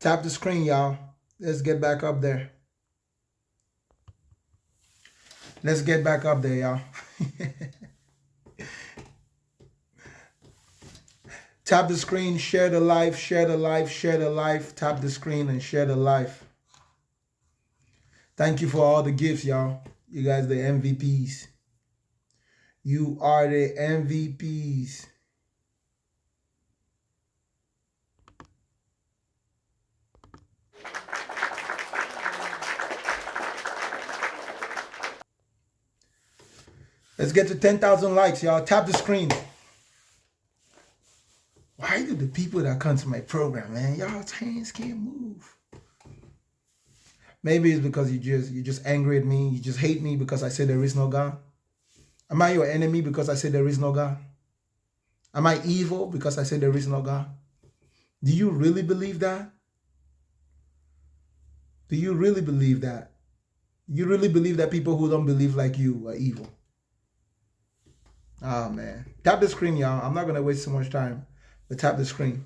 Tap the screen, y'all. Let's get back up there. Let's get back up there, y'all. Tap the screen, share the life, share the life, share the life. Tap the screen and share the life. Thank you for all the gifts, y'all. You guys, the MVPs. You are the MVPs. Let's get to 10,000 likes, y'all. Tap the screen. Why do the people that come to my program, man, y'all's hands can't move? Maybe it's because you're just angry at me. You just hate me because I say there is no God. Am I your enemy because I say there is no God? Am I evil because I say there is no God? Do you really believe that? Do you really believe that? You really believe that people who don't believe like you are evil? Oh man. Tap the screen, y'all. I'm not gonna waste so much time, but tap the screen.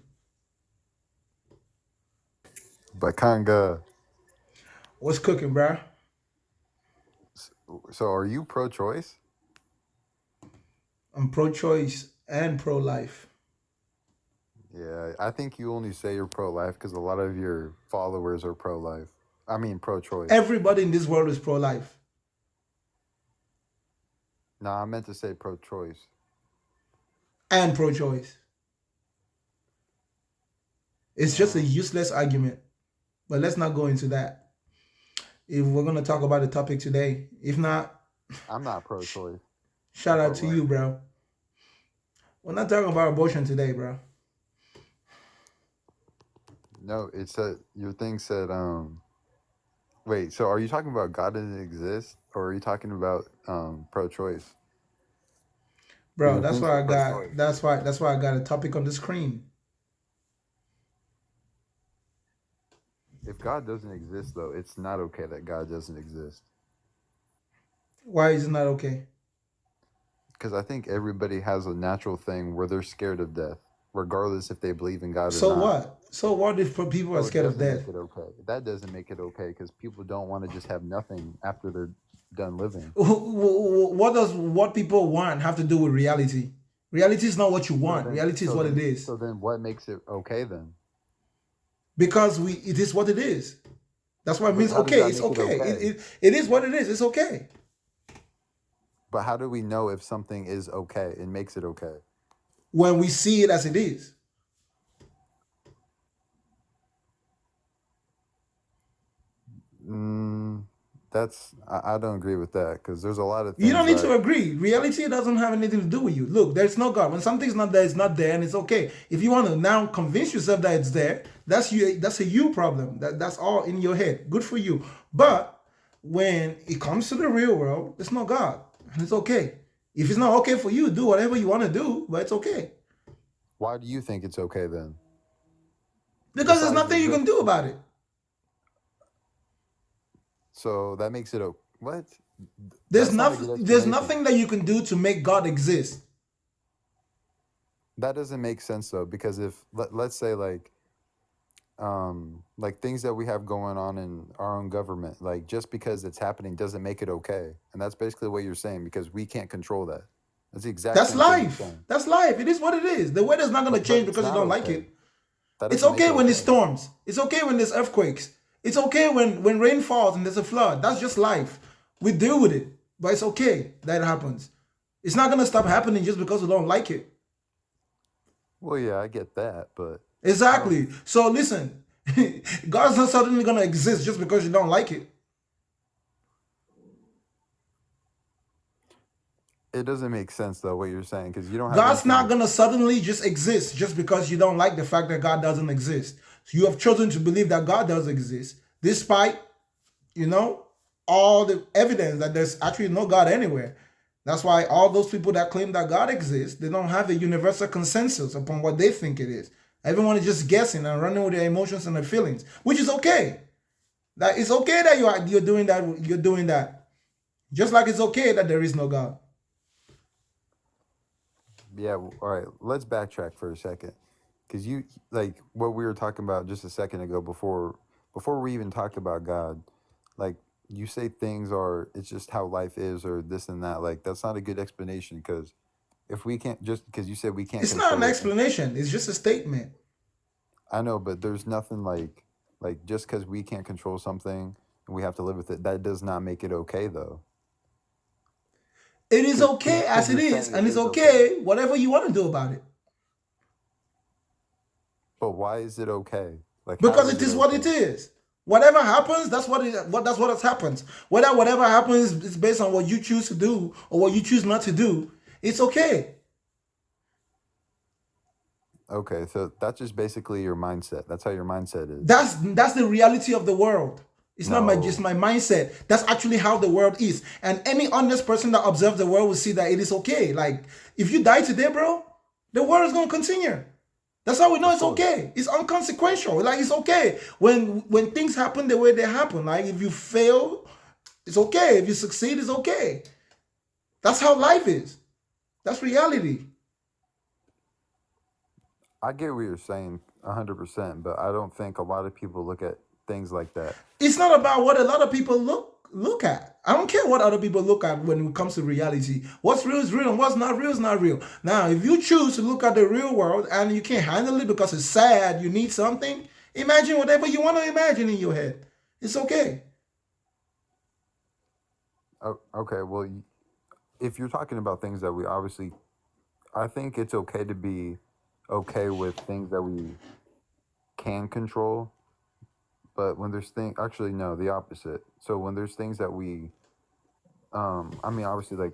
Bakanga. What's cooking, bro? So are you pro-choice? I'm pro-choice and pro-life. Yeah, I think you only say you're pro-life because a lot of your followers are pro-life. I mean pro-choice. Everybody in this world is pro-life. No, I meant to say pro-choice. And pro-choice. It's just a useless argument. But let's not go into that. If we're gonna talk about the topic today, if not, I'm not pro-choice. shout out to you, bro. We're not talking about abortion today, bro. No, it said your thing said wait, so are you talking about God doesn't exist or are you talking about pro-choice? Bro, Your that's thing why I said got pro-choice. that's why I got a topic on the screen. If God doesn't exist though, it's not okay that God doesn't exist. Why is it not okay? Because I think everybody has a natural thing where they're scared of death, regardless if they believe in God or So not. what? So what if people are So it scared of doesn't death? make it okay. That doesn't make it okay because people don't want to just have nothing after they're done living. What does what people want have to do with reality? Reality is not what you So want. then, Reality is so what it then, is. so then, what makes it okay then? Because it is what it is. That's why it But means how does okay. that It's make it okay. okay? It is what it is. It's okay. But how do we know if something is okay and makes it okay? When we see it as it is. Mm, I don't agree with that because there's a lot of You don't things need that to agree. Reality doesn't have anything to do with you. Look, there's no God. When something's not there, it's not there, and it's okay. If you want to now convince yourself that it's there, that's you. That's a you problem. That's all in your head. Good for you. But when it comes to the real world, there's no God, and it's okay. If it's not okay for you, do whatever you want to do, but it's okay why do you think it's okay then? because there's Besides nothing you just can do about it. so that makes it what? There's That's not a nothing. good There's explanation. nothing that you can do to make God exist. That doesn't make sense though because if let's say like things that we have going on in our own government like just because it's happening doesn't make it okay, and that's basically what you're saying because we can't control that. That's the exact That's same thing you're life. saying. That's life. It is what it is. The weather's not going to But change it's because you not don't like okay. it. That It's doesn't make okay it when there's okay. storms. It's okay when there's earthquakes. It's okay when rain falls and there's a flood. That's just life. We deal with it, but it's okay that it happens. It's not gonna stop happening just because we don't like it. Well, yeah, I get that, but I don't. Exactly. So listen, God's not suddenly gonna exist just because you don't like it. It doesn't make sense though what you're saying because you don't have God's anything not to. gonna suddenly just exist just because you don't like the fact that God doesn't exist. So you have chosen to believe that God does exist, despite you know all the evidence that there's actually no God anywhere. That's why all those people that claim that God exists, they don't have a universal consensus upon what they think it is. Everyone is just guessing and running with their emotions and their feelings, which is okay. That it's okay that you're doing that. You're doing that, just like it's okay that there is no God. Yeah, all right. Let's backtrack for a second. because you like what we were talking about just a second ago before we even talked about God. Like you say things are it's just how life is or this and that. Like that's not a good explanation because if we can't just because you said we can't It's not an control it. explanation. It's just a statement. I know, but there's nothing like just because we can't control something and we have to live with it, that does not make it okay though. It is okay Because as it you're is, saying it and it's is okay. okay whatever you want to do about it. But why is it okay? Like how Because is it it is what it okay? is. Whatever happens, that's what has happens. Whatever happens is based on what you choose to do or what you choose not to do. It's okay. Okay, so that's just basically your mindset. That's how your mindset is. That's the reality of the world. It's not just No. my mindset. That's actually how the world is. And any honest person that observes the world will see that it is okay. Like if you die today, bro, the world is gonna continue. That's how we know Of it's course. okay. It's unconsequential. Like it's okay when things happen the way they happen. Like if you fail, it's okay. If you succeed, it's okay. That's how life is. That's reality. I get what you're saying 100%, but I don't think a lot of people look at things like that. It's not about what a lot of people look at. I don't care what other people look at when it comes to reality. What's real is real and what's not real is not real. Now, if you choose to look at the real world and you can't handle it because it's sad, you need something, imagine whatever you want to imagine in your head. It's okay. Oh, okay, well, if you're talking about things that we obviously, I think it's okay to be okay with things that we can control, but when there's things, actually, no, the opposite. So when there's things that I mean, obviously, like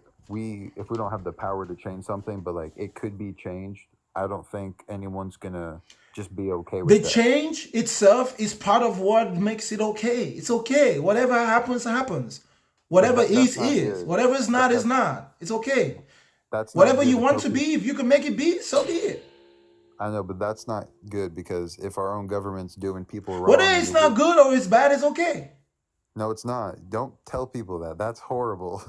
if we don't have the power to change something, but like it could be changed, I don't think anyone's gonna just be okay The with that. change itself is part of what makes it okay. It's okay. Whatever happens, happens. But Whatever that's is, not is. good. Whatever is That, not, is that's not. It's okay. that's not Whatever good you to want tell to people. be, if you can make it be, so be it. I know, but that's not good because if our own government's doing people Whether wrong and it's they not just good or it's bad, it's okay. no, it's not. Don't tell people that. That's horrible.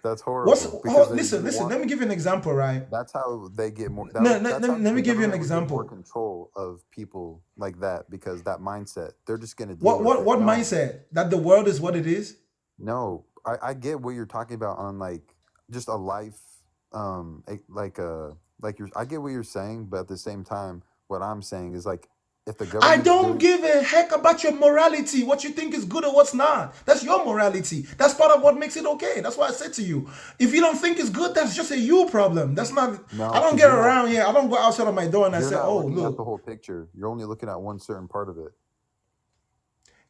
That's What's horrible because oh, listen, they listen, want. let me give you an example, right? That's how they get more. No, no, That's how let me the give you an government would get more example. control of people like that because that mindset. They're just gonna deal What with what it. what No, mindset? That the world is what it is? no. I get what you're talking about on like just a life, like you're. I get what you're saying, but at the same time, what I'm saying is like if the I government's don't doing. give a heck about your morality, what you think is good or what's not. That's your morality. That's part of what makes it okay. That's why I said to you, if you don't think it's good, that's just a you problem. That's not, I No, don't because get around here. I don't go outside of my door and I you're say, not oh, looking at the look. whole picture. You're only looking at one certain part of it.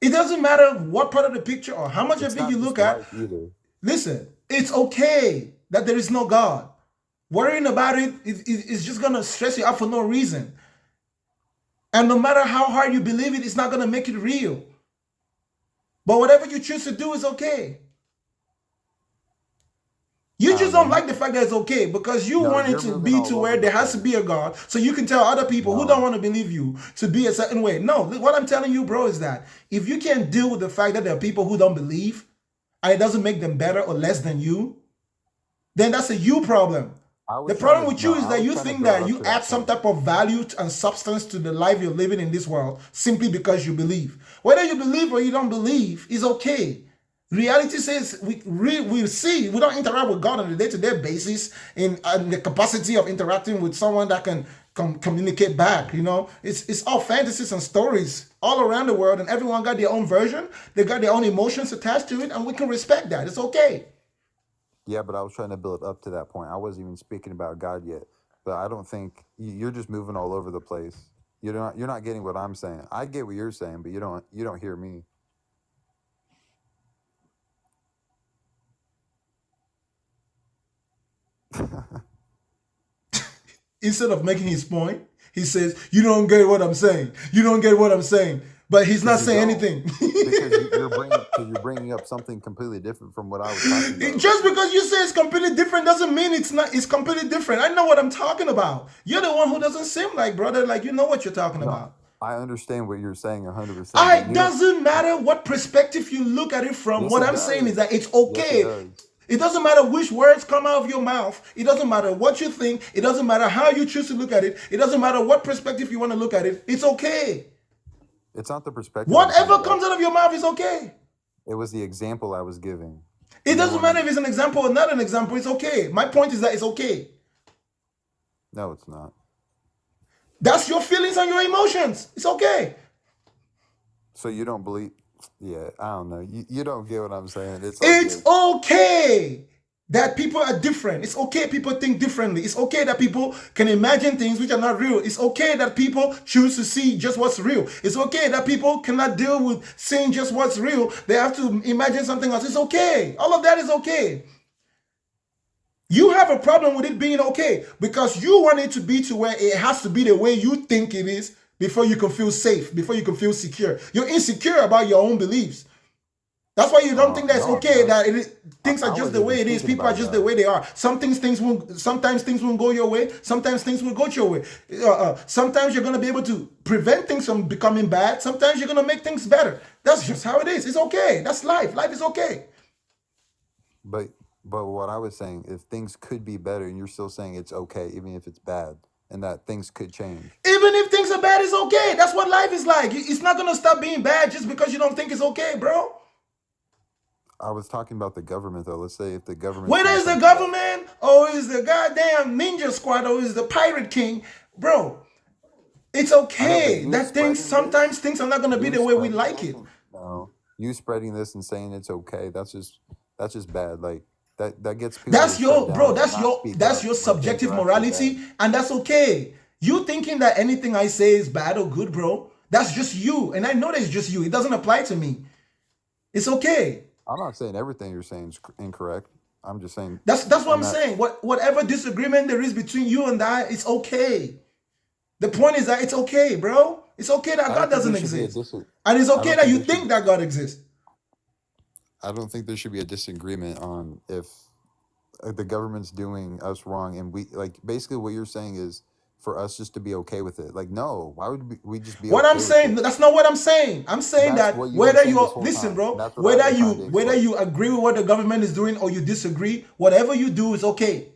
It doesn't matter what part of the picture or how much of It's it you not just look at. life either. Listen, it's okay that there is no God. Worrying about it's just going to stress you out for no reason. And no matter how hard you believe it, it's not going to make it real. But whatever you choose to do is okay. You I just don't know. don't like the fact that it's okay because you No, want it you're to moving be all to where over the there has to place. be a God so you can tell other people who don't No, want to believe you to be a certain way. No, what I'm telling you, bro, is that if you can't deal with the fact that there are people who don't believe and it doesn't make them better or less than you, then that's a you problem. The problem with you is I that was you trying to think build that up you to add that some point. type of value and substance to the life you're living in this world simply because you believe. Whether you believe or you don't believe is okay. Reality says we see, we don't interact with God on a day-to-day basis in the capacity of interacting with someone that can communicate back. You know, it's all fantasies and stories all around the world, and everyone got their own version. They got their own emotions attached to it, and we can respect that. It's okay. Yeah, but I was trying to build up to that point. I wasn't even speaking about God yet. But I don't think you're just moving all over the place. You're not getting what I'm saying. I get what you're saying, but you don't hear me. Instead of making his point, he says, "You don't get what I'm saying. You don't get what I'm saying." But he's Because not you saying don't. anything. Because you're bringing up something completely different from what I was talking about. Just because you say it's completely different doesn't mean it's not. It's completely different. I know what I'm talking about. You're the one who doesn't seem like, brother, like you know what you're talking No, about. I understand what you're saying 100%, but It doesn't matter what perspective you look at it from. yes, What it I'm saying is does. that it's Yes, it okay. does. It doesn't matter which words come out of your mouth. It doesn't matter what you think. It doesn't matter how you choose to look at it. It doesn't matter what perspective you want to look at it. It's okay. It's not the perspective I'm talking Whatever comes about. out of your mouth is okay. It was the example I was giving. It You don't doesn't want matter if to. it's an example or not an example. It's okay. My point is that it's okay. No, it's not. That's your feelings and your emotions. It's okay. So you don't believe? Yeah, I don't know. You don't get what I'm saying. It's all It's good. okay that people are different. It's okay people think differently. It's okay that people can imagine things which are not real. It's okay that people choose to see just what's real. It's okay that people cannot deal with seeing just what's real. They have to imagine something else. It's okay. All of that is okay. You have a problem with it being okay because you want it to be to where it has to be the way you think it is before you can feel safe, before you can feel secure. You're insecure about your own beliefs. That's why you don't think that it's No, I'm okay not. that it is, things are I just wasn't the way even it is. thinking People are about just the that. way they are. Sometimes things won't go your way. Sometimes things will go your way. Sometimes you're gonna be able to prevent things from becoming bad. Sometimes you're gonna make things better. That's just how it is. It's okay. That's life. Life is okay. But what I was saying, if things could be better, and you're still saying it's okay, even if it's bad, and that things could change. Even if things are bad, it's okay. That's what life is like. It's not gonna stop being bad just because you don't think it's okay, bro. I was talking about the government, though. Let's say if the government's Whether doing it's the something bad. government or it's the goddamn ninja squad or it's the pirate king, bro, it's I know, but okay. you That things spreading this, sometimes things are not gonna be you the way we spreading like this, it. and no, you spreading this and saying it's okay. That's just bad. Like that gets people That's to shut your bro. down and not speak That's up your when things subjective are actually morality, bad. and that's okay. You thinking that anything I say is bad or good, bro? That's just you, and I know that it's just you. It doesn't apply to me. It's okay. I'm not saying everything you're saying is incorrect. I'm just saying That's what on I'm that. saying. Whatever disagreement there is between you and I, it's okay. The point is that it's okay, bro. It's okay that I God don't think doesn't there should be a exist, and it's I okay don't that think you there should. think that God exists. I don't think there should be a disagreement on if the government's doing us wrong, and we like basically what you're saying is for us just to be okay with it. Like, no, why would we just be What I'm okay with saying, it? that's not what I'm saying. I'm saying That's that what you were whether saying this you whole listen, time, and bro, that's what I've been trying to whether explain. you agree with what the government is doing or you disagree, whatever you do is okay.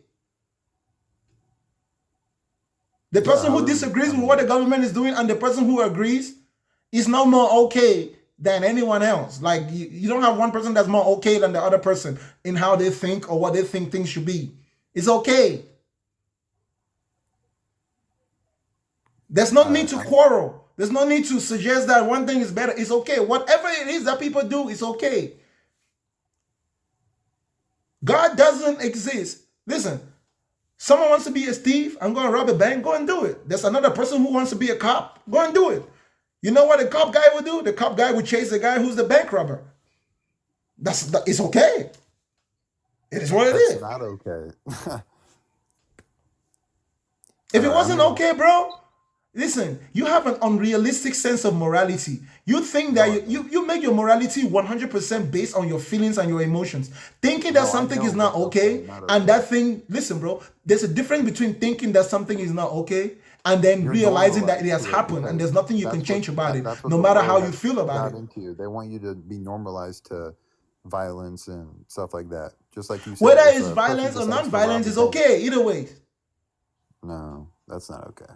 The Yeah, person who however, disagrees I with what the mean, government is doing and the person who agrees is no more okay than anyone else. Like you don't have one person that's more okay than the other person in how they think or what they think things should be. It's okay. There's no need to I quarrel. There's no need to suggest that one thing is better. It's okay. Whatever it is that people do, it's okay. God doesn't exist. Listen, someone wants to be a thief, I'm going to rob a bank, go and do it. There's another person who wants to be a cop, go and do it. You know what the cop guy would do? The cop guy would chase the guy who's the bank robber. It's okay. It is what it that's is. not okay. If it I wasn't mean, okay, bro, listen, you have an unrealistic sense of morality. You think no, I that don't. you make your morality 100% based on your feelings and your emotions. Thinking that No, I something is know, not but okay, okay, not and okay. that thing, listen, bro, there's a difference between thinking that something is not okay and then You're realizing that it normalized has to it happened and because there's nothing you can change about it, that's what no the matter how world you has feel about got it. into you. They want you to be normalized to violence and stuff like that. Just like you said, Whether if it's a person violence or decides to rob non-violence, a is bank, okay either way. no, that's not okay.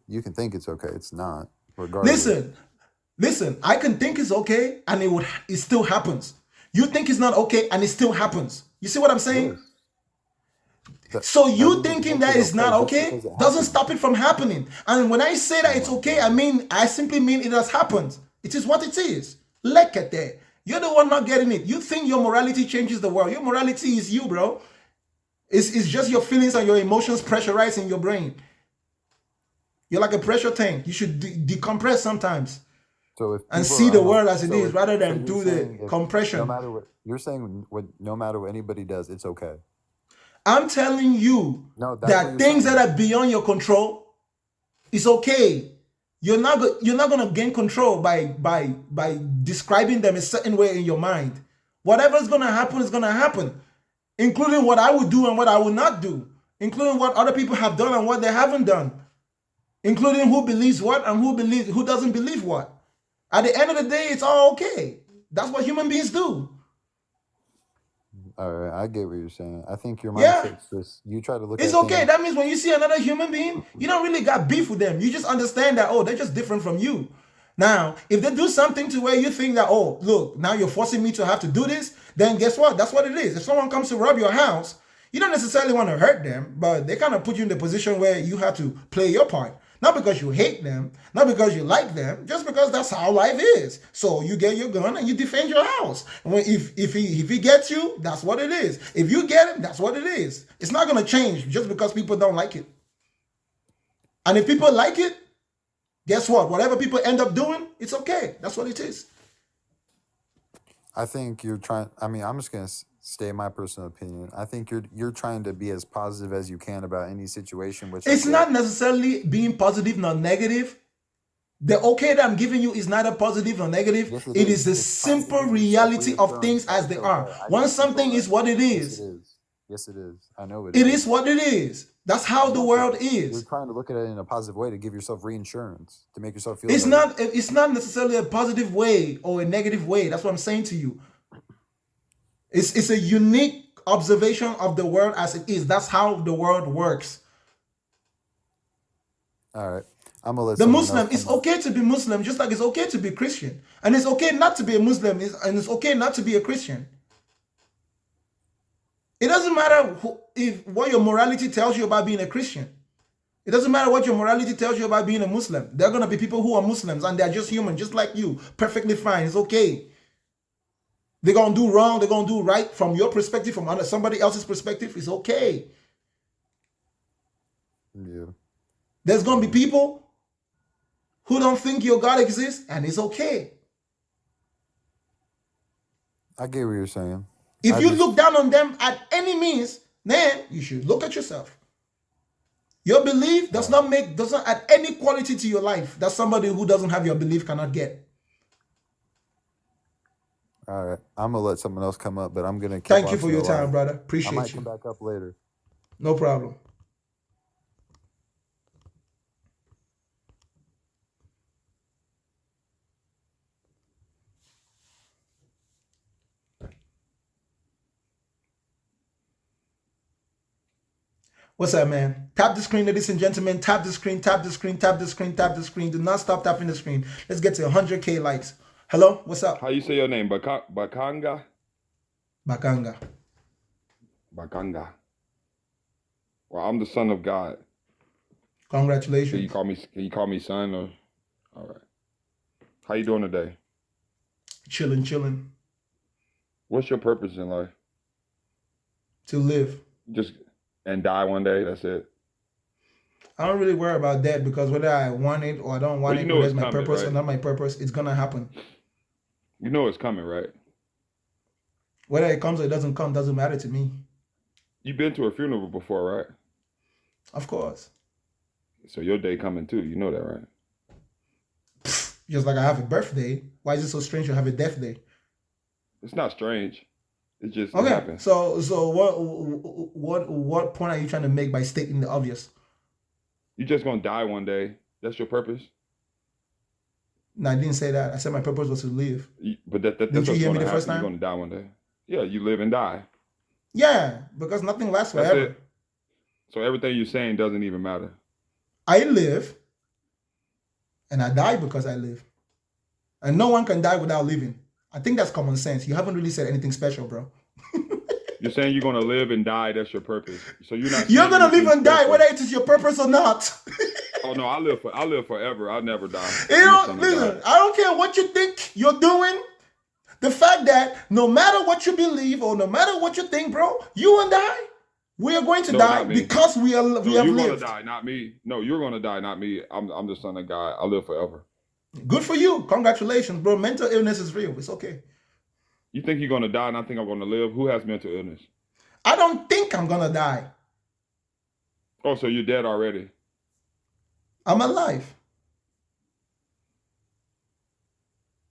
You can think it's okay. It's not, regardless. Listen, I can think it's okay and it still happens. You think it's not okay and it still happens. You see what I'm saying? Yes. That So that you doesn't thinking make that it it's not okay just okay because it doesn't happened. stop it from happening. And when I say that Oh it's my okay, I God. I simply mean it has happened. It is what it is. Look at that. You're the one not getting it. You think your morality changes the world. Your morality is you, bro. It's just your feelings and your emotions pressurized in your brain. You're like a pressure tank. You should decompress sometimes So if and people see are the world as it so is if rather so than you're through the saying if no compression. matter what you're saying, no matter what anybody does, it's okay. I'm telling you No, that's what that you're things that saying. are beyond your control, it's okay. You're not gonna gain control by describing them a certain way in your mind. Whatever's gonna happen is gonna happen, including what I would do and what I would not do, including what other people have done and what they haven't done, including who believes what and who doesn't believe what. At the end of the day, it's all okay. That's what human beings do. All right, I get what you're saying. I think your Yeah. mindset's just you try to look It's at okay. things. That means when you see another human being, you don't really got beef with them. You just understand that, oh, they're just different from you. Now, if they do something to where you think that, oh, look, now you're forcing me to have to do this, then guess what? That's what it is. If someone comes to rob your house, you don't necessarily want to hurt them, but they kind of put you in the position where you have to play your part. Not because you hate them, not because you like them, just because that's how life is. So you get your gun and you defend your house. If he gets you, that's what it is. If you get him, that's what it is. It's not gonna change just because people don't like it. And if people like it, guess what? Whatever people end up doing, it's okay. That's what it is. I think you're trying. I mean, I'm just gonna state my personal opinion. I think you're trying to be as positive as you can about any situation, which I It's get. not necessarily being positive nor negative. The okay that I'm giving you is neither positive nor negative. Yes, It is the It's trying to simple give you self reality of things reassurance that as they it's are. okay. I Once can't control something that. is what it Yes, it is, is. Yes, it is. I know it it is. is what it is. That's how the No, but world you're is. trying to look at it in a positive way to give yourself reinsurance to make yourself feel It's better. not necessarily a positive way or a negative way. That's what I'm saying to you. It's a unique observation of the world as it is. That's how the world works. All right, I'm gonna let The someone else Muslim, it's come up. okay to be Muslim, just like it's okay to be Christian. And it's okay not to be a Muslim, and it's okay not to be a Christian. It doesn't matter if what your morality tells you about being a Christian. It doesn't matter what your morality tells you about being a Muslim. There are going to be people who are Muslims and they're just human, just like you. Perfectly fine. It's okay. They're going to do wrong. They're going to do right from your perspective, from somebody else's perspective. It's okay. Yeah, There's going to be people who don't think your God exists, and it's okay. I get what you're saying. If I you just look down on them at any means, then you should look at yourself. Your belief does not add any quality to your life that somebody who doesn't have your belief cannot get. all right. I'm gonna let someone else come up, but I'm gonna keep Thank you for watching your the time, live. brother. I Appreciate might come you. back up later. No problem. What's up, man? Tap the screen, ladies and gentlemen. Tap the screen, tap the screen, tap the screen, tap the screen. Do not stop tapping the screen. Let's get to 100K likes. Hello? What's up? How you say your name? Bakanga? Bakanga. Bakanga. Well, I'm the son of God. Congratulations. Can you call me son or all right. How you doing today? Chilling. What's your purpose in life? To live. Just and die one day, that's it. I don't really worry about that because whether I want it or I don't want Well, you it, know whether it's it's my coming, purpose or right? not my purpose, it's gonna happen. You know it's coming, right? Whether it comes or it doesn't come doesn't matter to me. You've been to a funeral before, right? Of course. So your day coming too, you know that, right? Just like I have a birthday. Why is it so strange to have a death day? It's not strange. It just it Okay. happens. So what point are you trying to make by stating the obvious? You're just gonna die one day. That's your purpose. No, I didn't say that. I said my purpose was to live. But that's Didn't what's you hear me gonna the first happen. You're time? gonna die one day. Yeah, you live and die. Yeah, because nothing lasts That's forever. it. So everything you're saying doesn't even matter. I live and I die because I live. And no one can die without living. I think that's common sense. You haven't really said anything special, bro. You're saying you're gonna live and die. That's your purpose. So you're not. You're saying gonna live anything and die special. whether it is your purpose or not. Oh no, I live forever. I'll never die. You I'm the know, son of listen, God. I don't care what you think you're doing. The fact that no matter what you believe or no matter what you think, bro, you and I, we are going to No, die not me. because we No, have you're gonna lived. die, not me. No, you're gonna die, not me. I'm the son of God. I live forever. Good for you. Congratulations, bro. Mental illness is real. It's okay. You think you're gonna die, and I think I'm gonna live. Who has mental illness? I don't think I'm gonna die. Oh, so you're dead already. I'm alive.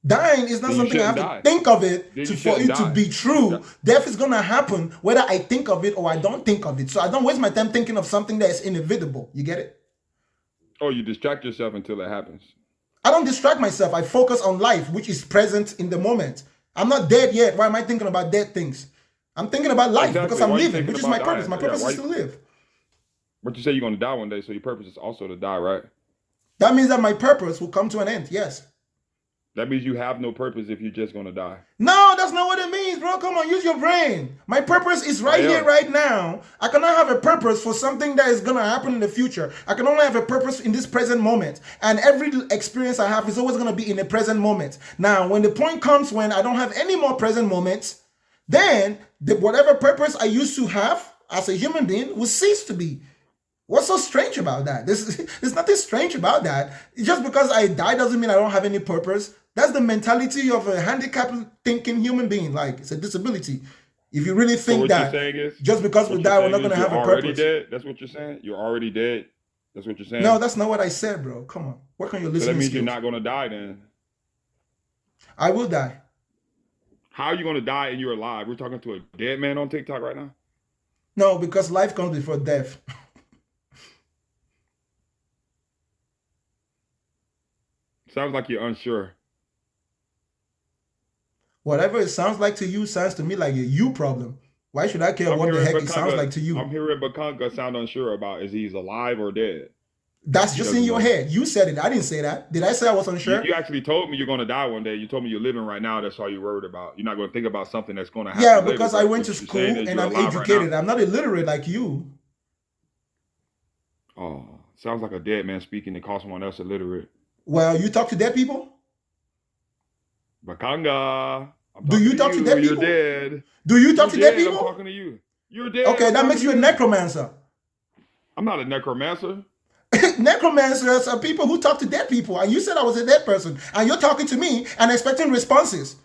Dying is not Then you something I have shouldn't to die. think of it Then to, you for shouldn't it to die. be true. That- Death is gonna happen whether I think of it or I don't think of it. So I don't waste my time thinking of something that is inevitable. You get it? Oh, you distract yourself until it happens. I don't distract myself. I focus on life, which is present in the moment. I'm not dead yet. Why am I thinking about dead things? I'm thinking about life because Exactly. I'm Why are you living, thinking which is my about purpose. dying? My Yeah. purpose is to live. But you say you're gonna die one day, so your purpose is also to die, right? That means that my purpose will come to an end. Yes. That means you have no purpose if you're just gonna die. No, that's not what it means, bro. Come on, use your brain. My purpose is I right here, am. right now. I cannot have a purpose for something that is gonna happen in the future. I can only have a purpose in this present moment. And every experience I have is always gonna be in the present moment. Now, when the point comes when I don't have any more present moments, then whatever purpose I used to have as a human being will cease to be. What's so strange about that? There's nothing strange about that. Just because I die doesn't mean I don't have any purpose. That's the mentality of a handicapped thinking human being. Like, it's a disability. If you really So think what you're that saying is, just because we what you're die, we're saying not is going to you're have a already purpose. dead. That's what you're saying. You're already dead. That's what you're saying. No, that's not what I said, bro. Come on. Work on your So that listening means you're skills. not gonna die then. I will die. How are you gonna die and you're alive? We're talking to a dead man on TikTok right now. No, because life comes before death. Sounds like you're unsure. Whatever it sounds like to you sounds to me like a you problem. Why should I care I'm what the hearing heck it sounds Bakanga. like to you? I'm hearing Bakanga sound unsure about is he's alive or dead. That's He just in doesn't your know. head. You said it. I didn't say that. Did I say I was unsure? You actually told me you're gonna die one day. You told me you're living right now. That's all you're worried about. You're not gonna think about something that's gonna happen Yeah, later. because I But went to what you're saying school is and you're I'm alive right educated. now. I'm not illiterate like you. Oh, sounds like a dead man speaking and call someone else illiterate. Well, you talk to dead people? Bakanga. I'm Do talking you talk to dead You're people? dead. Do you talk You're to dead dead. I'm people? talking to you. You're dead. Okay, I'm that talking makes to you a you. necromancer. I'm not a necromancer. Necromancers are people who talk to dead people, and you said I was a dead person, and you're talking to me and expecting responses.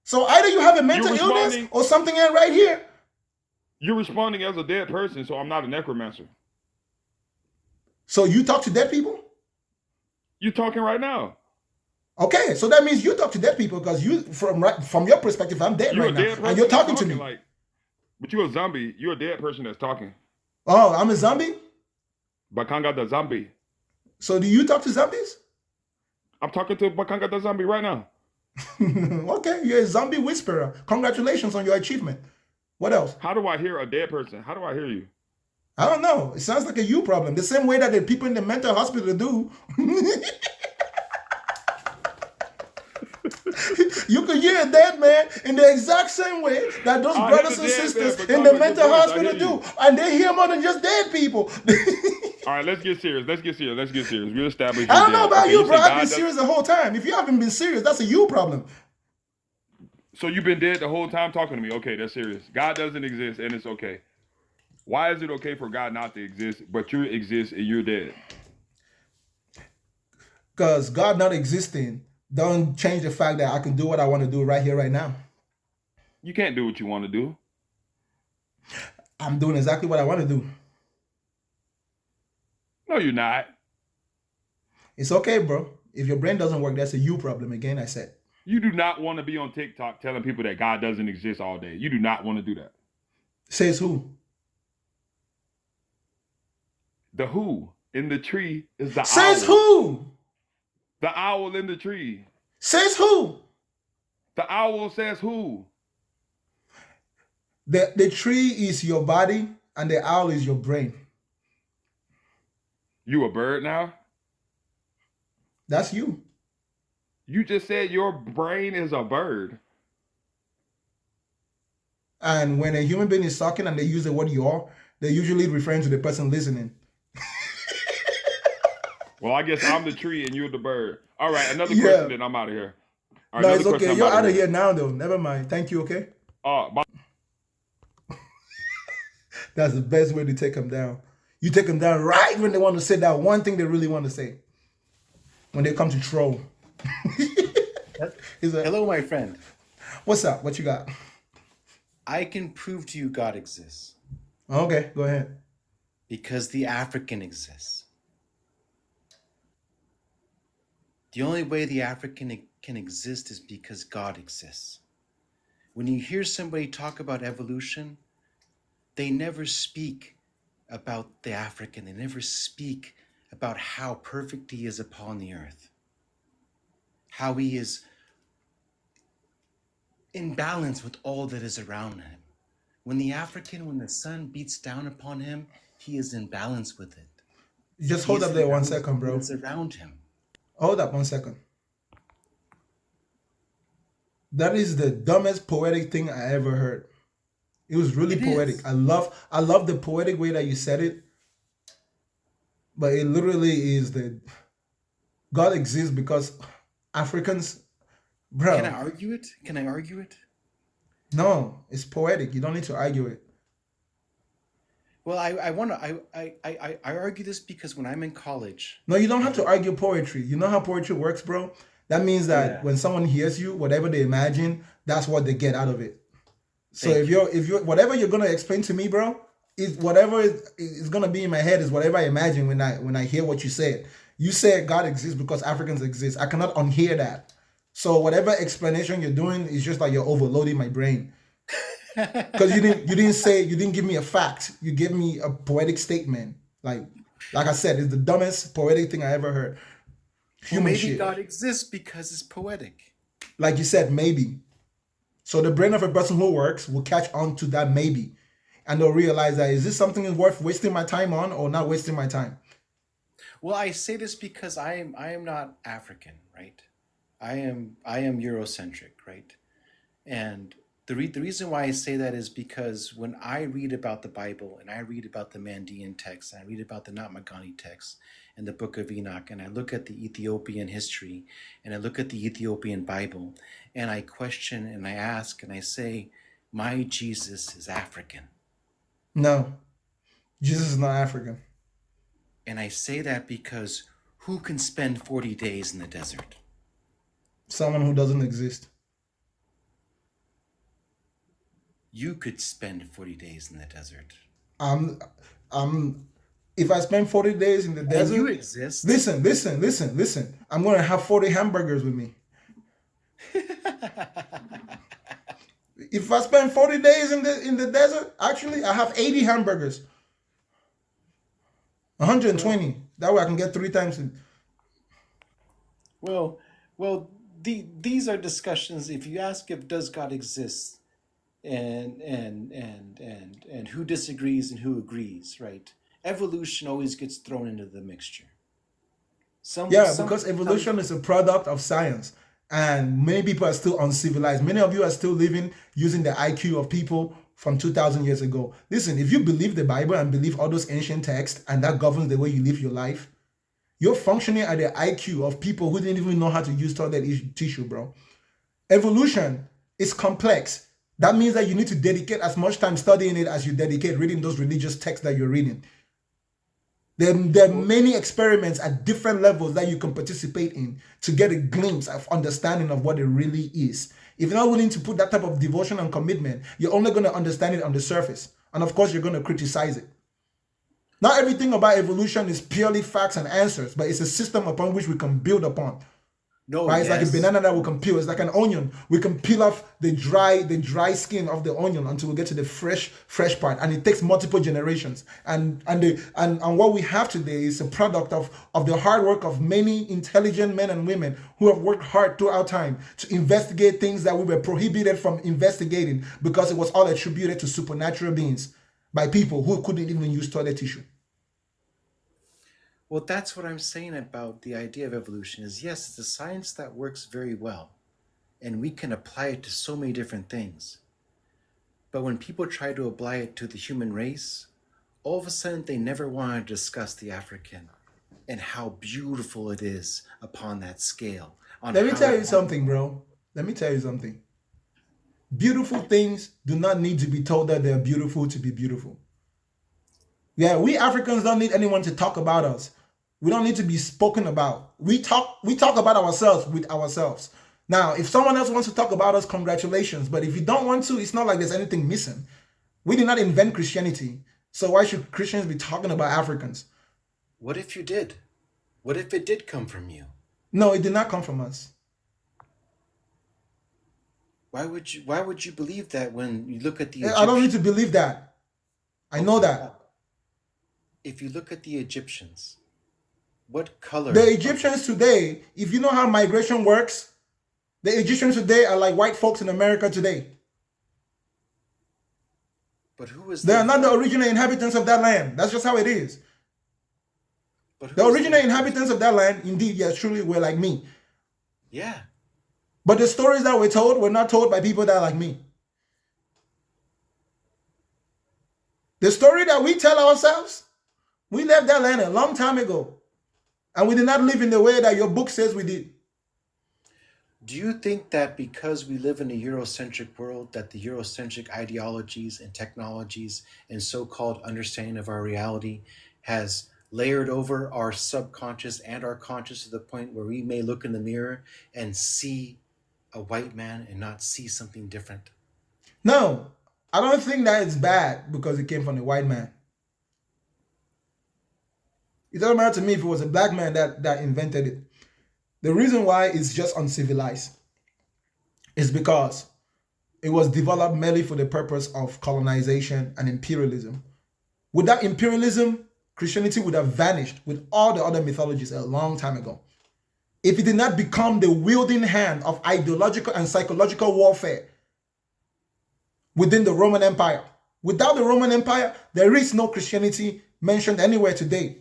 So either you have a mental illness responding. or something ain't right here. You're responding as a dead person, so I'm not a necromancer. So you talk to dead people? You're talking right now. Okay, so that means you talk to dead people because you, from your perspective, I'm dead You're right a now, dead person and you're that's talking to me. like, but you're a zombie. You're a dead person that's talking. Oh, I'm a zombie? Bakanga the zombie. So do you talk to zombies? I'm talking to Bakanga the zombie right now. Okay, you're a zombie whisperer. Congratulations on your achievement. What else? How do I hear a dead person? How do I hear you? I don't know. It sounds like a you problem. The same way that the people in the mental hospital do. You can hear a dead man in the exact same way that those I hear brothers the and dead man, sisters but in God, the your mental voice, I hospital hear do. you. And they hear more than just dead people. All right, let's get serious. Let's get serious. Let's get serious. We established. I you're don't know dead. about Okay, you, you bro. say I've God been does- serious the whole time. If you haven't been serious, that's a you problem. So you've been dead the whole time talking to me. Okay, that's serious. God doesn't exist, and it's okay. Why is it okay for God not to exist, but you exist and you're dead? Because God not existing don't change the fact that I can do what I want to do right here, right now. You can't do what you want to do. I'm doing exactly what I want to do. No, you're not. It's okay, bro. If your brain doesn't work, that's a you problem. Again, I said. You do not want to be on TikTok telling people that God doesn't exist all day. You do not want to do that. Says who? The who in the tree is the Says owl. who? The owl in the tree. Says who? The owl says who? The tree is your body and the owl is your brain. You a bird now? That's you. You just said your brain is a bird. And when a human being is talking and they use the word you are, they're usually referring to the person listening. Well, I guess I'm the tree and you're the bird. All right, another Yeah. question, then I'm out of here. All right, No, another it's question, okay. I'm You're out of here now, though. Never mind. Thank you, okay? Bye. That's the best way to take them down. You take them down right when they want to say that one thing they really want to say. When they come to troll. He's like, Hello, my friend. what's up? What you got? I can prove to you God exists Okay, go ahead. because the African exists. The only way the African can exist is because God exists. When you hear somebody talk about evolution, they never speak about the African. They never speak about how perfect he is upon the earth, how he is in balance with all that is around him. When the sun beats down upon him, he is in balance with it. Just He hold is up in there one balance second, with what bro. is around him. Hold up 1 second. That is the dumbest poetic thing I ever heard. It was really It poetic. is. I love the poetic way that you said it, but it literally is the God exists because Africans, Can I bro. argue it? Can I argue it? No, it's poetic. You don't need to argue it. Well, I want to. I argue this because when I'm in college, No, you don't have and to argue poetry. You know how poetry works, bro? That means that yeah, when someone hears you, whatever they imagine, that's what they get out of it. So thank you. if you're whatever you're gonna explain to me, bro, is whatever is gonna be in my head is whatever I imagine when I hear what you said. You said God exists because Africans exist. I cannot unhear that. So whatever explanation you're doing is just like you're overloading my brain. Because you didn't give me a fact. You gave me a poetic statement. Like I said, it's the dumbest poetic thing I ever heard. Well, Human maybe shit. God exists because it's poetic. Like you said, maybe. So the brain of a person who works will catch on to that maybe. And they'll realize that is this something worth wasting my time on or not wasting my time? Well, I say this because I am not African, right? I am Eurocentric, right? And the reason why I say that is because when I read about the Bible and I read about the Mandean text and I read about the Nat Magani text and the Book of Enoch and I look at the Ethiopian history and I look at the Ethiopian Bible and I question and I ask and I say, my Jesus is African. No, Jesus is not African. And I say that because who can spend 40 days in the desert? Someone who doesn't exist. You could spend 40 days in the desert. I'm if I spend 40 days in the And you desert, exist. listen. I'm gonna have 40 hamburgers with me. If I spend 40 days in the desert, actually I have 80 hamburgers. 120. That way I can get 3 times. Well, these are discussions. If you ask if does God exist, and who disagrees and who agrees, right? Evolution always gets thrown into the mixture. Yeah, because evolution is a product of science. And many people are still uncivilized. Many of you are still living using the IQ of people from 2,000 years ago. Listen, if you believe the Bible and believe all those ancient texts and that governs the way you live your life, you're functioning at the IQ of people who didn't even know how to use toilet tissue, bro. Evolution is complex. That means that you need to dedicate as much time studying it as you dedicate reading those religious texts that you're reading. There are many experiments at different levels that you can participate in to get a glimpse of understanding of what it really is. If you're not willing to put that type of devotion and commitment, you're only going to understand it on the surface. And of course, you're going to criticize it. Not everything about evolution is purely facts and answers, but it's a system upon which we can build upon. No, Right? It's like a yes. banana that we can peel. It's like an onion. We can peel off the dry skin of the onion until we get to the fresh part. And it takes multiple generations. And what we have today is a product of the hard work of many intelligent men and women who have worked hard throughout time to investigate things that we were prohibited from investigating because it was all attributed to supernatural beings by people who couldn't even use toilet tissue. Well, that's what I'm saying about the idea of evolution is yes, it's a science that works very well, and we can apply it to so many different things. But when people try to apply it to the human race, all of a sudden they never want to discuss the African and how beautiful it is upon that scale. Let me tell you something, bro. Let me tell you something. Beautiful things do not need to be told that they're beautiful to be beautiful. Yeah, we Africans don't need anyone to talk about us. We don't need to be spoken about. We talk about ourselves with ourselves. Now, if someone else wants to talk about us, congratulations. But if you don't want to, it's not like there's anything missing. We did not invent Christianity. So why should Christians be talking about Africans? What if you did? What if it did come from you? No, it did not come from us. Why would you believe that when you look at the I don't need to believe that. I know that. If you look at the Egyptians, what color? The Egyptians today, if you know how migration works, the Egyptians today are like white folks in America today. But who is They are their not the father? original inhabitants of that land. That's just how it is. But The who is original their inhabitants of that land, indeed, yes, truly were like me. Yeah. But the stories that were told were not told by people that are like me. The story that we tell ourselves, we left that land a long time ago. And we did not live in the way that your book says we did. Do you think that because we live in a Eurocentric world, that the Eurocentric ideologies and technologies and so-called understanding of our reality has layered over our subconscious and our conscious to the point where we may look in the mirror and see a white man and not see something different? No, I don't think that it's bad because it came from a white man. It doesn't matter to me if it was a black man that invented it. The reason why it's just uncivilized is because it was developed merely for the purpose of colonization and imperialism. Without imperialism, Christianity would have vanished with all the other mythologies a long time ago. If it did not become the wielding hand of ideological and psychological warfare within the Roman Empire. Without the Roman Empire, there is no Christianity mentioned anywhere today.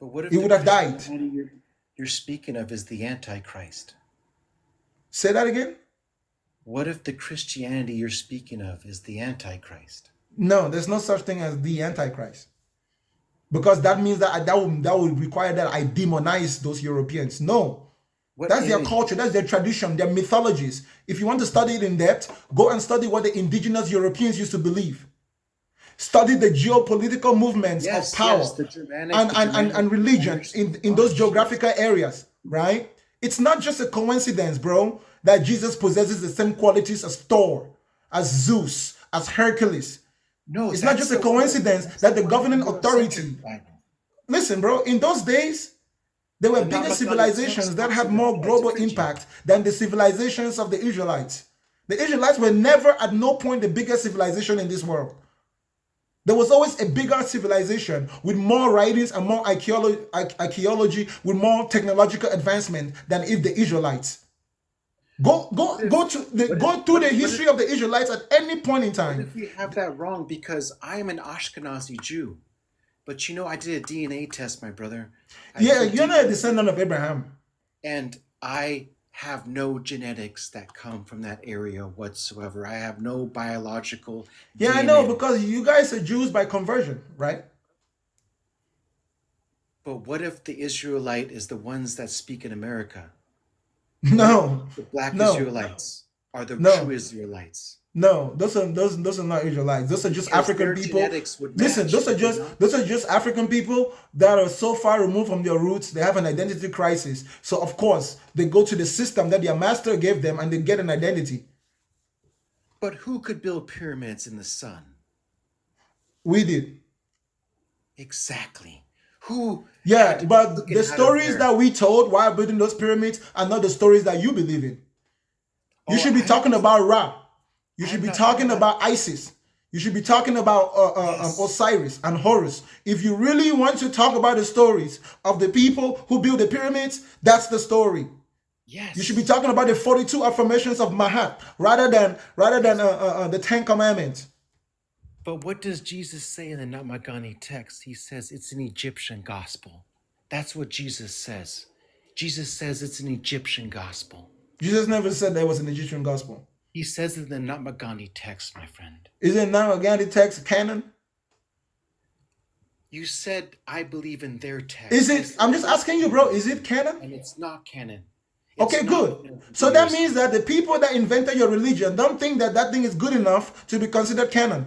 But what if It the would have died. Christianity you're speaking of is the Antichrist? Say that again? What if the Christianity you're speaking of is the Antichrist? No, there's no such thing as the Antichrist. Because that means that would require that I demonize those Europeans. No. What That's their image? culture, that's their tradition, their mythologies. If you want to study it in depth, go and study what the indigenous Europeans used to believe. Study the geopolitical movements Yes, of power yes, the Germanic, and religion in those thoughts. geographical areas, right? It's not just a coincidence, bro, that Jesus possesses the same qualities as Thor, as Zeus, as Hercules. No, It's not that's just a the one- coincidence that's that the one governing Eurocentric authority. Bible. Listen, bro, in those days, there were The bigger Namakani civilizations text that talks had about more that. global It's Phrygia. impact than the civilizations of the Israelites. The Israelites were never, at no point, the biggest civilization in this world. There was always a bigger civilization with more writings and more archaeology, with more technological advancement than if the Israelites. Go through the history of the Israelites at any point in What time. if we have that wrong? Because I am an Ashkenazi Jew. But you know, I did a DNA test, my brother. Yeah, you're not a descendant of Abraham. And I have no genetics that come from that area whatsoever. I have no biological Yeah, DNA. I know, because you guys are Jews by conversion, right? But what if the Israelite is the ones that speak in America? No, The black No. Israelites are the No. true Israelites. no, those are not Israelites. Those are just Because African their people. genetics would Listen, match, those are would they not? just African people that are so far removed from their roots, they have an identity crisis. So of course, they go to the system that their master gave them and they get an identity. But who could build pyramids in the sun? We did. Exactly. Who? Yeah, had to be but looking the out of stories there? that we told while building those pyramids are not the stories that you believe in. You Oh, should be I'm talking not- about Ra. You should I'm be not- talking I'm not- about Isis. You should be talking about Yes. Osiris and Horus. If you really want to talk about the stories of the people who built the pyramids, that's the story. Yes. You should be talking about the 42 affirmations of Mahat rather than the 10 Commandments. But what does Jesus say in the Namakani text? He says it's an Egyptian gospel. That's what Jesus says. Jesus says it's an Egyptian gospel. Jesus never said there was an Egyptian gospel. He says it in the Namakani text, my friend. Isn't now again the text canon? You said, I believe in their text. Is I it? said, I'm just asking you, bro. Is it canon? And it's not canon. It's Okay, not good. canon. So that means that the people that invented your religion don't think that that thing is good enough to be considered canon.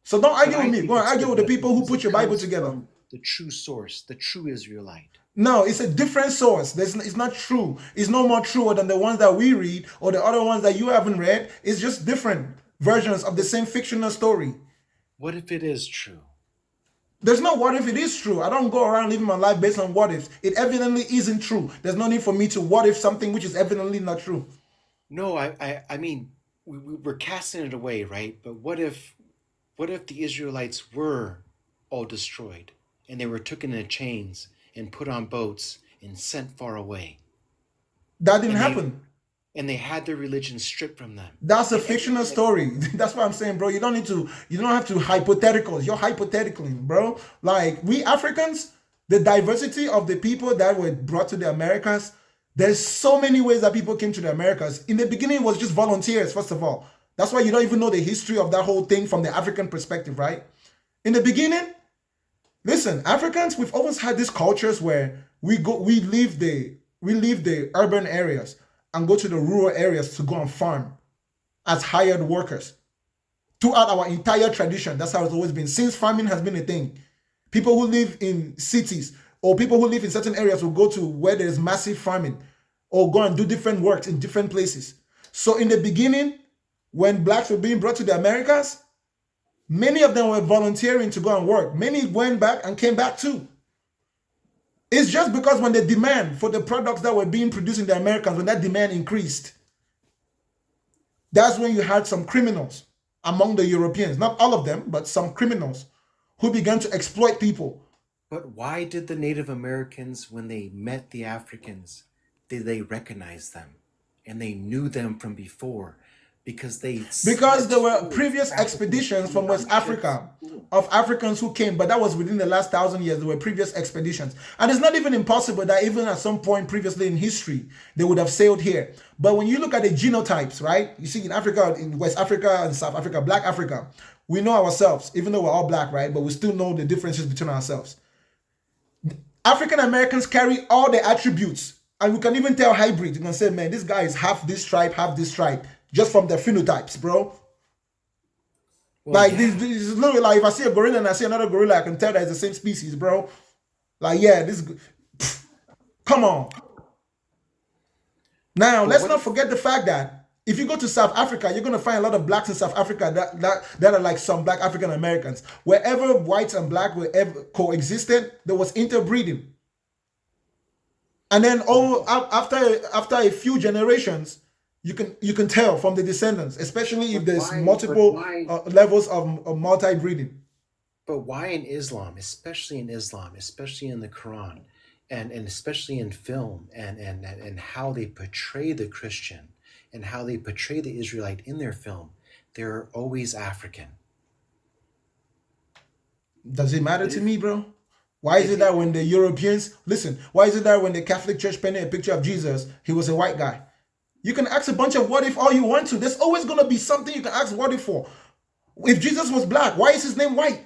So don't argue with me. Go and argue with the people who put your Bible together. The true source, the true Israelite. No, it's a different source. It's not true. It's no more true than the ones that we read or the other ones that you haven't read. It's just different versions of the same fictional story. What if it is true? There's no what if it is true. I don't go around living my life based on what ifs. It evidently isn't true. There's no need for me to what if something which is evidently not true. No, I mean, we're casting it away, right? But what if the Israelites were all destroyed and they were taken in chains and put on boats and sent far away? That didn't And they- happen. and they had their religion stripped from them. That's a And fictional everything. story. That's what I'm saying, bro. You don't have to hypotheticals. You're hypothetically, bro. Like we Africans, the diversity of the people that were brought to the Americas, there's so many ways that people came to the Americas. In the beginning, it was just volunteers, first of all. That's why you don't even know the history of that whole thing from the African perspective, right? In the beginning, listen, Africans, we've always had these cultures where we leave the urban areas and go to the rural areas to go and farm as hired workers. Throughout our entire tradition, that's how it's always been. Since farming has been a thing, people who live in cities or people who live in certain areas will go to where there's massive farming or go and do different works in different places. So in the beginning, when blacks were being brought to the Americas, many of them were volunteering to go and work. Many went back and came back too. It's just because when the demand for the products that were being produced in the Americas, when that demand increased, that's when you had some criminals among the Europeans, not all of them, but some criminals who began to exploit people. But why did the Native Americans, when they met the Africans, did they recognize them? And they knew them from before because Because there were previous expeditions from West Africa of Africans who came, but that was within the last 1,000 years. There were previous expeditions. And it's not even impossible that even at some point previously in history, they would have sailed here. But when you look at the genotypes, right? You see in Africa, in West Africa and South Africa, Black Africa, we know ourselves, even though we're all black, right? But we still know the differences between ourselves. African Americans carry all the attributes. And we can even tell hybrid. You can say, man, this guy is half this tribe, just from their phenotypes, bro. Well, Like yeah. this is literally like if I see a gorilla and I see another gorilla, I can tell that it's the same species, bro. Like, yeah, come on. Now, But let's what not if, forget the fact that if you go to South Africa, you're gonna find a lot of blacks in South Africa that are like some black African Americans. Wherever whites and black were ever coexisted, there was interbreeding. And then after a few generations, you can tell from the descendants, especially if but there's why, but multiple why, levels of multi-breeding. but why in Islam, especially in the Quran, and especially in film, and how they portray the Christian and how they portray the Israelite in their film, they're always African. Does it matter It to is. me, bro? Why is It, it that it when the Europeans listen? Why is it that when the Catholic Church painted a picture of Jesus, he was a white guy? You can ask a bunch of what if all you want to. There's always gonna be something you can ask what if for. If Jesus was black, why is his name white?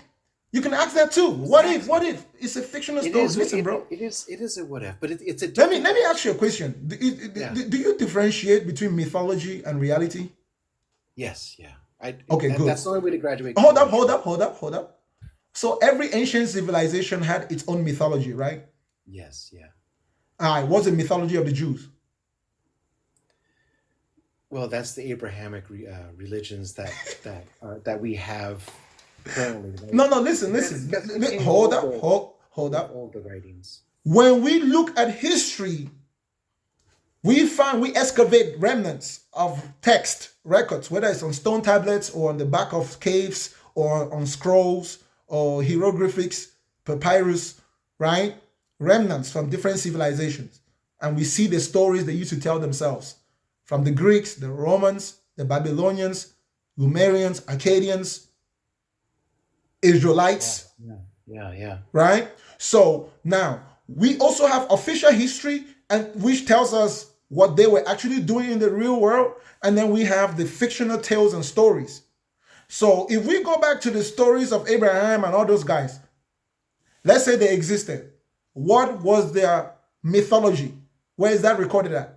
You can ask that too. What if? exactly. What if? It's a fictional It story. is. Listen, bro. It is a what if, but it's a Let different. me ask you a question. Yeah. Do you differentiate between mythology and reality? Yes. Yeah. Okay, good. That's the only way to graduate Hold up, college. hold up. So every ancient civilization had its own mythology, right? Yes. Yeah. All right, what's the mythology of the Jews? Well, that's the Abrahamic religions that we have currently. Right? No, listen. That's contained Hold in up, hold up. all the writings. When we look at history, we excavate remnants of text records, whether it's on stone tablets or on the back of caves or on scrolls or hieroglyphics, papyrus, right? Remnants from different civilizations. And we see the stories they used to tell themselves from the Greeks, the Romans, the Babylonians, Sumerians, Akkadians, Israelites, Yeah. right? So now we also have official history, and which tells us what they were actually doing in the real world, and then we have the fictional tales and stories. So if we go back to the stories of Abraham and all those guys, let's say they existed. What was their mythology? Where is that recorded at?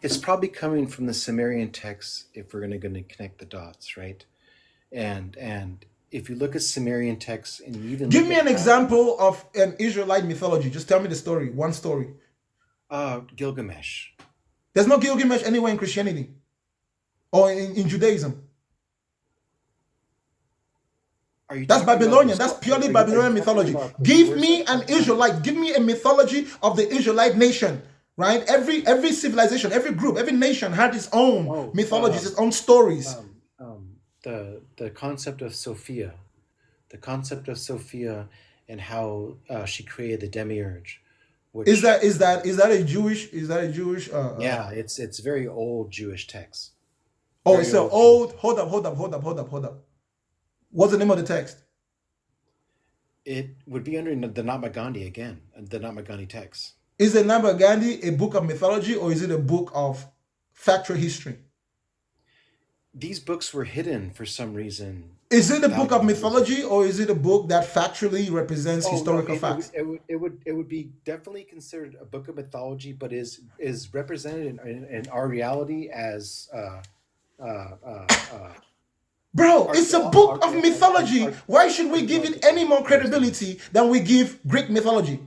It's probably coming from the Sumerian texts if we're going to connect the dots, right? And if you look at Sumerian texts and you even Give look me at an example of an Israelite mythology. Just tell me the story, one story. Gilgamesh. There's no Gilgamesh anywhere in Christianity or in Judaism. Are you That's talking about Babylonian. That's purely Babylonian mythology. Give me an Israelite. Give me a mythology of the Israelite nation. Right? Every civilization, every group, every nation had its own mythologies, its own stories. The concept of Sophia, and how she created the demiurge Is which that a Jewish yeah, it's very old Jewish text. oh, Very it's an old old, hold up. What's the name of the text? It would be under the Mahatma Gandhi again, the Mahatma Gandhi text. Is the Namba Gandhi a book of mythology or is it a book of factual history? These books were hidden for some reason. Is it a book of Thousands of years ago. mythology or is it a book that factually represents Oh no, historical facts? it would be definitely considered a book of mythology, but is represented in our reality as Bro, it's a book of archaeo- mythology. ar- Why should we give it any more credibility than we give Greek mythology?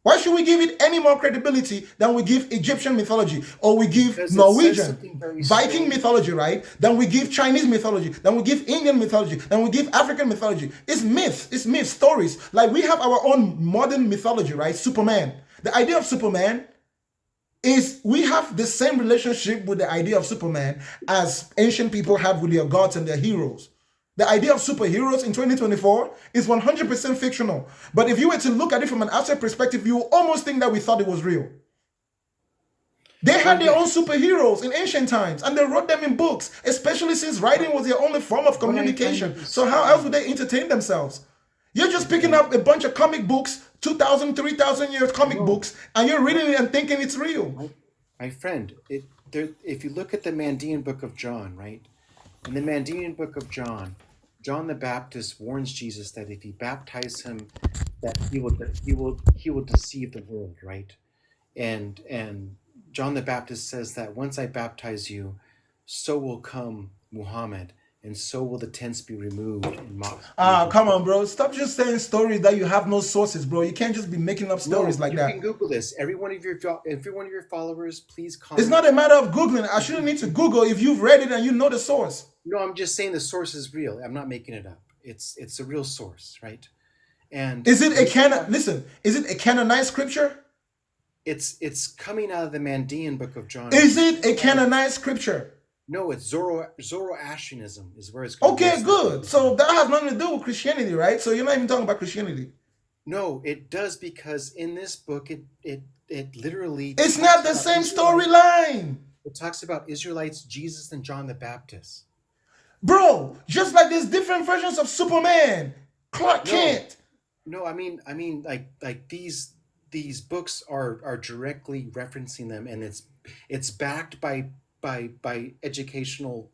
Why should we give it any more credibility than we give Egyptian mythology or we give Because it says Norwegian, something very Viking strange. mythology, right? Than we give Chinese mythology, than we give Indian mythology, than we give African mythology. It's myth, stories. Like we have our own modern mythology, right? Superman. The idea of Superman is we have the same relationship with the idea of Superman as ancient people had with their gods and their heroes. The idea of superheroes in 2024 is 100% fictional. But if you were to look at it from an outside perspective, you will almost think that we thought it was real. They had their own superheroes in ancient times and they wrote them in books, especially since writing was their only form of communication. So how else would they entertain themselves? You're just picking up a bunch of comic books, 2,000, 3,000 years comic books, and you're reading it and thinking it's real. My friend, if you look at the Mandean Book of John, right? In the Mandean Book of John, John the Baptist warns Jesus that if he baptizes him, that he will deceive the world, right? And John the Baptist says that once I baptize you, so will come Muhammad, and so will the tents be removed. Come on, bro. Stop just saying stories that you have no sources, bro. You can't just be making up stories like you that. can Google this. Every one of your followers, please comment. It's not a matter of Googling. I shouldn't need to Google if you've read it and you know the source. No, I'm just saying the source is real. I'm not making it up. It's a real source, right? And Is it a is it a canonized scripture? it's coming out of the Mandean Book of John. Is it a canonized scripture? No, it's Zoroastrianism is where it's Okay, good. So that has nothing to do with Christianity, right? So you're not even talking about Christianity. No, it does, because in this book it literally It's talks not the about same Israelites. storyline. It talks about Israelites, Jesus, and John the Baptist. Bro, just like there's different versions of Superman, Clark No. Kent. No, I mean like these books are directly referencing them, and it's backed by educational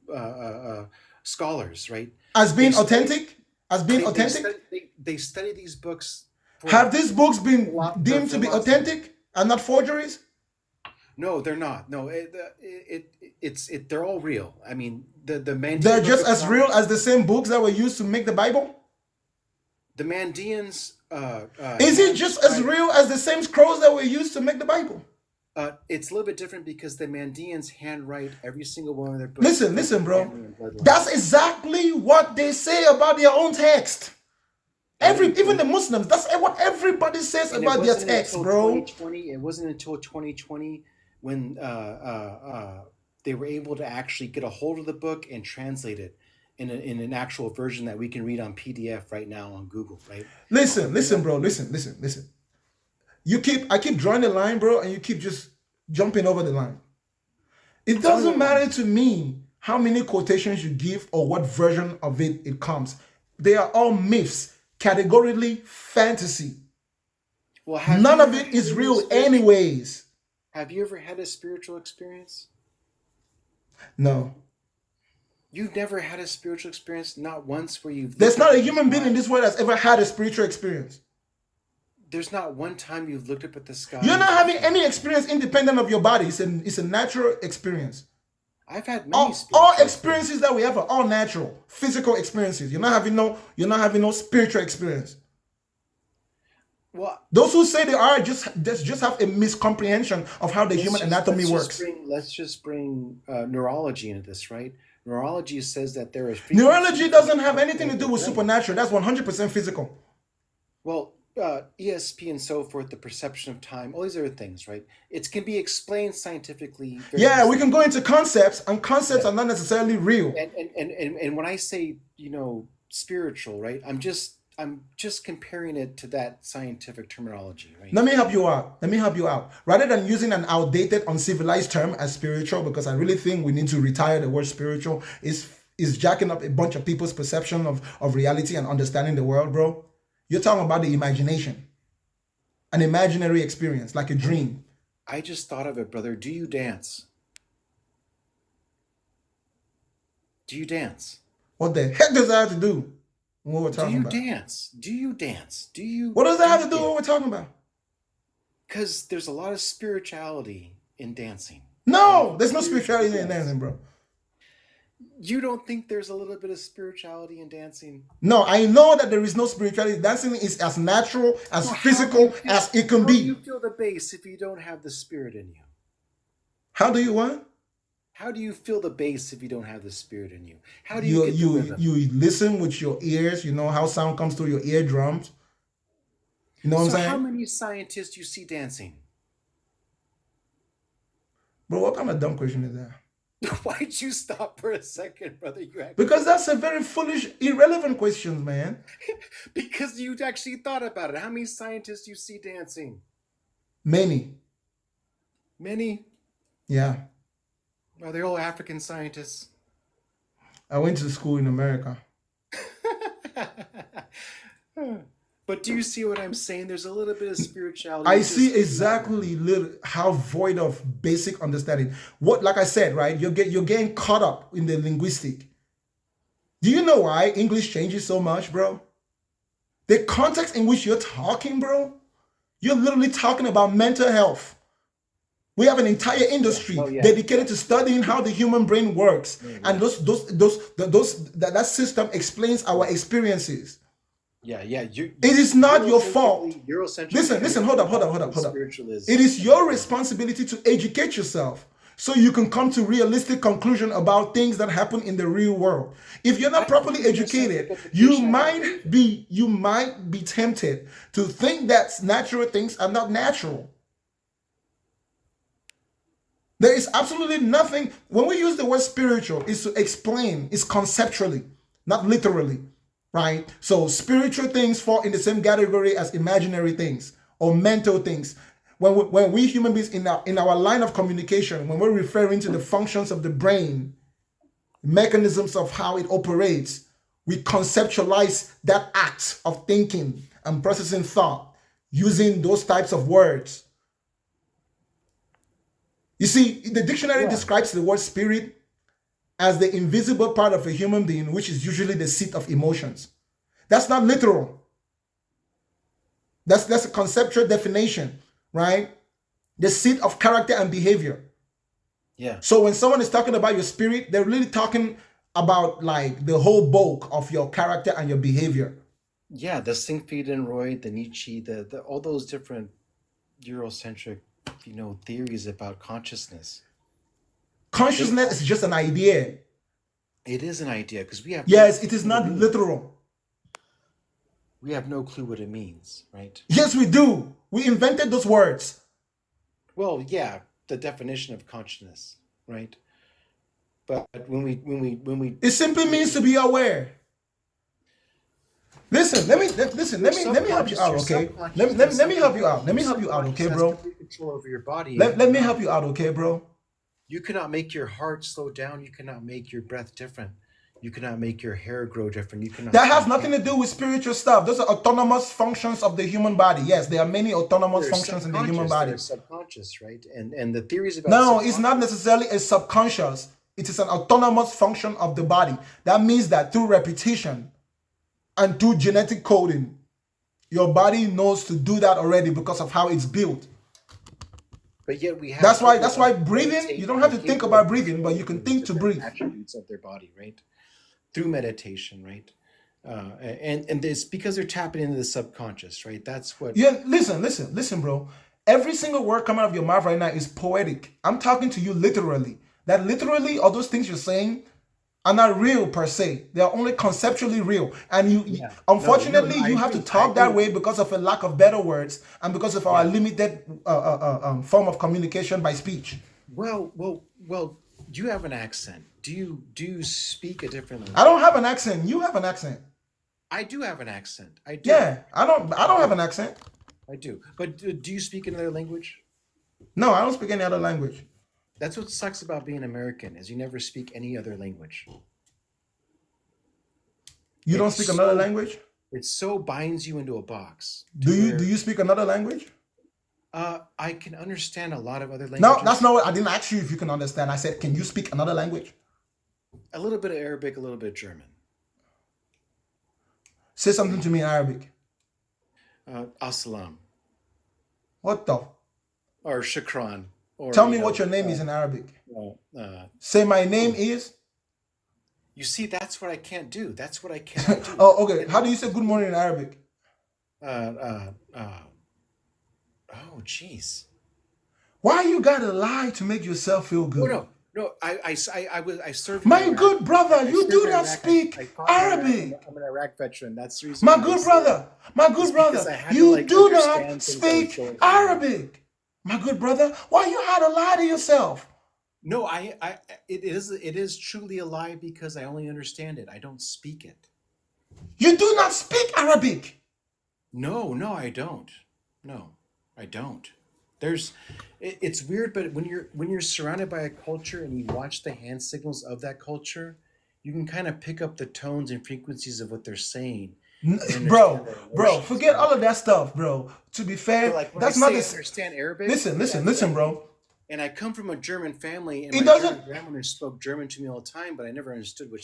scholars, right? As being They study- authentic? As being authentic? They study these books. Have these books been Philo- deemed to be philosophy. authentic and not forgeries? No, they're not. No, they're all real. I mean, the Mandean They're Book just of as John- real as the same books that were used to make the Bible? The Mandeans. Is it just as real as the same scrolls that were used to make the Bible? It's a little bit different because the Mandeans handwrite every single one of their books. Listen, bro. Family and bloodline. That's exactly what they say about their own text. Even the Muslims, that's what everybody says And it about their wasn't text, until bro. 2020, it wasn't until 2020 when they were able to actually get a hold of the book and translate it in an actual version that we can read on PDF right now on Google, right? Listen, bro. Listen. I keep drawing the line, bro, and you keep just jumping over the line. It doesn't matter to me how many quotations you give or what version of it comes. They are all myths, categorically fantasy. Well, have None you of ever it is had a real spiritual- anyways. Have you ever had a spiritual experience? No. You've never had a spiritual experience, not once, where you've. There's looked up not a at the human being sky? in this world that's ever had a spiritual experience. There's not one time you've looked up at the sky. You're not having any experience independent of your body. It's a natural experience. I've had many All spiritual experiences that we have are all natural, physical experiences. You're not having no spiritual experience. Well, Those who say they are just have a miscomprehension of how the human anatomy works. Let's just bring neurology into this, right? Neurology says that there is Neurology doesn't have anything to do with supernatural. That's 100% physical. Well, ESP and so forth, the perception of time, all these other things, right? It can be explained scientifically. very Yeah, we easily. can go into concepts, and concepts are not necessarily real. And when I say spiritual, right? I'm just comparing it to that scientific terminology, right? Let me help you out. Let me help you out. Rather than using an outdated, uncivilized term as spiritual, because I really think we need to retire the word spiritual, is jacking up a bunch of people's perception of reality and understanding the world, bro. You're talking about the imagination, an imaginary experience, like a dream. I just thought of it, brother. Do you dance? Do you dance? What the heck does that have to do with what we're Do talking you about? dance? Do you dance? Do you? What does that have to do with what we're talking about? Because there's a lot of spirituality in dancing. No, there's no spirituality in dancing, bro. You don't think there's a little bit of spirituality in dancing? No, I know that there is no spirituality. Dancing is as natural, as So how do physical you feel- as it can How do you be. feel the bass if you don't have the spirit in you? How do you what? How do you feel the bass if you don't have the spirit in you? How do you get the You rhythm? you listen with your ears. You know how sound comes through your eardrums. You know what So I'm how saying, many scientists you see dancing? bro? What kind of dumb question is that? Why'd you stop for a second, brother? You actually, Because that's a very foolish, irrelevant question, man. because you actually thought about it. How many scientists you see dancing? Many, Many. yeah. Are they all African scientists? I went to school in America. But do you see what I'm saying? There's a little bit of spirituality. I Just- see exactly how void of basic understanding. What, like I said, right? You're getting caught up in the linguistic. Do you know why English changes so much, bro? The context in which you're talking, bro, you're literally talking about mental health. We have an entire industry Oh, yeah. dedicated to studying how the human brain works, and that system explains our experiences. Yeah. It is not your fault. Eurocentric. Listen, hold up. Spiritualism. It is your responsibility to educate yourself so you can come to realistic conclusion about things that happen in the real world. If you're not properly educated, you might be tempted to think that natural things are not natural. There is absolutely nothing. When we use the word spiritual, it's to explain, it's conceptually, not literally, right? So spiritual things fall in the same category as imaginary things or mental things. When we human beings in our line of communication, when we're referring to the functions of the brain, mechanisms of how it operates, we conceptualize that act of thinking and processing thought using those types of words. You see, the dictionary describes the word spirit as the invisible part of a human being, which is usually the seat of emotions. That's not literal. That's a conceptual definition, right? The seat of character and behavior. Yeah. So when someone is talking about your spirit, they're really talking about like the whole bulk of your character and your behavior. Yeah, the Freudenroid, the Nietzsche, the all those different Eurocentric, theories about consciousness. Consciousness is just an idea. It is an idea because we have Yes, it is not literal. we have no clue what it means, right? Yes, we do. We invented those words. Well, yeah, the definition of consciousness, right? But when we It simply means to be aware. Listen, let me help you out, okay? Let me help you out. Let me help you out, okay, bro? Control over your body. Let me help you out, okay, bro? You cannot make your heart slow down. You cannot make your breath different. You cannot make your hair grow different. You cannot. That has nothing to do with spiritual stuff. Those are autonomous functions of the human body. Yes, there are many autonomous functions in the human body. They're subconscious, right? And the theories about No, it's not necessarily a subconscious. It is an autonomous function of the body. That means that through repetition and through genetic coding, your body knows to do that already because of how it's built. But yet we have. That's why breathing, you don't have to think about breathing, but you can think to breathe. Attributes of their body, right? Through meditation, right? And it's because they're tapping into the subconscious, right? That's what. Yeah, listen, bro. Every single word coming out of your mouth right now is poetic. I'm talking to you literally. That literally, all those things you're saying are not real per se. They are only conceptually real. And unfortunately, I you have to agree. talk that way because of a lack of better words and because of our limited form of communication by speech. Well. You have an accent. Do you speak a different language? I don't have an accent. You have an accent. I do have an accent. I do. Yeah, I don't have an accent. I do. But do you speak another language? No, I don't speak any other language. That's what sucks about being American is you never speak any other language. You don't It's speak another so language? it so binds you into a box Do to you do where you speak another language? I can understand a lot of other No, that's languages. not what I didn't ask you if you can understand. I said, can you speak another language? A little bit of Arabic, a little bit of German. Say something to me in Arabic. Assalam What the? or shukran or Tell me what your name is in Arabic. uh, Say my name is. you see, that's what I can't do. That's what I cannot do. Oh, okay. How do you say good morning in Arabic? Oh, jeez. Why you gotta lie to make yourself feel Oh good? no. I served in My Iraq. good brother, I you served do in not Iraq. speak I fought in Iraq. Arabic. I'm an Iraq veteran. That's the reason My why I good say it. brother, my good It's because brother, I had to you like do not understand things that was speak going on. Arabic. My good brother, why you had to lie to yourself? No, it is truly a lie because I only understand it. I don't speak it. You do not speak Arabic. No, I don't. No, I don't. It's weird, but when you're surrounded by a culture and you watch the hand signals of that culture, you can kind of pick up the tones and frequencies of what they're saying and understand Bro, their bro, emotions, forget right? all of that stuff, bro. To be So fair, like when I that's not say I this. understand Arabic, Listen, bro. and I come from a German family, and It my doesn't. German grandmother spoke German to me all the time, but I never understood what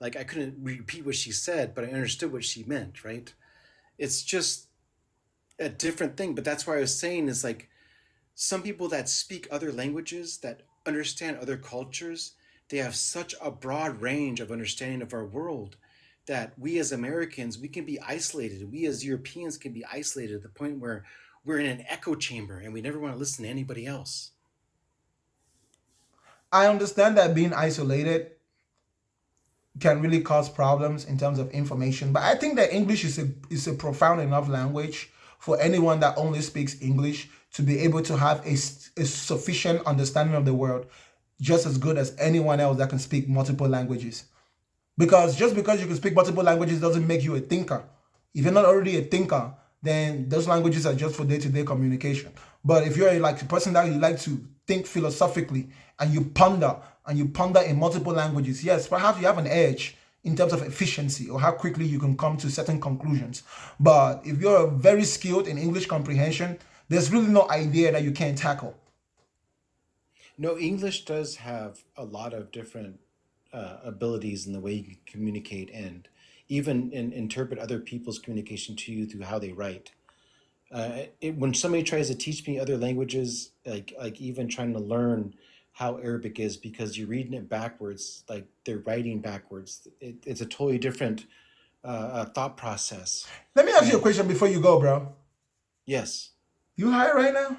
like I couldn't repeat what she said, but I understood what she meant, right? It's just a different thing, but that's why I was saying is like some people that speak other languages that understand other cultures, they have such a broad range of understanding of our world that we as Americans, we can be isolated. We as Europeans can be isolated at the point where we're in an echo chamber and we never want to listen to anybody else. I understand that being isolated can really cause problems in terms of information, but I think that English is a profound enough language for anyone that only speaks English to be able to have a sufficient understanding of the world, just as good as anyone else that can speak multiple languages. Because just because you can speak multiple languages doesn't make you a thinker. If you're not already a thinker, then those languages are just for day-to-day communication. But if you're like a person that you like to think philosophically and you ponder in multiple languages, yes, perhaps you have an edge in terms of efficiency or how quickly you can come to certain conclusions. But if you're very skilled in English comprehension, there's really no idea that you can't tackle. No, English does have a lot of different abilities in the way you can communicate and even interpret other people's communication to you through how they write. When somebody tries to teach me other languages, like even trying to learn how Arabic is because you're reading it backwards, like they're writing backwards. It's a totally different thought process. Let me ask you a And question before you go, bro. yes, You high right now?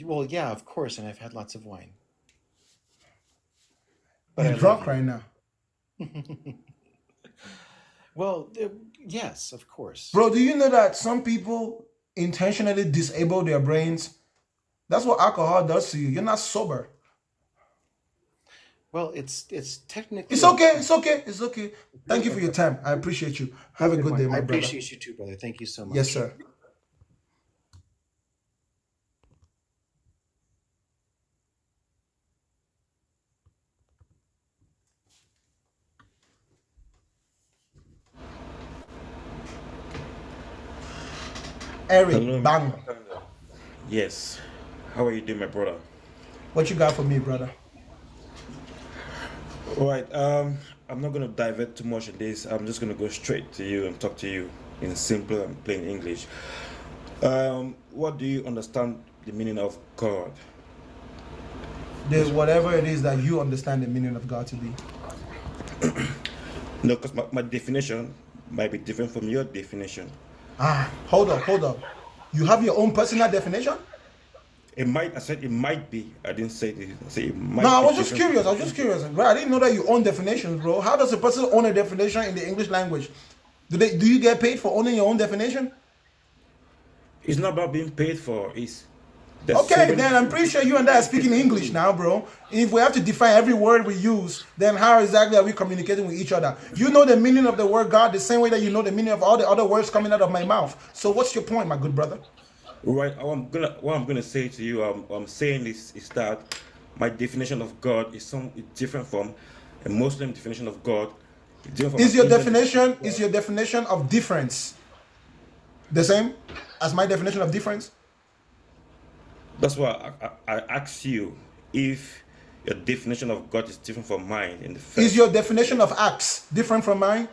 well, yeah, of course, and I've had lots of wine, but You I love drunk you. right now. Well, yes, of course. Bro, do you know that some people intentionally disable their brains? That's what alcohol does to you. You're not sober. Well, it's technically It's okay. It's okay. It's okay. Thank you for your time. I appreciate you. Have a good good day, wine. I my brother. appreciate you too, brother. Thank you so Yes, much. sir. Eric, Hello, bang. Mr. Makanda. Yes. How are you doing, my brother? What you got for me, brother? All right. I'm not gonna divert too much in this. I'm just gonna go straight to you and talk to you in simple and plain English. What do you understand the meaning of God? Whatever it is that you understand the meaning of God to be. No, because my definition might be different from your definition. Hold up. You have your own personal definition? I said it might be. I didn't say it. I said it No, might I be was just different from curious. I your was just definition. curious. Bro, I didn't know that you own definitions, bro. How does a person own a definition in the English language? Do you get paid for owning your own definition? It's not about being paid for. It's There's so Okay, many then I'm pretty sure you and I are speaking English now, bro. If we have to define every word we use, then how exactly are we communicating with each other? You know the meaning of the word God the same way that you know the meaning of all the other words coming out of my mouth. So what's your point, my good brother? Right. What I'm gonna say to you, I'm saying this is that my definition of God is different from a Muslim definition of God. It's different from Is an your Indian definition of is God. your definition of difference the same as my definition of difference? That's why I asked you if your definition of God is different from mine in the Is first. your definition of acts different from mine?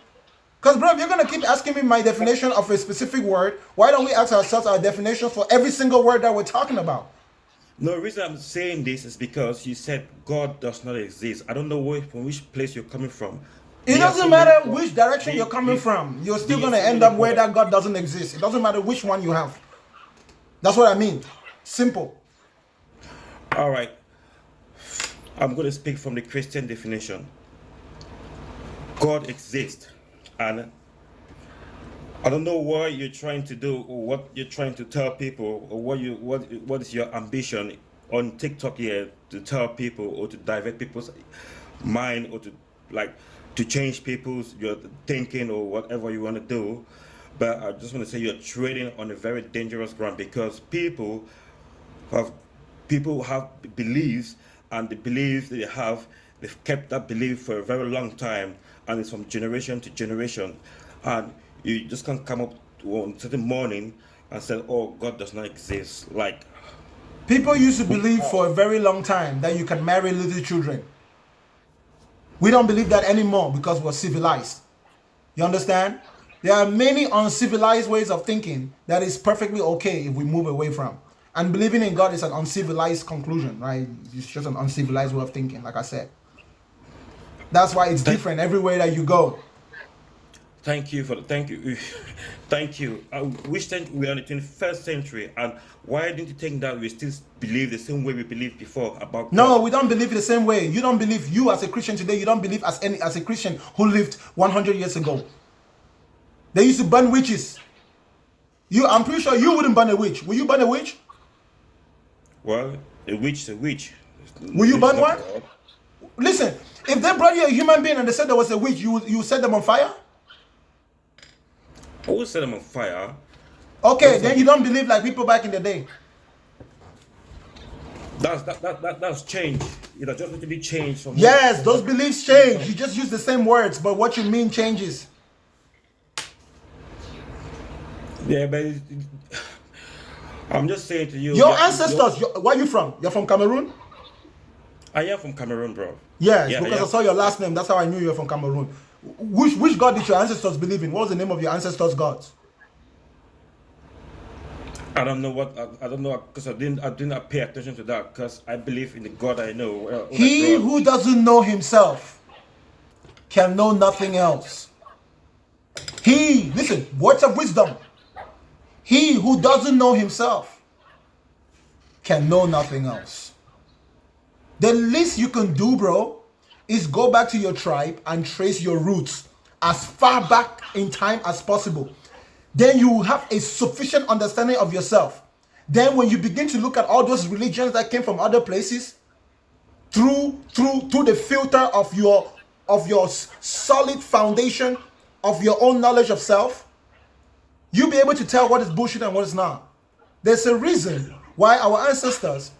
Because, bro, if you're gonna keep asking me my definition of a specific word, why don't we ask ourselves our definition for every single word that we're talking about? No, the reason I'm saying this is because you said God does not exist. I don't know from which place you're coming from. It There are so doesn't many matter gods. which direction There- you're coming from. You're still there are gonna so end many up where gods. that God doesn't exist. It doesn't matter which one you have. That's what I mean. Simple. All right. I'm going to speak from the Christian definition. God exists, and I don't know what you're trying to do, or what you're trying to tell people, or what is your ambition on TikTok here to tell people or to divert people's mind or to change people's your thinking or whatever you want to do. But I just want to say you're trading on a very dangerous ground because have people have beliefs, and the beliefs they have, they've kept that belief for a very long time, and it's from generation to generation, and you just can't come up one certain morning and say, oh, God does not exist. Like, People used to believe for a very long time that you can marry little children. We don't believe that anymore because we're civilized. You understand? There are many uncivilized ways of thinking that is perfectly okay if we move away from. And believing in God is an uncivilized conclusion, right? It's just an uncivilized way of thinking, like I said. That's why it's different everywhere that you go. thank you. Thank you. Which then we are in the 21st century, and why didn't you think that we still believe the same way we believed before about No, God? we don't believe the same way. You don't believe, you as a Christian today, you don't believe as a Christian who lived 100 years ago. They used to burn witches. I'm pretty sure you wouldn't burn a witch. Will you burn a witch? Well, a witch is a witch. Will you It's burn not one? God. Listen, if they brought you a human being and they said there was a witch, you set them on fire? I will set them on fire. Okay, then you don't believe like people back in the day. That's change. It has just need to be changed from Yes, those beliefs change. You just use the same words, but what you mean changes. Yeah, but I'm just saying to you. Your that- ancestors, where are you from? You're from Cameroon? I am from Cameroon, bro. Yes, Yeah, because yeah. I saw your last name. That's how I knew you were from Cameroon. Which God did your ancestors believe in? What was the name of your ancestors' gods? I don't know I don't know because I didn't pay attention to that because I believe in the God I know. He who doesn't know himself can know nothing else. Listen, words of wisdom. He who doesn't know himself can know nothing else. The least you can do, bro, is go back to your tribe and trace your roots as far back in time as possible. Then you will have a sufficient understanding of yourself. Then when you begin to look at all those religions that came from other places, through the filter of your solid foundation of your own knowledge of self, you'll be able to tell what is bullshit and what is not. There's a reason why our ancestors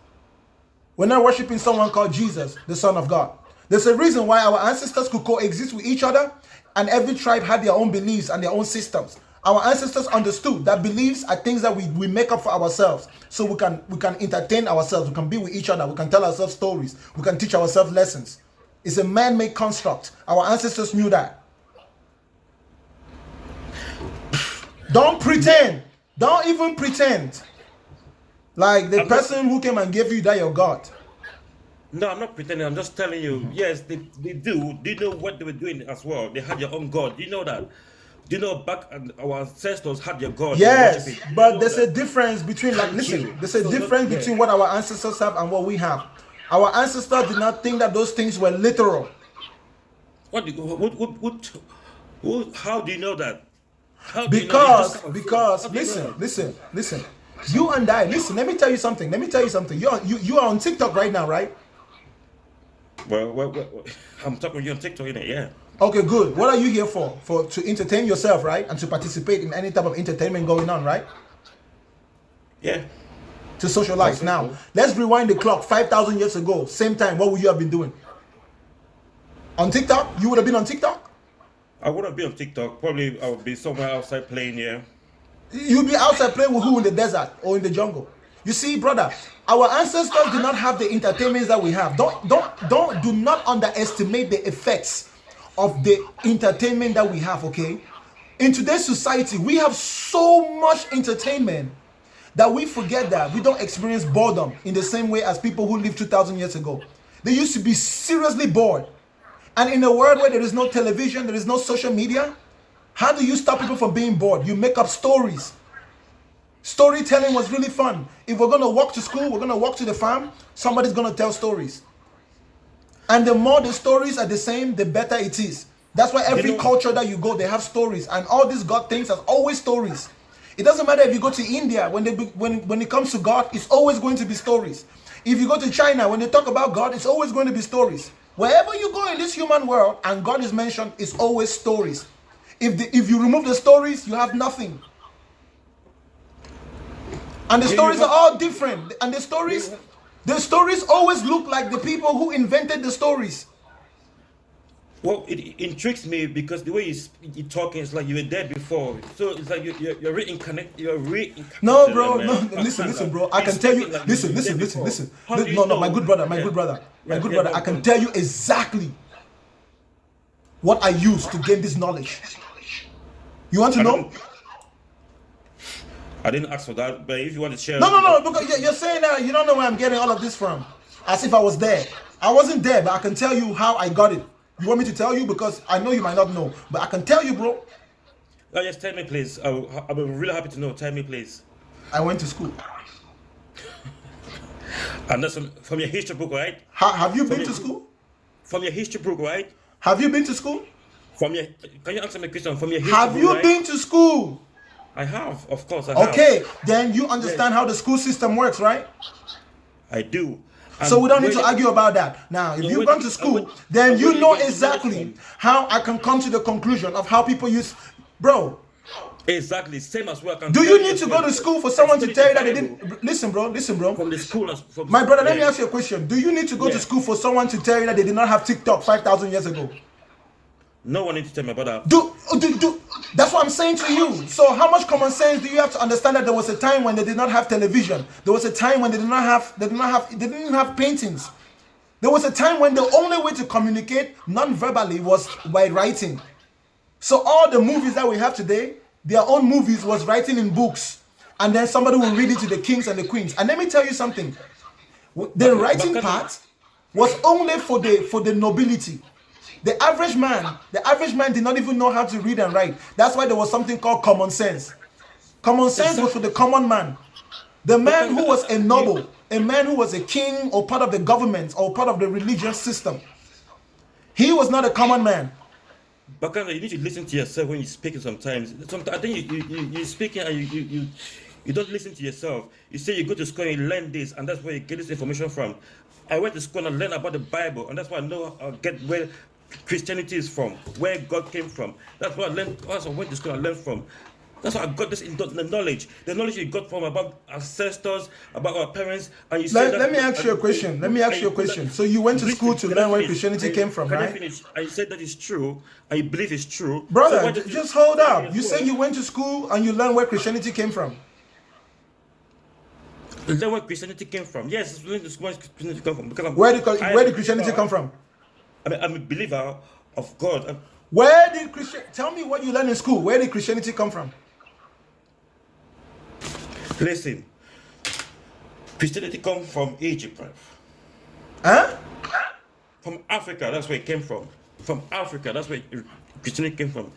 were not worshiping someone called Jesus, the Son of God. There's a reason why our ancestors could coexist with each other, and every tribe had their own beliefs and their own systems. Our ancestors understood that beliefs are things that we make up for ourselves, so we can entertain ourselves, we can be with each other, we can tell ourselves stories, we can teach ourselves lessons. It's a man-made construct. Our ancestors knew that. Don't pretend. Don't even pretend like the person who came and gave you that your God. No, I'm not pretending. I'm just telling you. Yes, they do. Do you know what they were doing as well? They had their own God. Do you know that? Do you know back our ancestors had their God? Yes, They worship it. but You know there's that? a difference between, like, listen, there's a So difference look, between what our ancestors have and what we have. Our ancestors did not think that those things were literal. How do you know that? How do you know? You Because just come and say, how do you know that? listen. You and I, listen, let me tell you something. Let me tell you something. You are on TikTok right now, right? Well, I'm talking with you on TikTok, innit? Yeah. Okay, good. What are you here for? For to entertain yourself, right? And to participate in any type of entertainment going on, right? Yeah. To socialize. Okay, Now, cool. let's rewind the clock 5,000 years ago. Same time, what would you have been doing? On TikTok? You would have been on TikTok? I wouldn't be on TikTok. Probably I would be somewhere outside playing, yeah. You'd be outside playing with who in the desert or in the jungle? You see, brother, our ancestors did not have the entertainments that we have. Do not underestimate the effects of the entertainment that we have, okay? In today's society, we have so much entertainment that we forget that we don't experience boredom in the same way as people who lived 2,000 years ago. They used to be seriously bored. And in a world where there is no television, there is no social media, how do you stop people from being bored? You make up stories. Storytelling was really fun. If we're going to walk to school, we're going to walk to the farm, somebody's going to tell stories. And the more the stories are the same, the better it is. That's why every culture that you go, they have stories. And all these God things are always stories. It doesn't matter if you go to India, when it comes to God, it's always going to be stories. If you go to China, when they talk about God, it's always going to be stories. Wherever you go in this human world and God is mentioned, it's always stories. If you remove the stories, you have nothing. And the stories are all different. And the stories always look like the people who invented the stories. Well, it intrigues me because the way you're talking is like you were there before. So it's like you're reincarnated. No, bro. No, listen, bro. I can tell you. Listen. No, my good brother. I can tell you exactly what I used to gain this knowledge. You want to know? I didn't ask for that, but if you want to share... No, because you're saying that you don't know where I'm getting all of this from. As if I was there. I wasn't there, but I can tell you how I got it. You want me to tell you? Because I know you might not know. But I can tell you, bro. No, just tell me, please. I'll be really happy to know. Tell me, please. I went to school. And that's from your history book, right? Have you been to school? From your history book, right? Have you been to school? Can you answer my question? From your history Have book, you right? been to school? I have, of course, I have. Okay, then you understand how the school system works, right? I do. And so we don't need to argue about that. Now, if you've gone to school, then you know exactly how I can come to the conclusion of how people use... Bro. Exactly, same as well. Do you need to go to school for someone to tell you that they didn't... Listen, bro. From the school... My brother, let me ask you a question. Do you need to go to school for someone to tell you that they did not have TikTok 5,000 years ago? No one needs to tell me about that. That's what I'm saying to you. So how much common sense do you have to understand that there was a time when they did not have television? There was a time when they didn't have paintings. There was a time when the only way to communicate non-verbally was by writing. So all the movies that we have today, their own movies was writing in books. And then somebody will read it to the kings and the queens. And let me tell you something. The writing part was only for the nobility. The average man did not even know how to read and write. That's why there was something called common sense. Common sense was for the common man. The man who was a noble, a man who was a king or part of the government or part of the religious system. He was not a common man. But you need to listen to yourself when you're speaking sometimes. I think you're speaking and you don't listen to yourself. You say you go to school and you learn this, and that's where you get this information from. I went to school and learned about the Bible, and that's why I know get where Christianity is from, where God came from. That's what I learned. That's what I went to school and learned from. That's why I got this knowledge. The knowledge you got from about ancestors, about our parents, and you said let me ask you a question. Let me ask you a question. So you went to school to learn where Christianity came from, right? Finish? I said that is true, and you believe it's true. Brother, just hold up. You said you went to school and you learned where Christianity came from. Learn where Christianity came from. Yes, where Christianity come from. Because where did Christianity come from? I'm a believer of God. Where did tell me what you learned in school? Where did Christianity come from? Listen, Christianity come from Egypt, bro. Huh? From Africa, that's where it came from. From Africa, that's where Christianity came from.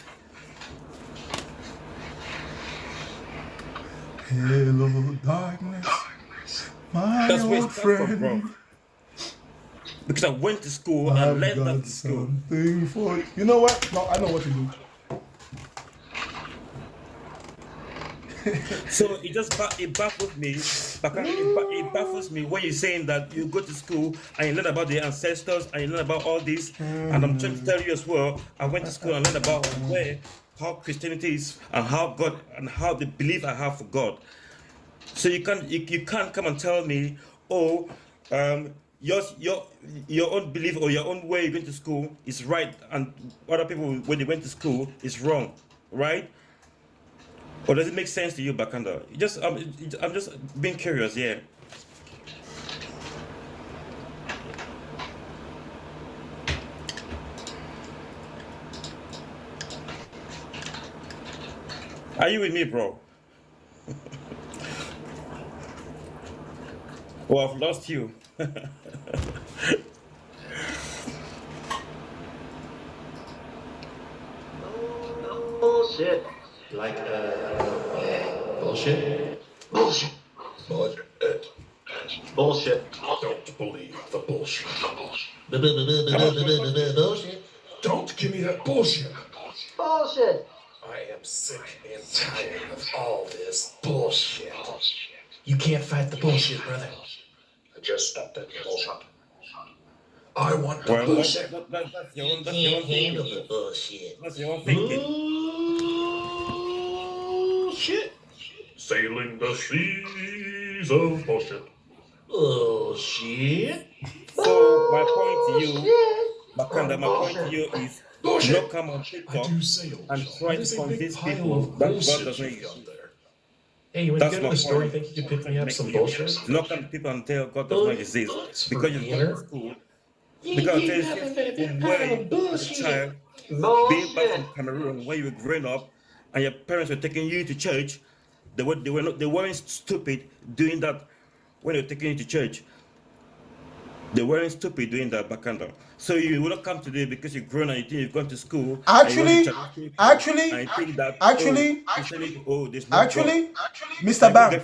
Hello, darkness, my that's where old it came from, friend. bro. Because I went to school and I learned that in school. Something for you know what? No, I know what to do. So it baffles me. It baffles me when you're saying that you go to school and you learn about the ancestors and you learn about all this. And I'm trying to tell you as well. I went to school and learned about how Christianity is and how God and how the belief I have for God. So you can't come and tell me, oh, your own belief or your own way you went to school is right, and other people when they went to school is wrong, right? Or does it make sense to you, Bakanda? I'm just being curious, yeah. Are you with me, bro? Oh, I've lost you. Bullshit. Like, bullshit? Bullshit. Bullshit. Bullshit. Don't believe the bullshit. Bullshit. Don't give me that bullshit. Bullshit. I am sick and tired of all this bullshit. You can't fight the bullshit, brother. I just stopped that bullshit. I want the Well, bullshit. that's your own. That's You your can't own handle thinking. the bullshit. That's your own thinking. Bullshit. Sailing the seas of bullshit. Bullshit. So my point to you, Bullshit. Bakanda, my point to you is do Bullshit. not come on I TikTok do sail. and Joe. try That is to a big convince pile people of that God bullshit doesn't you've got exist. there. Hey, you want to That's get my on the story? point. Think you can pick me up some bullshit? Do not come to people and tell God does not exist because you've gone to school. Because there's from where you as a child, being back from Bullshit. Cameroon, where you were growing up, and your parents were taking you to church. They weren't stupid doing that when they were taking you to church. They weren't stupid doing that, Bakanda. So you will not come today because you've grown and you think you've gone to school and you want to challenge people and you think that Christianity, there's no God. Mr. Like Bang,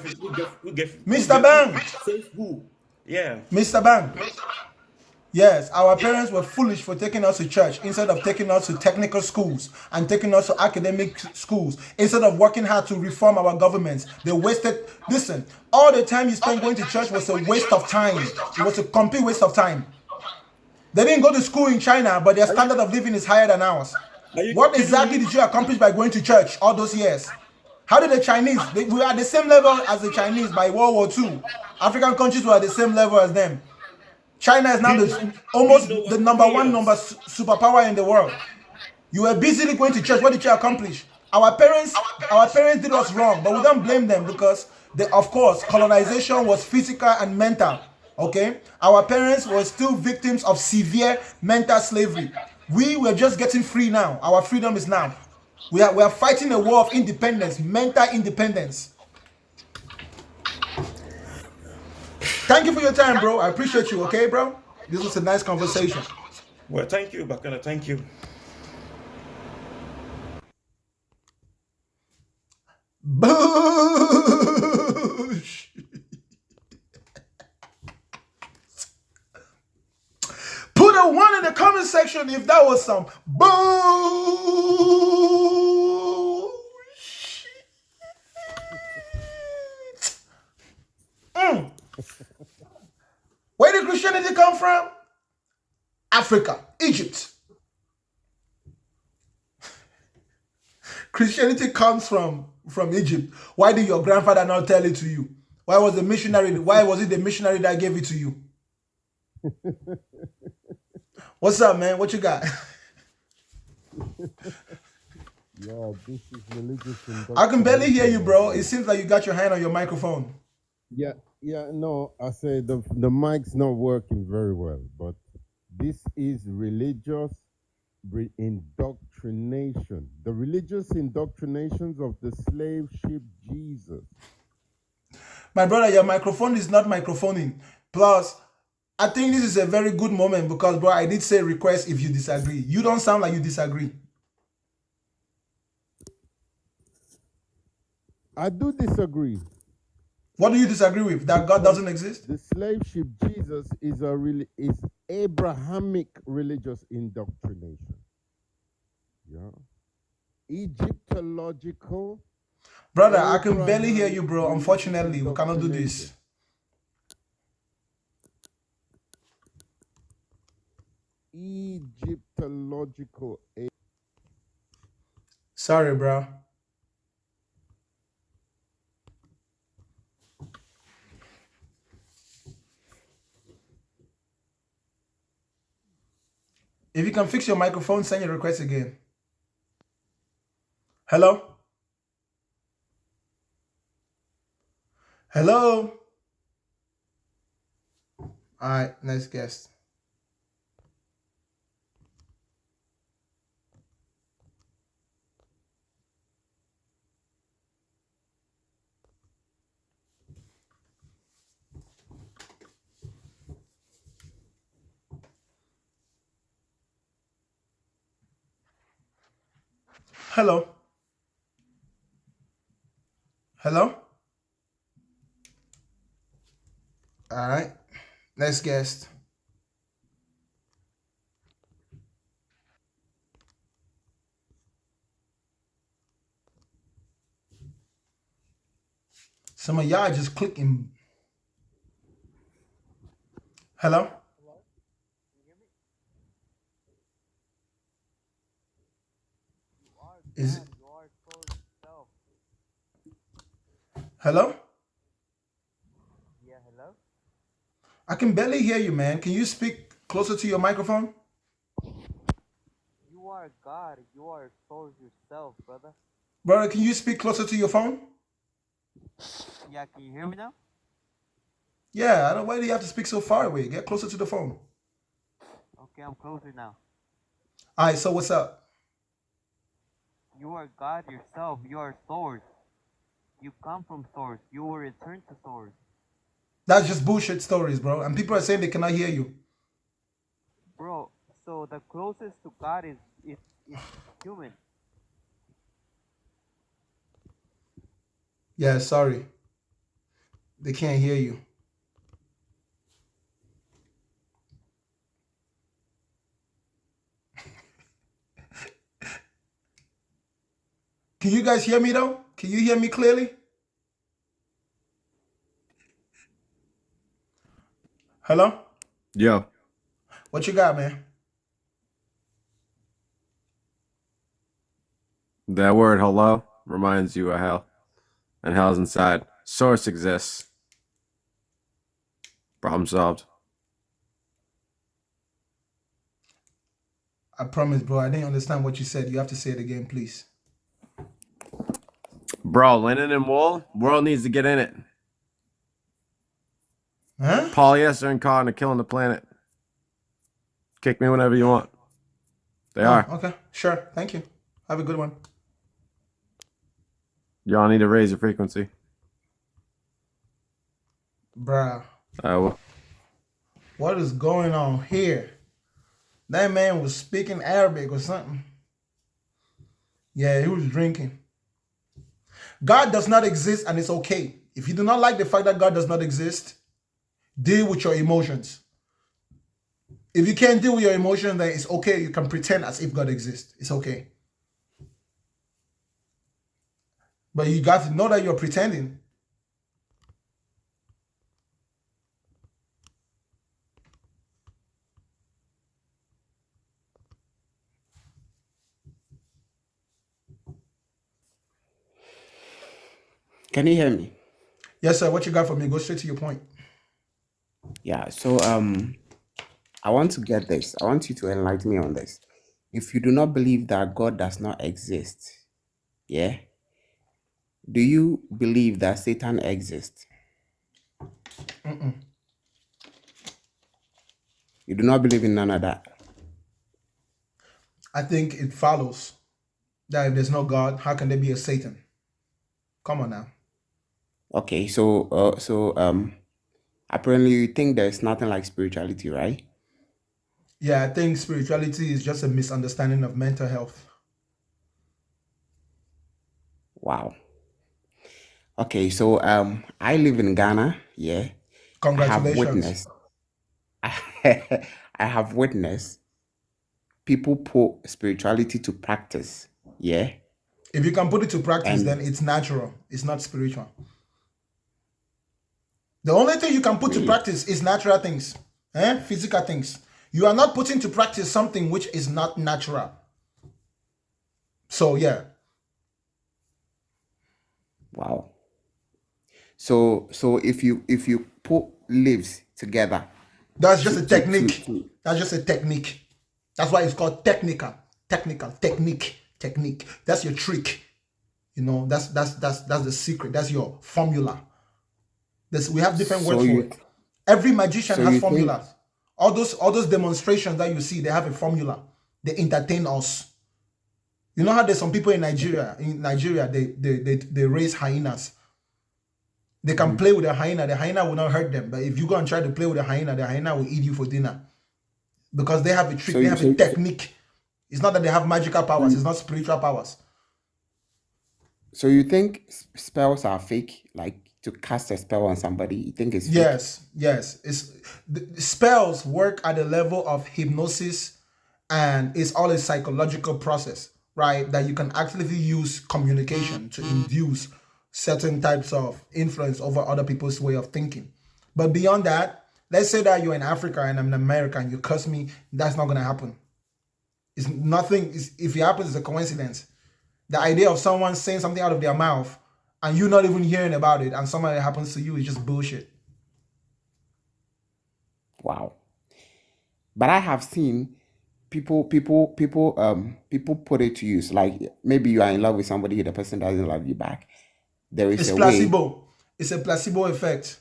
Mr. Bang, says who? Yeah. Mr. Bang. Yes, our parents were foolish for taking us to church instead of taking us to technical schools and taking us to academic schools. Instead of working hard to reform our governments, they wasted. Listen, all the time you spent going to church was a waste of time. It was a complete waste of time. They didn't go to school in China, but their standard of living is higher than ours. What exactly did you accomplish by going to church all those years? How did the Chinese? We were at the same level as the Chinese by World War II. African countries were at the same level as them. China is now almost the number one superpower in the world. You were busily going to church. What did you accomplish? Our parents did us wrong, but we don't blame them because of course, colonization was physical and mental. Okay, our parents were still victims of severe mental slavery. We were just getting free now. Our freedom is now. We are fighting a war of independence, mental independence. Thank you for your time, bro. I appreciate you, okay, bro? This was a nice conversation. Well, thank you, Bakanda. Thank you. Boosh. Put a 1 in the comment section if that was some boo. Where did Christianity come from? Africa, Egypt. Christianity comes from Egypt. Why did your grandfather not tell it to you? Why was it the missionary that gave it to you? What's up, man? What you got? Yeah, this is religious I can barely hear you, indoctrination. bro. It seems like you got your hand on your microphone. Yeah, no, I say the mic's not working very well, but this is religious indoctrination. The religious indoctrinations of the slave ship Jesus. My brother, your microphone is not microphoning. Plus, I think this is a very good moment because, bro, I did say request if you disagree. You don't sound like you disagree. I do disagree. What do you disagree with? That God doesn't exist? The slave ship Jesus is is Abrahamic religious indoctrination. Yeah. Egyptological. Brother, Let I me can try barely hear and you, bro. use Unfortunately, we cannot do indoctrination. this. Egyptological. Sorry, bro. If you can fix your microphone, send your request again. Hello? Hello? All right, next guest. Hello? Hello? All right, next guest. Some of y'all just clicking. Hello? Is hello? I can barely hear you, man. Can you speak closer to your microphone? Brother, can you speak closer to your phone? Yeah, I don't. Why do you have to speak so far away? Get closer to the phone. All right, so what's up? That's just bullshit stories, bro. And people are saying they cannot hear you. Yeah, sorry. They can't hear you. Can you guys hear me though? Can you hear me clearly? Hello? Yo, What you got, man? that word hello reminds you of hell, and hell's inside. Source exists. Problem solved. I promise, bro. I didn't understand what you said. You have to say it again, please. Bro, linen and wool, world needs to get in it. Huh? Polyester and cotton are killing the planet. Kick me whenever you want. They are. Okay. Sure. Thank you. Have a good one. Y'all need to raise your frequency. Bruh. Well, What is going on here? That man was speaking Arabic or something. Yeah, he was drinking. God does not exist and it's okay. If you do not like the fact that God does not exist, deal with your emotions. If you can't deal with your emotions, then it's okay. You can pretend as if God exists. It's okay. But you got to know that you're pretending. Can you hear me? Yes, sir. What you got for me? Go straight to your point. Yeah, so I want to get this. I want you to enlighten me on this. If you do not believe that God does not exist, yeah, do you believe that Satan exists? You do not believe in none of that. I think it follows that if there's no God, how can there be a Satan? Come on now. Okay, so apparently you think there's nothing like spirituality, right? Yeah, I think spirituality is just a misunderstanding of mental health. Wow. Okay, so I live in Ghana, yeah. I have Congratulations. witnessed I have witnessed people put spirituality to practice, yeah. If you can put it to practice, And then it's natural. It's not spiritual. The only thing you can put to really, practice is natural things, physical things. You are not putting to practice something which is not natural. So yeah, wow. So if you put leaves together that's just a to technique. That's just a technique. That's why it's called technical. Technique. That's your trick. That's the secret. That's your formula. We have different so words for you it. Every magician so has you think formulas. All those demonstrations that you see, they have a formula. They entertain us. You know how there's some people in Nigeria. They raise hyenas. They can play with a hyena. The hyena will not hurt them. But if you go and try to play with a hyena, the hyena will eat you for dinner. Because they have a trick, so they you have a technique. It's not that they have magical powers, it's not spiritual powers. so you think spells are fake? Like to cast a spell on somebody, you think it's fake? Yes. The spells work at the level of hypnosis, and it's all a psychological process, right? That you can actually use communication to induce certain types of influence over other people's way of thinking. But beyond that, let's say that you're in Africa and I'm in America and you curse me, that's not going to happen. It's nothing. If it happens, it's a coincidence. The idea of someone saying something out of their mouth and you not even hearing about it and something that happens to you is just bullshit. Wow. But I have seen people put it to use. Like maybe you are in love with somebody, the person doesn't love you back. There is It's a way, placebo. It's a placebo effect.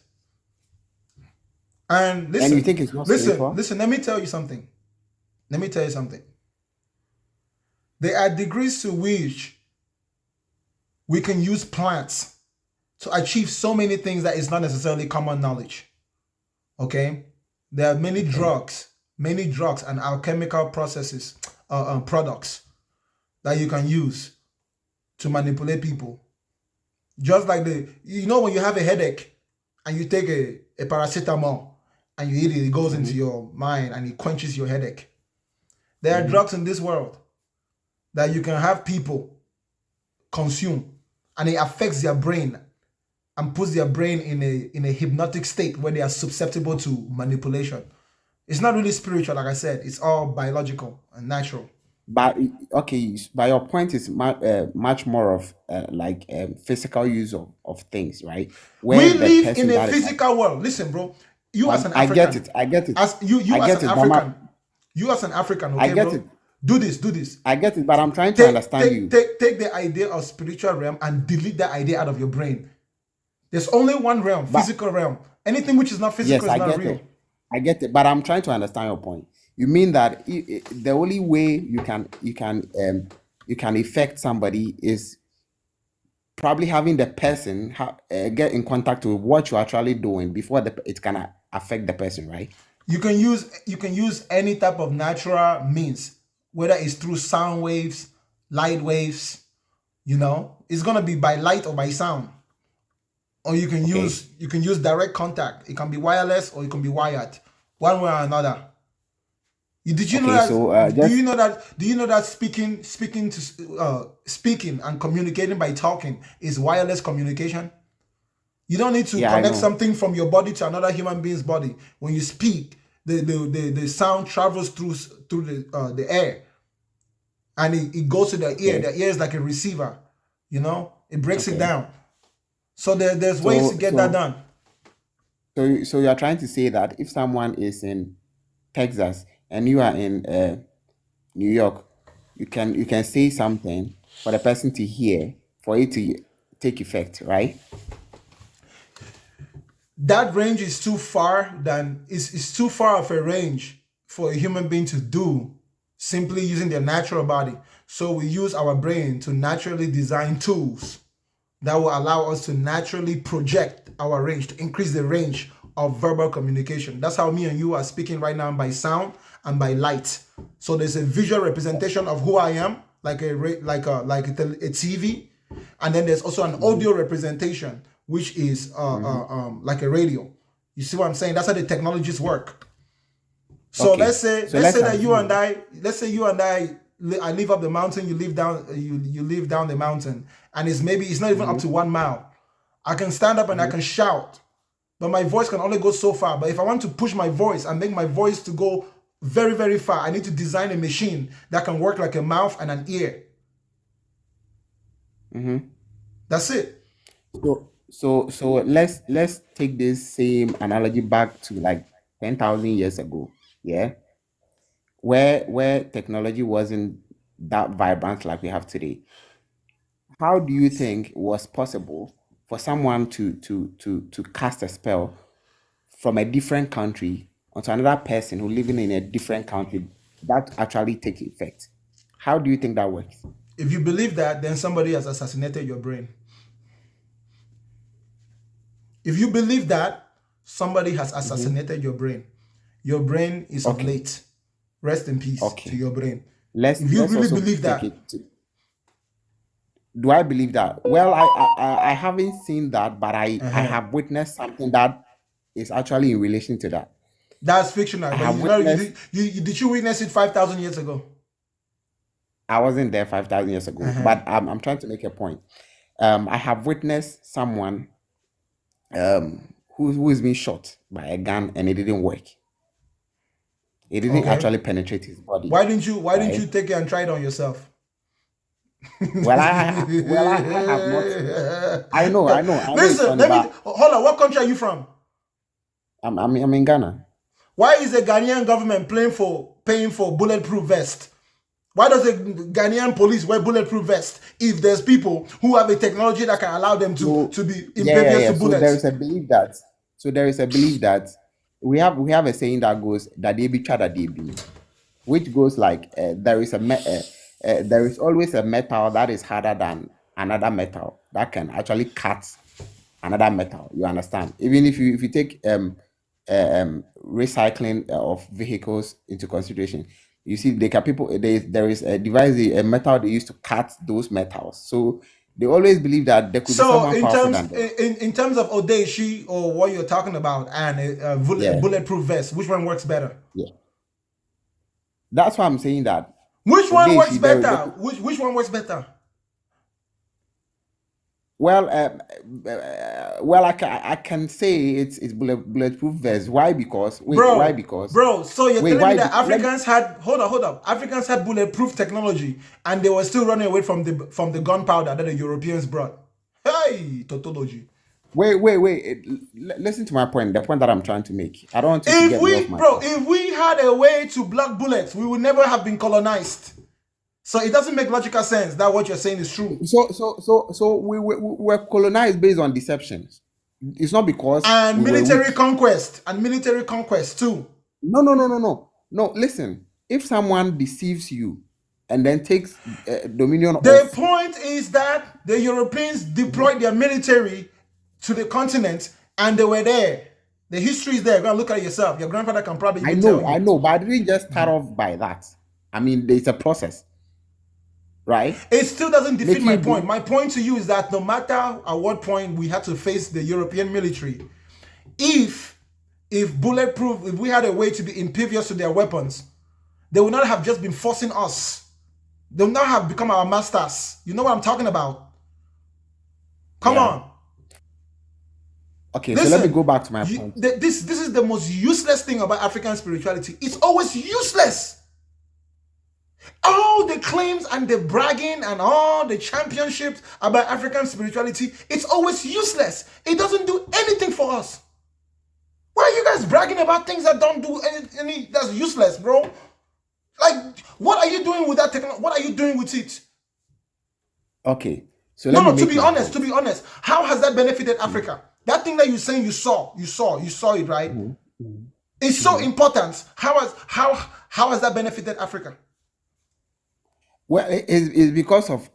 And and you listen, think it's not spiritual? let me tell you something. There are degrees to which we can use plants to achieve so many things that is not necessarily common knowledge. Okay? There are many drugs and alchemical processes, products that you can use to manipulate people. Just like when you have a headache and you take a paracetamol and you eat it, it goes into your mind and it quenches your headache. There are drugs in this world that you can have people consume and it affects their brain and puts their brain in a hypnotic state where they are susceptible to manipulation. It's not really spiritual, like I said. It's all biological and natural. But okay, but your point is much more of physical use of things, right? Where We the live person in a that is like, physical world. Listen, bro. You as an I get African, it, I get it, as you I as get an it, but African, you as an African, I okay, get bro? it, Do this. I get it, but I'm trying to Take understand you. take the idea of spiritual realm and delete that idea out of your brain. There's only one realm, But physical realm. Anything which is not yes, physical is I not get real. it. I get it, but I'm trying to understand your point. You mean that the only way you can affect somebody is probably having the person get in contact with what you're actually doing before it can affect the person, right? You can use any type of natural means, whether it's through sound waves, light waves. It's gonna be by light or by sound. Or you can Okay, use direct contact. It can be wireless or it can be wired, one way or another. Did you know okay. that? So Do you just know that? Do you know that speaking and communicating by talking is wireless communication? You don't need to yeah, I connect know. something from your body to another human being's body. When you speak, the sound travels through the air and it goes to the ear. Okay, The ear is like a receiver. It breaks it okay. down. So there's ways to So get that done. so you are trying to say that if someone is in Texas and you are in New York, you can say something for the person to hear for it to take effect, right? That range is too far it's too far of a range for a human being to do simply using their natural body. So we use our brain to naturally design tools that will allow us to naturally project our range, to increase the range of verbal communication. That's how me and you are speaking right now, by sound and by light. So there's a visual representation of who I am, like a TV, and then there's also an audio representation, which is like a radio. You see what I'm saying? That's how the technologies work. So Okay. let's say So let's that you assume. and I I live up the mountain, you live down, you live down the mountain, and it's not even up to 1 mile. I can stand up and I can shout, but my voice can only go so far. But if I want to push my voice and make my voice to go very, very far, I need to design a machine that can work like a mouth and an ear. That's it. So let's take this same analogy back to like 10,000 years ago, yeah, where technology wasn't that vibrant like we have today. How do you think it was possible for someone to cast a spell from a different country onto another person who living in a different country that actually take effect? How do you think that works? If you believe that, then somebody has assassinated your brain. If you believe that, somebody has assassinated your brain. Your brain is of late. Rest in peace to your brain. If you really believe that. Do I believe that? Well, I haven't seen that, but I have witnessed something that is actually in relation to that. That's fictional. Did you witness it 5,000 years ago? I wasn't there 5,000 years ago, but I'm trying to make a point. I have witnessed someone who is being shot by a gun and it didn't work. It didn't actually penetrate his body. Why didn't you take it and try it on yourself? Well, I have not. I know. Listen, hold on. What country are you from? I'm in Ghana. Why is the Ghanaian government paying for bulletproof vest? Why does the Ghanaian police wear bulletproof vest if there's people who have a technology that can allow them to be impervious to bullets? So there is a belief that we have a saying that goes that they be chada they be, which goes like there is always a metal that is harder than another metal that can actually cut another metal. You understand? Even if you take recycling of vehicles into consideration, you see there is a device, a metal they used to cut those metals. So they always believe that there could be someone faster than them. In terms of Odeshi or what you're talking about and bulletproof vest, which one works better? Yeah, that's why I'm saying that. Which one works better? Which one works better? Well, I can say it's bulletproof vest. Why? Because so you're telling me that Africans had Africans had bulletproof technology and they were still running away from the gunpowder that the Europeans brought. Hey, tautology. Wait. Listen to my point. The point that I'm trying to make. I don't want to get me off my point. If we had a way to block bullets, we would never have been colonized. So it doesn't make logical sense that what you're saying is true. So we were colonized based on deceptions. It's not because military conquest too. No. Listen, if someone deceives you and then takes dominion, the point is that the Europeans deployed their military to the continent and they were there. The history is there. Go and look at it yourself. Your grandfather can probably tell you. I know, but I didn't just start off by that. I mean, there's a process. Right? It still doesn't defeat my point. My point to you is that no matter at what point we had to face the European military, if we had a way to be impervious to their weapons, they would not have just been forcing us. They would not have become our masters. You know what I'm talking about? Come on. Okay, listen, so let me go back to my point. This is the most useless thing about African spirituality. It's always useless. All the claims and the bragging and all the championships about African spirituality, it's always useless. It doesn't do anything for us. Why are you guys bragging about things that don't do any that's useless, bro? Like, what are you doing with that technology? What are you doing with it? Okay. So to be honest, how has that benefited Africa? That thing that you're saying you saw it, right? Mm-hmm. It's so important. How has that benefited Africa? Well, it's because of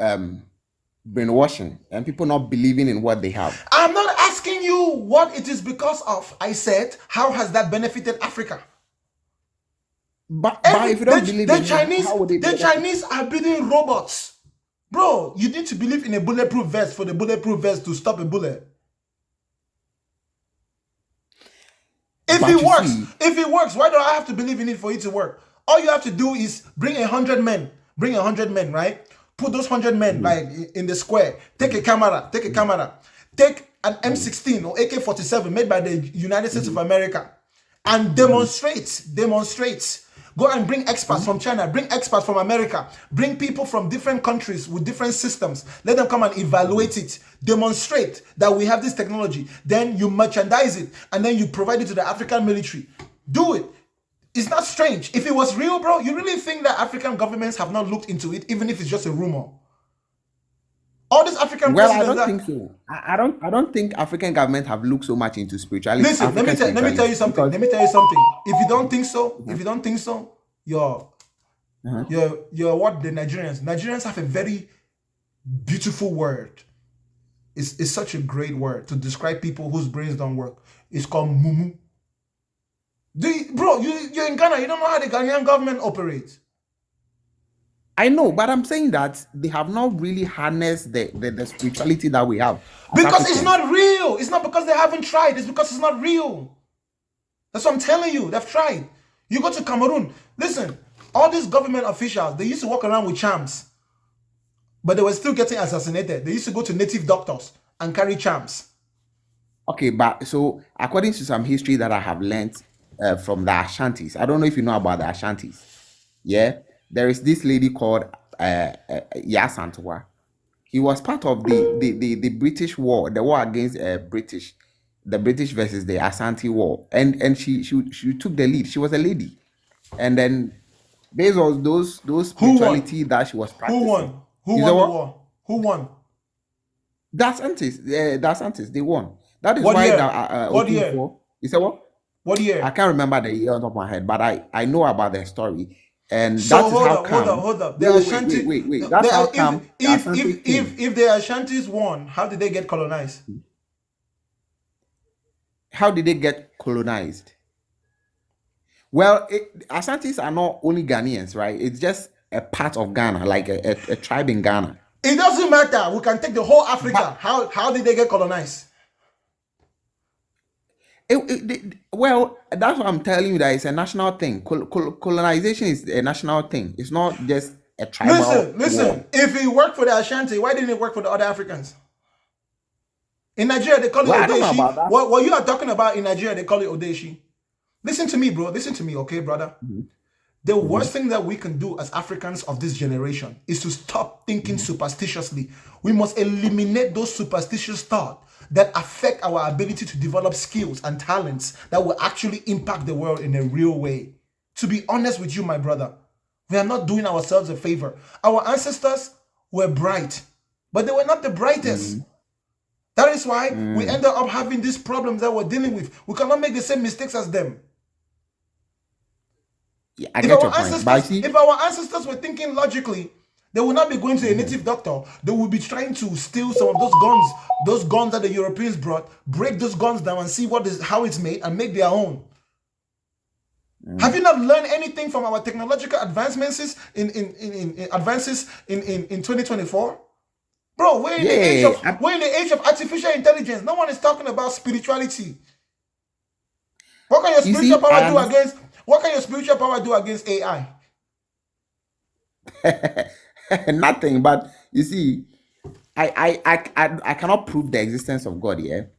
brainwashing and people not believing in what they have. I'm not asking you what it is because of. I said, how has that benefited Africa? But if you don't believe in the Chinese are building robots. Bro, you need to believe in a bulletproof vest for the bulletproof vest to stop a bullet. If it works, why do I have to believe in it for it to work? All you have to do is bring 100 men, bring 100 men, right? Put those 100 men like in the square. Take a camera. Take an M16 or AK-47 made by the United States of America and demonstrate. Go and bring experts from China, bring experts from America, bring people from different countries with different systems. Let them come and evaluate it. Demonstrate that we have this technology. Then you merchandise it and then you provide it to the African military. Do it. It's not strange. If it was real, bro, you really think that African governments have not looked into it, even if it's just a rumor? All these African Well, I presidents don't that, think so. I don't think African governments have looked so much into spirituality. listen, let me African tell you spirituality, something. because Let me tell you something. If you don't think so, you're what the Nigerians have a very beautiful word. It's such a great word to describe people whose brains don't work. It's called mumu. Bro, you're in Ghana. You don't know how the Ghanaian government operates. I know, but I'm saying that they have not really harnessed the spirituality that we have as Because it's Africans. not real. It's not because they haven't tried. It's because it's not real. That's what I'm telling you. They've tried. You go to Cameroon. Listen, all these government officials, they used to walk around with charms. But they were still getting assassinated. They used to go to native doctors and carry charms. Okay, but so according to some history that I have learned from the Ashantis, I don't know if you know about the Ashantis. Yeah, there is this lady called Yasantua. He was part of the British war, the war against the British versus the Asante war, and she took the lead. She was a lady, and then based on those Who won? spirituality that she was Who practicing. won? Who You won know the what? war? Who won? The Asantis, they won. That is What why the year? What year? Otunfo. You said what? What I year? can't remember the year on top of my head, but I know about the story, and So that is how come. hold up. Wait. That's how come the Asante came. If the Ashantis won, how did they get colonized? How did they get colonized? Well, Asantis are not only Ghanaians, right? It's just a part of Ghana, like a tribe in Ghana. It doesn't matter. We can take the whole Africa. How did they get colonized? Well, that's what I'm telling you. That it's a national thing. Colonization is a national thing. It's not just a tribal Listen. war. If it worked for the Ashanti, why didn't it work for the other Africans? In Nigeria, they call it Well, I don't know Odeshi. about that. What you are talking about in Nigeria, they call it Odeshi. Listen to me, bro. Listen to me, okay, brother? The worst thing that we can do as Africans of this generation is to stop thinking superstitiously. We must eliminate those superstitious thoughts that affect our ability to develop skills and talents that will actually impact the world in a real way. To be honest with you, my brother, we are not doing ourselves a favor. Our ancestors were bright, but they were not the brightest. That is why we ended up having these problems that we're dealing with. We cannot make the same mistakes as them. Yeah, I get your point. But I see, If our ancestors were thinking logically, they would not be going to a native doctor. They would be trying to steal some of those guns that the Europeans brought, break those guns down and see how it's made and make their own. Have you not learned anything from our technological advancements in 2024? Bro, we're in the age of artificial intelligence. No one is talking about spirituality. What can your spiritual power do against? What can your spiritual power do against AI? nothing. But you see, I cannot prove the existence of God here,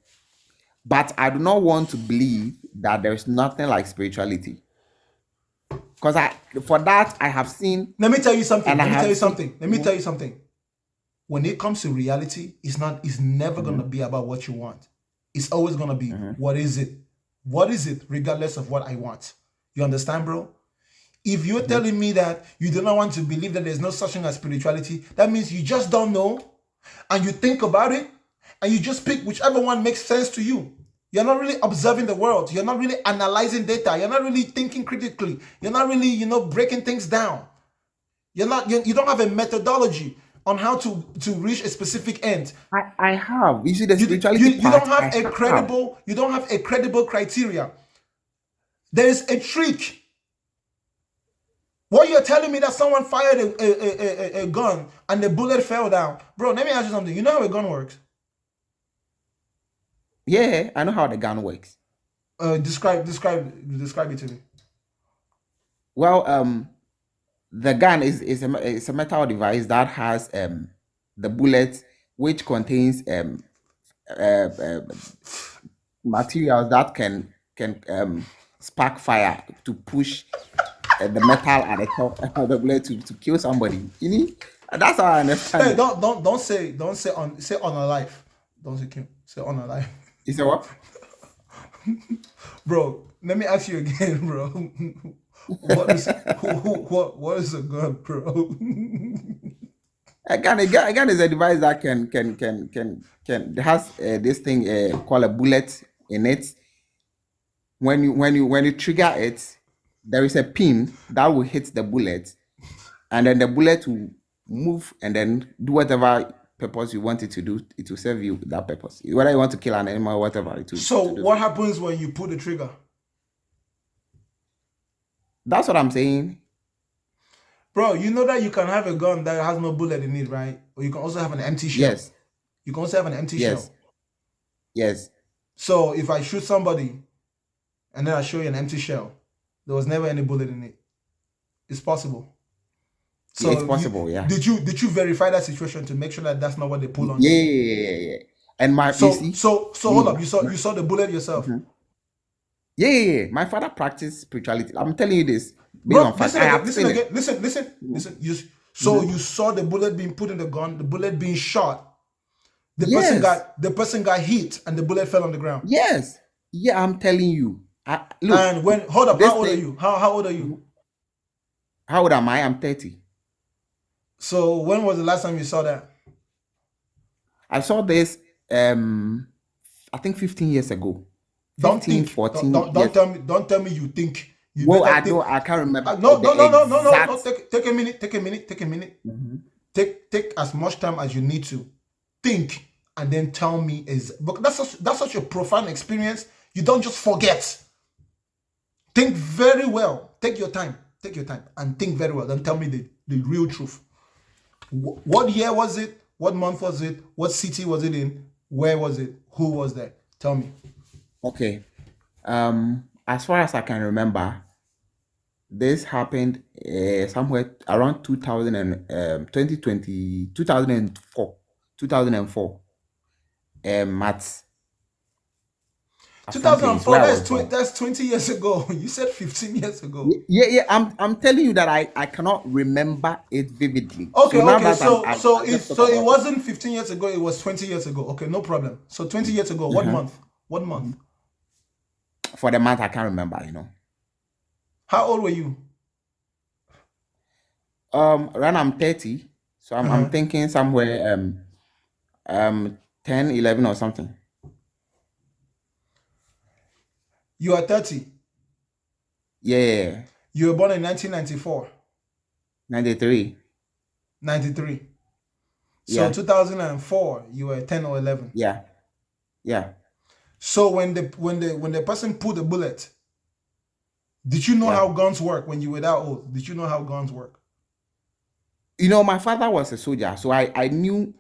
but I do not want to believe that there is nothing like spirituality. Because for that I have seen. Let me tell you something. And Let me tell you something. When it comes to reality, it's never gonna be about what you want. It's always gonna be what is it? What is it, regardless of what I want? You understand, bro? If you're telling me that you do not want to believe that there's no such thing as spirituality, that means you just don't know, and you think about it, and you just pick whichever one makes sense to you. You're not really observing the world. You're not really analyzing data. You're not really thinking critically. You're not really, breaking things down. You don't have a methodology on how to reach a specific end. I have. You see the spirituality You part. don't have you don't have a credible criteria. There is a trick. What you're telling me that someone fired a gun and the bullet fell down. Bro, let me ask you something. You know how a gun works? Yeah, I know how the gun works. Describe it to me. Well, the gun is a metal device that has the bullet, which contains materials that can spark fire to push the metal at the top of the bullet to kill somebody. You know, that's how I understand Hey, it. don't say on a life. Don't say Kim. Say on a life. You say what? Bro, let me ask you again, bro. What is a gun, bro? A gun is a device that can has this thing called a bullet in it. When you trigger it, there is a pin that will hit the bullet, and then the bullet will move and then do whatever purpose you want it to do. It will serve you that purpose. Whether you want to kill an animal or whatever it will So to do. what happens when you pull the trigger? That's what I'm saying. Bro, you know that you can have a gun that has no bullet in it, right? Or you can also have an empty shell. Yes, You can also have an empty yes, shell. yes. So if I shoot somebody and then I show you an empty shell, there was never any bullet in it. It's possible. So It's possible, yeah. did you verify that situation to make sure that that's not what they pull on Yeah, you? yeah. And my So you see, hold me, up. You saw the bullet yourself, yeah. My father practiced spirituality. I'm telling you this based bro. on fact. Listen I again. have Listen seen again. it. Listen. You saw the bullet being put in the gun, the bullet being shot. The person got hit, and the bullet fell on the ground. Yes. Yeah, I'm telling you. Look, And when hold up, this how old are thing. you? How old are you? How old am I? I'm 30. So when was the last time you saw that? I saw this I think 15 years ago. Don't 15, think. 14 Don't years. tell me you think. You Well, better I think. don't I can't remember No. the exact. Take a minute. Mhm. Take as much time as you need to think, and then tell me but that's such a profound experience. You don't just forget. Think very well. Take your time, and think very well. Then tell me the real truth. What year was it? What month was it? What city was it in? Where was it? Who was there? Tell me. Okay. As far as I can remember, this happened somewhere around 2000 and 2020, 2004. At some place 2004. where I was born. That's 20 years ago. You said 15 years ago. Yeah. I'm telling you that I cannot remember it vividly. Okay. So now Okay. that So I so just talk it about it. wasn't 15 years ago. It was 20 years ago. Okay, no problem. So 20 years ago. What month? What month? For the month I can't remember, you know. How old were you? Around I'm 30, so I'm thinking somewhere 10, 11 or something. You are 30. Yeah, You were born in 1994, 93. 93. So Yeah, 2004, you were 10 or 11. yeah. So when the person pulled the bullet, did you know Yeah. how guns work when you were that old? Did you know how guns work? You know, my father was a soldier, so I knew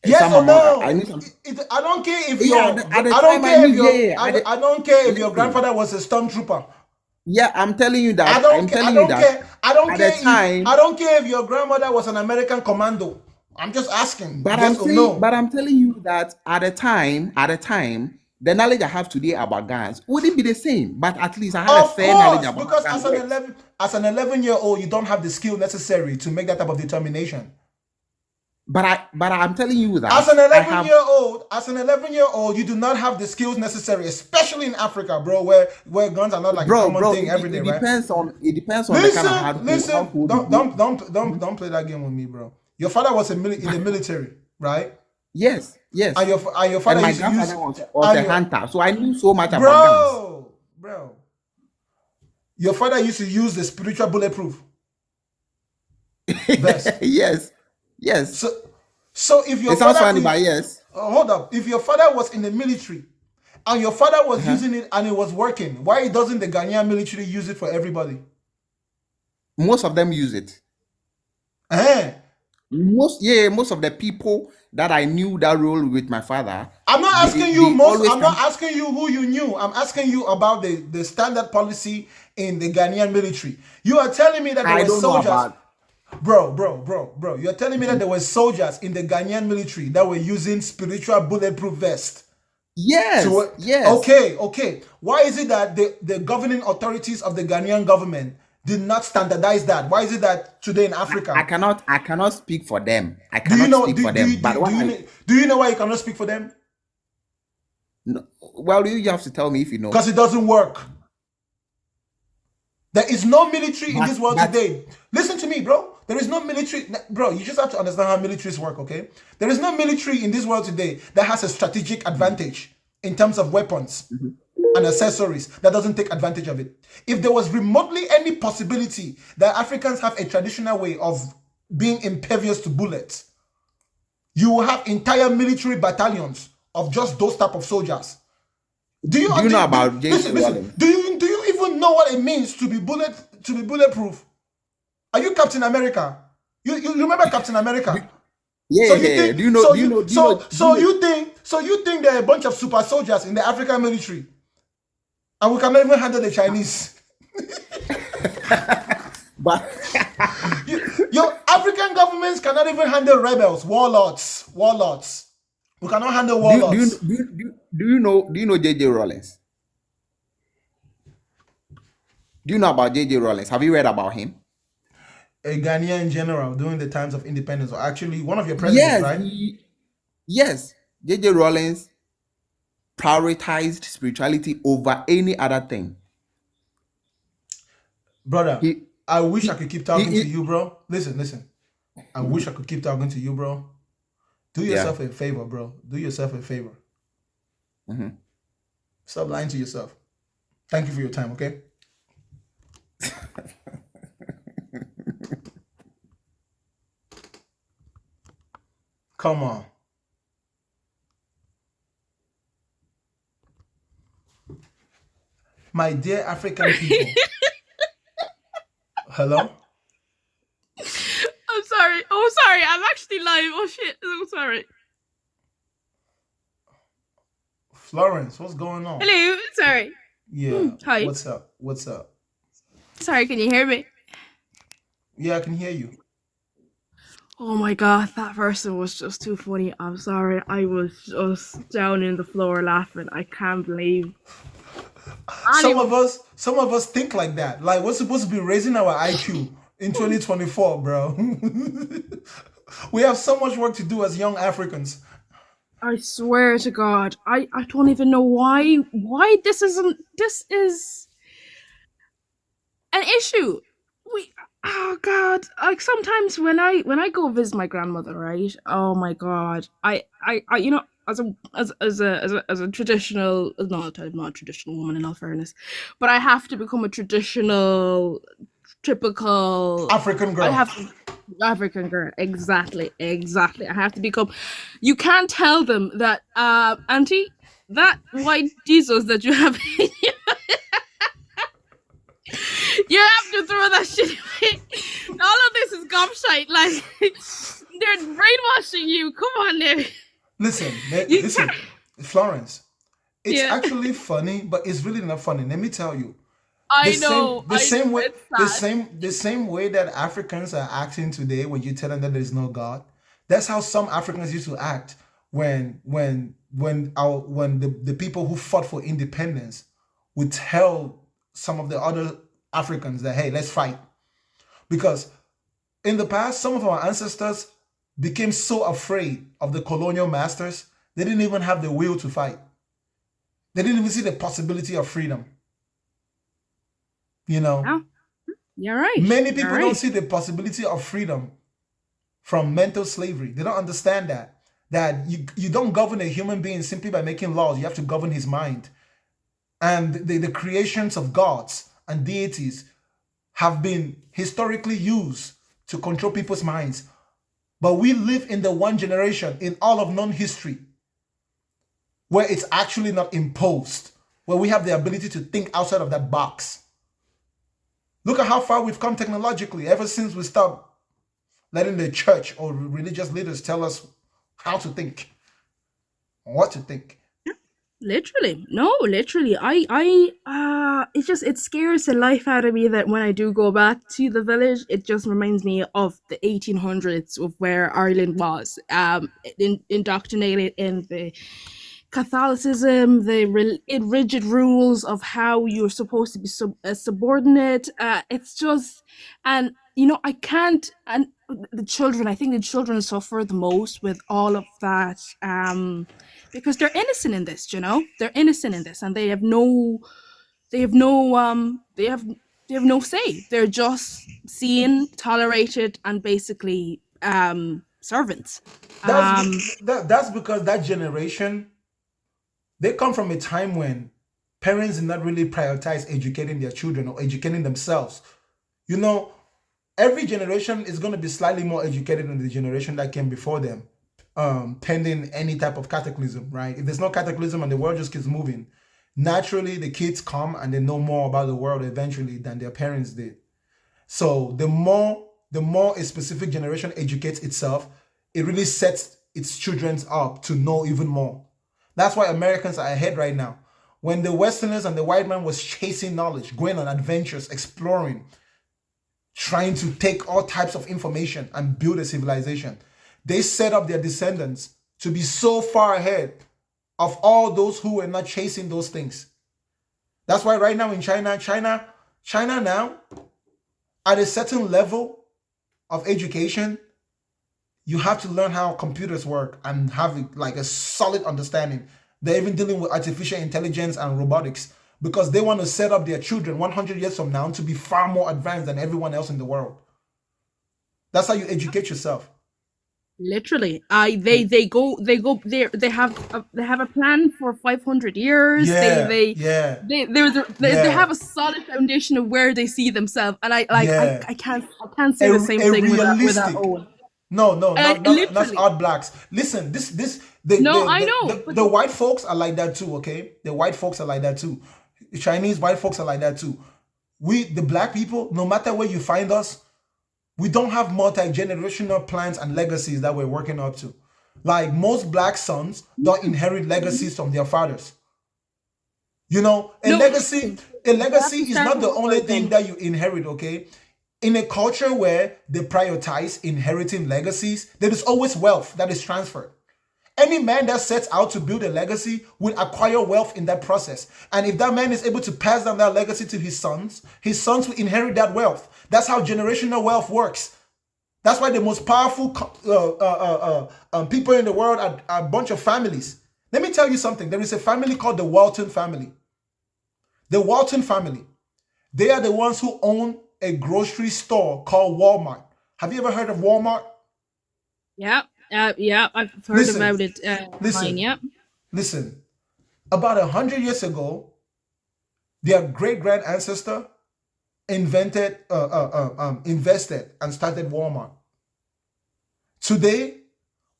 Yes some or amount. no? I knew some. I don't care if Yeah, your at the I don't time I care if knew. your Yeah. I don't care if your Listen. grandfather was a stormtrooper. Yeah, I'm telling you I that. don't I'm care. I telling you don't that. care. I don't At care the if time, I don't care if your grandmother was an American commando. I'm just asking, but yes or no. I'm telling you that at the time, the knowledge I have today about guns wouldn't be the same. But at least I had a Of fair knowledge course, about because how guns works. as an 11-year-old, you don't have the skill necessary to make that type of determination. But I'm telling you that As an I have. 11-year-old, you do not have the skills necessary, especially in Africa, bro, where guns are not like a common thing every day, It right? depends on the kind of hard Listen, household you don't live in. don't play that game with me, bro. Your father was in the military, right? Yes. And your father And my used to use grandfather was and a your, hunter, so I knew so much about guns. bro. Your father used to use the spiritual bulletproof vest. Yes. So if your It sounds father funny, but yes. hold up, if your father was in the military and your father was Uh-huh. using it and it was working, why doesn't the Ghanaian military use it for everybody? Most of them use it. Eh? most of the people that I knew that role with my father, I'm not they, asking you they most. always I'm not come. asking you who you knew. I'm asking you about the standard policy in the Ghanaian military. You are telling me that there I were don't know soldiers, about. bro. You're telling me that there were soldiers in the Ghanaian military that were using spiritual bulletproof vests. Yes, To yes. okay. Why is it that the governing authorities of the Ghanaian government did not standardize that? Why is it that today in I Africa, cannot speak for them. I do you cannot know speak for them. But what I do you know why you cannot speak for them? no, well, you have to tell me if you know. Because it doesn't work. There is no military in this world But today. Listen to me, bro. There is no military, bro. You just have to understand how militaries work, okay? There is no military in this world today that has a strategic advantage in terms of weapons and accessories that doesn't take advantage of it. If there was remotely any possibility that Africans have a traditional way of being impervious to bullets, you will have entire military battalions of just those type of soldiers. Do you do you know about J.J. listen? Rollins? Do you even know what it means to be bulletproof? Are you Captain America? You remember Captain America? Yeah, So you yeah. think Do you know? so Do you you know? Do you so know? Do so you know? you think there are a bunch of super soldiers in the African military, and we cannot even handle the Chinese. But Your African governments cannot even handle rebels, warlords. We cannot handle do you warlords. do you know J.J. Rollins? Do you know about J.J. Rollins? Have you read about him? A Ghanaian general during the times of independence, or actually one of your presidents, Yes, right? yes. J.J. Rollins prioritized spirituality over any other thing. Brother, He I wish I he could keep talking to he you, bro. Listen. I wish I could keep talking to you, bro. Do yeah. yourself a favor, bro. Do yourself a favor. Mhm. Stop lying to yourself. Thank you for your time, okay? Come on. My dear African people. Hello? I'm sorry. Oh, sorry. I'm actually live. Oh shit. I'm sorry. Florence, what's going on? Hello. Sorry. Yeah. Hi. What's up? Sorry. Can you hear me? Yeah, I can hear you. Oh my god, that person was just too funny. I'm sorry. I was just down in the floor laughing. I can't believe. Some of us think like that. Like we're supposed to be raising our IQ in 2024, bro. We have so much work to do as young Africans. I swear to God, I don't even know why this is an issue. Oh God, like sometimes when I go visit my grandmother, right? Oh my God, I you know, as a traditional, not a traditional woman in all fairness, but I have to become a typical African girl. I have to African girl, exactly. I have to become. You can't tell them that, auntie, that white Jesus that you have, you have to throw that shit away. All of this is gobshite. Like they're brainwashing you. Come on, now. Listen, Florence. It's actually funny, but it's really not funny. Let me tell you. The same way that Africans are acting today when you tell them that there is no God. That's how some Africans used to act when the people who fought for independence would tell some of the other Africans that, hey, let's fight. Because in the past, some of our ancestors became so afraid of the colonial masters, they didn't even have the will to fight. They didn't even see the possibility of freedom. You know, Oh, you're right. many people don't see the possibility of freedom from mental slavery. They don't understand that you don't govern a human being simply by making laws. You have to govern his mind. And the creations of gods and deities have been historically used to control people's minds. But we live in the one generation in all of known history where it's actually not imposed, where we have the ability to think outside of that box. Look at how far we've come technologically ever since we stopped letting the church or religious leaders tell us how to think, what to think. Literally. No, literally. It scares the life out of me that when I do go back to the village, it just reminds me of the 1800s of where Ireland was, indoctrinated in the Catholicism, in rigid rules of how you're supposed to be subordinate. It's just, and I can't, and I think the children suffer the most with all of that, because they're innocent in this, they're innocent in this, and they have no say. They're just seen, tolerated, and basically servants. That's because that generation, they come from a time when parents did not really prioritize educating their children or educating themselves. Every generation is going to be slightly more educated than the generation that came before them, pending any type of cataclysm, right? If there's no cataclysm and the world just keeps moving, naturally the kids come and they know more about the world eventually than their parents did. So the more a specific generation educates itself, it really sets its children up to know even more. That's why Americans are ahead right now. When the Westerners and the white man was chasing knowledge, going on adventures, exploring, trying to take all types of information and build a civilization, they set up their descendants to be so far ahead of all those who were not chasing those things. That's why right now in China now, at a certain level of education, you have to learn how computers work and have like a solid understanding. They're even dealing with artificial intelligence and robotics because they want to set up their children 100 years from now to be far more advanced than everyone else in the world. That's how you educate yourself. Literally, they have a plan for 500 years. They have a solid foundation of where they see themselves, and I can't say the same thing with our own. No, not odd blacks. Listen, the white folks are like that too. Okay, the white folks are like that too. The Chinese white folks are like that too. We, the black people, no matter where you find us, we don't have multi-generational plans and legacies that we're working up to. Like most black sons don't inherit legacies from their fathers. A legacy is not the only thing that you inherit, okay? In a culture where they prioritize inheriting legacies, there is always wealth that is transferred. Any man that sets out to build a legacy will acquire wealth in that process. And if that man is able to pass down that legacy to his sons will inherit that wealth. That's how generational wealth works. That's why the most powerful people in the world are a bunch of families. Let me tell you something. There is a family called the Walton family. The Walton family, they are the ones who own a grocery store called Walmart. Have you ever heard of Walmart? Yeah, I've heard about it. Listen. About 100 years ago, their great-grand ancestor invested and started Walmart. Today,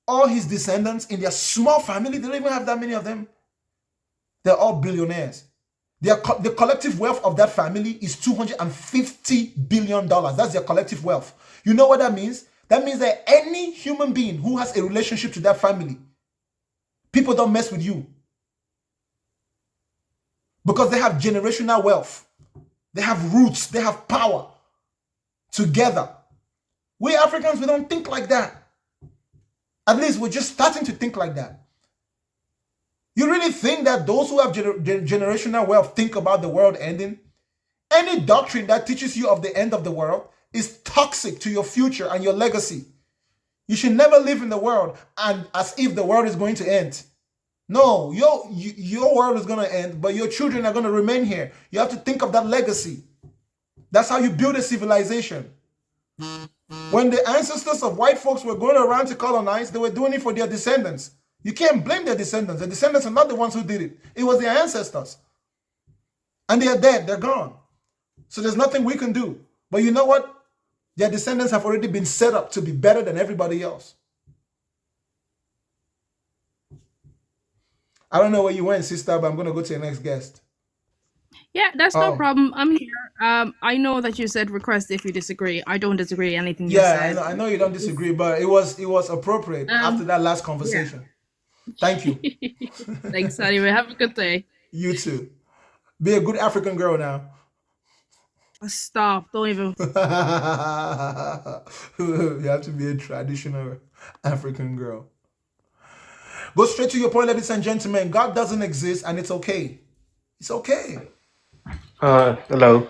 all his descendants in their small family, they don't even have that many of them. They're all billionaires. The collective wealth of that family is $250 billion. That's their collective wealth. You know what that means? That means that any human being who has a relationship to that family, people don't mess with you. Because they have generational wealth. They have roots. They have power. Together. We Africans, we don't think like that. At least we're just starting to think like that. You really think that those who have generational wealth think about the world ending? Any doctrine that teaches you of the end of the world is toxic to your future and your legacy. You should never live in the world and as if the world is going to end. No, your world is going to end, but your children are going to remain here. You have to think of that legacy. That's how you build a civilization. When the ancestors of white folks were going around to colonize, they were doing it for their descendants. You can't blame their descendants. The descendants are not the ones who did it. It was their ancestors. And they are dead. They're gone. So there's nothing we can do. But you know what? Their descendants have already been set up to be better than everybody else. I don't know where you went, sister, but I'm going to go to the next guest. Yeah, that's no Oh, problem. I'm here. I know that you said request if you disagree. I don't disagree anything you yeah, said. I know you don't disagree, but it was appropriate after Um, that last yeah. conversation. Thank you. Thanks, anyway. Have a good day. You too. Be a good African girl now. Stop. Don't even. You have to be a traditional African girl. Go straight to your point, ladies and gentlemen. God doesn't exist, and it's okay. It's okay. Hello.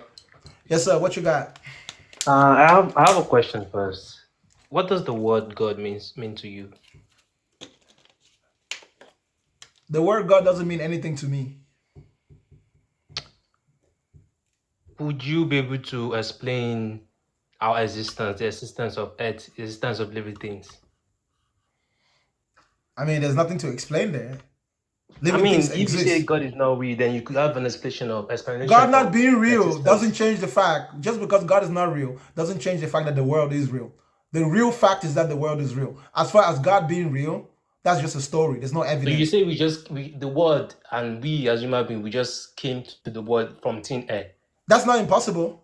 Yes, sir. What you got? I have a question first. What does the word God mean to you? The word God doesn't mean anything to me. Would you be able to explain our existence, the existence of Earth, the existence of living things? I mean, there's nothing to explain there. I Living mean, things if you say exist. God is not real, then you could have an explanation God not for being real existence. doesn't change the fact. Just because God is not real doesn't change the fact that the world is real. The real fact is that the world is real. As far as God being real, that's just a story. There's no So you evidence. say the word and we as human beings, we just came to the world from thin air. That's not impossible.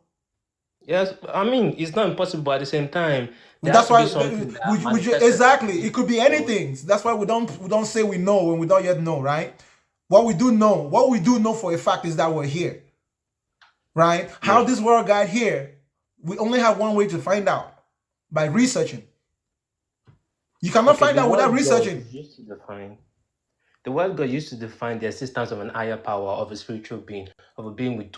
Yes, I mean it's not impossible, but at the same time, there has That's to be why something that manifested. exactly. It could be anything. That's why we don't say we know when we don't yet know, right? What we do know for a fact is that we're here, right? How Yeah. this world got here, we only have one way to find out, by researching. You cannot Okay, find out without researching. The word God used to define the existence of an higher power, of a spiritual being, of a being with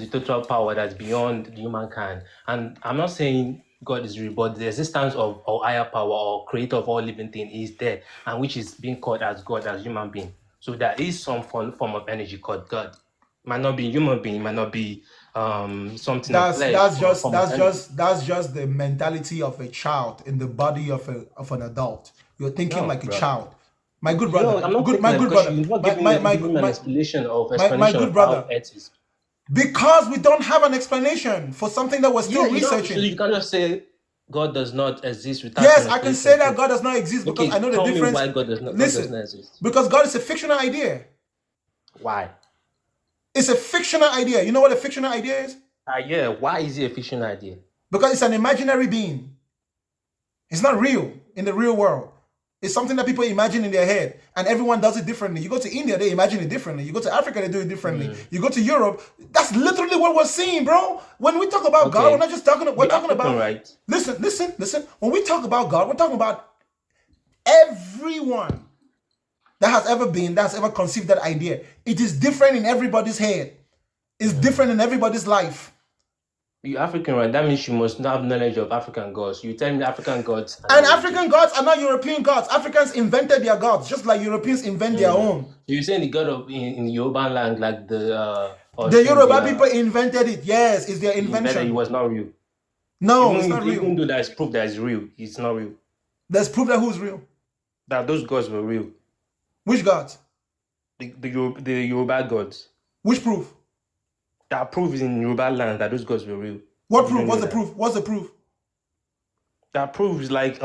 the total power that's beyond humankind. And I'm not saying God is real, but the existence of or higher power or creator of all living things is there, and which is being called as God, as human being. So there is some form of energy called God. Might not be human being, might not be something of flesh, or a form of energy. That's just the mentality of a child in the body of an adult. You're thinking No, like a bro. child. My good No, brother, I'm not taking my that good because brother, you're not my giving my me, my giving me an my, explanation my of good how brother. Earth is. Because we don't have an explanation for something that we're Yeah, still you don't. So researching. you can't just say God does not exist without Yes, an I can explanation. say that God does not exist because I Okay, know the tell me difference. why God does not Listen, exist. because God is a fictional idea. Why? It's a fictional idea. You know what a fictional idea is? Yeah. Why is it a fictional idea? Because it's an imaginary being. It's not real in the real world. It's something that people imagine in their head, and everyone does it differently. You go to India, they imagine it differently. You go to Africa, they do it differently. You go to Europe, that's literally what we're seeing, bro. When we talk about God, we're not just talking. We're You're talking African, about. right? Listen. When we talk about God, we're talking about everyone that has ever been, that has ever conceived that idea. It is different in everybody's head. It's different in everybody's life. You're African, right? That means you must not have knowledge of African gods. You tell me African gods And African gods are not European gods. Africans invented their gods, just like Europeans invent their own. So you're saying the god of in Yoruba land, like The Yoruba people invented it. Yes, it's their invention. It was not real. No, it's not real. Even though there's proof that it's real, it's not real. There's proof that who's real. That those gods were real. Which gods? The Yoruba gods. Which proof? That proof is in Yoruba land that those gods were real. What proof? What's the proof? What's the proof? That proves like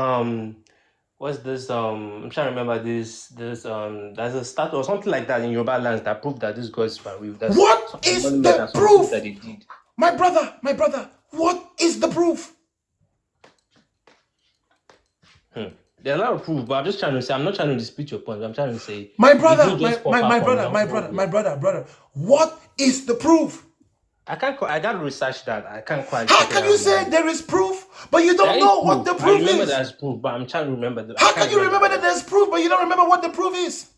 what's this I'm trying to remember this there's a statue or something like that in Yoruba lands that prove that these gods were real. That's what is the proof? That they did. My brother, what is the proof? There are a lot of proof, but I'm just trying to say, I'm not trying to dispute your point, but I'm trying to say my brother, what is the proof? I gotta research that. I can't quite. How can you say there is proof, but you don't know what the proof is? I remember there's proof, but I'm trying to remember that. How can you remember that there's proof, but you don't remember what the proof is?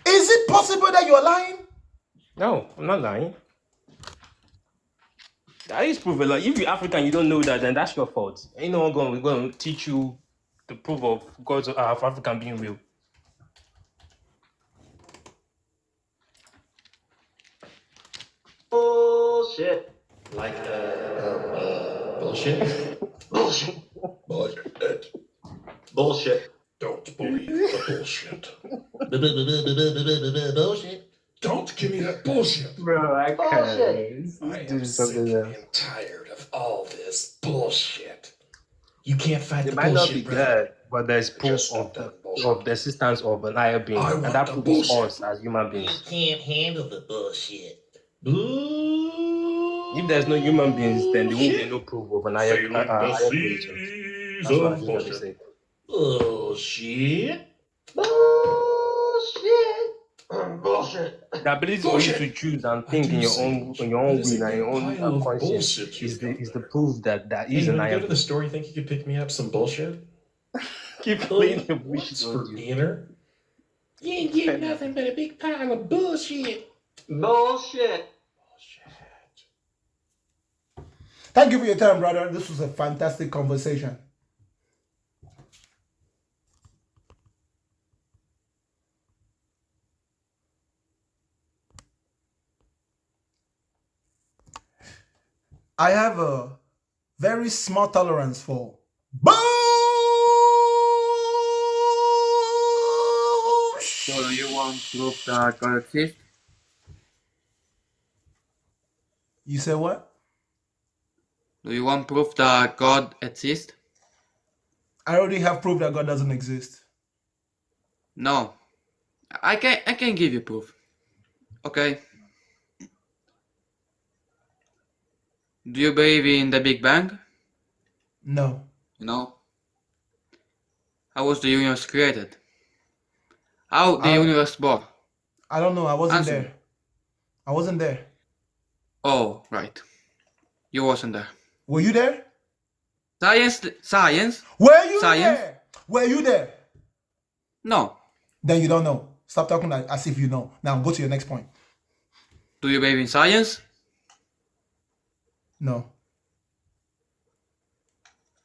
Is it possible that you're lying? No, I'm not lying. That is proof a lot. If you're African, you don't know that, then that's your fault. Ain't no one going to teach you the proof of gods of African being real. Bullshit. Like bullshit. Bullshit. Bullshit. Bullshit. Don't believe the bullshit. Bullshit. Don't give me that bullshit. Bro, I can't. I am sick and tired of all this bullshit. You can't fight They the might not be bullshit, brother. there, but there's I proof just stopped that bullshit. of the existence of an higher being, I and want that the proof is bullshit. us as human You beings. can't handle the bullshit. If there's no human beings, then there won't be Bullshit. no proof of an higher Sailing the higher creator. seas That's what I of usually bullshit. say. Bullshit. Bullshit. Bullshit. The ability for you Bullshit. to choose and I think do in your say own bullshit. on your That own is a will and your big own pile of conscience bullshit is you've got the there. proof that there Hey, is you an want to higher go to the being. store? You think you could pick me up some bullshit? Keep Huh? playing the bullshit What's on for you. dinner? You ain't getting nothing but a big pile of bullshit. Bullshit. Thank you for your time, brother. This was a fantastic conversation. I have a very small tolerance for bullshit. So do you want proof that God exists? You say what? Do you want proof that God exists? I already have proof that God doesn't exist. No. I can give you proof. Okay. Do you believe in the Big Bang? No. No. How was the universe created? How the I universe born? I don't know. I wasn't Answer me. there. I wasn't there. Oh, right. You wasn't there. Were you there? Science? Were you Science? there? Were you there? No. Then you don't know. Stop talking like as if you know. Now go to your next point. Do you believe in science? No.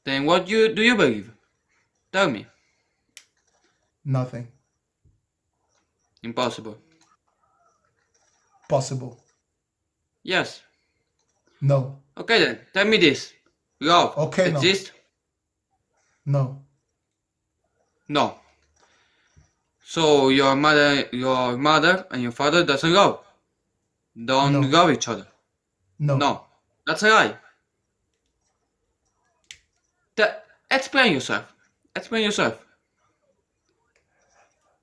Then what do you believe? Tell me. Nothing. Impossible. Possible. Yes. No. Okay then. Tell me this. Love Okay, no. exists? No. No. So your mother and your father doesn't love. Don't No. love each other. No. No. That's a lie. Explain yourself. Explain yourself.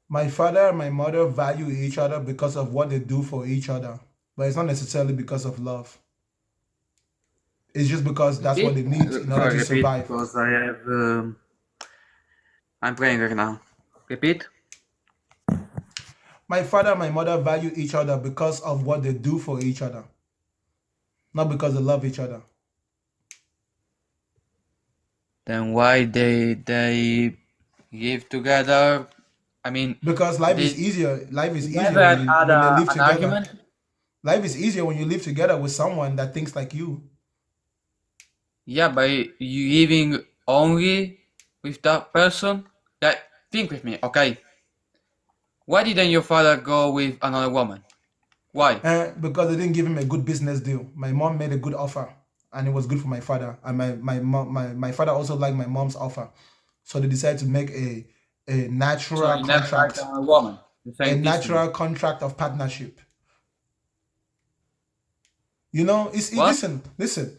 My father and my mother value each other because of what they do for each other. But it's not necessarily because of love. It's just because that's what they need in order to Repeat, survive. because I have. I'm praying right now. Repeat. My father and my mother value each other because of what they do for each other. Not because they love each other. Then why they live together? I mean, Because life is they easier. Life is you easier never when had they live an together. argument? Life is easier when you live together with someone that thinks like you. Yeah, but you living only with that person? Like, think with me, okay? Why didn't your father go with another woman? Why? Because they didn't give him a good business deal. My mom made a good offer, and it was good for my father. And my father also liked my mom's offer, so they decided to make a natural So you never liked contract, another woman? The a same natural contract of partnership. You know, What? listen.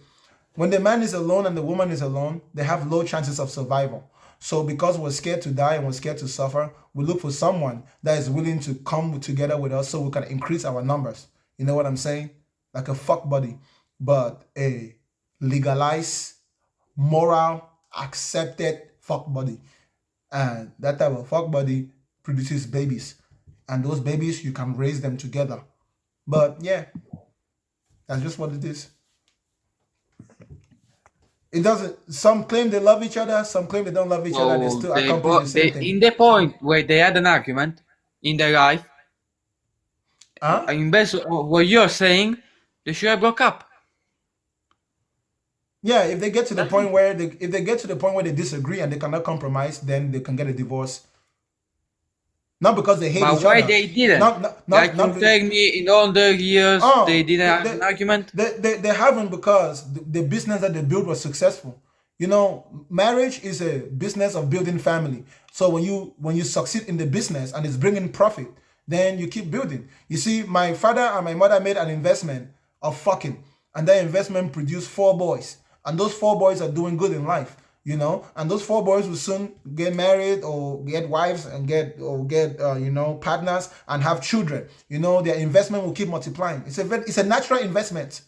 When the man is alone and the woman is alone, they have low chances of survival. So because we're scared to die and we're scared to suffer, we look for someone that is willing to come together with us so we can increase our numbers. You know what I'm saying? Like a fuck buddy, but a legalized, moral, accepted fuck buddy. And that type of fuck buddy produces babies. And those babies, you can raise them together. But yeah, that's just what it is. It doesn't. Some claim they love each other. Some claim they don't love each other. They So still accomplish the same thing. in the point where they had an argument in their life, Huh? in based on what you're saying, they should have broke up. Yeah, if they get to the point where they disagree and they cannot compromise, then they can get a divorce. Not because they hate But each why other. they didn't? Not Like you be- telling me in all the years Oh, they didn't have they- an argument? They haven't because the business that they built was successful. You know, marriage is a business of building family. So when you succeed in the business and it's bringing profit, then you keep building. You see, my father and my mother made an investment of fucking, and that investment produced 4 boys, and those 4 boys are doing good in life. you know, and those 4 boys will soon get married or get wives and get partners and have children. You know, their investment will keep multiplying. It's a natural investment.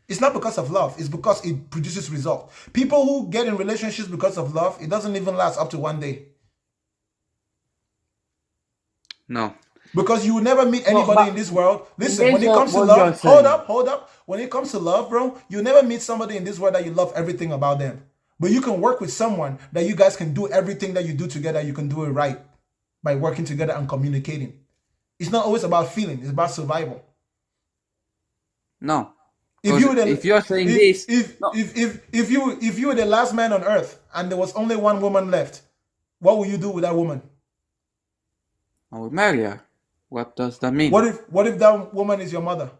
It's not because of love. It's because it produces result. People who get in relationships because of love, it doesn't even last up to one day. No. Because you will never meet No, anybody but in this world. Listen, when based it on comes to what you're love, hold saying, up. When it comes to love, bro, you never meet somebody in this world that you love everything about them. But you can work with someone that you guys can do everything that you do together. You can do it right by working together and communicating. It's not always about feeling. It's about survival. no. If Because you were the if you're saying this, no, if you were the last man on earth and there was only one woman left, what would you do with that woman? I would marry her. What does that mean? What if that woman is your mother?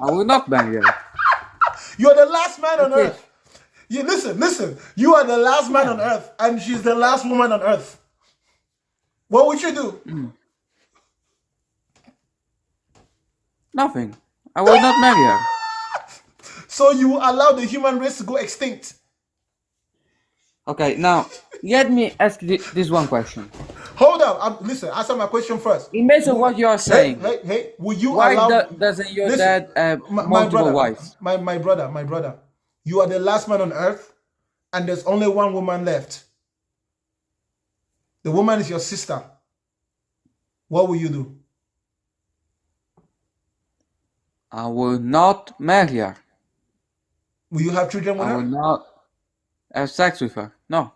I will not marry her. You're the last man on Okay. earth. You listen. You are the last man on earth, and she's the last woman on earth. What would you do? Nothing. I will not marry her. So you allow the human race to go extinct? Okay, now let me ask this one question. Hold up. Listen, answer my question first. In based on what you are saying, Hey, would you why allow? doesn't your Listen, dad have my multiple brother, wives? my brother. You are the last man on earth, and there's only one woman left. The woman is your sister. What will you do? I will not marry her. Will you have children with I will her? not have sex with her. No.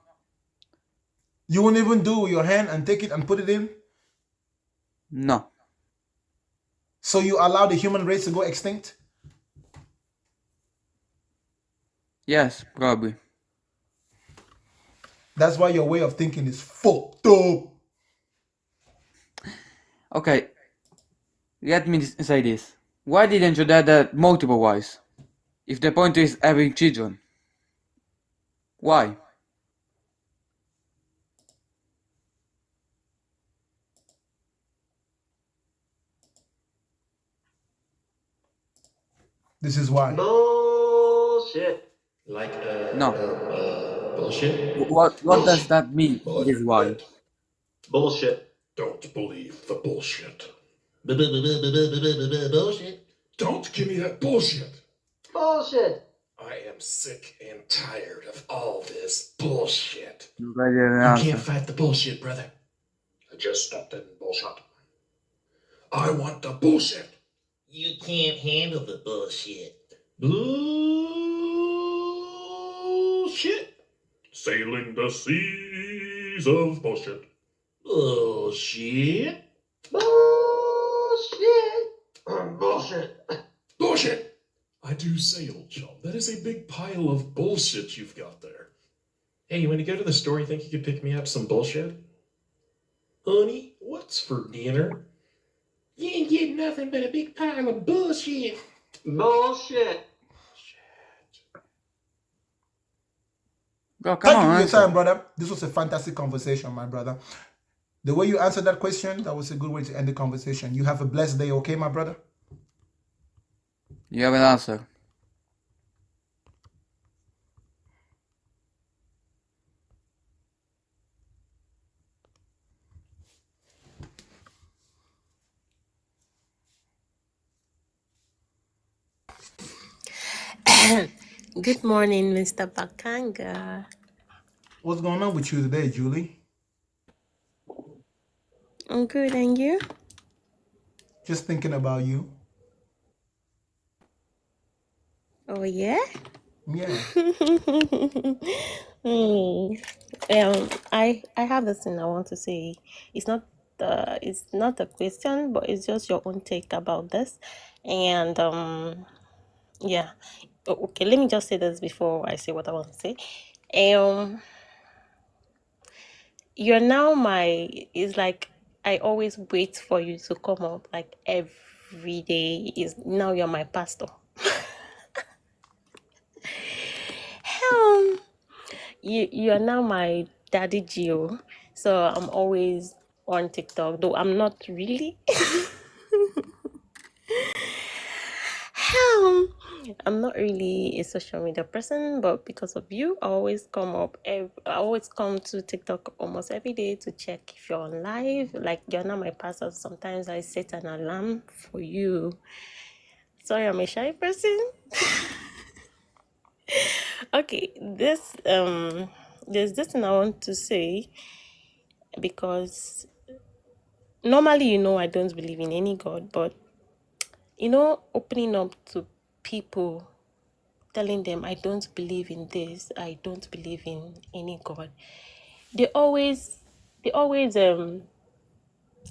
You won't even do it with your hand and take it and put it in? No. So you allow the human race to go extinct? Yes, probably. That's why your way of thinking is fucked up. Okay. Let me say this. Why didn't your dad have multiple wives? If the point is having children. Why? This is why. Bullshit. Like, No. bullshit? What does that mean? This is why. Bullshit. Don't believe the bullshit. Bullshit. Don't give me that bullshit. Bullshit. I am sick and tired of all this bullshit. You guys didn't You answer. can't fight the bullshit, brother. I just stepped in bullshit. I want the bullshit. You can't handle the bullshit. Bullshit. Sailing the seas of bullshit. Bullshit. Bullshit. Bullshit. Bullshit. I do say, old chum, that is a big pile of bullshit you've got there. Hey, when you go to the store, you think you could pick me up some bullshit? Honey, what's for dinner? You ain't getting nothing but a big pile of bullshit. Bullshit. Bro, come Thank you on, for your answer. time, brother. This was a fantastic conversation, my brother. The way you answered that question, that was a good way to end the conversation. You have a blessed day, okay, my brother? You have an answer. Good morning, Mr. Bakanga. What's going on with you today, Julie? I'm good, and you? Just thinking about you. Oh, yeah? Yeah. I have this thing I want to say. It's not a question, but it's just your own take about this. And yeah. Okay, let me just say this before I say what I want to say. You're now it's like I always wait for you to come up like every day. Is now you're my pastor. You are now my daddy Gio. So I'm always on TikTok, though I'm not really. I'm not really a social media person, but because of you, I always come up. I always come to TikTok almost every day to check if you're on live. Like you're not my pastor. Sometimes I set an alarm for you. Sorry, I'm a shy person. Okay, there's this thing I want to say because normally, I don't believe in any God, but opening up to people, telling them I don't believe in this, I don't believe in any God. They always,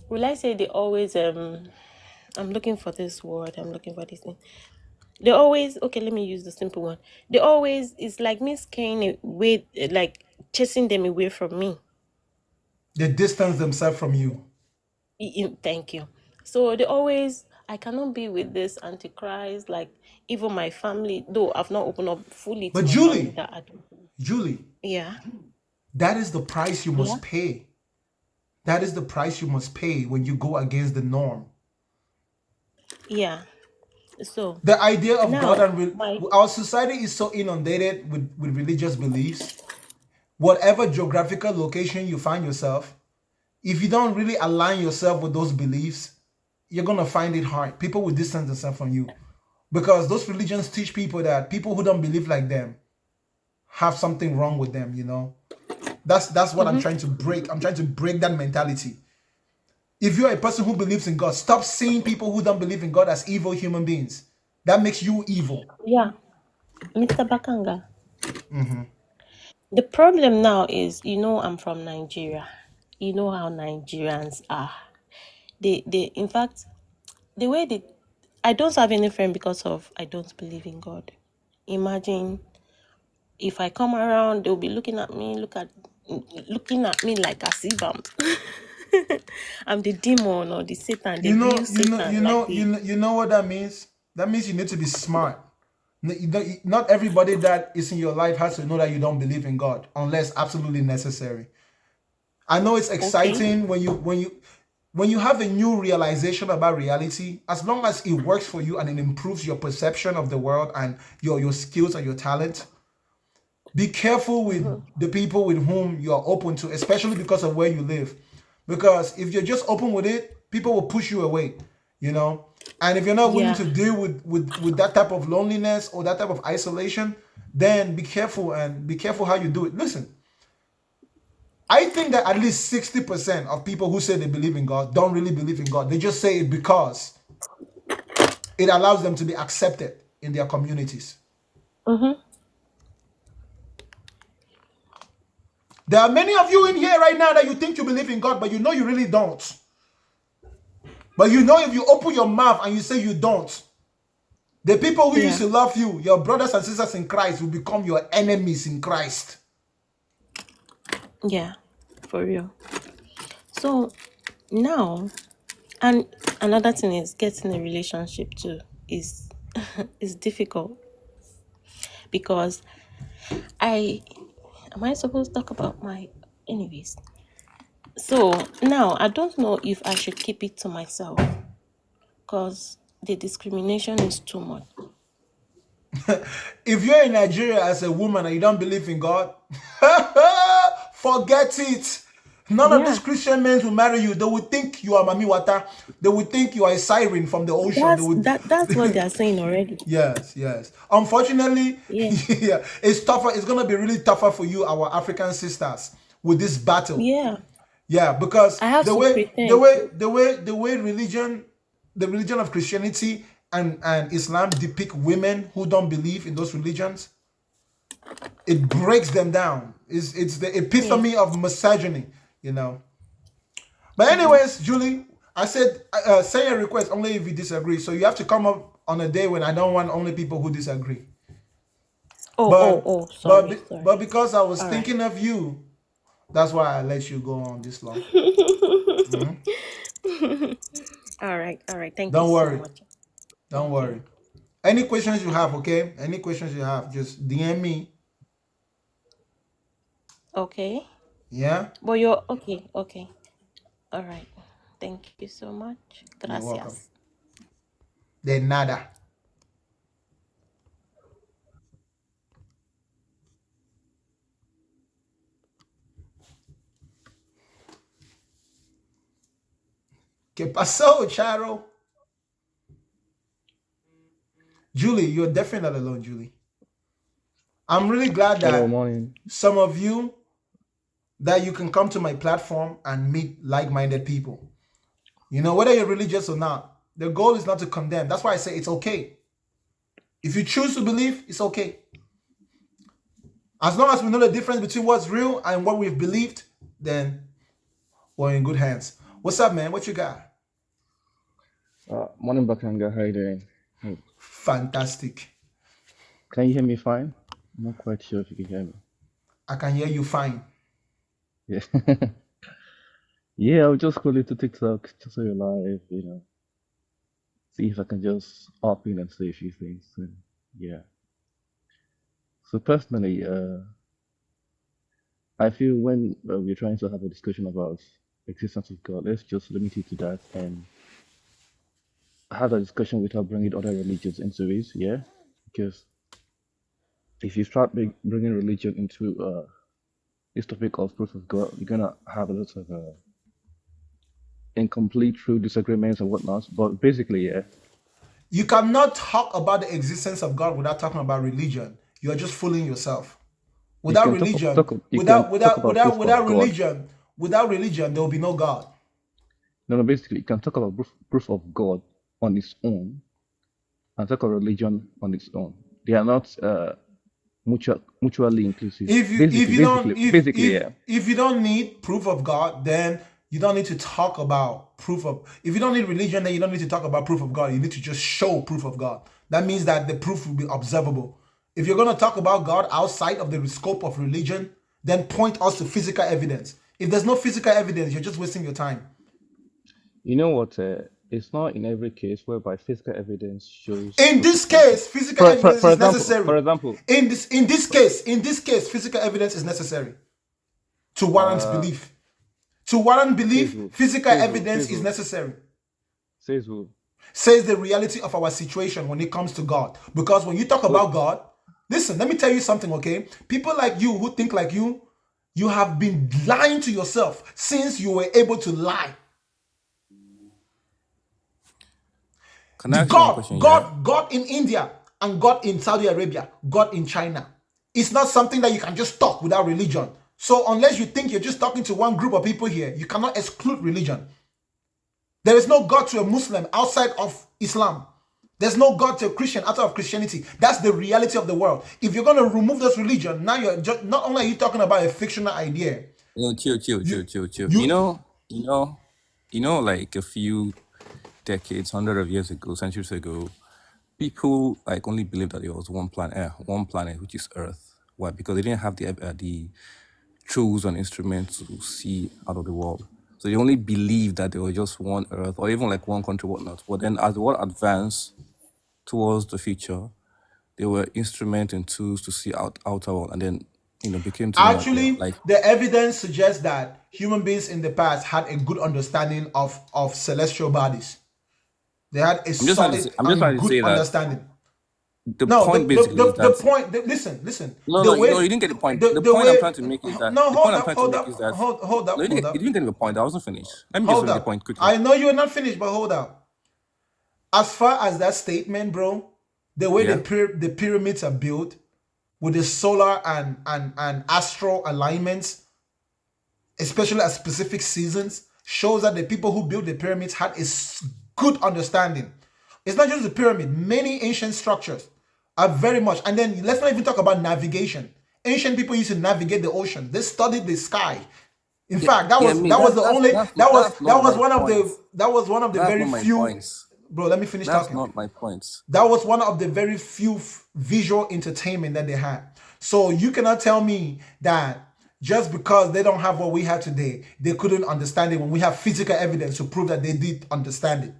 will I say they always, I'm looking for this word, I'm looking for this thing. They always, okay, let me use the simple one. They always, it's like me scaring away, like chasing them away from me. They distance themselves from you. Thank you. So they always, I cannot be with this antichrist, like even my family, though I've not opened up fully to But my family Julie, that I don't. Julie, Yeah. that is the price you Yeah. must pay. That is the price you must pay when you go against the norm. Yeah. So The idea of God now and my our society is so inundated with religious beliefs. Whatever geographical location you find yourself, if you don't really align yourself with those beliefs, you're gonna find it hard. People will distance themselves from you because those religions teach people that people who don't believe like them have something wrong with them. That's what I'm trying to break. I'm trying to break that mentality. If you're a person who believes in God, stop seeing people who don't believe in God as evil human beings. That makes you evil. yeah, Mr. Bakanga. Mhm. The problem now is, I'm from Nigeria. You know how Nigerians are. They in fact, the way I don't have any friend because of I don't believe in God. Imagine if I come around, they'll be looking at me like as if I'm the demon or the Satan. They You know, view you know, you Satan like know, you the know, you know what that means? That means you need to be smart. Not everybody that is in your life has to know that you don't believe in God unless absolutely necessary. I know it's okay. exciting when you have a new realization about reality, as long as it works for you and it improves your perception of the world and your skills and your talent. Be careful with the people with whom you are open to, especially because of where you live. Because if you're just open with it, people will push you away, And if you're not willing Yeah. to deal with that type of loneliness or that type of isolation, then be careful and be careful how you do it. Listen, I think that at least 60% of people who say they believe in God don't really believe in God. They just say it because it allows them to be accepted in their communities. Mm-hmm. There are many of you in here right now that you think you believe in God, but you know you really don't. But if you open your mouth and you say you don't, the people who used to love you, your brothers and sisters in Christ, will become your enemies in Christ. Yeah, for real. So now, and another thing is getting a relationship too is is difficult because am I supposed to talk about my anyways? So now I don't know if I should keep it to myself because the discrimination is too much. If you're in Nigeria as a woman and you don't believe in God, forget it. None of these Christian men will marry you. They would think you are Mami Wata. They would think you are a siren from the ocean. That's what they are saying already. Yes. Unfortunately, Yeah. yeah, it's tougher. It's gonna be really tougher for you, our African sisters, with this battle. Yeah. Yeah, because I have the to way pretend. the religion of Christianity and Islam depict women who don't believe in those religions, it breaks them down. It's the epitome of misogyny, But anyways, Julie, I said send a request only if you disagree. So you have to come up on a day when I don't want only people who disagree. Sorry. But because I was All right. thinking of you, that's why I let you go on this long. All right. Thank you Don't so worry. much. Don't worry. Any questions you have, okay? Any questions you have, just DM me. Okay. Yeah? But you're okay. All right. Thank you so much. You're welcome. Gracias. De nada. ¿Qué pasó, Charo? Julie, you're definitely not alone, Julie. I'm really glad Hello, that morning. some of you that you can come to my platform and meet like-minded people. You know, whether you're religious or not, the goal is not to condemn. That's why I say it's okay. If you choose to believe, it's okay. As long as we know the difference between what's real and what we've believed, then we're in good hands. What's up, man? What you got? Morning, Bakanga. How you doing? Hey, Fantastic. can you hear me fine? I'm not quite sure if you can hear me. I can hear you fine. Yeah. Yeah, I was just calling to TikTok just so you're live, you know, see if I can just hop in and say a few things. And yeah. So personally, I feel when we're trying to have a discussion about existence of God, let's just limit it to that and have a discussion without bringing other religions into it, yeah? Because if you start bringing religion into this topic of proof of God, you're gonna have a lot of incomplete, true disagreements and whatnot. But basically, yeah, You cannot talk about the existence of God without talking about religion. You're just fooling yourself. you Without can religion, you can talk about proof of God. without religion, there will be no God. No, basically, you can talk about proof of God on its own and talk about religion on its own. They are not mutually inclusive. If Basically, yeah. if you don't need proof of God, then you don't need to talk about proof of. If you don't need religion, then you don't need to talk about proof of God. You need to just show proof of God. That means that the proof will be observable. If you're going to talk about God outside of the scope of religion, then point us to physical evidence. If there's no physical evidence, you're just wasting your time. You know what? It's not in every case whereby physical evidence shows. In this case, physical evidence is necessary. For example, in this case, physical evidence is necessary to warrant belief. To warrant belief, physical evidence is necessary. Says who? Says the reality of our situation when it comes to God. Because when you talk about God, listen, let me tell you something, okay? People like you who think like you have been lying to yourself since you were able to lie. Can I ask you one question? God in India and God in Saudi Arabia, God in China. It's not something that you can just talk without religion. So unless you think you're just talking to one group of people here, you cannot exclude religion. There is no God to a Muslim outside of Islam. There's no God to a Christian outside of Christianity. That's the reality of the world. If you're going to remove this religion, now you're just, not only are you talking about a fictional idea. No, chill. You know, like a few decades, hundreds of years ago, centuries ago, people like only believed that there was one planet, which is Earth. Why? Because they didn't have the tools and instruments to see out of the world. So they only believed that there was just one Earth, or even like one country, whatnot. But then, as the world advanced towards the future, there were instruments and tools to see outer world, and then became to know that Actually, the evidence suggests that human beings in the past had a good understanding of celestial bodies. They had a solid and good understanding. The point basically is that the point. Listen. No, you didn't get the point. The point I'm trying to make is that hold up. You didn't get the point. I wasn't finished. Let me just make the point quickly. I know you're not finished, but hold up. As far as that statement, bro, the way the pyramids are built with the solar and astral alignments, especially at specific seasons, shows that the people who built the pyramids had a good understanding. It's not just the pyramid. Many ancient structures are very much. And then let's not even talk about navigation. Ancient people used to navigate the ocean. They studied the sky. In fact, that was one of the very few. Points. Bro, let me finish talking. That's not my points. That was one of the very few visual entertainment that they had. So you cannot tell me that just because they don't have what we have today, they couldn't understand it when we have physical evidence to prove that they did understand it.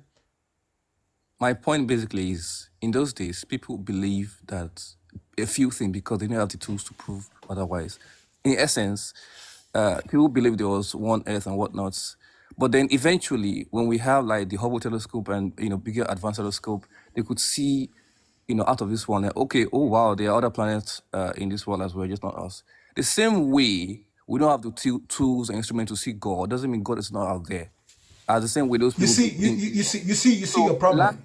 My point basically is, in those days, people believe that a few things because they didn't have the tools to prove otherwise. In essence, people believe there was one Earth and whatnot. But then eventually, when we have like the Hubble telescope and bigger advanced telescope, they could see out of this one. Okay, oh wow, there are other planets in this world as well, just not us. The same way we don't have the tools and instruments to see God doesn't mean God is not out there. as the same way those You people see, think. you see your So problem.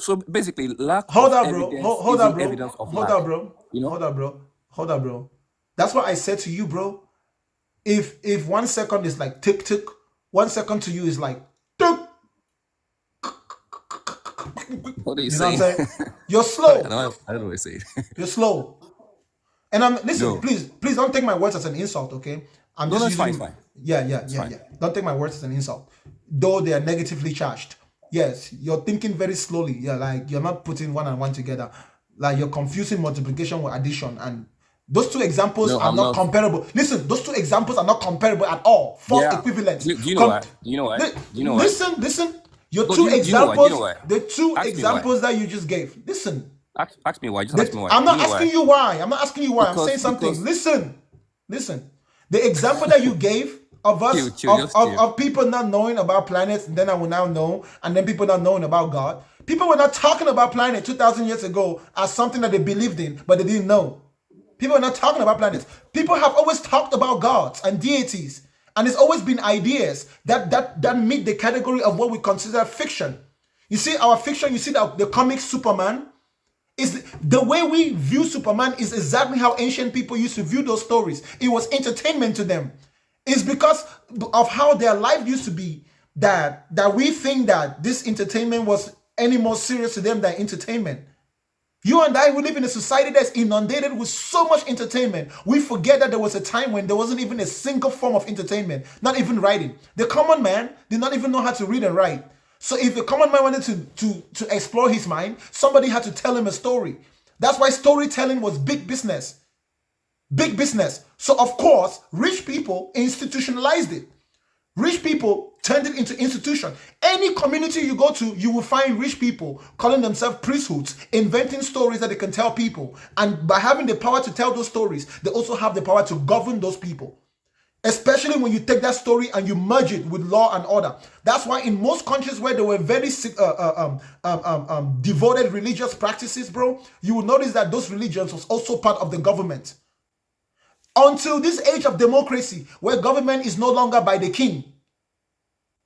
so basically lack Hold of up, bro. evidence Hold up, isn't bro. evidence of Hold lack. up, bro. You know? Hold up, bro. Hold up, bro. That's what I said to you, bro. If 1 second is like tick tick, 1 second to you is like tick. What are you You know what I'm saying? saying? You're I slow. don't know what you're saying. You're slow. And I'm listen, No. please don't take my words as an insult, okay? I'm No, just no, it's fine, using it's fine. yeah. It's fine. Don't take my words as an insult. Though they are negatively charged. Yes, you're thinking very slowly. Yeah, like you're not putting one and one together. Like you're confusing multiplication with addition. And those two examples No, are I'm not not. comparable. Listen, those two examples are not comparable at all. False Yeah. equivalence. Do you know Com- why? Do you know why? Li- Do you know why? listen. Your No, two do you know why? Do you examples, know why? the two Ask me why. examples that you just gave. Listen. Ask me why. Just ask me why. I'm Do not you know asking why? you why. I'm not asking you why. I'm saying Because something. Listen. The example that you gave of us chill, just chill. of people not knowing about planets, and then I will now know, and then people not knowing about God. People were not talking about planet 2,000 years ago as something that they believed in, but they didn't know. People are not talking about planets. People have always talked about gods and deities, and it's always been ideas that meet the category of what we consider fiction. You see, our fiction. You see the comic Superman. Is the way we view Superman is exactly how ancient people used to view those stories. It was entertainment to them. It's because of how their life used to be that we think that this entertainment was any more serious to them than entertainment. You and I, we live in a society that's inundated with so much entertainment. We forget that there was a time when there wasn't even a single form of entertainment, not even writing. The common man did not even know how to read and write. So if the common man wanted to explore his mind, somebody had to tell him a story. That's why storytelling was big business. Big business. So of course, rich people institutionalized it. Rich people turned it into institution. Any community you go to, you will find rich people calling themselves priesthoods, inventing stories that they can tell people. And by having the power to tell those stories, they also have the power to govern those people. Especially when you take that story and you merge it with law and order. That's why in most countries where there were very devoted religious practices, bro, you will notice that those religions was also part of the government. Until this age of democracy, where government is no longer by the king.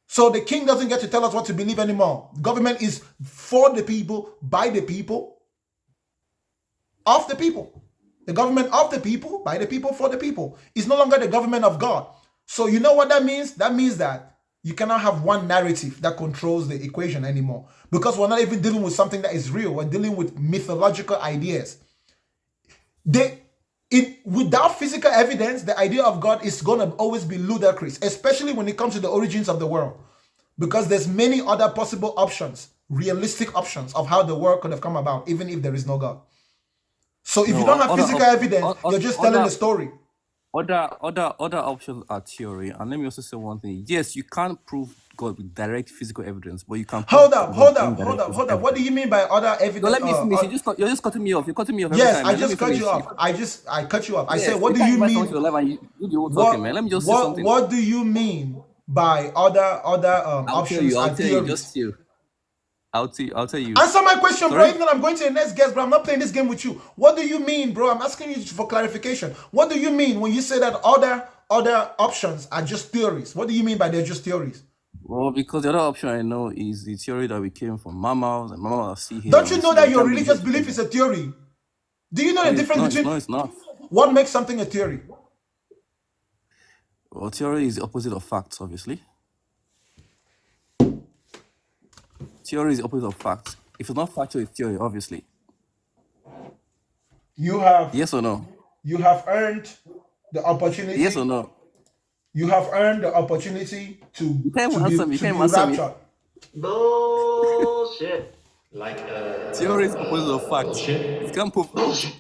So the king doesn't get to tell us what to believe anymore. Government is for the people, by the people, of the people. The government of the people, by the people, for the people. It's no longer the government of God. So you know what that means? That means that you cannot have one narrative that controls the equation anymore. Because we're not even dealing with something that is real. We're dealing with mythological ideas. Without physical evidence, the idea of God is going to always be ludicrous, especially when it comes to the origins of the world. Because there's many other possible options, realistic options of how the world could have come about, even if there is no God. So if you don't have physical evidence, you're just telling the story. Other options are theory. And let me also say one thing. Yes, you can't prove God with direct physical evidence, but you can prove Hold up. God indirect physical What do you mean by other evidence? No, let me finish. You're just cutting me off. You're cutting me off every Yes, time. I Man. Let just me cut finish. you off. I cut you off. I Yes, said, what do can't you invite mean? someone to your life and you do the whole talking, man. Let me just say something. What do you mean by other I'll tell you. options and theories? Just chill. I'll tell you. Answer my question, bro. Sorry? Even though I'm going to the next guest, bro. I'm not playing this game with you. What do you mean, bro? I'm asking you for clarification. What do you mean when you say that other options are just theories? What do you mean by they're just theories? Well, because the other option I know is the theory that we came from mammals and mammals see here. Don't you know that your religious belief is a theory? Do you know the difference between? No, it's not. What makes something a theory? Well, theory is the opposite of facts, obviously. Theory is the opposite of facts. If it's not factual, it's theory, obviously. You have Yes or no? You have earned the opportunity. Yes or no? You have earned the opportunity to You can't be answer me. You can't answer me. raptured. Bullshit. Theory is the opposite of facts. Bullshit.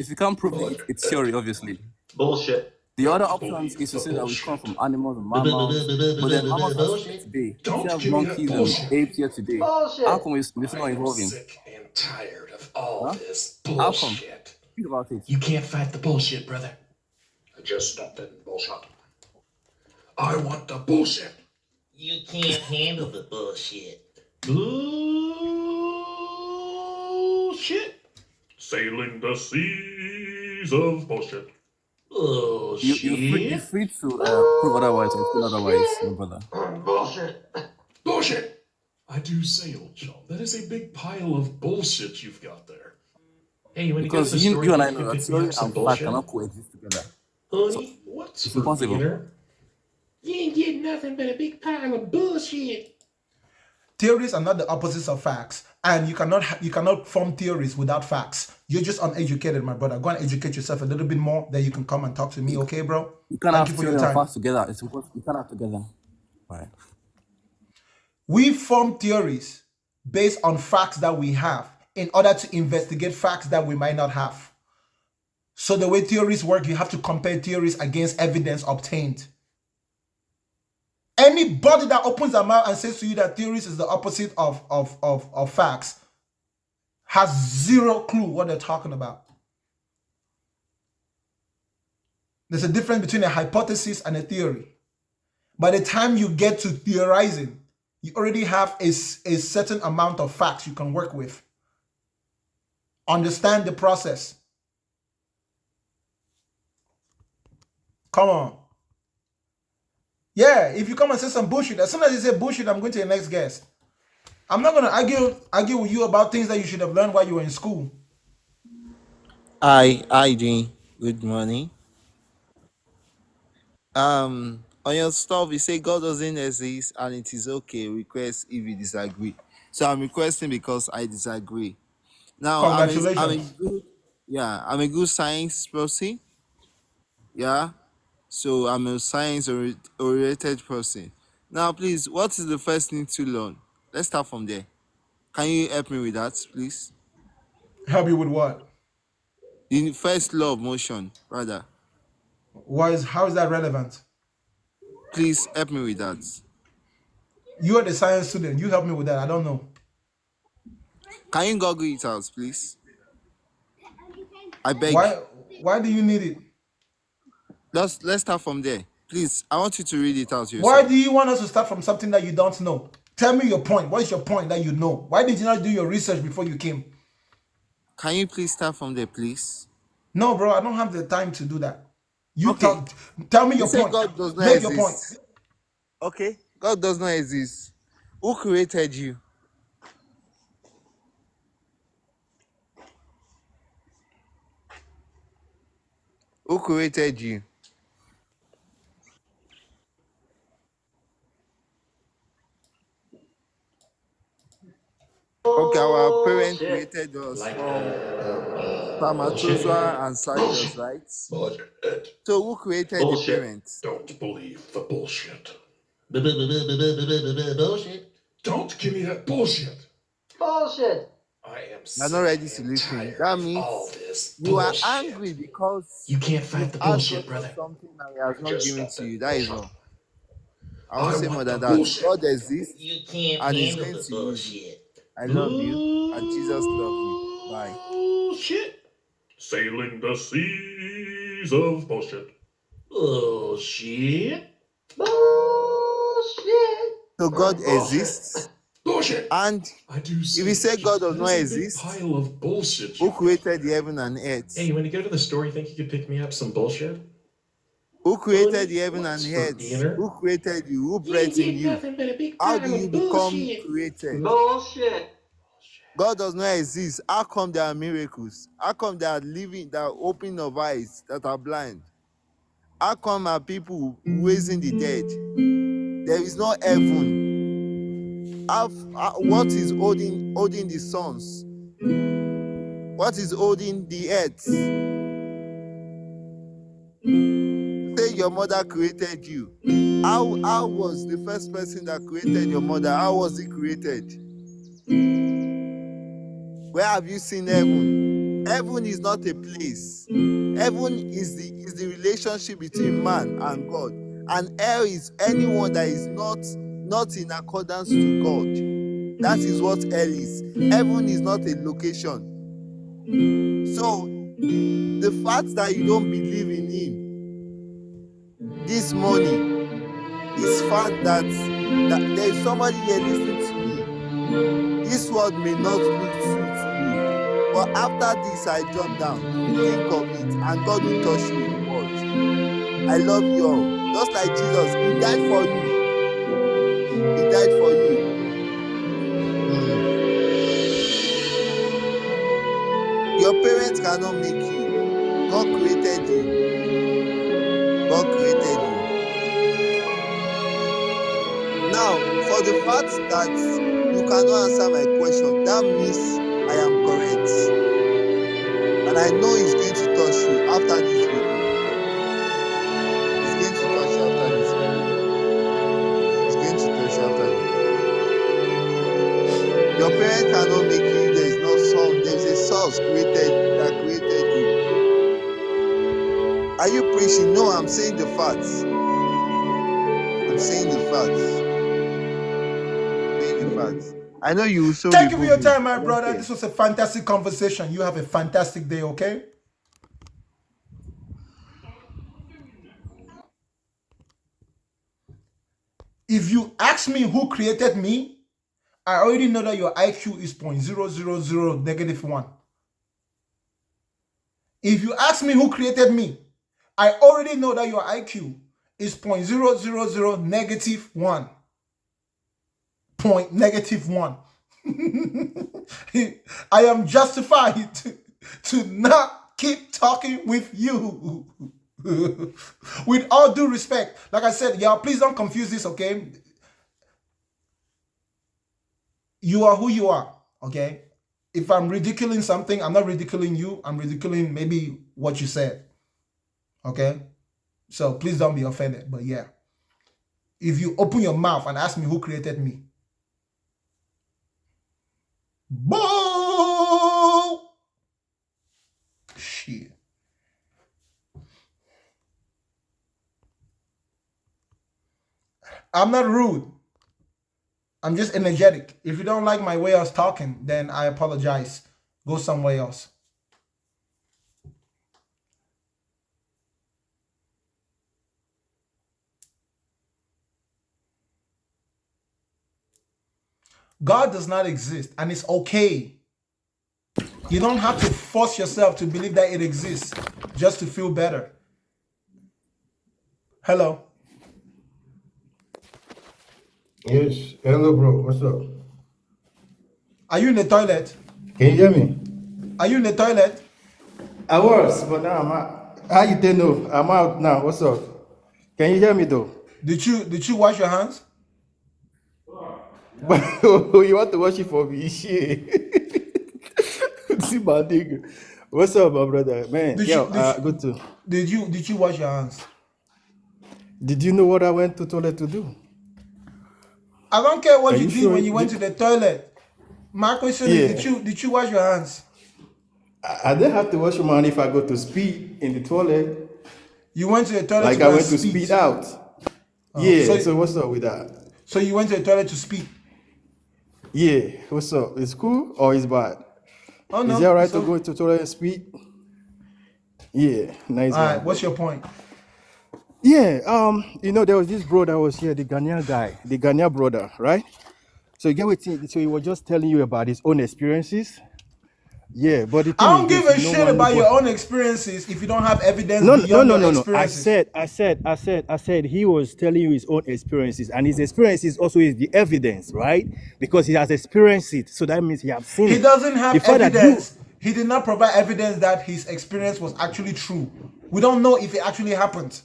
If you can't prove it, it's theory, obviously. Bullshit. The other options is to say that we come from animals and mammals, but then mammals are still here today. We Don't still have give me that monkeys and bullshit. apes here today. Bullshit. How come we're still not I am evolving? sick and tired of all Huh? this How come? bullshit. Think about it. You can't fight the bullshit, brother. I just stepped in bullshit. I want the bullshit. You can't handle the bullshit. Bullshit. Sailing the seas of bullshit. Bullshit. You're free to prove otherwise or feel otherwise, my brother. Bullshit. Bullshit. I do say, old chum, that is a big pile of bullshit you've got there. Hey, when you go to Because the store, you and think I you know could that pick me theory up some and fact cannot bullshit? coexist together. Honey, what's It's for impossible. dinner? You ain't getting nothing but a big pile of bullshit. Theories are not the opposites of facts, and you cannot form theories without facts. You're just uneducated, my brother. Go and educate yourself a little bit more, then you can come and talk to me, okay, bro? You can't Thank have you for your theory and time. facts together. It's impossible. You can't have together. Right. We form theories based on facts that we have in order to investigate facts that we might not have. So the way theories work, you have to compare theories against evidence obtained. Anybody that opens their mouth and says to you that theories is the opposite of facts has zero clue what they're talking about. There's a difference between a hypothesis and a theory. By the time you get to theorizing, you already have a certain amount of facts you can work with. Understand the process. Come on. Yeah, if you come and say some bullshit, as soon as you say bullshit, I'm going to the next guest. I'm not going to argue with you about things that you should have learned while you were in school. Hi, Jane. Good morning. On your stuff, you say God doesn't exist and it is okay. Request if you disagree. So I'm requesting because I disagree. Now I'm a Congratulations. I'm a good science person. Yeah. So I'm a science oriented person. Now, please, what is the first thing to learn? Let's start from there. Can you help me with that, please? Help you with what? The first law of motion, rather. How is that relevant? Please help me with that. You are the science student. You help me with that. I don't know. Can you Google it out, please? I beg. Why do you need it? Let's start from there. Please, I want you to read it out yourself. Why do you want us to start from something that you don't know? Tell me your point. What is your point that you know? Why did you not do your research before you came? Can you please start from there, please? No, bro, I don't have the time to do that. Okay. Tell me your You say point. God does not Make exist. your point. Okay. God does not exist. Who created you? Who created you? Okay, our parents created us from spermatozoa and cytos, right? So who created the parents? Don't believe the bullshit. Bullshit. Don't give me that bullshit. Bullshit. I am You're not ready to listen. That means you are angry because you can't fight the asked bullshit, God for brother. something and He has not Just given stop to you. it. That is all. I won't say want more the than that. bullshit. God exists You can't and He's handle going the to use you. bullshit. I love you and Jesus loves you. Bye. Bullshit. Sailing the seas of bullshit. Bullshit. Bullshit. So God exists. Bullshit. And I do if you say God does that not is a big exist, pile of bullshit. who created the heaven and earth? Hey, when you go to the store, you think you could pick me up some bullshit? Who created the heaven and earth? dinner? Who created you? Who breathed in you? How do you become created? Bullshit. God does not exist. How come there are miracles? How come there are living, there are opening of eyes that are blind? How come are people raising the dead? There is no heaven. What is holding the suns? What is holding the earth? Say your mother created you. How was the first person that created your mother? How was he created? Where have you seen heaven? Heaven is not a place. Heaven is the relationship between man and God. And hell is anyone that is not in accordance to God. That is what hell is. Heaven is not a location. So the fact that you don't believe in him this morning is fact that there is somebody here listening to me. This word may not look sweet to you, but after this I jump down, you will think of it and God will touch you with the word. I love you all. Just like Jesus, he died for you. He died for you. parents cannot make you. God created you. God created you. Now, for the fact that you cannot answer my question, that means I am correct. And I know it's going to touch you after this video. It's going to touch you after this video. It's going to touch you after this video. Your parents cannot make you. There is no source. There is a source that created you. Are you preaching? No, I'm saying the facts. I'm saying the facts. I know you will so Thank you for your remove me. time, my brother. This was a fantastic conversation. You have a fantastic day, okay? If you ask me who created me, I already know that your IQ is 0.000 -1. If you ask me who created me, I already know that your IQ is 0.000 -1. -1. I am justified to not keep talking with you. With all due respect, like I said, y'all, please don't confuse this, okay? You are who you are, okay? If I'm ridiculing something, I'm not ridiculing you. I'm ridiculing maybe what you said, okay? So please don't be offended, but yeah. If you open your mouth and ask me who created me, boo! Shit. I'm not rude. I'm just energetic. If you don't like my way of talking, then I apologize. Go somewhere else. God does not exist, and it's okay. You don't have to force yourself to believe that it exists just to feel better. Hello. Yes. Hello, bro. What's up? Are you in the toilet? Can you hear me? Are you in the toilet? I was, but now I'm out. How you did know? I'm out now. What's up? Can you hear me though? Did you wash your hands? You want to wash it for me? Shit. See my nigga. What's up, my brother? Man, good to. Did you wash your hands? Did you know what I went to toilet to do? I don't care what Are you you did sure when you went to the toilet. My question is, did you wash your hands? I didn't have to wash my hand if I go to speed in the toilet. You went to the toilet Like to I go went to speed. speed out. Oh, Yeah, so what's up with that? So you went to the toilet to speed? Yeah, what's up? It's cool or it's bad? Oh no. Is it all right so, to go to toilet and speed? Yeah, nice all right, one. what's your point? Yeah, there was this bro that was here, the Ghanaian guy, the Ghanaian brother, right? So you get with him, so he was just telling you about his own experiences. Yeah, but the thing I don't is give this, a no shit one about knows your what. own experiences if you don't have evidence No, beyond your no. experiences. I said he was telling you his own experiences, and his experiences also is the evidence, right? Because he has experienced it, so that means he has seen He it. doesn't have The fact that you, evidence. He did not provide evidence that his experience was actually true. We don't know if it actually happened.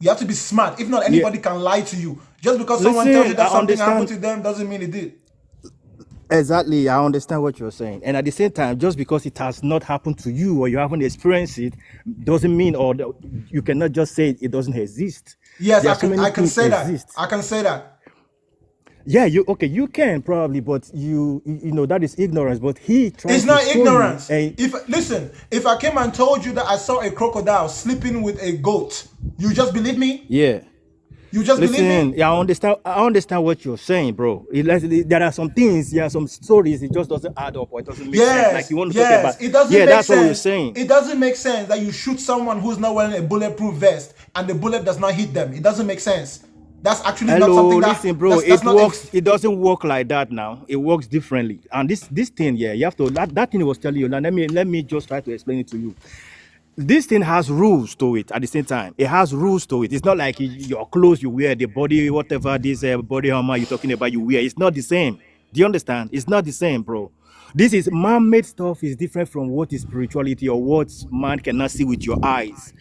You have to be smart. If not, anybody can lie to you. Just because someone tells you listen, that I something happened understand. to them doesn't mean it did. Exactly, I understand what you're saying, and at the same time, just because it has not happened to you or you haven't experienced it, doesn't mean you cannot just say it doesn't exist. Yes, There I are so can. many I can things say that. exist. I can say that. Yeah, you can probably, but you know that is ignorance. But he tries It's to not show you ignorance. a If I came and told you that I saw a crocodile sleeping with a goat, you just believe me? yeah. You just believe me? Listen, yeah, I understand what you're saying, bro. There are some things, there are some stories, it just doesn't add up or it doesn't make sense. Like you want to talk about. It doesn't Yeah, make that's what we're sense. saying. It doesn't make sense that you shoot someone who's not wearing a bulletproof vest and the bullet does not hit them. It doesn't make sense. That's actually not Hello, something that. listen, bro. That's It not. works. It doesn't work like that now. It works differently. And this thing, yeah, you have to. That thing I was telling you. Now let me just try to explain it to you. This thing has rules to it. At the same time, it has rules to it. It's not like your clothes you wear, the body, whatever this body armor you're talking about you wear. It's not the same. Do you understand? It's not the same, bro. This is man-made stuff is different from what is spirituality or what man cannot see with your eyes.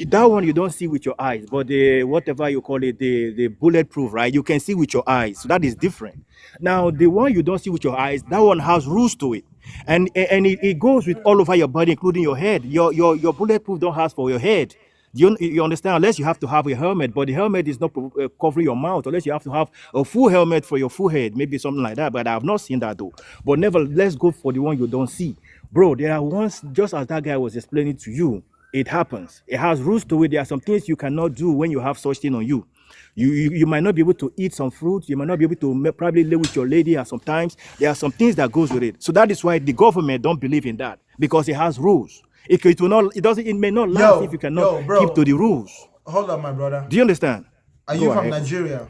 That one you don't see with your eyes, but the whatever you call it, the bulletproof, right? You can see with your eyes. So that is different. Now, the one you don't see with your eyes, that one has rules to it. And it goes with all over your body, including your head. Your bulletproof don't have for your head. You understand? Unless you have to have a helmet, but the helmet is not covering your mouth. Unless you have to have a full helmet for your full head, maybe something like that. But I have not seen that though. But never, let's go for the one you don't see, bro. There are ones just as that guy was explaining to you. It happens. It has rules to it. There are some things you cannot do when you have such thing on you. You might not be able to eat some fruit. You might not be able to probably live with your lady. And sometimes there are some things that goes with it. So that is why the government don't believe in that, because it has rules. It will not. It doesn't. It may not last if you cannot bro. keep to the rules. Hold on, my brother. Do you understand? Are you from Nigeria?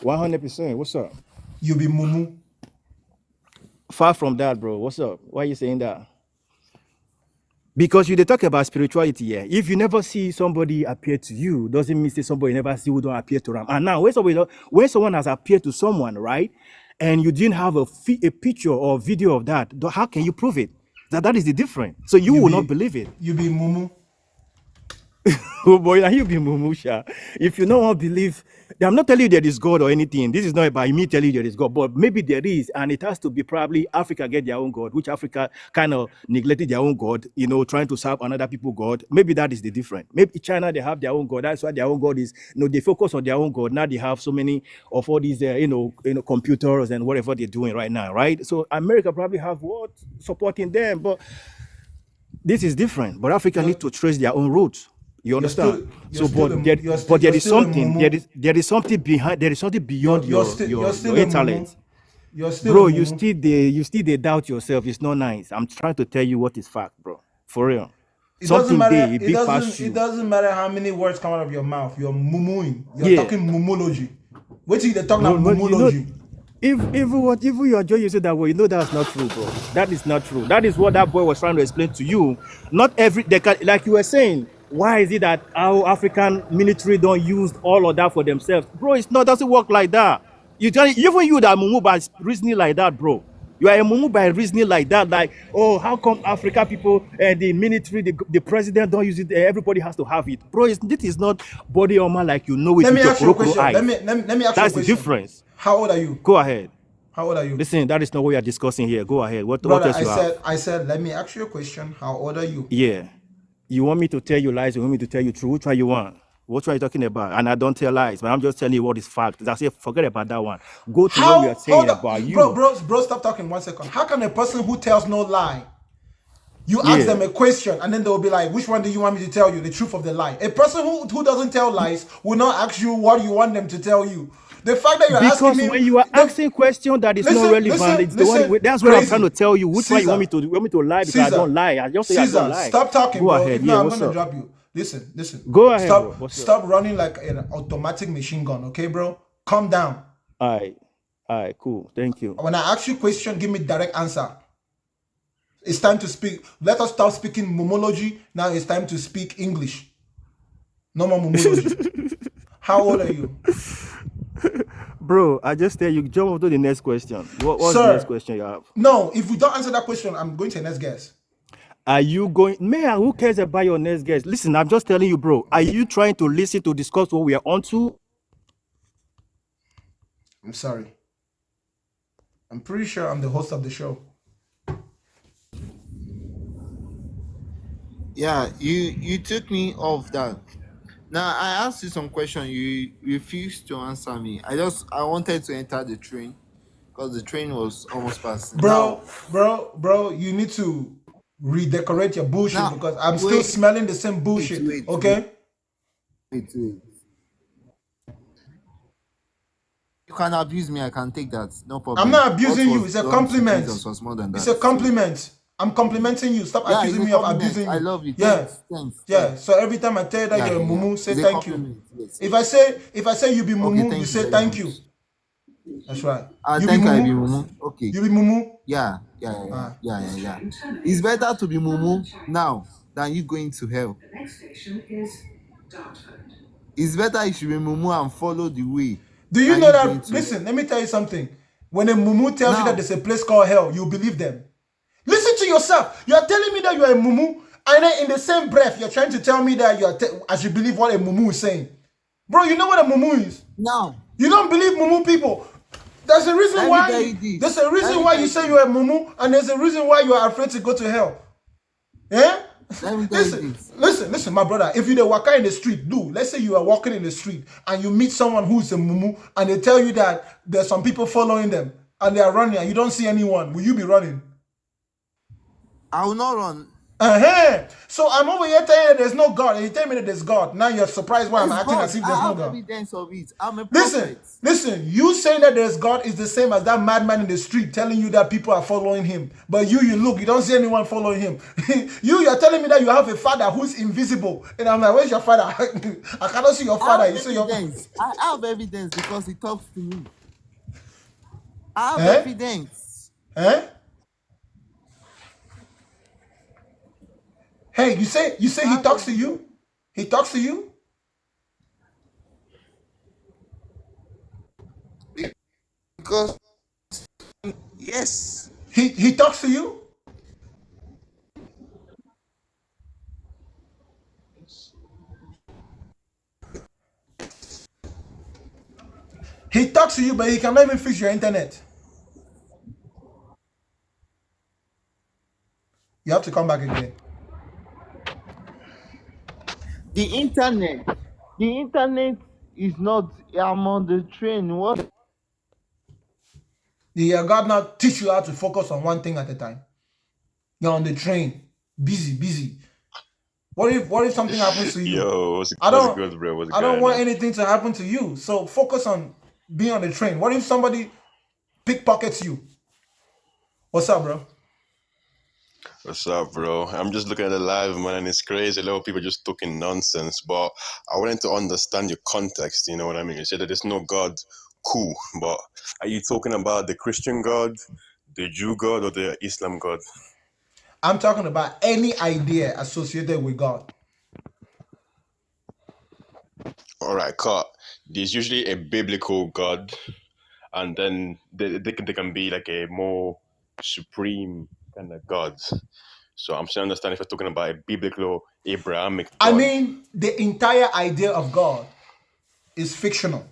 100%. What's up? You be mumu. Far from that, bro. What's up? Why are you saying that? Because you they talk about spirituality here. If you never see somebody appear to you, doesn't mean say somebody never see who don't appear to them. And now when someone has appeared to someone, right, and you didn't have a picture or video of that, how can you prove it? That is the difference. So you will not believe it. You be mumu. Oh boy, now you be mumusha. If you don't believe, I'm not telling you there is God or anything. This is not about me telling you there is God, but maybe there is, and it has to be probably Africa get their own God, which Africa kind of neglected their own God, trying to serve another people God. Maybe that is the difference. Maybe China, they have their own God. That's why their own God is, they focus on their own God. Now they have so many of all these, computers and whatever they're doing right now, right? So America probably have what supporting them, but this is different. But Africa need to trace their own roots. You understand? There is something behind. There is something beyond your intellect. Bro, you still they doubt yourself. It's not nice. I'm trying to tell you what is fact, bro. For real. It doesn't matter how many words come out of your mouth. You're mumuing. You're talking mumology. Wait till they talk about mumology. If you enjoy using that word, that's not true, bro. That is not true. That is what that boy was trying to explain to you. Not every like you were saying. Why is it that our African military don't use all of that for themselves, bro? Doesn't work like that. Even you that mumu by reasoning like that, bro. You are a mumu by reasoning like that. Like, oh, how come African people and the military, the president don't use it? Everybody has to have it, bro. This is not body armor like it. Let me ask you a question. Let me ask you a question. That's the difference. How old are you? Go ahead. How old are you? Listen, that is not what we are discussing here. Go ahead. What else you have? I said, let me ask you a question. How old are you? Yeah. You want me to tell you lies? You want me to tell you truth? Which one you want? What are you talking about? And I don't tell lies, but I'm just telling you what is fact. I say, forget about that one. Go to what we are saying about you. Bro, stop talking 1 second. How can a person who tells no lie, you ask them a question and then they'll be like, which one do you want me to tell you? The truth of the lie. A person who doesn't tell lies will not ask you what you want them to tell you. The fact that you're asking me, when you are asking questions that is not relevant, that's what I'm trying to tell you. Which one you want me to lie? Because I don't lie. I just say I don't lie. Stop talking. Go ahead. I'm gonna drop you. Listen. Go ahead. Stop running like an automatic machine gun, okay, bro? Calm down. All right, cool. Thank you. When I ask you a question, give me direct answer. It's time to speak. Let us stop speaking mumology. Now it's time to speak English. No more mumology. How old are you? Bro, I just tell you, jump to the next question. What's the next question you have? No, if we don't answer that question, I'm going to the next guess. Are you going, man, who cares about your next guess? Listen, I'm just telling you, bro. Are you trying to listen to discuss what we are on to? I'm sorry. I'm pretty sure I'm the host of the show. Yeah, you took me off that. Now I asked you some question. You refused to answer me. I wanted to enter the train because the train was almost passing. Bro, you need to redecorate your bullshit because I'm still smelling the same bullshit. Okay? Wait. You can abuse me. I can take that. No problem. I'm not abusing you. It's a compliment. Was more than that. It's a compliment. I'm complimenting you. Stop accusing me of abusing you. I love you. Thanks. Yeah. So every time I tell you that you're a mumu, say thank you. Yes. If I say you be mumu, you say thank you. That's right. I think I be mumu. Okay. You be mumu? Yeah. It's better to be mumu now than you going to hell. The next station is Dartford. It's better you should be mumu and follow the way. Do you know that? Listen, let me tell you something. When a mumu tells you that there's a place called hell, you believe them. Listen to yourself. You are telling me that you are a mumu, and then in the same breath, you're trying to tell me that I should believe what a mumu is saying. Bro, you know what a mumu is? Now, You don't believe mumu people. There's a reason let me why. tell you this. There's a Let reason me why tell you you say this. you're a mumu, and there's a reason why you are afraid to go to hell. Yeah? Let me tell you this. Listen, my brother. If you're walking in the street, let's say you are walking in the street and you meet someone who's a mumu, and they tell you that there's some people following them and they are running, and you don't see anyone. Will you be running? I will not run. So I'm over here telling you that there's no God, and you tell me that there's God. Now you're surprised why I'm There's acting God. as if I there's no have God. evidence of it. I'm a prophet. Listen, you saying that there's God is the same as that madman in the street telling you that people are following him. But you look, you don't see anyone following him. You're telling me that you have a father who's invisible. And I'm like, where's your father? I cannot see your father. I You have say your evidence. I have evidence because he talks to me. I have Eh? evidence. Eh? Hey, you say he talks to you? He talks to you? Because yes. He talks to you? He talks to you, but he cannot even fix your internet. You have to come back again. The internet is not. I'm on the train. What? Yeah, God now teach you how to focus on one thing at a time. You're on the train, busy. What if something happens to you? Yo, what's I don't good, bro? What's I don't going want on? anything to happen to you. So focus on being on the train. What if somebody pickpockets you? What's up, bro? What's up, bro? I'm just looking at the live, man, and it's crazy. A lot of people just talking nonsense, but I wanted to understand your context. You know what I mean? You said that there's no God. Cool, but are you talking about the Christian God, the Jew God, or the Islam God? I'm talking about any idea associated with God. All right, cut. There's usually a biblical God, and then they can be like a more supreme kind of God. So I'm trying to understand if you're talking about a biblical Abrahamic I God. mean, the entire idea of God is fictional.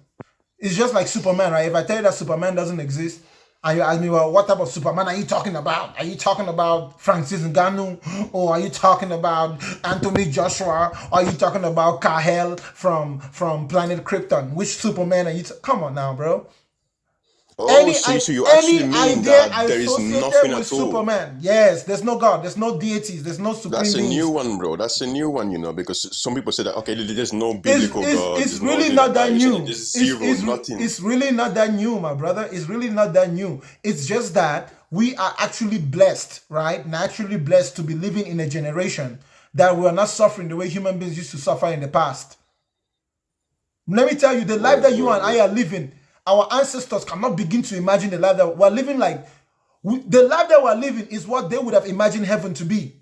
It's just like Superman, right? If I tell you that Superman doesn't exist, and you ask me, well, what type of Superman are you talking about? Are you talking about Francis Ngannou? Or are you talking about Anthony Joshua? Or are you talking about Kal-El from Planet Krypton? Which Superman are you? Come on now, bro. Oh, so you actually mean idea that there is associated nothing with at all? Superman. Yes, there's no God, there's no deities, there's no supreme That's a beings. new one, bro. That's a new one, because some people say that, okay, there's no biblical God. It's There's no really this not and that You're saying new. there's zero, nothing. It's really not that new, my brother. It's really not that new. It's just that we are actually blessed, right? Naturally blessed to be living in a generation that we are not suffering the way human beings used to suffer in the past. Let me tell you, the life that you and I are living, our ancestors cannot begin to imagine the life that we're living. The life that we're living is what they would have imagined heaven to be.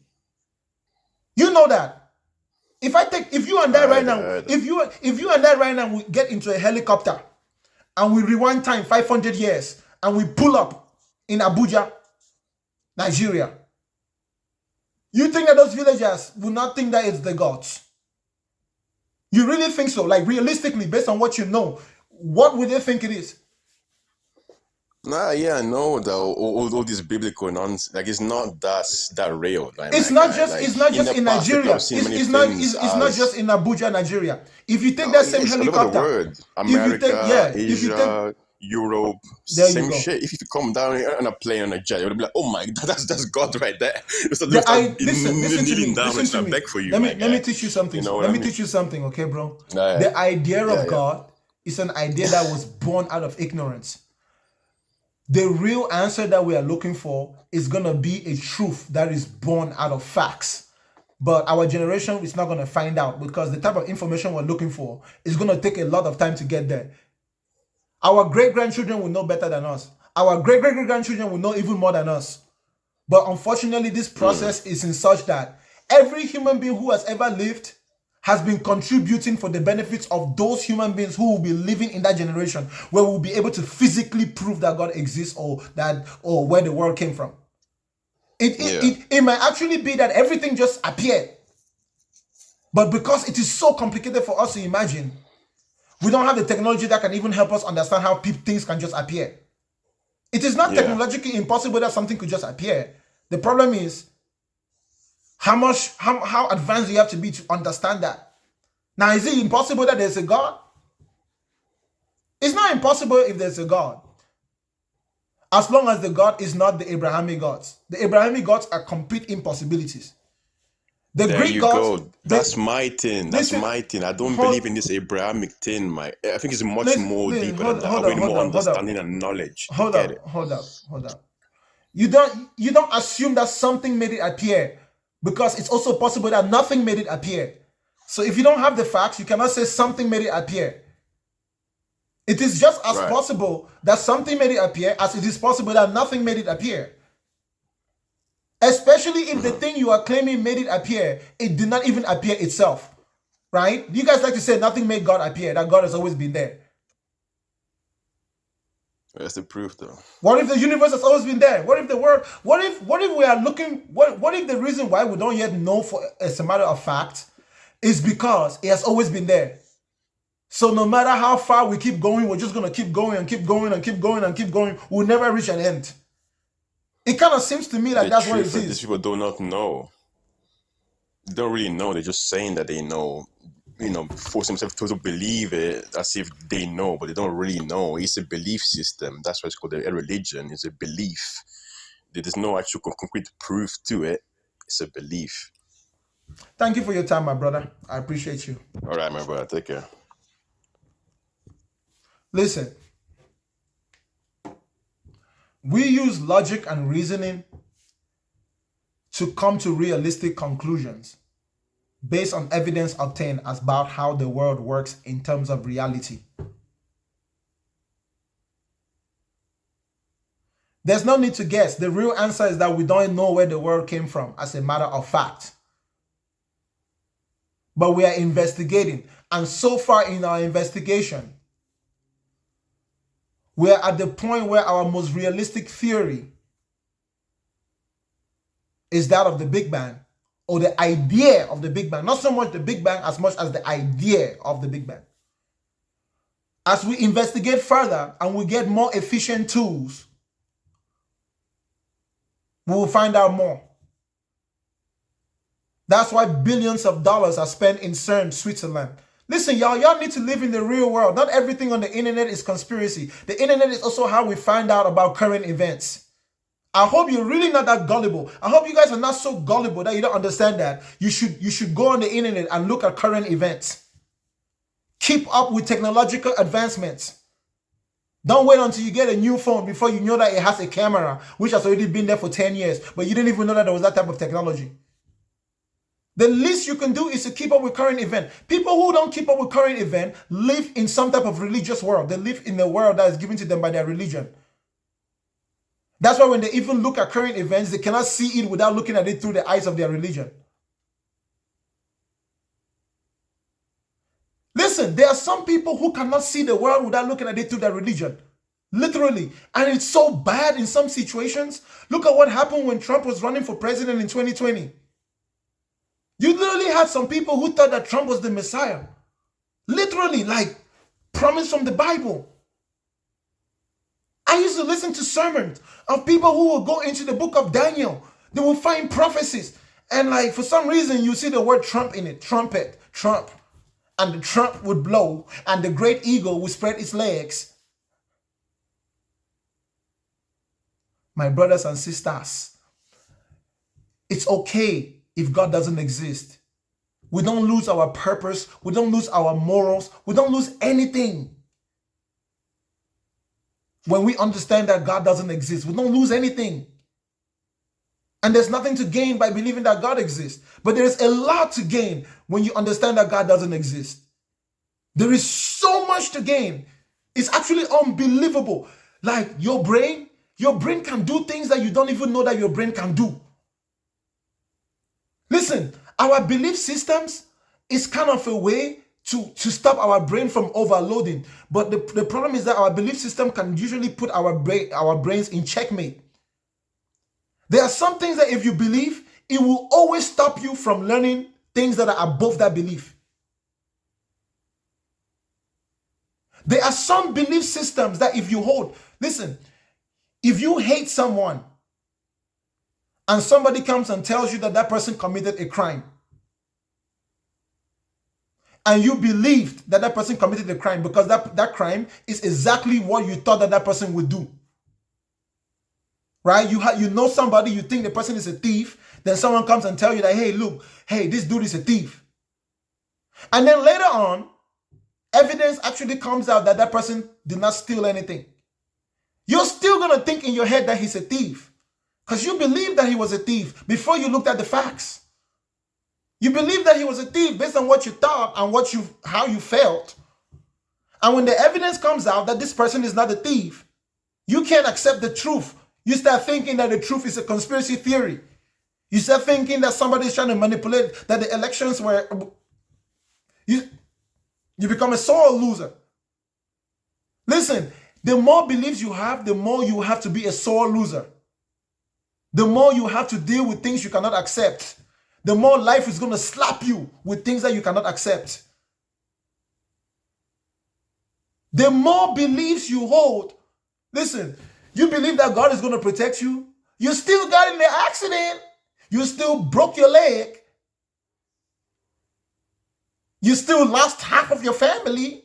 You know that. If you and I right now, if you and I right now, we get into a helicopter and we rewind time 500 years and we pull up in Abuja, Nigeria, you think that those villagers will not think that it's the gods? You really think so? Like realistically, based on what you know, what would they think it is? Nah, yeah, I know that all this biblical nonsense, like it's not that real. Like, It's my not guy. just Like, it's not in just the in past, people Nigeria. have seen many It's not things it's not as just in Abuja, Nigeria. If you take that same it's all over the helicopter, world. if you America, take if you take Asia, Europe, there you same go. shit. If you come down on a plane on a jet, you'll be like, oh my God, that's God right there. Listen Listen to kneeling me. down Listen and to start me. beg for you, Let my me guy. teach you something. You know what Let I me mean? teach you something, okay, bro? Yeah, The idea of yeah. God is an idea that was born out of ignorance. The real answer that we are looking for is gonna be a truth that is born out of facts. But our generation is not gonna find out because the type of information we're looking for is gonna take a lot of time to get there. Our great-grandchildren will know better than us. Our great-great-grandchildren will know even more than us. But unfortunately, this process is in such that every human being who has ever lived has been contributing for the benefits of those human beings who will be living in that generation, where we'll be able to physically prove that God exists or where the world came from. It might actually be that everything just appeared. But because it is so complicated for us to imagine, we don't have the technology that can even help us understand how things can just appear. It is not technologically impossible that something could just appear. The problem is how advanced you have to be to understand that. Now, is it impossible that there's a God? It's not impossible if there's a God, as long as the God is not the Abrahamic gods. The Abrahamic gods are complete impossibilities. The There Greek you gods, go. That's my thing. That's my thing. I don't believe in this Abrahamic thing, my. I think it's much more deeper than that. I need more understanding and knowledge to get it. Hold up. You don't assume that something made it appear, because it's also possible that nothing made it appear. So if you don't have the facts, you cannot say something made it appear. It is just as possible that something made it appear as it is possible that nothing made it appear. Especially if the thing you are claiming made it appear, it did not even appear itself. Right? You guys like to say nothing made God appear, that God has always been there. That's the proof, though. What if the universe has always been there? What if the world, what if we are looking, what if the reason why we don't yet know for as a matter of fact is because it has always been there? So no matter how far we keep going, we're just going to keep going and keep going and keep going and keep going. We'll never reach an end. It kind of seems to me like that's what it Truth is, is. these people do not know. They don't really know. They're just saying that they know. Force themselves to believe it as if they know, but they don't really know. It's a belief system. That's why it's called a religion. It's a belief. There's no actual concrete proof to it. It's a belief. Thank you for your time, my brother. I appreciate you. All right, my brother. Take care. Listen, we use logic and reasoning to come to realistic conclusions based on evidence obtained about how the world works in terms of reality. There's no need to guess. The real answer is that we don't know where the world came from, as a matter of fact. But we are investigating. And so far in our investigation, we are at the point where our most realistic theory is that of the Big Bang, or the idea of the Big Bang. Not so much the Big Bang as much as the idea of the Big Bang. As we investigate further and we get more efficient tools, we will find out more. That's why billions of dollars are spent in CERN, Switzerland. Listen, y'all need to live in the real world. Not everything on the internet is conspiracy. The internet is also how we find out about current events. I hope you're really not that gullible. I hope you guys are not so gullible that you don't understand that. You should go on the internet and look at current events. Keep up with technological advancements. Don't wait until you get a new phone before you know that it has a camera, which has already been there for 10 years, but you didn't even know that there was that type of technology. The least you can do is to keep up with current event. People who don't keep up with current event live in some type of religious world. They live in a world that is given to them by their religion. That's why when they even look at current events, they cannot see it without looking at it through the eyes of their religion. Listen, there are some people who cannot see the world without looking at it through their religion. Literally. And it's so bad in some situations. Look at what happened when Trump was running for president in 2020. You literally had some people who thought that Trump was the Messiah. Literally, like promised from the Bible. I used to listen to sermons of people who will go into the book of Daniel. They will find prophecies. And like for some reason, you see the word Trump in it. Trumpet, Trump. And the trump would blow. And the great eagle would spread its legs. My brothers and sisters, it's okay if God doesn't exist. We don't lose our purpose. We don't lose our morals. We don't lose anything. When we understand that God doesn't exist, we don't lose anything. And there's nothing to gain by believing that God exists. But there is a lot to gain when you understand that God doesn't exist. There is so much to gain. It's actually unbelievable. Like your brain can do things that you don't even know that your brain can do. Listen, our belief systems it's kind of a way to stop our brain from overloading. But the problem is that our belief system can usually put our brains in checkmate. There are some things that if you believe, it will always stop you from learning things that are above that belief. There are some belief systems that if you hold, listen, if you hate someone and somebody comes and tells you that that person committed a crime, and you believed that that person committed a crime because that crime is exactly what you thought that that person would do. Right? You know somebody, you think the person is a thief, then someone comes and tell you that, hey, look, hey, this dude is a thief. And then later on, evidence actually comes out that that person did not steal anything. You're still going to think in your head that he's a thief because you believe that he was a thief before you looked at the facts. You believe that he was a thief based on what you thought and how you felt. And when the evidence comes out that this person is not a thief, you can't accept the truth. You start thinking that the truth is a conspiracy theory. You start thinking that somebody is trying to manipulate, that the elections were... You become a sore loser. Listen, the more beliefs you have, the more you have to be a sore loser. The more you have to deal with things you cannot accept. The more life is going to slap you with things that you cannot accept. The more beliefs you hold. Listen, you believe that God is going to protect you. You still got in the accident. You still broke your leg. You still lost half of your family.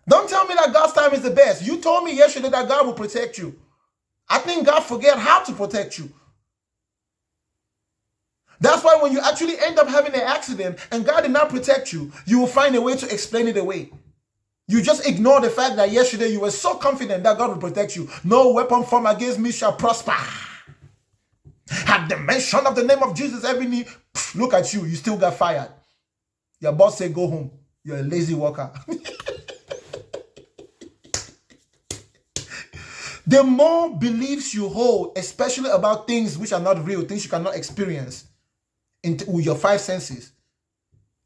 Don't tell me that God's time is the best. You told me yesterday that God will protect you. I think God forget how to protect you. That's why when you actually end up having an accident and God did not protect you, you will find a way to explain it away. You just ignore the fact that yesterday you were so confident that God will protect you. No weapon formed against me shall prosper. At the mention of the name of Jesus, every knee, look at you, you still got fired. Your boss said go home. You're a lazy worker. The more beliefs you hold, especially about things which are not real, things you cannot experience with your five senses,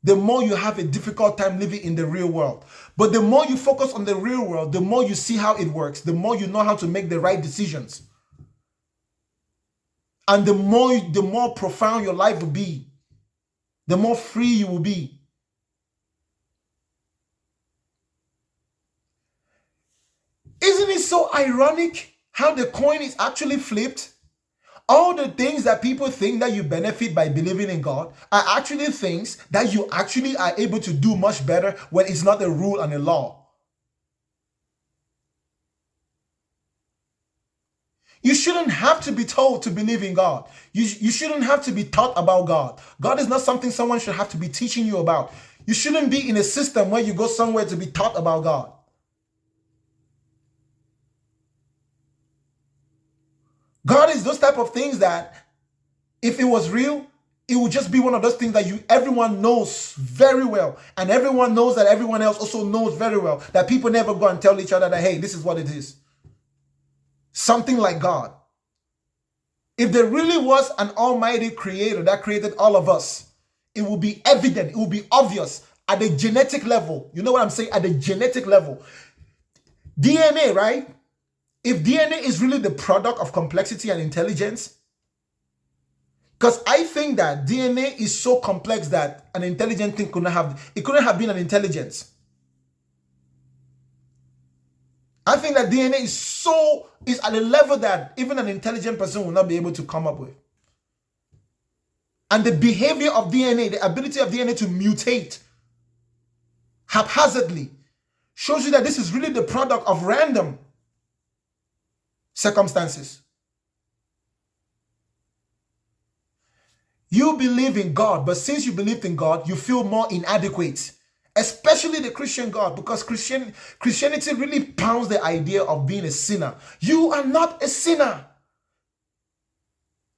the more you have a difficult time living in the real world. But the more you focus on the real world, the more you see how it works, the more you know how to make the right decisions. And the more profound your life will be, the more free you will be. Isn't it so ironic how the coin is actually flipped? All the things that people think that you benefit by believing in God are actually things that you actually are able to do much better when it's not a rule and a law. You shouldn't have to be told to believe in God. You shouldn't have to be taught about God. God is not something someone should have to be teaching you about. You shouldn't be in a system where you go somewhere to be taught about God. God is those type of things that if it was real, it would just be one of those things that everyone knows very well. And everyone knows that everyone else also knows very well. That people never go and tell each other that, hey, this is what it is. Something like God. If there really was an almighty creator that created all of us, it will be evident, it will be obvious at the genetic level. You know what I'm saying? At the genetic level. DNA, right? If DNA is really the product of complexity and intelligence, because I think that DNA is so complex that an intelligent thing couldn't have been an intelligence. I think that DNA is at a level that even an intelligent person will not be able to come up with. And the behavior of DNA, the ability of DNA to mutate haphazardly, shows you that this is really the product of random circumstances. You believe in God, but since you believed in God, you feel more inadequate, especially the Christian God, because Christianity really pounds the idea of being a sinner. You are not a sinner.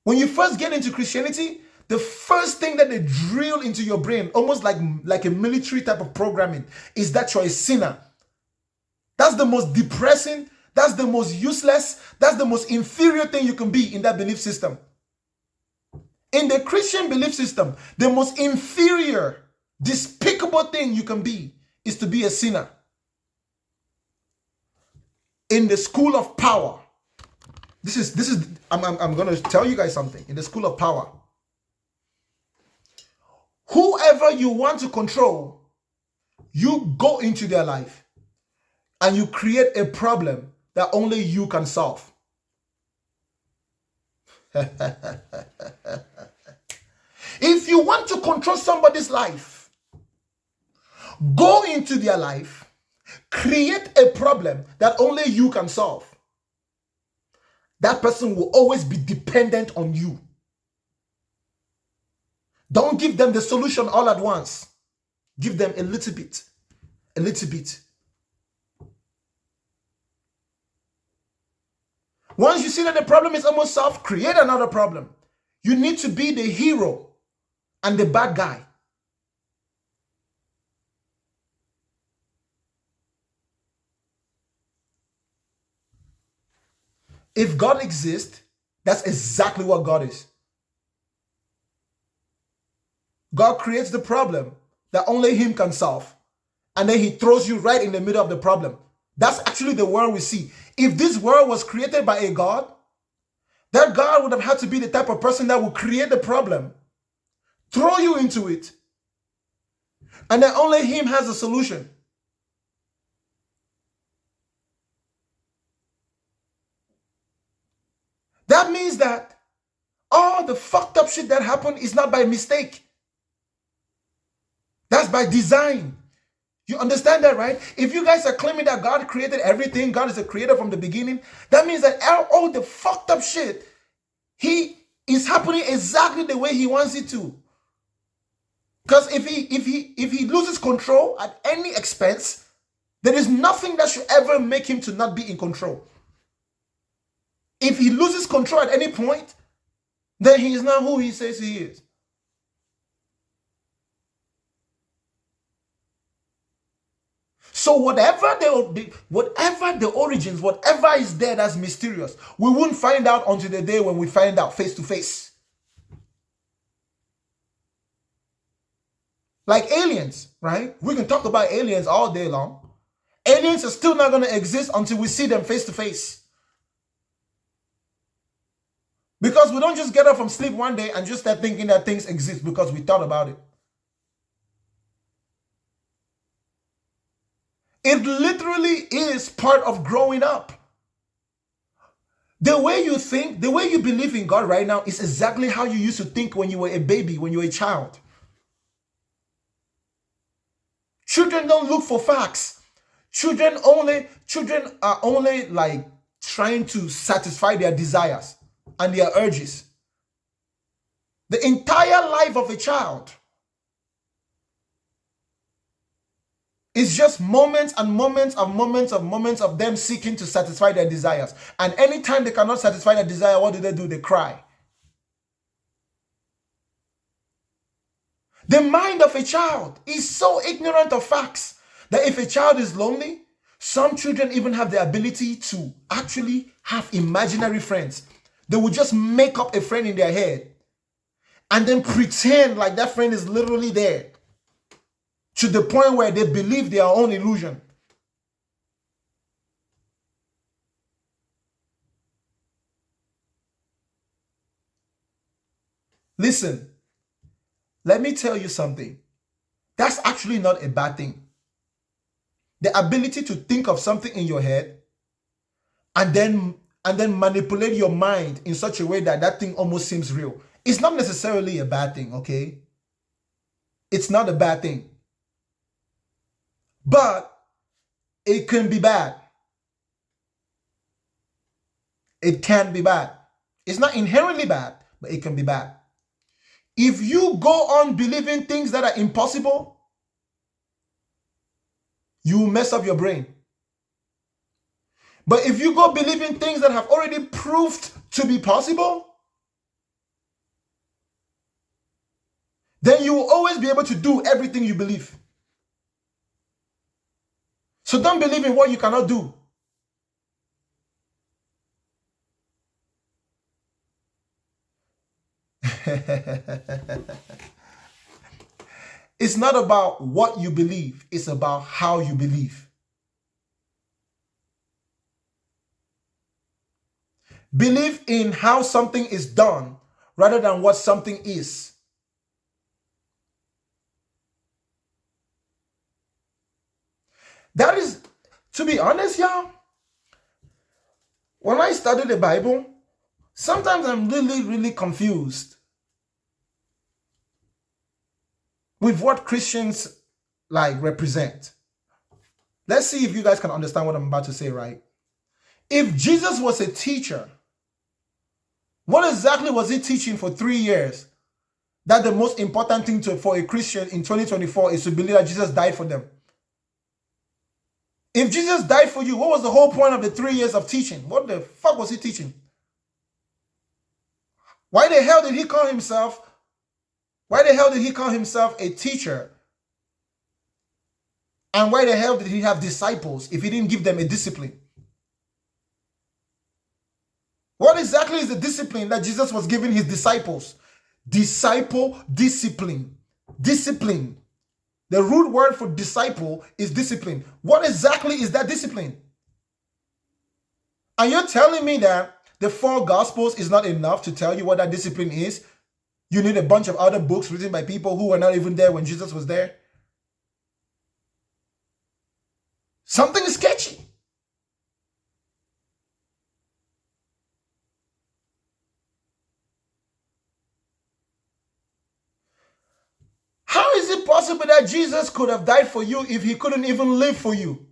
When you first get into Christianity, the first thing that they drill into your brain, almost like a military type of programming, is that you're a sinner. That's the most depressing, that's the most useless, that's the most inferior thing you can be in that belief system. In the Christian belief system, the most inferior, despicable thing you can be is to be a sinner. In the school of power, I'm going to tell you guys something. In the school of power, whoever you want to control, you go into their life and you create a problem that only you can solve. If you want to control somebody's life, go into their life, create a problem that only you can solve. That person will always be dependent on you. Don't give them the solution all at once. Give them a little bit. A little bit. Once you see that the problem is almost solved, create another problem. You need to be the hero and the bad guy. If God exists, that's exactly what God is. God creates the problem that only Him can solve. And then He throws you right in the middle of the problem. That's actually the world we see. If this world was created by a God, that God would have had to be the type of person that would create the problem, throw you into it, and then only Him has a solution. That means that all the fucked up shit that happened is not by mistake. That's by design. You understand that, right? If you guys are claiming that God created everything, God is a creator from the beginning, that means that all the fucked up shit, He is happening exactly the way He wants it to. Because if he loses control at any expense, there is nothing that should ever make Him to not be in control. If He loses control at any point, then He is not who He says He is. So whatever the origins, whatever is there that's mysterious, we won't find out until the day when we find out face to face. Like aliens, right? We can talk about aliens all day long. Aliens are still not going to exist until we see them face to face. Because we don't just get up from sleep one day and just start thinking that things exist because we thought about it. It literally is part of growing up. The way you think, the way you believe in God right now is exactly how you used to think when you were a baby, when you were a child. Children don't look for facts. Children are only like trying to satisfy their desires and their urges. The entire life of a child is just moments and moments and moments of moments of them seeking to satisfy their desires. And anytime they cannot satisfy their desire, what do? They cry. The mind of a child is so ignorant of facts that if a child is lonely, some children even have the ability to actually have imaginary friends. They will just make up a friend in their head and then pretend like that friend is literally there, to the point where they believe their own illusion. Listen, let me tell you something. That's actually not a bad thing. The ability to think of something in your head and then manipulate your mind in such a way that that thing almost seems real. It's not necessarily a bad thing, okay? It's not a bad thing. But it can be bad. It can be bad. It's not inherently bad, but it can be bad. If you go on believing things that are impossible, you mess up your brain. But if you go believing things that have already proved to be possible, then you will always be able to do everything you believe. So don't believe in what you cannot do. It's not about what you believe, it's about how you believe. Believe in how something is done rather than what something is. That is, to be honest, y'all, when I study the Bible, sometimes I'm really, really confused with what Christians like represent. Let's see if you guys can understand what I'm about to say, right? If Jesus was a teacher, what exactly was he teaching for 3 years? That the most important thing for a Christian in 2024 is to believe that Jesus died for them. If Jesus died for you, what was the whole point of the 3 years of teaching? What the fuck was he teaching? Why the hell did he call himself a teacher? And why the hell did he have disciples if he didn't give them a discipline? What exactly is the discipline that Jesus was giving his disciples? Disciple discipline. Discipline. The root word for disciple is discipline. What exactly is that discipline? And you're telling me that the 4 Gospels is not enough to tell you what that discipline is? You need a bunch of other books written by people who were not even there when Jesus was there? Something is sketchy. How is it possible that Jesus could have died for you if he couldn't even live for you?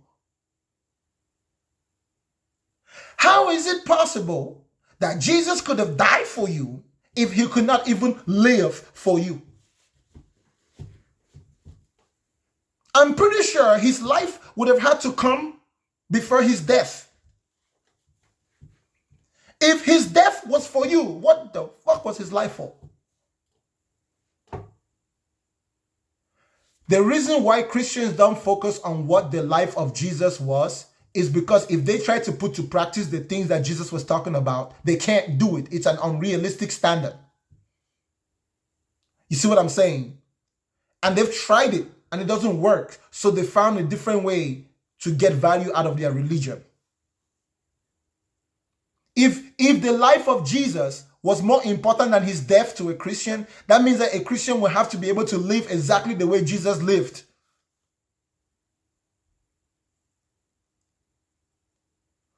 How is it possible that Jesus could have died for you if he could not even live for you? I'm pretty sure his life would have had to come before his death. If his death was for you, what the fuck was his life for? The reason why Christians don't focus on what the life of Jesus was is because if they try to put to practice the things that Jesus was talking about, they can't do it. It's an unrealistic standard. You see what I'm saying? And they've tried it and it doesn't work. So they found a different way to get value out of their religion. If the life of Jesus was more important than his death to a Christian, that means that a Christian will have to be able to live exactly the way Jesus lived.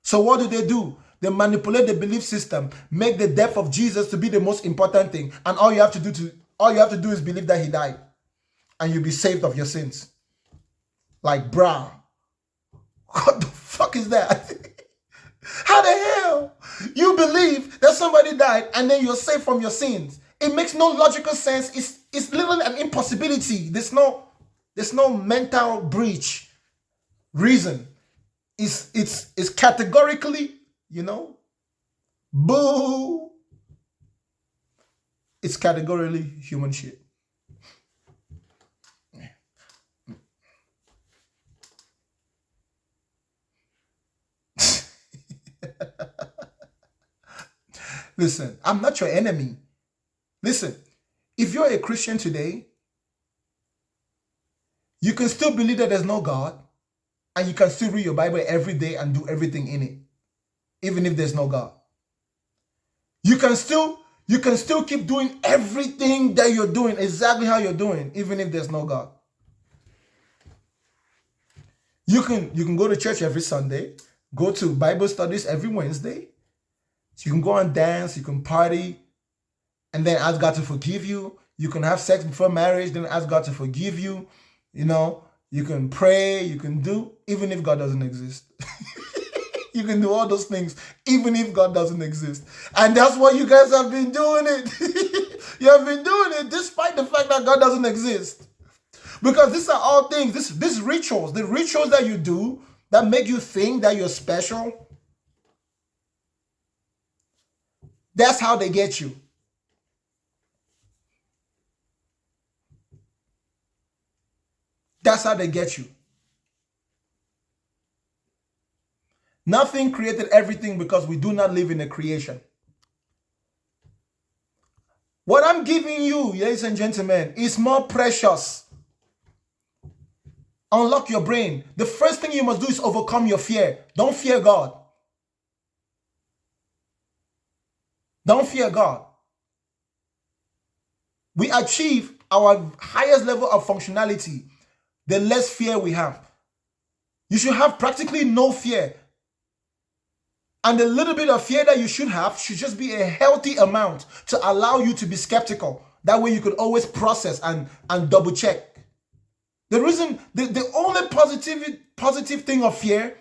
So what do? They manipulate the belief system, make the death of Jesus to be the most important thing, and all you have to do is believe that he died, and you'll be saved of your sins. Like, bruh, what the fuck is that? How the hell you believe that somebody died and then you're saved from your sins? It makes no logical sense. It's literally an impossibility. There's no mental breach reason. It's categorically, boo. It's categorically human shit. Listen, I'm not your enemy. Listen, if you're a Christian today, you can still believe that there's no God, and you can still read your Bible every day and do everything in it, even if there's no God. You can still keep doing everything that you're doing exactly how you're doing, even if there's no God. You can go to church every Sunday, go to Bible studies every Wednesday. So you can go and dance, you can party, and then ask God to forgive you. You can have sex before marriage, then ask God to forgive you. You can pray, you can do, even if God doesn't exist. You can do all those things, even if God doesn't exist. And that's why you guys have been doing it. You have been doing it despite the fact that God doesn't exist. Because these are all things, these rituals, the rituals that you do that make you think that you're special, that's how they get you. That's how they get you. Nothing created everything because we do not live in a creation. What I'm giving you, ladies and gentlemen, is more precious. Unlock your brain. The first thing you must do is overcome your fear. Don't fear God. Don't fear God. We achieve our highest level of functionality, the less fear we have. You should have practically no fear. And the little bit of fear that you should have should just be a healthy amount to allow you to be skeptical. That way you could always process and double check. The reason, the only positive thing of fear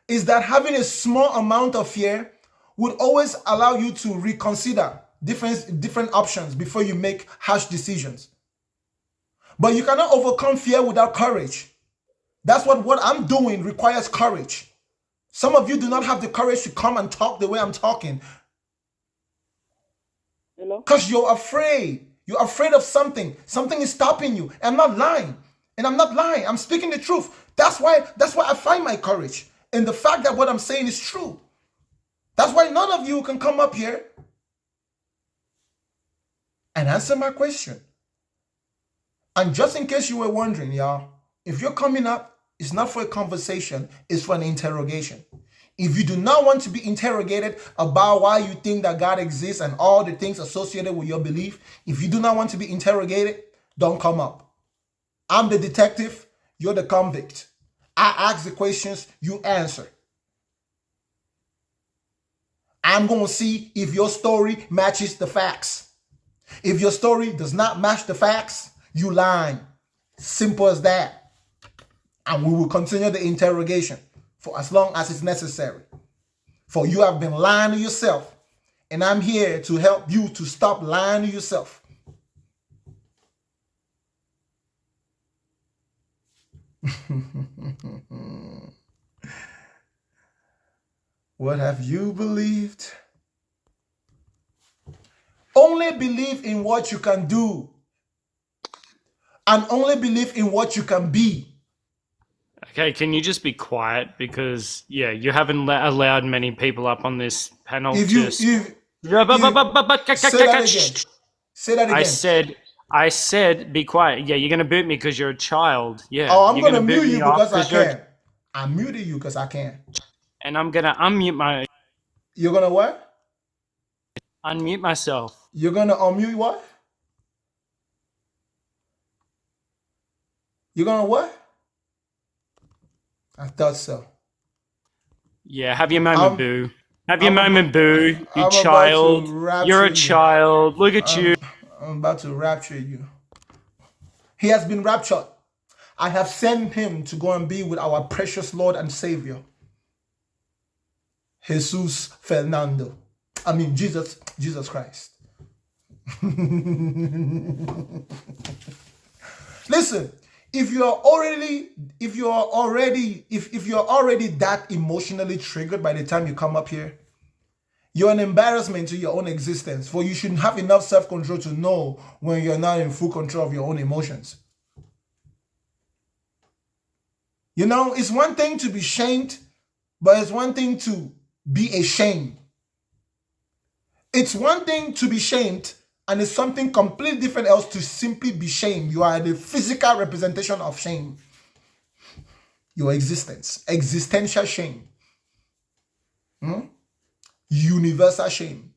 is that having a small amount of fear would always allow you to reconsider different options before you make harsh decisions. But you cannot overcome fear without courage. That's what I'm doing requires courage. Some of you do not have the courage to come and talk the way I'm talking. Because you're afraid. You're afraid of something. Something is stopping you. I'm not lying. And I'm not lying. I'm speaking the truth. That's why I find my courage in the fact that what I'm saying is true. That's why none of you can come up here and answer my question. And just in case you were wondering, y'all, if you're coming up, it's not for a conversation, it's for an interrogation. If you do not want to be interrogated about why you think that God exists and all the things associated with your belief, if you do not want to be interrogated, don't come up. I'm the detective, you're the convict. I ask the questions, you answer. I'm going to see if your story matches the facts. If your story does not match the facts, you lying. Simple as that. And we will continue the interrogation for as long as it's necessary. For you have been lying to yourself, and I'm here to help you to stop lying to yourself. What have you believed? Only believe in what you can do, and only believe in what you can be. Okay, can you just be quiet? Because, yeah, you haven't allowed many people up on this panel If to... you say that again. Say that again. I said be quiet. Yeah, you're going to boot me because you're a child. Yeah. Oh, I'm you're going to boot mute me you off because I 'cause you're- can. I muted you because I can. And I'm going to unmute You're going to what? unmute myself. You're going to unmute what? You're going to what? I thought so. Yeah, have your moment, boo. Have your I'm moment, boo. You I'm about to child. rapture You're a you. child. Look at you. I'm about to rapture you. He has been raptured. I have sent him to go and be with our precious Lord and Savior, Jesus Fernando. Jesus Christ. Listen, if you're already that emotionally triggered by the time you come up here, you're an embarrassment to your own existence. For you should have enough self-control to know when you're not in full control of your own emotions. You know, it's one thing to be shamed, but it's one thing to be ashamed. It's one thing to be shamed, and it's something completely different else to simply be shamed. You are the physical representation of shame. Your existence. Existential shame. Universal shame.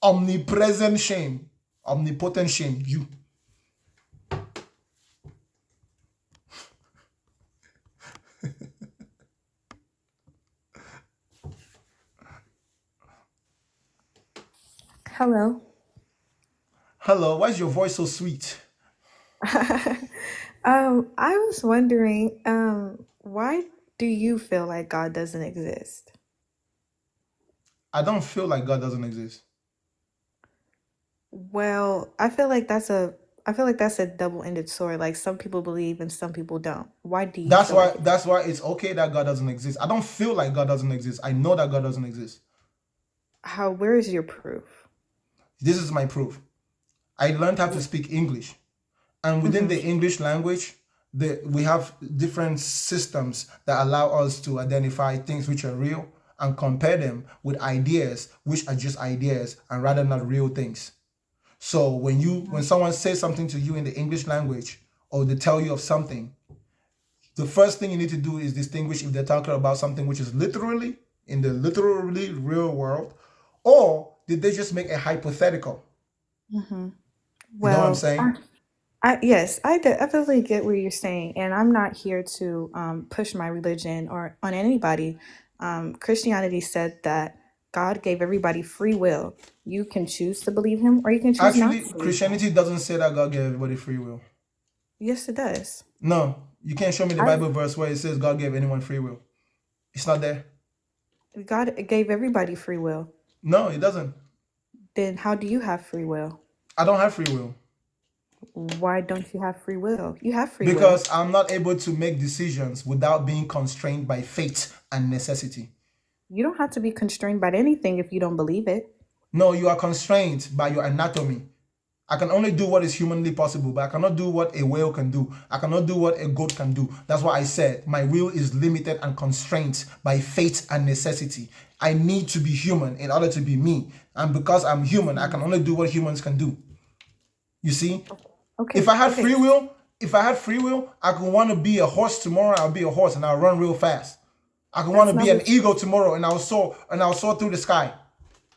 Omnipresent shame. Omnipotent shame. You. Hello. Hello, why is your voice so sweet? I was wondering, why do you feel like God doesn't exist? I don't feel like God doesn't exist. Well, I feel like that's a double-ended sword. Like some people believe and some people don't. Why do you That's feel why like that's why it's okay that God doesn't exist. I don't feel like God doesn't exist. I know that God doesn't exist. where is your proof? This is my proof. I learned how to speak English. And within the English language, we have different systems that allow us to identify things which are real and compare them with ideas which are just ideas and rather not real things. So when someone says something to you in the English language or they tell you of something, the first thing you need to do is distinguish if they're talking about something which is literally in the literally real world, or did they just make a hypothetical? Mm-hmm. You know what I'm Well, saying? yes, I definitely get what you're saying, and I'm not here to push my religion or on anybody. Christianity said that God gave everybody free will. You can choose to believe Him, or you can choose not Actually, to believe Him. Christianity doesn't say that God gave everybody free will. Yes, it does. No, you can't show me the I Bible verse where it says God gave anyone free will. It's not there. God gave everybody free will. No, it doesn't. Then how do you have free will? I don't have free will Why don't you have free will? You have free will. because I'm not able to make decisions without being constrained by fate and necessity. You don't have to be constrained by anything if you don't believe it. No, you are constrained by your anatomy. I can only do what is humanly possible, but I cannot do what a whale can do. I cannot do what a goat can do. That's why I said my will is limited and constrained by fate and necessity. I need to be human in order to be me. And because I'm human, I can only do what humans can do. You see? Okay. If I had okay. free will, I could want to be a horse tomorrow, I'll be a horse and I'll run real fast. I could want That's to not be an what eagle tomorrow and I'll soar through the sky.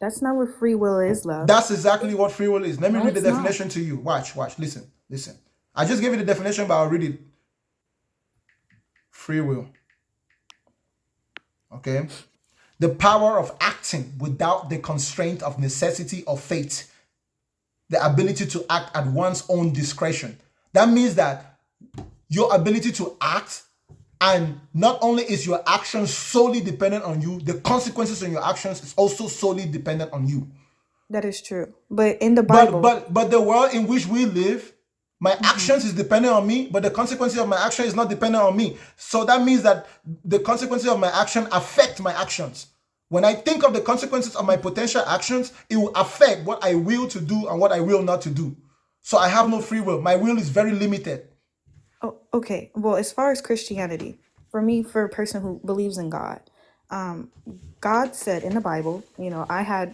that's not what free will is, love. That's exactly what free will is. Let me No, read the it's not. definition to you. Watch, listen. I just gave you the definition, but I'll read it. Free will. Okay? The power of acting without the constraint of necessity or fate. The ability to act at one's own discretion. That means that your ability to act, and not only is your action solely dependent on you, the consequences of your actions is also solely dependent on you. That is true. But in the But Bible, but the world in which we live, my actions is dependent on me, but the consequences of my action is not dependent on me. So that means that the consequences of my action affect my actions. When I think of the consequences of my potential actions, it will affect what I will to do and what I will not to do. So I have no free will. My will is very limited. oh, okay. Well, as far as Christianity, for me, for a person who believes in God, God said in the Bible,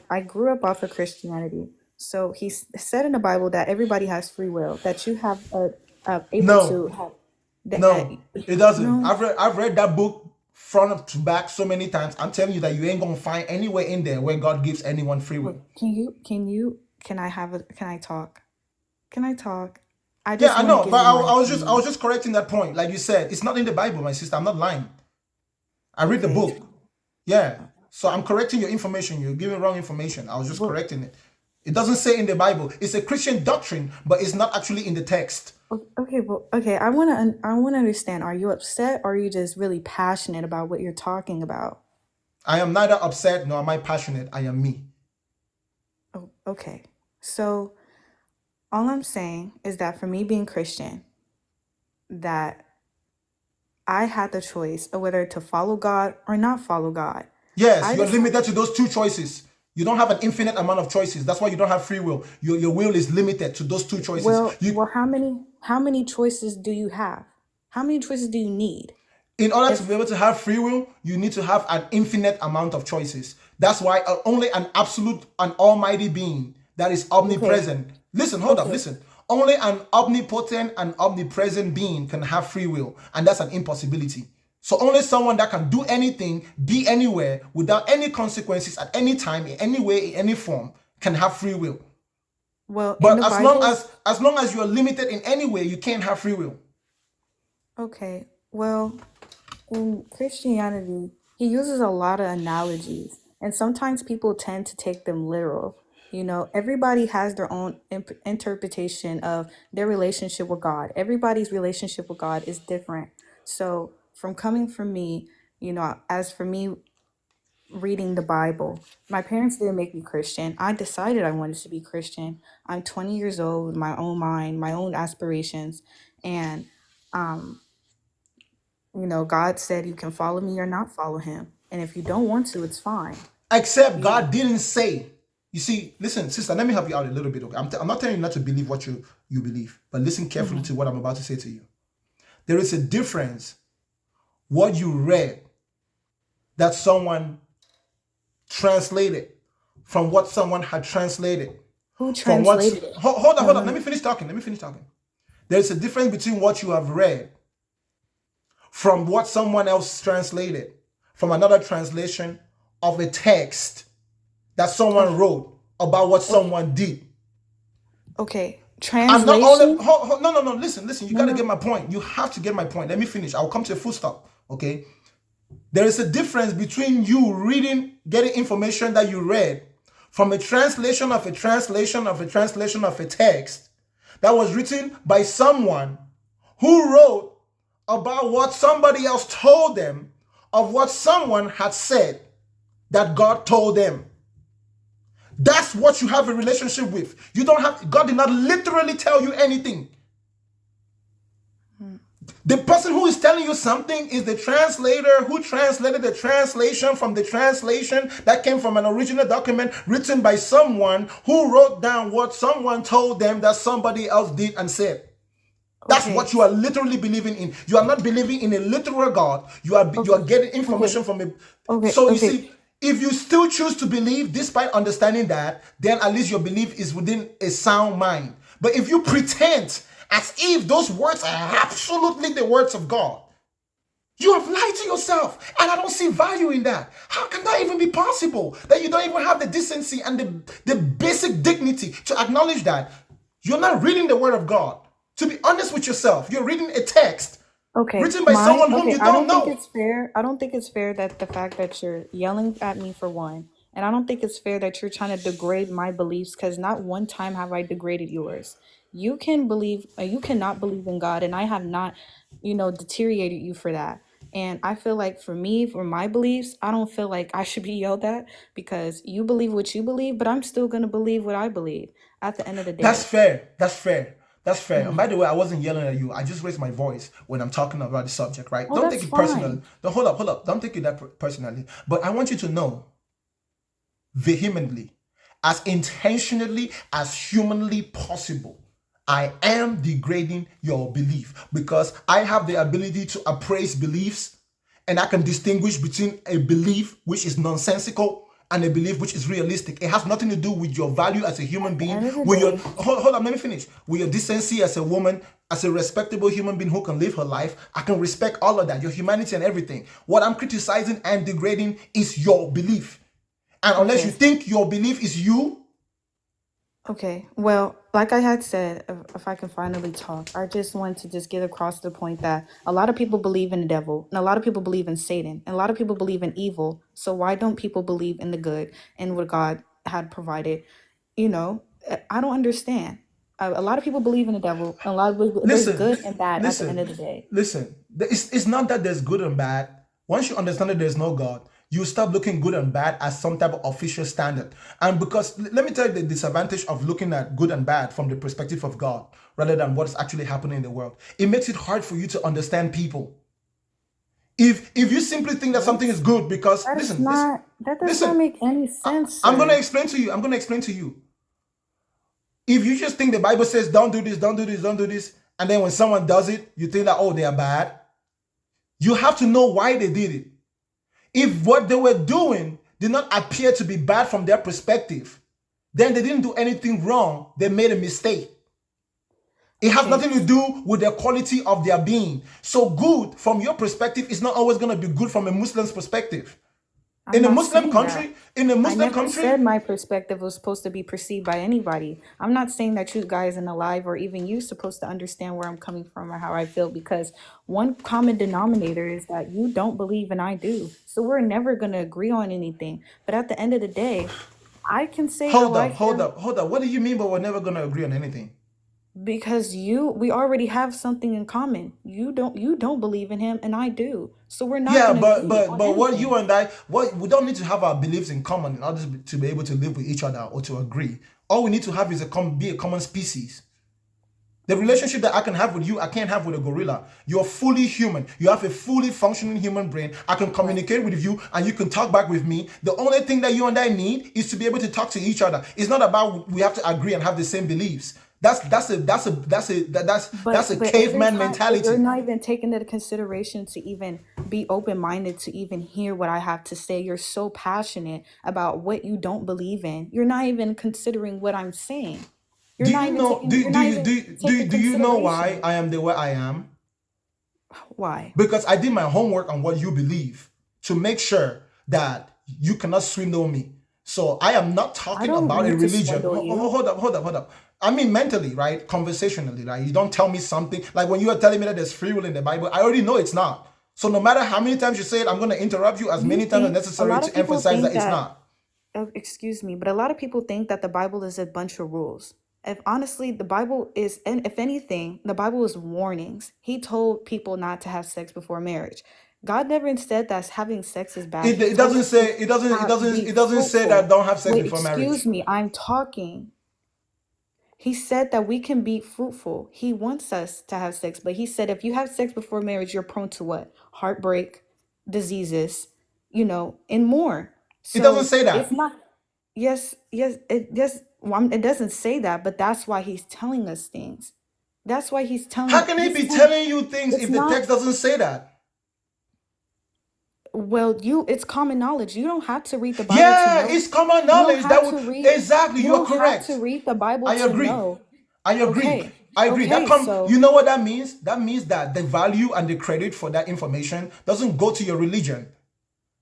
I grew up off of Christianity. So he said in the Bible that everybody has free will, that you have able No, to have that. no, it doesn't. No. I've read that book front to back so many times. I'm telling you that you ain't gonna find anywhere in there where God gives anyone free will. Can I talk? Can I talk? I Yeah, just I want to know, give but you I my was just opinion. correcting that point. Like you said, it's not in the Bible, my sister. I'm not lying. I read the Okay. book. Yeah. So I'm correcting your information. You're giving wrong information. I was just Well, correcting it. It doesn't say in the Bible. It's a Christian doctrine, but it's not actually in the text. okay, well, okay. I want to understand. Are you upset, or are you just really passionate about what you're talking about? I am neither upset nor am I passionate. I am me. Oh, okay. So all I'm saying is that for me being Christian, that I had the choice of whether to follow God or not follow God. Yes, I you're decided. limited to those two choices. You don't have an infinite amount of choices. That's why you don't have free will. Your will is limited to those two choices. Well, how many choices do you have? How many choices do you need? In order to If be able to have free will, you need to have an infinite amount of choices. That's why only an absolute, an almighty being that is okay, omnipresent. Listen, hold up, okay. listen. Only an omnipotent and omnipresent being can have free will, and that's an impossibility. So only someone that can do anything, be anywhere, without any consequences at any time, in any way, in any form, can have free will. Well, in But the as long as you're limited in any way, you can't have free will. okay, well, in Christianity, he uses a lot of analogies, and sometimes people tend to take them literal. Everybody has their own interpretation of their relationship with God. Everybody's relationship with God is different. So, coming from me, as for me reading the Bible, my parents didn't make me Christian. I decided I wanted to be Christian. I'm 20 years old with my own mind, my own aspirations, and um, God said you can follow me or not follow him. And if you don't want to, it's fine. Except You God didn't say. You see, listen, sister, let me help you out a little bit. Okay, I'm not telling you not to believe what you believe, but listen carefully to what I'm about to say to you. There is a difference what you read that someone translated from what someone had translated. Who From what? translated it? Hold on. Let me finish talking. There's a difference between what you have read from what someone else translated, from another translation of a text that someone wrote about what someone did. Okay, I'm not only translation. no. Listen. You No, gotta no. get my point. You have to get my point. Let me finish. I'll come to a full stop. Okay. There is a difference between you reading, getting information that you read from a translation of a translation of a translation of a text that was written by someone who wrote about what somebody else told them of what someone had said that God told them. That's what you have a relationship with. You don't have, God did not literally tell you anything. The person who is telling you something is the translator who translated the translation from the translation that came from an original document written by someone who wrote down what someone told them that somebody else did and said. That's Okay. what you are literally believing in. You are not believing in a literal God. You are getting information from a. Okay. So you Okay. see, if you still choose to believe despite understanding that, then at least your belief is within a sound mind. But if you pretend as if those words are absolutely the words of God, you have lied to yourself, and I don't see value in that. How can that even be possible? That you don't even have the decency and the basic dignity to acknowledge that you're not reading the word of God. To be honest with yourself, you're reading a text Okay, written by someone whom you I don't don't think know. it's fair. I don't think it's fair that the fact that you're yelling at me for one, and I don't think it's fair that you're trying to degrade my beliefs because not one time have I degraded yours. You can believe, you cannot believe in God, and I have not, deteriorated you for that. And I feel like for me, for my beliefs, I don't feel like I should be yelled at because you believe what you believe, but I'm still gonna believe what I believe at the end of the That's day. fair. That's fair. That's fair. And by Mhm. the way, I wasn't yelling at you. I just raised my voice when I'm talking about the subject, right? Oh, Don't that's take it personally. fine. Don't hold up. Don't take it that personally. But I want you to know vehemently, as intentionally as humanly possible, I am degrading your belief because I have the ability to appraise beliefs and I can distinguish between a belief which is nonsensical and a belief which is realistic. It has nothing to do with your value as a human being, End of the with your day, hold on, let me finish. With your decency as a woman, as a respectable human being who can live her life. I can respect all of that, your humanity and everything. What I'm criticizing and degrading is your belief. And unless you okay. think your belief is you, Okay, well, like I had said, if I can finally talk, I just want to just get across the point that a lot of people believe in the devil, and a lot of people believe in Satan, and a lot of people believe in evil. So why don't people believe in the good and what God had provided? I don't understand. A lot of people believe in the devil, and a lot of there's listen, good and bad at the end of the listen, day. listen. It's not that there's good and bad. Once you understand that there's no God, you stop looking good and bad as some type of official standard. And because let me tell you the disadvantage of looking at good and bad from the perspective of God rather than what's actually happening in the world. It makes it hard for you to understand people. If you simply think that something is good because That is listen, not. That does not listen, make any sense, I'm gonna sir. explain to you. I'm gonna explain to you. If you just think the Bible says don't do this, don't do this, don't do this, and then when someone does it, you think that, oh, they are bad. You have to know why they did it. If what they were doing did not appear to be bad from their perspective, then they didn't do anything wrong. They made a mistake. It has Okay. nothing to do with the quality of their being. So good from your perspective is not always going to be good from a Muslim's perspective. I'm In a not Muslim saying country, that. I never said my perspective was supposed to be perceived by anybody. I'm not saying that you guys in the live or even you supposed to understand where I'm coming from or how I feel because one common denominator is that you don't believe and I do. So we're never going to agree on anything. But at the end of the day, I can say hold how I up, hold feel up, hold up. What do you mean by we're never going to agree on anything? because we already have something in common. You don't believe in him and I do. So we're not Yeah, going to but agree but on but what anything. you and I, what we don't need to have our beliefs in common in order to be able to live with each other or to agree. All we need to have is be a common species. The relationship that I can have with you, I can't have with a gorilla. You're fully human. You have a fully functioning human brain. I can communicate with you and you can talk back with me. The only thing that you and I need is to be able to talk to each other. It's not about we have to agree and have the same beliefs. That's a But every caveman time you're mentality. not even taking into consideration to even be open minded to even hear what I have to say. You're so passionate about what you don't believe in. You're not even considering what I'm saying. You're Do not you even know? taking. Do You're do not you even do taking do you know why consideration. I am the way I am? Why? Because I did my homework on what you believe to make sure that you cannot swindle me. So I am not I talking don't about a need to religion. swindle you. Hold up. I mean mentally, right? Conversationally, right? You don't tell me something like when you are telling me that there's free will in the Bible. I already know it's not. So no matter how many times you say it, I'm going to interrupt you as You many times as think a necessary lot to of people emphasize think that it's that. not. Excuse me, but a lot of people think that the Bible is a bunch of rules. If honestly, the Bible is, and if anything, the Bible is warnings. He told people not to have sex before marriage. God never said that having sex is bad. He It told doesn't us to say be it doesn't say fruitful. that don't have sex Wait, before excuse marriage. me, I'm talking. He said that we can be fruitful. He wants us to have sex, but he said if you have sex before marriage, you're prone to what? Heartbreak, diseases, and more. It doesn't So say it's that. not. Yes, it doesn't say that, but that's why he's telling us things. That's why How can he be telling you things it's if the not. text doesn't say that? Well, it's common knowledge. You don't have to read the Bible to Yeah, know. it's common You don't knowledge that have would to read. exactly. You You are don't have to correct. read the Bible I to agree. know. I agree. Okay. I agree. That Okay. you know what that means? That means that the value and the credit for that information doesn't go to your religion.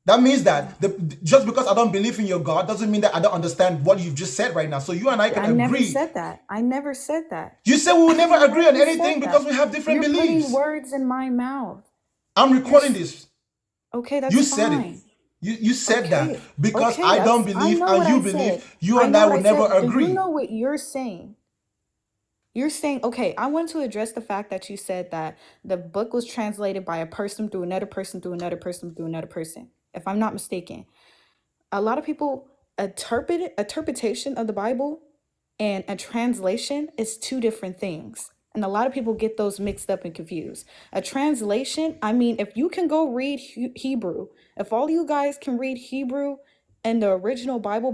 That means that just because I don't believe in your God doesn't mean that I don't understand what you've just said right now. So you and I can I never agree. said that. I never said that. You said we will never I agree on never anything said because that. we have different You're putting beliefs. words in my mouth. I'm recording this. Okay, that's You said it. fine. You said that Okay. because Okay, I don't I believe know and what you I said. believe, you I and know I what will I never said. Do you agree. know what you're saying? You're saying, okay, I want to address the fact that you said that the book was translated by a person through another person through another person through another person. If I'm not mistaken, a lot of people interpretation of the Bible and a translation is two different things. And a lot of people get those mixed up and confused. A translation, I mean, if you can go read Hebrew, if all you guys can read Hebrew and the original Bible,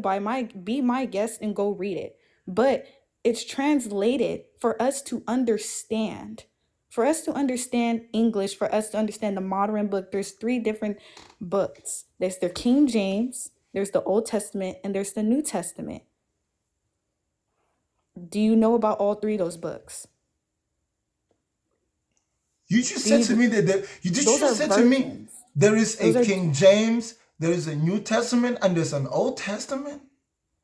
be my guest and go read it. But it's translated for us to understand. For us to understand English, for us to understand the modern book, there's three different books. There's the King James, there's the Old Testament, and there's the New Testament. Do you know about all three of those books? You just Do said you? to me that you Those just are said to me versions. there is Those a are King James, there is a New Testament, and there's an Old Testament.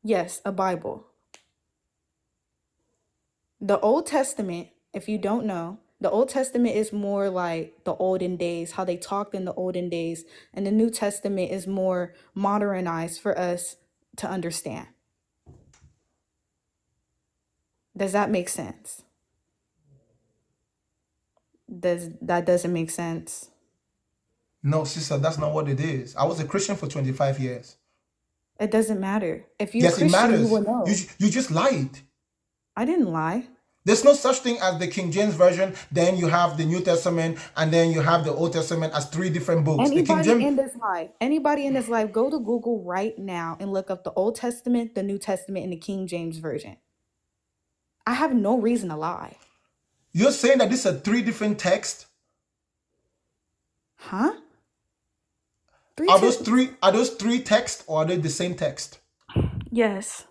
yes, a Bible. The Old Testament, if you don't know, the Old Testament is more like the olden days, how they talked in the olden days, and the New Testament is more modernized for us to understand. Does that make sense? Doesn't make sense? No, sister, that's not what it is. I was a Christian for 25 years. It doesn't matter. If you're Yes, it Christian, you matters. will know. You just lied. I didn't lie. There's no such thing as the King James Version, then you have the New Testament, and then you have the Old Testament as three different books. The King James, Anybody in this life, go to Google right now and look up the Old Testament, the New Testament, and the King James Version. I have no reason to lie. you're saying that these are three different texts? Huh? Are those three texts or are they the same text? Yes.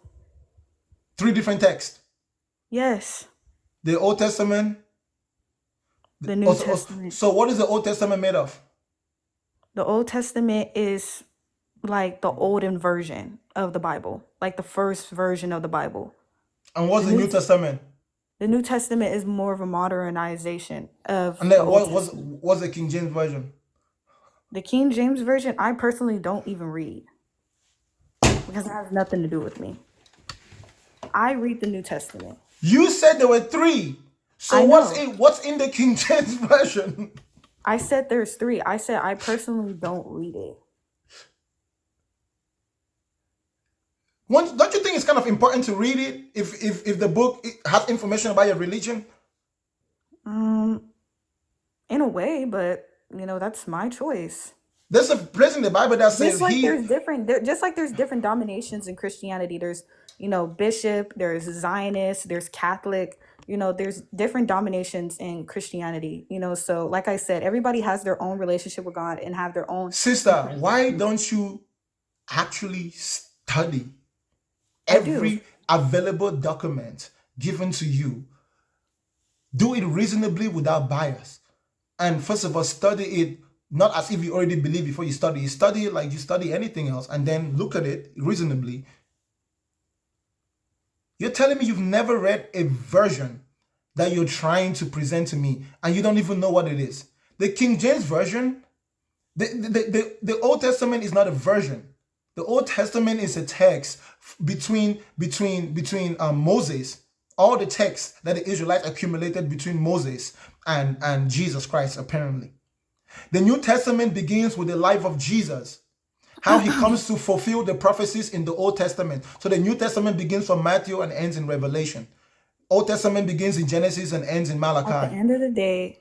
Three different texts. Yes. The Old Testament. The New Testament. So what is the Old Testament made of? The Old Testament is like the olden version of the Bible, like the first version of the Bible. And what's the New Testament? The New Testament is more of a modernization of And the then Old Testament. what's the King James Version? The King James Version, I personally don't even read because it has nothing to do with me. I read the New Testament. You said there were three. So what's in the King James Version? I said there's three. I said I personally don't read it. Don't you think it's kind of important to read it if the book has information about your religion? In a way, but that's my choice. There's a place in the Bible that says Just like he. there's different, just like there's different dominations in Christianity. There's, bishop, there's Zionist, there's Catholic. There's different dominations in Christianity. So like I said, everybody has their own relationship with God and have their own. Sister, why don't you actually study I do. every available document given to you? Do it reasonably without bias. And first of all, study it not as if you already believe before you study. You study it like you study anything else, and then look at it reasonably. You're telling me you've never read a version that you're trying to present to me, and you don't even know what it is. The King James Version, the Old Testament is not a version. The Old Testament is a text between Moses, all the texts that the Israelites accumulated between Moses and Jesus Christ, apparently. The New Testament begins with the life of Jesus, how he comes to fulfill the prophecies in the Old Testament. So the New Testament begins from Matthew and ends in Revelation. Old Testament begins in Genesis and ends in At Malachi. the end of the day,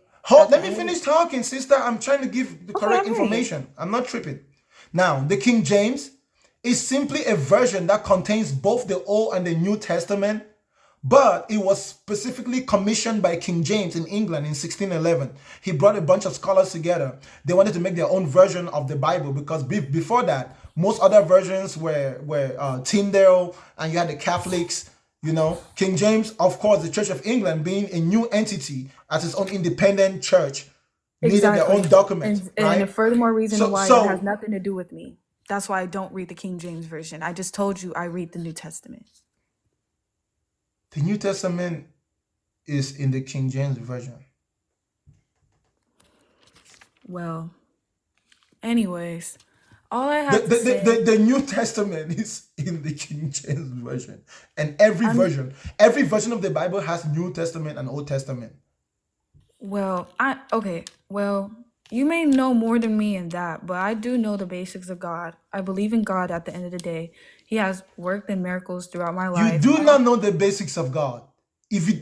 Let me finish talking, sister. I'm trying to give the correct information. I'm not tripping. Now, the King James is simply a version that contains both the Old and the New Testament, but it was specifically commissioned by King James in England in 1611. He brought a bunch of scholars together. They wanted to make their own version of the Bible because before that, most other versions were Tyndale, and you had the Catholics. King James, of course, the Church of England being a new entity as its own independent church, needed their own documents, And right? furthermore reason So, why so it has nothing to do with me. That's why I don't read the King James Version. I just told you I read the New Testament. the New Testament is in the King James Version. Well, anyways, all I The, have to the, say, the, the, the New Testament is in the King James Version. And every I'm version of the Bible has New Testament and Old Testament. well, you may know more than me in that, but I do know the basics of God. I believe in God at the end of the day. He has worked in miracles throughout my You life. do not know the basics of God.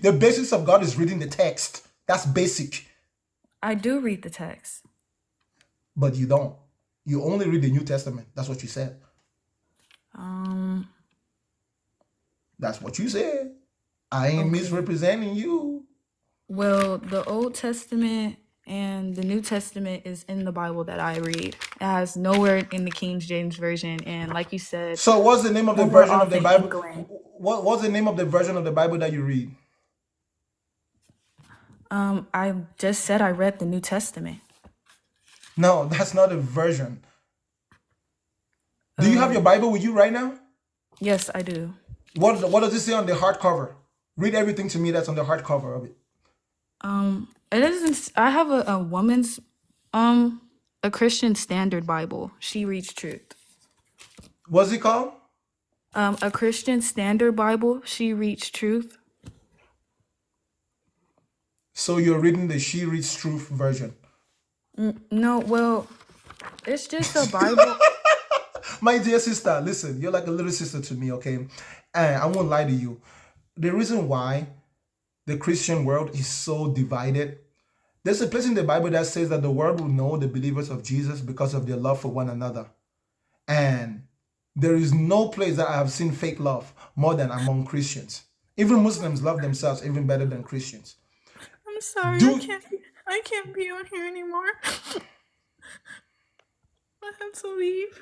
The basics of God is reading the text, that's basic. I do read the text. But you don't. You only read the New Testament. That's what you said. Um, That's what you said. I ain't okay. misrepresenting you. Well, the Old Testament and the New Testament is in the Bible that I read. It has nowhere in the King James Version, and like you said, So what's the name of the nowhere version of off the in Bible? England. What's the name of the version of the Bible that you read? I just said I read the New Testament. No, that's not a version. Do you have your Bible with you right now? Yes, I do. What does it say on the hardcover? Read everything to me that's on the hardcover of it. It isn't. I have a woman's, a Christian Standard Bible. She Reads Truth. What's it called? A Christian Standard Bible. She Reads Truth. So you're reading the She Reads Truth version. No, well, it's just a Bible. My dear sister, listen, you're like a little sister to me, okay? And I won't lie to you. The reason why the Christian world is so divided, there's a place in the Bible that says that the world will know the believers of Jesus because of their love for one another. And there is no place that I have seen fake love more than among Christians. Even Muslims love themselves even better than Christians. I'm sorry, I can't be on here anymore. I have to leave.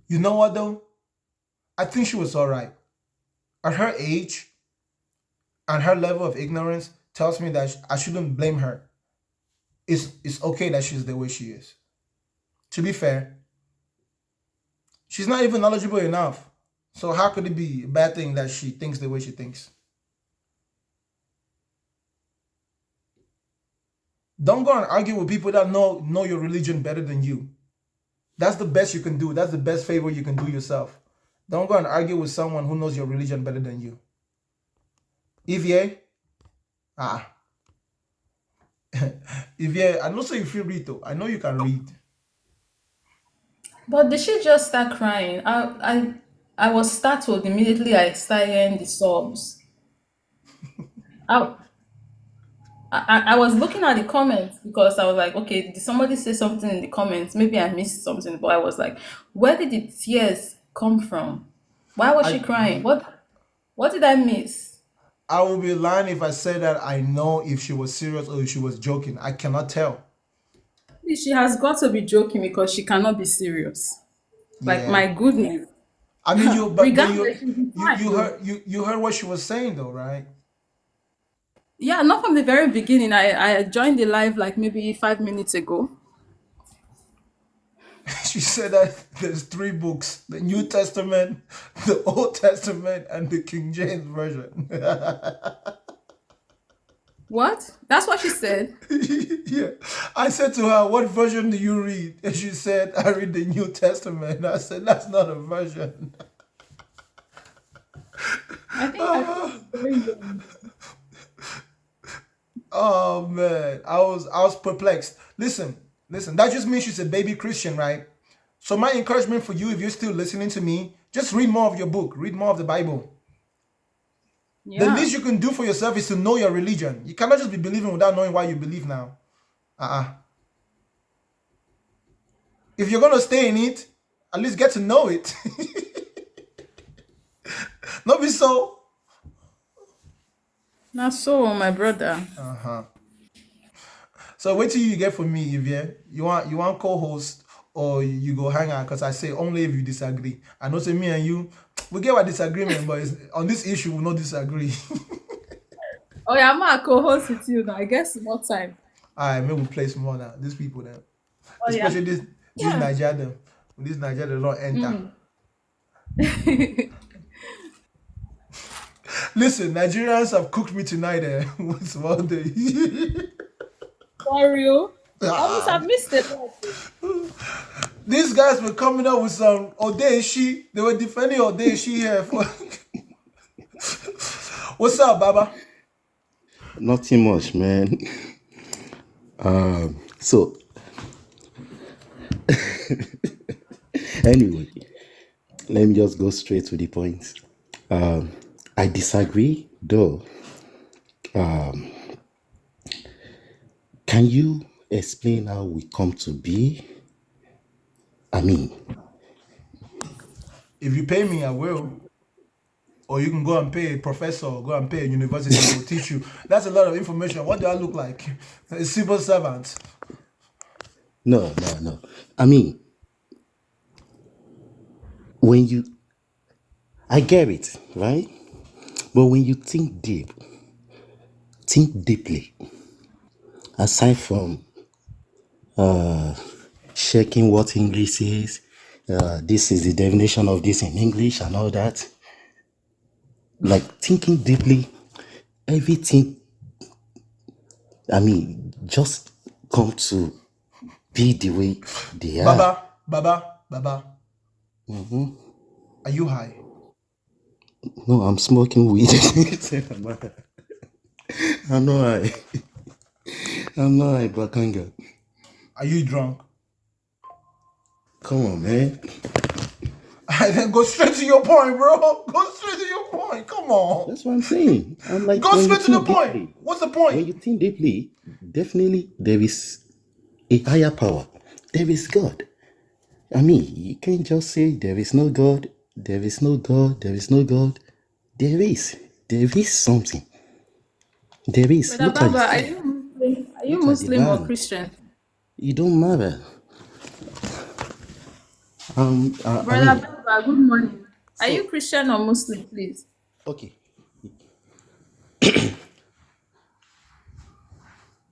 You know what though? I think she was all right. At her age and her level of ignorance tells me that I shouldn't blame her. It's okay that she's the way she is. To be fair, she's not even knowledgeable enough. So how could it be a bad thing that she thinks the way she thinks? Don't go and argue with people that know your religion better than you. That's the best you can do. That's the best favor you can do yourself. Don't go and argue with someone who knows your religion better than you. Evie? Ah. Evie, I know so you feel read though. I know you can read. But did she just start crying? I was startled immediately. I started hearing the sobs. I, I was looking at the comments because I was like, okay, did somebody say something in the comments? Maybe I missed something, but I was like, where did the tears come from? Why was she crying? What did I miss? I would be lying if I said that I know if she was serious or if she was joking. I cannot tell. She has got to be joking because she cannot be serious. Like, Yeah. my goodness. I mean, but Regardless, she'll be fine, though. you heard what she was saying though, right? Yeah, not from the very beginning. I joined the live like maybe 5 minutes ago. She said that there's 3 books: the New Testament, the Old Testament, and the King James Version. What? That's what she said. Yeah. I said to her, what version do you read? And she said, I read the New Testament. I said, that's not a version. I think I very young. Oh man, I was perplexed. Listen, that just means she's a baby Christian, right? So my encouragement for you, if you're still listening to me, just read more of your book, read more of the Bible. The Yeah. least you can do for yourself is to know your religion. You cannot just be believing without knowing why you believe now. If you're gonna stay in it, at least get to know it. Not be so. Not so, my brother. So wait till you get from me, Evie. You want co-host or you go hang out? Because I say only if you disagree. I know say me and you, we get our disagreement, but on this issue we not disagree. Oh yeah, I'm a co-host with you now. I guess more time. Alright, maybe we play some more now. These people then. Oh yeah. Especially this Nigeria them. This Nigeria they don't enter. Listen, Nigerians have cooked me tonight with one day. For real? I must have missed it. These guys were coming up with some Odeshi. They were defending Odeshi here. What's up, Baba? Nothing much, man. So anyway, let me just go straight to the point. I disagree, though. Can you explain how we come to be? I mean, If you pay me, I will. Or you can go and pay a professor, or go and pay a university to teach you. That's a lot of information. What do I look like? A civil servant. no. I mean, when you, I get it, right? But when you think deeply, aside from checking what English is, this is the definition of this in English and all that, like thinking deeply, everything, I mean, just come to be the way they are. Baba, Mhm. are you high? No, I'm smoking weed. I'm not high. I'm not high, Bakanga. Are you drunk? Come on, man. Then go straight to your point, bro. Go straight to your point. Come on. That's what I'm saying. I'm like, Go when you straight to the think point. deeply, What's the point? when you think deeply, definitely there is a higher power. There is God. I mean, you can't just say there is no God, there is no God, there is no God. There is. There is something. There is. Brother Look at Baba, are the you Muslim? Are you look at the Muslim or land. Christian? It don't matter. I Brother mean, Baba, good morning. Are so you Christian or Muslim, please? okay.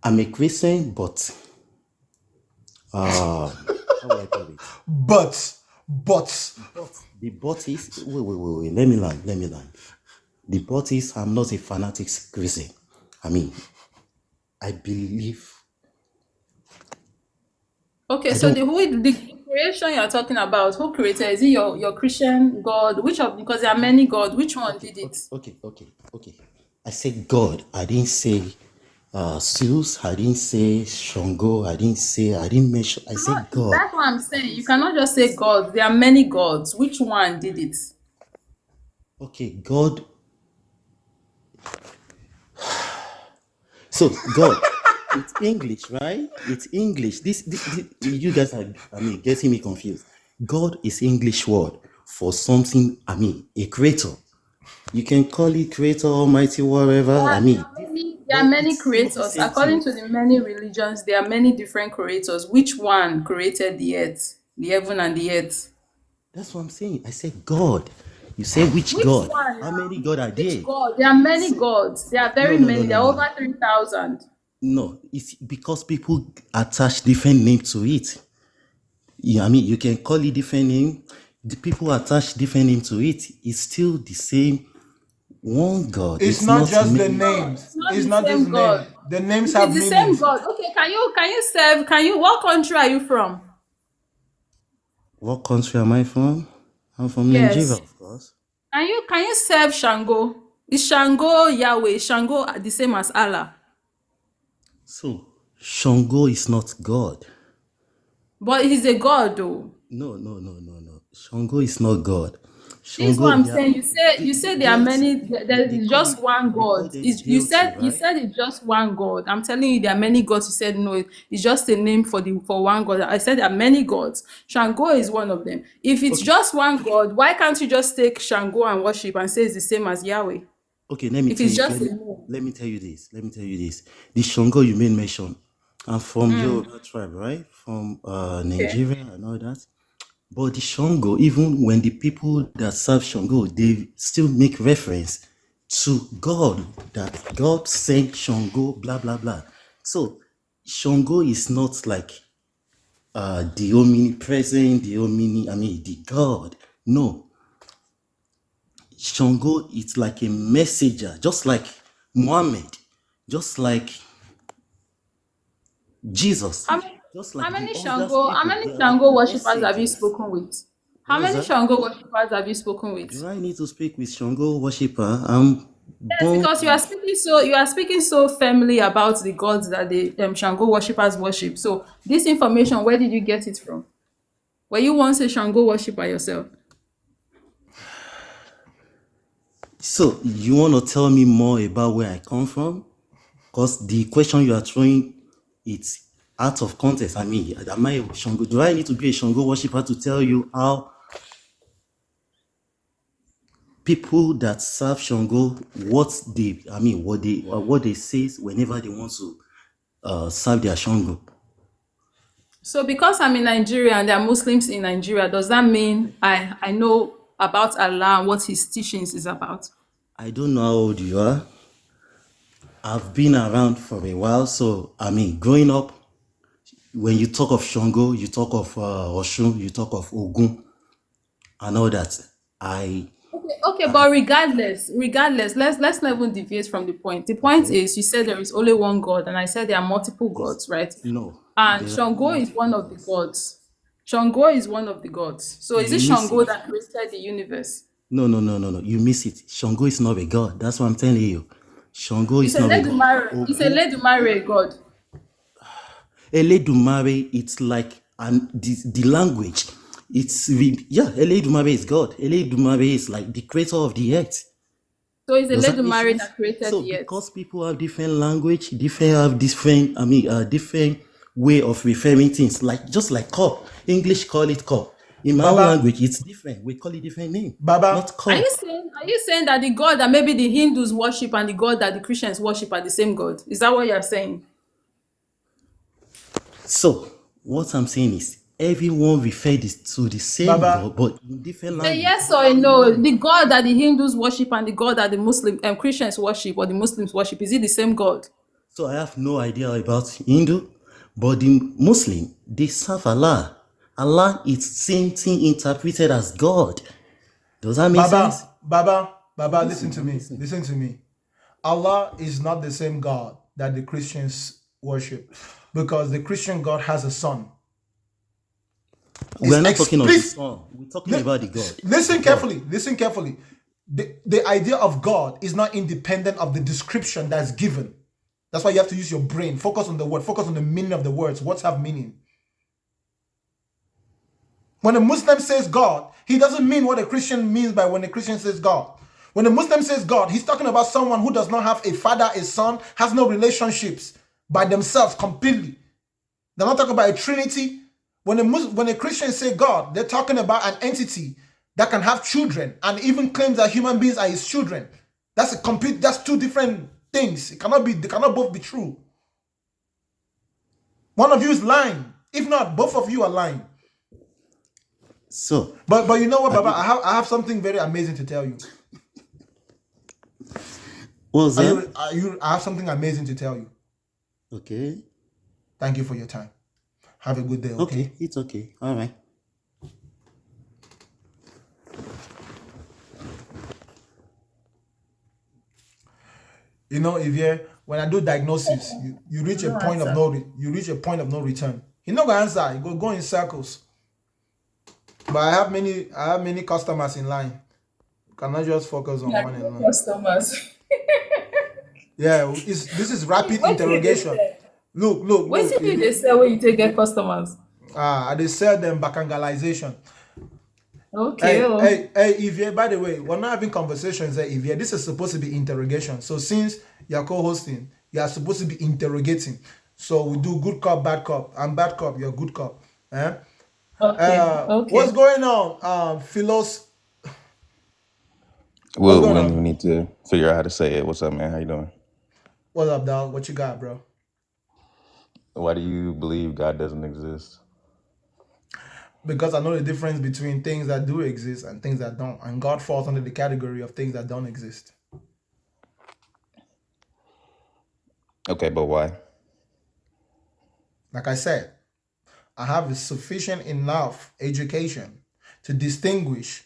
I'm a Christian, but how do I put it? But The but is wait. Let me learn. The but is I'm not a fanatic Christian. I mean, I believe Okay, I so don't. the creation you're talking about, who created? Is it your Christian God? Which of, because there are many gods, which one did it? Okay. I said God. I didn't say Zeus. I didn't say Shango. I didn't mention. I said God. That's what I'm saying. You cannot just say God. There are many gods. Which one did it? Okay, God. So God, it's English, right? It's English. This you guys are, getting me confused. God is English word for something. A creator. You can call it creator, almighty, whatever. There are many creators. According to the many religions, there are many different creators. Which one created the earth, the heaven and the earth? That's what I'm saying. I said God. You say which God? one? How many God are there? God. There are many gods. There are very many. There are over 3,000. No, it's because people attach different name to it. Yeah, you can call it different name. The people attach different name to it. It's still the same one God. It's not just the many. names. It's the not same just God. name. The names It's have the same meanings. God. Okay, what country are you from? What country am I from? I'm from Yes. Nigeria, of course. Can you serve Shango? Is Shango Yahweh? Is Shango the same as Allah? So Shango is not God. But he's a god though. No. Shango is not God. This is what I'm saying. You say there are many. There's just one God. You said it's just one God. I'm telling you there are many gods. You said no. It's just a name for one God. I said there are many gods. Shango is one of them. If it's just one God, why can't you just take Shango and worship and say it's the same as Yahweh? Okay, let me If tell it's you. just a name. Let me tell you this. The Shango you made mention. I'm from Yoruba tribe, right? From Nigeria and all that. But the Shango, even when the people that serve Shango, they still make reference to God, that God sent Shango, blah blah blah. So Shango is not like the omnipresent, the God. No, Shango is like a messenger, just like Muhammad, just like Jesus, just like How many the others people. How many They are Shango like worshippers have you messengers. spoken with? How What's many that? Shango worshippers have you spoken with? Do I need to speak with Shango worshipper? I'm Yes, born. because you are speaking so firmly about the gods that the Shango worshippers worship. So this information, where did you get it from? Were you once a Shango worshipper yourself? So you want to tell me more about where I come from? Because the question you are throwing, it's out of context. Am I a Shango? Do I need to be a Shango worshipper to tell you how people that serve Shango, what they say whenever they want to serve their Shango? So because I'm in Nigeria and there are Muslims in Nigeria, does that mean I know about Allah and what his teachings is about? I don't know how old you are. I've been around for a while, so growing up, when you talk of Shango, you talk of Oshun, you talk of Ogun, and all that. Okay, but regardless, let's not even deviate from the point. The point is, you said there is only one God, and I said there are multiple gods, right? No. And Shango is one of the gods. Shango is one of the gods. So is it You miss Shango it. that created the universe? No. You miss it. Shango is not a god. That's what I'm telling you. Shango is not a god. It's a Ledumare god. Eledumare, it's like the language. Eledumare is God. Eledumare is like the creator of the earth. So it's a Does that make Ledumare sense? that created So the earth. because people have different language, different way of referring things, like just like cup. English call it cup. In my own Baba. language, it's different. We call it different name. Baba. Not cup. Are you saying that the God that maybe the Hindus worship and the God that the Christians worship are the same God? Is that what you're saying? So what I'm saying is everyone referred to the same Baba. God, but in different Say language. yes or no. The God that the Hindus worship and the God that the Muslim Christians worship or the Muslims worship, is it the same God? So I have no idea about Hindu, but the Muslim, they serve Allah. Allah is same thing interpreted as God. Does that make sense? Baba, listen to me. Allah is not the same God that the Christians worship, because the Christian God has a son. We're not talking of the son. We're talking about the God. Listen carefully. the idea of God is not independent of the description that's given. That's why you have to use your brain. Focus on the word. Focus on the meaning of the words. Words have meaning. When a Muslim says God, he doesn't mean what a Christian means by when a Christian says God. When a Muslim says God, he's talking about someone who does not have a father, a son, has no relationships by themselves completely. They're not talking about a trinity. When a Christian say God, they're talking about an entity that can have children and even claims that human beings are his children. That's two different things. They cannot both be true. One of you is lying. If not, both of you are lying. So, but you know what, Baba? I have something very amazing to tell you. what's I that? have something amazing to tell you. Okay. Thank you for your time. Have a good day, okay? Okay, it's okay. All right. You know, when I do diagnosis, you reach a No point of answer. no return. He not gonna answer. You go in circles. But I have many customers in line. Cannot just focus on Yeah, one no alone. customers. Yeah, this is rapid What did they interrogation. say? Look. What did they say when you take get customers? They sell them bacangalization. Okay. Oh. Hey, Ivy, by the way, we're not having conversations, Ivy. This is supposed to be interrogation. So since you're co-hosting, you are supposed to be interrogating. So we do good cop, bad cop. I'm bad cop, you're good cop. Okay. What's going on? Philos, what's We going don't even on? need to figure out how to say it. What's up, man? How you doing? What's up, dog? What you got, bro? Why do you believe God doesn't exist? Because I know the difference between things that do exist and things that don't. And God falls under the category of things that don't exist. Okay, but why? Like I said, I have a sufficient enough education to distinguish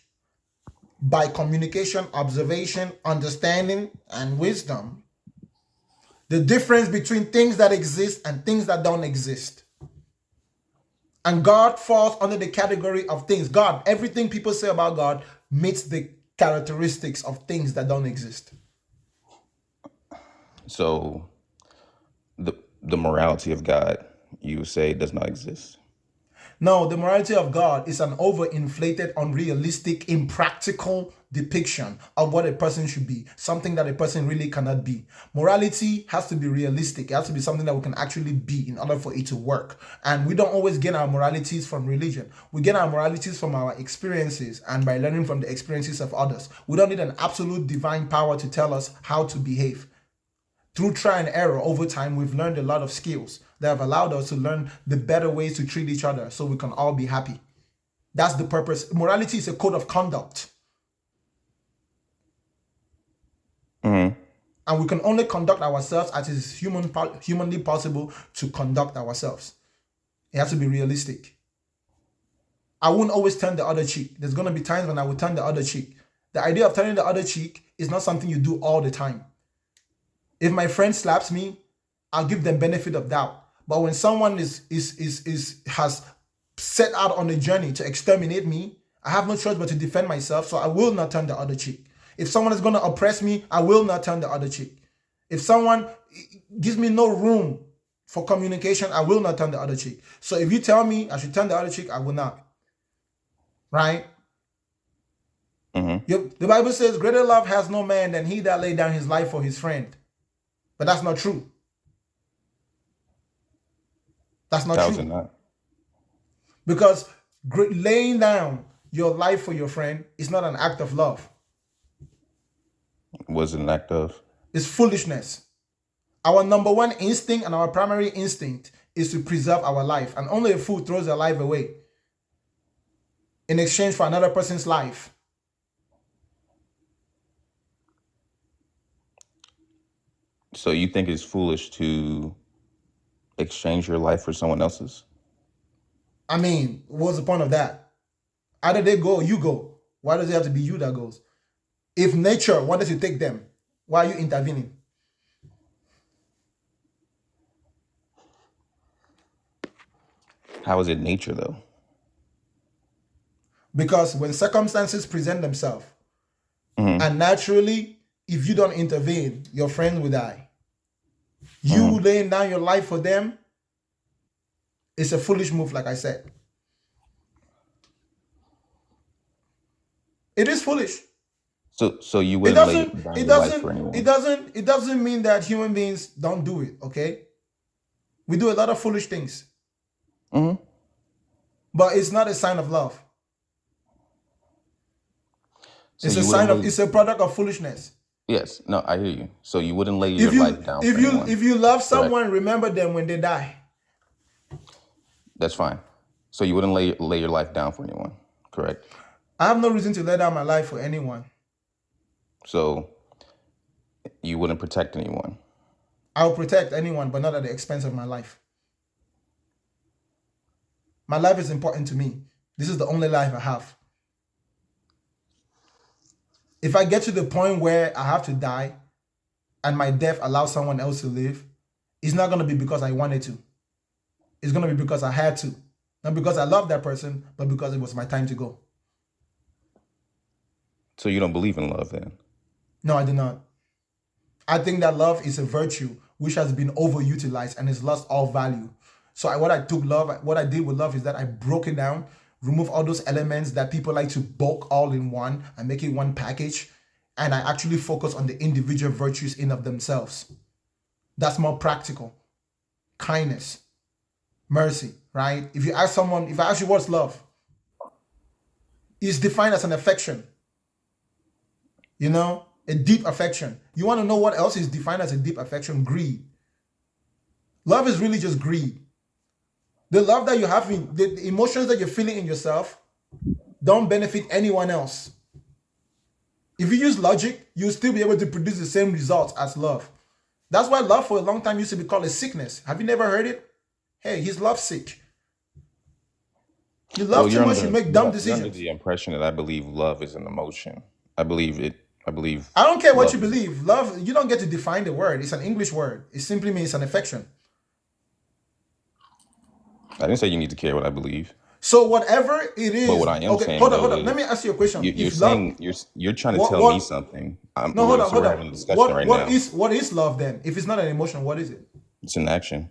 by communication, observation, understanding, and wisdom the difference between things that exist and things that don't exist. And God falls under the category of things. God, everything people say about God meets the characteristics of things that don't exist. So the morality of God, you say, does not exist. No, the morality of God is an overinflated, unrealistic, impractical depiction of what a person should be, something that a person really cannot be. Morality has to be realistic. It has to be something that we can actually be in order for it to work. And we don't always get our moralities from religion. We get our moralities from our experiences and by learning from the experiences of others. We don't need an absolute divine power to tell us how to behave. Through trial and error over time, we've learned a lot of skills that have allowed us to learn the better ways to treat each other so we can all be happy. That's the purpose. Morality is a code of conduct. Mm-hmm. And we can only conduct ourselves as is humanly possible to conduct ourselves. It has to be realistic. I won't always turn the other cheek. There's going to be times when I will turn the other cheek. The idea of turning the other cheek is not something you do all the time. If my friend slaps me, I'll give them benefit of doubt. But when someone has set out on a journey to exterminate me, I have no choice but to defend myself, so I will not turn the other cheek. If someone is going to oppress me, I will not turn the other cheek. If someone gives me no room for communication, I will not turn the other cheek. So if you tell me I should turn the other cheek, I will not. Right? Mm-hmm. The Bible says, greater love has no man than he that laid down his life for his friend. But that's not true. That's not How's true. it not? Because laying down your life for your friend is not an act of love. Was it an act of? It's foolishness. Our number one instinct and our primary instinct is to preserve our life. And only a fool throws their life away in exchange for another person's life. So you think it's foolish to exchange your life for someone else's? I mean, what's the point of that? Either they go or you go. Why does it have to be you that goes? If nature wanted to take them, why are you intervening? How is it nature, though? Because when circumstances present themselves, Mm-hmm. And naturally, if you don't intervene, your friend will die. You laying down your life for them, it's a foolish move, like I said. It is foolish. So you It wouldn't lay doesn't, down it your life doesn't, for anyone. it doesn't mean that human beings don't do it, okay? We do a lot of foolish things, Mm-hmm. but it's not a sign of love. So It's a you sign wouldn't of, lay. it's a product of foolishness. Yes. No, I hear you. So you wouldn't lay your If you life down for anyone. if you love Correct. someone, remember them when they die. That's fine. So you wouldn't lay your life down for anyone. Correct. I have no reason to lay down my life for anyone. So you wouldn't protect anyone. I'll protect anyone, but not at the expense of my life. My life is important to me. This is the only life I have. If I get to the point where I have to die and my death allows someone else to live, it's not going to be because I wanted to. It's going to be because I had to. Not because I love that person, but because it was my time to go. So you don't believe in love then? No, I do not. I think that love is a virtue which has been overutilized and has lost all value. So what I did with love is that I broke it down, remove all those elements that people like to bulk all in one and make it one package. And I actually focus on the individual virtues in of themselves. That's more practical. Kindness, mercy, right? If I ask you what's love, it's defined as an affection. A deep affection. You want to know what else is defined as a deep affection? Greed. Love is really just greed. The love that you have, the emotions that you're feeling in yourself don't benefit anyone else. If you use logic, you'll still be able to produce the same results as love. That's why love for a long time used to be called a sickness. Have you never heard it? Hey, he's lovesick. You love too much, you make dumb You're under decisions. the impression that I believe love is an emotion. I believe I don't care what love you is. believe. Love, you don't get to define the word. It's an English word. It simply means an affection. I didn't say you need to care what I believe. So whatever it is, But what I am okay, saying hold on. though Let me is ask you a question. you're If love, saying you're trying to what, tell me what, something. no, hold on, So we're hold having a on. discussion right now. What is love then? If it's not an emotion, what is it? It's an action.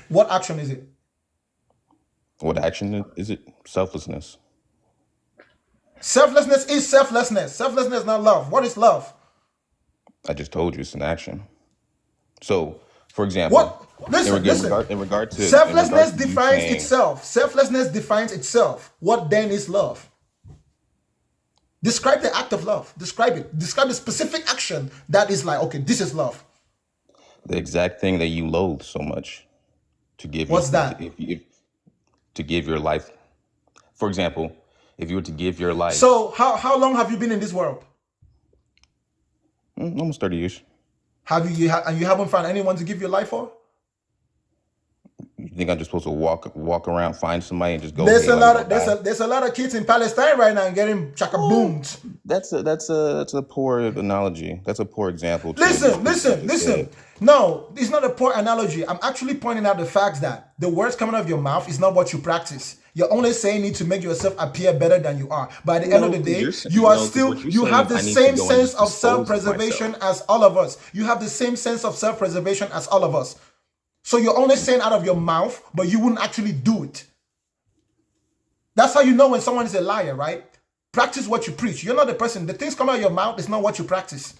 What action is it? What action is it? Selflessness. Selflessness is selflessness. Selflessness is not love. What is love? I just told you it's an action. So, for example, What? Listen. in regard to Selflessness you defines saying, itself. Selflessness defines itself. What then is love? Describe the act of love. Describe it. Describe the specific action that is like, okay, this is love. the exact thing that you loathe so much to give What's that? to give your life. For example, if you were to give your life So how long have you been in this world? almost 30 years. And you haven't found anyone to give your life for? You think I'm just supposed to walk around, find somebody, and just go? There's "Hey, a let me lot go of die"? there's a lot of kids in Palestine right now getting chaka boomed. That's a poor analogy. That's a poor example. To Listen. what you just said. No, it's not a poor analogy. I'm actually pointing out the facts that the words coming out of your mouth is not what you practice. You're only saying it to make yourself appear better than you are. But at the end of the day, you are still, you have the same sense of self-preservation as all of us. You have the same sense of self-preservation as all of us. So you're only saying out of your mouth, but you wouldn't actually do it. That's how you know when someone is a liar, right? Practice what you preach. You're not the person. The things coming out of your mouth is not what you practice.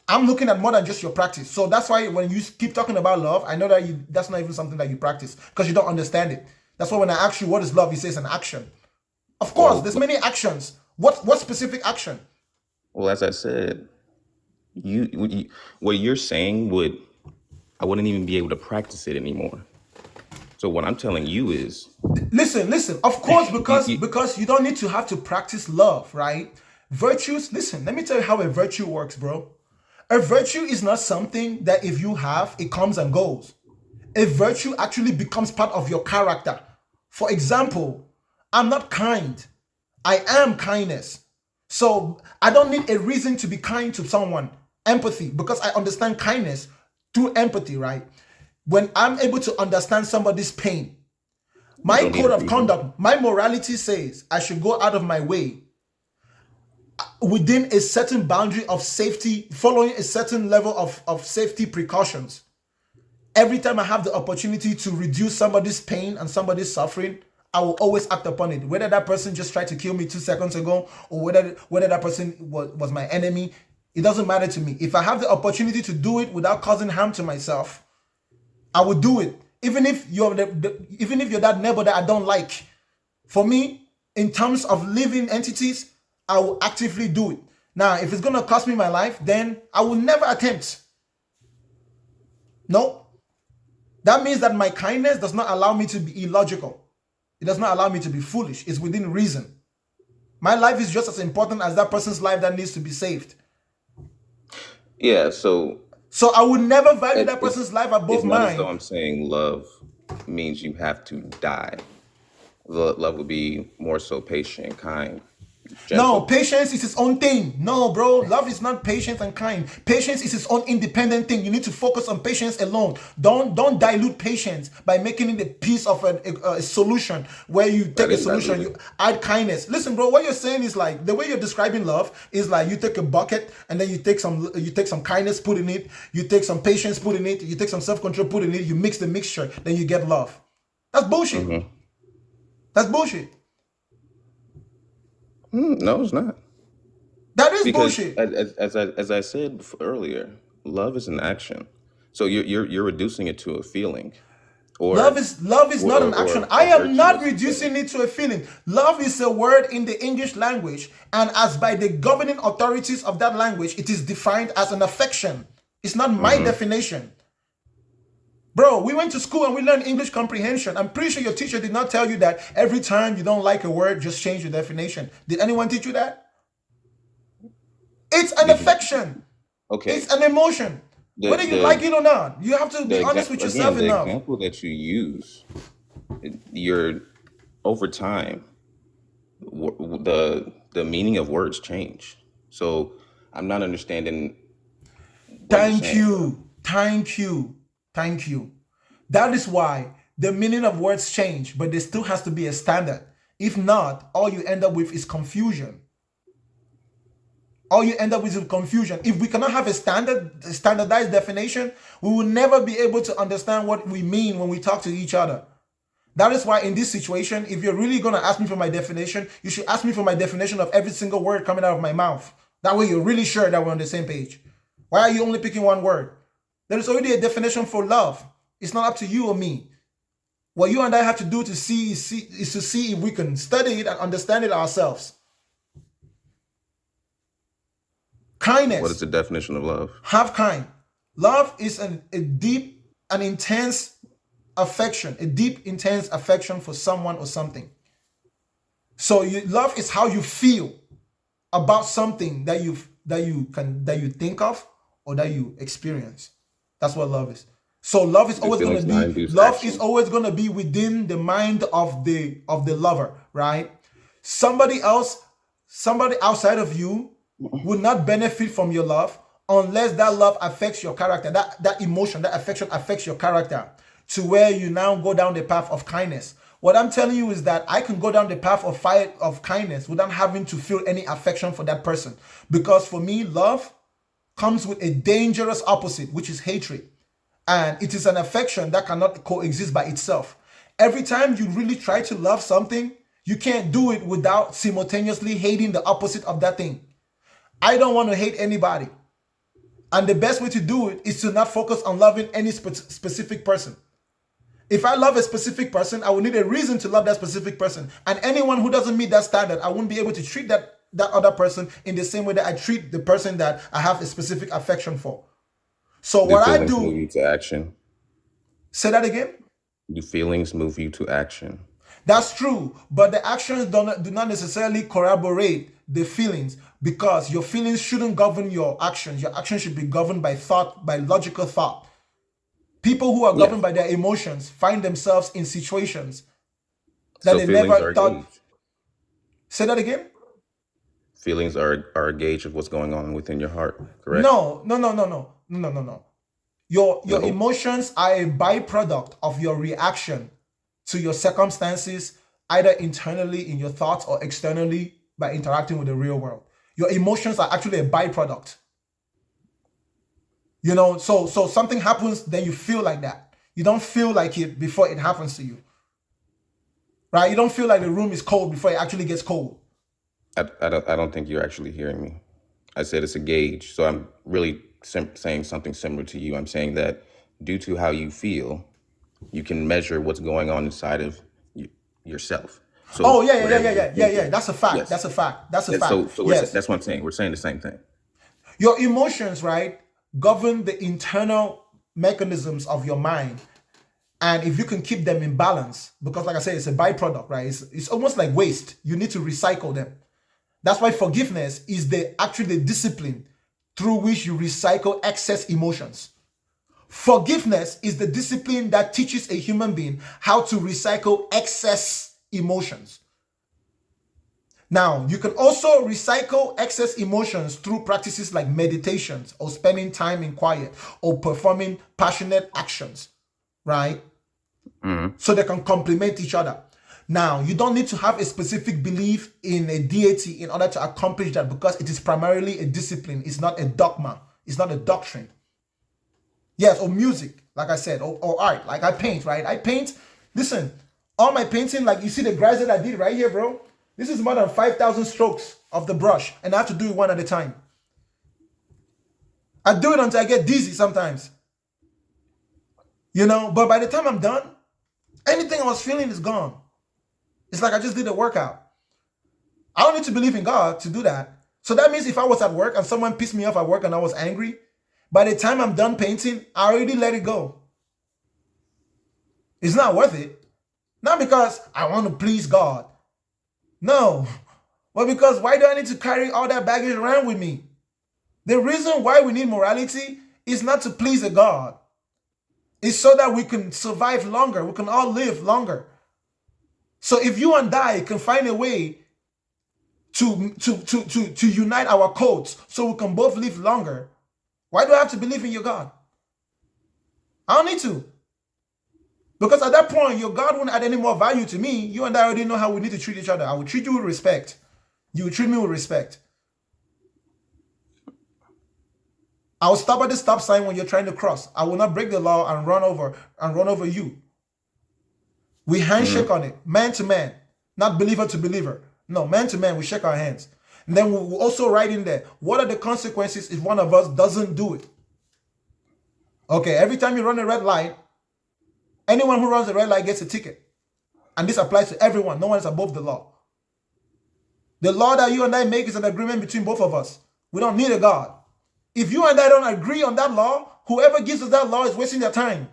I'm looking at more than just your practice. So that's why when you keep talking about love, I know that that's not even something that you practice because you don't understand it. That's why when I ask you what is love, you say it's an action. Of course, there's many actions. What specific action? Well, as I said, what you're saying I wouldn't even be able to practice it anymore. So what I'm telling you is, Listen. Of course, because you don't need to have to practice love, right? Virtues, listen, let me tell you how a virtue works, bro. A virtue is not something that if you have, it comes and goes. A virtue actually becomes part of your character. For example, I'm not kind. I am kindness. So I don't need a reason to be kind to someone. Empathy, because I understand kindness through empathy, right? When I'm able to understand somebody's pain, my code of conduct, my morality says I should go out of my way within a certain boundary of safety, following a certain level of safety precautions. Every time I have the opportunity to reduce somebody's pain and somebody's suffering, I will always act upon it. Whether that person just tried to kill me 2 seconds ago, or whether that person was my enemy, it doesn't matter to me. If I have the opportunity to do it without causing harm to myself, I will do it. Even if you're that neighbor that I don't like. For me, in terms of living entities, I will actively do it. Now, if it's gonna cost me my life, then I will never attempt. No. That means that my kindness does not allow me to be illogical. It does not allow me to be foolish. It's within reason. My life is just as important as that person's life that needs to be saved. Yeah, so So I would never value that person's life above it's not as mine. though I'm saying love means you have to die. Love would be more so patient, kind, No, gentle. patience is its own thing. No, bro, love is not patient and kind. Patience is its own independent thing. You need to focus on patience alone. Don't dilute patience by making it a piece of a solution where you take a solution, you add kindness. Listen, bro, what you're saying is like the way you're describing love is like you take a bucket and then you take some kindness, put in it, you take some patience, put in it, you take some self-control, put in it, you mix the mixture, then you get love. That's bullshit. That's bullshit. No, it's not. That is Because bullshit. as I said earlier, love is an action. So you're reducing it to a feeling, or Love is not an action. I am not reducing it to a feeling. Love is a word in the English language, and as by the governing authorities of that language, it is defined as an affection. It's not my definition. Bro, we went to school and we learned English comprehension. I'm pretty sure your teacher did not tell you that every time you don't like a word, just change your definition. Did anyone teach you that? It's an affection. Okay. It's an emotion. Whether you like it or not, you have to be honest with yourself the enough. example that you use, you're over time, the meaning of words change. So I'm not understanding. Thank you. That is why the meaning of words change, but there still has to be a standard. If not, all you end up with is confusion. If we cannot have a standardized definition, we will never be able to understand what we mean when we talk to each other. That is why in this situation, if you're really going to ask me for my definition, you should ask me for my definition of every single word coming out of my mouth. That way you're really sure that we're on the same page. Why are you only picking one word? There is already a definition for love. It's not up to you or me. What you and I have to do is to see if we can study it and understand it ourselves. Kindness. What is the definition of love? Have kind. Love is a deep and intense affection, for someone or something. So love is how you feel about something that you think of or that you experience. That's what love is. So love is always going to be within the mind of the lover, right? Somebody outside of you would not benefit from your love unless that love affects your character, that emotion, that affection affects your character to where you now go down the path of kindness. What I'm telling you is that I can go down the path of kindness without having to feel any affection for that person. Because for me, love comes with a dangerous opposite, which is hatred. And it is an affection that cannot coexist by itself. Every time you really try to love something, you can't do it without simultaneously hating the opposite of that thing. I don't want to hate anybody. And the best way to do it is to not focus on loving any specific person. If I love a specific person, I will need a reason to love that specific person. And anyone who doesn't meet that standard, I won't be able to treat that other person in the same way that I treat the person that I have a specific affection for. So what I do... move you to action? Say that again? Do feelings move you to action? That's true, but the actions do not necessarily corroborate the feelings, because your feelings shouldn't govern your actions. Your actions should be governed by thought, by logical thought. People who are governed by their emotions find themselves in situations that they never thought. Say that again? Feelings are a gauge of what's going on within your heart, correct? No. Your emotions are a byproduct of your reaction to your circumstances, either internally in your thoughts or externally by interacting with the real world. Your emotions are actually a byproduct. You know, so something happens, then you feel like that. You don't feel like it before it happens to you. Right? You don't feel like the room is cold before it actually gets cold. I don't think you're actually hearing me. I said it's a gauge. So I'm really saying something similar to you. I'm saying that due to how you feel, you can measure what's going on inside of yourself. So Oh yeah, yeah, yeah, whatever yeah, you're yeah, yeah, yeah. thinking, That's a fact. yes. That's a fact. That's a Yeah, fact. so Yes. that's what I'm saying. We're saying the same thing. Your emotions, right, govern the internal mechanisms of your mind. And if you can keep them in balance, because like I said, it's a byproduct, right? It's almost like waste. You need to recycle them. That's why forgiveness is actually the discipline through which you recycle excess emotions. Forgiveness is the discipline that teaches a human being how to recycle excess emotions. Now, you can also recycle excess emotions through practices like meditations or spending time in quiet or performing passionate actions, right? So they can complement each other. Now, you don't need to have a specific belief in a deity in order to accomplish that, because it is primarily a discipline. It's not a dogma. It's not a doctrine. Yes, or music, like I said, or art. Like I paint, right? I paint. Listen, all my painting, like you see the grass that I did right here, bro. This is more than 5,000 strokes of the brush, and I have to do it one at a time. I do it until I get dizzy sometimes. You know, but by the time I'm done, anything I was feeling is gone. It's like I just did a workout. I don't need to believe in God to do that. So that means if I was at work and someone pissed me off at work and I was angry, by the time I'm done painting, I already let it go. It's not worth it. Not because I want to please God. No. But because why do I need to carry all that baggage around with me? The reason why we need morality is not to please a God. It's so that we can survive longer. We can all live longer. So if you and I can find a way to unite our codes so we can both live longer, why do I have to believe in your God? I don't need to. Because at that point, your God won't add any more value to me. You and I already know how we need to treat each other. I will treat you with respect. You will treat me with respect. I will stop at the stop sign when you're trying to cross. I will not break the law and run over you. We handshake on it, man to man, not believer to believer. No, man to man, we shake our hands. And then we'll also write in there, what are the consequences if one of us doesn't do it? Okay, every time you run a red light, anyone who runs a red light gets a ticket. And this applies to everyone. No one is above the law. The law that you and I make is an agreement between both of us. We don't need a God. If you and I don't agree on that law, whoever gives us that law is wasting their time.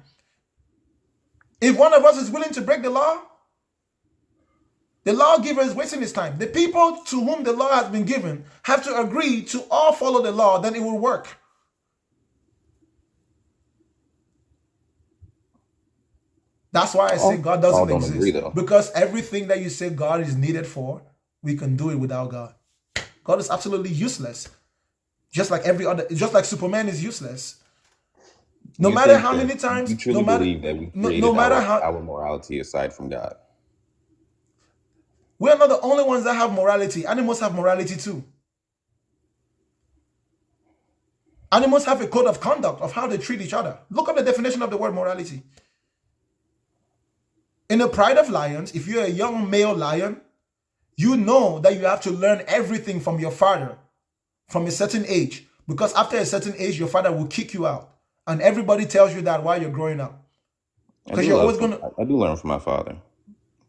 If one of us is willing to break the lawgiver is wasting his time. The people to whom the law has been given have to agree to all follow the law, then it will work. That's why I say God All doesn't don't agree exist. though. Because everything that you say God is needed for, we can do it without God. God is absolutely useless. Just like Superman is useless. No You matter think how that many times, you truly believe that we created no matter how, our morality aside from God? we're not the only ones that have morality. Animals have morality too. Animals have a code of conduct of how they treat each other. Look up the definition of the word morality. In the pride of lions, if you're a young male lion, you know that you have to learn everything from your father from a certain age. Because after a certain age, your father will kick you out. And everybody tells you that while you're growing up. Because you're always going to... I do learn from my father,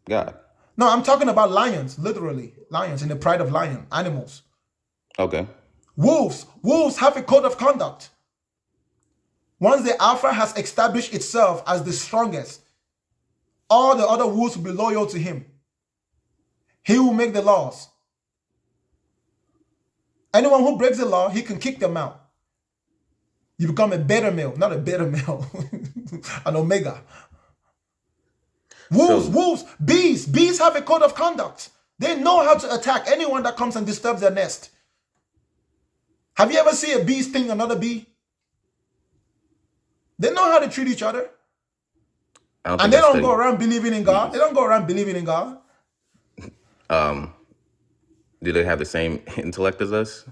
God. No, I'm talking about lions, literally. Lions, in the pride of lion, animals. Okay. Wolves have a code of conduct. Once the alpha has established itself as the strongest, all the other wolves will be loyal to him. He will make the laws. Anyone who breaks the law, he can kick them out. You become a beta male, not a beta male, an omega. Wolves, bees have a code of conduct. They know how to attack anyone that comes and disturbs their nest. Have you ever seen a bee sting another bee? They know how to treat each other. And they don't go around believing in God. They don't go around believing in God. Do they have the same intellect as us?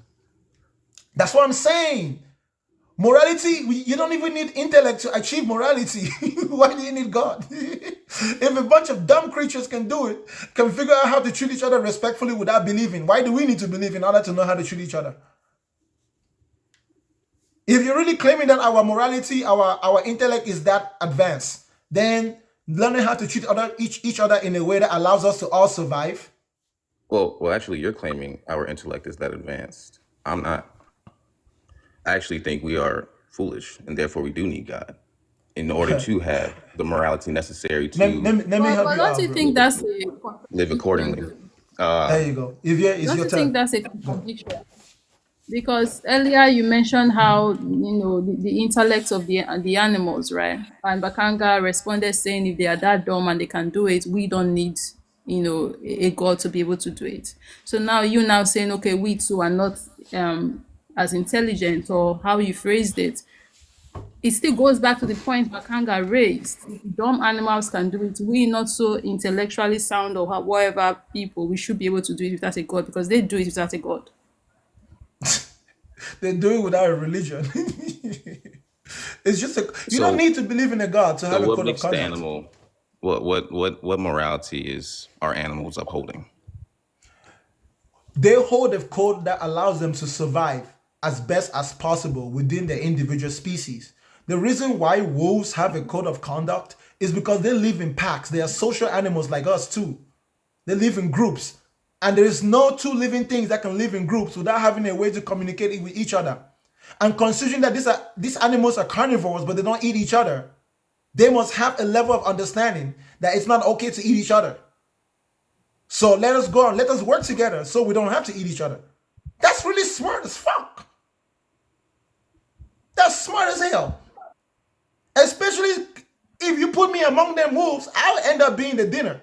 That's what I'm saying. Morality, you don't even need intellect to achieve morality. Why do you need God? If a bunch of dumb creatures can do it, can figure out how to treat each other respectfully without believing, why do we need to believe in order to know how to treat each other? If you're really claiming that our morality, our intellect is that advanced, then learning how to treat each other in a way that allows us to all survive. Well, actually, you're claiming our intellect is that advanced. I'm not. I actually think we are foolish, and therefore we do need God in order to have the morality necessary to Let me help But you don't out, you bro. think that's a live contradiction, accordingly. though? There you go. If it's Don't your you think turn. that's a contradiction? Because earlier you mentioned how the intellect of the animals, right? And Bakanga responded saying if they are that dumb and they can do it, we don't need a god to be able to do it. So now you now saying okay, we too are not as intelligent, or how you phrased it. It still goes back to the point Makanga raised. If dumb animals can do it, we not so intellectually sound or whatever people, we should be able to do it without a god, because they do it without a god. They do it without a religion. It's just you don't So, need to believe in a God to so have a what code of makes the conduct. animal? What morality is our animals upholding? They hold a code that allows them to survive as best as possible within their individual species. The reason why wolves have a code of conduct is because they live in packs. They are social animals like us too. They live in groups. And there is no two living things that can live in groups without having a way to communicate with each other. And considering that these animals are carnivores, but they don't eat each other, they must have a level of understanding that it's not okay to eat each other. So let us go on. Let us work together so we don't have to eat each other. That's really smart as fuck. That's smart as hell. Especially if you put me among them wolves, I'll end up being the dinner.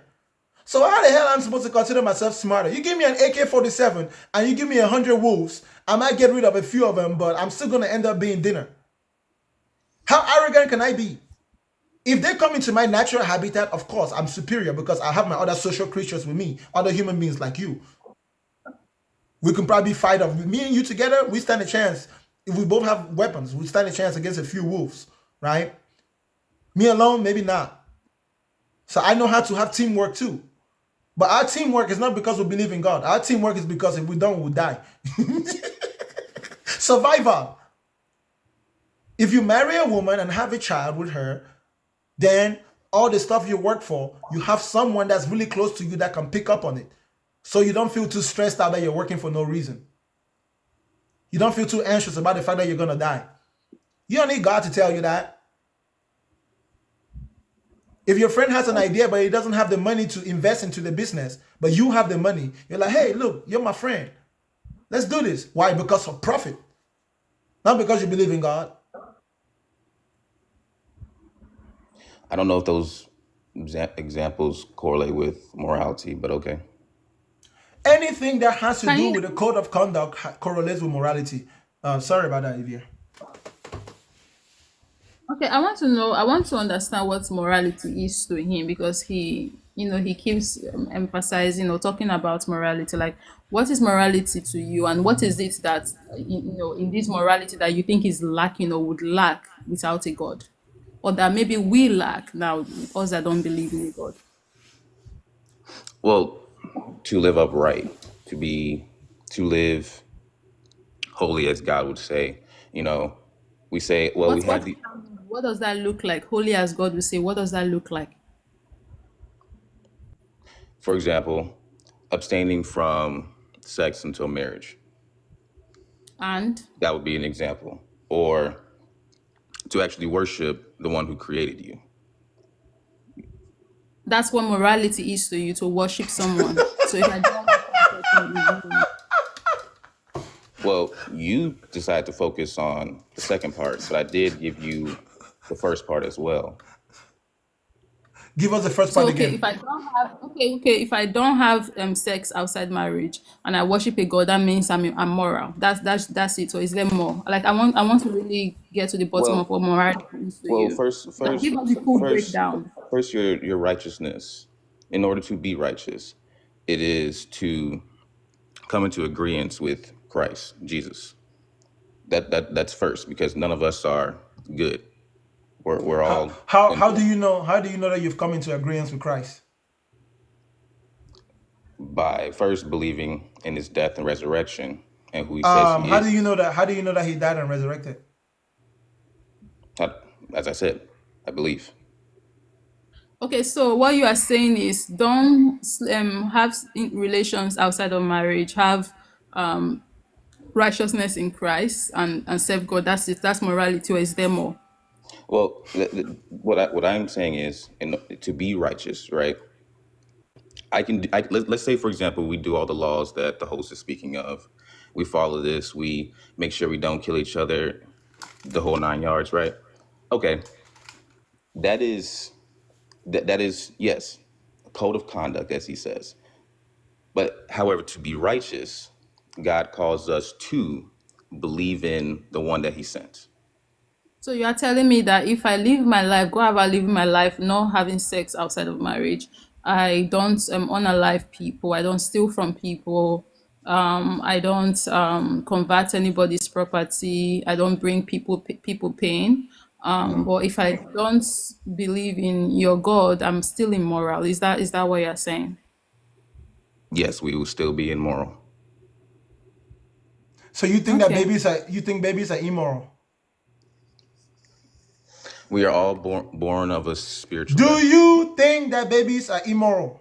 So how the hell am I supposed to consider myself smarter? You give me an AK-47 and you give me 100 wolves, I might get rid of a few of them, but I'm still going to end up being dinner. How arrogant can I be? If they come into my natural habitat, of course, I'm superior because I have my other social creatures with me, other human beings like you. We can probably fight off. Me and you together, we stand a chance. If we both have weapons, we stand a chance against a few wolves, right? Me alone, maybe not. So I know how to have teamwork too. But our teamwork is not because we believe in God. Our teamwork is because if we don't, we'll die. Survival. If you marry a woman and have a child with her, then all the stuff you work for, you have someone that's really close to you that can pick up on it. So you don't feel too stressed out that you're working for no reason. You don't feel too anxious about the fact that you're going to die. You don't need God to tell you that. If your friend has an idea, but he doesn't have the money to invest into the business, but you have the money, you're like, hey, look, you're my friend. Let's do this. Why? Because of profit. Not because you believe in God. I don't know if those examples correlate with morality, but okay. Anything that has to Can do you? with a code of conduct correlates with morality. Sorry about that, Evia. Okay, I want to know. I want to understand what morality is to him, because he keeps emphasizing or talking about morality. Like, what is morality to you, and what is it that in this morality that you think is lacking or would lack without a God, or that maybe we lack now, us that don't believe in a God. Well, to live upright, to live holy, as God would say. We say, well, we have the. What does that look like? Holy as God will say. What does that look like? For example, abstaining from sex until marriage. And That would be an example. Or to actually worship the one who created you. that's what morality is to you, to worship someone. So if I don't, Well, you decide to focus on the second part, but I did give you the first part as well. Give us the first so part okay, again. if I don't have if I don't have sex outside marriage and I worship a God, that means I'm moral. That's it. So is there more? Like I want to really get to the bottom of Well, what morality is to you. first, Give us the full first, breakdown. first, your righteousness. In order to be righteous, it is to come into agreement with Christ, Jesus. That's first, because none of us are good. We're all How do you know that you've come into agreement with Christ? by first believing in his death and resurrection and who he says he How is. do you know that he died and resurrected? As I said, I believe. Okay, so what you are saying is don't have relations outside of marriage. Have righteousness in Christ and serve God. That's it. That's morality, or is there more? Well, what I'm saying is, to be righteous, right? Let's say, for example, we do all the laws that the host is speaking of. We follow this. We make sure we don't kill each other, the whole 9 yards, right? Okay, that is yes, a code of conduct, as he says. But however, to be righteous, God calls us to believe in the one that he sent. So you are telling me that if I live my life, go about living my life, not having sex outside of marriage, I don't unalive people, I don't steal from people, I don't convert anybody's property, I don't bring people pain. But if I don't believe in your God, I'm still immoral. Is that what you're saying? Yes, we will still be immoral. So you think that Okay. babies are immoral? We are all born of a spiritual Do death. you think that babies are immoral?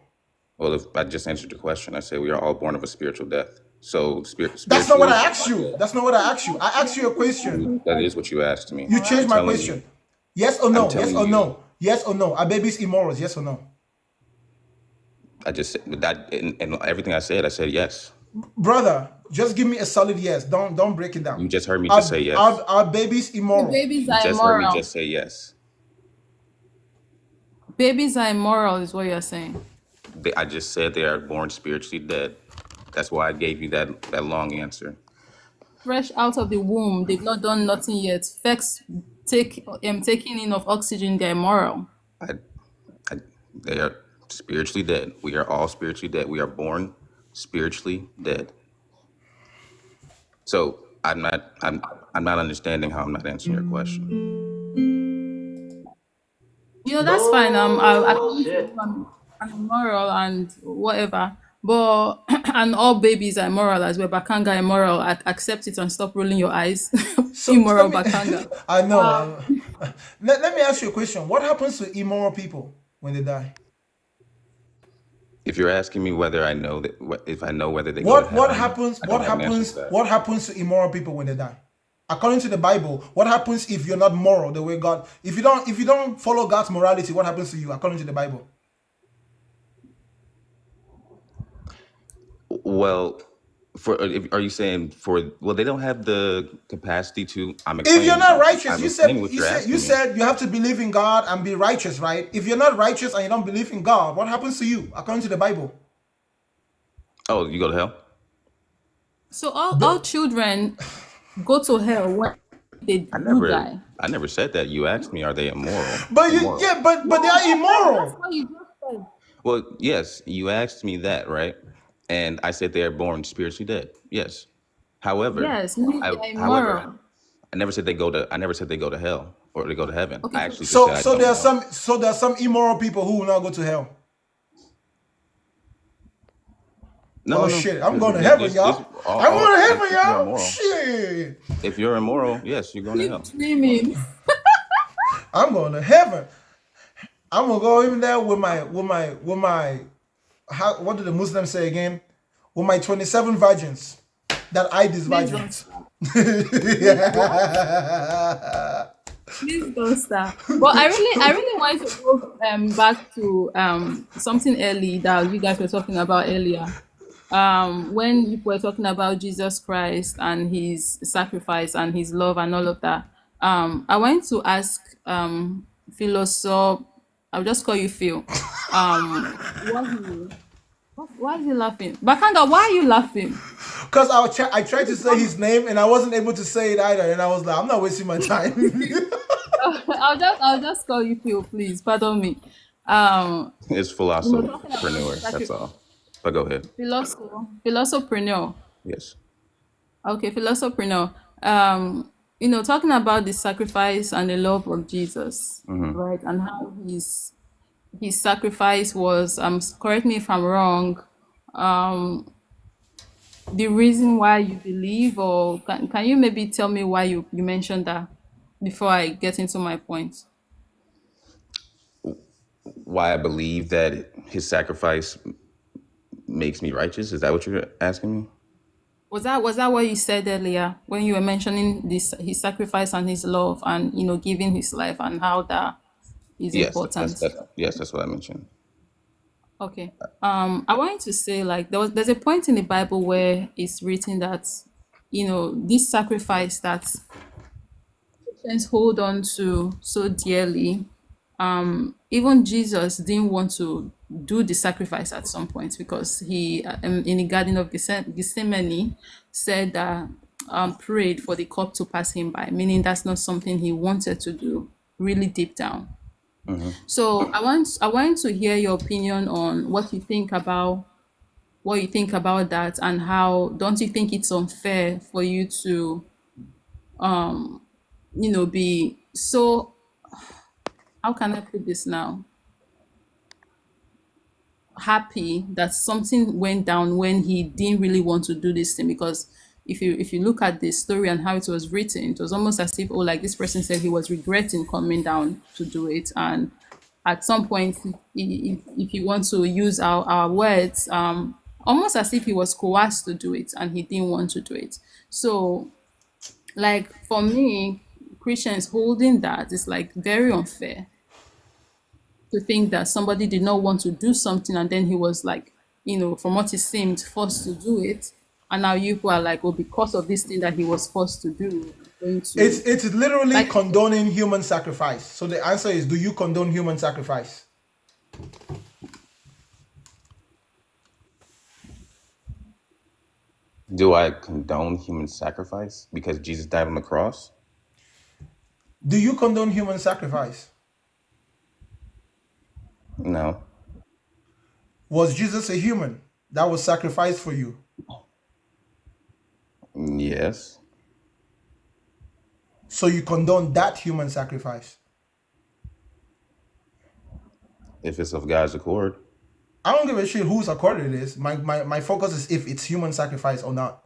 Well, if I just answered your question, I said we are all born of a spiritual death. So That's not what spiritually, I asked you. That's not what I asked you. I asked you a question. that is what you asked me. You changed I'm my telling question. you. Yes or I'm no? Yes telling or you. no? Yes or no? Are babies immorals? Yes or no? I just said that, and everything I said yes. Brother, just give me a solid yes. Don't break it down. You just heard me Are, just say yes. are babies So immoral? babies You are just heard me immoral. just say yes. Babies are immoral is what you're saying. I just said they are born spiritually dead. That's why I gave you that long answer. Fresh out of the womb, they've not done nothing yet. First taking in of oxygen, they're immoral. They are spiritually dead. We are all spiritually dead. We are born spiritually dead. So I'm not understanding how I'm not answering your question. That's fine. I Bullshit. I'm immoral and whatever. But and all babies are immoral as well. Bakanga immoral. Accept it and stop rolling your eyes. So Immoral let me. Bakanga. I know. Let me ask you a question. What happens to immoral people when they die? If you're asking me whether I know that, if I know whether they go to What heaven, happens? I What don't have an answer happens? to that. What happens to immoral people when they die? According to the Bible, what happens if you're not moral the way God? If you don't follow God's morality, what happens to you according to the Bible? Well, are you saying well, they don't have the capacity to. I'm If you're explaining. not righteous, I'm you said explaining what you're asking you me. said you have to believe in God and be righteous, right? If you're not righteous and you don't believe in God, what happens to you according to the Bible? Oh, you go to hell? So all children go to hell when they do die. I never said that. You asked me, are they immoral? But Immoral. but they are That's immoral. what you just said. Well, yes, you asked me that, right? And I said they are born spiritually dead. Yes. However, Yes, meaning they are however, immoral. I never said they go to hell or they go to heaven. Okay, I actually just So said I so don't there are know. there are some immoral people who will not go to hell. No, Oh no, no. shit! I'm going to heaven, y'all. I'm going to heaven, If you're y'all. immoral, Shit! if you're immoral, yes, you're going to hell. Dreaming. I'm going to heaven. I'm gonna go even there with my how, what do the Muslims say again? With my 27 virgins that I these Please virgins. Please don't start. But I really want to go back to something early that you guys were talking about earlier. When you were talking about Jesus Christ and his sacrifice and his love and all of that. I want to ask Philosoph, I'll just call you Phil. Why is he laughing? Bakanga, why are you laughing? Because I tried to say his name and I wasn't able to say it either, and I was like, I'm not wasting my time. I'll just call you Phil, please. Pardon me. It's We were talking about philosophers. That's all. But go ahead. Philosopherneur. Yes. Okay, philosopherneur. Talking about the sacrifice and the love of Jesus, Hmm. right? And how his sacrifice was, correct me if I'm wrong, um, the reason why you believe, or can you maybe tell me why you mentioned that before I get into my point? Why I believe that his sacrifice makes me righteous? Is that what you're asking me? Was that what you said earlier when you were mentioning this, his sacrifice and his love, and giving his life, and how that is Yes, important? that's what I mentioned. Okay. I wanted to say, like, there's a point in the Bible where it's written that this sacrifice that Christians hold on to so dearly, even Jesus didn't want to do the sacrifice at some point, because he in the Garden of Gethsemane said that prayed for the cup to pass him by, meaning that's not something he wanted to do really deep down. Hmm. So I want to hear your opinion on what you think about that, and how don't you think it's unfair for you to be so, how can I put this now, happy that something went down when he didn't really want to do this thing? Because if you look at the story and how it was written, it was almost as if, oh, like, this person said he was regretting coming down to do it, and at some point, if you want to use our words, almost as if he was coerced to do it and he didn't want to do it. So, like, for me, Christians holding that is like very unfair, to think that somebody did not want to do something and then he was, like, from what it seemed, forced to do it, and now you are like, oh, because of this thing that he was forced to do, going to, It's literally like, condoning human sacrifice. So the answer is, do you condone human sacrifice? Do I condone human sacrifice because Jesus died on the cross? Do you condone human sacrifice? No. Was Jesus a human that was sacrificed for you? Yes. So you condone that human sacrifice? If it's of God's accord. I don't give a shit whose accord it is. My focus is if it's human sacrifice or not.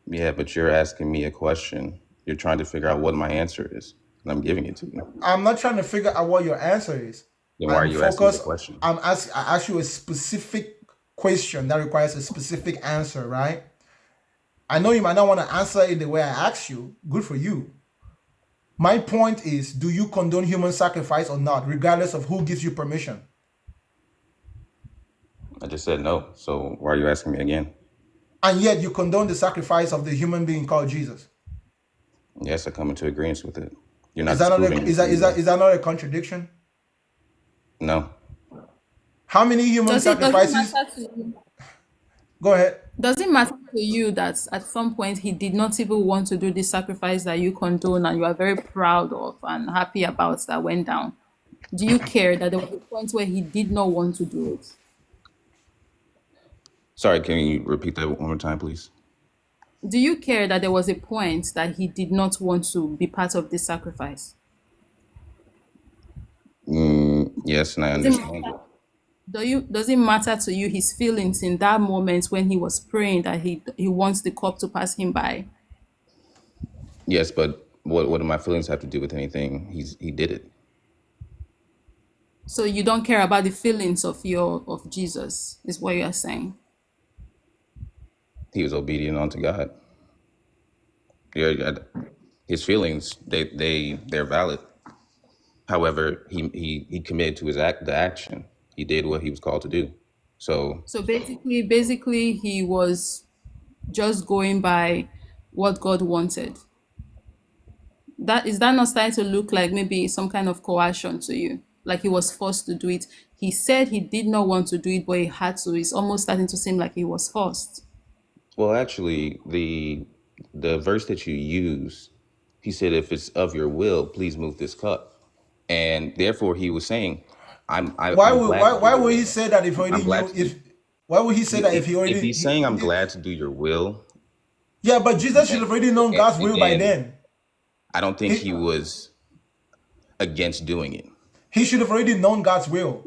Yeah, but you're asking me a question. You're trying to figure out what my answer is, and I'm giving it to you. I'm not trying to figure out what your answer is. Then why are I'm you asking me the focused. question? I ask you a specific question that requires a specific answer, right? I know you might not want to answer it the way I asked you. Good for you. My point is, do you condone human sacrifice or not, regardless of who gives you permission? I just said no. So why are you asking me again? And yet you condone the sacrifice of the human being called Jesus. Yes, I come into agreement with it. You're not Is that not disproving a, it is that to is me. that is that not a contradiction? No. How many human does it sacrifices? matter to you? Go ahead. Does it matter to you that at some point he did not even want to do the sacrifice that you condone and you are very proud of and happy about that went down? Do you care that there was a point where he did not want to do it? Sorry, can you repeat that one more time, please? Do you care that there was a point that he did not want to be part of this sacrifice? Yes, and I Does it understand it. matter? Does it matter to you his feelings in that moment when he was praying that he wants the cup to pass him by? Yes, but what do my feelings have to do with anything? He did it. So you don't care about the feelings of Jesus, is what you are saying? He was obedient unto God. Yeah, his feelings they're valid. However, he committed to the action. He did what he was called to do. So So basically he was just going by what God wanted. Is that not starting to look like maybe some kind of coercion to you? Like he was forced to do it. He said he did not want to do it, but he had to. It's almost starting to seem like he was forced. well, actually, the verse that you use, he said, "If it's of your will, please move this cup." And therefore, he was saying, "I'm Why glad to do would he it. say that if he I'm glad knew to if do." Why would he say that if If he if already? he's saying I'm glad to do your will, Yeah, but Jesus should and, have already known God's will by then then. I don't think He he was against doing it. he should have already known God's will.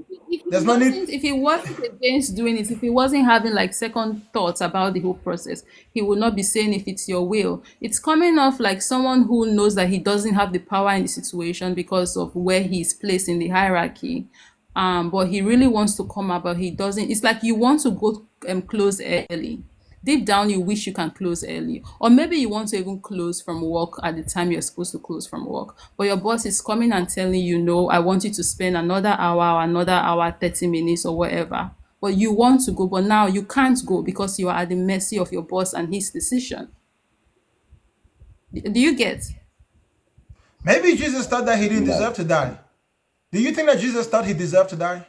There's no need. If he wasn't against doing it, if he wasn't having like second thoughts about the whole process, he would not be saying if it's your will. It's coming off like someone who knows that he doesn't have the power in the situation because of where he's placed in the hierarchy. But he really wants to come out, but he doesn't. It's like you want to go close early. Deep down, you wish you can close early, or maybe you want to even close from work at the time you're supposed to close from work. But your boss is coming and telling you, no, I want you to spend another hour or another hour, 30 minutes or whatever. But you want to go, but now you can't go because you are at the mercy of your boss and his decision. Do you get? Maybe Jesus thought that he didn't No, deserve to die. Do you think that Jesus thought he deserved to die?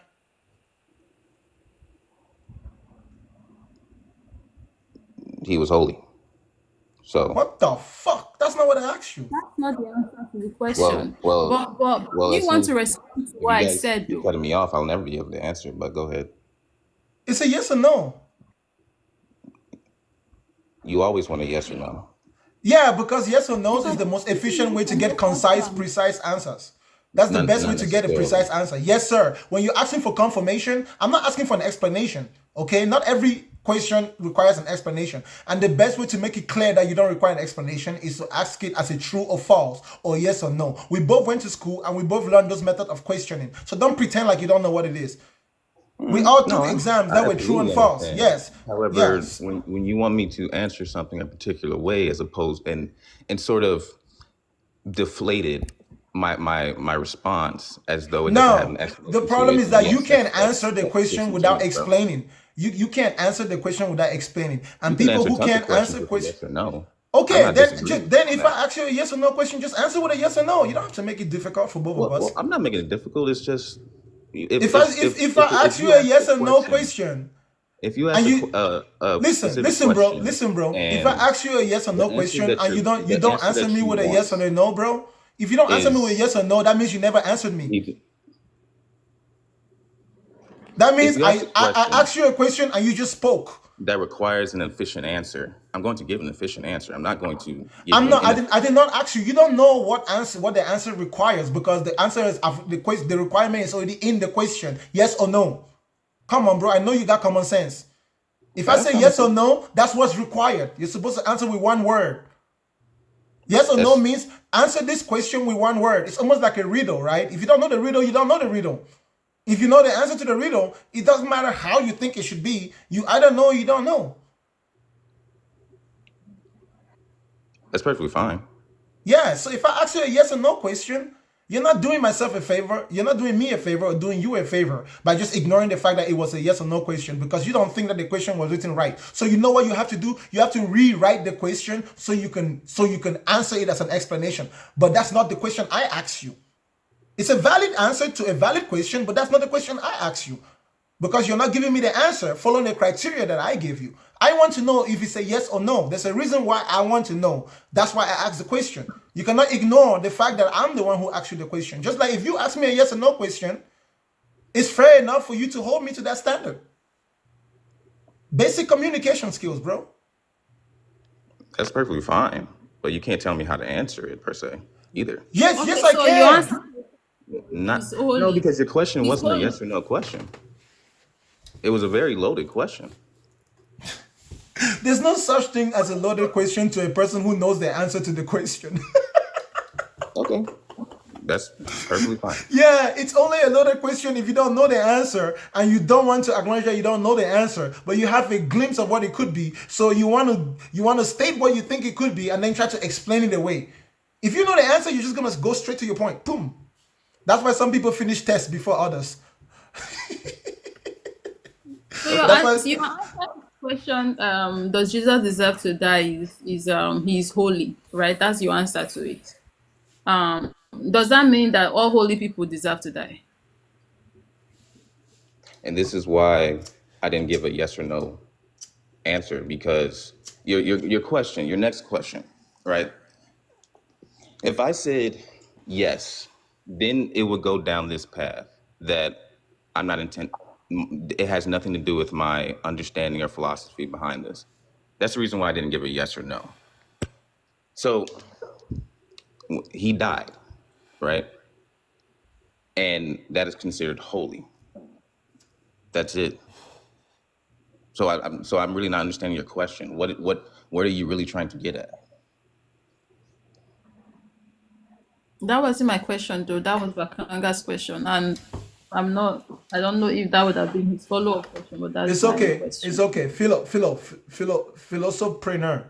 he was holy. So, What the fuck? That's not what I asked you. That's not the answer to the well, question. well, But well. you As want soon to as respond to if what you I guys said, keep though. cutting me off, I'll never be able to answer. But go ahead. It's a yes or no. You always want a yes or no. Yeah, because yes or no is the most efficient way to get concise, precise answers. That's the best way Not to get a necessarily. precise answer. Yes, sir. When you're asking for confirmation, I'm not asking for an explanation. Okay, not every question requires an explanation. And the best way to make it clear that you don't require an explanation is to ask it as a true or false, or yes or no. We both went to school and we both learned those methods of questioning. So don't pretend like you don't know what it is. We all took No, exams I that were true and absolutely false. understand. Yes. However, Yes. when you want me to answer something a particular way, as opposed and sort of deflated my response as though it doesn't have an No, the explanation to problem it, is that you yes, can't answer the that's question without disingenuous, bro. explaining. You can't answer the question without explaining. You And can people answer who tons of can't questions answer with a questions. yes or no. Okay, not then disagreeing then on if that. I ask you a yes or no question, just answer with a yes or no. You don't have to make it difficult for both of us. Well, I'm not making it difficult. It's just If I ask you you a ask yes a or no question, question, if you and ask you a listen, specific question, listen, bro. If I and ask you a yes or the no answer question that and you the don't answer answer that me you with a yes want or a no, bro. If you don't answer me with a is yes or no, that means you never answered me. if That if means you ask a I question asked you a question and you just spoke. that requires an efficient answer, I'm going to give an efficient answer. I'm not going to give I'm you not. an inefficient. I did not ask you. You don't know what the answer requires because the answer is the requirement is already in the question. Yes or no. Come on, bro. I know you got common sense. If I That's say common yes or sense. no, that's what's required. You're supposed to answer with one word. Yes or no That's means answer this question with one word. It's almost like a riddle, right? If you don't know the riddle, you don't know the riddle. If you know the answer to the riddle, it doesn't matter how you think it should be. You either know or you don't know. that's perfectly fine. Yeah, so if I ask you a yes or no question, you're not doing myself a favor, you're not doing me a favor or doing you a favor by just ignoring the fact that it was a yes or no question because you don't think that the question was written right. So you know what you have to do? You have to rewrite the question so you can answer it as an explanation. But that's not the question I asked you. It's a valid answer to a valid question, but that's not the question I asked you. Because you're not giving me the answer following the criteria that I gave you. I want to know if it's a yes or no. There's a reason why I want to know. That's why I asked the question. You cannot ignore the fact that I'm the one who asked you the question. Just like if you ask me a yes or no question, it's fair enough for you to hold me to that standard. Basic communication skills, bro. That's perfectly fine. But you can't tell me how to answer it per se either. Yes, Okay, yes, I so you can. answer Not is no, holy. because your question Is wasn't a holy. yes or no question. It was a very loaded question. There's no such thing as a loaded question to a person who knows the answer to the question. Okay. That's perfectly fine. Yeah, it's only a loaded question if you don't know the answer and you don't want to acknowledge that you don't know the answer, but you have a glimpse of what it could be. So you want to state what you think it could be and then try to explain it away. If you know the answer, you're just gonna go straight to your point. Boom. That's why some people finish tests before others. So your That's why answer to the question, does Jesus deserve to die? Is he's holy, right? That's your answer to it. Does that mean that all holy people deserve to die? And this is why I didn't give a yes or no answer, because your question, your next question, right? If I said yes, then it would go down this path that I'm not It has nothing to do with my understanding or philosophy behind this. That's the reason why I didn't give a yes or no. So he died, right? And that is considered holy. That's it. So I'm really not understanding your question. What are you really trying to get at? That wasn't my question, though. That was Bakanga's question, and I don't know if that would have been his follow-up question, but that's It's my okay. question. It's okay. Philosophreneur.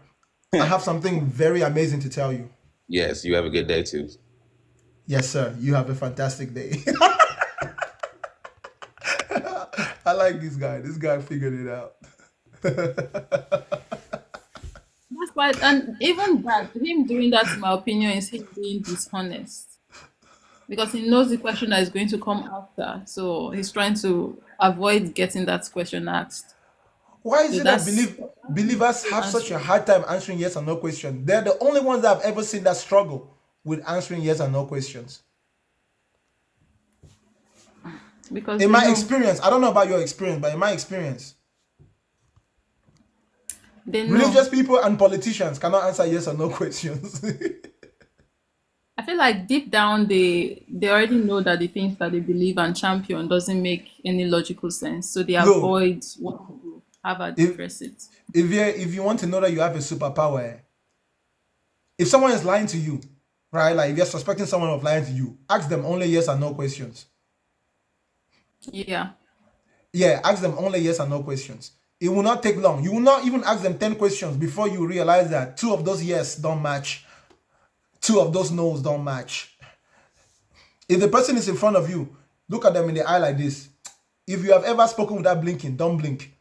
I have something very amazing to tell you. Yes, you have a good day too. Yes, sir. You have a fantastic day. I like this guy. This guy figured it out. That's why, and even that, him doing that, in my opinion, is him being dishonest because he knows the question that is going to come after, so he's trying to avoid getting that question asked. Why is So it that that's believers have such a hard time answering yes or no question? They're the only ones that I've ever seen that struggle with answering yes or no questions. because In they my know experience, I don't know about your experience, but in my experience, they know. religious people and politicians cannot answer yes or no questions. I feel like deep down they already know that the things that they believe and champion doesn't make any logical sense, so they Look, avoid what to have if address it. if you want to know that you have a superpower, if someone is lying to you, right? Like if you're suspecting someone of lying to you, ask them only yes or no questions. Yeah. Yeah, ask them only yes or no questions. It will not take long. You will not even ask them 10 questions before you realize that 2 of those yes don't match, 2 of those no's don't match. If the person is in front of you, look at them in the eye like this. If you have ever spoken without blinking, don't blink.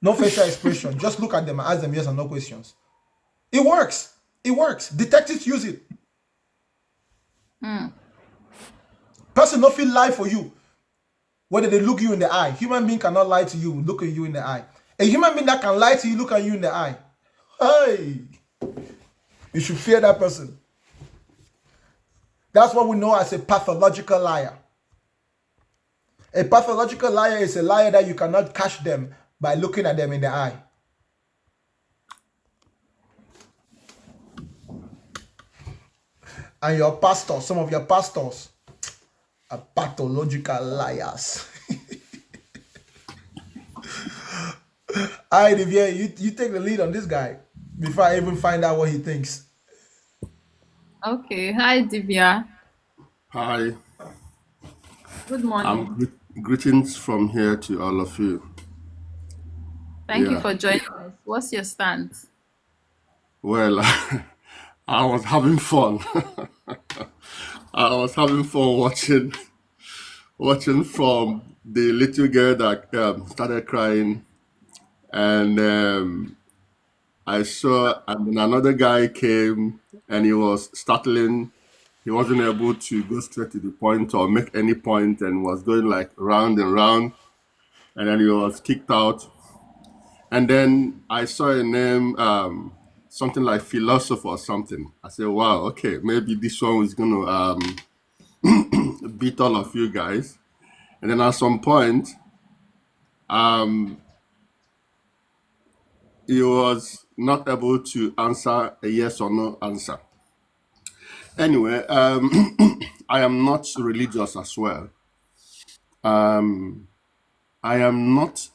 No facial expression. Just look at them and ask them yes or no questions. It works. It works. Detectives use it. Mm. Person no feel lie for you. Whether they look you in the eye. Human being cannot lie to you, look at you in the eye. A human being that can lie to you, look at you in the eye. Hey, you should fear that person. That's what we know as a pathological liar. A pathological liar is a liar that you cannot catch them by looking at them in the eye. And your pastor, some of your pastors are pathological liars. All right, Vivier, you take the lead on this guy before I even find out what he thinks. Okay. Hi, Divya. Hi, Good morning. greetings from here to all of you. Thank you Yeah, for joining us. What's your stance? well, I was having fun. I was having fun watching from the little girl that started crying, and I saw, and then another guy came, and he was startling. He wasn't able to go straight to the point or make any point, and was going like round and round, and then he was kicked out. And then I saw a name, something like philosopher or something. I said, wow, okay, maybe this one is going to beat all of you guys. And then at some point, he was not able to answer a yes or no answer. Anyway, I am not religious as well. I am not,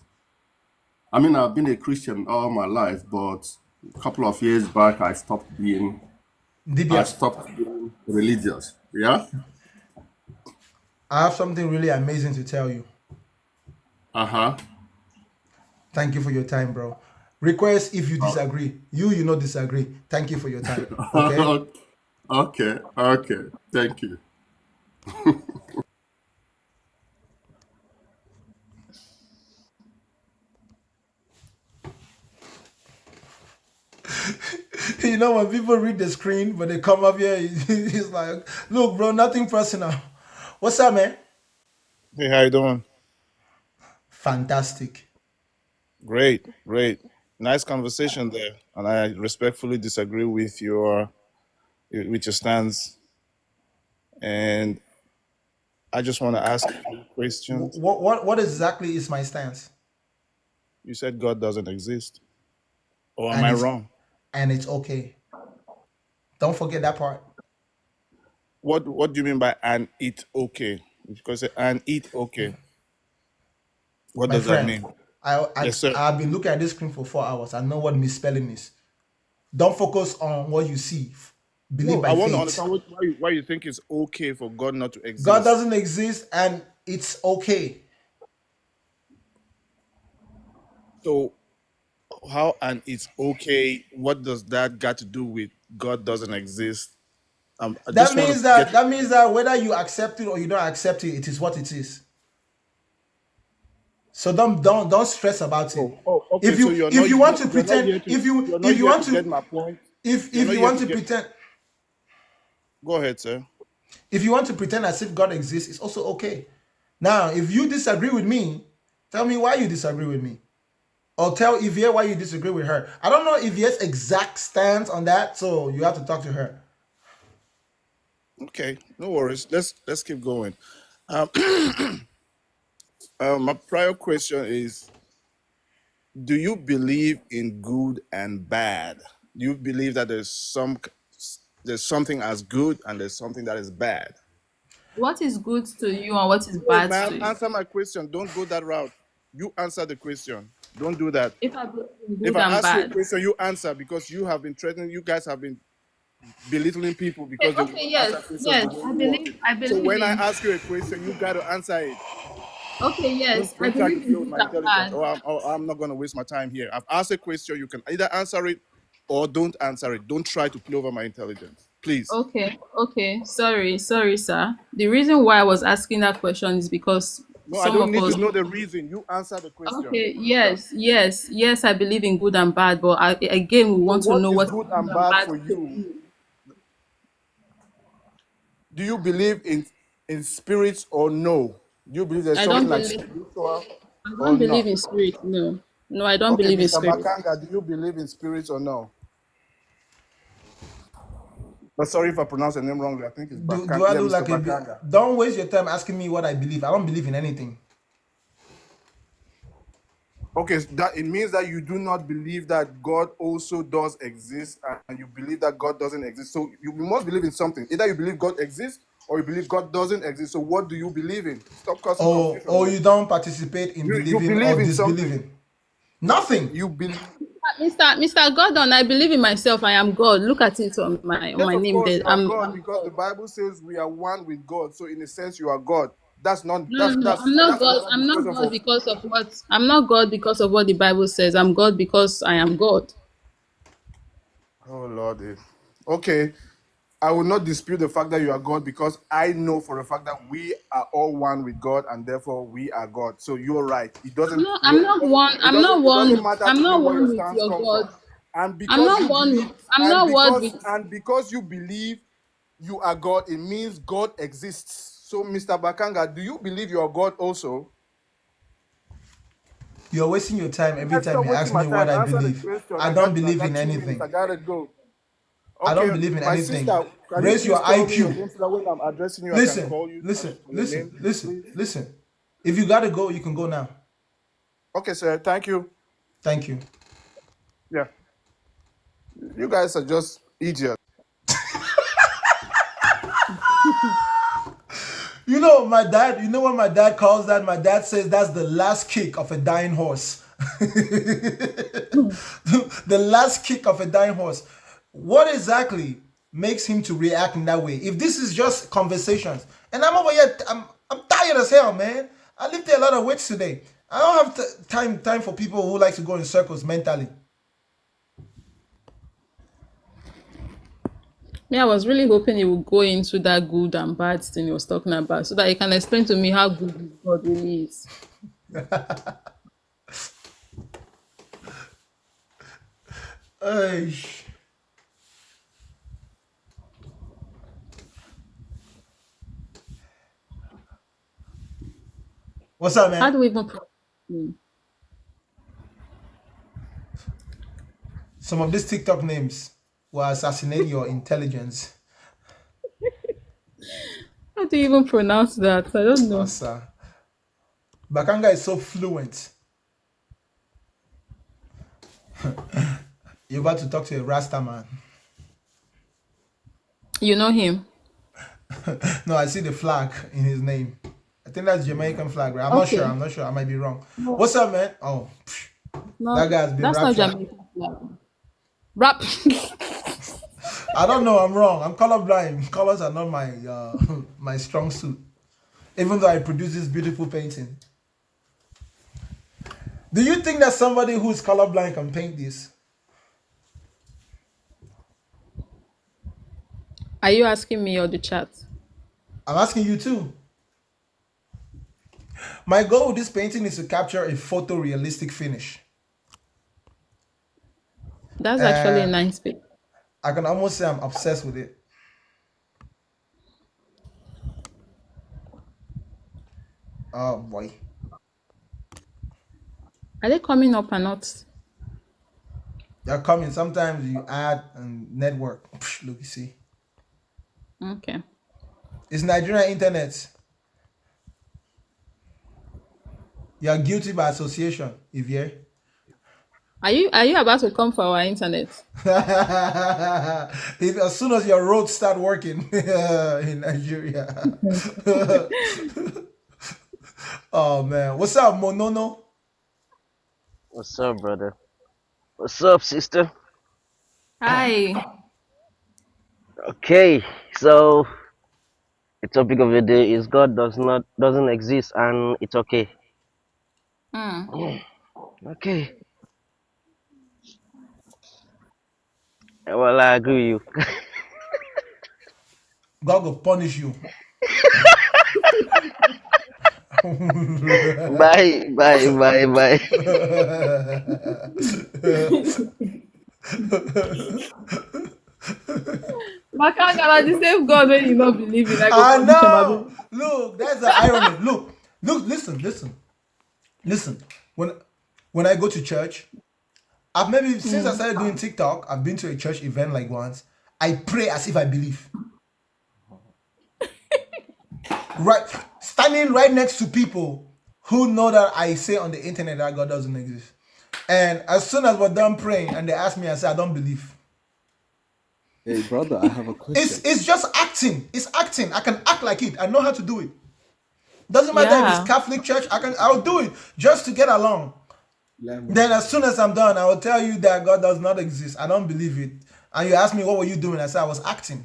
I mean, I've been a Christian all my life, but a couple of years back, I stopped being religious. Yeah? I have something really amazing to tell you. Uh-huh. Thank you for your time, bro. Request if you disagree. You not disagree. Thank you for your time. Okay? Okay. Thank you. You know, when people read the screen, when they come up here, he's like, look, bro, nothing personal. What's up, man? Hey, how you doing? Fantastic. Great. Nice conversation there, and I respectfully disagree with your stance. And I just want to ask a few questions. What exactly is my stance? You said God doesn't exist, or am And I it's wrong? okay. Don't forget that part. What do you mean by "and it okay"? Because "and it okay," what My does that friend, mean? I, Yes, sir. I've been looking at this screen for 4 hours. I know what misspelling is. Don't focus on what you see. Believe No, I by want to faith. understand why you think it's okay for God not to God exist. doesn't exist and it's okay. So how "and it's okay"? What does that got to do with God doesn't exist? I That just want means to get. that whether you accept it or you don't accept it, it is what it is. So don't stress about it. Okay. If So you you're if not you want to you're not pretend, here to if you you're not if you here want to get to my point. if You're not you here want to to get. pretend Go ahead, sir. if you want to pretend as if God exists, it's also okay. Now, if you disagree with me, tell me why you disagree with me. Or tell Evie why you disagree with her. I don't know Evie's exact stance on that, so you have to talk to her. Okay, no worries. Let's keep going. Um, my prior question is: do you believe in good and bad? Do you believe that there's something as good and there's something that is bad? What is good to you and what is Wait, bad to man, you? answer my question. Don't go that route. You answer the question. Don't do that. If I believe in If good I and ask you a bad. question, you answer because you have been threatening. You guys have been belittling people because they will Okay, not yes, answer questions yes. the way you want. I So believe when I in ask you a question, you got to answer it. okay, yes. I Don't try to believe play in with good my and intelligence. bad. I'm not going to waste my time here. I've asked a question. You can either answer it or don't answer it. Don't try to play over my intelligence, please. Okay. Sorry, sir. The reason why I was asking that question is because No, I some don't of need to us. know the reason. You answer the question. Okay, yes. I believe in good and bad, but again, we So want to what know is what is good good and and bad bad for to you? you. Do you believe in spirits or no? Do you believe there's I something don't like believe. spiritual I or don't believe not? in spirit. No, I don't Okay, believe in Mr. spirit. Bakanga, do you believe in spirits or no? But sorry if I pronounce your name wrongly. I think it's Do Bakanga. I Yeah, look Mr. like a Bakanga. don't waste your time asking me what I believe. I don't believe in anything. Okay, so that it means that you do not believe that God also does exist, and you believe that God doesn't exist. So you must believe in something. Either you believe God exists or you believe God doesn't exist. So what do you believe in? Stop causing confusion Or here. you don't participate in You believing believe or in something. disbelieving. Nothing. You believe. Mr. Gordon, I believe in myself. I am God. Look at it on Yes, my of name course there. you are God because the Bible says we are one with God. So in a sense, you are God. That's not. No. I'm not That's God. another I'm not discussion God for. because of what I'm not God because of what the Bible says. I'm God because I am God. Oh Lord. Okay. I will not dispute the fact that you are God because I know for a fact that we are all one with God and therefore we are God. So you're right. It doesn't. I'm not one. It doesn't matter to me where your with stance your come from. God. And I'm because not you one. believe, I'm not one with. and because you believe you are God, it means God exists. So, Mr. Bakanga, do you believe you are God also? You're wasting your time every Let's time stop you wasting ask my me what time. I Answer the believe. question. I I don't got believe in 2 minutes. I anything. gotta go. I don't Okay, believe in my anything. sister, can you Raise please your tell me your IQ. name so that when I'm addressing you, I can Listen, call you listen, for your listen, name, listen, please? listen. If you gotta go, you can go now. Okay, sir. Thank you. Thank you. Yeah. You guys are just idiots. You know my dad. You know what my dad calls that? My dad says that's the last kick of a dying horse. The last kick of a dying horse. What exactly makes him to react in that way? If this is just conversations, and I'm over here, I'm tired as hell, man. I lifted a lot of weights today. I don't have time for people who like to go in circles mentally. Yeah, I was really hoping he would go into that good and bad thing he was talking about so that he can explain to me how good his God really is. Ay. What's up, How man? do we even Some of these TikTok names will assassinate your intelligence. do you even pronounce that? I don't know. Sasa. Bakanga is so fluent. You're about to talk to a Rasta man. You know him? No, I see the flag in his name. I think that's Jamaican flag, right? I'm not sure. Okay. I'm not sure. I might be wrong. No, What's up, man? Oh, no, that guy's been that's not raptured. Jamaican flag. Rap. I don't know. I'm wrong. I'm colorblind. Colors are not my my strong suit. Even though I produce this beautiful painting. Do you think that somebody who's colorblind can paint this? Are you asking me or the chat? I'm asking you too. My goal with this painting is to capture a photorealistic finish. That's actually a And nice pic. I can almost say I'm obsessed with it. Oh boy. Are they coming up or not? They're coming. Sometimes you add and network. Look, you see. Okay. It's Nigerian internet. You're guilty by association, Ivier. Are you about to come for our internet? If, as soon as your roads start working in Nigeria. Oh man. What's up, Monono? What's up, brother? What's up, sister? Hi. Okay, so the topic of the day is God doesn't exist and it's okay. Mm. Okay. Well, I agree with you. God will punish you. Bye. Makanga, the same God when you not believe in, I go I punish him. know. Look, that's the irony. Look, listen. When I go to church, I've maybe since I started doing TikTok, I've been to a church event like once. I pray as if I believe. Right, standing right next to people who know that I say on the internet that God doesn't exist. And as soon as we're done praying and they ask me, I say I don't believe. Hey, brother, I have a question. It's just acting. It's acting. I can act like it. I know how to do it. Doesn't matter if Yeah. it's Catholic church. I'll do it just to get along. Then as soon as I'm done, I will tell you that God does not exist. I don't believe it. And you ask me what were you doing? I said I was acting.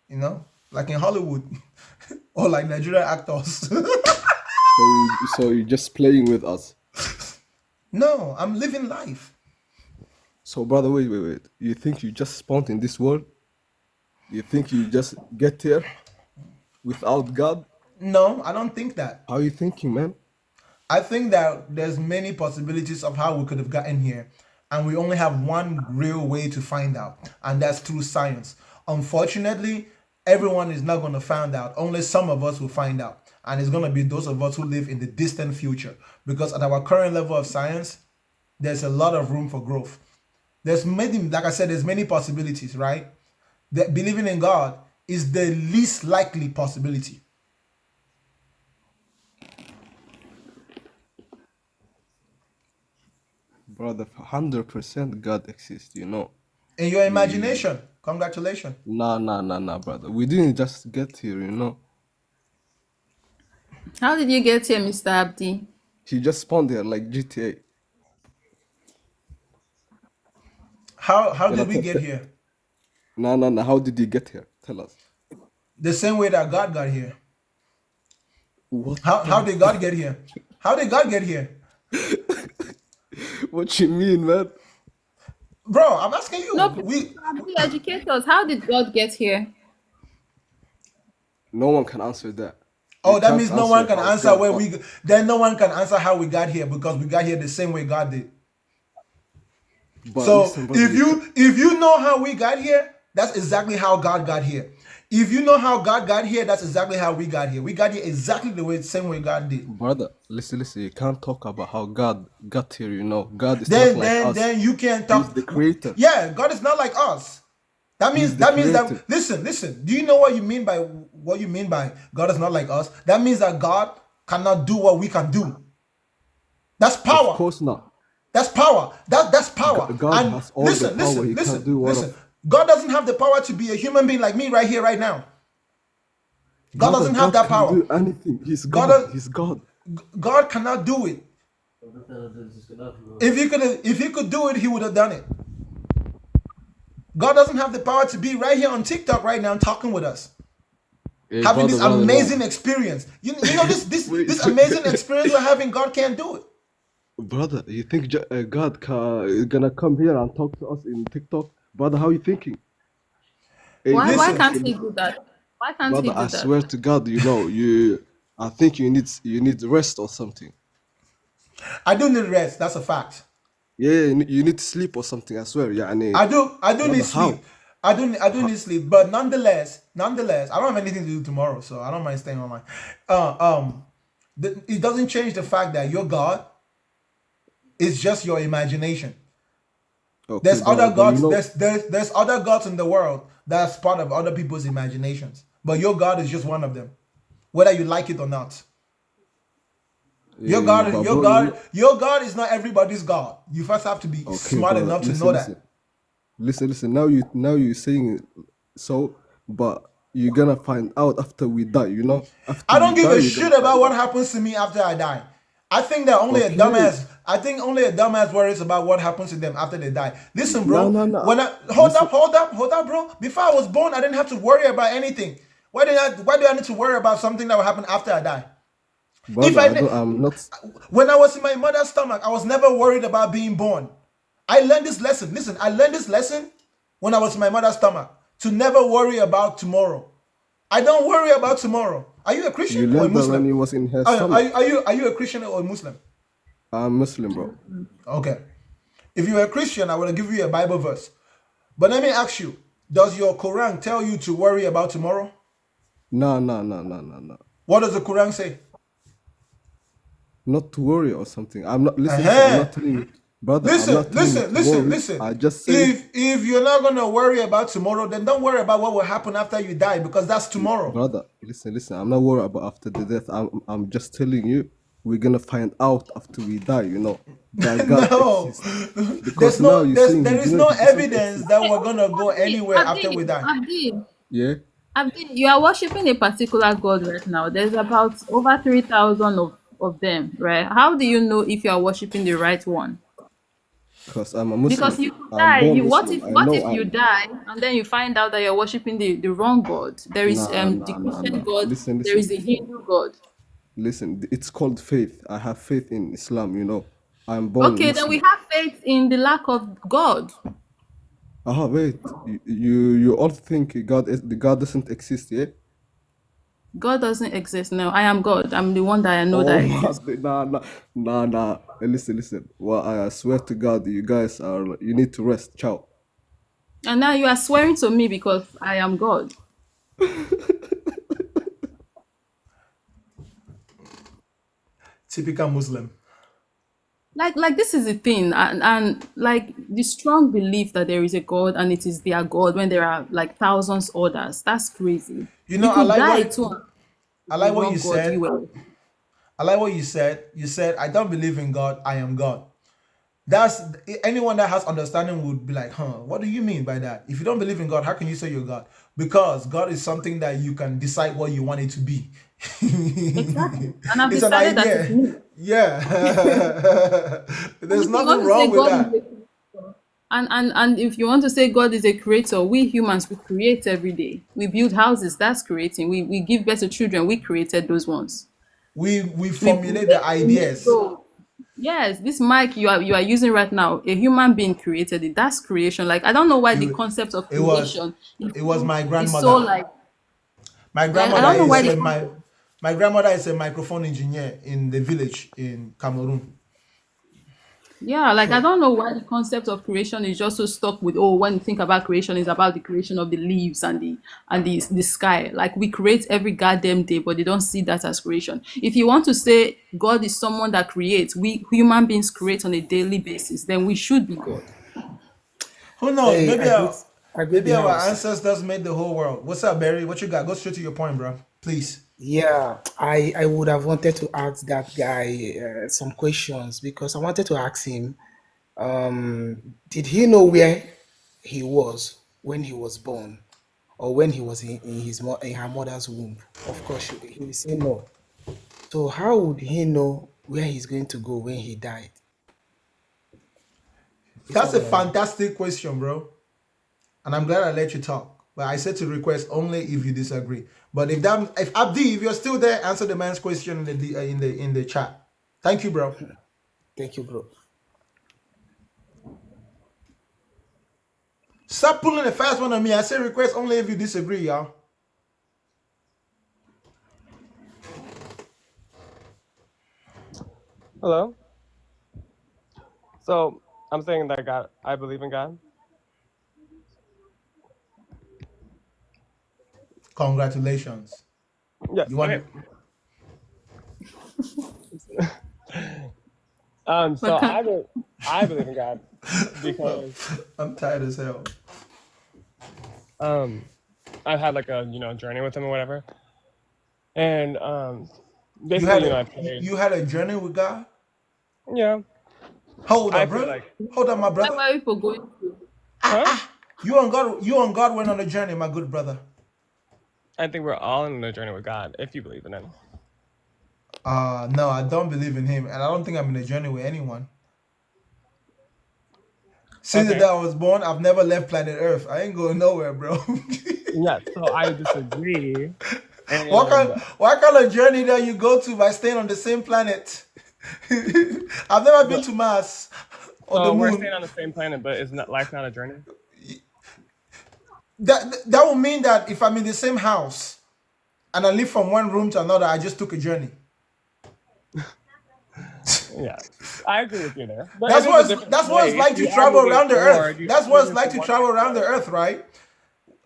You know, like in Hollywood or like Nigerian actors. So you're just playing with us. No, I'm living life. So, brother, wait. You think you just spawned in this world? You think you just get here without God? No, I don't think that. How are you thinking, man? I think that there's many possibilities of how we could have gotten here, and we only have one real way to find out, and that's through science. Unfortunately, everyone is not going to find out. Only some of us will find out, and it's going to be those of us who live in the distant future, because at our current level of science, there's a lot of room for growth. There's many, like I said, there's many possibilities, right? That believing in God is the least likely possibility. Brother, 100% God exists, you know. In your imagination, congratulations. Nah, brother. We didn't just get here, you know. How did you get here, Mr. Abdi? He just spawned here like GTA. How did we get here? Nah. How did you get here? Tell us. The same way that God got here. What? How did God get here? How did God get here? What you mean, man? Bro, I'm asking you. No, Abdi, educate us. How did God get here? No one can answer that. Oh, You that can't means no one can how answer God where got- we. Then no one can answer how we got here because we got here the same way God did. But So listen, brother, if you know how we got here, that's exactly how God got here. If you know how God got here, that's exactly how we got here. We got here exactly the same way God did. brother, listen. You can't talk about how God got here. You know, God is not like us. Then you can't He's talk. the creator. Yeah, God is not like us. That He's means the that creator. listen. Do you know what you mean by God is not like us? That means that God cannot do what we can do. That's Of power. course not. That's power. That's power. God And has all the power. He can't do what listen. God doesn't have the power to be a human being like me right here, right now. God Brother, doesn't have God that can power. do anything. He's God, God. does- He's God. God cannot do it. If he could do it, he would have done it. God doesn't have the power to be right here on TikTok right now talking with us, Hey, having brother, this brother, amazing brother. experience. You know this Wait, this amazing experience we're having. God can't do it. brother, you think God is gonna come here and talk to us in TikTok? Brother, how you thinking? Hey, Why Listen, can't listen, he do that? Why can't he brother. do I that? swear to God, I think you need rest or something. I do need rest. That's a fact. Yeah, you need to sleep or something. I swear. Yeah, I do brother, need how? sleep. I do need sleep. But nonetheless, I don't have anything to do tomorrow, so I don't mind staying on my. It doesn't change the fact that your God is just your imagination. Okay, There's brother, other but gods. There's other gods in the world that's part of other people's imaginations. But your God is just one of them, whether you like it or not. Your God, but bro, your God is not everybody's God. You first have to be okay, smart brother. enough to Listen, know that. listen. Now you're saying it so, but you're gonna find out after we die. You know, after I don't we give die, a you're shit gonna about find what out. happens to me after I die. I think that only a Okay. dumbass. I think only a dumbass worries about what happens to them after they die. Listen, bro. No. When I hold Listen, up, bro. Before I was born, I didn't have to worry about anything. Why do I need to worry about something that will happen after I die? If brother, I'm not. When I was in my mother's stomach, I was never worried about being born. I learned this lesson. Listen, I learned this lesson when I was in my mother's stomach to never worry about tomorrow. I don't worry about tomorrow. Are you a You Christian or a learned that when Muslim? you was in her Are stomach. you a Christian or a Muslim? I'm Muslim, bro. Okay. If you're a Christian, I will give you a Bible verse. But let me ask you, does your Quran tell you to worry about tomorrow? No. What does the Quran say? Not to worry or something. I'm not. Listen. I'm Uh-huh. not telling you, brother. I'm not telling you to worry. Listen. I just said, If you're not gonna worry about tomorrow, then don't worry about what will happen after you die, because that's tomorrow. brother. Listen. I'm not worried about after the death. I'm just telling you, we're gonna find out after we die. You know that God No, exists because now you're saying there He is no doesn't evidence exist. that we're gonna go anywhere after Abdi, we die. Yeah. Abdi, you are worshiping a particular god right now. There's about over 3,000 of them, right? How do you know if you are worshiping the right one? Because I'm a Because Muslim. you could I'm die. born What Muslim. if I what know if you die and then you find out that you're worshiping the wrong god? There is the Christian Nah. god, there is the Hindu god. Listen. It's called faith. I have faith in Islam. You know, I'm born Okay, then we Muslim. have faith in the lack of God. Wait. You all think God doesn't exist, yeah? God doesn't exist. No, I am God. I'm the one that I know Oh that my, exists. nah. Listen. Well, I swear to God, you guys you need to rest. Ciao. And now you are swearing to me because I am God. Typical Muslim. Like this is the thing, and like the strong belief that there is a God and it is their God when there are like thousands others. That's crazy. You know, You I could like die what too. I like The what wrong you God you said. were. I like what you said. You said, I don't believe in God, I am God. That's anyone that has understanding would be like, what do you mean by that? If you don't believe in God, how can you say you're God? Because God is something that you can decide what you want it to be. Exactly. And I've It's an decided that it's idea. me. Yeah. And There's if you want nothing to say wrong with God is a that. creator, and if you want to say God is a creator, we humans we create every day. We build houses, that's creating. We give birth to children, we created those ones. We We formulate the make ideas. those. Yes, this mic you are using right now, a human being created it. That's creation. Like I don't know why the It, concept of it was creation it was my is so grandmother. like I My don't know why the grandmother is a microphone engineer in the village in Cameroon. yeah, like I don't know why the concept of creation is just so stuck with when you think about creation is about the creation of the leaves and the sky. Like we create every goddamn day, but they don't see that as creation. If you want to say God is someone that creates, we human beings create on a daily basis, then we should be God. Who knows? Hey, Maybe I greet. I greet Maybe the our house. ancestors made the whole world. What's up, Barry? What you got? Go straight to your point, bro. Please. Yeah, I would have wanted to ask that guy some questions because I wanted to ask him, did he know where he was when he was born or when he was in her mother's womb? Of course, he will say no. So how would he know where he's going to go when he died? This That's one a I want. fantastic question, bro. And I'm glad I let you talk. But I said to request only if you disagree. But if Abdi, if you're still there, answer the man's question in the chat. Thank you, bro. Thank you, bro. Stop pulling a fast one on me. I say request only if you disagree, y'all. Hello. So I'm saying that God, I believe in God. Congratulations. Yes. You want Okay. So But can I believe in God because I'm tired as hell. I've had like a journey with him or whatever, and You basically had I a prayed. you had a journey with God? Yeah. Hold I up, feel brother. like, Hold up, my why brother. were people going to? huh? You and God went on a journey, my good brother. I think we're all in a journey with God if you believe in it. No, I don't believe in him, and I don't think I'm in a journey with anyone. Since the day Okay. I was born, I've never left planet Earth. I ain't going nowhere, bro. Yes. So I disagree, what kind and what kind of journey that you go to by staying on the same planet? I've never been but, to Mars or the so we're staying moon. on the same planet, but is not life not a journey? That would mean that if I'm in the same house and I live from one room to another, I just took a journey. Yeah, I agree with you there, but it That's is a what different it's place. like to You are travel moving around the earth. forward. You're That's what it's moving like from to one travel place to around the another. earth, right?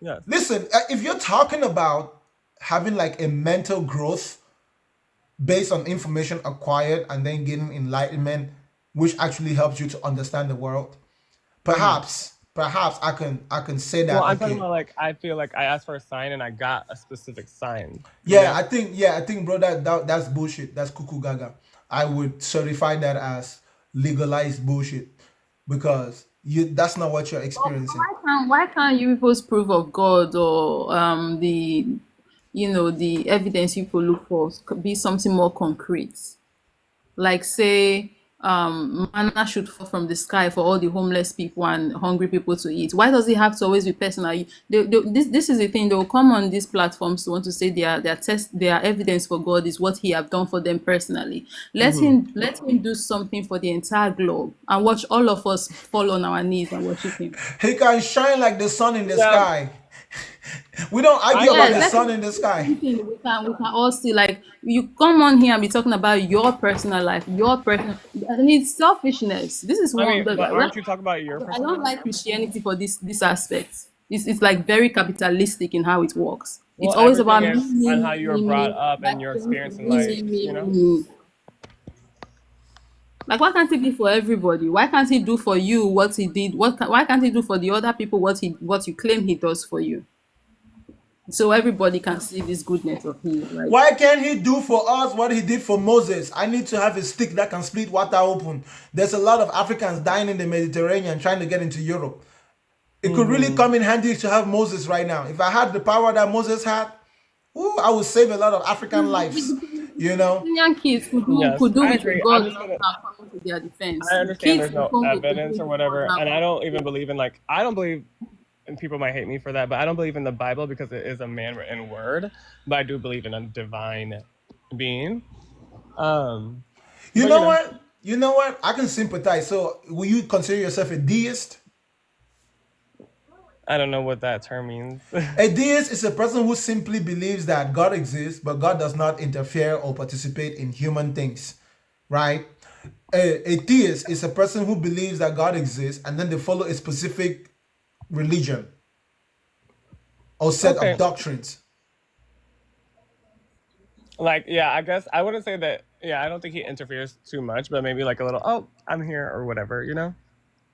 Yes. Listen, if you're talking about having like a mental growth based on information acquired and then getting enlightenment, which actually helps you to understand the world, Mm-hmm. perhaps I can say Well, that, I'm talking okay. about like I feel like I asked for a sign and I got a specific sign. You Yeah, know? I think, bro, that's bullshit. That's cuckoo gaga. I would certify that as legalized bullshit because that's not what you're experiencing. Why can't you people's proof of God or the evidence people look for could be something more concrete? Like say manna should fall from the sky for all the homeless people and hungry people to eat. Why does it have to always be personal? This is the thing. They will come on these platforms to want to say their evidence for God is what He have done for them personally. Mm-hmm. Let him do something for the entire globe and watch all of us fall on our knees and worship Him. He can shine like the sun in the Yeah, sky. We don't I argue get about Yes, the that. let him sun in the do sky. something we can all see. Like you come on here and be talking about your personal life, your personal. And it's selfishness. This is I one. mean, but aren't you talking about your I personal don't life? like Christianity for this aspect. It's like very capitalistic in how it works. It's Well, always everything about me, is me, on me, how you were me, brought me. up Like and your me, experience in me, life. me, You know? me. Like why can't he be for everybody? Why can't he do for you what he did? Why can't he do for the other people what you claim he does for you? So everybody can see this goodness of his. Like Why can't he do for us what he did for Moses? I need to have a stick that can split water open. There's a lot of Africans dying in the Mediterranean trying to get into Europe. It could really Mm-hmm. come in handy to have Moses right now. If I had the power that Moses had, ooh, I would save a lot of African lives. You know? Kenyan kids Yes, could do I with a agree. I'm God just not gonna. coming to their defense. I The understand kids there's in no Congo could do evidence or with God whatever, not and I coming don't to even their believe in like I don't believe, and people might hate me for that, but I don't believe in the Bible because it is a man-written word. But I do believe in a divine being. You But know what? You know what? I can sympathize. So, will you consider yourself a deist? I don't know what that term means. A deist is a person who simply believes that God exists, but God does not interfere or participate in human things, right? A theist is a person who believes that God exists and then they follow a specific religion or set of Okay, doctrines. like yeah, I guess I wouldn't say that. Yeah, I don't think he interferes too much, but maybe like a little. Oh, I'm here or whatever. You know,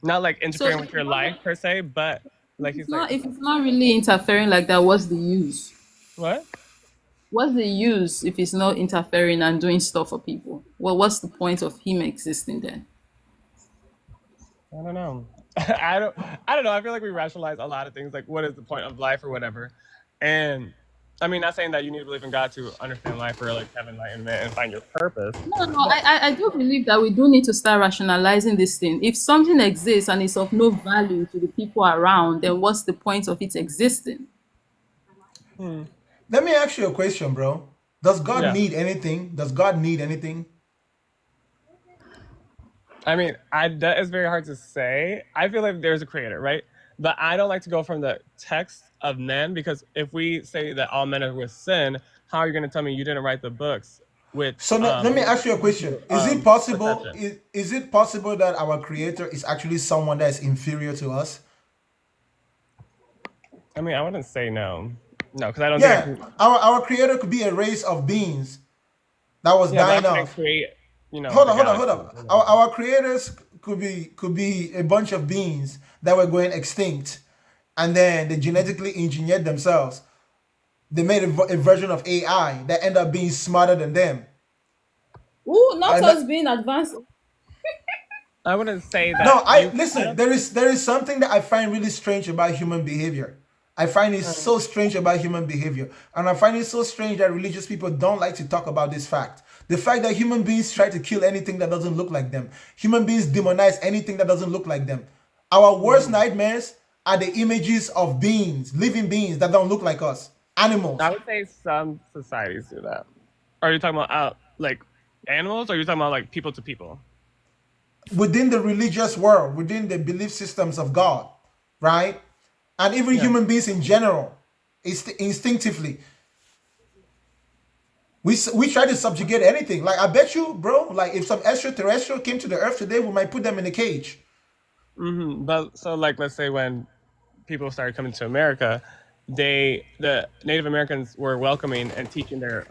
not like so interfering with your life per se, but Like he's like, If it's not really interfering like that, what's the use? what? What's the use if it's not interfering and doing stuff for people? Well, what's the point of him existing then? I don't know. I don't know. I feel like we rationalize a lot of things, like what is the point of life or whatever. And I mean, not saying that you need to believe in God to understand life or like have enlightenment and find your purpose. No, I do believe that we do need to start rationalizing this thing. If something exists and is of no value to the people around, then what's the point of it existing? Let me ask you a question, bro. Does God Yeah. need anything? Does God need anything? I mean, that is very hard to say. I feel like there's a creator, right? But I don't like to go from the text of men, because if we say that all men are with sin, how are you going to tell me you didn't write the books with So let me ask you a question. Is it possible? perception? Is it possible that our creator is actually someone that is inferior to us? I mean, I wouldn't say no. No, because I don't think I Yeah, can. our creator could be a race of beings that was Yeah, but I dying couldn't off. create, Hold the on, hold on, hold galaxy. on. Our creators could be a bunch of beings that were going extinct, and then they genetically engineered themselves. They made a version of AI that ended up being smarter than them. Ooh, not And us being advanced. I wouldn't say that no, I I listen. don't. There is something that I find really strange about human behavior. I find it Mm. so strange about human behavior, and I find it so strange that religious people don't like to talk about this fact. The fact that human beings try to kill anything that doesn't look like them. Human beings demonize anything that doesn't look like them. Our worst nightmares are the images of beings, living beings that don't look like us, animals. I would say some societies do that. Are you talking about like animals, or are you talking about like people to people? Within the religious world, within the belief systems of God, right? And even Yeah. human beings in general, instinctively, we try to subjugate anything. Like I bet you, bro, like if some extraterrestrial came to the earth today, we might put them in a cage. But so like, let's say when people started coming to America, the Native Americans were welcoming and teaching their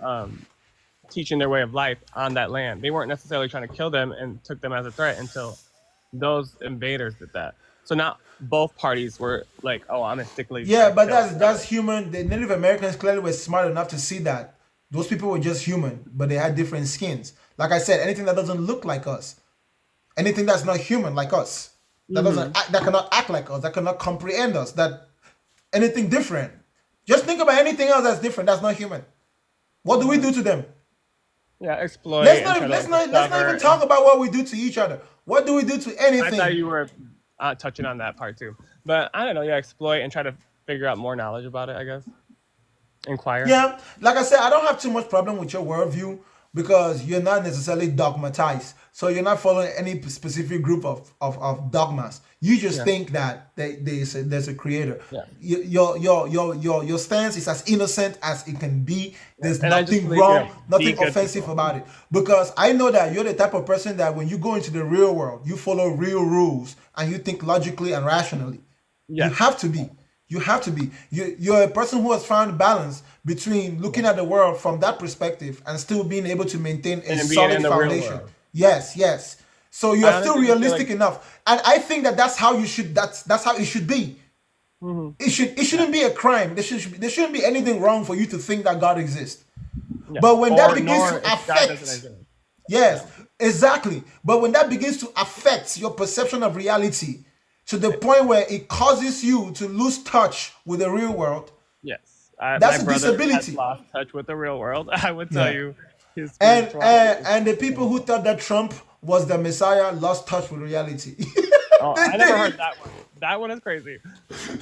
way of life on that land. They weren't necessarily trying to kill them and took them as a threat until those invaders did that. So now both parties were like, "Oh, I'm instinctively Yeah, trying to but kill." that's human. The Native Americans clearly were smart enough to see that those people were just human, but they had different skins. Like I said, anything that doesn't look like us, anything that's not human like us, that doesn't act, that cannot act like us, that cannot comprehend us, that anything different. Just think about anything else that's different, that's not human. What do we do to them? Yeah, exploit Let's and not try to let's like not let's not even discover. talk about what we do to each other. What do we do to I thought anything? you were touching on that part too, but I don't know. Yeah, exploit and try to figure out more knowledge about it. I guess inquire. Yeah, like I said, I don't have too much problem with your worldview because you're not necessarily dogmatized. So you're not following any specific group of dogmas. You just Yeah. think that there's a creator. Yeah. Your stance is as innocent as it can be. There's And I just nothing believe, wrong, be nothing good offensive people. about it. Because I know that you're the type of person that when you go into the real world, you follow real rules and you think logically and rationally. You Yes. have to be. You have to be. You're a person who has found balance between looking at the world from that perspective and still being able to maintain a And being solid in the real foundation. world. Yes, yes. So you I are still honestly feel realistic like. enough, and I think that that's how you should. That's how it should be. It shouldn't be a crime. There shouldn't be anything wrong for you to think that God exists. Yeah. But when that Or begins nor to if God doesn't affect, exist. yes, exactly. But when that begins to affect your perception of reality to the point where it causes you to lose touch with the real world, Yes. that's My a brother has disability. lost touch with the real world. I would tell Yeah. you his And spirituality is. and the people who thought that Trump was the Messiah lost touch with reality. Oh, I never heard that one. That one is crazy.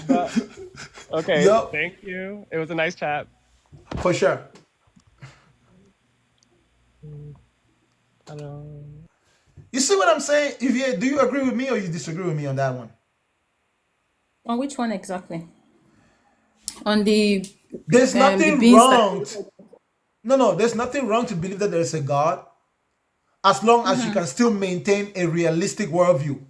But okay, Yup, thank you. It was a nice chat. for sure. Hello. You see what I'm saying? Do you agree with me or you disagree with me on that one? On which one exactly? On the There's nothing beings that. wrong. No, there's nothing wrong to believe that there's a God as long as you Mhm. can still maintain a realistic worldview.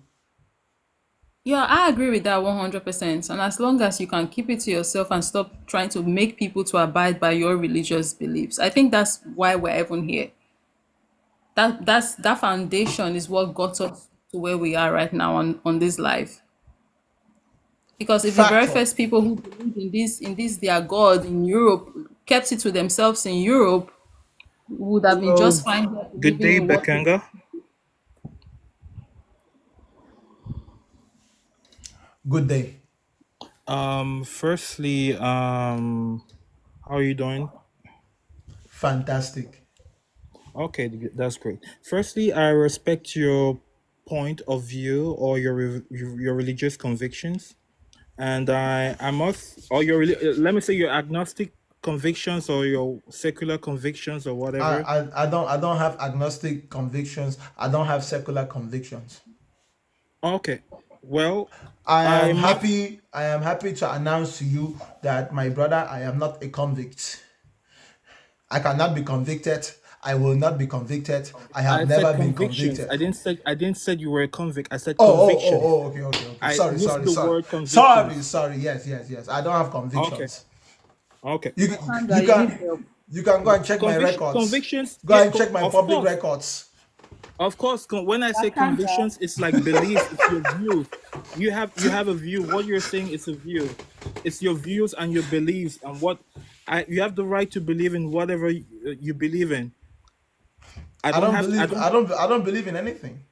Yeah, I agree with that 100%. And as long as you can keep it to yourself and stop trying to make people to abide by your religious beliefs, I think that's why we're even here. That foundation is what got us to where we are right now on this life. Because if the very Factual. first people who believed in this their God in Europe kept it to themselves in Europe, would have been just Well, fine there good believing day, in what they Bakanga. Good day. Firstly, how are you doing? Fantastic. Okay, that's great. Firstly, I respect your point of view or your religious convictions, and I must or let me say your agnostic convictions or your secular convictions or whatever. I don't have agnostic convictions. I don't have secular convictions. Okay, well, I I am must. happy. I am happy to announce to you that, my brother, I am not a convict. I cannot be convicted. I will not be convicted. I I have said never been convictions. convicted. I didn't say you were a convict. I said Oh, convictions. okay, okay, okay. I Sorry, used sorry, the sorry. word Sorry, convictions. sorry. Yes, yes, yes. I don't have Okay. convictions. Okay. You Bakanga, you you need can help. you can go and check my records. Convictions, Go yeah, and check my of public course. records. Of course, when I say Bakanga, convictions, it's like beliefs. It's your views. You have a view. What you're saying is a view. It's your views and your beliefs and you have the right to believe in whatever you believe in. I don't believe in anything.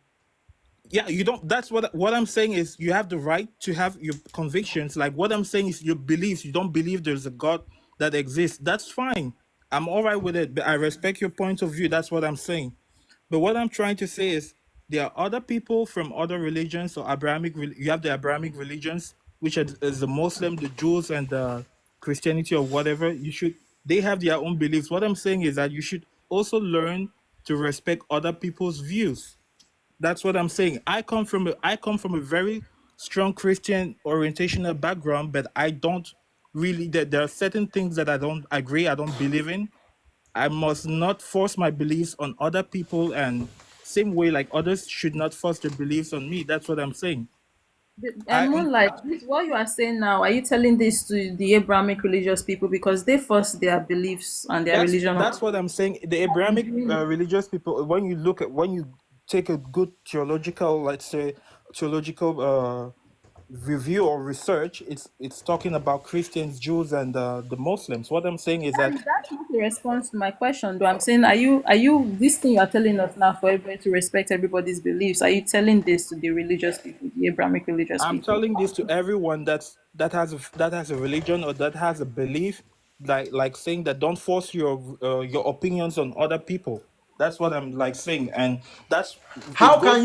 Yeah, you don't. That's what I'm saying is you have the right to have your convictions. Like what I'm saying is your beliefs. You don't believe there's a God that exists. That's fine. I'm all right with it. But I respect your point of view. That's what I'm saying. But what I'm trying to say is there are other people from other religions or you have the Abrahamic religions, which is the Muslim, the Jews, and the Christianity or whatever. They have their own beliefs. What I'm saying is that you should also learn to respect other people's views. That's what I'm saying. I come from a very strong Christian orientational background, but I don't really. There are certain things that I don't agree. I don't believe in. I must not force my beliefs on other people, and same way like others should not force their beliefs on me. That's what I'm saying. And more like this, what you are saying now, are you telling this to the Abrahamic religious people because they force their beliefs and their religion That's on? what I'm saying. The Abrahamic religious people, when you take a good theological, let's say theological review or research, it's talking about Christians, Jews, and the Muslims. What I'm saying is that That's not a response to my question, though. I'm saying, are you this thing you are telling us now for everybody to respect everybody's beliefs? Are you telling this to the religious people, the Abrahamic religious I'm people? telling this to everyone that has a religion or that has a belief, like saying that don't force your opinions on other people. That's what I'm like saying, and How can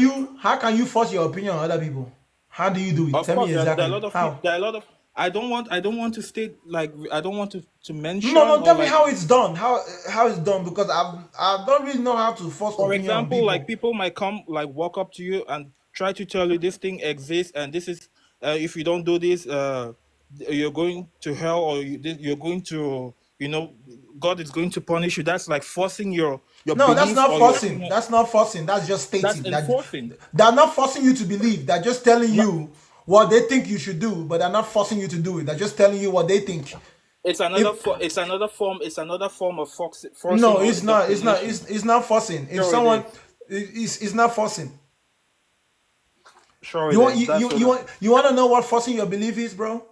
you force your opinion on other people? How do you do it? Of Tell course, me there are a exactly lot of people. how. There are a lot of. I don't want to state like I don't want to mention No, no, or tell me like. how it's done. How it's done, because I don't really know how to force For opinion on example, like people. people might come like walk up to you and try to tell you this thing exists and this is if you don't do this, you're going to hell or you're going to God is going to punish you. That's like forcing your No, that's beliefs not or your forcing. opinion. That's not forcing. That's just That's stating that enforcing. they're not forcing you to believe. They're just telling you what they think you should do, but they're not forcing you to do it. They're just telling you what they think. It's If it's another form. It's another form of forcing no, or it's not. It's not. indoctrination. It's not forcing. If Sure, it is. someone, it's not forcing. Sure, You it want is. That's what. you want to know what forcing your belief is, bro?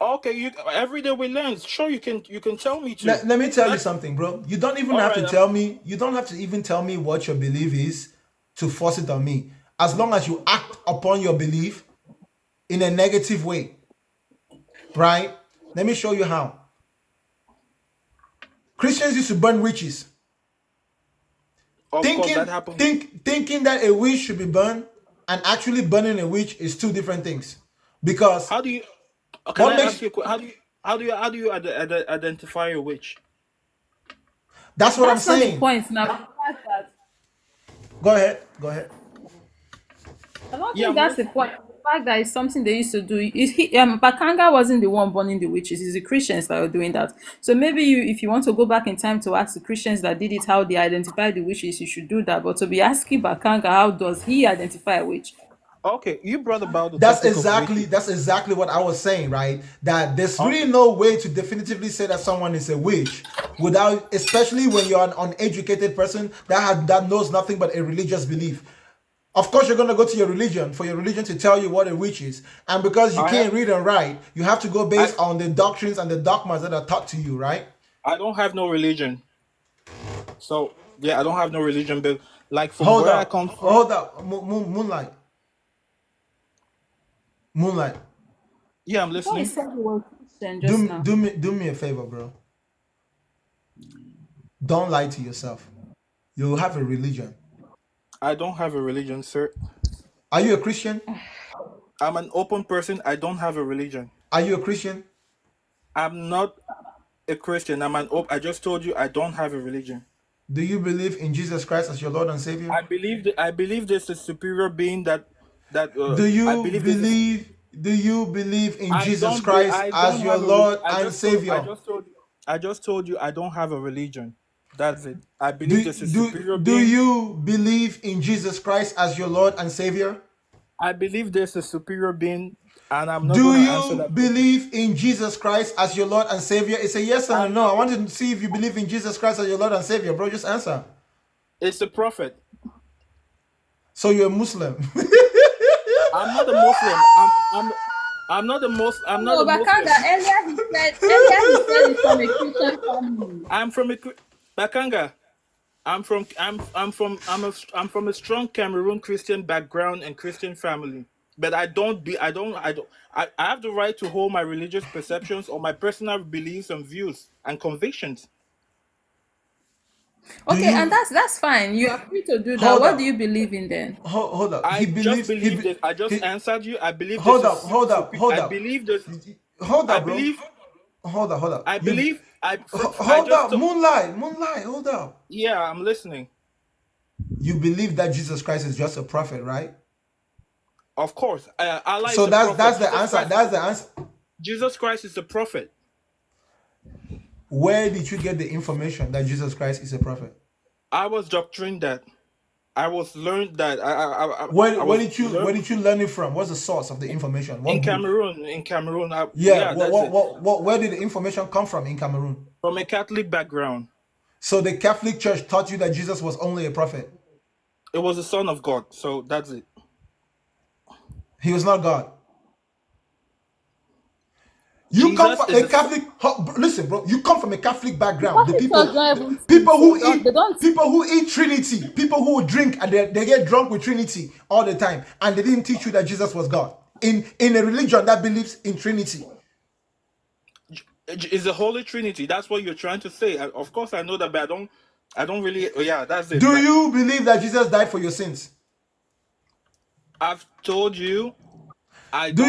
Okay, every day we learn. Sure, you can tell me to. Let me tell you That's something, bro. You don't even all have to right. tell me. You don't have to even tell me what your belief is to force it on me. As long as you act upon your belief in a negative way, right? Let me show you how. Christians used to burn witches. Of course, that happened. Thinking that a witch should be burned and actually burning a witch is two different things. Because How do you? Can what I makes ask you? How do you identify a witch? that's what I'm That's not the saying. point now. The fact that Go ahead. Go ahead. I don't Yeah, think that's the point. The fact that it's something they used to do. Bakanga wasn't the one burning the witches. It's the Christians that are doing that. So maybe if you want to go back in time to ask the Christians that did it how they identified the witches, you should do that. But to be asking Bakanga how does he identify a witch? Okay, you brought about the topic of witches. That's exactly what I was saying, right? That there's really no way to definitively say that someone is a witch especially when you're an uneducated person that knows nothing but a religious belief. Of course, you're going to go to your religion for your religion to tell you what a witch is. And because you I can't have, read and write, you have to go I, based on the doctrines and the dogmas that are taught to you, right? I don't have no religion. So yeah, I don't have no religion, but like from Hold where I up. come from, Hold up. Moonlight. Moonlight. yeah, I'm I thought you listening. said you were Christian just now. Do me a favor, bro. Don't lie to yourself. You have a religion. I don't have a religion, sir. Are you a Christian? I'm an open person. I don't have a religion. Are you a Christian? I'm not a Christian. I just told you I don't have a religion. Do you believe in Jesus Christ as your Lord and Savior? I believe there's a superior being that Do I you believe there's a, believe in Jesus Christ I as don't your have a Lord I and just told Savior? I just told you I don't have a religion. That's it. I believe Do, there's a do, superior do being. you believe in Jesus Christ as your Lord and Savior? I believe there's a superior being, and I'm not Do going to answer you that question. believe in Jesus Christ as your Lord and Savior? It's a yes and a I'm no. I not. want to see if you believe in Jesus Christ as your Lord and Savior, bro. Just answer. It's a prophet. So you're a Muslim. I'm not a Muslim. I'm not a Muslim. I'm not No, a Muslim. Bakanga, earlier he said he's from a Christian family. I'm from a Bakanga. I'm from a strong Cameroon Christian background and Christian family. But I have the right to hold my religious perceptions or my personal beliefs and views and convictions. Do Okay, and you that's fine. You are free to do that. hold What do up? you believe in then? Hold up. I He just believes. believe that I just He answered you. I believe this hold is up. Hold up. Hold I up. believe this Hold I up, bro. believe Hold up. Hold up. I You believe I hold just up. Moonlight. Hold up. yeah, I'm listening. You believe that Jesus Christ is just a prophet, right? Of course. Allah So is a prophet. that's the answer. That's the answer. Jesus Christ is a prophet. Where did you get the information that Jesus Christ is a prophet? I was doctrined that. I was learned that I Where was did you learn it from? What's the source of the information? What in book? Cameroon. Yeah. That's it. Where did the information come from in Cameroon? From a Catholic background. So the Catholic Church taught you that Jesus was only a prophet. It was the Son of God. So that's it. He was not God. You come from a Catholic. Listen, bro. You come from a Catholic background. The Catholic Church don't even people speak, who so eat they don't. people who eat Trinity, people who drink and they get drunk with Trinity all the time, and they didn't teach you that Jesus was God in a religion that believes in Trinity. It's the Holy Trinity. That's what you're trying to say. Of course, I know that, but I don't really. Yeah, that's it. Do you believe that Jesus died for your sins? I've told you. Do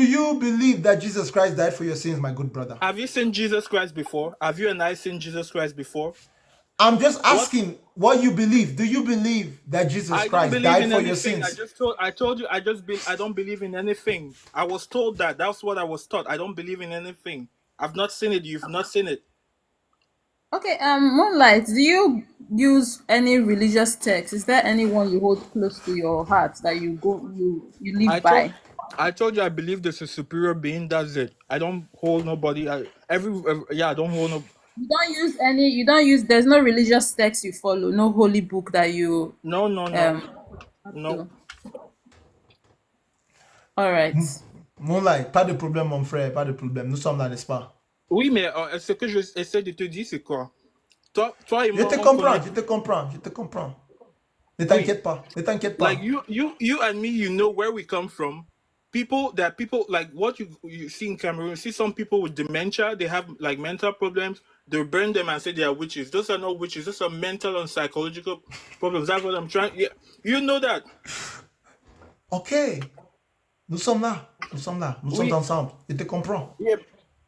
you believe that Jesus Christ died for your sins, my good brother? Have you seen Jesus Christ before? Have you and I seen Jesus Christ before? I'm just asking what you believe. Do you believe that Jesus Christ died for your sins? I told you. I don't believe in anything. I was told that. That's what I was taught. I don't believe in anything. I've not seen it. You've not seen it. Okay, Moonlight, do you use any religious text? Is there anyone you hold close to your heart that you live by? I told you I believe there's a superior being. That's it. I don't hold nobody. I don't hold no. You don't use there's no religious text you follow, no holy book that you No. All right. Moonlight, pas de problème mon frère, pas de problème. Nous sommes dans l'espace. Oui, mais ce que j'essaie de te dire, c'est quoi? Toi et moi, je te comprends. Ne t'inquiète pas. Like you and me, you know where we come from. There are people like what you see in Cameroon. You see some people with dementia. They have like mental problems. They burn them and say they are witches. Those are not witches. Those are mental and psychological problems. That's what I'm trying. Yeah, you know that. Okay. Nous sommes là. Nous sommes ensemble. Je te comprends.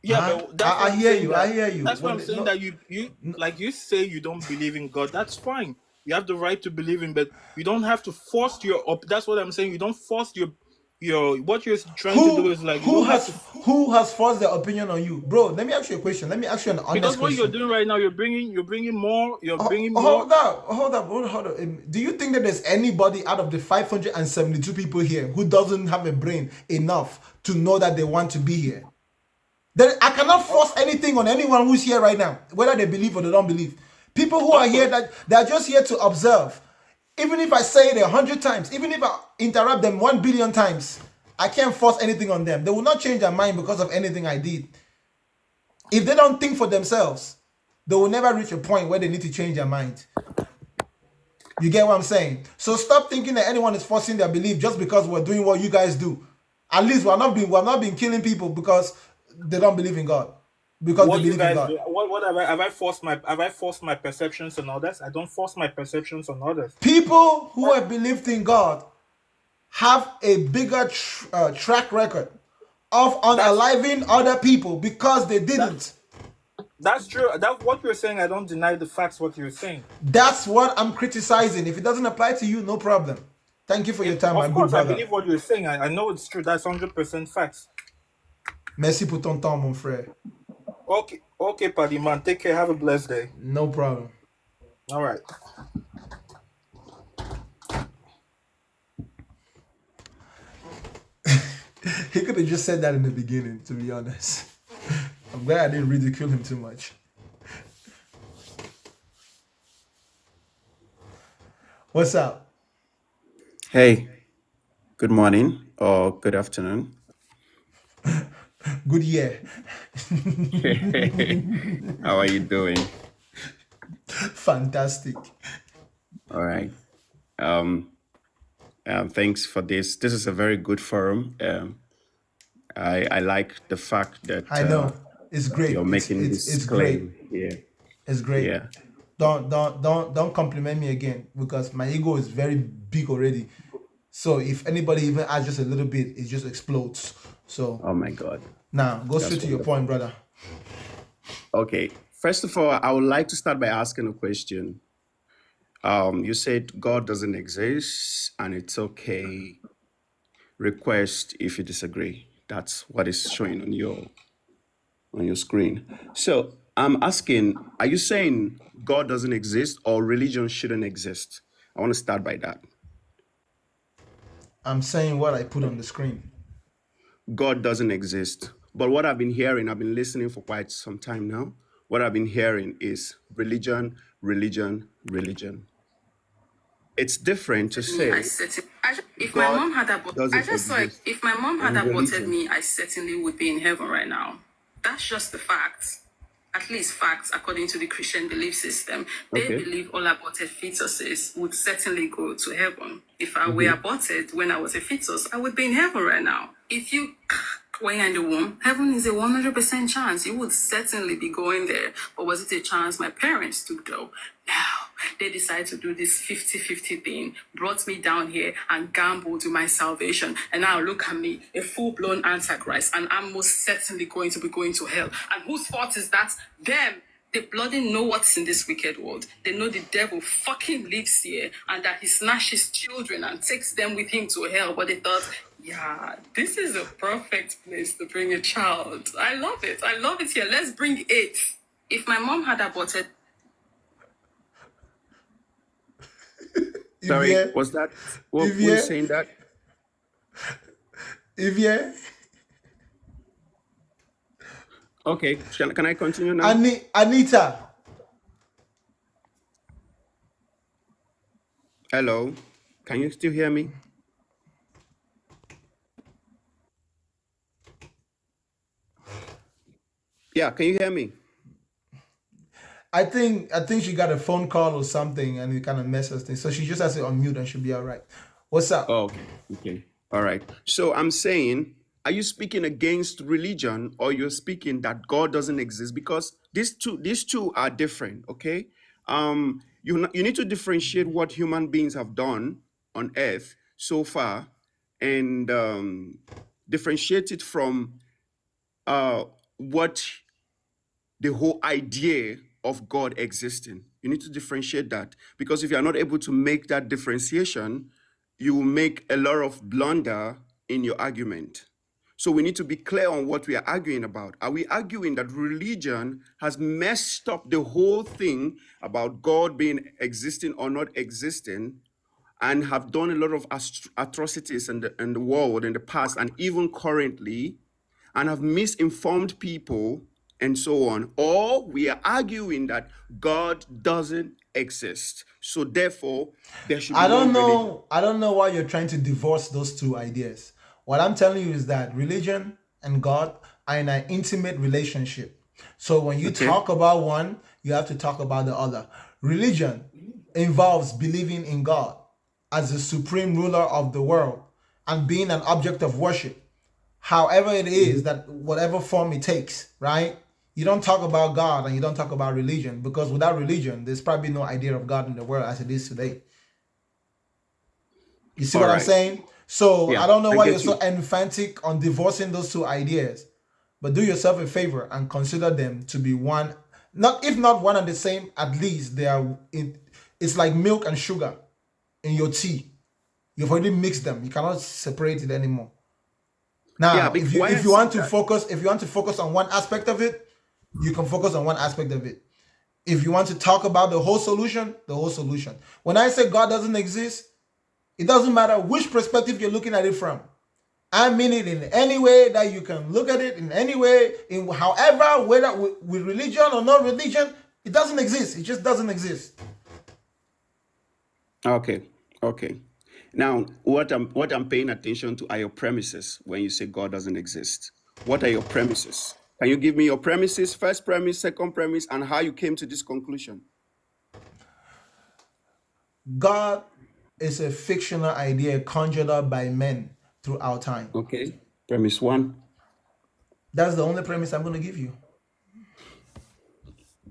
Yeah, but that's I hear you. That's what I'm saying. That you say you don't believe in God. That's fine. You have the right to believe in, but you don't have to force that's what I'm saying. You don't force your what you're trying to do is like who has forced their opinion on you, bro? Let me ask you a question. Let me ask you an honest question. Because what you're doing right now, you're bringing more. Hold up. Do you think that there's anybody out of the 572 people here who doesn't have a brain enough to know that they want to be here? Then I cannot force anything on anyone who's here right now, whether they believe or they don't believe. People who are here, that they're just here to observe. Even if I say it 100 times, even if I interrupt them 1 billion times, I can't force anything on them. They will not change their mind because of anything I did. If they don't think for themselves, they will never reach a point where they need to change their mind. You get what I'm saying? So stop thinking that anyone is forcing their belief just because we're doing what you guys do. At least we're not been killing people because they don't believe in God. Because What they you believe in guys God. do? What have I forced my perceptions on others? I don't force my perceptions on others. People who have believed in God have a bigger track record of unaliving other people because they didn't. That's true. That's what you're saying. I don't deny the facts. What you're saying. That's what I'm criticizing. If it doesn't apply to you, no problem. Thank you for your time, my Of good course, I brother. believe what you're saying. I know it's true. That's 100% facts. Merci pour ton temps, mon frère. Okay, Paddy man. Take care. Have a blessed day. No problem. All right. He could have just said that in the beginning, to be honest. I'm glad I didn't ridicule him too much. What's up? Hey, good morning or good afternoon. Good year. How are you doing? Fantastic. All right. Thanks for this. This is a very good forum. I like the fact that I know. It's great. you're making this It's great. claim. Yeah, It's great. yeah. Don't compliment me again because my ego is very big already. So if anybody even adds just a little bit, it just explodes. So Oh my God, now go that's straight to your wonderful. point, brother. Okay. First of all, I would like to start by asking a question. You said God doesn't exist and it's okay. Request if you disagree. That's what is showing on your screen. So I'm asking, are you saying God doesn't exist or religion shouldn't exist? I want to start by that. I'm saying what I put on the screen. God doesn't exist. But what I've been hearing, I've been listening for quite some time now. What I've been hearing is religion, religion, religion. It's different to Me, I say certainly. If my God mom had aborted, I doesn't just saw it. exist If my mom had and aborted religion. me, I certainly would be in heaven right now. That's just the facts. At least facts according to the Christian belief system. They Okay. believe all aborted fetuses would certainly go to heaven. If I were Mm-hmm. aborted when I was a fetus, I would be in heaven right now. If you were in the womb, heaven is a 100% chance. You would certainly be going there. But was it a chance my parents took though? No. They decided to do this 50-50 thing, brought me down here and gambled with my salvation. And now look at me, a full-blown antichrist, and I'm most certainly going to be going to hell. And whose fault is that? Them. They bloody know what's in this wicked world. They know the devil fucking lives here and that he snatches children and takes them with him to hell. But they thought, yeah, this is a perfect place to bring a child. I love it. I love it here. Let's bring it. If my mom had aborted, Sorry, Ivie, was that who is Ivie, saying that? Ivie, Okay, can I continue now? Anita. Hello, can you still hear me? Yeah, can you hear me? I think she got a phone call or something and it kind of messes things. So she just has to unmute and she'll be all right. What's up? Oh, okay. All right. So I'm saying, are you speaking against religion or you're speaking that God doesn't exist? Because these two are different, okay? You need to differentiate what human beings have done on earth so far and differentiate it from what the whole idea of God existing. You need to differentiate that because if you're not able to make that differentiation, you will make a lot of blunder in your argument. So we need to be clear on what we are arguing about. Are we arguing that religion has messed up the whole thing about God being existing or not existing and have done a lot of atrocities in the world in the past and even currently and have misinformed people and so on? Or we are arguing that God doesn't exist. So therefore, there should be I one don't religion. know. I don't know why you're trying to divorce those two ideas. What I'm telling you is that religion and God are in an intimate relationship. So when you Okay. talk about one, you have to talk about the other. Religion involves believing in God as the supreme ruler of the world and being an object of worship, however it is that whatever form it takes, right? You don't talk about God and you don't talk about religion, because without religion, there's probably no idea of God in the world as it is today. You see All what I'm right. saying? So Yeah, I don't know I why you're get so you. emphatic on divorcing those two ideas, but do yourself a favor and consider them to be one, not if not one and the same, at least they are in, it's like milk and sugar in your tea. You've already mixed them. You cannot separate it anymore. Yeah, Now, if you why I if you say want to that? focus on one aspect of it, you can focus on one aspect of it. If you want to talk about the whole solution, the whole solution. When I say God doesn't exist, it doesn't matter which perspective you're looking at it from. I mean it in any way that you can look at it, in any way, in however, whether with religion or no religion, it doesn't exist. It just doesn't exist. Okay. Okay. Now, what I'm paying attention to are your premises when you say God doesn't exist. What are your premises? Can you give me your premises, first premise, second premise, and how you came to this conclusion? God is a fictional idea conjured up by men throughout time. Okay. Premise one. That's the only premise I'm going to give you.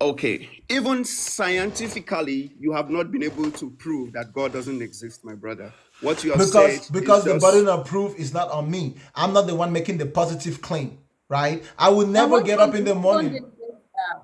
Okay. Even scientifically, you have not been able to prove that God doesn't exist, my brother. What you have said Because is the just burden of proof is not on me. I'm not the one making the positive claim, right? I will And never get up in the why don't morning. they get that?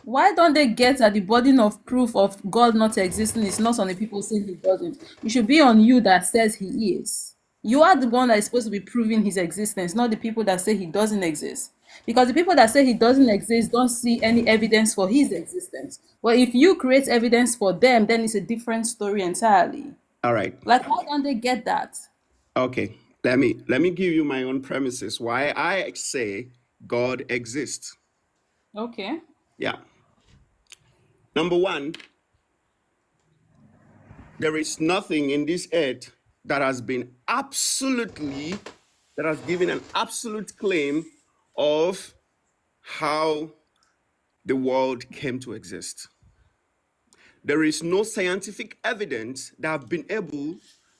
Why don't they get that the burden of proof of God not existing is not on the people saying he doesn't? It should be on you that says he is. You are the one that is supposed to be proving his existence, not the people that say he doesn't exist. Because the people that say he doesn't exist don't see any evidence for his existence. But if you create evidence for them, then it's a different story entirely. all right. Like, why don't they get that? Okay. Let me give you my own premises why I say God exists. Okay. Yeah. Number one, there is nothing in this earth that has given an absolute claim of how the world came to exist. There is no scientific evidence that have been able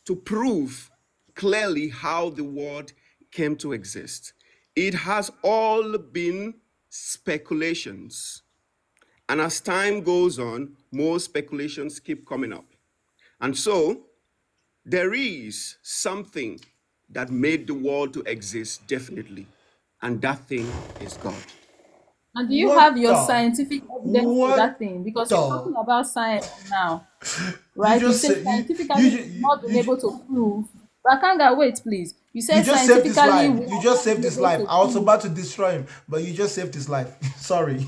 to prove clearly how the world came to exist. It has all been speculations. And as time goes on, more speculations keep coming up. And so there is something that made the world to exist definitely. And that thing is God. And do you What have your the? scientific evidence for that What thing? Because you're talking the? about science now, You right? You just say said scientifically we've not been able to prove. But I can't wait, please. You you said just saved his scientifically life. we You have just not saved been his able life. to I was prove. about to destroy him, but you just saved his life. Sorry.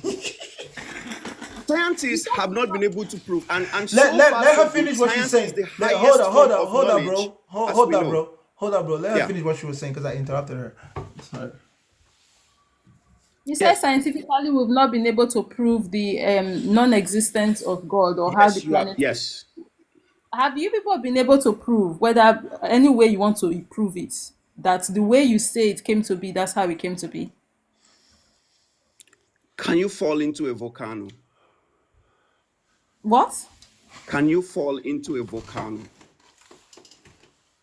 Scientists have not been able to prove, and let so let, far let so her finish good. what she's Science is saying. the Let, highest form of hold on, knowledge, bro. as Hold we that, know. bro. Hold on, bro. Let her Yeah. finish what she was saying because I interrupted her. Sorry. You said Yes. scientifically we've not been able to prove the non-existence of God or how the Yes, you have. planet. Yes. Have you people been able to prove, whether any way you want to prove it, that the way you say it came to be, that's how it came to be? Can you fall into a volcano? What? Can you fall into a volcano?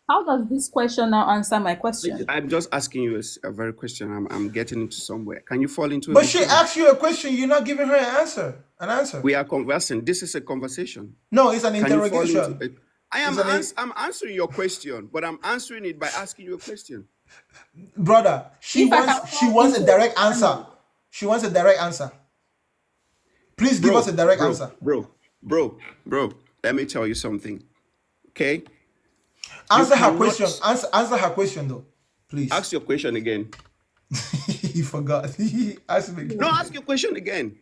How does this question now answer my question? I'm just asking you a very question. I'm getting into somewhere. Can you fall into a But she volcano? asked you a question. You're not giving her an answer. An answer. We are conversing. This is a conversation. No, it's an Can you fall into interrogation. it? I am It's an I'm answering your question, but I'm answering it by asking you a question. brother. She If I can wants fall a into direct a answer. volcano, She wants a direct answer. Please give us a direct answer. Bro, let me tell you something. Okay? Answer her cannot- question. Answer her question though. Please. Ask your question again. He forgot. Ask me again. No, ask your question again.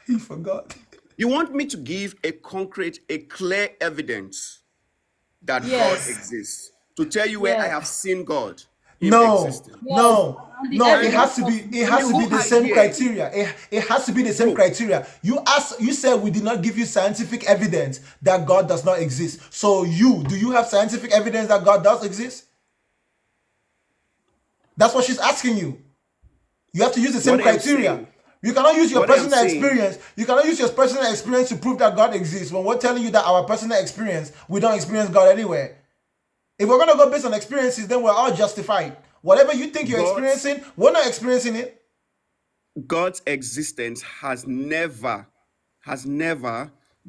He forgot. You want me to give a clear evidence that Yes. God exists. To tell you where I Yes. have seen God. Him No, existing. yes, no, on the No, it evidence has to of be. It The has to be whole the same idea, criteria. It has to be the same bro. criteria. You said we did not give you scientific evidence that God does not exist. So do you have scientific evidence that God does exist? That's what she's asking you. You have to use the same What I am criteria. saying, You cannot use your what I am personal saying, experience. You cannot use your personal experience to prove that God exists when we're telling you that our personal experience, we don't experience God anywhere. If we're going to go based on experiences, then we're all justified. Whatever you think you're God's experiencing, we're not experiencing it. God's existence has never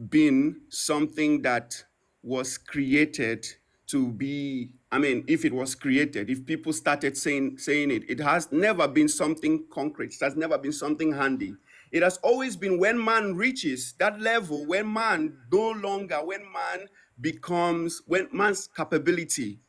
been something that was created to be. I mean, if it was created, if people started saying it, it has never been something concrete. It has never been something handy. It has always been when man reaches that level, when man when man's capability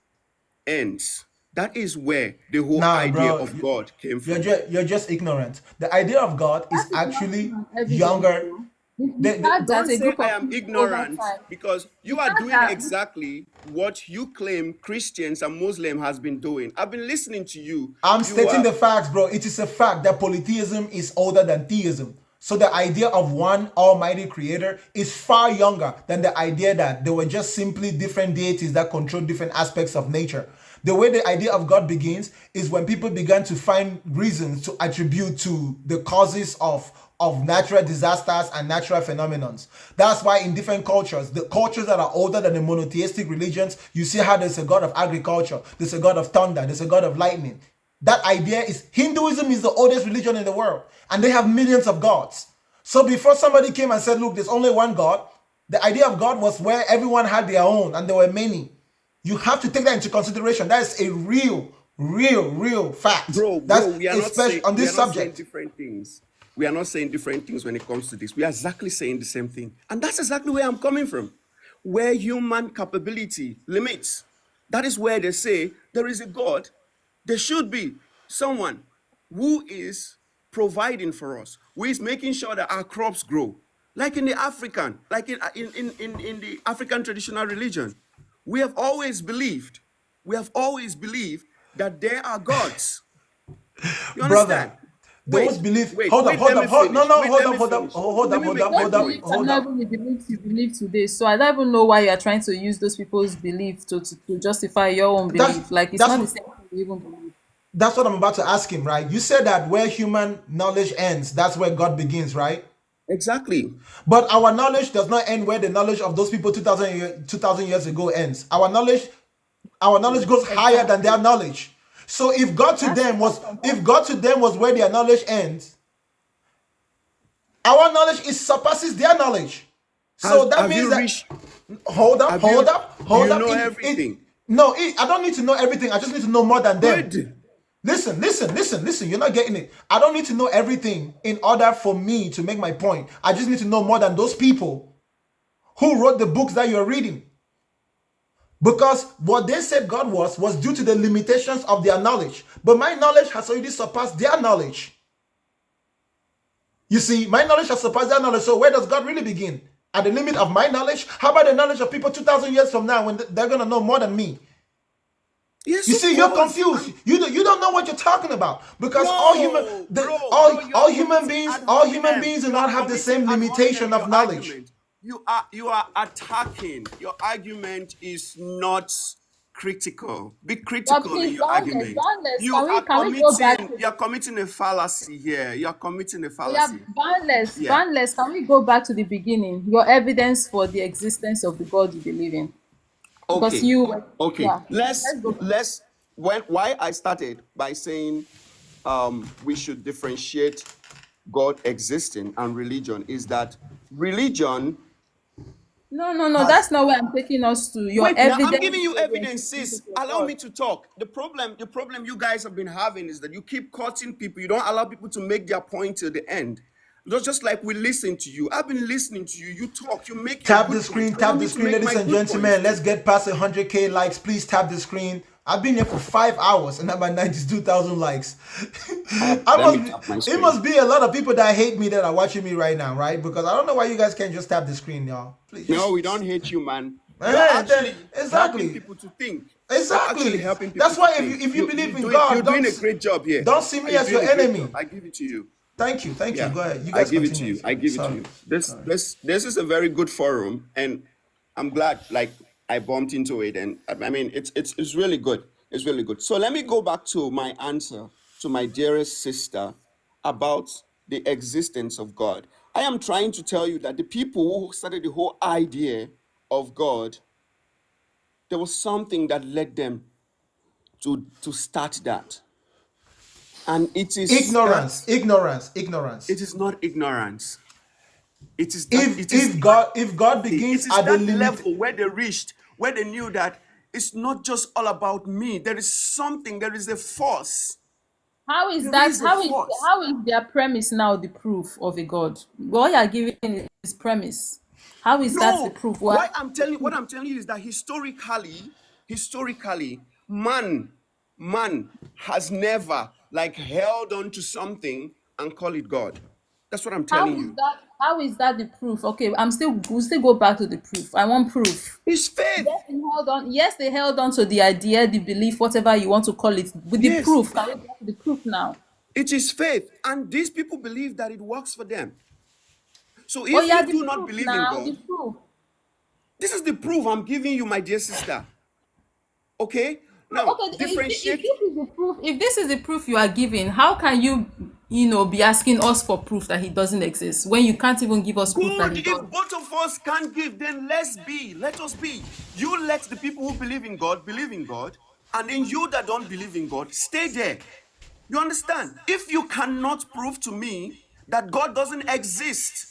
ends. That is where the whole Nah, idea bro, of God came you're from. you're just ignorant. The idea of God is that is not actually an evidence, younger. though. The The, fact that Don't a say group I of am people over ignorant, time, because the you are fact doing that exactly what you claim Christians and Muslim has been doing. I've been listening to you. I'm You stating are the facts, bro. It is a fact that polytheism is older than theism. So the idea of one almighty creator is far younger than the idea that there were just simply different deities that control different aspects of nature. The way the idea of God begins is when people began to find reasons to attribute to the causes of natural disasters and natural phenomenons. That's why in different cultures, the cultures that are older than the monotheistic religions, you see how there's a god of agriculture, there's a god of thunder, there's a god of lightning. That idea is Hinduism is the oldest religion in the world, and they have millions of gods. So before somebody came and said, look, there's only one God, the idea of God was where everyone had their own and there were many. You have to take that into consideration. That is a real fact. That's we are not especially saying on we this are not saying subject. different things. We are not saying different things when it comes to this. We are exactly saying the same thing. And that's exactly where I'm coming from. Where human capability limits. That is where they say there is a God. There should be someone who is providing for us, who is making sure that our crops grow. Like in the African, like in the African traditional religion. We have always believed that there are gods. You understand? Brother, those belief. Wait, Hold up, wait, hold let me up, hold no, finish. no, Wait, hold let up, me hold up, finish. hold Let up, me hold make up, my those hold up, point. beliefs are hold not up. even the beliefs you believe today. So I don't even know why you are trying to use those people's belief to justify your own That's belief. Like it's that's not the what same thing you even believe. that's what I'm about to ask him, right? You said that where human knowledge ends, that's where God begins, right? Exactly. But our knowledge does not end where the knowledge of those people 2000 years ago ends. Our knowledge goes higher than their Exactly. knowledge. So if God to That's them that's was the if point. God to them was where their knowledge ends, our knowledge is surpasses their knowledge. So that Have means you that reached hold up, have you hold up, do hold you up. know everything? I don't need to know everything. I just need to know more than them. Good. Listen. You're not getting it. I don't need to know everything in order for me to make my point. I just need to know more than those people who wrote the books that you're reading. Because what they said God was due to the limitations of their knowledge. But my knowledge has already surpassed their knowledge. You see, my knowledge has surpassed their knowledge. So where does God really begin? At the limit of my knowledge? How about the knowledge of people 2,000 years from now when they're going to know more than me? Yes, You of see, you're course. confused. You don't know what you're talking about because No, bro, you all are human committing beings ad all human hominem. beings do You are not have the committing same ad limitation hominem of your knowledge. argument. You are attacking. Your argument is not critical. Be But critical in please, your argument. boundless. Can we go back to You are committing a fallacy here. You are committing a yeah, fallacy. Yeah. boundless. Can we go back to the beginning? Your evidence for the existence of the God you believe in. Because Okay. you Okay. yeah. Let's go back. Why I started by saying we should differentiate God existing and religion is that religion No, has. that's not where I'm taking us to. Your Wait, now I'm evidence giving you for the evidence, existence sis. of your Allow God. me to talk. The problem you guys have been having is that you keep cutting people. You don't allow people to make their point till the end. Just like we listen to you. I've been listening to you. You talk. You make your good points. Allow Tap me the to screen, make ladies my and good points gentlemen. too. Let's get past 100K likes. Please tap the screen. I've been here for 5 hours and I'm at 92,000 likes. Let me tap my It screen. must be a lot of people that hate me that are watching me right now, right? Because I don't know why you guys can't just tap the screen, y'all. Please No, we just don't hate you, man. You're actually helping Exactly. people to think. You're actually Exactly. helping people That's to why think. if you believe in You're God, doing a great job here. don't see me You're as your doing a great enemy. job. I give it to you. Thank you. Thank you. Yeah, Go ahead. You I guys give it to continue. you. I give it to Sorry. you. This is a very good forum, and I'm glad like I bumped into it, and I mean it's really good. It's really good. So let me go back to my answer to my dearest sister about the existence of God. I am trying to tell you that the people who started the whole idea of God, there was something that led them to start that, and it is Ignorance. that Ignorance. it is not ignorance. It is that it is If God it begins is at the that limit, level where they reached, where they knew that it's not just all about me. There is something, there is a force. How is There that? is a force. How is their premise now the proof of a God? What you are giving is premise. How is that the No, proof? What? what I'm telling you is that historically, man has never like held on to something and call it God. That's what I'm How telling is you. that? How is that the proof? Okay, we'll still go back to the proof. I want proof. It's faith. Yes, they held on. Yes, they held on to the idea, the belief, whatever you want to call it. With the Yes, proof, can we get to the proof now? it is faith. And these people believe that it works for them. So Oh if yeah, you the do not proof believe in now. The God, proof. this is the proof I'm giving you, my dear sister. Okay? Now, Okay, if differentiate. this is the proof, if this is the proof you are giving, how can you, be asking us for proof that he doesn't exist when you can't even give us proof that Good. he If does? both of us can't give, then let us be. You let the people who believe in God, and then you that don't believe in God, stay there. You understand? If you cannot prove to me that God doesn't exist,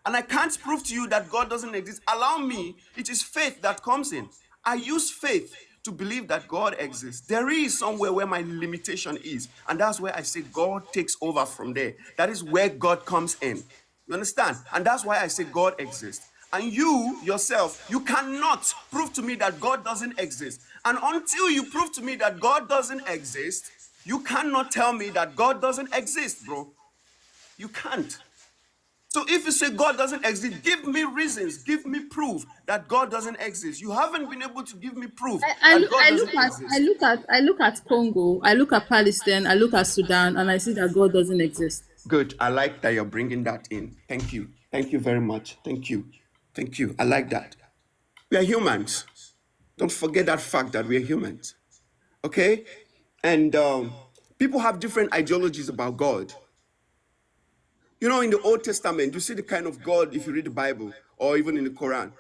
and I can't prove to you that God doesn't exist, allow me, it is faith that comes in. I use faith to believe that God exists. There is somewhere where my limitation is, and that's where I say God takes over from there. That is where God comes in. You understand? And that's why I say God exists. And you yourself, you cannot prove to me that God doesn't exist. And until you prove to me that God doesn't exist, you cannot tell me that God doesn't exist, bro. You can't. So if you say God doesn't exist, give me reasons, give me proof that God doesn't exist. You haven't been able to give me proof that God doesn't exist. I look at Congo, I look at Palestine, I look at Sudan, and I see that God doesn't exist. Good. I like that you're bringing that in. Thank you. Thank you very much. Thank you. Thank you. I like that. We are humans. Don't forget that fact that we are humans. Okay? And people have different ideologies about God. You know, in the Old Testament, you see the kind of God, if you read the Bible or even in the Quran,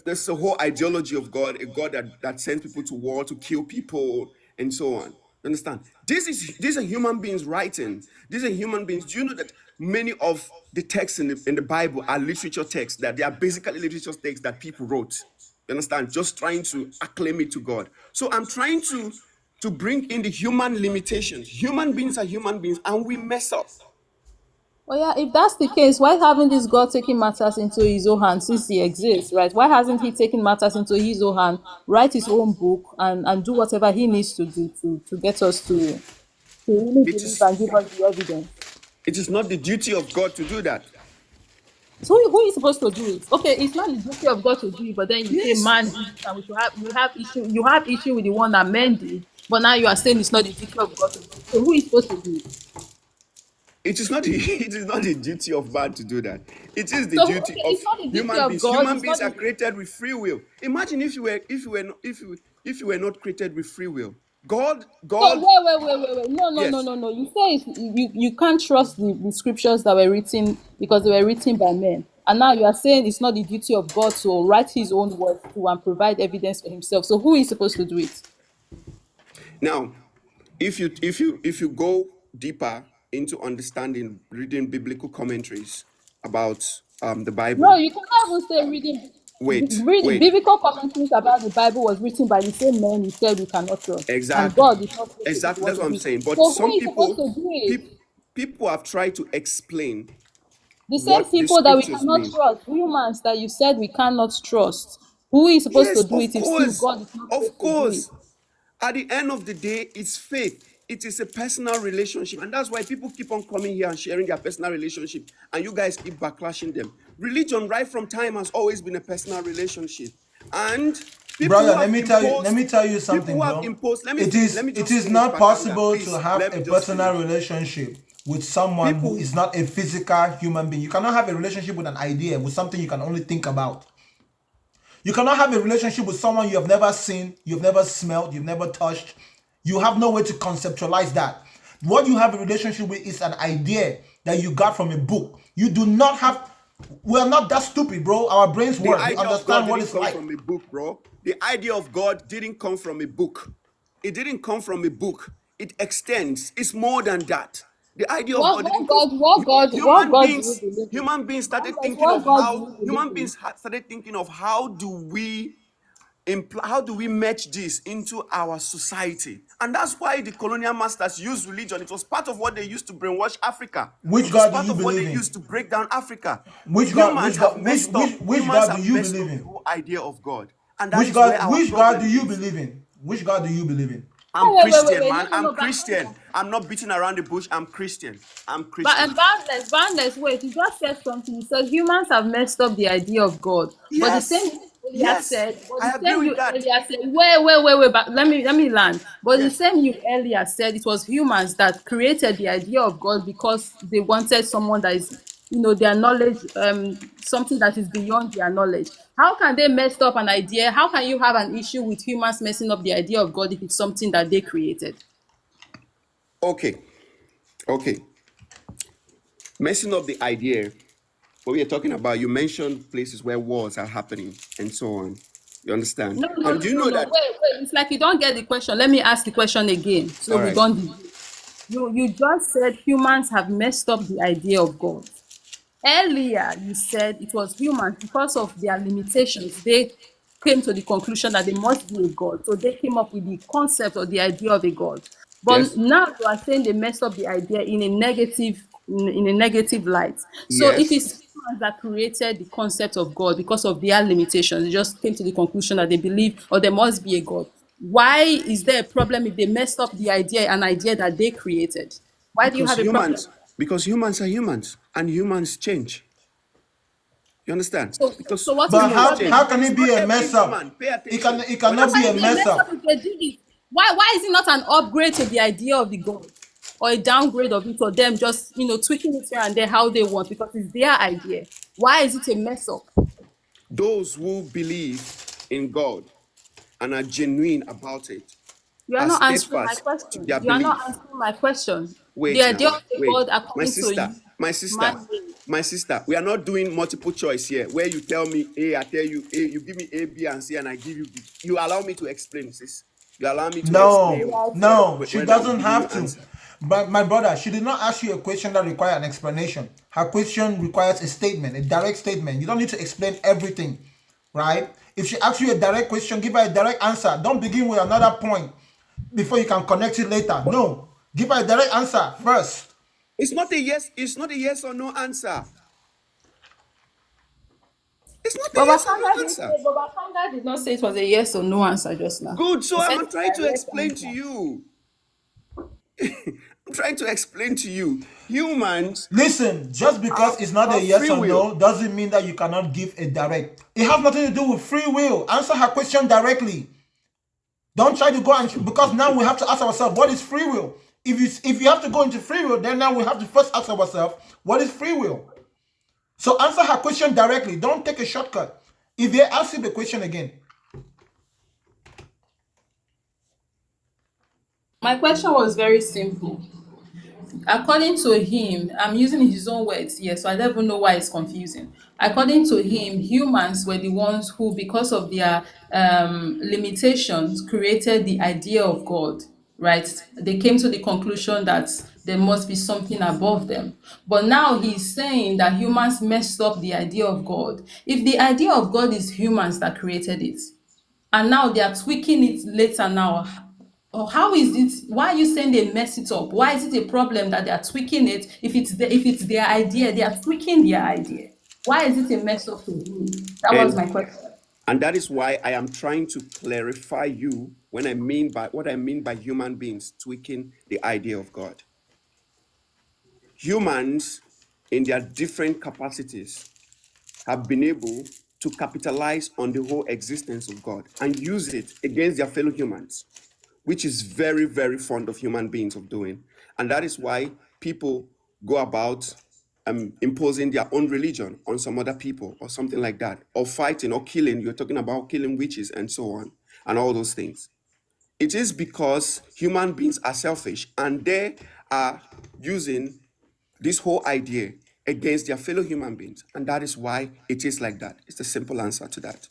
there's a whole ideology of God, a God that sends people to war to kill people and so on. You understand? These are human beings writing. These are human beings. Do you know that many of the texts in the Bible are literature texts, that they are basically literature texts that people wrote? You understand? Just trying to acclaim it to God. So I'm trying to bring in the human limitations. Human beings are human beings and we mess up. Oh yeah, if that's the case, why haven't this God taken matters into his own hand since he exists, right? Why hasn't he taken matters into his own hand, write his own book, and do whatever he needs to do to get us to really It believe is and give us the evidence? it is not the duty of God to do that. So who is supposed to do it? Okay, it's not the duty of God to do it, but then you say man did it, and we should have issue with the one that men did, but now you are saying it's not the duty of God to do it. So who is supposed to do it? It is not the duty of man to do that. It is the So duty okay, of it's not the duty human of beings. God. Human It's not beings are the created with free will. Imagine if you were not created with free will. God, So God, wait. yes. No. You say you can't trust the scriptures that were written because they were written by men. And now you are saying it's not the duty of God to write his own words to and provide evidence for himself. So who is supposed to do it? Now, if you go deeper into understanding, reading biblical commentaries about the No, Bible, you cannot even say reading wait. biblical commentaries about the Bible was written by the same men you said we cannot trust. And Exactly. God did not say it Exactly. That's was what I'm written. saying. But So who some is supposed people, to do it? people have tried to explain The same what the people that we scriptures cannot mean. trust, humans that you said we cannot trust. Who is supposed to Yes, do it if still God is not of supposed to do it? course. At the end of the day, it's faith. It is a personal relationship. And that's why people keep on coming here and sharing their personal relationship. And you guys keep backlashing them. Religion, right from time, has always been a personal relationship. And people Brother, who let have me tell you. Let imposed, me tell you people something, who have bro. imposed. Let me It finish. is Let me it just is finish, not Pasanga. possible Please, to have let me a just personal finish. relationship with someone who People, is not a physical human being. You cannot have a relationship with an idea, with something you can only think about. You cannot have a relationship with someone you have never seen, you've never smelled, you've never touched. You have no way to conceptualize that. What you have a relationship with is an idea that you got from a book. You do not have. We're not that stupid, bro. Our brains the work. We idea of God understand what didn't it's come like. from a book, bro. The idea of God didn't come from a book. It didn't come from a book. It extends. It's more than that. The idea of God didn't come. What God do you believe in? Human beings started thinking What of God do how you believe human in? beings started thinking of how do we how do we match this into our society? And that's why the colonial masters used religion. It was part of what they used to brainwash Africa. Which It was God do part you of what they believe in? used to break down Africa. Which God? Humans Which have God? messed up. Which Humans God do have you messed believe up the in? whole idea of God. And that Which is where God? our Which God problem do you is. believe in? Which God do you believe in? I'm Wait. Christian, man. No, I'm but Christian. I'm not beating around the bush. I'm Christian. I'm But Christian. boundless. Wait, you just said something. You said humans have messed up the idea of God. But the same Yes. you earlier Yes. said, but I the agree same with you that. earlier said, wait. But let me land. But the Yes. same you earlier said it was humans that created the idea of God because they wanted someone that is, their knowledge, something that is beyond their knowledge. How can they mess up an idea? How can you have an issue with humans messing up the idea of God if it's something that they created? Okay. Messing up the idea. What we are talking about, you mentioned places where wars are happening and so on. You understand? No, no, And no, do you no, know no. that? Wait. It's like you don't get the question. Let me ask the question again, so All we right. don't. You just said humans have messed up the idea of God. Earlier, you said it was humans because of their limitations. They came to the conclusion that there must be a God, so they came up with the concept or the idea of a God. But Yes. now you are saying they messed up the idea in a negative light. So if Yes. it's humans that created the concept of God because of their limitations, they just came to the conclusion that they believe or there must be a God. Why is there a problem if they messed up an idea that they created? Why do you Because have a problem? humans are humans and humans change. You understand? So, Because so what is But the humans problem? how change. can It's it not be a every mess up? human. Pay It attention. When I'm cannot be Why a is it a mess saying mess up up. if they did it? Why is it not an upgrade to the idea of the God or a downgrade of it or them just tweaking it here and there how they want because it's their idea? Why is it a mess up? those who believe in God and are genuine about it You are are not answering my steadfast to question. their You are not belief. answering my question. The Wait idea now. of the Wait. God My according to sister. you, My sister. man made. My sister. We are not doing multiple choice here where you tell me A, I tell you A, you give me A, B, and C, and I give you B. You allow me to explain, sis. You allow me to explain No, she when I'm doesn't giving you have to. answer. But my brother, she did not ask you a question that requires an explanation. Her question requires a statement, a direct statement. You don't need to explain everything, right? If she asks you a direct question, give her a direct answer. Don't begin with another point before you can connect it later. No, give her a direct answer first. It's not a yes or no answer. It's not a Baba yes or no Kanga didn't answer. say. Baba Kanga did not say it was a yes or no answer just now. Good. So He said I'm it's trying a to direct explain to answer. you. I'm trying to explain to you. Humans Listen, just because it's not a have yes free or will. no doesn't mean that you cannot give a direct. It has nothing to do with free will. Answer her question directly. Don't try to go and because now we have to ask ourselves what is free will. If you have to go into free will, then now we have to first ask ourselves what is free will. So answer her question directly. Don't take a shortcut. If they ask you the question again, My question was very simple. According to him, I'm using his own words here, so I don't even know why it's confusing. According to him, humans were the ones who, because of their limitations, created the idea of God, right? They came to the conclusion that there must be something above them. But now he's saying that humans messed up the idea of God. If the idea of God is humans that created it, and now they are tweaking it later now. How is it? Why are you saying they mess it up? Why is it a problem that they are tweaking it? If it's their idea, they are tweaking their idea. Why is it a mess up to you? That was my And question. and that is why I am trying to clarify you when I mean by what I mean by human beings tweaking the idea of God. Humans in their different capacities have been able to capitalize on the whole existence of God and use it against their fellow humans, which is very, very fond of human beings of doing. And that is why people go about imposing their own religion on some other people or something like that, or fighting or killing. You're talking about killing witches and so on, and all those things. It is because human beings are selfish and they are using this whole idea against their fellow human beings. And that is why it is like that. It's the simple answer to that.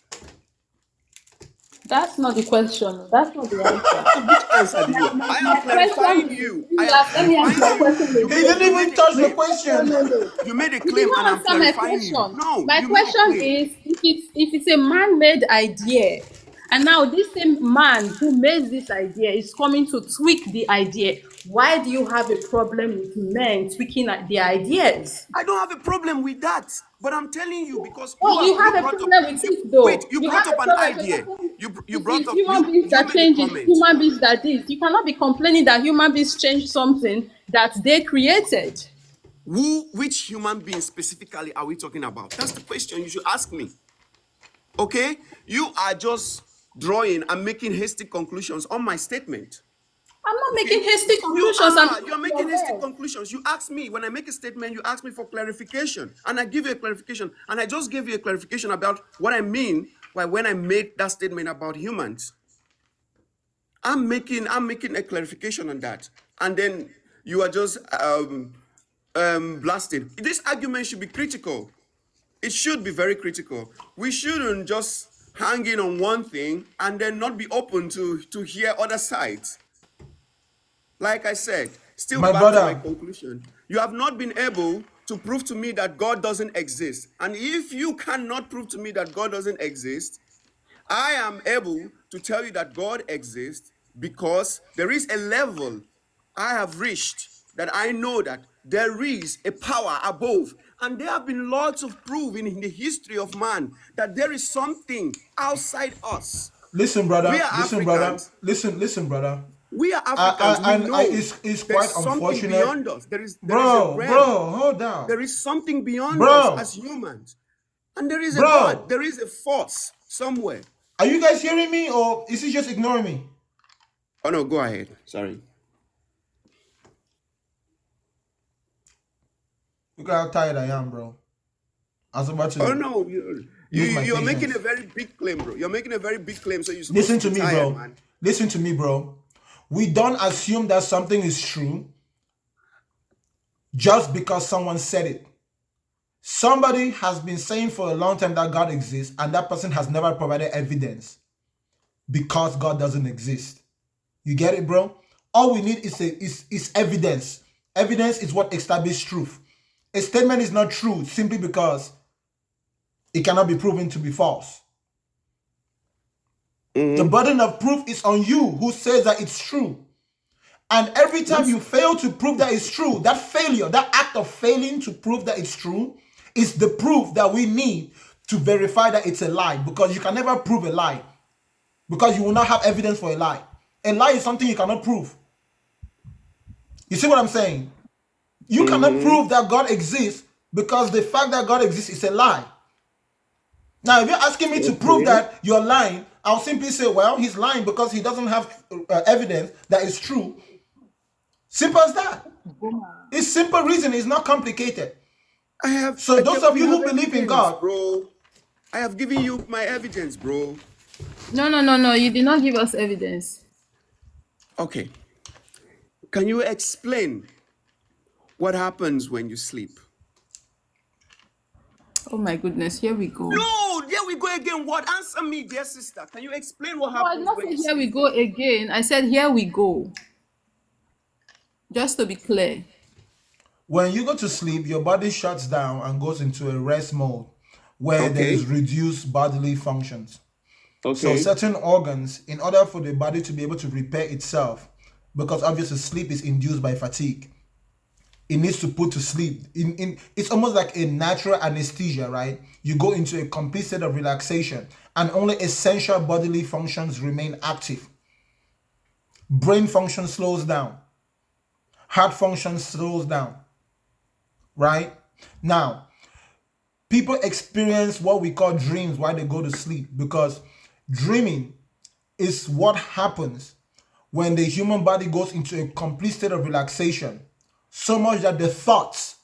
That's not the question. That's not the answer. Which answer do you? I am clarifying you. I am Let me answer your clarifying question you. He again. didn't even touch the Wait, question. No. you made a You did claim and not I'm answer my clarifying you. question. No, My you made a question claim. is, if it's a man-made idea, and now this same man who made this idea is coming to tweak the idea, why do you have a problem with men tweaking the ideas? I don't have a problem with that. But I'm telling you because Oh, you have a brought up problem with you it though. wait, you You brought have up a an problem because idea. You brought it's up human beings that made a change it, comment. human beings that this. You cannot be complaining that human beings change something that they created. Which human being specifically are we talking about? That's the question you should ask me. Okay? You are just drawing and making hasty conclusions on my statement. I'm not making hasty You conclusions. are. You're I'm making hasty conclusions. You ask me, when I make a statement, you ask me for clarification. And I give you a clarification. And I just gave you a clarification about what I mean by when I made that statement about humans. I'm making a clarification on that. And then you are just blasted. This argument should be critical. It should be very critical. We shouldn't just hang in on one thing and then not be open to hear other sides. Like I said, still My back to my brother, conclusion. You have not been able to prove to me that God doesn't exist. And if you cannot prove to me that God doesn't exist, I am able to tell you that God exists because there is a level I have reached that I know that there is a power above. And there have been lots of proof in the history of man that there is something outside us. listen, We brother, are listen, brother, Africans. listen, brother. We are Africans. We know It's there's quite something unfortunate, beyond us. There is a bro. realm. Hold down, There is something beyond us as bro, humans. And there is a God. bro. There is a force somewhere. Are you guys hearing me, or is he just ignoring me? Oh no, go ahead. Sorry. Look how tired I am, bro. I was about Oh to no, lose my you're making patience. a very big claim, bro. You're making a very big claim, so you're supposed Listen to to be me, tired, bro. man. Listen to me, bro. We don't assume that something is true just because someone said it. Somebody has been saying for a long time that God exists, and that person has never provided evidence because God doesn't exist. You get it, bro? All we need is evidence. Evidence is what establishes truth. A statement is not true simply because it cannot be proven to be false. The burden of proof is on you who says that it's true. And every time you fail to prove that it's true, that failure, that act of failing to prove that it's true, is the proof that we need to verify that it's a lie, because you can never prove a lie, because you will not have evidence for a lie. A lie is something you cannot prove. You see what I'm saying? You cannot prove that God exists because the fact that God exists is a lie. Now, if you're asking me to prove that you're lying, I'll simply say, well, he's lying because he doesn't have evidence that is true. Simple as that. It's simple reason. It's not complicated. So those of you who believe in God, bro, I have given you my evidence, bro. No. You did not give us evidence. Okay. Can you explain what happens when you sleep? Oh my goodness, here we go. No, there we go again. What? Answer me, dear sister. Can you explain what No, I happens did not when say you here we sleep? go again. I said here we go. Just to be clear. when you go to sleep, your body shuts down and goes into a rest mode where there is reduced bodily functions. So certain organs, in order for the body to be able to repair itself, because obviously sleep is induced by fatigue, it needs to put to sleep. It's almost like a natural anesthesia, right? You go into a complete state of relaxation and only essential bodily functions remain active. Brain function slows down. Heart function slows down, right? Now, people experience what we call dreams while they go to sleep, because dreaming is what happens when the human body goes into a complete state of relaxation, so much that the thoughts,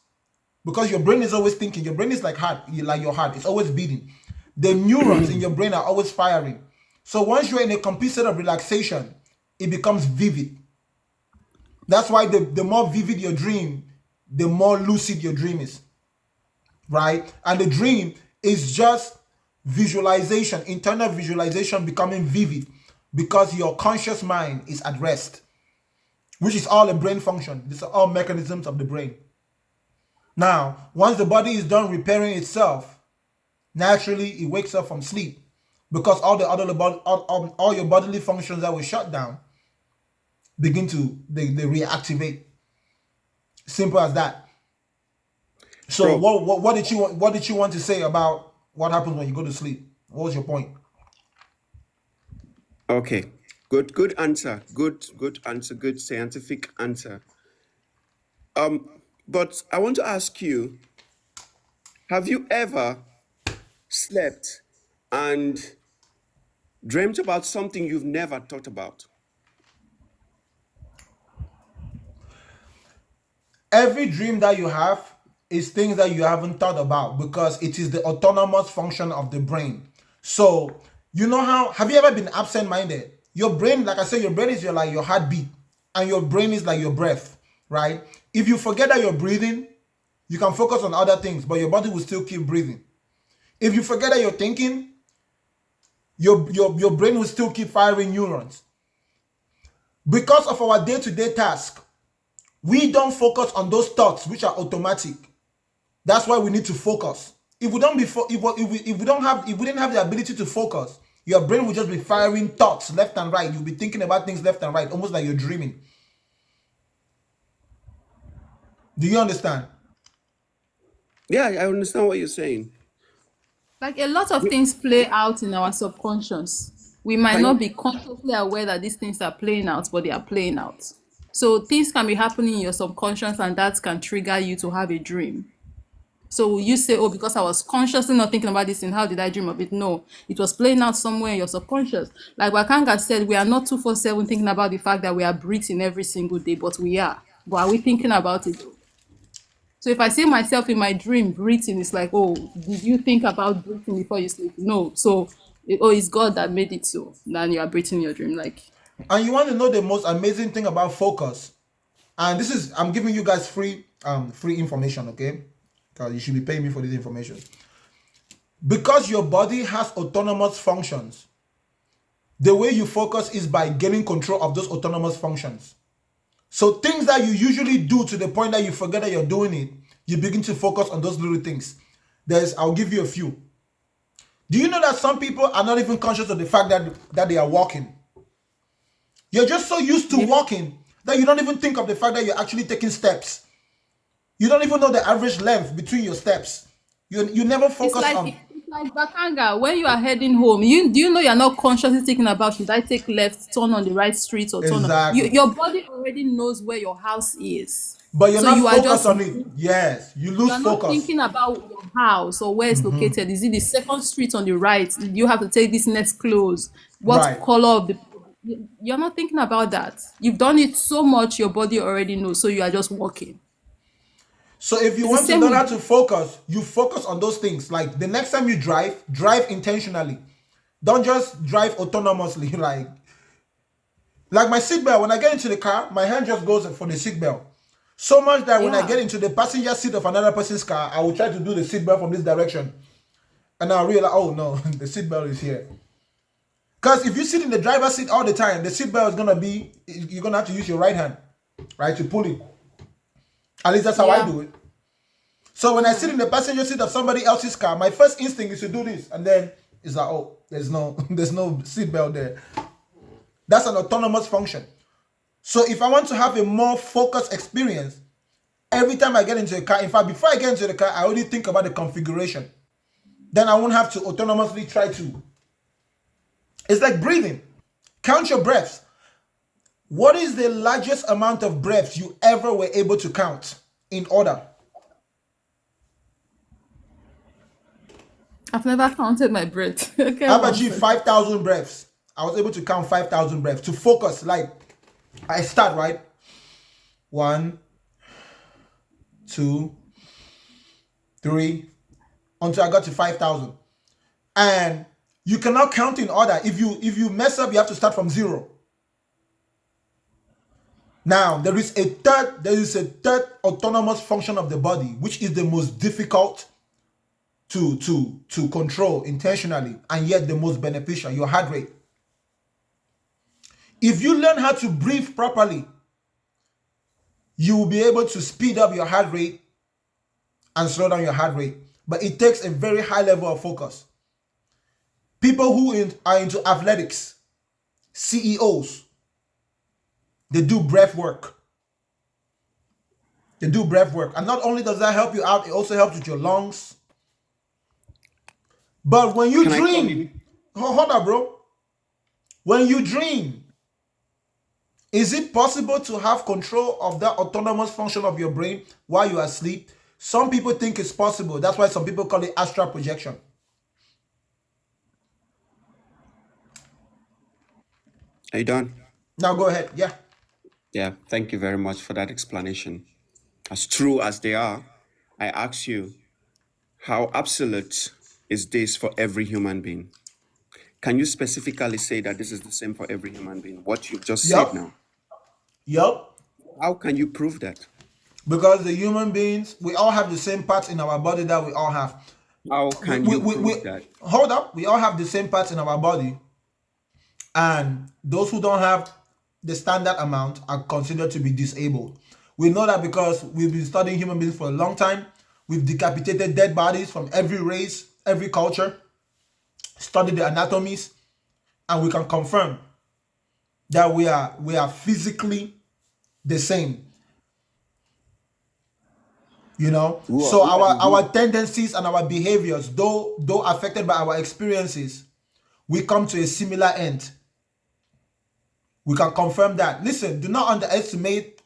because your brain is always thinking, your brain is like your heart, it's always beating. The neurons in your brain are always firing. So once you're in a complete state of relaxation, it becomes vivid. That's why the more vivid your dream, the more lucid your dream is, right? And the dream is just visualization, internal visualization becoming vivid, because your conscious mind is at rest, which is all a brain function. These are all mechanisms of the brain. Now, once the body is done repairing itself, naturally it wakes up from sleep, because all your bodily functions that were shut down begin to they reactivate. Simple as that. So Bro, what did you want to say about what happens when you go to sleep? What was your point? okay. Good answer. Good answer. Good scientific answer. But I want to ask you, have you ever slept and dreamt about something you've never thought about? Every dream that you have is things that you haven't thought about, because it is the autonomous function of the brain. So you know how, have you ever been absent-minded? Your brain, like I said, your brain is your heartbeat, and your brain is like your breath, right? If you forget that you're breathing, you can focus on other things, but your body will still keep breathing. If you forget that you're thinking, your brain will still keep firing neurons. Because of our day-to-day task, we don't focus on those thoughts which are automatic. That's why we need to focus. If we didn't have the ability to focus, your brain will just be firing thoughts left and right. You'll be thinking about things left and right, almost like you're dreaming. Do you understand? Yeah, I understand what you're saying. Like a lot of things play out in our subconscious. We might Can not you? be consciously aware that these things are playing out, but they are playing out. So things can be happening in your subconscious, and that can trigger you to have a dream. So you say, oh, because I was consciously not thinking about this thing, how did I dream of it? No, it was playing out somewhere in your subconscious. Like Wakanga said, we are not 247 thinking about the fact that we are breathing every single day, but we are. But are we thinking about it? So if I see myself in my dream breathing, it's like, oh, did you think about breathing before you sleep? No. So, it's God that made it so. Then you are breathing your dream. Like, And you want to know the most amazing thing about focus? And this is, I'm giving you guys free information, okay? Because you should be paying me for this information. Because your body has autonomous functions, the way you focus is by gaining control of those autonomous functions. So things that you usually do to the point that you forget that you're doing it, you begin to focus on those little things. I'll give you a few. Do you know that some people are not even conscious of the fact that they are walking? You're just so used to walking that you don't even think of the fact that you're actually taking steps. You don't even know the average length between your steps. You never it's focus like on. Bakanga, when you are heading home, do you know you're not consciously thinking about, should I take left, turn on the right street, or turn on? Exactly. Your body already knows where your house is. But you're So not you are focused just on it. Yes, you you lose are not focus. thinking about your house or where it's located. Is it the second street on the right? You have to take this next close. What Right. color of the you're not thinking about that. You've done it so much, your body already knows. So you are just walking. So if you It's the want to same learn with how to focus, you focus on those things. Like the next time you drive intentionally. Don't just drive autonomously. Like my seatbelt, when I get into the car, my hand just goes for the seatbelt. So much that when I yeah. get into the passenger seat of another person's car, I will try to do the seatbelt from this direction. And I'll realize, oh no, the seatbelt is here. Because if you sit in the driver's seat all the time, the seatbelt is going to be, you're going to have to use your right hand, right, to pull it. At least that's how I Yeah. do it. So when I sit in the passenger seat of somebody else's car, my first instinct is to do this. And then it's like, oh, there's no seatbelt there. That's an autonomous function. So if I want to have a more focused experience, every time I get into a car, in fact, before I get into the car, I already think about the configuration. Then I won't have to autonomously try to. It's like breathing. Count your breaths. What is the largest amount of breaths you ever were able to count in order? I've never counted my breath. Okay, I've one achieved second. 5,000 breaths. I was able to count 5,000 breaths to focus. Like I start right, 1, 2, 3, until I got to 5,000. And you cannot count in order. If you mess up, you have to start from 0. Now there is a third autonomous function of the body, which is the most difficult to control intentionally, and yet the most beneficial, your heart rate. If you learn how to breathe properly, you will be able to speed up your heart rate and slow down your heart rate. But it takes a very high level of focus. People who are into athletics, CEOs, they do breath work. They do breath work. And not only does that help you out, it also helps with your lungs. But when you Can I come dream, in? hold on, bro. When you dream, is it possible to have control of that autonomous function of your brain while you are asleep? Some people think it's possible. That's why some people call it astral projection. Are you done? Now go ahead. Yeah. Yeah, thank you very much for that explanation. As true as they are, I ask you, how absolute is this for every human being? Can you specifically say that this is the same for every human being? What you've just said Yup. now. Yup. How can you prove that? Because the human beings, we all have the same parts in our body that we all have. How can you prove that? Hold up. We all have the same parts in our body. And those who don't have the standard amount are considered to be disabled. We know that because we've been studying human beings for a long time. We've decapitated dead bodies from every race, every culture, studied the anatomies, and we can confirm that we are physically the same. You know, so our tendencies and our behaviors, though affected by our experiences, we come to a similar end. We can confirm that. Listen, do not underestimate.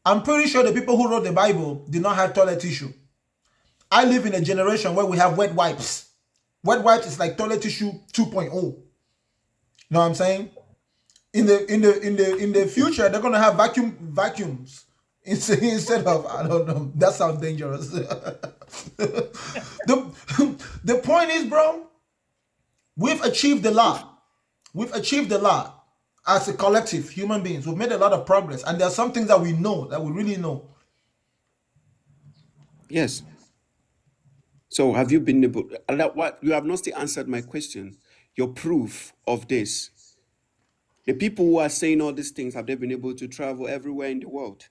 I'm pretty sure the people who wrote the Bible did not have toilet tissue. I live in a generation where we have wet wipes. Wet wipes is like toilet tissue 2.0. Know what I'm saying? In the future, they're gonna have vacuums instead of, I don't know. That sounds dangerous. the point is, bro, we've achieved a lot. We've achieved a lot as a collective, human beings. We've made a lot of progress, and there are some things that we know, that we really know. Yes. So have you been able? What you have not still answered my question. Your proof of this. The people who are saying all these things, have they been able to travel everywhere in the world?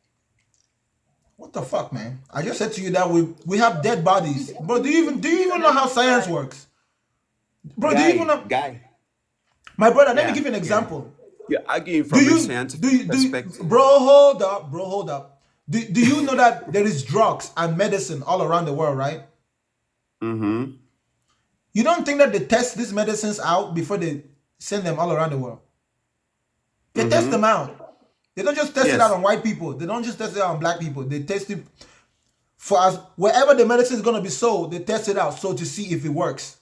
What the fuck, man? I just said to you that we have dead bodies, bro. Do you even know how science works, bro? Do you even know? Guy. My brother, let me Yeah, give you an example. You're arguing from a scientific perspective. Bro, hold up. Do you know that there is drugs and medicine all around the world, right? Mm-hmm. You don't think that they test these medicines out before they send them all around the world? They test them out. They don't just test it out on white people. They don't just test it out on black people. They test it for us. Wherever the medicine is going to be sold, they test it out so to see if it works.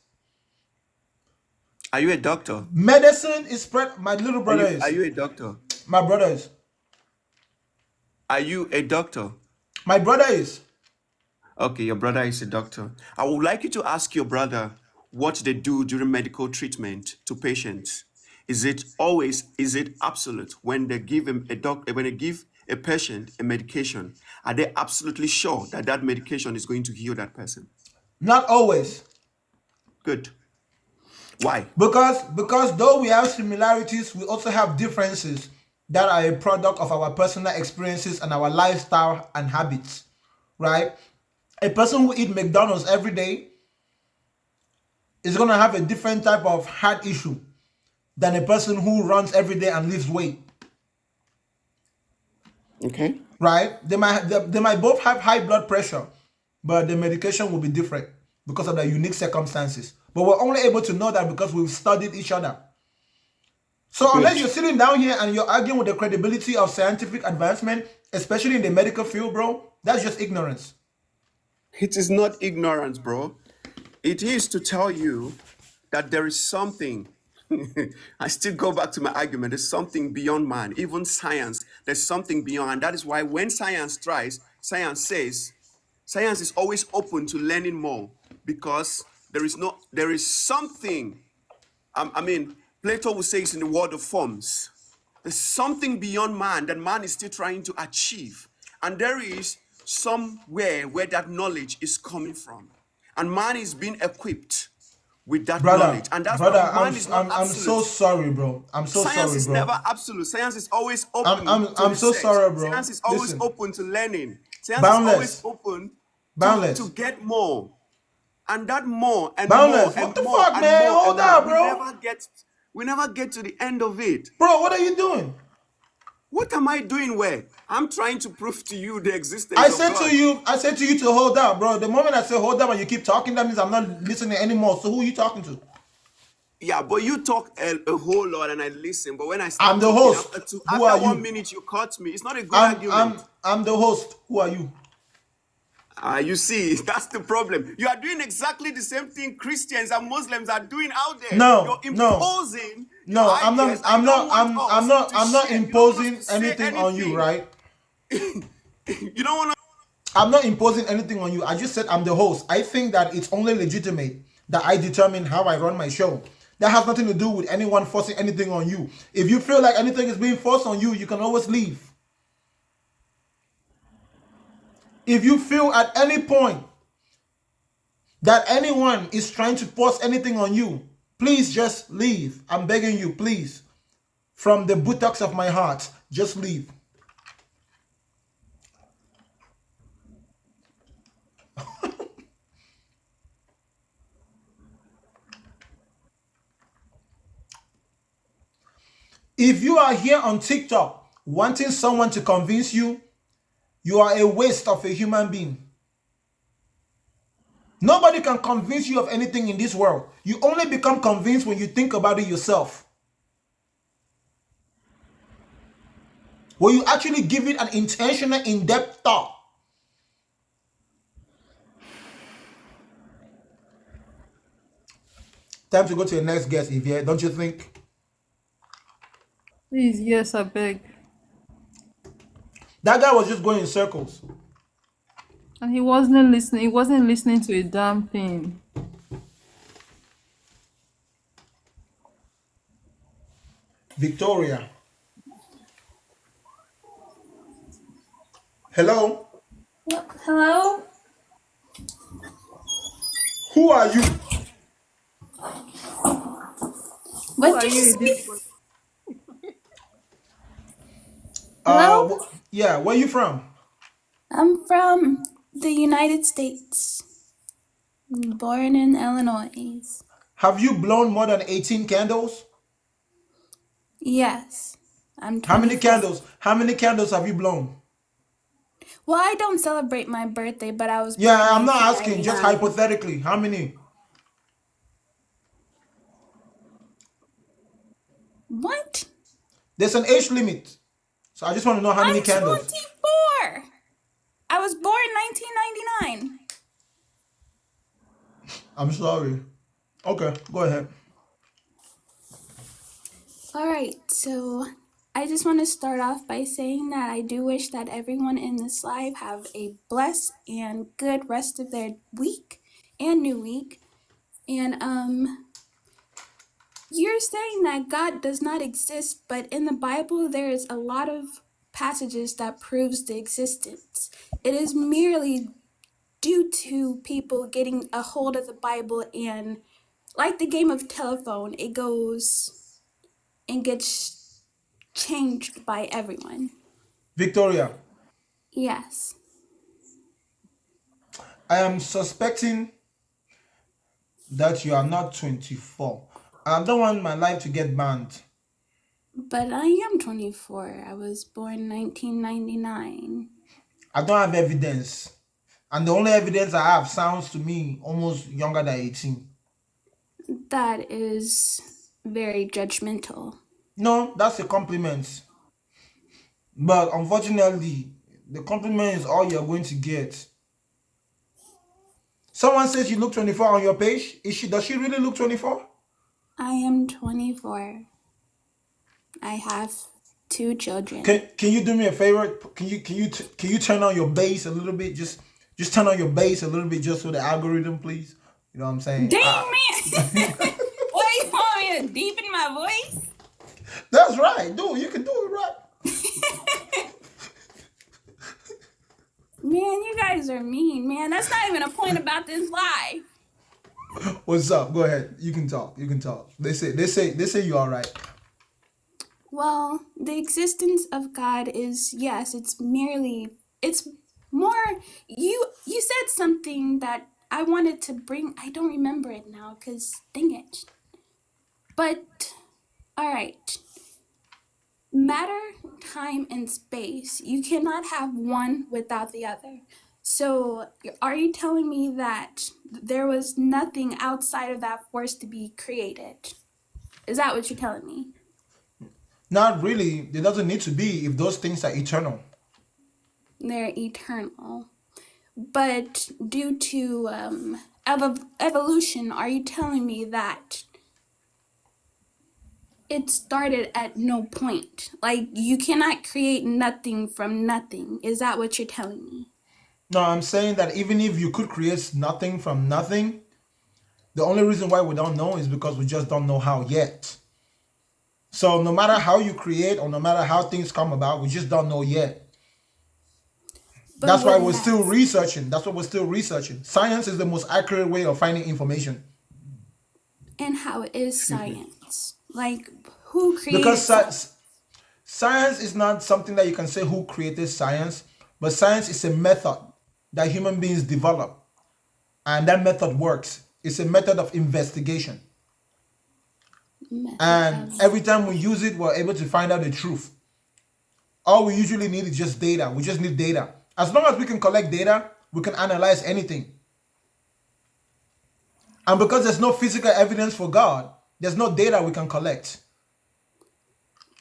Are you a doctor? Medicine is spread. My little brother is. Are you a doctor? My brother is. Are you a doctor? My brother is. Okay, your brother is a doctor. I would like you to ask your brother what they do during medical treatment to patients. Is it absolute when they give a patient a medication? Are they absolutely sure that that medication is going to heal that person? Not always. Good. Why? Because though we have similarities, we also have differences that are a product of our personal experiences and our lifestyle and habits, right? A person who eats McDonald's every day is going to have a different type of heart issue than a person who runs every day and lifts weight. Okay. Right? They might both have high blood pressure, but the medication will be different because of their unique circumstances. But we're only able to know that because we've studied each other. So unless you're sitting down here and you're arguing with the credibility of scientific advancement, especially in the medical field, bro, that's just ignorance. It is not ignorance, bro. It is to tell you that there is something. I still go back to my argument. There's something beyond man, even science. There's something beyond. And that is why when science tries, science says, science is always open to learning more because there is something. I mean, Plato will say it's in the world of forms. There's something beyond man that man is still trying to achieve. And there is somewhere where that knowledge is coming from. And man is being equipped with that knowledge. And that's why man is not I'm so absolute. sorry, bro. I'm so Science sorry, is bro. never absolute. Science is always open I'm to so research. sorry, bro. Science is always Listen, open to learning. Science is always boundless, open to boundless, get more. And that more and boundless. more What and the more fuck, and man? more Hold and up, more. bro. We never get to the end of it. Bro, what are you doing? What am I doing where? I'm trying to prove to you the existence I of said God. to you to hold up, bro. The moment I say hold up and you keep talking, that means I'm not listening anymore. So who are you talking to? Yeah, but you talk a whole lot and I listen. But when I I'm start the talking, host. Who are after 1 you? minute you cut me. It's not a good argument. I'm the host. Who are you? You see, that's the problem. You are doing exactly the same thing Christians and Muslims are doing out there. No, You're no, imposing no. your I'm ideas not. and I'm you not. don't want us to I'm not share. You don't want us imposing to say anything on you, anything. right? You don't want to. I'm not imposing anything on you. I just said I'm the host. I think that it's only legitimate that I determine how I run my show. That has nothing to do with anyone forcing anything on you. If you feel like anything is being forced on you, you can always leave. If you feel at any point that anyone is trying to force anything on you, please just leave. I'm begging you, please. From the buttocks of my heart, just leave. If you are here on TikTok wanting someone to convince you, you are a waste of a human being. Nobody can convince you of anything in this world. You only become convinced when you think about it yourself. When you actually give it an intentional, in-depth thought. Time to go to the next guest, Yviette, don't you think? Please, yes, I beg. That guy was just going in circles. And he wasn't listening. He wasn't listening to a damn thing. Victoria. Hello? Hello? Who are you? What did you say? Hello? Yeah, where you from? I'm from the United States. Born in Illinois. Have you blown more than 18 candles? Yes. I'm 24. How many candles? How many candles have you blown? Well, I don't celebrate my birthday, but I was born Yeah, I'm in not asking, just 1999. hypothetically. How many? What? There's an age limit. So I just want to know how many I'm candles. 24. I was born in 1999. I'm sorry. Okay, go ahead. All right, so I just want to start off by saying that I do wish that everyone in this live have a blessed and good rest of their week and new week. And you're saying that God does not exist, but in the Bible there is a lot of passages that proves the existence. It is merely due to people getting a hold of the Bible and like the game of telephone, it goes and gets changed by everyone. Victoria, Yes. I am suspecting that you are not 24. I don't want my life to get banned. But I am 24. I was born in 1999. I don't have evidence. And the only evidence I have sounds to me almost younger than 18. That is very judgmental. No, that's a compliment. But unfortunately, the compliment is all you're going to get. Someone says you look 24 on your page. Does she really look 24? I am 24. I have 2 children. Can you do me a favor? Can you turn on your bass a little bit? Just turn on your bass a little bit, just for the algorithm, please. You know what I'm saying? Dang, man! What, you want me to deepen my voice? That's right, dude. You can do it right. Man, you guys are mean, man. That's not even a point about this live. What's up? Go ahead. You can talk. You can talk. They say you're all right. Well, the existence of God is, yes, it's more, you said something that I wanted to bring, I don't remember it now, because dang it. But, all right. Matter, time, and space. You cannot have one without the other. So, are you telling me that there was nothing outside of that force to be created? Is that what you're telling me? Not really. There doesn't need to be if those things are eternal. They're eternal. But due to evolution, are you telling me that it started at no point? Like, you cannot create nothing from nothing. Is that what you're telling me? No, I'm saying that even if you could create nothing from nothing, the only reason why we don't know is because we just don't know how yet. So no matter how you create or no matter how things come about, we just don't know yet. But That's why we're wouldn't still that, researching. That's what we're still researching. Science is the most accurate way of finding information. and how is science? Like, who created Because science? science is not something that you can say who created science, but science is a method that human beings develop. And that method works. It's a method of investigation. And every time we use it, we're able to find out the truth. All we usually need is just data. We just need data. As long as we can collect data, we can analyze anything. And because there's no physical evidence for God, there's no data we can collect.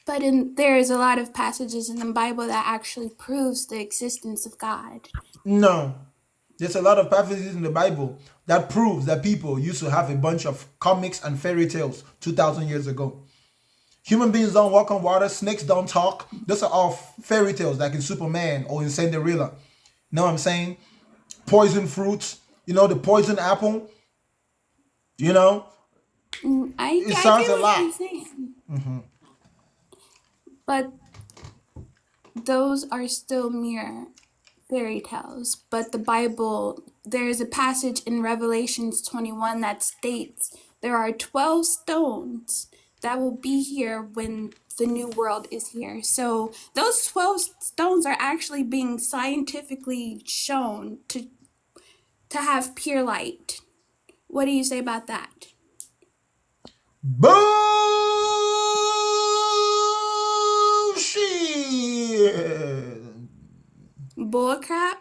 But there is a lot of passages in the Bible that actually proves the existence of God. No. There's a lot of passages in the Bible that proves that people used to have a bunch of comics and fairy tales 2,000 years ago. Human beings don't walk on water. Snakes don't talk. Those are all fairy tales like in Superman or in Cinderella. You know what I'm saying? Poison fruits. You know, the poison apple. You know? I It sounds get a what you're lot. saying. Mhm. But those are still mere fairy tales. But the Bible, there is a passage in Revelations 21 that states there are 12 stones that will be here when the new world is here. So those 12 stones are actually being scientifically shown to have pure light. What do you say about that? Bullshit. Bullcrap.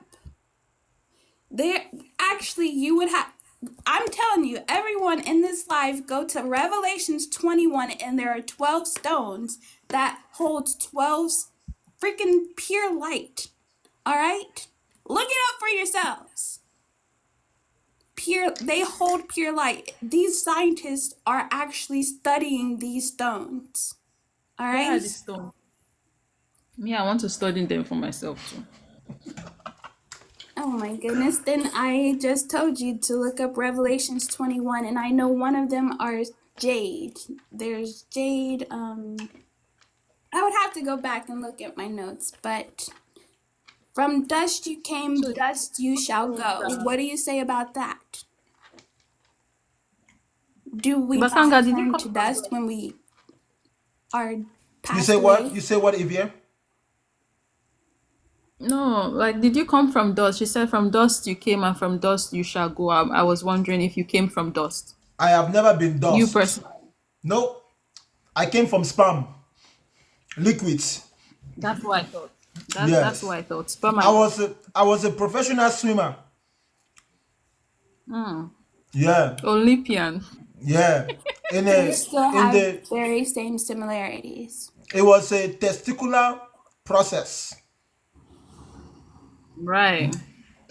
There, actually, you would have. I'm telling you, everyone in this live, go to Revelations 21, and there are 12 stones that holds 12 freaking pure light. All right, look it up for yourselves. They hold pure light. These scientists are actually studying these stones. All Where are right. the stones? Me, I want to study them for myself too. Oh my goodness, then I just told you to look up Revelations 21, and I know one of them are jade. There's jade, I would have to go back and look at my notes, but from dust you came, dust you shall go. What do you say about that? Do we not Basanga, did you return come to from dust when we are You passed say what? away? You say what, Evia? No, like, did you come from dust? She said, from dust you came and from dust you shall go. I was wondering if you came from dust. I have never been You dust. personally. Nope. I came from sperm. Liquids. That's what I thought. That's Yes. what I thought. Sperm I and was a professional swimmer. mm, Yeah. Olympian. Yeah. In We still have the very same similarities. it was a testicular process. Right.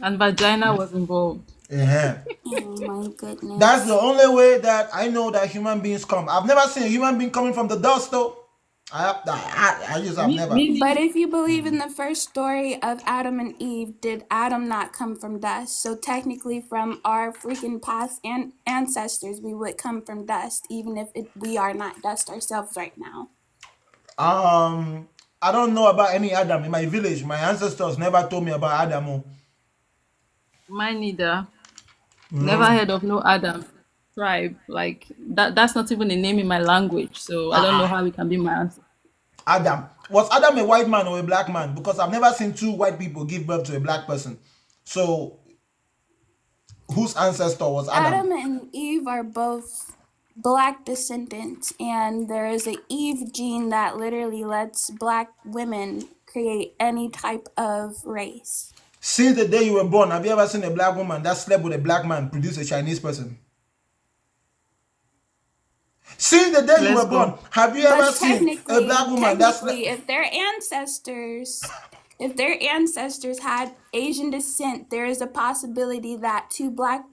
And vagina was involved. Uh-huh. Oh my That's the goodness. only way that I know that human beings come. I've never seen a human being coming from the dust, though. I just have never. But if you believe in the first story of Adam and Eve, did Adam not come from dust? So technically, from our freaking past and ancestors, we would come from dust, even if we are not dust ourselves right now. I don't know about any Adam in my village. My ancestors never told me about Adam. Oh. Mine neither. Never heard of no Adam tribe. Like that's not even a name in my language. So I don't know how it can be my answer. Adam. Was Adam a white man or a black man? Because I've never seen two white people give birth to a black person. So whose ancestor was Adam? Adam and Eve are both black descendants, and there is a Eve gene that literally lets black women create any type of race. Since the day you were born, have you ever seen a black woman that slept with a black man produce a Chinese person? Since the day you Let's were born, go. have you ever But seen a black woman that slept? technically, if their ancestors had Asian descent, there is a possibility that two black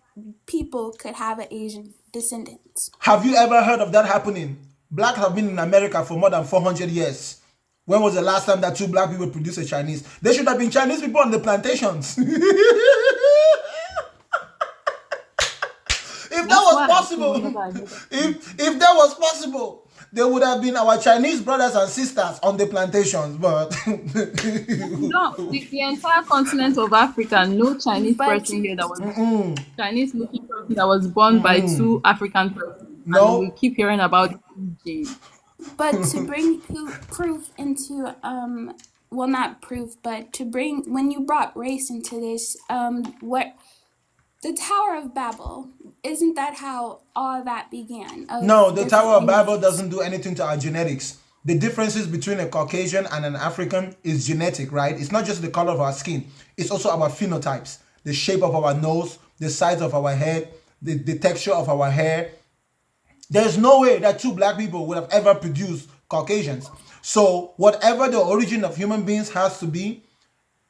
people could have an Asian descendants. Have you ever heard of that happening? Blacks have been in America for more than 400 years. When was the last time that two black people produced a Chinese? They should have been Chinese people on the plantations. If that That's was why I possible, never heard of if that was possible, they would have been our Chinese brothers and sisters on the plantations. But No, the entire continent of Africa, no Chinese But person here that was Chinese looking person that was born by two African persons. And we no, keep hearing about gene. But to bring proof into well, not proof, but to bring, when you brought race into this, what the Tower of Babel, isn't that how all that began? no, Of the different Tower of Babel images. doesn't do anything to our genetics. The differences between a Caucasian and an African is genetic, right? It's not just the color of our skin, it's also our phenotypes, the shape of our nose, the size of our head, the texture of our hair. There's no way that two black people would have ever produced Caucasians. So, whatever the origin of human beings has to be,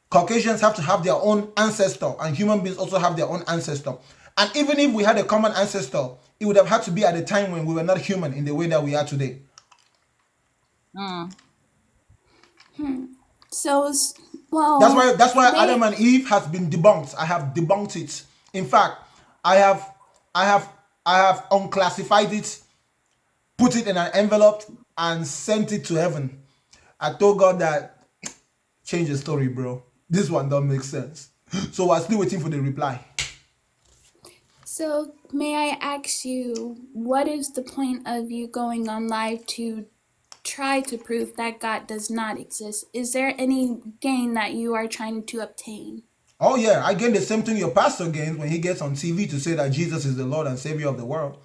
Caucasians have to have their own ancestor, and human beings also have their own ancestor. And even if we had a common ancestor, it would have had to be at a time when we were not human in the way that we are today. So, That's well, why they Adam and Eve has been debunked. I have debunked it. In fact, I have I have I have unclassified it, put it in an envelope, and sent it to heaven. I told God that change the story, bro. This one don't make sense. So we're still waiting for the reply. So, may I ask you, what is the point of you going on live to try to prove that God does not exist? Is there any gain that you are trying to obtain? Oh yeah, I gain the same thing your pastor gains when he gets on TV to say that Jesus is the Lord and Savior of the world.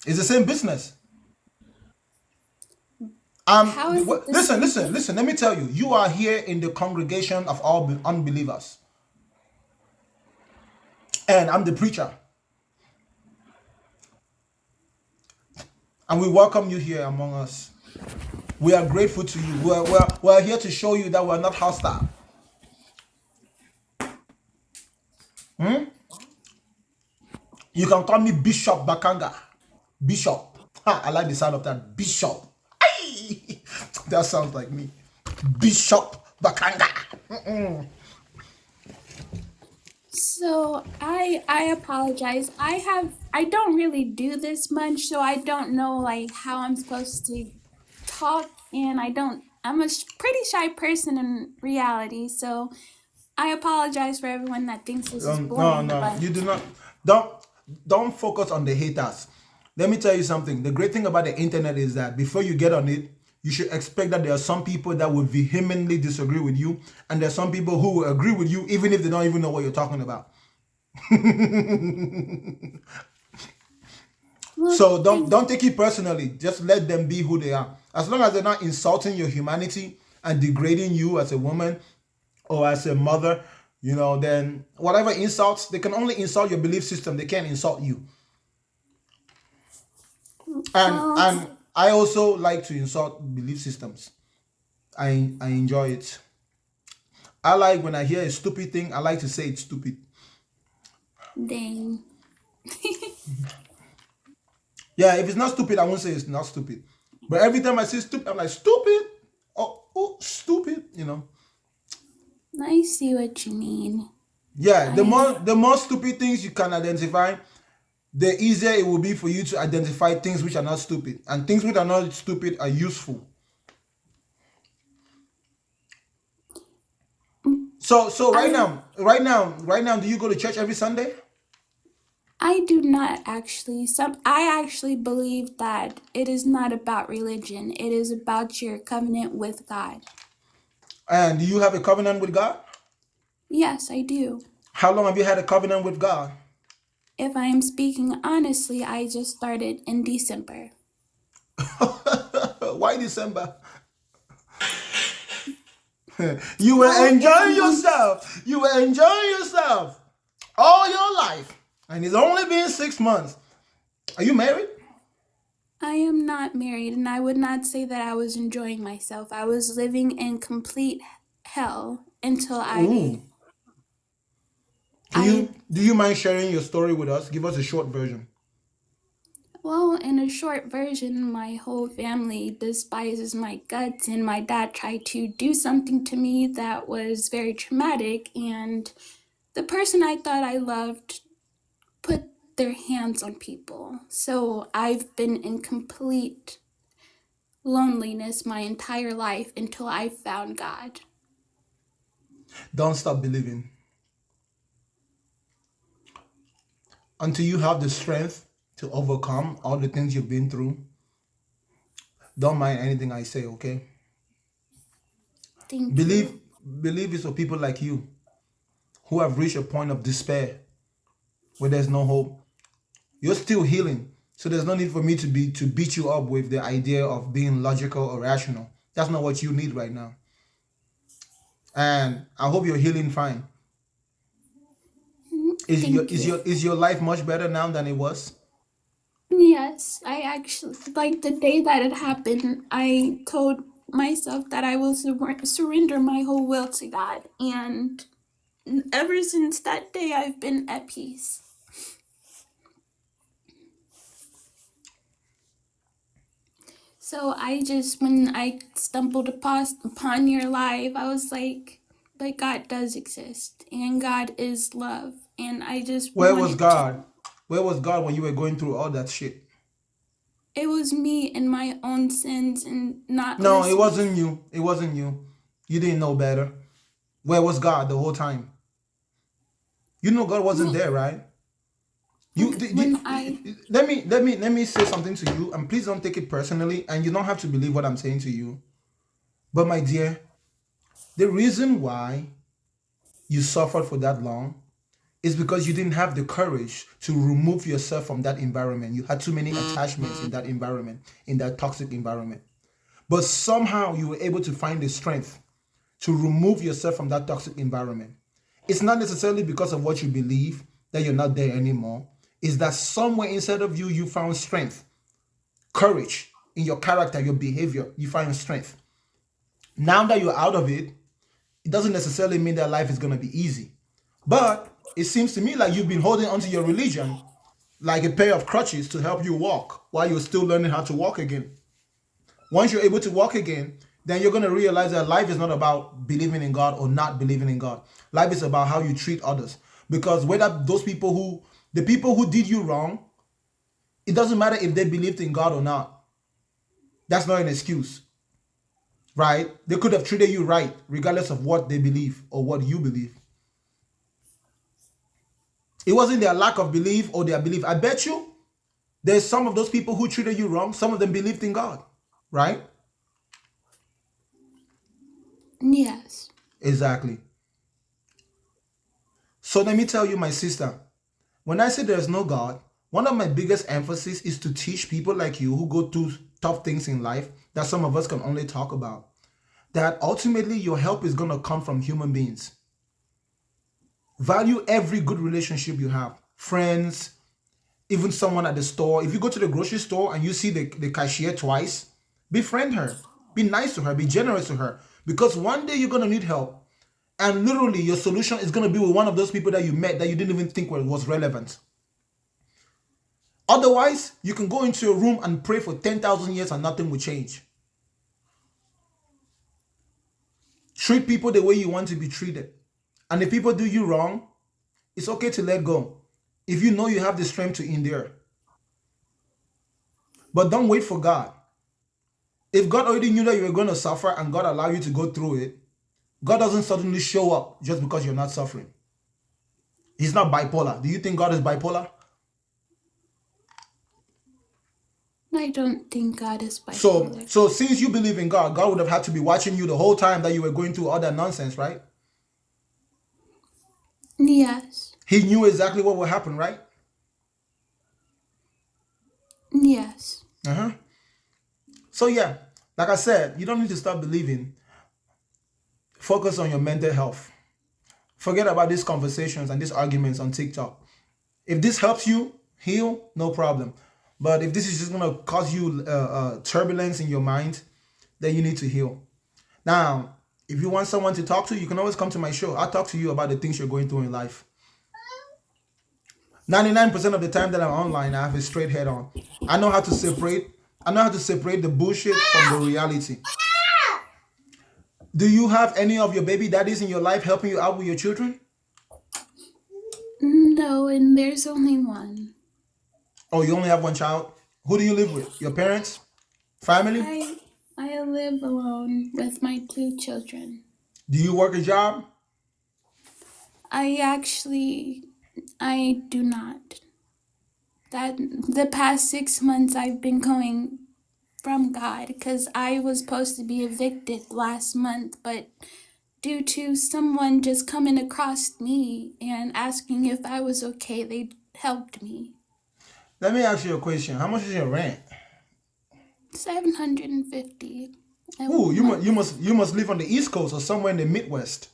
It's the same business. How is it the Listen, same? listen. Let me tell you, you are here in the congregation of all unbelievers, and I'm the preacher, and we welcome you here among us. We are grateful to you. We're here to show you that we're not hostile. You can call me Bishop Bakanga. Bishop. Ha, I like the sound of that. Bishop. Aye. That sounds like me. Bishop Bakanga. So I apologize. I don't really do this much, so I don't know like how I'm supposed to talk, and I'm a pretty shy person in reality, so I apologize for everyone that thinks this is boring, No. but You do not. Don't focus on the haters. Let me tell you something. The great thing about the internet is that before you get on it, you should expect that there are some people that will vehemently disagree with you, and there's some people who will agree with you even if they don't even know what you're talking about. well, So thank don't take it personally. Just let them be who they are. As long as they're not insulting your humanity and degrading you as a woman or as a mother, then whatever insults, they can only insult your belief system. They can't insult you. And well, I also like to insult belief systems. I enjoy it. I like when I hear a stupid thing, I like to say it's stupid. Dang. Yeah, if it's not stupid, I won't say it's not stupid. But every time I say stupid, I'm like, stupid? Oh, stupid, you know. I see what you mean. Yeah, the I more stupid things you can identify, the easier it will be for you to identify things which are not stupid. And things which are not stupid are useful. So right I now, do you go to church every Sunday? I do not actually. I actually believe that it is not about religion. It is about your covenant with God. And do you have a covenant with God? Yes, I do. How long have you had a covenant with God? If I am speaking honestly, I just started in December. Why December? You were Well, enjoying yourself. You were enjoying yourself all your life. And it's only been 6 months. Are you married? I am not married, and I would not say that I was enjoying myself. I was living in complete hell until Ooh. Do you mind sharing your story with us? Give us a short version. Well, in a short version, my whole family despises my guts, and my dad tried to do something to me that was very traumatic, and the person I thought I loved put their hands on people. So I've been in complete loneliness my entire life until I found God. Don't stop believing. Until you have the strength to overcome all the things you've been through, don't mind anything I say, okay? Thank Believe you. believe is for people like you who have reached a point of despair where there's no hope. You're still healing. So there's no need for me to beat you up with the idea of being logical or rational. That's not what you need right now. And I hope you're healing fine. Thank you. Is your life much better now than it was? Yes, I actually, like the day that it happened, I told myself that I will surrender my whole will to God. And ever since that day, I've been at peace. So when I stumbled upon your live, I was like, but God does exist, and God is love. And I just Where was wanted to, God? Where was God when you were going through all that shit? it was me and my own sins and not No, it listening. wasn't you. It wasn't you. You didn't know better. Where was God the whole time? You know God wasn't there, right? When I, Let me say something to you, and please don't take it personally, and you don't have to believe what I'm saying to you. But my dear, the reason why you suffered for that long is because you didn't have the courage to remove yourself from that environment. You had too many attachments in that environment, in that toxic environment. But somehow you were able to find the strength to remove yourself from that toxic environment. It's not necessarily because of what you believe that you're not there anymore. It's that somewhere inside of you, you found strength, courage in your character, your behavior. You find strength. Now that you're out of it, it doesn't necessarily mean that life is going to be easy. But it seems to me like you've been holding onto your religion like a pair of crutches to help you walk while you're still learning how to walk again. Once you're able to walk again, then you're going to realize that life is not about believing in God or not believing in God. Life is about how you treat others. Because whether the people who did you wrong, it doesn't matter if they believed in God or not. That's not an excuse, right? They could have treated you right, regardless of what they believe or what you believe. It wasn't their lack of belief or their belief. I bet you there's some of those people who treated you wrong. Some of them believed in God, right? yes. Exactly. So let me tell you, my sister, when I say there's no God, one of my biggest emphasis is to teach people like you who go through tough things in life that some of us can only talk about, that ultimately your help is going to come from human beings. Value every good relationship you have, friends, even someone at the store. If you go to the grocery store and you see the cashier twice, befriend her, be nice to her, be generous to her, because one day you're going to need help. and literally your solution is going to be with one of those people that you met that you didn't even think was relevant. Otherwise, you can go into a room and pray for 10,000 years and nothing will change. Treat people the way you want to be treated. And if people do you wrong, it's okay to let go. If you know you have the strength to endure. But don't wait for God. If God already knew that you were going to suffer and God allowed you to go through it, God doesn't suddenly show up just because you're not suffering. He's not bipolar. Do you think God is bipolar? I don't think God is bipolar. So since you believe in God, God would have had to be watching you the whole time that you were going through all that nonsense, right? Yes. He knew exactly what would happen, right? Yes. Uh-huh. So yeah, like I said, you don't need to stop believing. Focus on your mental health. Forget about these conversations and these arguments on TikTok. If this helps you heal, no problem. But if this is just going to cause you turbulence in your mind, then you need to heal. Now, if you want someone to talk to, you can always come to my show. I'll talk to you about the things you're going through in life. 99% of the time that I'm online, I have a straight head on. I know how to separate the bullshit from the reality. Do you have any of your baby daddies in your life helping you out with your children? No, and there's only one. Oh, you only have one child? Who do you live with? Your parents? Family? I live alone with my 2 children. Do you work a job? I do not. That the past 6 months I've been going from God because I was supposed to be evicted last month, but due to someone just coming across me and asking if I was okay, they helped me. Let me ask you a question. How much is your rent? $750. Ooh, you must live on the East Coast or somewhere in the Midwest.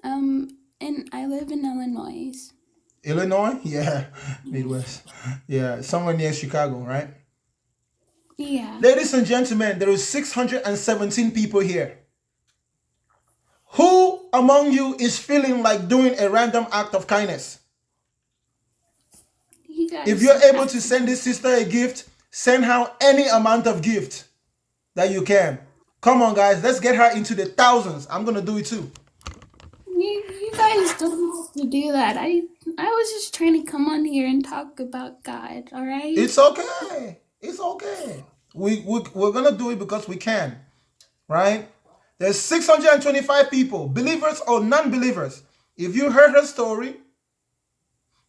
And I live in Illinois. Illinois? Yeah, Midwest. Yeah, somewhere near Chicago, right? Yeah. Ladies and gentlemen, there is 617 people here. Who among you is feeling like doing a random act of kindness? If you're able to send this sister a gift, send her any amount of gift that you can. Come on, guys, let's get her into the thousands. I'm gonna do it too. You guys don't have to do that. I was just trying to come on here and talk about God, all right? It's okay. It's okay. We're gonna do it because we can, right? There's 625 people, believers or non-believers. If you heard her story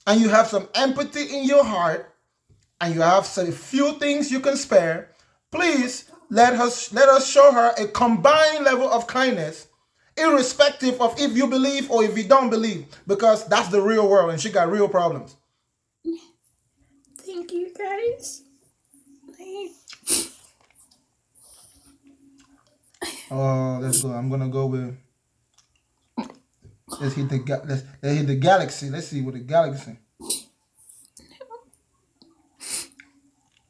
and you have some empathy in your heart and you have a few things you can spare, please let us show her a combined level of kindness, irrespective of if you believe or if you don't believe, because that's the real world and she got real problems. Thank you, guys. Let's go. I'm gonna go with. Let's hit the galaxy. Let's see what the galaxy.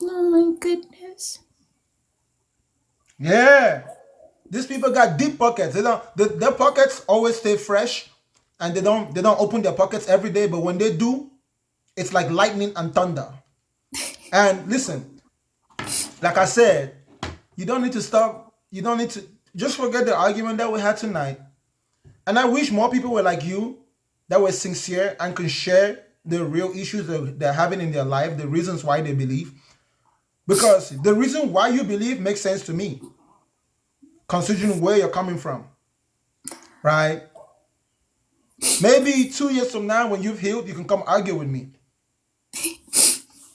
Oh my goodness. Yeah, these people got deep pockets. Their pockets always stay fresh, and they don't open their pockets every day. But when they do, it's like lightning and thunder. And listen, like I said, you don't need to stop. You don't need to just forget the argument that we had tonight. And I wish more people were like you, that were sincere and can share the real issues that they're having in their life, the reasons why they believe. Because the reason why you believe makes sense to me, considering where you're coming from, right? Maybe 2 years from now, when you've healed, you can come argue with me.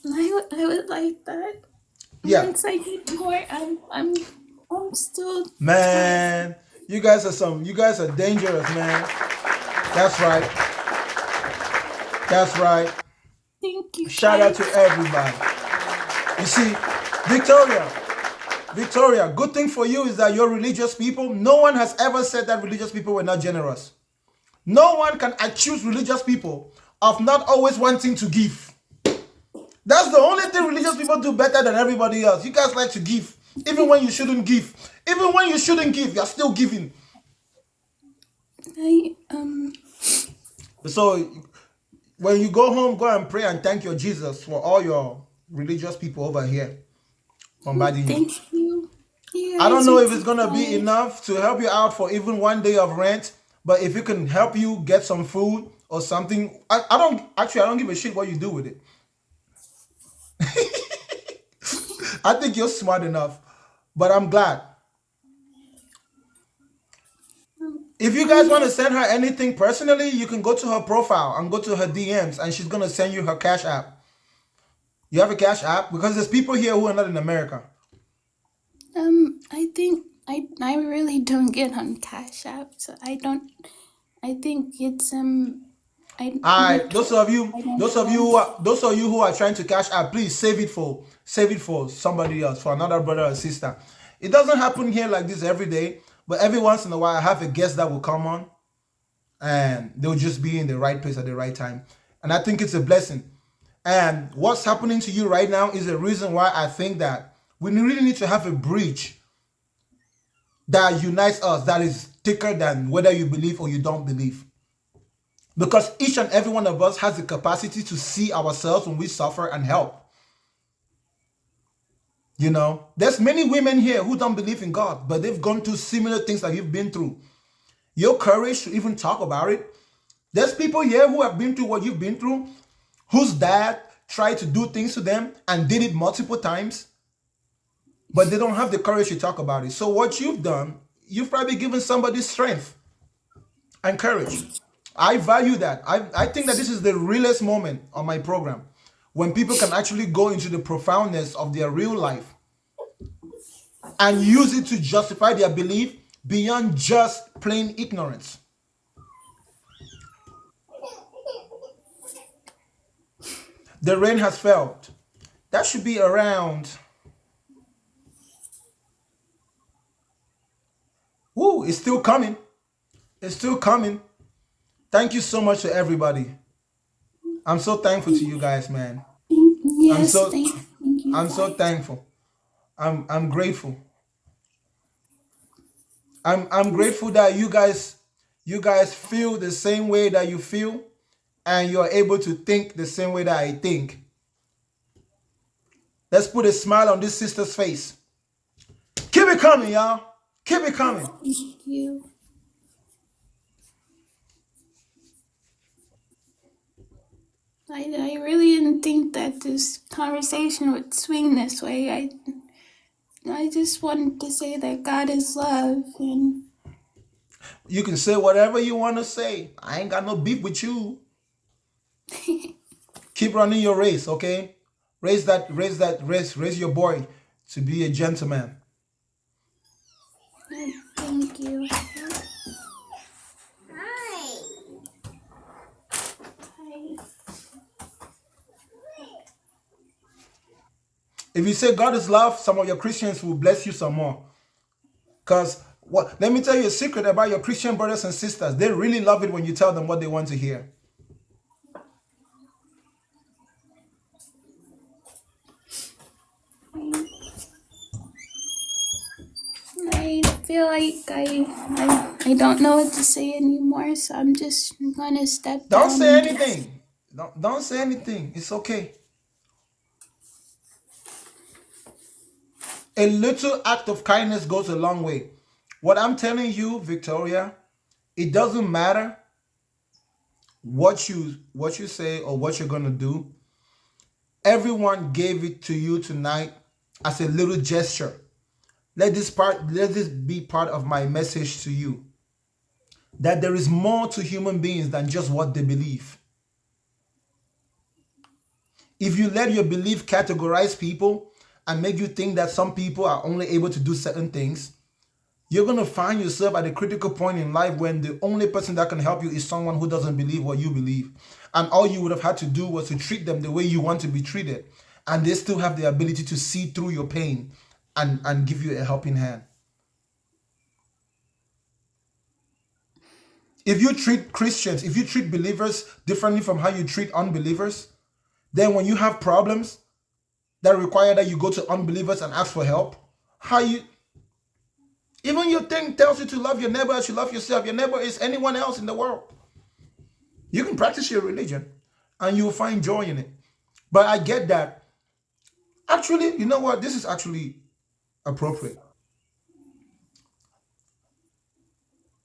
I would like that. Yeah. Once I get more, I'm still. Man, you guys are dangerous, man. That's right. That's right. Thank you. Shout out to everybody. You see, Victoria, good thing for you is that you're religious people. No one has ever said that religious people were not generous. No one can accuse religious people of not always wanting to give. That's the only thing religious people do better than everybody else. You guys like to give, even when you shouldn't give. Even when you shouldn't give, you're still giving. So when you go home, go and pray and thank your Jesus for all your religious people over here bombarding you. Thank you. You I don't guys know are if it's gonna be quiet. enough to help you out for even one day of rent, but if it can help you get some food or something, I don't give a shit what you do with it. I think you're smart enough, but I'm glad. If you guys want to send her anything personally, you can go to her profile and go to her DMs, and she's gonna send you her Cash App. You have a Cash App because there's people here who are not in America. I think I really don't get on Cash App, so I don't. I think it's I All the right, those of you, I don't those of you, trust. those of you who are trying to Cash App, please save it for somebody else, for another brother or sister. It doesn't happen here like this every day, but every once in a while, I have a guest that will come on, and they'll just be in the right place at the right time, and I think it's a blessing. And what's happening to you right now is a reason why I think that we really need to have a bridge that unites us, that is thicker than whether you believe or you don't believe. Because each and every one of us has the capacity to see ourselves when we suffer and help. You know, there's many women here who don't believe in God, but they've gone through similar things that you've been through. Your courage to even talk about it. There's people here who have been through what you've been through, whose dad tried to do things to them and did it multiple times, but they don't have the courage to talk about it. So what you've done, you've probably given somebody strength and courage. I value that. I think that this is the realest moment on my program when people can actually go into the profoundness of their real life and use it to justify their belief beyond just plain ignorance. The rain has failed. That should be around. Woo, it's still coming. It's still coming. Thank you so much to everybody. I'm so thankful to you guys, man. I'm Yes, so thank you I'm so guys. thankful. I'm grateful. I'm grateful that you guys feel the same way that you feel, and you're able to think the same way that I think. Let's put a smile on this sister's face. Keep it coming, y'all. Keep it coming. Thank you. I really didn't think that this conversation would swing this way. I just wanted to say that God is love, and You can say whatever you want to say. I ain't got no beef with you. Keep running your race, okay? Raise your boy to be a gentleman. thank you. If you say God is love, some of your Christians will bless you some more. Because what? Let me tell you a secret about your Christian brothers and sisters. They really love it when you tell them what they want to hear. I feel like I don't know what to say anymore, so I'm just gonna step Don't down say and just anything. Don't say anything. It's okay. A little act of kindness goes a long way. What I'm telling you, Victoria, it doesn't matter what you say or what you're gonna do. Everyone gave it to you tonight as a little gesture. Let this be part of my message to you. That there is more to human beings than just what they believe. If you let your belief categorize people and make you think that some people are only able to do certain things, you're going to find yourself at a critical point in life when the only person that can help you is someone who doesn't believe what you believe. And all you would have had to do was to treat them the way you want to be treated. And they still have the ability to see through your pain and give you a helping hand. If you treat Christians, if you treat believers differently from how you treat unbelievers, then when you have problems that require that you go to unbelievers and ask for help, Even your thing tells you to love your neighbor as you love yourself. Your neighbor is anyone else in the world. You can practice your religion and you will find joy in it. But I get that. Actually, you know what? This is actually appropriate.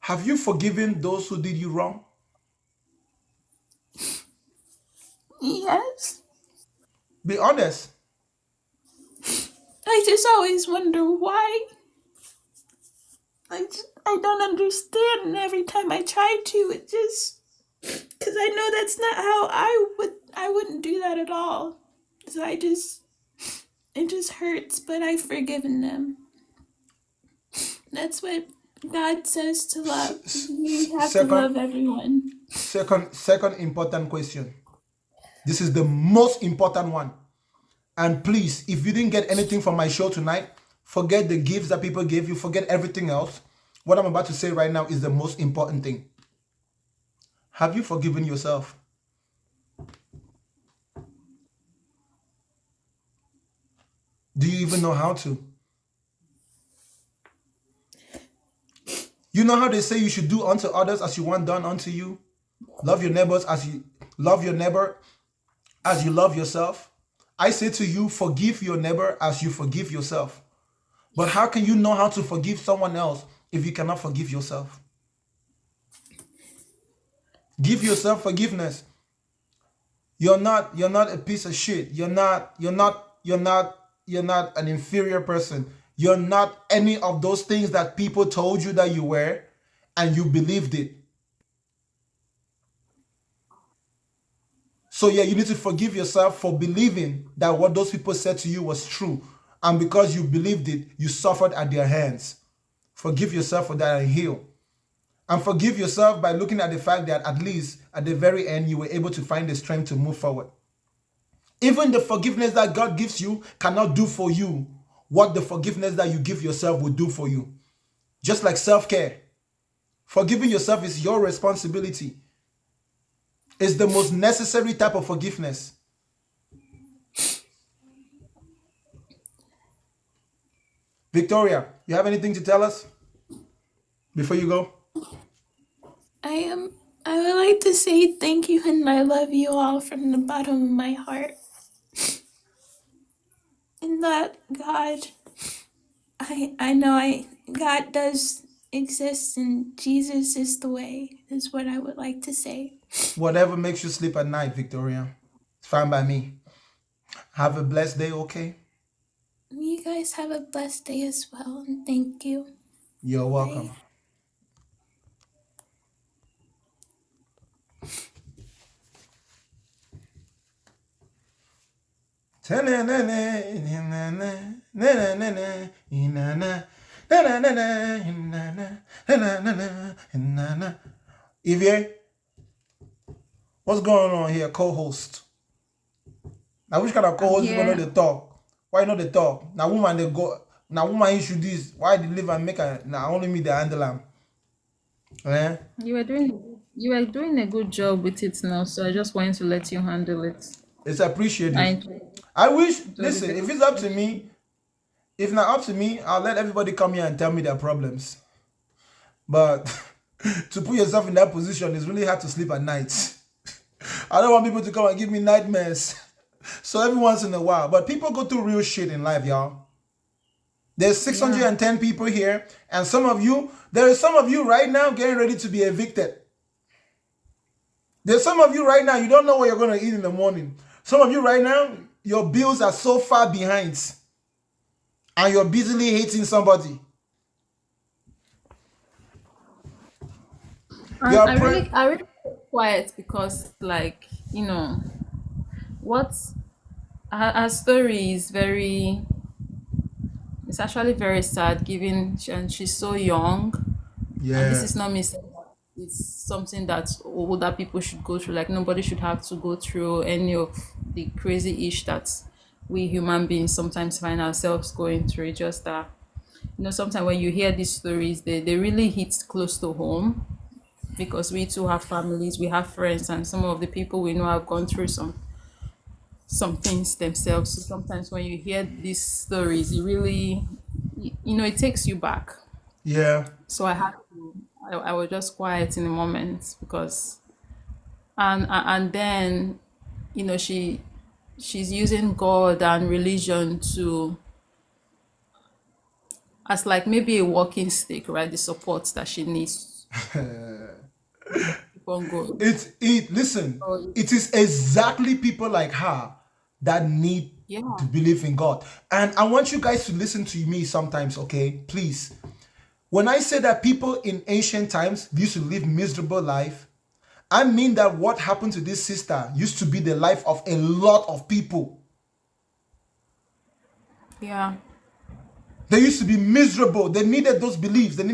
Have you forgiven those who did you wrong? Yes. Be honest. I just always wonder why. I don't understand, and every time I try to, it just because I know that's not how I wouldn't do that at all. So it just hurts, but I've forgiven them. That's what God says to love. You have to love everyone. Second important question. This is the most important one. And please, if you didn't get anything from my show tonight, forget the gifts that people gave you, forget everything else. What I'm about to say right now is the most important thing. Have you forgiven yourself? Do you even know how to? You know how they say you should do unto others as you want done unto you? Love your neighbors as you love your neighbor as you love yourself. I say to you, forgive your neighbor as you forgive yourself. But how can you know how to forgive someone else if you cannot forgive yourself? Give yourself forgiveness. You're not a piece of shit. You're not an inferior person. You're not any of those things that people told you that you were and you believed it. So yeah, you need to forgive yourself for believing that what those people said to you was true. And because you believed it, you suffered at their hands. Forgive yourself for that and heal. And forgive yourself by looking at the fact that at least at the very end, you were able to find the strength to move forward. Even the forgiveness that God gives you cannot do for you what the forgiveness that you give yourself will do for you. Just like self-care. Forgiving yourself is your responsibility. It's the most necessary type of forgiveness. Victoria, you have anything to tell us before you go? I would like to say thank you and I love you all from the bottom of my heart. And that God, I know God does exist and Jesus is the way, is what I would like to say. Whatever makes you sleep at night, Victoria. It's fine by me. Have a blessed day, okay? You guys have a blessed day as well, and thank you. You're welcome. Bye. Evie, what's going on here, co-host? Now which kind of co-host you gonna talk? Why not the talk? Now woman they go. Now woman issue this. Why they live and make a now only me the handle am. Eh? You were doing a good job with it now, so I just wanted to let you handle it. It's appreciated. I I wish. Listen, if it's up to me, if not up to me, I'll let everybody come here and tell me their problems. But to put yourself in that position is really hard to sleep at night. I don't want people to come and give me nightmares. So every once in a while. But people go through real shit in life, y'all. There's 610 people here, and there are some of you right now getting ready to be evicted. There's some of you right now, you don't know what you're going to eat in the morning. Some of you right now, your bills are so far behind, and you're busily hating somebody. I really quiet because, like, you know, her story is it's actually very sad, given and she's so young. Yeah. And this is not me saying that it's something that older people should go through. Like, nobody should have to go through any of the crazy ish that we human beings sometimes find ourselves going through. It's just that, you know, sometimes when you hear these stories, they really hit close to home, because we too have families, we have friends, and some of the people we know have gone through some things themselves. So sometimes when you hear these stories, it really, you know, it takes you back. Yeah. So I was just quiet in the moment because, and then, she's using God and religion to, as like maybe a walking stick, right? The support that she needs to keep on going. Listen, So, it is exactly people like her that need yeah. to believe in God. And I want you guys to listen to me sometimes, okay? Please. When I say that people in ancient times used to live miserable life, I mean that what happened to this sister used to be the life of a lot of people. Yeah. They used to be miserable. They needed those beliefs. They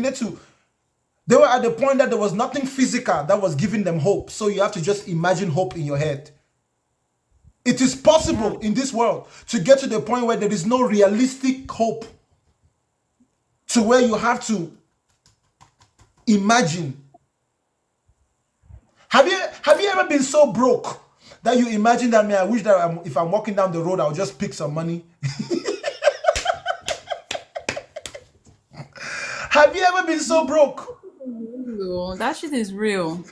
were at the point that there was nothing physical that was giving them hope. So you have to just imagine hope in your head. It is possible in this world to get to the point where there is no realistic hope, to where you have to imagine. Have you ever been so broke that you imagine that, man, I wish that if I'm walking down the road, I'll just pick some money? Have you ever been so broke? That shit is real.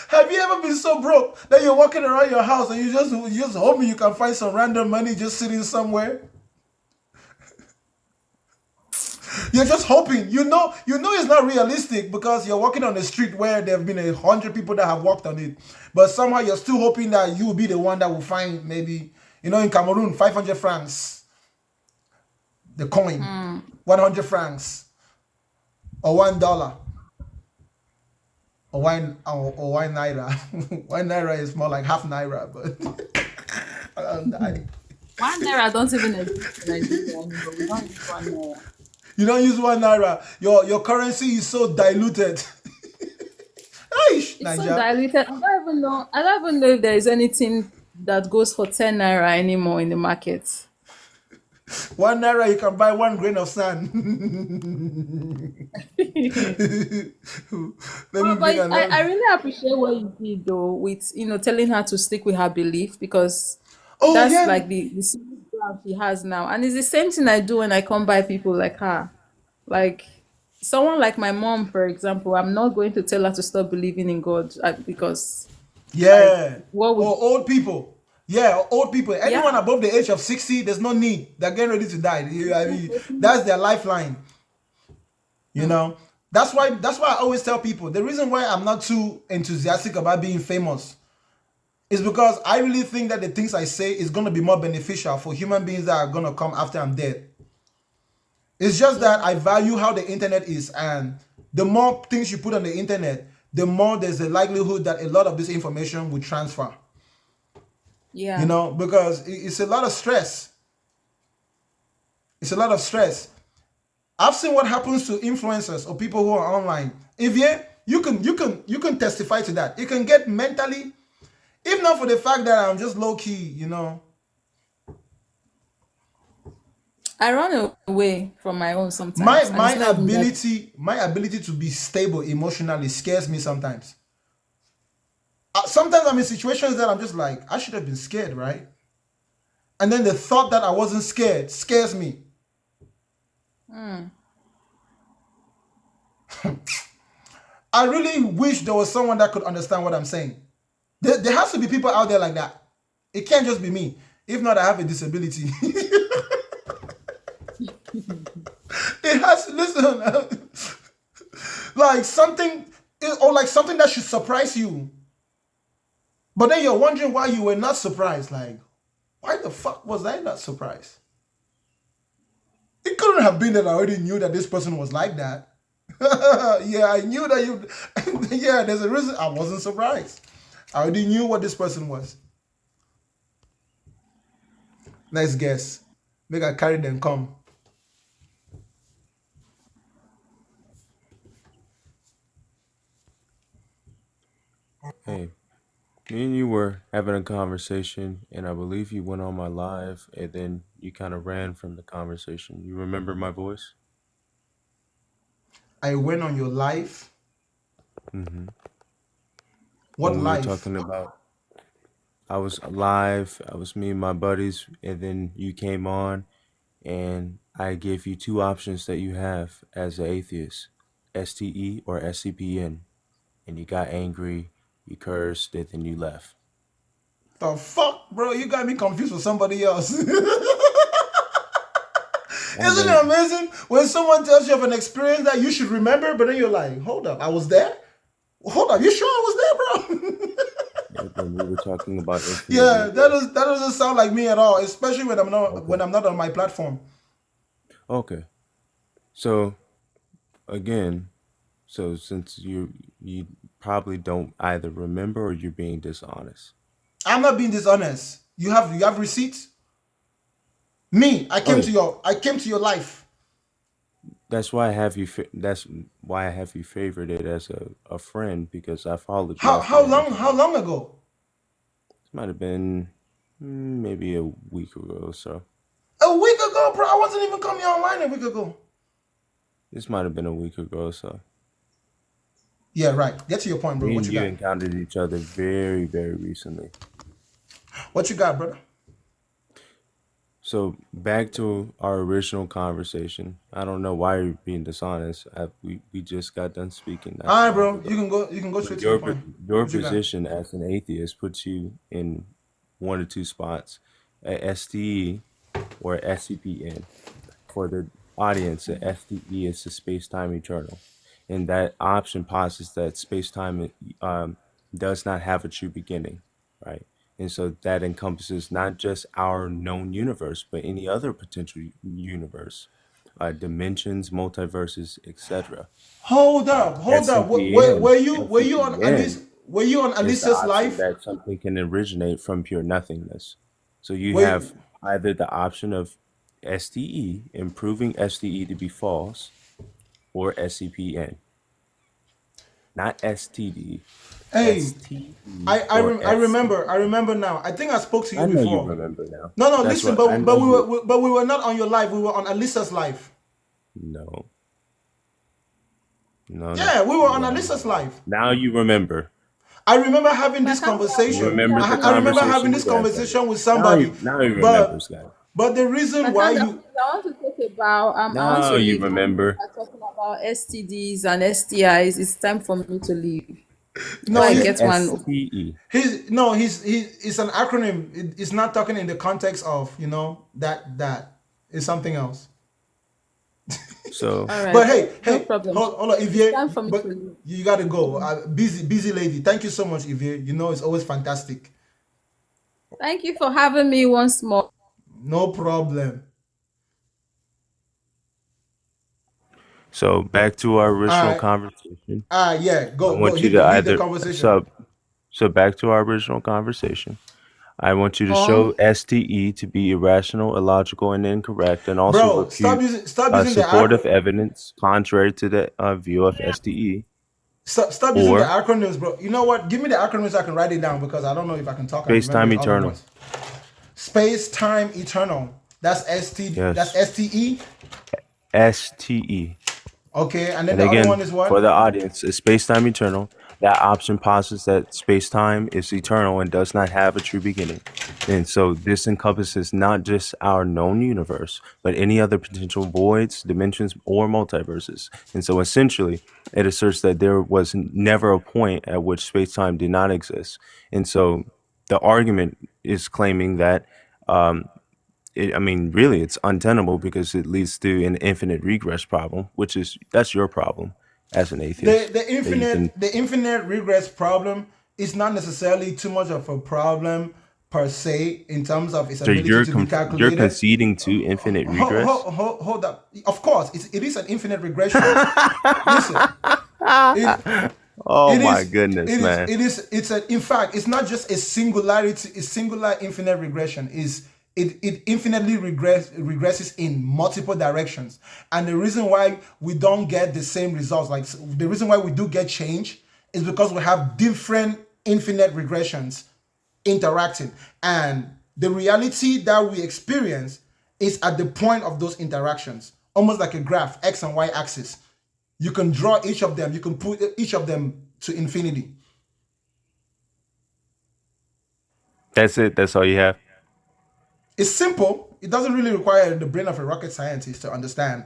Have you ever been so broke that you're walking around your house and you just hoping you can find some random money just sitting somewhere? You're just hoping. You know it's not realistic because you're walking on the street where there have been 100 people that have walked on it. But somehow you're still hoping that you will be the one that will find maybe, in Cameroon, 500 francs, the coin, 100 francs, or $1, or one naira. 1 naira is more like half naira, but One naira don't even exist in Nigeria anymore. We don't use 1 naira. you don't use 1 naira. Your currency is so diluted. It's so diluted. I don't even know if there is anything that goes for 10 naira anymore in the market. 1 naira, you can buy 1 grain of sand. I really appreciate what you did though, with telling her to stick with her belief, because that's like the simple ground she has now, and it's the same thing I do when I come by people like her. Like someone like my mom, for example, I'm not going to tell her to stop believing in God because or old people. Yeah, old people. Anyone above the age of 60, there's no need. They're getting ready to die. I mean, that's their lifeline. That's why I always tell people the reason why I'm not too enthusiastic about being famous is because I really think that the things I say is going to be more beneficial for human beings that are going to come after I'm dead. It's just that I value how the internet is, and the more things you put on the internet, the more there's a likelihood that a lot of this information will transfer. Yeah. Because it's a lot of stress. It's a lot of stress. I've seen what happens to influencers or people who are online. If you can testify to that. It can get mentally, if not for the fact that I'm just low key, I run away from my own sometimes. My ability to be stable emotionally scares me sometimes. Sometimes I'm in situations that I'm just like, I should have been scared, right? And then the thought that I wasn't scared scares me. I really wish there was someone that could understand what I'm saying. There has to be people out there like that. It can't just be me. If not, I have a disability. It has to, listen, like something that should surprise you. But then you're wondering why you were not surprised. Like, why the fuck was I not surprised? It couldn't have been that I already knew that this person was like that. Yeah, I knew that you... Yeah, there's a reason I wasn't surprised. I already knew what this person was. Nice guess. Make I carry them come. Hey, me and you were having a conversation, and I believe you went on my live, and then you kind of ran from the conversation. You remember my voice? I went on your live. Mm-hmm. What when live? We were talking about, I was live. I was me and my buddies, and then you came on, and I gave you two options that you have as an atheist: STE or SCPN, and you got angry, you cursed, and then you left. The fuck, bro? You got me confused with somebody else. And Isn't then it amazing when someone tells you of an experience that you should remember, but then you're like, hold up, I was there? Hold up, you sure I was there, bro? when we were talking about infinite Yeah, regress. that doesn't sound like me at all, especially when I'm not on my platform. Okay. So again, so since you probably don't either remember or you're being dishonest. I'm not being dishonest. You have receipts? Me, I Oh, came to your life. that's why I have you. That's why I have you favorited as a friend, because I followed you How after that long incident. ago? This might have been maybe a week ago or so. A week ago, bro. I wasn't even coming online a week ago. This might have been a week ago or so. Yeah, right. Get to your point, bro. Me What and you you got? encountered each other very, very recently. What you got, brother? So back to our original conversation. I don't know why you're being dishonest. We just got done speaking not All too right, long bro. ago. You can go But straight to the point. your What you got? position as an atheist puts you in one or two spots: a STE or a SCPN. For the audience, a STE is the space-time eternal, and that option posits that space-time does not have a true beginning, right? And so that encompasses not just our known universe, but any other potential universe, dimensions, multiverses, etc. Hold up. SCPN, Were you on is the Alicia's option life? that something can originate from pure nothingness. So you Were have either the option of STE, improving STE to be false, or SCPN. Not STD, Hey, STE or I SCP. remember now. I think I spoke to you I know you before. remember now. No, That's listen, what I know you. but we were not on your live. We were on Alicia's live. No, no, Yeah, we you were on weren't. Alicia's live. Now you remember. I remember having But this how You conversation. remember the I remember having conversation this we had, buddy. conversation with somebody, Now you remember, but Scott. the reason but why kind of, you I want to talk about I want Now to you leave. remember. We're talking about STDs and STIs. It's time for me to leave. So no I he's get one. STE. he's an acronym. It's not talking in the context of that is something else. So All right, But hey, no hey, problem. hold on, It's Ivier. time for me But to leave. you gotta go. Busy lady. Thank you so much, Ivier. It's always fantastic. Thank you for having me once more. No problem. So back to our All original right. conversation. Yeah. I Go. want you Hit to the either conversation. so back to our original conversation. I want you to Or show STE to be irrational, illogical, and incorrect, and also Bro, refute stop using the supportive evidence contrary to the view of STE. stop using the Or acronyms, bro. You know what? Give me the acronyms so I can write it down because I don't know if I can talk and remember space-time it all at eternal. once. Space time eternal. That's Yes. STE. STE. Okay, and then And the other again, one is what? for the audience, is space-time eternal. That option posits that space-time is eternal and does not have a true beginning. And so this encompasses not just our known universe, but any other potential voids, dimensions, or multiverses. And so essentially, it asserts that there was never a point at which space-time did not exist. And so the argument is claiming that really, it's untenable because it leads to an infinite regress problem, that's your problem as an atheist. The infinite regress problem is not necessarily too much of a problem per se in terms of its So ability to be you're calculated. conceding to infinite regress. Hold up. Of course, it is an infinite regression. Listen, it, Oh it my is goodness, man. in fact, it's not just a singular infinite regression. It infinitely regresses in multiple directions, and the reason why we don't get the same results, like the reason why we do get change, is because we have different infinite regressions interacting, and the reality that we experience is at the point of those interactions, almost like a graph, x and y axis. You can draw each of them, you can put each of them to infinity. That's it. That's all you have. It's simple. It doesn't really require the brain of a rocket scientist to understand.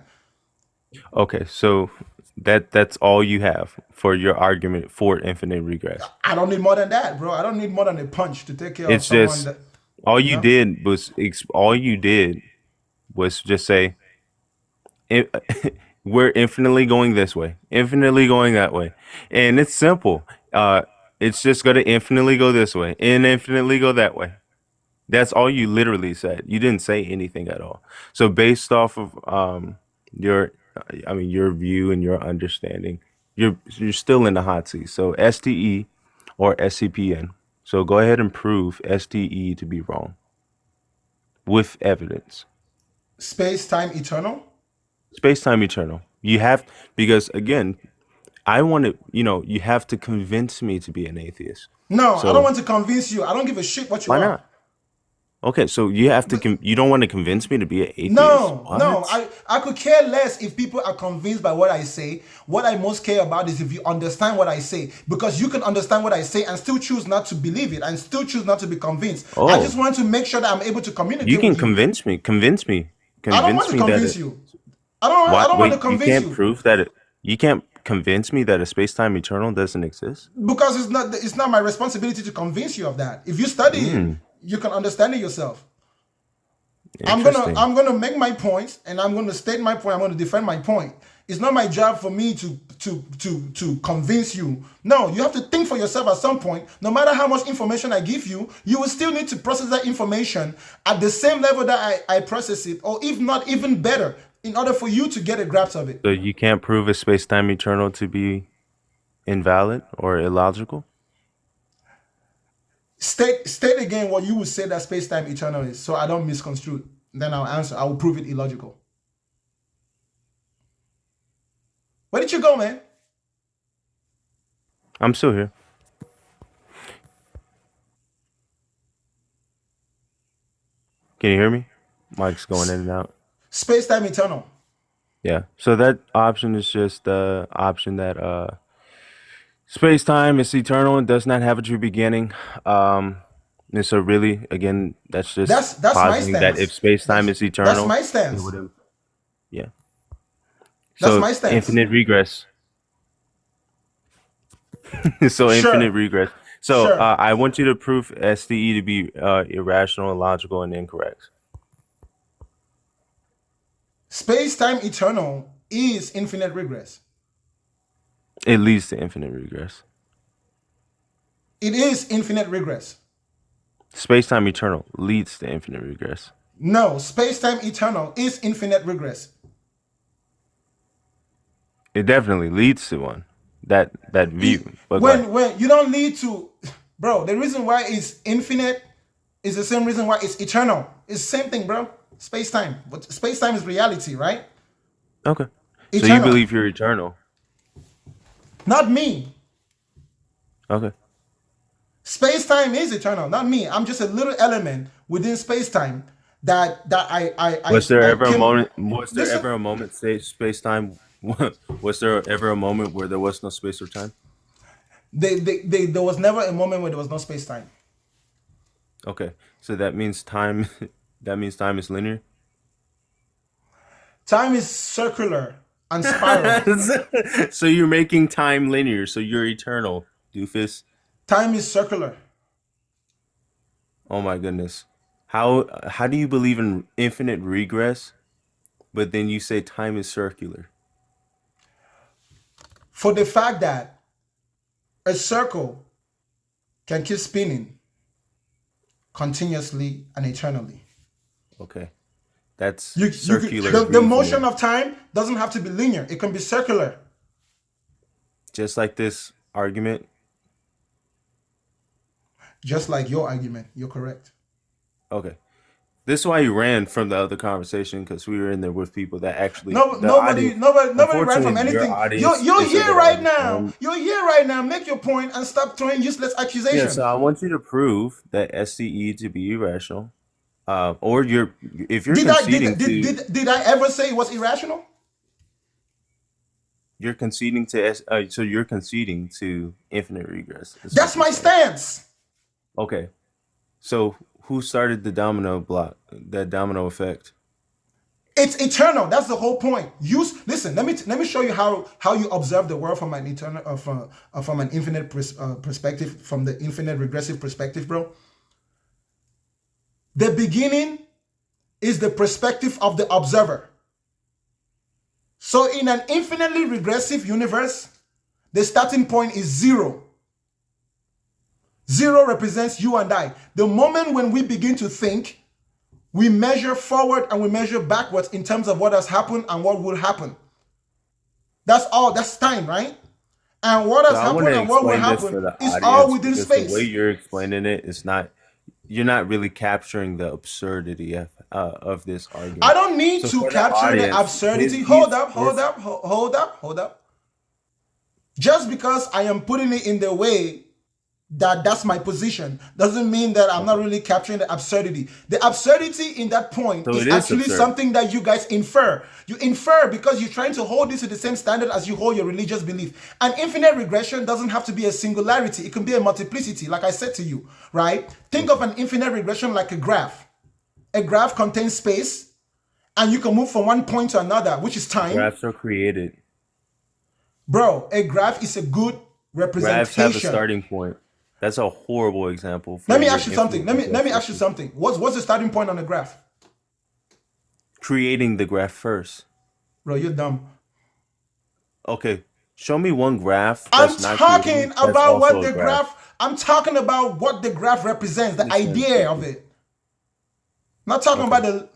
Okay, so that's all you have for your argument for infinite regress. I don't need more than that, bro. I don't need more than a punch to take care of It's someone just that, all you you know? did was just say we're infinitely going this way, infinitely going that way, and it's simple. It's just going to infinitely go this way and infinitely go that way. That's all you literally said. You didn't say anything at all. So based off of your, your view and your understanding, you're still in the hot seat. So STE or SCPN. So go ahead and prove STE to be wrong with evidence. Space-time eternal? Space-time eternal. You have, because again, I want to, you have to convince me to be an atheist. No, I So don't want to convince you. I don't give a shit what you why are. not? Okay, so you have to, you don't want to convince me to be an atheist? No, What? no. I could care less if people are convinced by what I say. What I most care about is if you understand what I say. Because you can understand what I say and still choose not to believe it and still choose not to be convinced. I Oh, just want to make sure that I'm able to you communicate can with you. convince me. Convince me. I don't want Convince to me that convince it. you. I don't What? want to Wait, you convince can't you. prove that it. You can't convince me that a space-time eternal doesn't exist. Because it's not my responsibility to convince you of that. If you study it, Hmm. you can understand it yourself. I'm gonna make my points and I'm gonna state my point. I'm gonna defend my point. It's not my job for me to convince you. No, you have to think for yourself at some point. No matter how much information I give you, you will still need to process that information at the same level that I process it, or if not even better, in order for you to get a grasp of it. So you can't prove a space-time eternal to be invalid or illogical? State again what you would say that space-time eternal is, so I don't misconstrue. Then I'll answer. I will prove it illogical. Where did you go, man? I'm still here. Can you hear me? Mike's going in and out. Space-time eternal. Yeah. So that option is just the option that space-time is eternal and does not have a true beginning. And so really, again, that's just That's my positing that if stance. space-time is That's eternal, my it stance. would, yeah. That's So my stance. infinite regress. So Sure. infinite regress. So Sure. I want you to prove SDE to be irrational, illogical, and incorrect. Space-time eternal is infinite regress. It leads to infinite regress. It is infinite regress. Space-time eternal leads to infinite regress. No, space-time eternal is infinite regress. It definitely leads to one. That view. But go ahead. When you don't need to, bro, the reason why it's infinite is the same reason why it's eternal. It's the same thing, bro. Space-time. But space-time is reality, right? Okay. So you Eternal. believe you're eternal. Not me. Okay. Space-time is eternal, not me. I'm just a little element within space-time that I Was there ever a came. moment? Was there Listen, ever a moment? Say space time. Was there ever a moment where there was no space or time? there was never a moment where there was no space-time. Okay, so that means time. That means time is linear. Time is circular and spiral. So you're making time linear. So you're eternal, doofus. Time is circular. Oh my goodness. How do you believe in infinite regress, but then you say time is circular? For the fact that a circle can keep spinning continuously and eternally. Okay, that's You circular. the reasoning. motion of time doesn't have to be linear. It can be circular. Just like this argument. Just like your argument. You're correct. Okay. This is why you ran from the other conversation, because we were in there with people that actually No, the nobody audience. ran from Unfortunately, your anything. audience You're is here a bit right now. uninformed. You're here right now. Make your point and stop throwing useless Yeah, accusations. so I want you to prove that SCE to be irrational, or if you're Did I conceding to did I ever say it was irrational? you're conceding to so you're conceding to infinite regress. Is what That's you're my saying. stance. Okay, So who started the domino block, that domino effect? It's eternal. That's the whole point. Listen. Let me show you how you observe the world from an eternal from an infinite perspective, from the infinite regressive perspective, bro. The beginning is the perspective of the observer. So in an infinitely regressive universe, the starting point is 0. 0 represents you and I. The moment when we begin to think, we measure forward and we measure backwards in terms of what has happened and what will happen. That's all. That's time, right? And what has So I want happened to and what will explain this for happen the is all audience within because the way space. you're explaining it is not. You're not really capturing the absurdity of this argument. I don't need So to for the capture the audience, absurdity. Hold up. Just because I am putting it in the way that's my position doesn't mean that I'm not really capturing the absurdity. The absurdity in that point So is it is actually absurd. something that you guys infer. You infer because you're trying to hold this to the same standard as you hold your religious belief. An infinite regression doesn't have to be a singularity. It can be a multiplicity, like I said to you, right? Think of an infinite regression like a graph. A graph contains space, and you can move from one point to another, which is time. Graphs are created. Bro, a graph is a good Graphs have a representation. starting point. That's a horrible example for Let me your ask you something. infinite Let me ask you regression. something. What's the starting point on a graph? Creating the graph first. Bro, you're dumb. Okay, show me one graph I'm that's not talking creating that's about what also the a graph. graph. I'm talking about what the graph represents, the Listen, idea of it. Not talking about okay. the.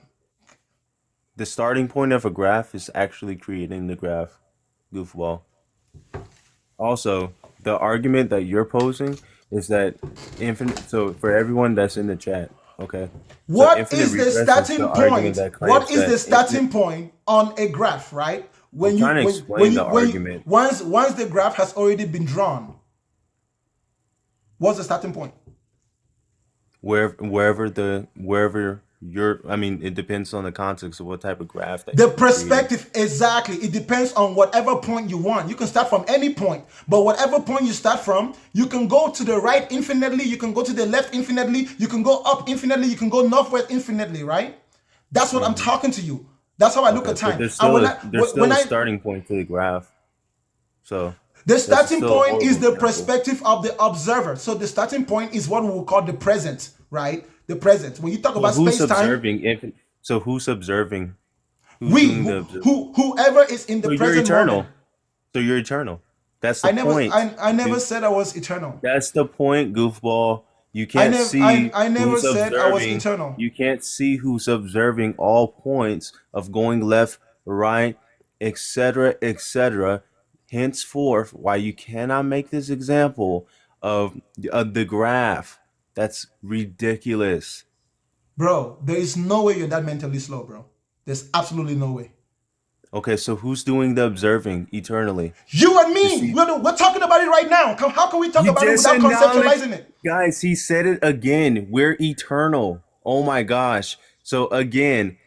The starting point of a graph is actually creating the graph, goofball. Also, the argument that you're posing is that infinite. So for everyone that's in the chat, okay. So What infinite is the regress is starting the argument point? that What claims is the that starting infinite. point on a graph, right? I'm trying to explain the argument. Once the graph has already been drawn, what's the starting point? Wherever you're. I mean, it depends on the context of what type of graph that The you're creating. perspective, exactly. It depends on whatever point you want. You can start from any point, but whatever point you start from, you can go to the right infinitely, you can go to the left infinitely, you can go up infinitely, you can go northwest infinitely, right? That's what I'm talking to you. That's how I look Okay, at but time. there's And still when a I starting point to the graph. So the that's starting still a point is horrible the example. perspective of the observer. So the starting point is what we will call the present, right? The present. When you talk So about who's space time, observing? So who's observing? Who's we doing the observing? whoever is in the So you're present eternal. moment. So you're eternal. That's I the never point. I never Goof. said I was eternal. That's the point, goofball. You I can't never see I never who's said I was observing. eternal. You can't see who's observing all points of going left, right, etc., etc. Henceforth, why you cannot make this example of the graph. That's ridiculous. Bro, there is no way you're that mentally slow, bro. There's absolutely no way. Okay, so who's doing the observing eternally? You and You me, see, we're talking about it right now. How can we talk you about it just without acknowledged, conceptualizing it? guys, he said it again. We're eternal. Oh my gosh. So again,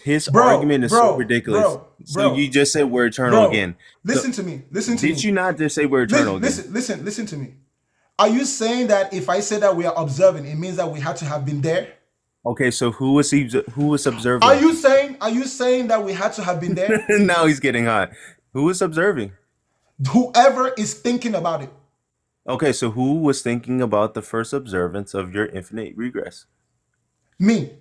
his argument is so ridiculous. So you just said we're eternal Bro, again. listen to me. Listen to Did me. you not just say we're eternal again? Listen to me. Are you saying that if I say that we are observing, it means that we had to have been there? Okay, so who was Are observing? you saying that we had to have been there? Now he's getting hot. Who was observing? Whoever is thinking about it. Okay, so who was thinking about the first observance of your infinite regress? Me.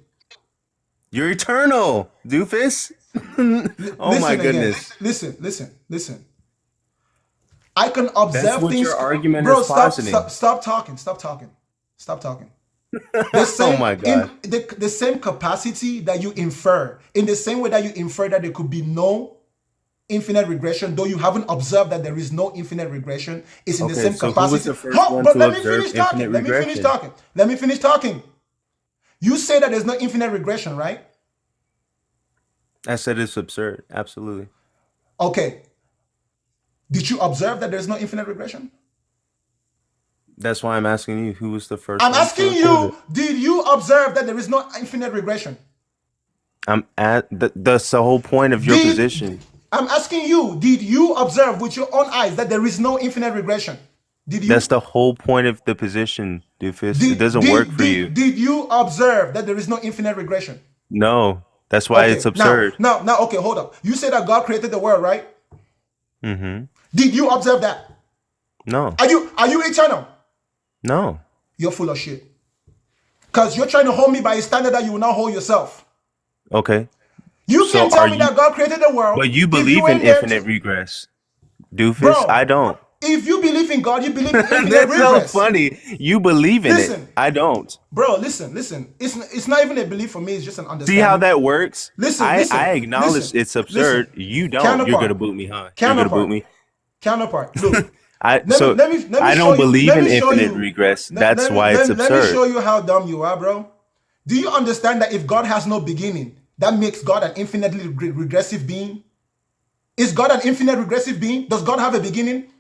You're eternal, doofus. Oh my Listen again. goodness. Listen. I can observe That's what things. your argument Bro, is positing. stop talking. The Oh same my god. in the same capacity that you infer, in the same way that you infer that there could be no infinite regression, though you haven't observed that there is no infinite regression, is in the Okay, same so who was capacity. the first one But to let me observe finish talking. infinite Let me regression? finish talking. You say that there's no infinite regression, right? I said it's absurd. Absolutely. Okay. Did you observe that there's no infinite regression? That's why I'm asking you who was the first I'm one to asking observe you, it. did you observe that there is no infinite regression? I'm at that's the whole point of your position. I'm asking you, did you observe with your own eyes that there is no infinite regression? Did That's you the whole point of the position, doofus. It doesn't work for you. did you observe that there is no infinite regression? No, that's why it's Okay, absurd. now, okay, hold up. You say that God created the world, right? Mm-hmm. Did you observe that? No, Are you eternal? no. You're full of shit. Because you're trying to hold me by a standard that you will not hold yourself. Okay. You So can't tell are me you? that God created the world But you if believe you in ain't there infinite to, regress, doofus. bro. I don't. If you believe in God, you believe in infinite That's so regress. funny. You believe in it. Listen, I don't. bro, listen. It's not even a belief for me, it's just an See how understanding. that works? Listen, I acknowledge it's absurd. You don't. You're gonna boot me, huh? You're gonna boot me. Counterpart. Look, I let me I show don't you. believe Let in me show infinite you. regress. That's why it's Let me show absurd. you how dumb you are, bro. Do you understand that if God has no beginning, that makes God an infinitely regressive being? Is God an infinite regressive being? Does God have a beginning?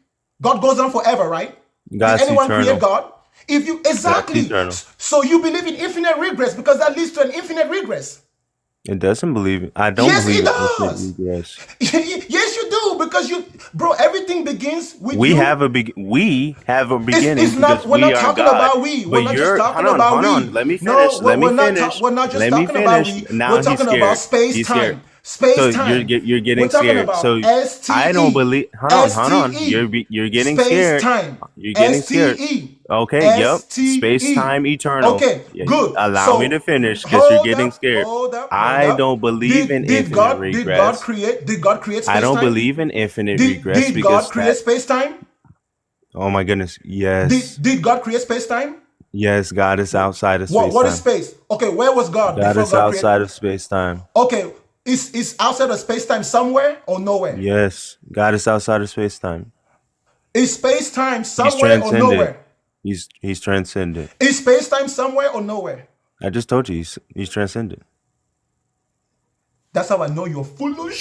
God goes on forever, right? Did God's anyone create eternal. God? If you God's exactly, eternal. so you believe in infinite regress because that leads to an infinite regress. It doesn't believe. I don't Yes, believe it in infinite does. regress. Yes, you do because bro, everything begins with We you. have a beginning It's because not. We're we not are talking God. about we. We're But not just you're talking hold about on. we. Let me No, finish. Let me we're not. finish. We're not just Let me talking about finish. we. Now We're he's talking about scared. space He's scared. time. Space So time. you're We're getting talking scared. about So I don't STE. believe. Hold on. STE. You're getting Space scared. time. You're getting scared. STE. Okay. Yep. Space STE. time eternal. Okay, Yeah, good. allow me So to finish because you're hold getting up, scared. hold up, hold I up. don't believe in infinite regress. Did God create I space don't time? believe in infinite Did regress did God because create that. space time? Oh my goodness. Yes. Did God create space time? Yes. God is outside of space What is time. space? Okay, where was God God before is God created? outside of space time. Okay, is outside of space time somewhere or nowhere? Yes. God is outside of space time. Is space time He's somewhere or transcendent. nowhere? He's transcendent. Is space time somewhere or nowhere? I just told you he's transcendent. That's how I know you're full of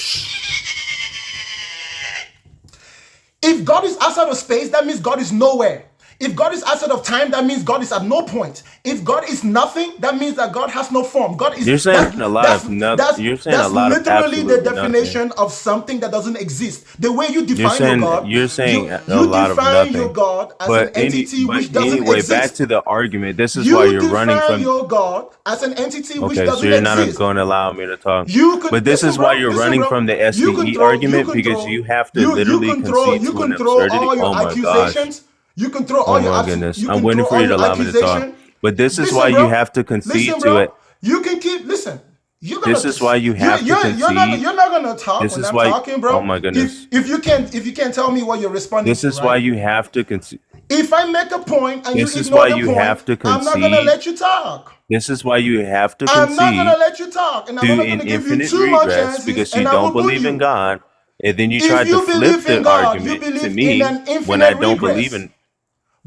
If God is outside of space, that means God is nowhere. If God is outside of time, that means God is at no point. If God is nothing, that means that God has no form. God is You're saying a lot of nothing. You're saying a that's lot of literally the absolutely nothing. definition of something that doesn't exist. The way you define your God, You're saying a you lot of define your nothing. God as an entity But which doesn't anyway, back exist. to the argument. This is why You you're running define from. your God as an entity which Okay, so doesn't you're not exist. going to allow me to talk. You could But this listen, is why bro. you're Listen, running bro. from the You can SDE throw. You argument can because throw. you have to You literally can throw. concede You to an can throw absurdity. all your Oh my gosh. accusations. You can throw Oh all your my goodness. you I'm can waiting throw for all you to your allow me to talk. accusation. But this is why Listen, you bro. have to concede Listen, to it. bro. You can keep. Listen. You're gonna. This is why you You have to concede. you're not gonna talk This when is I'm why. talking, Oh bro. my goodness. If you can't tell me what you're responding This to, is why right? you have to concede. If I make a point and you This is ignore why the you point, have to I'm not gonna concede. let you talk. This is why you have to I'm not gonna concede let you talk, and I'm to not an gonna give you infinite two more regress chances, because you and I don't will boot believe in you. God. And then you If tried to you flip believe in the God, you argument to believe in me an when I infinite don't believe regress. in.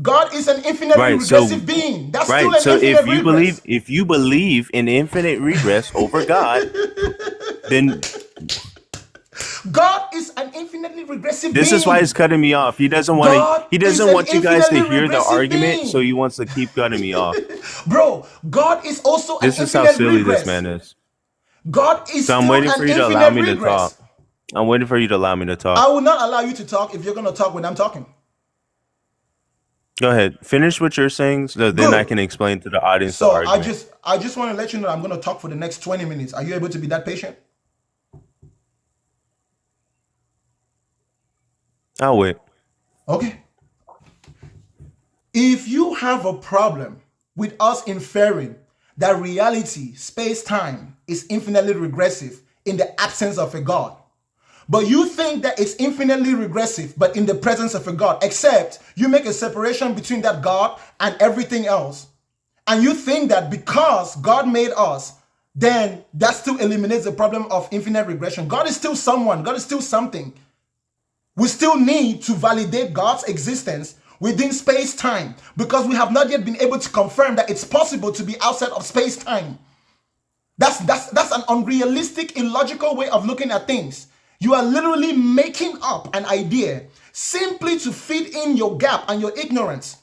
God is an infinitely Right. regressive being. That's still Right. an So infinite regress. if you believe in infinite regress over God, then God is an infinitely regressive this is why he's being. cutting me off. He doesn't want to. God He is doesn't an want you guys to infinitely hear the regressive argument, so being. he wants to keep cutting me off. Bro, God is also an This is how infinite silly this regress. man is. God is So I'm still waiting an for you to allow infinite me to regress. talk. I'm waiting for you to allow me to talk. I will not allow you to talk if you're going to talk when I'm talking. Go ahead. Finish what you're saying, so then I Good. can explain to the audience the So argument. I just want to let you know I'm going to talk for the next 20 minutes. Are you able to be that patient? I'll wait. Okay. If you have a problem with us inferring that reality, space-time, is infinitely regressive in the absence of a God, but you think that it's infinitely regressive but in the presence of a God, except you make a separation between that God and everything else, and you think that because God made us, then that still eliminates the problem of infinite regression. God is still someone. God is still something. We still need to validate God's existence within space-time because we have not yet been able to confirm that it's possible to be outside of space-time. That's an unrealistic, illogical way of looking at things. You are literally making up an idea simply to fit in your gap and your ignorance.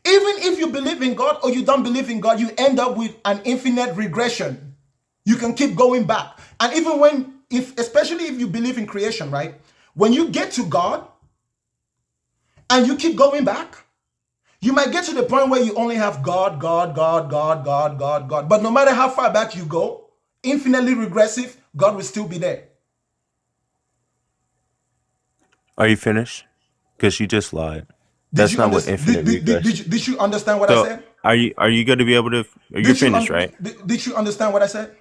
Even if you believe in God or you don't believe in God, you end up with an infinite regression. You can keep going back. And even especially if you believe in creation, right? When you get to God and you keep going back, you might get to the point where you only have God, God, God, God, God, God, God. But no matter how far back you go, infinitely regressive, God will still be there. Are you finished? Because you just lied. Did That's you not what understand? infinite regress. Did you understand what I So said? are you going to be able to? You're Did you finished, right? did you understand what I said?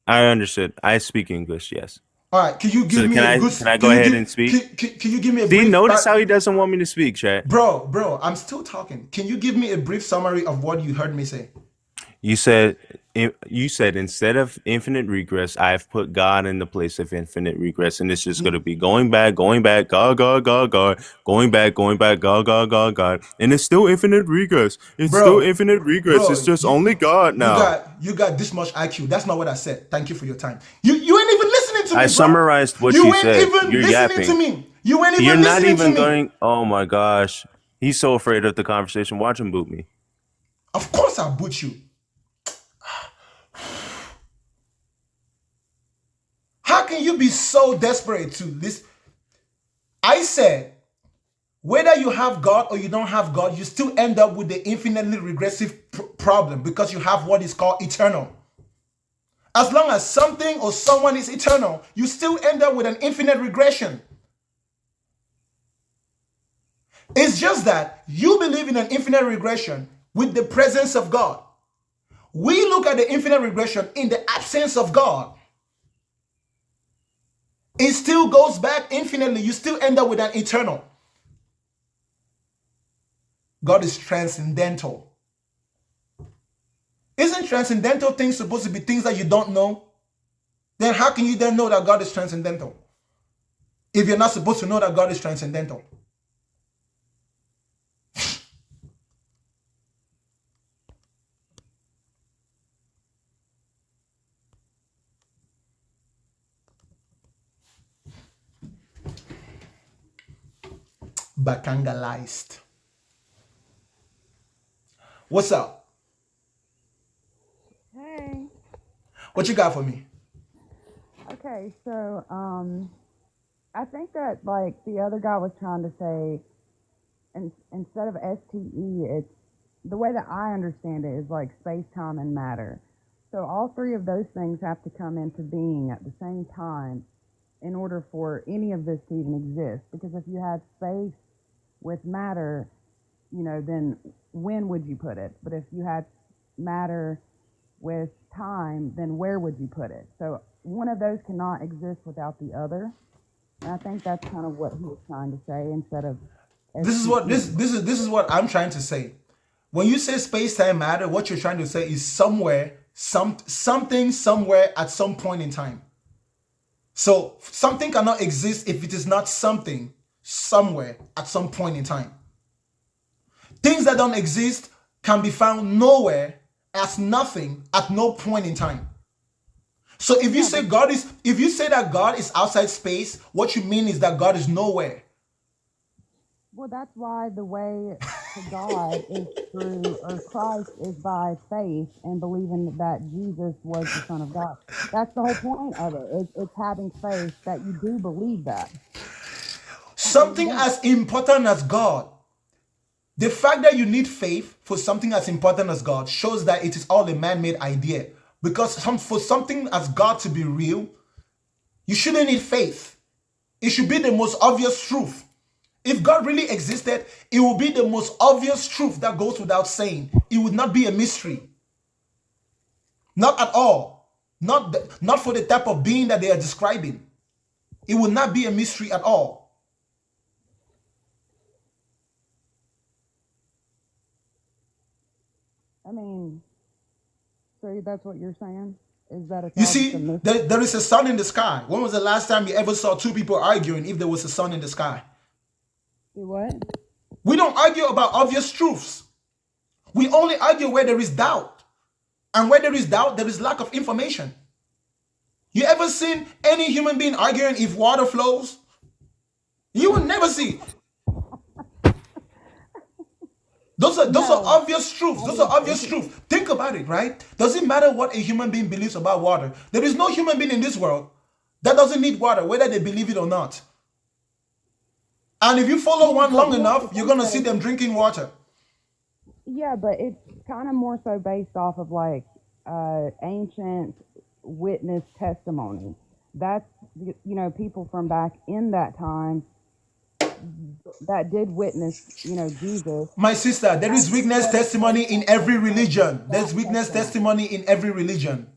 I understood. I speak English. Yes. All right. Can you give So me a good? can I Can go you ahead give? and speak? Can you give me a See, brief? notice how he doesn't want me to speak, Chat. Bro, I'm still talking. Can you give me a brief summary of what you heard me say? You said instead of infinite regress, I've put God in the place of infinite regress, and it's just going to be going back, God, God, God, going back, God, God, and it's still infinite regress. It's still Bro, infinite regress. It's bro, just only God now. you got this much IQ. That's not what I said. Thank you for your time. You ain't even listening to I me, bro. summarized what You you ain't said. even You're listening to yapping. me. You ain't You're even not listening to even me. going. Oh my gosh, he's so afraid of the conversation. Watch him boot me. Of course I'll boot you. How can you be so desperate to this? I said, whether you have God or you don't have God, you still end up with the infinitely regressive problem because you have what is called eternal. As long as something or someone is eternal, you still end up with an infinite regression. It's just that you believe in an infinite regression with the presence of God. We look at the infinite regression in the absence of God. It still goes back infinitely. You still end up with an eternal. God is transcendental. Isn't transcendental things supposed to be things that you don't know? Then how can you then know that God is transcendental? If you're not supposed to know that God is transcendental. Bacangalized. What's up? Hey. What you got for me? Okay, so I think that like the other guy was trying to say, instead of STE, it's the way that I understand it is like space, time, and matter. So all three of those things have to come into being at the same time in order for any of this to even exist. Because if you had space with matter, then when would you put it? But if you had matter with time, then where would you put it? So one of those cannot exist without the other. And I think that's kind of what he was trying to say instead of This is what I'm trying to say. When you say space-time matter, what you're trying to say is something somewhere at some point in time. So something cannot exist if it is not something somewhere at some point in time. Things that don't exist can be found nowhere as nothing at no point in time. So if you say that God is outside space, what you mean is that God is nowhere. Well, that's why the way to God is through, or Christ is by faith and believing that Jesus was the Son of God. That's the whole point of it. It's having faith that you do believe that. Something as important as God. The fact that you need faith for something as important as God shows that it is all a man-made idea. Because for something as God to be real, you shouldn't need faith. It should be the most obvious truth. If God really existed, it would be the most obvious truth that goes without saying. It would not be a mystery. Not at all. Not for the type of being that they are describing. It would not be a mystery at all. I mean, so that's what you're saying? Is that You see, there is a sun in the sky. When was the last time you ever saw two people arguing if there was a sun in the sky? What? We don't argue about obvious truths. We only argue where there is doubt. And where there is doubt, there is lack of information. You ever seen any human being arguing if water flows? You will never see. Those are obvious truths. Those are obvious truths. Think about it, right? Doesn't matter what a human being believes about water. There is no human being in this world that doesn't need water, whether they believe it or not. And if you follow one But long you have to enough, you're think gonna that see if them drinking water. yeah, but it's kind of more so based off of like ancient witness testimony. That's people from back in that time that did witness Jesus. My sister, there is That's witness what it's testimony based in off every of, religion. that There's witness testimony. testimony in every religion.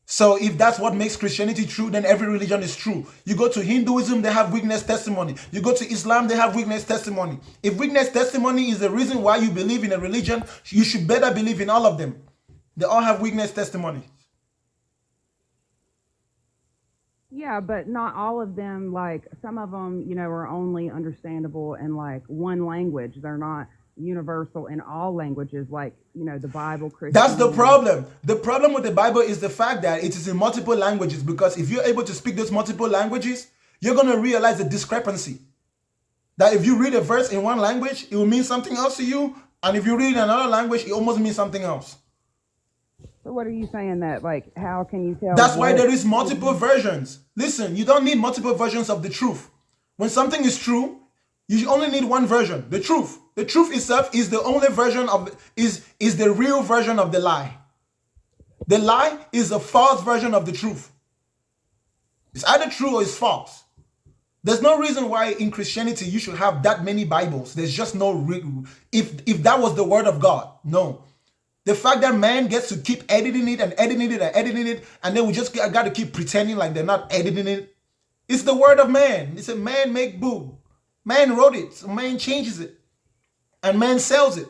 So if that's what makes Christianity true, then every religion is true. You go to Hinduism, they have witness testimony. You go to Islam, they have witness testimony. If witness testimony is the reason why you believe in a religion, you should better believe in all of them. They all have witness testimony. Yeah, but not all of them. Like some of them, are only understandable in like one language. They're not universal in all languages, like the Bible, That's the Christianity. problem. The problem with the Bible is the fact that it is in multiple languages, because if you're able to speak those multiple languages, you're going to realize the discrepancy. That if you read a verse in one language, it will mean something else to you. And if you read in another language, it almost means something else. So what are you saying that like how can you tell That's why what there is multiple versions. Listen, you don't need multiple versions of the truth. When something is true, you only need one version, the truth. The truth itself is the only version of is the real version of the lie. The lie is a false version of the truth. It's either true or it's false. There's no reason why in Christianity you should have that many Bibles. There's just no if that was the word of God. No. The fact that man gets to keep editing it and editing it and editing it, and then we just got to keep pretending like they're not editing it. It's the word of man. It's a man-made book. Man wrote it, so man changes it, and man sells it.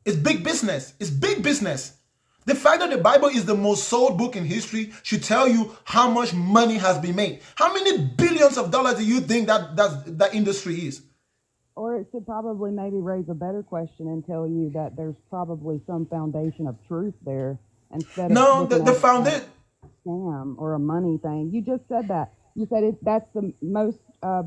It's big business. It's big business. The fact that the Bible is the most sold book in history should tell you how much money has been made. How many billions of dollars do you think that industry is? Or it should probably maybe raise a better question and tell you that there's probably some foundation of truth there instead of No, looking the at it foundation. as a scam or a money thing. You just said that. You said that's the most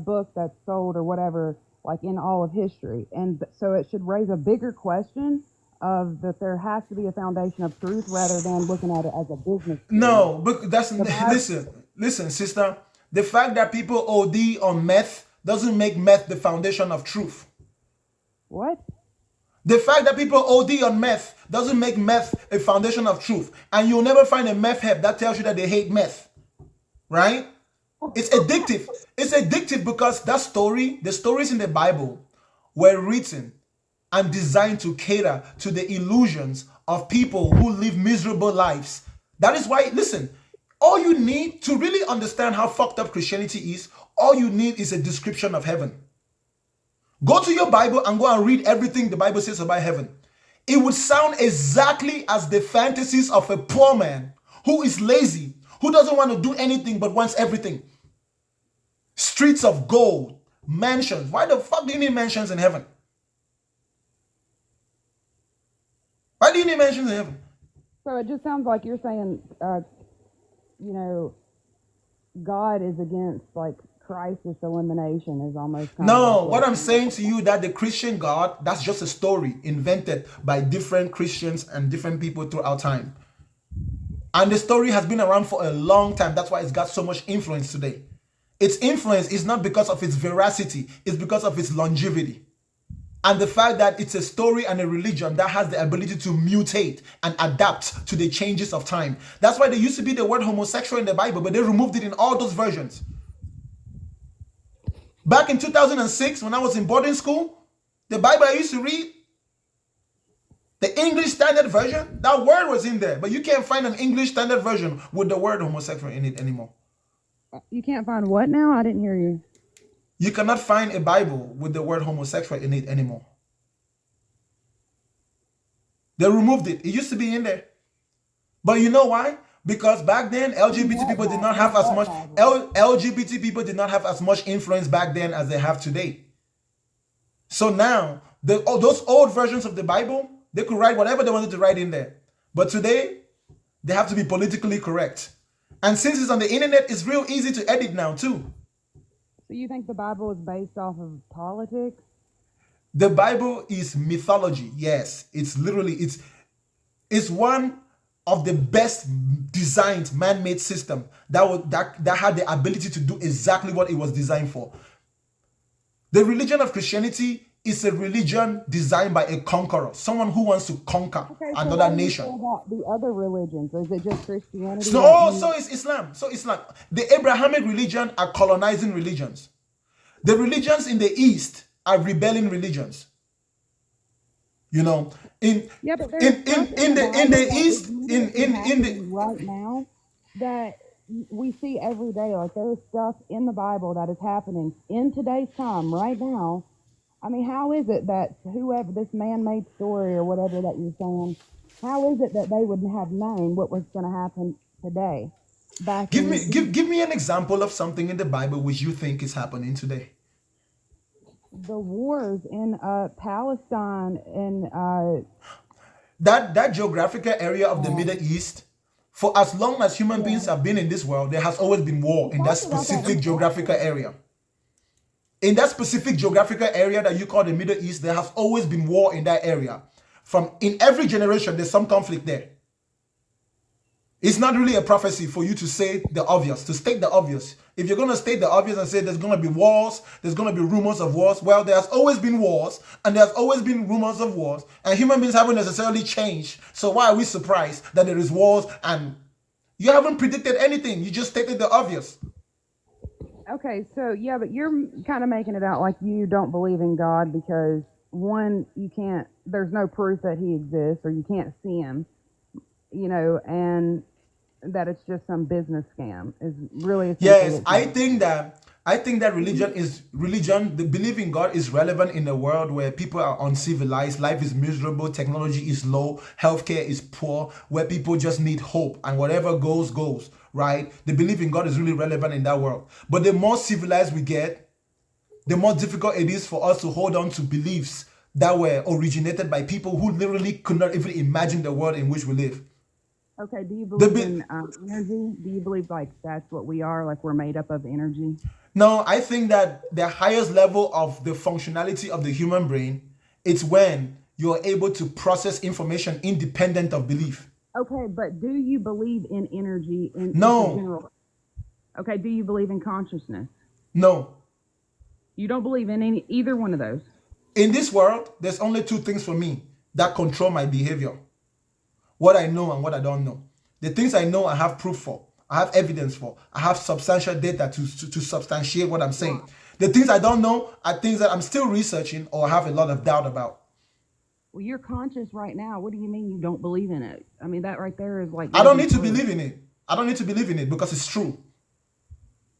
book that's sold or whatever, like in all of history. And so it should raise a bigger question of that there has to be a foundation of truth rather than looking at it as a business deal. No, but that's The Bible, listen, sister. The fact that people OD on meth doesn't make meth the foundation of truth. what? The fact that people OD on meth doesn't make meth a foundation of truth. And you'll never find a meth head that tells you that they hate meth, right? It's addictive. It's addictive because the stories in the Bible were written and designed to cater to the illusions of people who live miserable lives. That is why, listen, all you need to really understand how fucked up Christianity is, all you need is a description of heaven. Go to your Bible and go and read everything the Bible says about heaven. It would sound exactly as the fantasies of a poor man who is lazy, who doesn't want to do anything but wants everything. Streets of gold, mansions. Why the fuck do you need mansions in heaven? Why do you need mansions in heaven? So it just sounds like you're saying, God is against like crisis elimination is almost kind of No, like what I'm saying to you that the Christian God, that's just a story invented by different Christians and different people throughout time. And the story has been around for a long time. That's why it's got so much influence today. Its influence is not because of its veracity, it's because of its longevity. And the fact that it's a story and a religion that has the ability to mutate and adapt to the changes of time. That's why there used to be the word homosexual in the Bible, but they removed it in all those versions. Back in 2006, when I was in boarding school, the Bible I used to read, the English Standard Version, that word was in there, but you can't find an English Standard Version with the word homosexual in it anymore. You can't find what now? I didn't hear you. You cannot find a Bible with the word homosexual in it anymore. They removed it. It used to be in there. But you know why? Because back then LGBT people did not have as much LGBT people did not have as much influence back then as they have today. So now those old versions of the Bible, they could write whatever they wanted to write in there. But today they have to be politically correct. And since it's on the internet, it's real easy to edit now too. So you think the Bible is based off of politics? The Bible is mythology. Yes, it's literally it's one of the best designed man-made system that had the ability to do exactly what it was designed for. The religion of Christianity is a religion designed by a conqueror, someone who wants to conquer Okay, so another what do you nation. say about the other religions? Is it just Christianity So, that so you? is Islam. So Islam. The Abrahamic religion are colonizing religions. The religions in the East are rebelling religions. You know, Yeah, but there's stuff in the Bible that is East, literally in the happening right now that we see every day. Like there's stuff in the Bible that is happening in today's time right now. I mean, how is it that whoever this man-made story or whatever that you're saying, how is it that they would have known what was going to happen today? Back give in me give me an example of something in the Bible which you think is happening today. the wars in Palestine and That geographical area of the Middle East, for as long as human beings have been in this world, there has always been war in that talked about that specific before. geographical area. In that specific geographical area that you call the Middle East, there has always been war in that area. In every generation, there's some conflict there. It's not really a prophecy for you to say the obvious, to state the obvious. If you're going to state the obvious and say there's going to be wars, there's going to be rumors of wars, well, there's always been wars and there's always been rumors of wars, and human beings haven't necessarily changed. So why are we surprised that there is wars and you haven't predicted anything? You just stated the obvious. Okay, so yeah, but you're kind of making it out like you don't believe in God because one, you can't, there's no proof that he exists or you can't see him, you know, and that it's just some business scam is really essentially Yes, what I you're think that religion, the belief in God is relevant in a world where people are uncivilized, life is miserable, technology is low, healthcare is poor, where people just need hope and whatever goes, right? The belief in God is really relevant in that world. But the more civilized we get, the more difficult it is for us to hold on to beliefs that were originated by people who literally could not even imagine the world in which we live. Okay, do you The believe be- in energy? Do you believe like that's what we are, like we're made up of energy? No, I think that the highest level of the functionality of the human brain, it's when you're able to process information independent of belief. Okay, but do you believe in energy in No, general? Okay, do you believe in consciousness? no. You don't believe in either one of those. In this world, there's only two things for me that control my behavior: what I know and what I don't know. The things I know, I have proof for, I have evidence for, I have substantial data to substantiate what I'm saying. The things I don't know are things that I'm still researching or have a lot of doubt about. Well, you're conscious right now. What do you mean you don't believe in it? I mean, that right there is like I don't living need to proof. believe in it. I don't need to believe in it because it's true.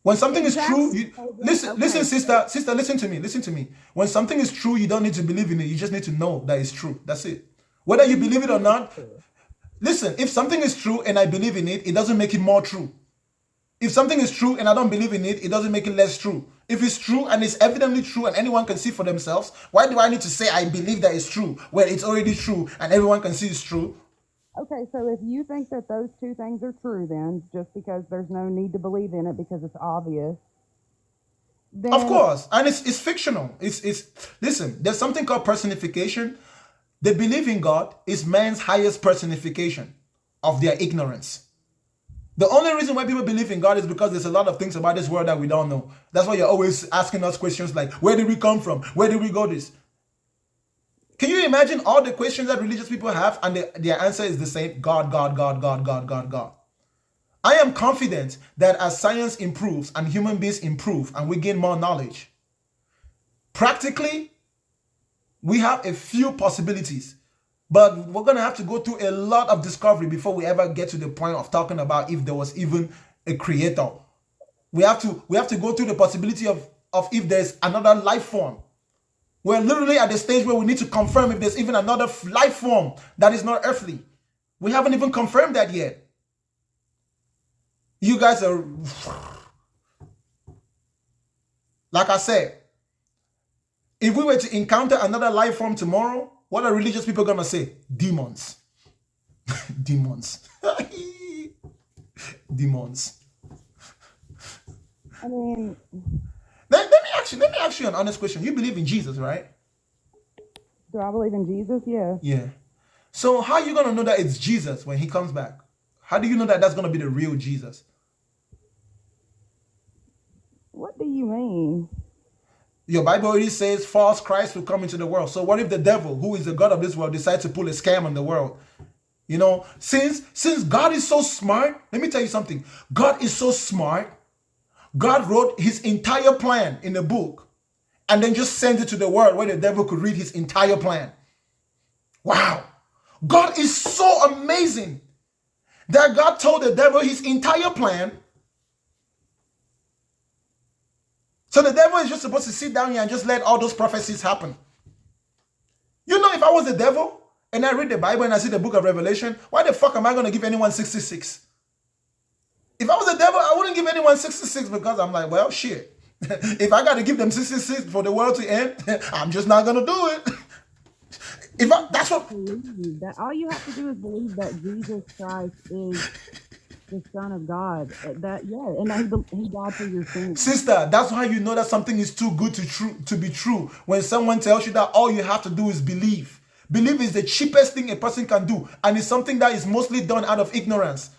When something is true, Exactly. you So then, listen, okay, sister, listen to me. When something is true, you don't need to believe in it. You just need to know that it's true. That's it. Whether you believe it or not, listen, if something is true and I believe in it, it doesn't make it more true. If something is true and I don't believe in it, it doesn't make it less true. If it's true and it's evidently true and anyone can see for themselves, why do I need to say I believe that it's true when it's already true and everyone can see it's true? okay, so if you think that those two things are true, then just because there's no need to believe in it because it's obvious, Of then course, and it's fictional. It's listen. There's something called personification. The belief in God is man's highest personification of their ignorance. The only reason why people believe in God is because there's a lot of things about this world that we don't know. That's why you're always asking us questions like, where did we come from? Where did we go this? Can you imagine all the questions that religious people have and their answer is the same? God, God, God, God, God, God, God. I am confident that as science improves and human beings improve and we gain more knowledge, practically, we have a few possibilities, but we're going to have to go through a lot of discovery before we ever get to the point of talking about if there was even a creator. We have to go through the possibility of if there's another life form. We're literally at the stage where we need to confirm if there's even another life form that is not earthly. We haven't even confirmed that yet. You guys are, like I said, if we were to encounter another life form tomorrow, what are religious people going to say? Demons. Demons. Demons. I mean, Let me ask you an honest question. You believe in Jesus, right? do I believe in Jesus? Yeah. Yeah. So how are you going to know that it's Jesus when he comes back? How do you know that that's going to be the real Jesus? What do you mean? Your Bible already says false Christ will come into the world. So what if the devil, who is the God of this world, decides to pull a scam on the world? You know, since God is so smart, let me tell you something. God is so smart. God wrote his entire plan in a book and then just sent it to the world where the devil could read his entire plan. Wow. God is so amazing that God told the devil his entire plan. So the devil is just supposed to sit down here and just let all those prophecies happen. You know, if I was the devil and I read the Bible and I see the book of Revelation, why the fuck am I going to give anyone 66? If I was the devil, I wouldn't give anyone 66 because I'm like, well, shit. If I got to give them 66 for the world to end, I'm just not going to do it. That's what. Believe that all you have to do is believe that Jesus Christ is the Son of God. And that he died for your sins. Sister, that's how you know that something is too good to be true. When someone tells you that all you have to do is believe. Believe is the cheapest thing a person can do, and it's something that is mostly done out of ignorance.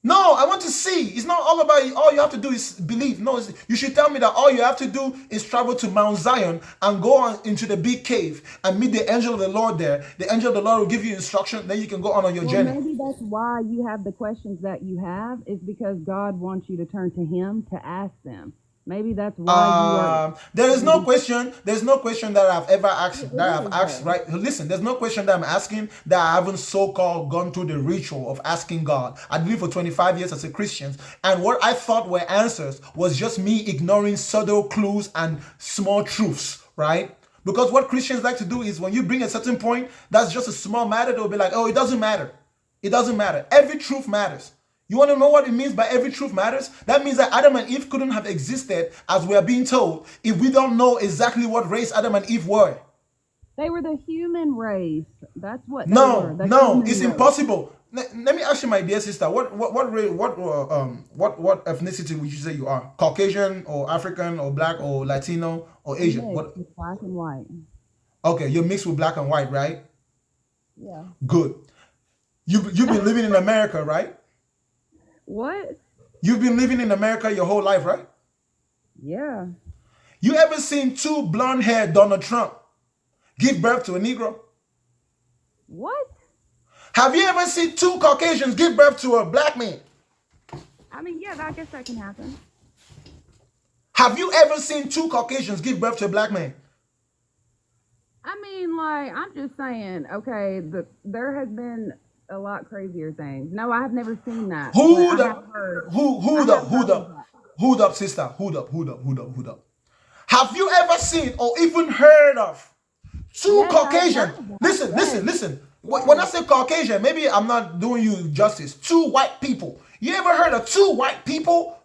No, I want to see. It's not all about all you have to do is believe. No, you should tell me that all you have to do is travel to Mount Zion and go on into the big cave and meet the angel of the Lord there. The angel of the Lord will give you instruction, then you can go on your journey. Maybe that's why you have the questions that you have, is because God wants you to turn to him to ask them. Maybe that's why you are. There is no question. There's no question that I've ever asked. That I've asked. Right? Listen. There's no question that I'm asking that I haven't so-called gone through the ritual of asking God. I lived for 25 years as a Christian, and what I thought were answers was just me ignoring subtle clues and small truths. Right? Because what Christians like to do is when you bring a certain point that's just a small matter, they'll be like, "Oh, it doesn't matter. It doesn't matter. Every truth matters." You want to know what it means by every truth matters? That means that Adam and Eve couldn't have existed, as we are being told, if we don't know exactly what race Adam and Eve were. They were the human race. That's what. No, it's impossible. Let me ask you, my dear sister, what ethnicity would you say you are? Caucasian or African or black or Latino or Asian? What? Black and white. Okay, you're mixed with black and white, right? Yeah. Good. You've been living in America, right? What? You've been living in America your whole life, right? Yeah. You ever seen two blonde-haired Donald Trump give birth to a Negro? What? Have you ever seen two Caucasians give birth to a black man? I mean, yeah, I guess that can happen. Have you ever seen two Caucasians give birth to a black man? I mean, like, I'm just saying, okay, there has been a lot crazier things. No, I have never seen that. Hold up, sister. Hold up. Have you ever seen or even heard of two Caucasians? Listen. When I say Caucasian, maybe I'm not doing you justice. Two white people. You ever heard of two white people,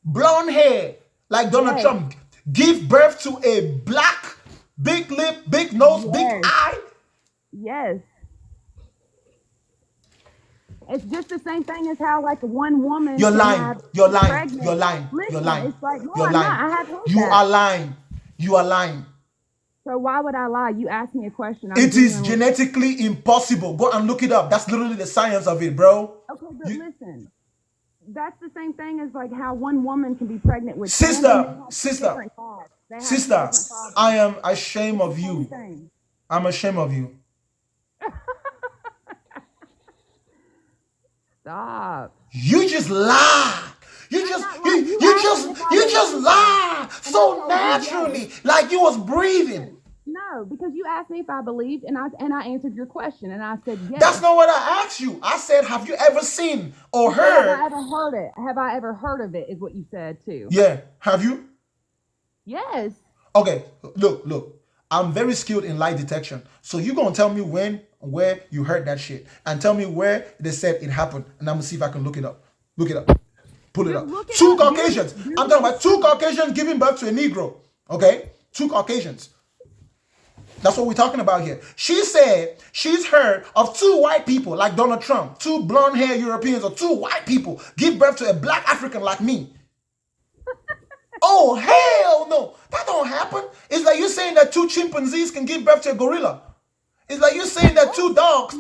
blonde hair, like Donald Trump, give birth to a black, big lip, big nose, big eye? Yes. It's just the same thing as how, like, one woman. You're lying. You're lying. Listen, You're lying. It's like, no, You're I'm lying. not. I have heard You that. are lying. You are lying. So why would I lie? You asked me a question. It is genetically impossible. Go and look it up. That's literally the science of it, bro. Okay, but listen. That's the same thing as, like, how one woman can be pregnant with. Sister, I am ashamed of you. I'm ashamed of you. Stop. You just lie. You just lie so naturally, like you was breathing. No, because you asked me if I believed, and I answered your question, and I said yes. That's not what I asked you. I said, have you ever seen or heard? Have I ever heard it? Have I ever heard of it? Is what you said too. Yeah. Have you? Yes. Okay. Look. I'm very skilled in lie detection. So you're gonna tell me when, where you heard that shit, and tell me where they said it happened, and I'm gonna see if I can look it up. Look it up. Pull it up. Two Caucasians. I'm talking about two Caucasians giving birth to a Negro. Okay? Two Caucasians. That's what we're talking about here. She said she's heard of two white people like Donald Trump, two blonde-haired Europeans, or two white people give birth to a black African like me. Oh, hell no. That don't happen. It's like you saying that two chimpanzees can give birth to a gorilla. It's like you saying that two dogs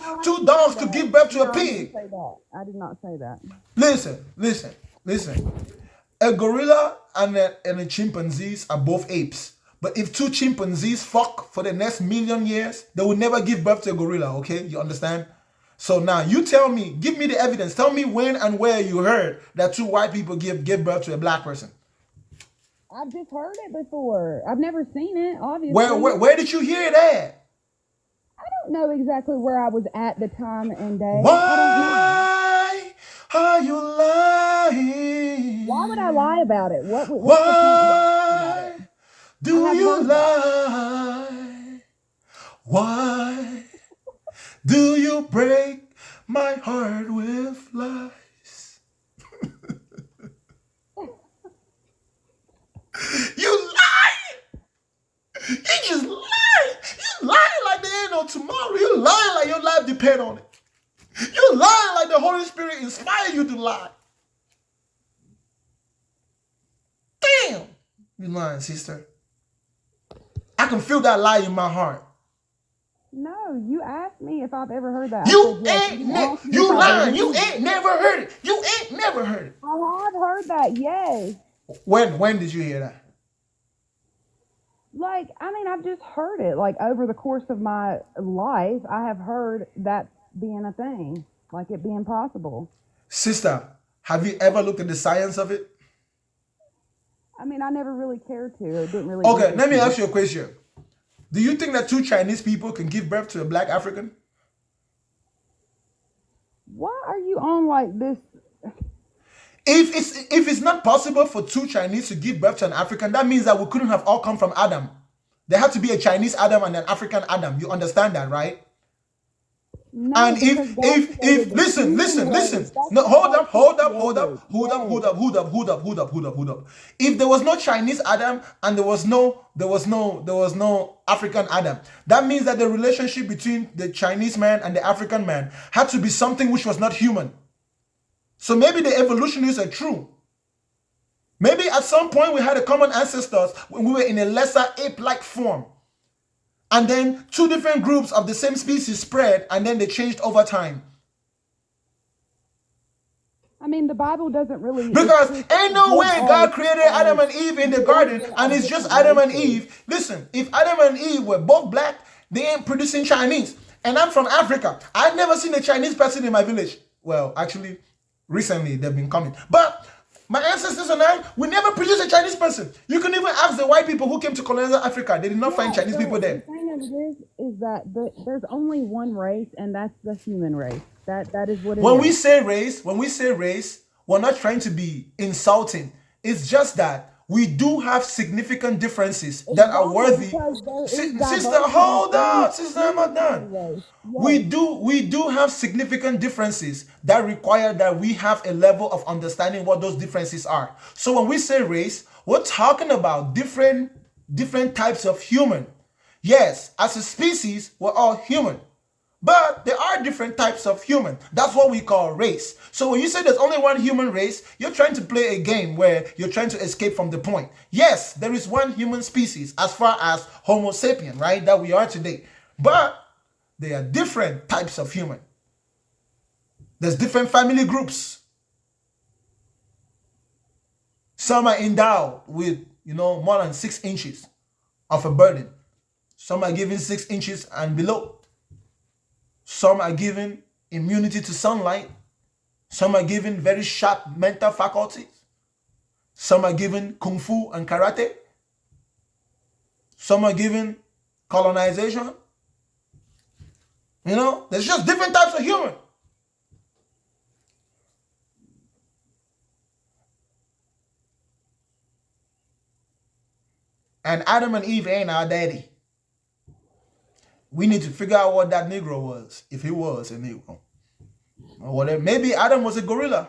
could give birth to a pig. I did not say that. Listen. A gorilla and a chimpanzees are both apes. But if two chimpanzees fuck for the next million years, they will never give birth to a gorilla, okay? You understand? So now you tell me, give me the evidence. Tell me when and where you heard that two white people give birth to a black person. I've just heard it before. I've never seen it, obviously. Where did you hear that? I don't know exactly where I was at the time and day. Why are you lying? Why would I lie about it? Why do you lie? Why do you break my heart with lies? You lie! You just lie! You lying like there ain't no tomorrow. You lying like your life depend on it. You lying like the Holy Spirit inspired you to lie. Damn! You lying, sister. I can feel that lie in my heart. No, you asked me if I've ever heard that. You lying. You ain't never heard it. You ain't never heard it. I have heard that, yes. When did you hear that? Like, I mean, I've just heard it. Like, over the course of my life, I have heard that being a thing. Like, it being possible. Sister, have you ever looked at the science of it? I mean, I never really cared to. It didn't really. Okay, let me ask you a question. Do you think that two Chinese people can give birth to a black African? Why are you on like this? If it's not possible for two Chinese to give birth to an African, that means that we couldn't have all come from Adam. There had to be a Chinese Adam and an African Adam. You understand that, right? No, and if listen. No, hold up. If there was no Chinese Adam and there was no African Adam, that means that the relationship between the Chinese man and the African man had to be something which was not human. So maybe the evolutionists are true. Maybe at some point we had a common ancestors when we were in a lesser ape-like form. And then two different groups of the same species spread and then they changed over time. I mean, the Bible doesn't really... Because ain't no way God created Adam and Eve in the garden and it's just Adam and Eve. Listen, if Adam and Eve were both black, they ain't producing Chinese. And I'm from Africa. I've never seen a Chinese person in my village. Well, actually, recently they've been coming. But my ancestors and I, we never produced a Chinese person. You can even ask the white people who came to colonize Africa. They did not find Chinese people there. The thing of it is that there's only one race, and that's the human race. That is what it is. When we say race, we're not trying to be insulting. It's just that we do have significant differences that are worthy. Sister, hold up. Sister, I'm not done. We do have significant differences that require that we have a level of understanding what those differences are. So when we say race, we're talking about different types of human. Yes, as a species, we're all human. But there are different types of human. That's what we call race. So when you say there's only one human race, you're trying to play a game where you're trying to escape from the point. Yes, there is one human species as far as Homo sapien, right, that we are today. But there are different types of human. There's different family groups. Some are endowed with, more than 6 inches of a burden. Some are given 6 inches and below. Some are given immunity to sunlight. Some are given very sharp mental faculties. Some are given kung fu and karate. Some are given colonization. There's just different types of human. And Adam and Eve ain't our daddy. We need to figure out what that Negro was, if he was a Negro. Or whatever. Maybe Adam was a gorilla.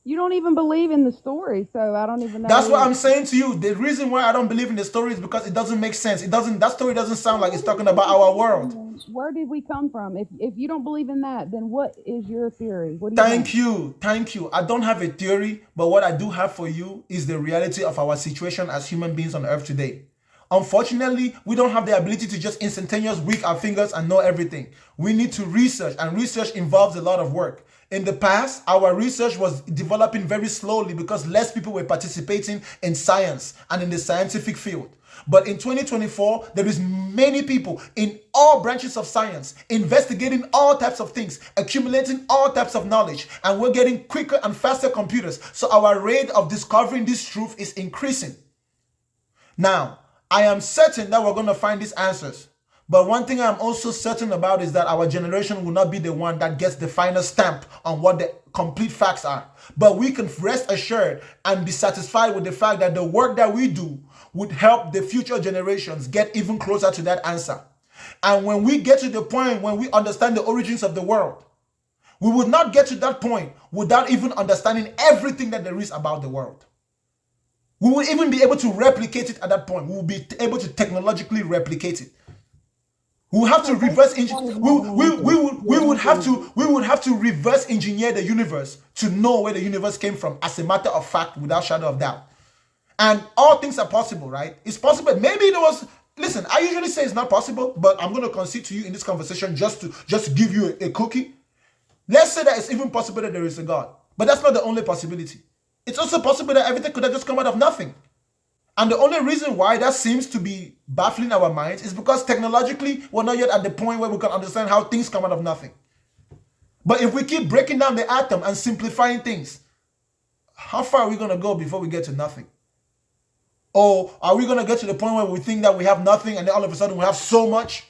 You don't even believe in the story, so I don't even know. That's what I'm saying to you. The reason why I don't believe in the story is because it doesn't make sense. That story doesn't sound like it's talking about our world. Where did we come from? If you don't believe in that, then what is your theory? What do you Thank you. I don't have a theory, but what I do have for you is the reality of our situation as human beings on earth today. Unfortunately, we don't have the ability to just instantaneously wiggle our fingers and know everything. We need to research, and research involves a lot of work. in the past, our research was developing very slowly because less people were participating in science and in the scientific field. But in 2024, there is many people in all branches of science investigating all types of things, accumulating all types of knowledge, and we're getting quicker and faster computers. So our rate of discovering this truth is increasing. Now, I am certain that we're going to find these answers. But one thing I'm also certain about is that our generation will not be the one that gets the final stamp on what the complete facts are. But we can rest assured and be satisfied with the fact that the work that we do would help the future generations get even closer to that answer. And when we get to the point when we understand the origins of the world, we would not get to that point without even understanding everything that there is about the world. We will even be able to replicate it at that point. We will be able to technologically replicate it. We will have to reverse engineer. We would have to reverse engineer the universe to know where the universe came from, as a matter of fact, without shadow of doubt. And all things are possible, right? It's possible. Maybe it was. Listen, I usually say it's not possible, but I'm going to concede to you in this conversation just to give you a cookie. Let's say that it's even possible that there is a God, but that's not the only possibility. It's also possible that everything could have just come out of nothing. And the only reason why that seems to be baffling our minds is because technologically, we're not yet at the point where we can understand how things come out of nothing. But if we keep breaking down the atom and simplifying things, how far are we going to go before we get to nothing? Or are we going to get to the point where we think that we have nothing and then all of a sudden we have so much?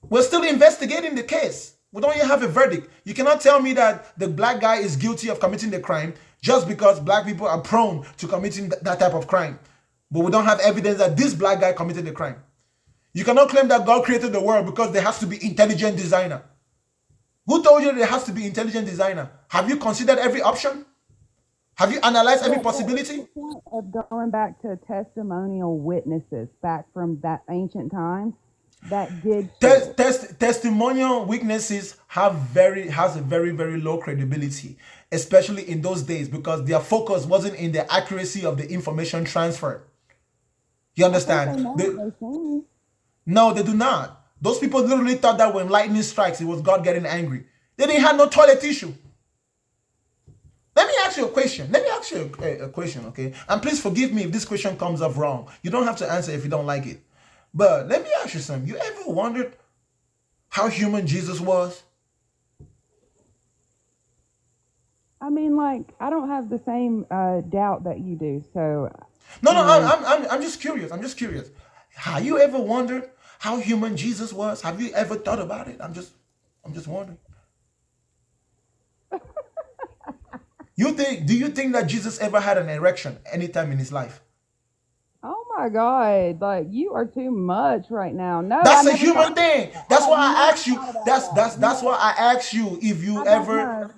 We're still investigating the case. We don't yet have a verdict. You cannot tell me that the black guy is guilty of committing the crime just because black people are prone to committing that type of crime. But we don't have evidence that this black guy committed the crime. You cannot claim that God created the world because there has to be intelligent designer. Who told you there has to be intelligent designer? Have you considered every option? Have you analyzed every possibility? The point of going back to testimonial witnesses back from that ancient times that did testimonial witnesses has a very, very low credibility, especially in those days, because their focus wasn't in the accuracy of the information transfer. You understand? No, they do not. Those people literally thought that when lightning strikes, it was God getting angry. They didn't have no toilet tissue. Let me ask you a question. A question, okay? And please forgive me if this question comes up wrong. You don't have to answer if you don't like it. But let me ask you something. You ever wondered how human Jesus was? I mean, like, I don't have the same doubt that you do. So No, I'm just curious. Have you ever wondered how human Jesus was? Have you ever thought about it? I'm just wondering. Do you think that Jesus ever had an erection anytime in his life? Oh my God! Like, you are too much right now. No, That's a human thing. That's why I asked you. That's why I asked you if you ever.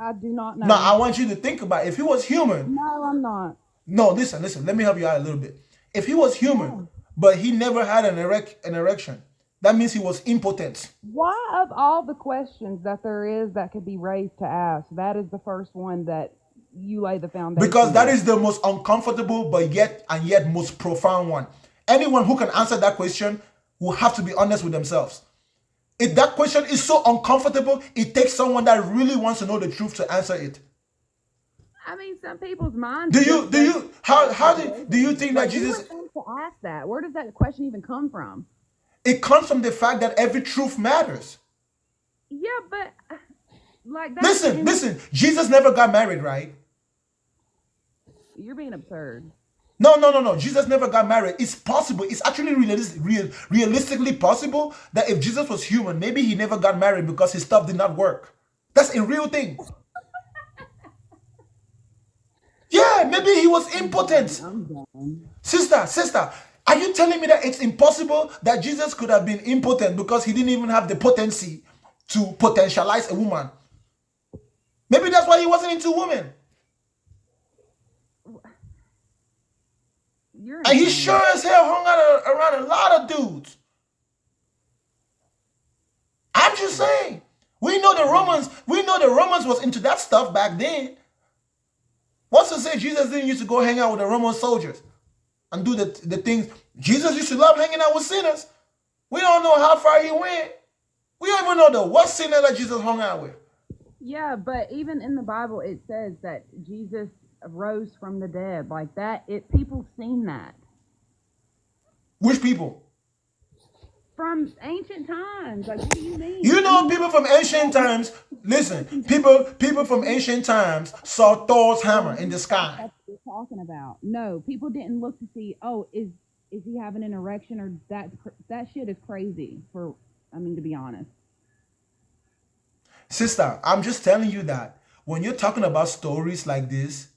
I do not know. No, I want you to think about it. If he was human. No, I'm not. No, listen. Let me help you out a little bit. If he was human, but he never had an erection, that means he was impotent. Why, of all the questions that there is that could be raised to ask, that is the first one that you lay the foundation? Because that is the most uncomfortable, but yet most profound one. Anyone who can answer that question will have to be honest with themselves. If that question is so uncomfortable, it takes someone that really wants to know the truth to answer it. I mean, some people's minds. Do you think that Jesus? Who would think to ask that? Where does that question even come from? It comes from the fact that every truth matters. Yeah, but like that. Listen. Jesus never got married, right? You're being absurd. No. Jesus never got married. It's possible. It's actually realistically possible that if Jesus was human, maybe he never got married because his stuff did not work. That's a real thing. Yeah, maybe he was impotent. I'm done. Sister, are you telling me that it's impossible that Jesus could have been impotent because he didn't even have the potency to potentialize a woman? Maybe that's why he wasn't into women. And he sure as hell hung out around a lot of dudes. I'm just saying. We know the Romans was into that stuff back then. What's to say Jesus didn't used to go hang out with the Roman soldiers and do the things? Jesus used to love hanging out with sinners. We don't know how far he went. We don't even know the what sinner that Jesus hung out with. Yeah, but even in the Bible, it says that Jesus rose from the dead. Like that, people seen that Which people? from ancient times. Like, what do you mean? You know, people from ancient times. Listen, people from ancient times saw Thor's hammer in the sky. That's what you're talking about. No, people didn't look to see. Oh, is he having an erection, or that shit is crazy. To be honest. Sister, I'm just telling you that when you're talking about stories like this,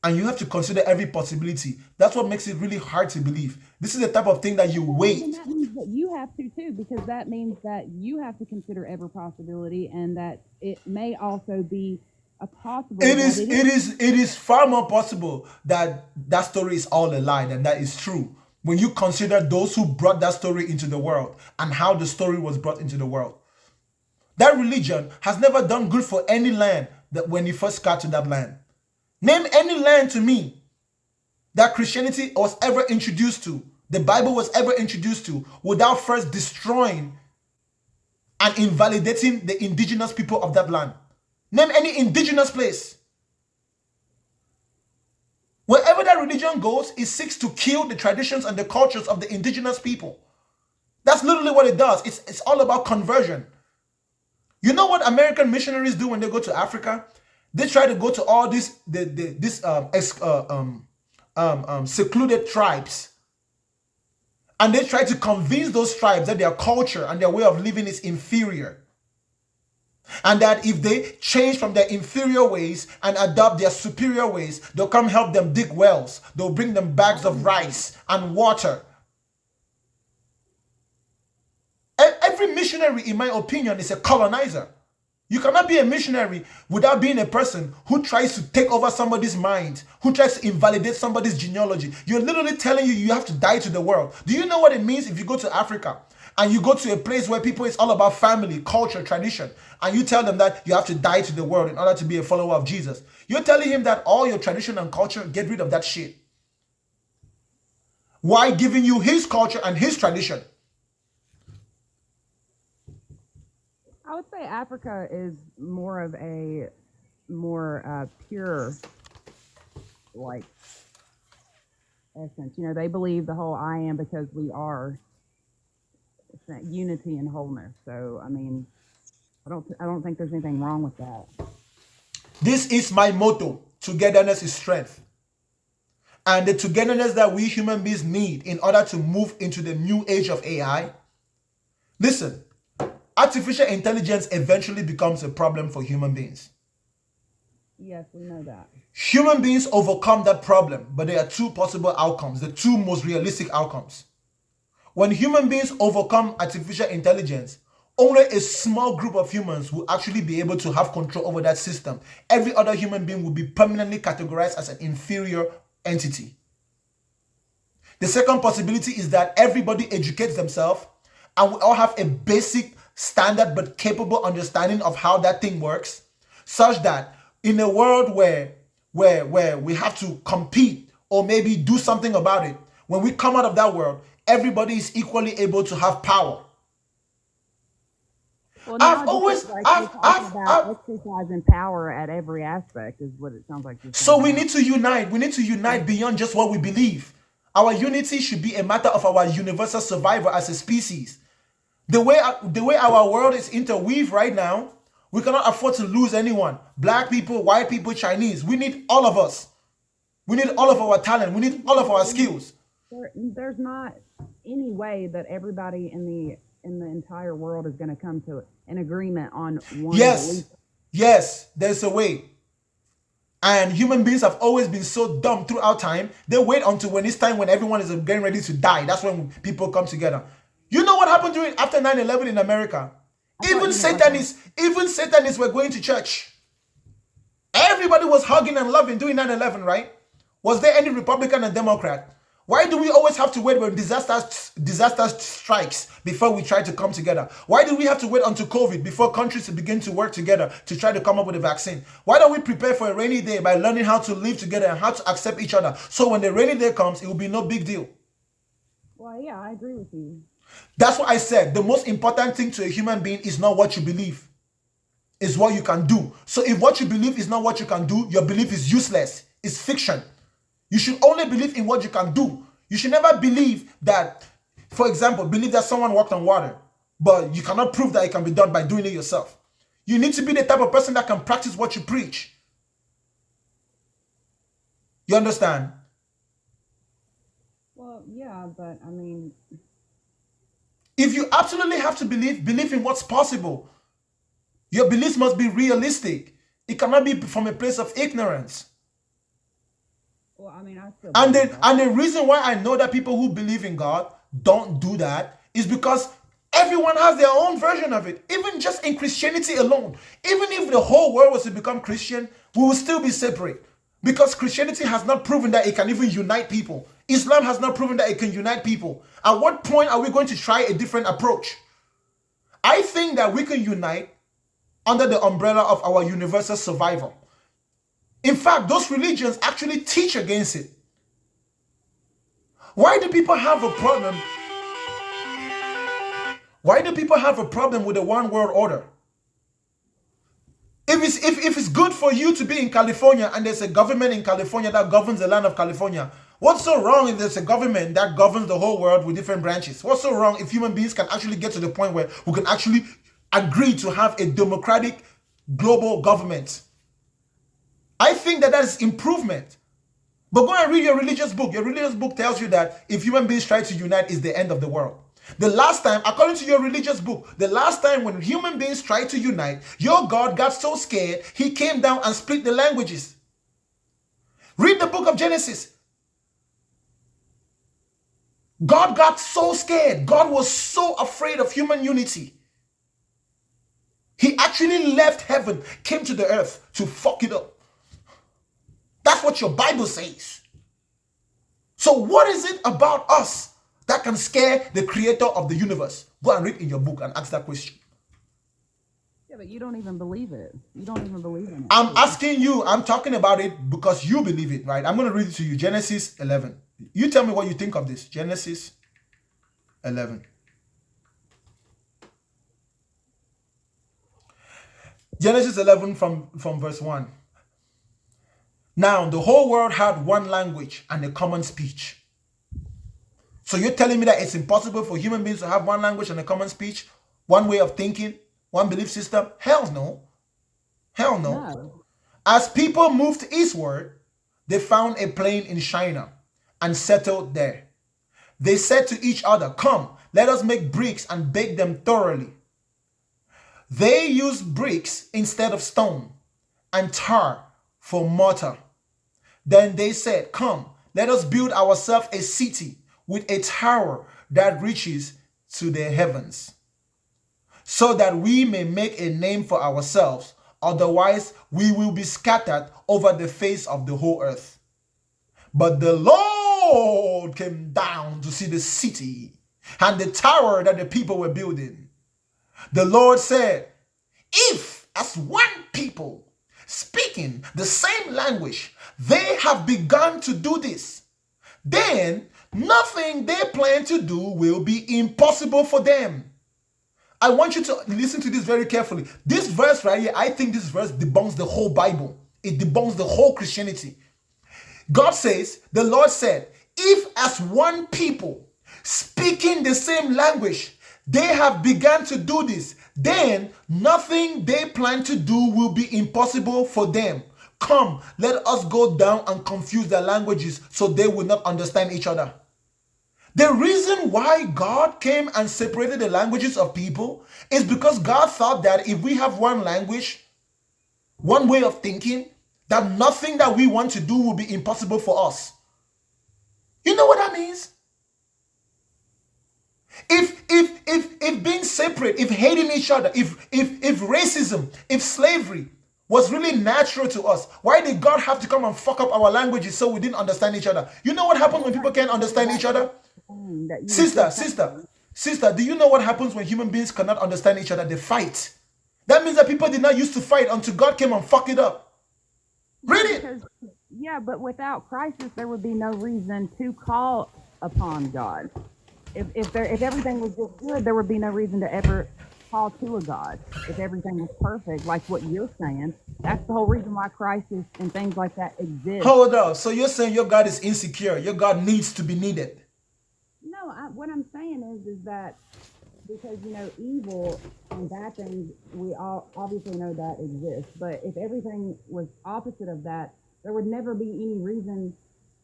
and you have to consider every possibility, that's what makes it really hard to believe. This is the type of thing that you And wait. that means that you have to too, because that means that you have to consider every possibility, and that it may also be a possible. It is far more possible that that story is all a lie than that is true. When you consider those who brought that story into the world and how the story was brought into the world. That religion has never done good for any land that when you first got to that land. Name any land to me that Christianity was ever introduced to, the Bible was ever introduced to, without first destroying and invalidating the indigenous people of that land. Name any indigenous place. Wherever that religion goes, it seeks to kill the traditions and the cultures of the indigenous people. That's literally what it does. It's all about conversion. You know what American missionaries do when they go to Africa? They try to go to all these secluded tribes, and they try to convince those tribes that their culture and their way of living is inferior, and that if they change from their inferior ways and adopt their superior ways, they'll come help them dig wells. They'll bring them bags of rice and water. Every missionary, in my opinion, is a colonizer. You cannot be a missionary without being a person who tries to take over somebody's mind, who tries to invalidate somebody's genealogy. You're literally telling you have to die to the world. Do you know what it means if you go to Africa and you go to a place where people, it's all about family, culture, tradition, and you tell them that you have to die to the world in order to be a follower of Jesus? You're telling him that all your tradition and culture, get rid of that shit. Why giving you his culture and his tradition? I would say Africa is more of a pure, like, essence. They believe the whole "I am because we are" unity and wholeness. So, I don't think there's anything wrong with that. This is my motto: togetherness is strength. And the togetherness that we human beings need in order to move into the new age of AI. Listen. Artificial intelligence eventually becomes a problem for human beings. Yes, we know that. Human beings overcome that problem, but there are two possible outcomes, the two most realistic outcomes. When human beings overcome artificial intelligence, only a small group of humans will actually be able to have control over that system. Every other human being will be permanently categorized as an inferior entity. The second possibility is that everybody educates themselves and we all have a basic standard but capable understanding of how that thing works, such that in a world where we have to compete or maybe do something about it, when we come out of that world, everybody is equally able to have power. Well, now I've exercising power at every aspect is what it sounds like. So we need to unite. We need to unite beyond just what we believe. Our unity should be a matter of our universal survival as a species. The way our world is interweaved right now, we cannot afford to lose anyone. Black people, white people, Chinese. We need all of us. We need all of our talent. We need all of our skills. There's not any way that everybody in the entire world is going to come to an agreement on one belief. Yes, there's a way. And human beings have always been so dumb throughout time. They wait until when it's time when everyone is getting ready to die. That's when people come together. You know what happened after 9/11 in America? Even Satanists were going to church. Everybody was hugging and loving during 9/11, right? Was there any Republican and Democrat? Why do we always have to wait when disaster strikes before we try to come together? Why do we have to wait until COVID before countries begin to work together to try to come up with a vaccine? Why don't we prepare for a rainy day by learning how to live together and how to accept each other? So when the rainy day comes, it will be no big deal. Well, yeah, I agree with you. That's what I said. The most important thing to a human being is not what you believe. is what you can do. So if what you believe is not what you can do, your belief is useless. It's fiction. You should only believe in what you can do. You should never believe that, for example, believe that someone walked on water, but you cannot prove that it can be done by doing it yourself. You need to be the type of person that can practice what you preach. You understand? Well, yeah, but I mean, If you absolutely have to believe in what's possible. Your beliefs must be realistic. It cannot be from a place of ignorance. well, I mean, I still And believe the reason why I know that people who believe in God don't do that is because everyone has their own version of it. Even just in Christianity alone, even if the whole world was to become Christian, we will still be separate. Because Christianity has not proven that it can even unite people. Islam has not proven that it can unite people. At what point are we going to try a different approach? I think that we can unite under the umbrella of our universal survival. In fact, those religions actually teach against it. Why do people have a problem? Why do people have a problem with the one world order? If it's good for you to be in California and there's a government in California that governs the land of California, what's so wrong if there's a government that governs the whole world with different branches? What's so wrong if human beings can actually get to the point where we can actually agree to have a democratic global government? I think that is improvement. But go and read your religious book. Your religious book tells you that if human beings try to unite, it's the end of the world. The last time, according to your religious book, the last time when human beings tried to unite, your God got so scared, he came down and split the languages. Read the book of Genesis. God got so scared. God was so afraid of human unity. He actually left heaven, came to the earth to fuck it up. That's what your Bible says. So what is it about us that can scare the creator of the universe? Go and read in your book and ask that question. Yeah, but you don't even believe it. You don't even believe in it. I'm asking you, I'm talking about it because you believe it, right? I'm going to read it to you. Genesis 11. You tell me what you think of this. Genesis 11. Genesis 11 from verse 1. Now, the whole world had one language and a common speech. So you're telling me that it's impossible for human beings to have one language and a common speech? One way of thinking? One belief system? Hell no. Hell no. No. As people moved eastward, they found a plain in Shinar and settled there. They said to each other, "Come, let us make bricks and bake them thoroughly." They used bricks instead of stone and tar for mortar. Then they said, "Come, let us build ourselves a city with a tower that reaches to the heavens, so that we may make a name for ourselves. Otherwise, we will be scattered over the face of the whole earth." But the Lord came down to see the city and the tower that the people were building. The Lord said, "If as one people speaking the same language, they have begun to do this, then nothing they plan to do will be impossible for them." I want you to listen to this very carefully. This verse right here, I think this verse debunks the whole Bible. It debunks the whole Christianity. God says, the Lord said, if as one people speaking the same language, they have begun to do this, then nothing they plan to do will be impossible for them. Come, let us go down and confuse their languages so they will not understand each other. The reason why God came and separated the languages of people is because God thought that if we have one language, one way of thinking, that nothing that we want to do will be impossible for us. You know what that means? If being separate, if hating each other, if racism, if slavery was really natural to us, why did God have to come and fuck up our languages so we didn't understand each other? You know what happens when people can't understand each other? Sister, do you know what happens when human beings cannot understand each other? They fight. That means that people did not used to fight until God came and fucked it up. Read it. Because, yeah, but without crisis, there would be no reason to call upon God. If everything was just good, there would be no reason to ever call to a God if everything was perfect, like what you're saying. That's the whole reason why crisis and things like that exist. Hold up. So you're saying your God is insecure. Your God needs to be needed. No, what I'm saying is that because evil and bad things, we all obviously know that exists. But if everything was opposite of that, there would never be any reason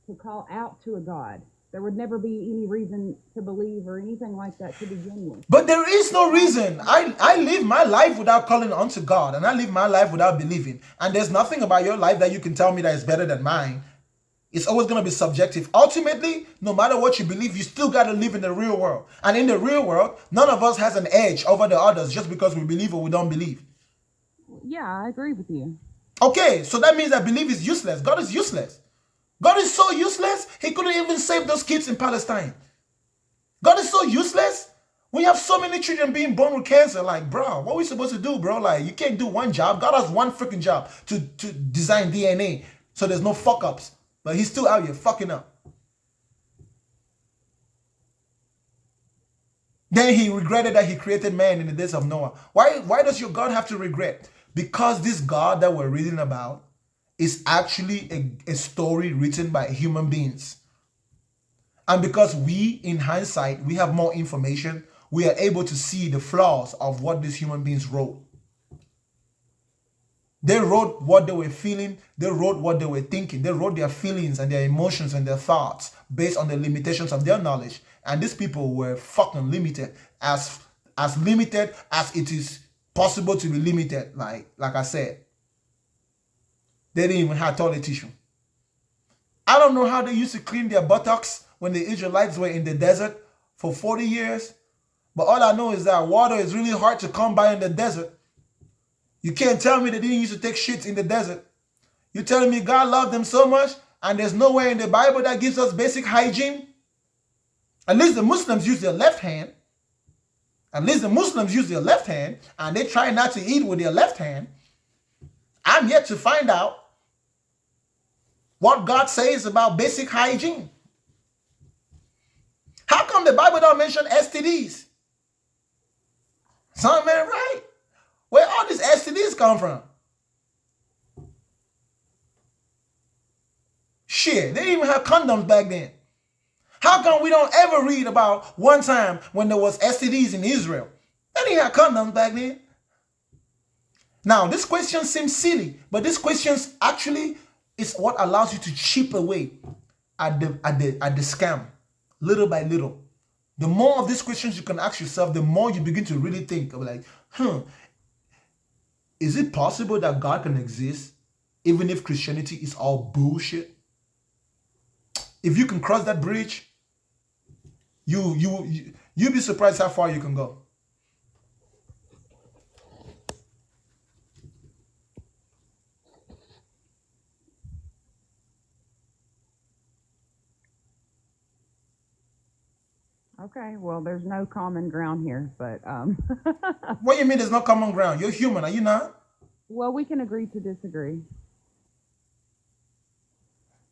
to call out to a God. There would never be any reason to believe or anything like that to begin with. But there is no reason. I live my life without calling unto God, and I live my life without believing. And there's nothing about your life that you can tell me that is better than mine. It's always going to be subjective. Ultimately, no matter what you believe, you still got to live in the real world. And in the real world, none of us has an edge over the others just because we believe or we don't believe. Yeah, I agree with you. Okay, so that means that belief is useless. God is useless. God is so useless, he couldn't even save those kids in Palestine. God is so useless. We have so many children being born with cancer. Like, bro, what are we supposed to do, bro? Like, you can't do one job. God has one freaking job to design DNA so there's no fuck-ups. But he's still out here fucking up. Then he regretted that he created man in the days of Noah. Why does your God have to regret? Because this God that we're reading about is actually a story written by human beings. And because we, in hindsight, we have more information, we are able to see the flaws of what these human beings wrote. They wrote what they were feeling, they wrote what they were thinking, they wrote their feelings and their emotions and their thoughts based on the limitations of their knowledge. And these people were fucking limited, as limited as it is possible to be limited, like I said. They didn't even have toilet tissue. I don't know how they used to clean their buttocks when the Israelites were in the desert for 40 years. But all I know is that water is really hard to come by in the desert. You can't tell me they didn't used to take shits in the desert. You're telling me God loved them so much and there's nowhere in the Bible that gives us basic hygiene? At least the Muslims use their left hand. At least the Muslims use their left hand and they try not to eat with their left hand. I'm yet to find out what God says about basic hygiene. How come the Bible don't mention STDs? Something ain't right. Where all these STDs come from? Shit, they didn't even have condoms back then. How come we don't ever read about one time when there was STDs in Israel? They didn't have condoms back then. Now, this question seems silly, but this question actually is what allows you to chip away at the scam, little by little. The more of these questions you can ask yourself, the more you begin to really think of like, is it possible that God can exist even if Christianity is all bullshit? If you can cross that bridge, you'll be surprised how far you can go. Okay, well, there's no common ground here, but What do you mean there's no common ground? You're human, are you not? well, we can agree to disagree.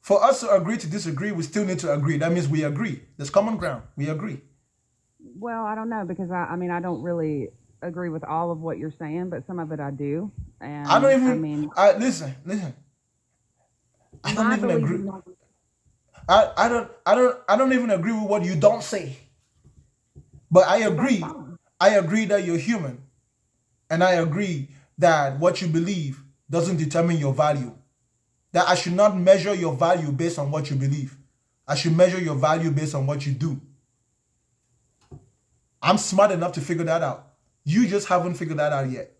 For us to agree to disagree, we still need to agree. That means we agree. There's common ground. We agree. Well, I don't know because I mean I don't really agree with all of what you're saying, but some of it I do. And I don't even. I mean, listen. I don't my even belief agree. is not. I don't even agree with what you don't say. But I agree. I agree that you're human, and I agree that what you believe doesn't determine your value. That I should not measure your value based on what you believe. I should measure your value based on what you do. I'm smart enough to figure that out. You just haven't figured that out yet.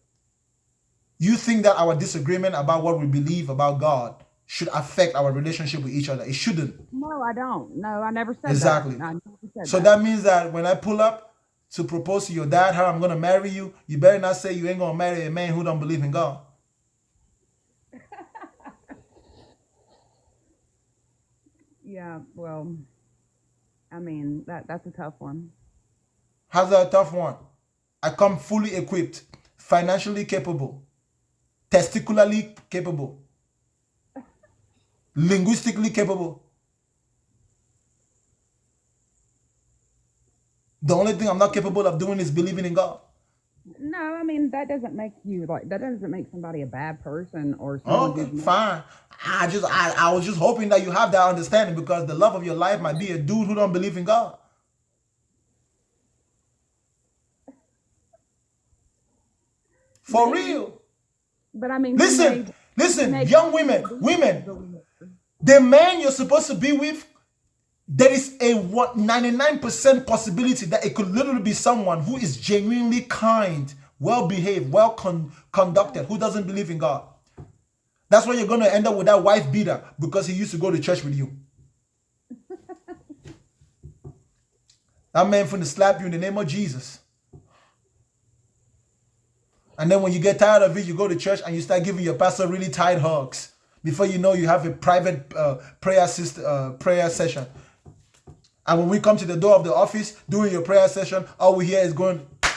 You think that our disagreement about what we believe about God should affect our relationship with each other. It shouldn't. No, I don't. No, I never said Exactly. that. I never said So that means that when I pull up to propose to your dad how I'm going to marry you, you better not say you ain't going to marry a man who don't believe in God. Yeah, well, I mean that's a tough one. How's that a tough one? I come fully equipped, financially capable, testicularly capable, linguistically capable. The only thing I'm not capable of doing is believing in God. No, I mean that doesn't make you like that doesn't make somebody a bad person or someone Okay, who's not. fine. I was just hoping that you have that understanding because the love of your life might be a dude who don't believe in God. For Maybe, real. but I mean, Listen, he listen, may young be a women, believer. the man you're supposed to be with, there is a 99% possibility that it could literally be someone who is genuinely kind, well behaved, well conducted, who doesn't believe in God. That's why you're going to end up with that wife beater because he used to go to church with you. That man finna slap you in the name of Jesus. And then when you get tired of it, you go to church and you start giving your pastor really tight hugs. Before you know, you have a private prayer session. And when we come to the door of the office during your prayer session, all we hear is going, I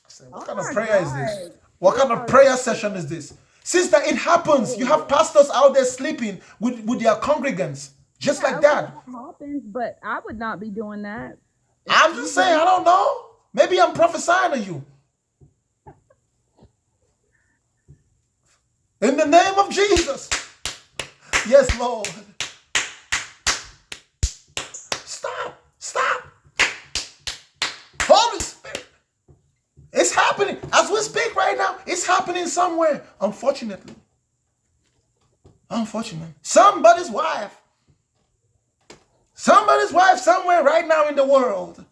say, what kind of prayer is this? What kind of prayer session is this? Sister, it happens. You have pastors out there sleeping with their congregants. Just like that. That happens, but I would not be doing that. I'm just saying, I don't know. Maybe I'm prophesying to you. In the name of Jesus. Yes, Lord. Stop. Holy Spirit. It's happening. As we speak right now, it's happening somewhere. Unfortunately. Somebody's wife somewhere right now in the world.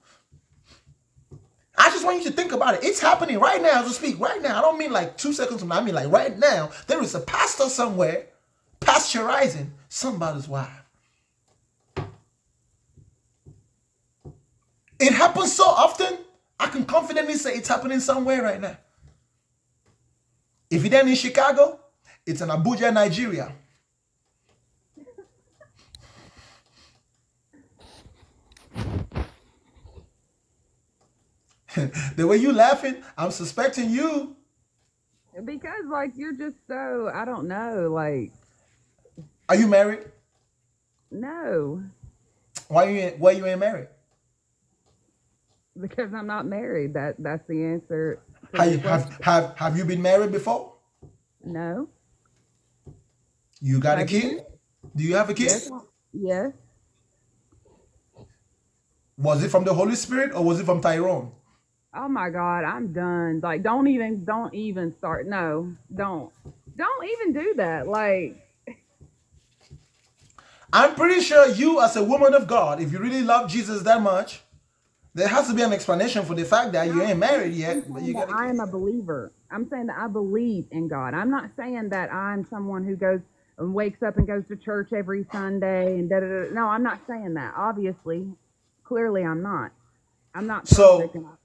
I just want you to think about it. It's happening right now as we speak. Right now. I don't mean like 2 seconds from now. I mean like right now. There is a pastor somewhere pasteurizing somebody's wife. It happens so often, I can confidently say it's happening somewhere right now. If it ain't in Chicago, it's in Abuja, Nigeria. The way you laughing, I'm suspecting you. Because like you're just so I don't know, like Are you married? no, Why you ain't married? because I'm not married. That's the answer to your question. Have you been married before? No. You got a Have you? kid? Do you have a kid? Yes. Yes. Was it from the Holy Spirit or was it from Tyrone? Oh my God, I'm done. Like, don't even start. No, don't even do that. Like, I'm pretty sure you, as a woman of God, if you really love Jesus that much, there has to be an explanation for the fact that you ain't married yet, I'm but saying you that got a I kid. am a believer. I'm saying that I believe in God. I'm not saying that I'm someone who goes and wakes up and goes to church every Sunday and da da da. No, I'm not saying that. Obviously, clearly, I'm not. I'm not perfect, but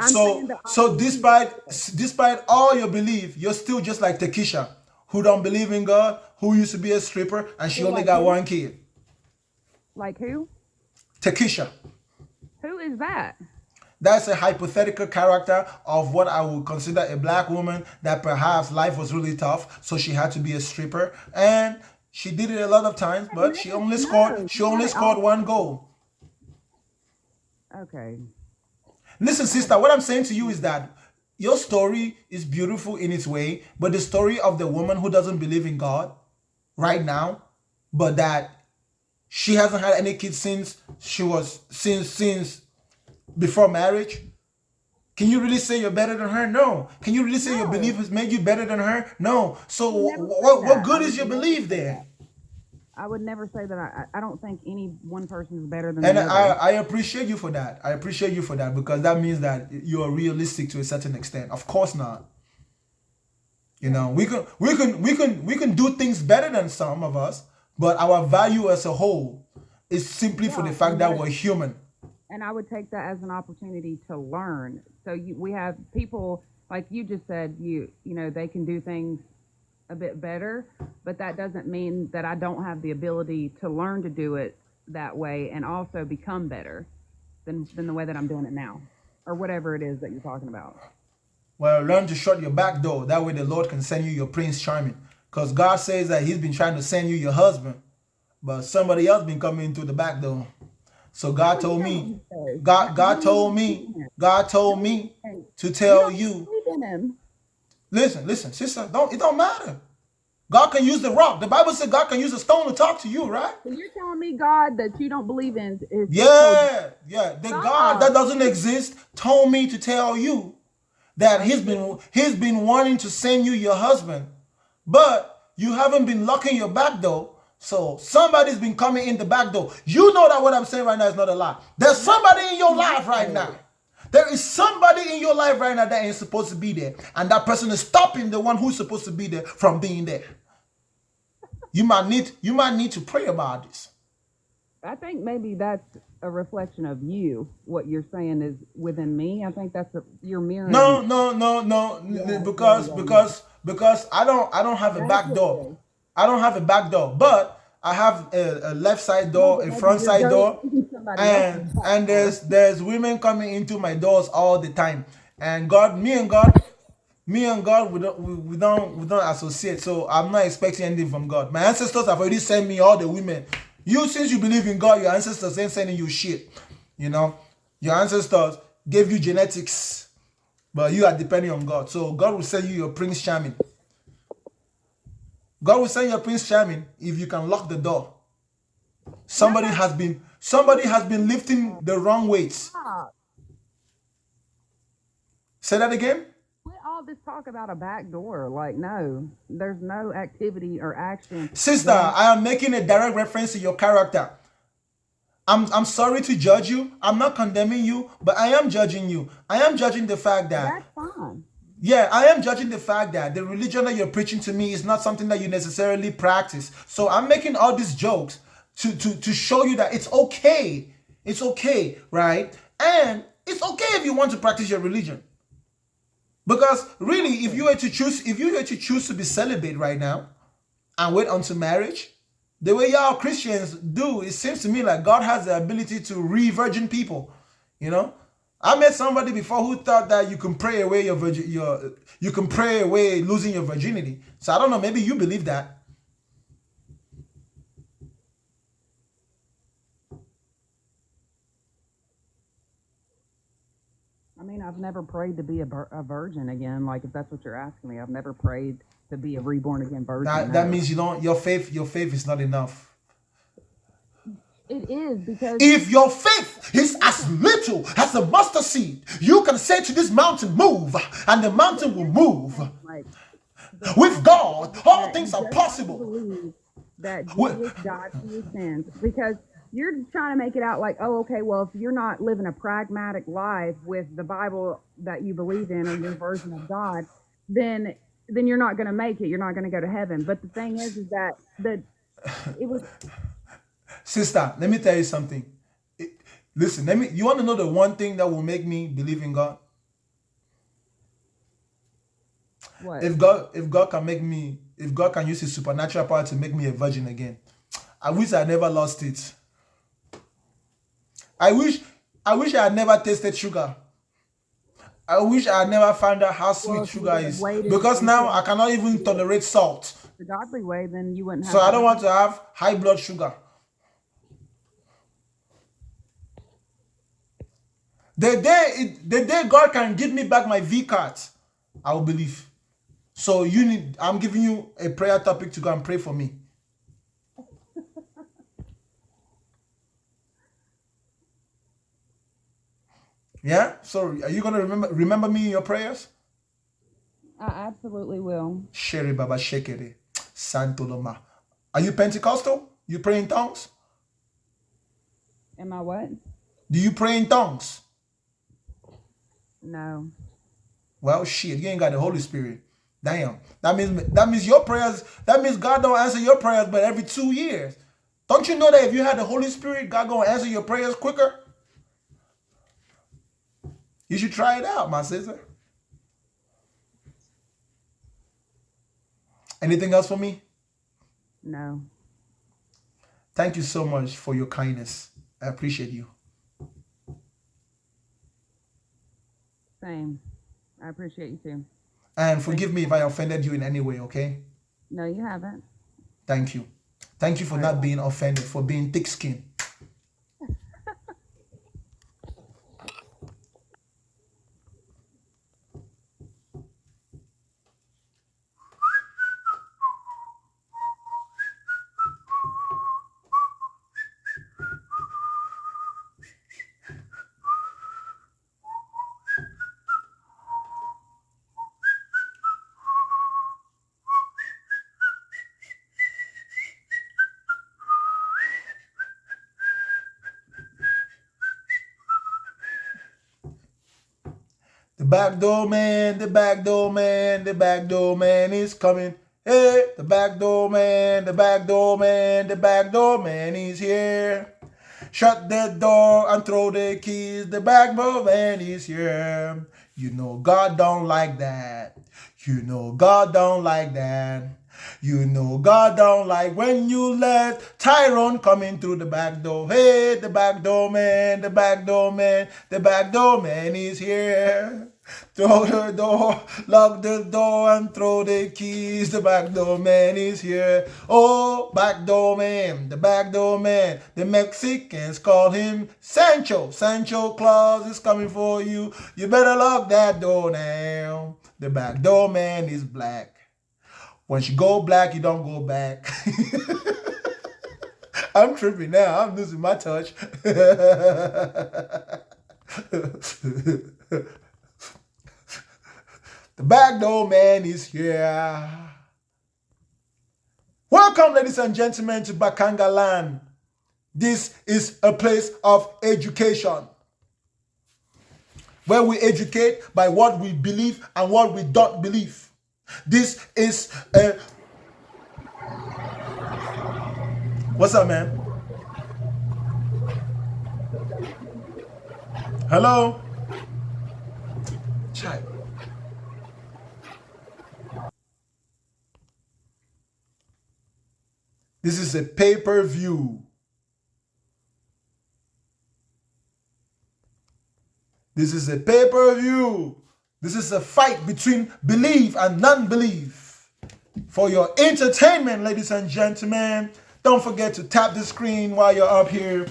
I'm saying that I believe. Despite all your belief, you're still just like Takesha, who don't believe in God, who used to be a stripper, and she Feel only like got who? one kid. Like who? Takesha. Who is that? That's a hypothetical character of what I would consider a black woman that perhaps life was really tough, so she had to be a stripper, and she did it a lot of times, but she only scored one goal. Okay. Listen, sister, what I'm saying to you is that your story is beautiful in its way, but the story of the woman who doesn't believe in God right now, but that she hasn't had any kids since before marriage. Can you really say you're better than her? No. Can you really say your belief has made you better than her? No. So what good is your belief then? I would never say that. I don't think any one person is better than And the other. I appreciate you for that. I appreciate you for that because that means that you are realistic to a certain extent. Of course not. You know, we can do things better than some of us, but our value as a whole is simply for the fact that we're human. And I would take that as an opportunity to learn. So we have people like you just said. You know they can do things a bit better, but that doesn't mean that I don't have the ability to learn to do it that way and also become better than the way that I'm doing it now, or whatever it is that you're talking about. Well, learn to shut your back door. That way the Lord can send you your Prince Charming. Because God says that he's been trying to send you your husband, but somebody else been coming in through the back door. So God told me to You tell don't you, believe in him. listen, sister, it don't matter. God can use the rock. The Bible said God can use a stone to talk to you, right? So you're telling me God that you don't believe in is told you. Yeah. The God that Stop. doesn't exist told me to tell you that he's been wanting to send you your husband, but you haven't been locking your back door. So somebody's been coming in the back door. You know that what I'm saying right now is not a lie. There's somebody in your life right now. There is somebody in your life right now that ain't supposed to be there, and that person is stopping the one who's supposed to be there from being there. You might need to pray about this. I think maybe that's a reflection of you. What you're saying is within me. I think you're mirroring. No, because I don't have a That's back what it door. is. I don't have a back door, but I have a left side door, a front side door, and there's women coming into my doors all the time. And me and God, we don't associate. So I'm not expecting anything from God. My ancestors have already sent me all the women. Since you believe in God, your ancestors ain't sending you shit. Your ancestors gave you genetics, but you are depending on God. So God will send you your Prince Charming. God will send your Prince Charming if you can lock the door. Somebody has been lifting the wrong weights. Stop. Say that again. Quit all this talk about a back door. Like, no, there's no activity or action. Sister, I am making a direct reference to your character. I'm sorry to judge you. I'm not condemning you, but I am judging you. I am judging the fact that That's fine. Yeah, I am judging the fact that the religion that you're preaching to me is not something that you necessarily practice. So I'm making all these jokes to show you that it's okay. It's okay, right? And it's okay if you want to practice your religion. Because really, if you were to choose to be celibate right now and wait until marriage, the way y'all Christians do, it seems to me like God has the ability to re-virgin people. I met somebody before who thought that you can pray away you can pray away losing your virginity. So I don't know, maybe you believe that. I mean, I've never prayed to be a virgin again. Like, if that's what you're asking me, I've never prayed to be a reborn again virgin. That means your faith is not enough. It is, because if your faith is as little as a mustard seed, you can say to this mountain, move, and the mountain will move. With God, all things are possible. Believe that Jesus died for your sins, because you're trying to make it out like, oh, okay, well, if you're not living a pragmatic life with the Bible that you believe in or your version of God, then you're not going to make it. You're not going to go to heaven. But the thing is that it was. Sister, let me tell you something. Listen, you want to know the one thing that will make me believe in God? What? If God can use his supernatural power to make me a virgin again, I wish I never lost it. I wish I had never tasted sugar. I wish I had never found out how sweet sugar is. Because now I cannot even tolerate salt. The godly way, then you wouldn't have. So I don't want to have high blood sugar. The day God can give me back my V cards, I will believe. So I'm giving you a prayer topic to go and pray for me. Yeah? So are you going to remember me in your prayers? I absolutely will. Shere Baba Shekere. Santo Loma. Are you Pentecostal? You pray in tongues? Am I what? Do you pray in tongues? No. Well, shit, you ain't got the Holy Spirit. Damn. That means your prayers, that means God don't answer your prayers but every 2 years. Don't you know that if you had the Holy Spirit, God gonna answer your prayers quicker? You should try it out, my sister. Anything else for me? No. Thank you so much for your kindness. I appreciate you. Same. I appreciate you too. And forgive me if I offended you in any way, okay? No, you haven't. Thank you. Thank you for not being offended, for being thick-skinned. The back door man, the back door man, the back door man is coming. Hey, the back door man, the back door man, the back door man is here. Shut the door and throw the keys. The back door man is here. You know God don't like that. You know God don't like that. You know God don't like when you let Tyrone come in through the back door. Hey, the back door man, the back door man, the back door man is here. Throw the door, lock the door and throw the keys. The back door man is here. Oh, back door man, the back door man. The Mexicans call him Sancho. Sancho Claus is coming for you. You better lock that door now. The back door man is black. Once you go black, you don't go back. I'm tripping now. I'm losing my touch. The back door man is here. Welcome, ladies and gentlemen, to Bakanga Land. This is a place of education, where we educate by what we believe and what we don't believe. This is a... What's up, man? Hello? Child. This is a pay-per-view. This is a pay-per-view. This is a fight between belief and non-belief. For your entertainment, ladies and gentlemen, don't forget to tap the screen while you're up here.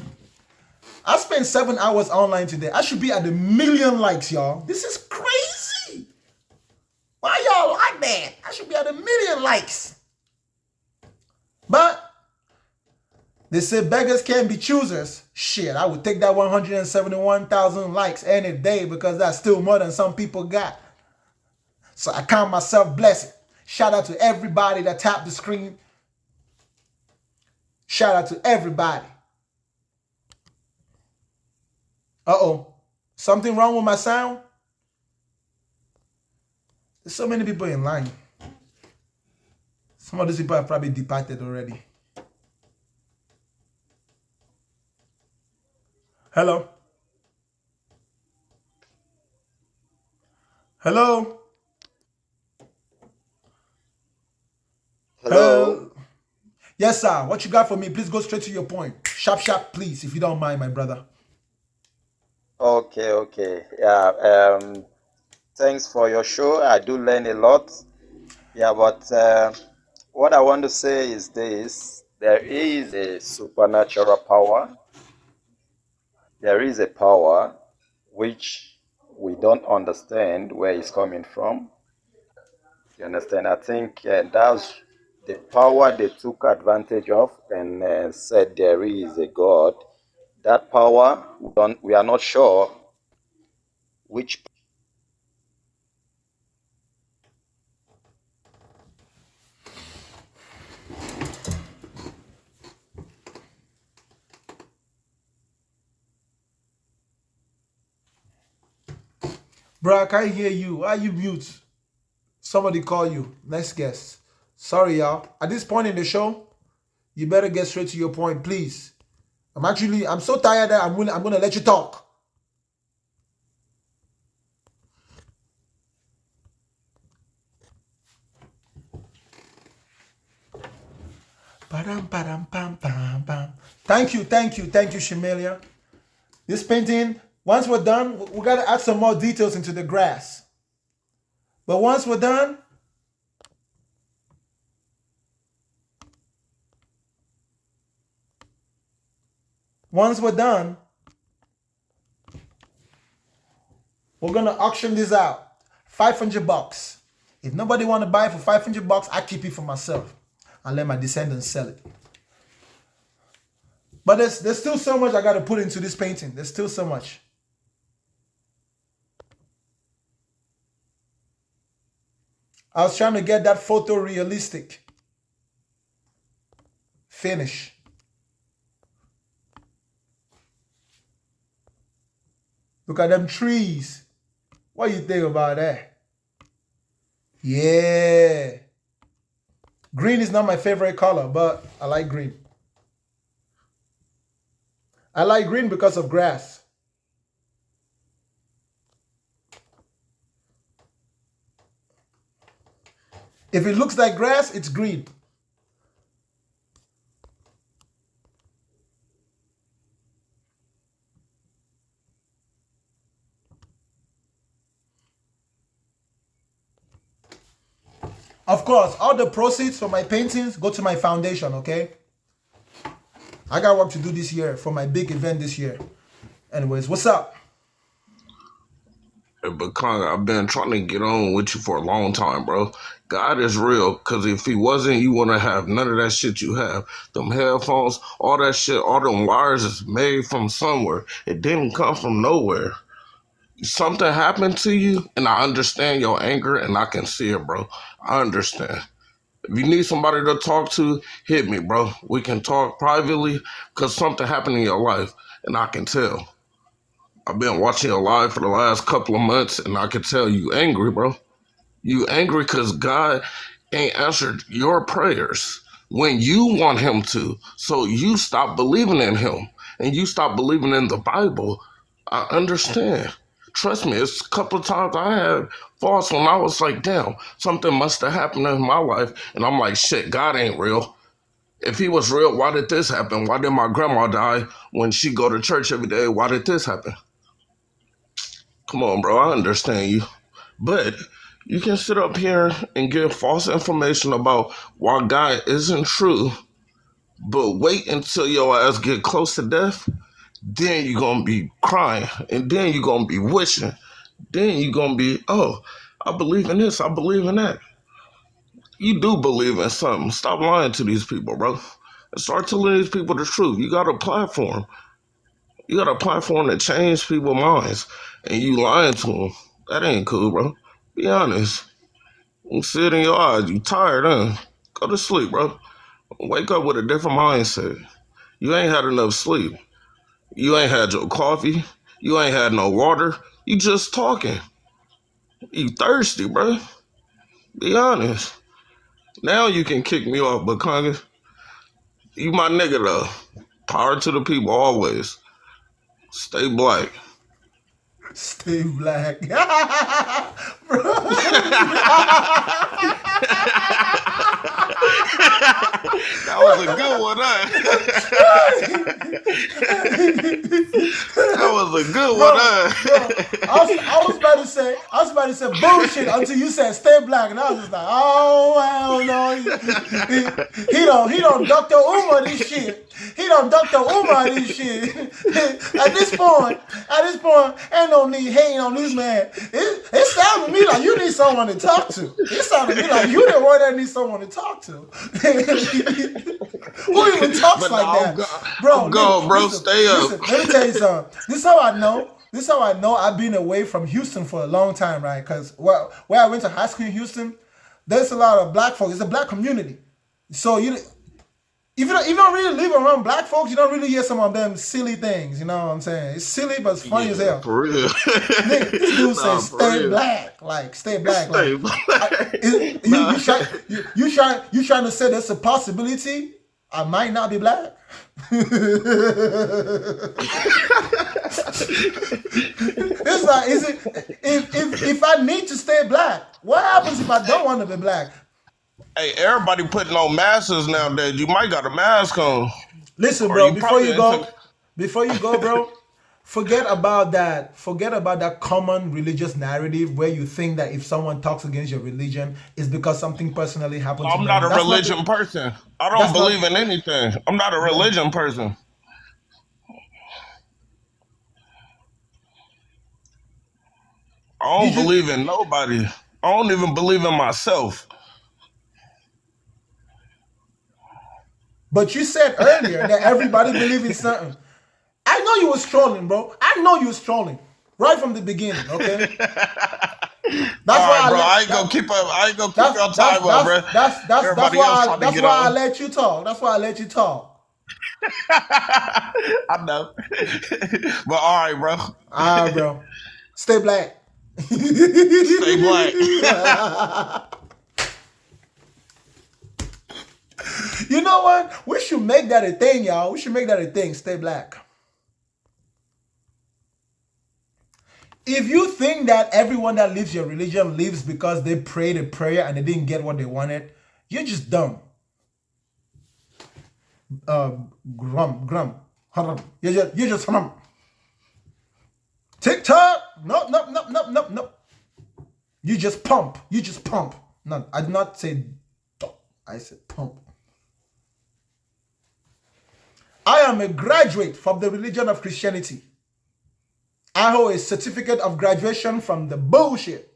I spent 7 hours online today. I should be at 1 million likes, y'all. This is crazy. Why y'all like that? I should be at 1 million likes. But they say beggars can't be choosers. Shit, I would take that 171,000 likes any day because that's still more than some people got. So I count myself blessed. Shout out to everybody that tapped the screen. Shout out to everybody. Uh-oh. Something wrong with my sound? There's so many people in line. Some of these people have probably departed already. Hello? Hello? Hello? Yes, sir. What you got for me? Please go straight to your point. Sharp, sharp, please, if you don't mind, my brother. Okay. Yeah, thanks for your show. I do learn a lot. Yeah, but what I want to say is this. There is a supernatural power. There is a power which we don't understand where it's coming from. You understand? I think that's the power they took advantage of and said there is a God. That power, we are not sure which. Bro, I can't hear you. Why you mute? Somebody call you. Next guest. Sorry, y'all. At this point in the show, you better get straight to your point, please. I'm so tired that I'm gonna let you talk. Thank you, Shemelia. This painting, once we're done, we gotta add some more details into the grass. But once we're done, we're gonna auction this out. $500. If nobody want to buy it for $500, I keep it for myself and let my descendants sell it. But there's still so much I got to put into this painting. There's still so much. I was trying to get that photorealistic finish. Look at them trees. What do you think about that? Yeah. Green is not my favorite color, but I like green. I like green because of grass. If it looks like grass, it's green. Of course, all the proceeds from my paintings go to my foundation, okay? I got work to do this year for my big event this year. Anyways, what's up? Hey, but Kong, I've been trying to get on with you for a long time, bro. God is real, because if he wasn't, you wouldn't have none of that shit you have. Them headphones, all that shit, all them wires is made from somewhere. It didn't come from nowhere. Something happened to you, and I understand your anger, and I can see it, bro. I understand. If you need somebody to talk to, hit me, bro. We can talk privately, because something happened in your life, and I can tell. I've been watching your live for the last couple of months, and I can tell you angry, bro. You angry because God ain't answered your prayers when you want him to. So you stop believing in him, and you stop believing in the Bible. I understand. Trust me, it's a couple of times I had thoughts when I was like, damn, something must have happened in my life. And I'm like, shit, God ain't real. If he was real, why did this happen? Why did my grandma die when she go to church every day? Why did this happen? Come on, bro, I understand you. But you can sit up here and give false information about why God isn't true, but wait until your ass get close to death, then you're going to be crying, and then you're going to be wishing. Then you're going to be, oh, I believe in this, I believe in that. You do believe in something. Stop lying to these people, bro. And start telling these people the truth. You got a platform. You got a platform that change people's minds, and you lying to them. That ain't cool, bro. Be honest. You see it in your eyes. You tired, huh? Go to sleep, bro. Wake up with a different mindset. You ain't had enough sleep. You ain't had your coffee. You ain't had no water. You just talking. You thirsty, bro. Be honest. Now you can kick me off, but Congress, you my nigga though. Power to the people always. Stay black. Stay black. That was a good one, huh? That was a good one, huh? I was about to say bullshit until you said stay black, and I was just like, oh hell no, he don't Dr. Umar this shit. He don't Dr. Umar this shit. At this point, ain't no need hating on this man. It sounded to me like you need someone to talk to. It sounded to me like you the one that needs someone to talk to. Who even talks like that? Bro, stay up. Listen, let me tell you something. This is how I know I've been away from Houston for a long time, right? Because where I went to high school in Houston, there's a lot of black folks. It's a black community. So if you don't really live around black folks, you don't really hear some of them silly things. You know what I'm saying? It's silly, but it's funny as hell. For real. This dude says stay black. Like, stay black. Stay Like, black. You trying to say there's a possibility I might not be black? It's like, if I need to stay black, what happens if I don't want to be black? Hey, everybody putting on masks nowadays. You might got a mask on. Listen, bro, before you go, bro, forget about that common religious narrative where you think that if someone talks against your religion, it's because something personally happened to them. I'm not a religion person. I don't believe in anything. I'm not a religion person. I don't believe in nobody. I don't even believe in myself. But you said earlier that everybody believes in something. I know you was trolling, bro. I know you was trolling right from the beginning. Okay. That's why, bro. I ain't gonna keep your time up, bro. That's why I let you talk. That's why I let you talk. I know. But all right, bro. All right, bro. Stay black. Stay black. You know what? We should make that a thing, y'all. We should make that a thing. Stay black. If you think that everyone that leaves your religion leaves because they prayed a prayer and they didn't get what they wanted, you're just dumb. Grum. You're just TikTok. No. You just pump. No, I did not say dumb. I said pump. I am a graduate from the religion of Christianity. I hold a certificate of graduation from the bullshit.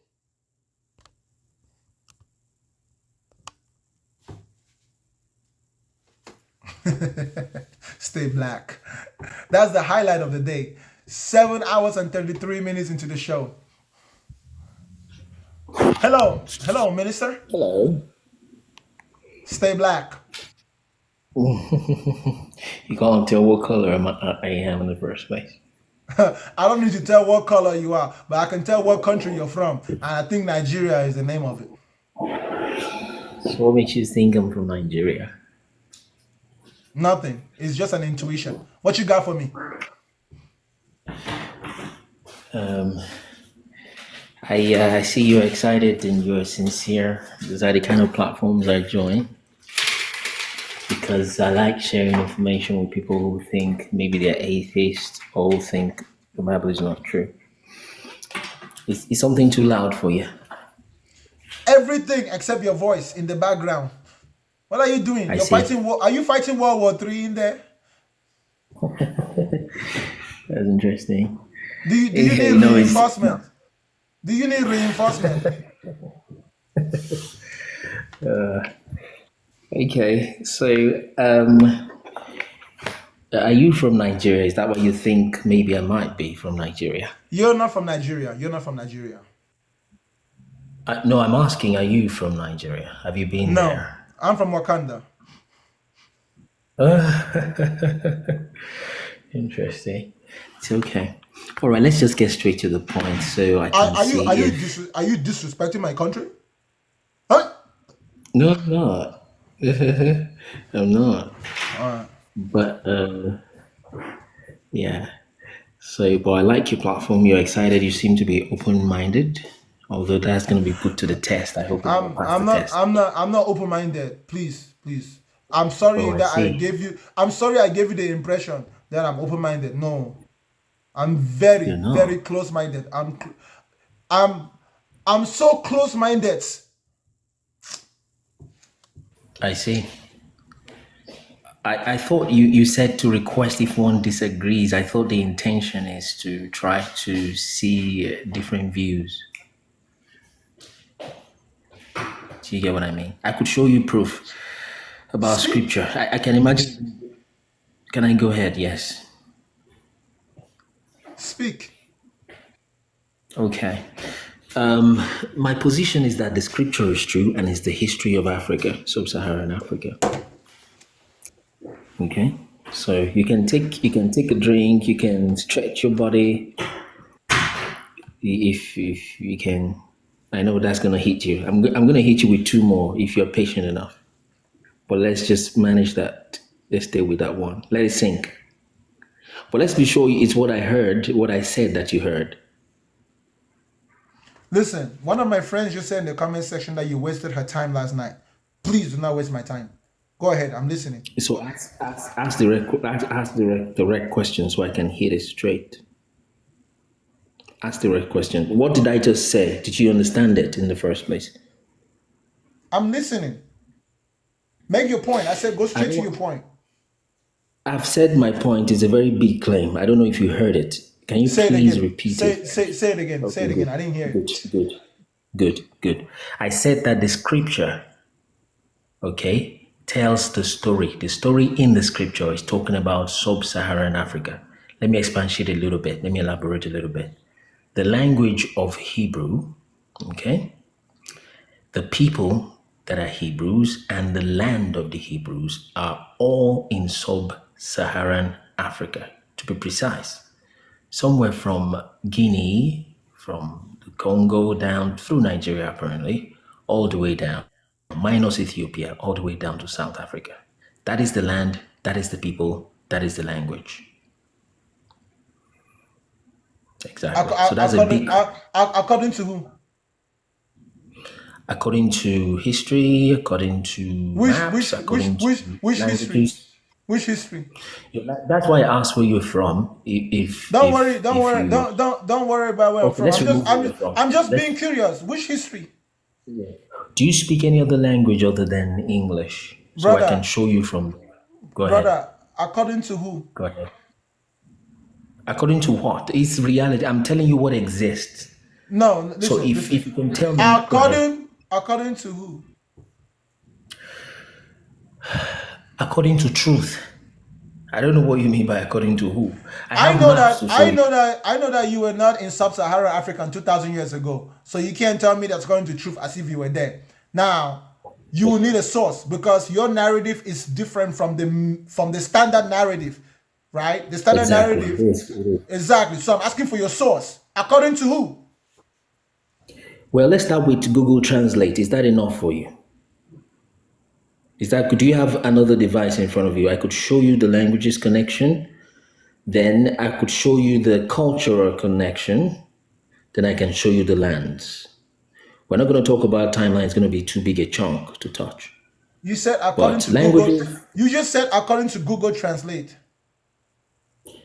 Stay black. That's the highlight of the day. 7 hours and 33 minutes into the show. Hello, minister. Hello. Stay black. You can't tell what color I am in the first place. I don't need to tell what color you are, but I can tell what country you're from. And I think Nigeria is the name of it. So what makes you think I'm from Nigeria? Nothing. It's just an intuition. What you got for me? I see you're excited and you're sincere. Those are the kind of platforms I join because I like sharing information with people who think maybe they're atheists or who think the Bible is not true. Is something too loud for you? Everything except your voice in the background. What are you doing? You're fighting. Are you fighting World War III in there? That's interesting. Do you need reinforcement? Do you need reinforcement? Okay, so are you from Nigeria? Is that what you think? Maybe I might be from Nigeria. You're not from Nigeria. No, I'm asking, are you from Nigeria? Have you been there? No, I'm from Wakanda. Interesting. It's okay. All right, let's just get straight to the point so I can see Are you disrespecting my country? No, I'm not. I'm not. All right. But yeah. So, but I like your platform. You're excited. You seem to be open-minded. Although that's going to be put to the test. I hope it will pass the test. I'm not open-minded. Please. I'm sorry I gave you the impression that I'm open-minded. No. I'm very, very close-minded. I'm so close-minded. I see. I thought you said to request if one disagrees. I thought the intention is to try to see different views. Do you get what I mean? I could show you proof about scripture. I can imagine. Can I go ahead? Yes. Speak. Okay. My position is that the scripture is true and it's the history of Africa, sub-Saharan Africa. Okay. So you can take a drink, you can stretch your body. If you can, I know that's gonna hit you. I'm gonna hit you with two more if you're patient enough. But let's just manage that. Let's stay with that one. Let it sink. But let's be sure it's what I heard, what I said that you heard. Listen, one of my friends just said in the comment section that you wasted her time last night. Please do not waste my time. Go ahead, I'm listening. So ask the direct question so I can hit it straight. Ask the direct question. What did I just say? Did you understand it in the first place? I'm listening. Make your point. I said go straight to your point. I've said my point. It's a very big claim. I don't know if you heard it. Can you please repeat it? Say it again. Okay, say it again. I didn't hear it. Good. I said that the scripture, okay, tells the story. The story in the scripture is talking about sub-Saharan Africa. Let me expatiate a little bit. Let me elaborate a little bit. The language of Hebrew, okay, the people that are Hebrews and the land of the Hebrews are all in sub-Saharan Africa, to be precise. Somewhere from Guinea, from Congo down through Nigeria, apparently, all the way down, minus Ethiopia, all the way down to South Africa. That is the land, that is the people, that is the language. Exactly. So that's a big, According to who? according to history, according to maps, according to Which history? languages. Which history? That's why I asked where you're from. Don't worry about where I'm Okay, from. let's remove where you're from. I'm just being curious. Which history? Do you speak any other language other than English? So I can Brother, show you from. Go ahead. brother, according to who? Go ahead. According to what? It's reality. I'm telling you what exists. No, So listen, if listen. you can tell me, go ahead. According to who? According to truth. I don't know what you mean by according to who. I I have know maps that to show you. I know that you were not in sub-Saharan Africa 2,000 years ago. So you can't tell me that's according to truth as if you were there. Now, you will need a source because your narrative is different from the standard narrative, right? The standard Exactly. narrative. It is. Exactly. So I'm asking for your source. According to who? Well, let's start with Google Translate. Is that enough for you? Do you have another device in front of you? I could show you the languages connection. Then I could show you the cultural connection. Then I can show you the lands. We're not going to talk about timeline. It's going to be too big a chunk to touch. You said according But to languages, Google. You just said according to Google Translate.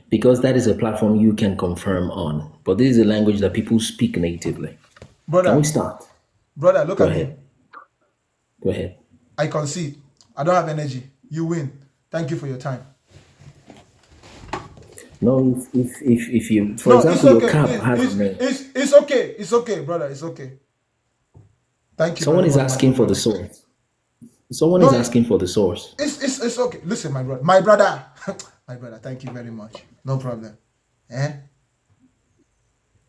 because that is a platform you can confirm on. But this is a language that people speak natively. Can Brother, we start? brother, look Go at me. ahead. Go ahead. I concede. I don't have energy. You win. Thank you for your time. No, if you, for No, it's example, your okay. cap has a name. It's okay. It's okay, brother. It's okay. Thank you Someone very is much, my asking for the brother. source. Someone No, is asking for the source. it's okay. Listen, my brother. My brother. My brother. Thank you very much. No problem. Eh?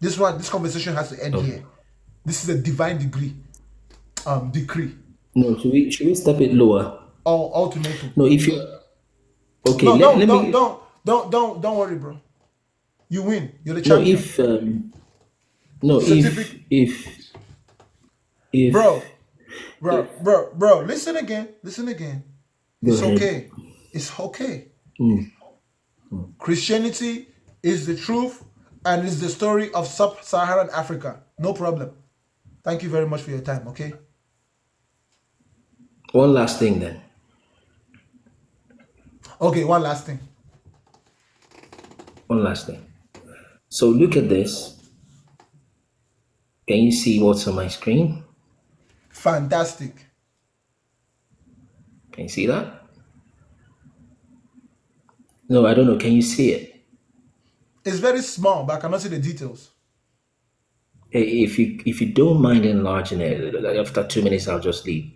This conversation has to end Okay. here. This is a divine decree. No, should we step it lower? Ultimatum. No, if you okay, No, let me don't worry, bro. You win. You're the no champion. if no Certificate. if Bro, listen again. go It's ahead. okay. It's okay. Mm. Christianity is the truth and is the story of sub-Saharan Africa. No problem. Thank you very much for your time, okay? One last thing then. Okay, one last thing. One last thing. So look at this. Can you see what's on my screen? Fantastic. Can you see that? No, I don't know. Can you see it? It's very small, but I cannot see the details. Hey, if you don't mind enlarging it, like after 2 minutes, I'll just leave.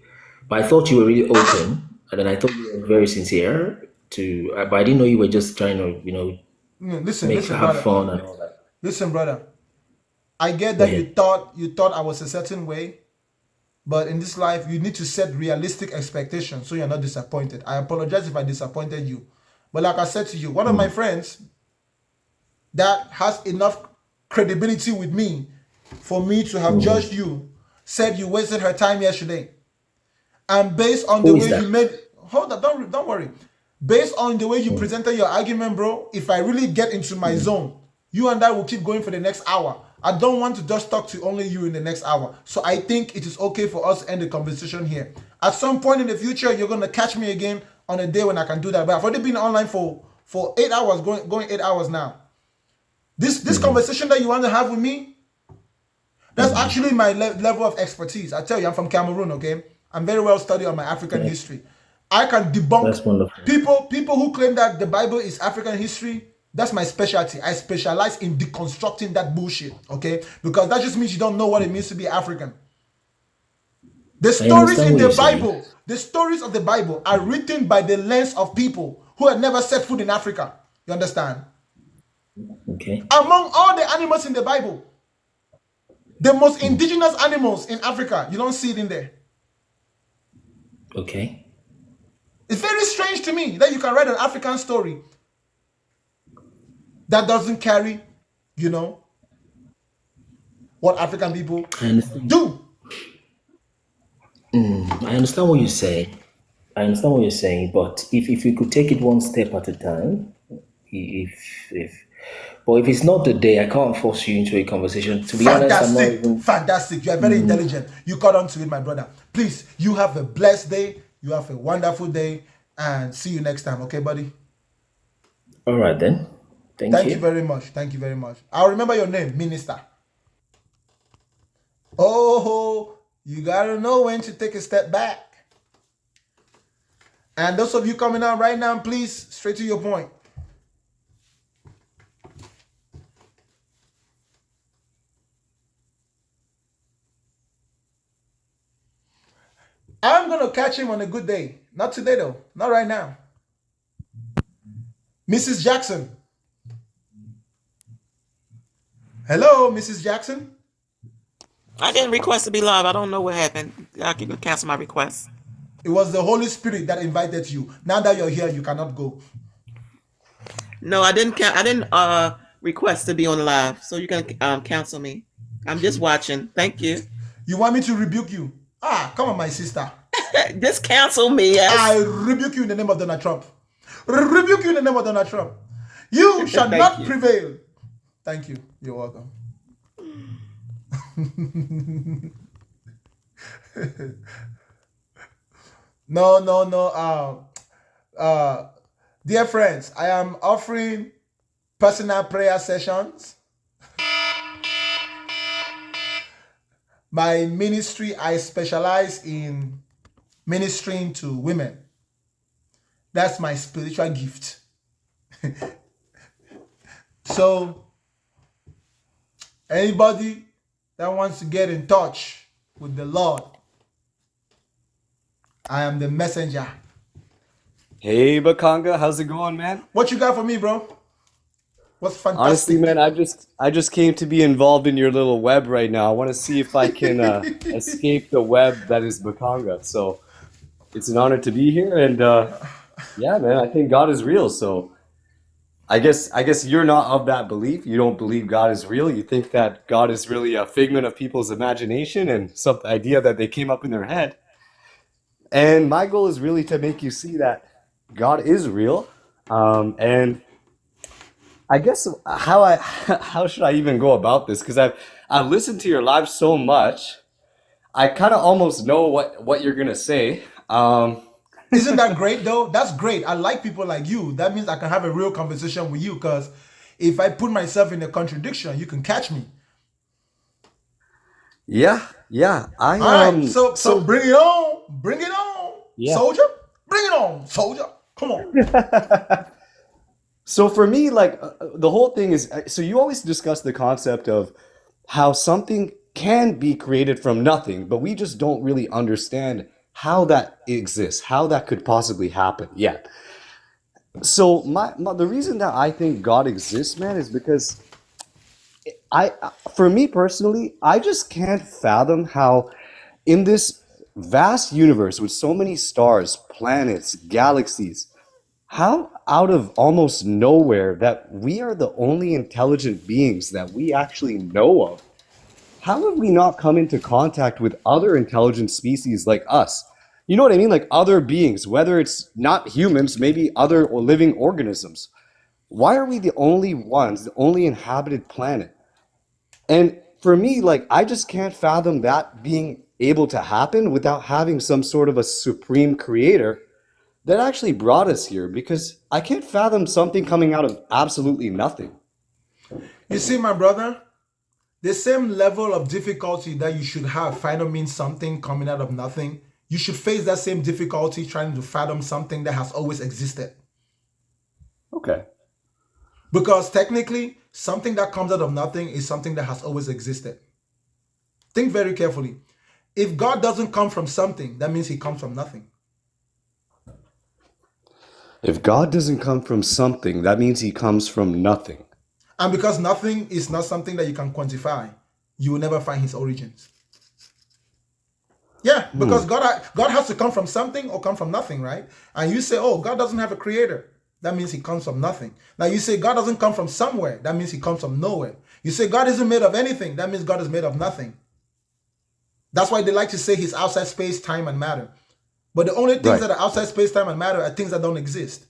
But I thought you were really open, and then I thought you were very sincere but I didn't know you were just trying to, Listen, have brother. fun and all that. Listen, brother. I get Go that ahead. you thought I was a certain way, but in this life you need to set realistic expectations so you're not disappointed. I apologize if I disappointed you. But like I said to you, one of my friends that has enough credibility with me for me to have judged you said you wasted her time yesterday. And based on the Who is way that? you made hold up, don't worry. Based on the way you presented your argument, bro, if I really get into my zone, you and I will keep going for the next hour. I don't want to just talk to only you in the next hour. So I think it is okay for us to end the conversation here. At some point in the future, you're going to catch me again on a day when I can do that. But I've already been online for 8 hours, going 8 hours now. This conversation that you want to have with me, that's actually my level of expertise. I tell you, I'm from Cameroon, okay? I'm very well studied on my African history. I can debunk That's wonderful. people who claim that the Bible is African history. That's my specialty. I specialize in deconstructing that bullshit, okay? Because that just means you don't know what it means to be African. The stories understand in what the you're saying. Bible, the stories of the Bible are written by the lens of people who had never set foot in Africa. You understand? Okay. Among all the animals in the Bible, the most indigenous animals in Africa, you don't see it in there. Okay. It's very strange to me that you can write an African story that doesn't carry, what African people I understand. do. I understand what you're saying. I understand what you're saying, but if you could take it one step at a time, if but if it's not the day, I can't force you into a conversation. To be honest, I'm not Fantastic, even. fantastic. You are very intelligent. You caught on to it, my brother. Please, you have a blessed day. You have a wonderful day, and see you next time. Okay, buddy. All right then. Thank Thank you you. very much. Thank you very much. I'll remember your name, Minister. Oh, you gotta know when to take a step back. And those of you coming out right now, please, straight to your point. I'm gonna catch him on a good day. Not today though. Not right now. Mrs. Jackson. Hello, Mrs. Jackson. I didn't request to be live. I don't know what happened. I can cancel my request. It was the Holy Spirit that invited you. Now that you're here, you cannot go. No, I didn't. I didn't request to be on live, so you can cancel me. I'm just watching. Thank you. You want me to rebuke you? Come on, my sister. Just cancel me. Yes. I rebuke you in the name of Donald Trump. Rebuke you in the name of Donald Trump. You shall Thank not you. prevail. Thank you. You're welcome. No. Dear friends, I am offering personal prayer sessions. My ministry, I specialize in ministering to women. That's my spiritual gift. So, anybody that wants to get in touch with the Lord, I am the messenger. Hey, Bakanga, how's it going, man? What you got for me, bro? What's Honestly, fantastic? man, I just came to be involved in your little web right now. I want to see if I can escape the web that is Bakanga. So it's an honor to be here, and yeah, man, I think God is real. So I guess you're not of that belief. You don't believe God is real. You think that God is really a figment of people's imagination and some idea that they came up in their head. And my goal is really to make you see that God is real, and I guess how should I even go about this? Because I've listened to your live so much, I kind of almost know what you're gonna say. Isn't that great though? That's great. I like people like you. That means I can have a real conversation with you, because if I put myself in a contradiction, you can catch me. Yeah. All right. So bring it on. Bring it on, Yeah. soldier. Bring it on, soldier. Come on. So for me, like the whole thing is, so you always discuss the concept of how something can be created from nothing, but we just don't really understand how that exists, how that could possibly happen yet. So the reason that I think God exists, man, is because for me personally, I just can't fathom how in this vast universe with so many stars, planets, galaxies, how out of almost nowhere that we are the only intelligent beings that we actually know of. How have we not come into contact with other intelligent species like us? You know what I mean? Like other beings, whether it's not humans, maybe other or living organisms. Why are we the only ones, the only inhabited planet? And for me, like, I just can't fathom that being able to happen without having some sort of a supreme creator that actually brought us here, because I can't fathom something coming out of absolutely nothing. You see, my brother, the same level of difficulty that you should have fathoming something coming out of nothing, you should face that same difficulty trying to fathom something that has always existed. Okay. Because technically, something that comes out of nothing is something that has always existed. Think very carefully. If God doesn't come from something, that means he comes from nothing. If God doesn't come from something, that means he comes from nothing. And because nothing is not something that you can quantify, you will never find his origins. Yeah, because God has to come from something or come from nothing, right? And you say, oh, God doesn't have a creator. that means he comes from nothing. Now you say God doesn't come from somewhere, that means he comes from nowhere. You say God isn't made of anything, that means God is made of nothing. That's why they like to say he's outside space, time, and matter. But the only things Right. that are outside space, time, and matter are things that don't exist.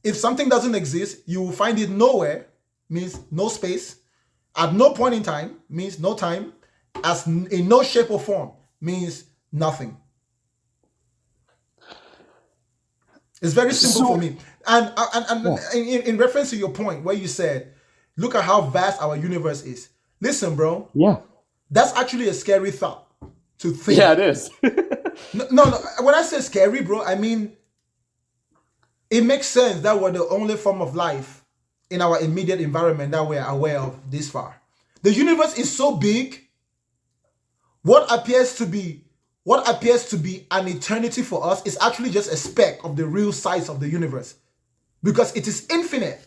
If something doesn't exist, you will find it nowhere, means no space. At no point in time, means no time. As in no shape or form, means nothing. It's very simple for me. And in reference to your point where you said, look at how vast our universe is. Listen, bro. Yeah. That's actually a scary thought to think. Yeah, it is. No. When I say scary, bro, I mean it makes sense that we're the only form of life in our immediate environment that we're aware of this far. The universe is so big. What appears to be an eternity for us is actually just a speck of the real size of the universe, because it is infinite.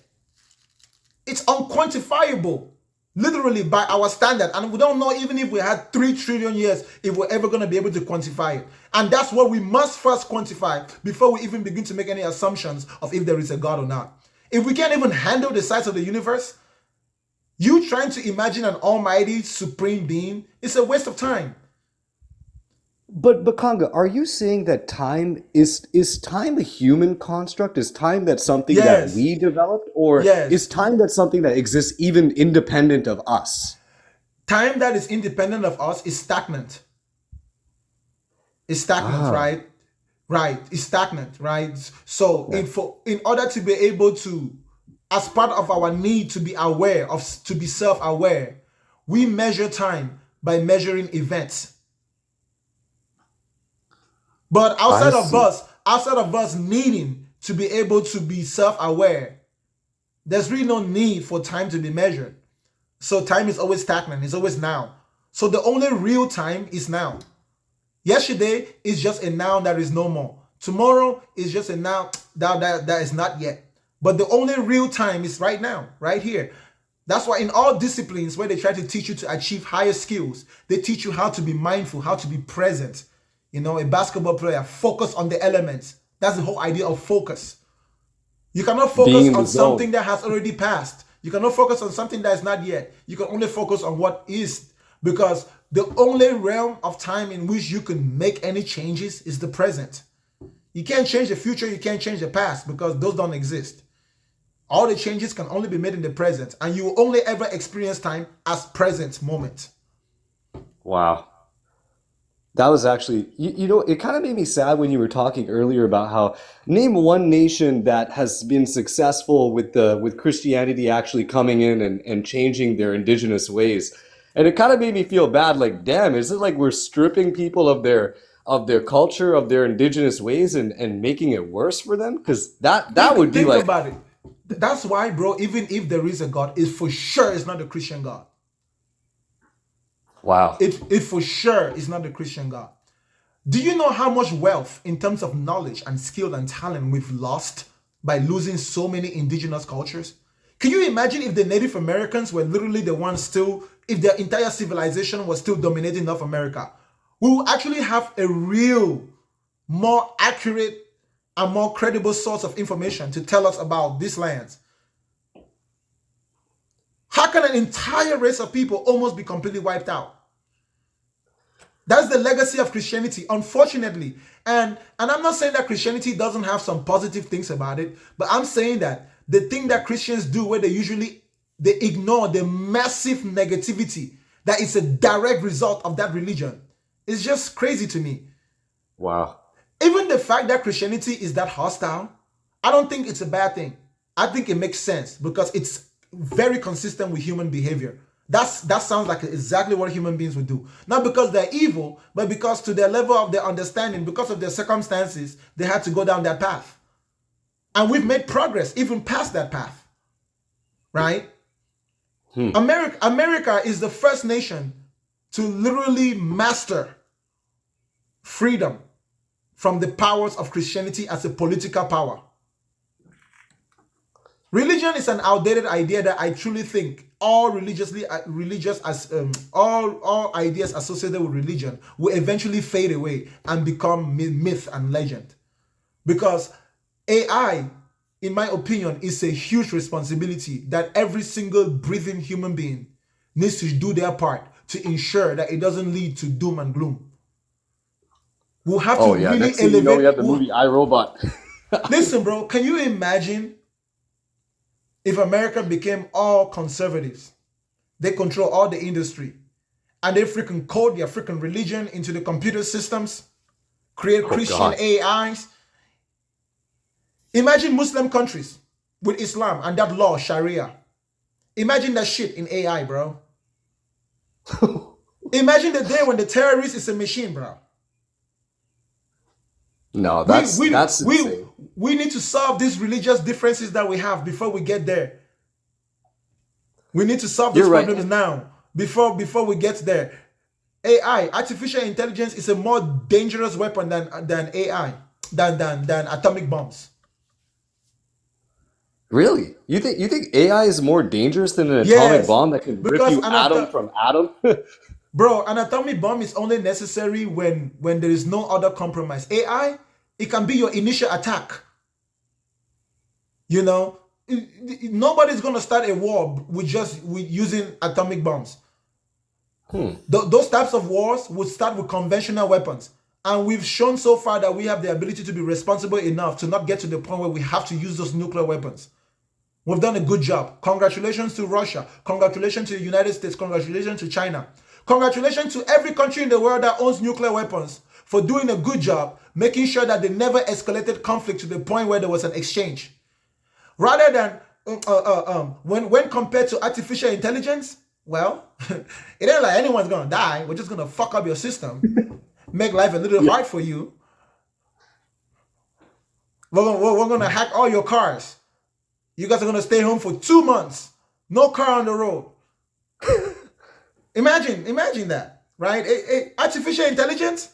It's unquantifiable, literally by our standard, and we don't know even if we had 3 trillion years if we're ever going to be able to quantify it. And that's what we must first quantify before we even begin to make any assumptions of if there is a God or not. If we can't even handle the size of the universe, you trying to imagine an almighty supreme being is a waste of time. But Conga, are you saying that time is time a human construct? Is time that something that Yes. we developed, or Yes. is time that something that exists even independent of us? Time that is independent of us is stagnant. It's stagnant, Ah. right? Right. It's stagnant, right? So in order to be able to, as part of our need to be aware of, to be self-aware, we measure time by measuring events. But outside of us needing to be able to be self-aware, there's really no need for time to be measured. So time is always stagnant. It's always now. So the only real time is now. Yesterday is just a noun that is no more. Tomorrow is just a noun that is not yet. But the only real time is right now, right here. That's why in all disciplines where they try to teach you to achieve higher skills, they teach you how to be mindful, how to be present. You know, a basketball player, focus on the elements. That's the whole idea of focus. You cannot Being focus in the on zone. something that has already passed. You cannot focus on something that is not yet. You can only focus on what is, because the only realm of time in which you can make any changes is the present. You can't change the future, you can't change the past, because those don't exist. All the changes can only be made in the present, and you will only ever experience time as present moment. Wow. That was actually, you know, it kind of made me sad when you were talking earlier about how name one nation that has been successful with Christianity actually coming in and changing their indigenous ways. And it kind of made me feel bad, like, damn, is it like we're stripping people of their culture, of their indigenous ways and making it worse for them? Because that would be Think like, about it. That's why, bro, even if there is a God, it for sure is not a Christian God. wow. It for sure is not the Christian God. Do you know how much wealth in terms of knowledge and skill and talent we've lost by losing so many indigenous cultures? Can you imagine if the Native Americans were literally the ones still, if their entire civilization was still dominating North America? We will actually have a real, more accurate and more credible source of information to tell us about these lands. How can an entire race of people almost be completely wiped out? That's the legacy of Christianity, unfortunately. And I'm not saying that Christianity doesn't have some positive things about it, but I'm saying that the thing that Christians do where they ignore the massive negativity that is a direct result of that religion is just crazy to me. Wow. Even the fact that Christianity is that hostile, I don't think it's a bad thing. I think it makes sense because it's very consistent with human behavior. That sounds like exactly what human beings would do. Not because they're evil, but because to their level of their understanding, because of their circumstances, they had to go down that path. And we've made progress even past that path. Right? America is the first nation to literally master freedom from the powers of Christianity as a political power. Religion is an outdated idea that I truly think all all ideas associated with religion will eventually fade away and become myth and legend. Because AI, in my opinion, is a huge responsibility that every single breathing human being needs to do their part to ensure that it doesn't lead to doom and gloom. We'll have to Oh yeah, really next thing you know, we have elevate. the movie iRobot. Listen, bro, can you imagine if America became all conservatives? They control all the industry, and they freaking code their freaking religion into the computer systems, create Oh Christian God. AIs. Imagine Muslim countries with Islam and that law, Sharia. Imagine that shit in AI, bro. Imagine the day when the terrorist is a machine, bro. No, We that's we we insane. we need to solve these religious differences that we have before we get there. We need to solve those You're right. problems now before we get there. AI, artificial intelligence, is a more dangerous weapon than AI, than atomic bombs. Really? You think AI is more dangerous than an atomic Yes, bomb that can rip because you atom from atom? bro, an atomic bomb is only necessary when there is no other compromise. AI, it can be your initial attack. You know, nobody's gonna start a war with using atomic bombs. Those types of wars would start with conventional weapons. And we've shown so far that we have the ability to be responsible enough to not get to the point where we have to use those nuclear weapons. We've done a good job. Congratulations to Russia. Congratulations to the United States. Congratulations to China. Congratulations to every country in the world that owns nuclear weapons for doing a good job, making sure that they never escalated conflict to the point where there was an exchange. Rather than when compared to artificial intelligence, well, it ain't like anyone's gonna die. We're just gonna fuck up your system, make life a little hard for you. We're gonna hack all your cars. You guys are gonna stay home for 2 months, no car on the road. Imagine that, right? Artificial intelligence.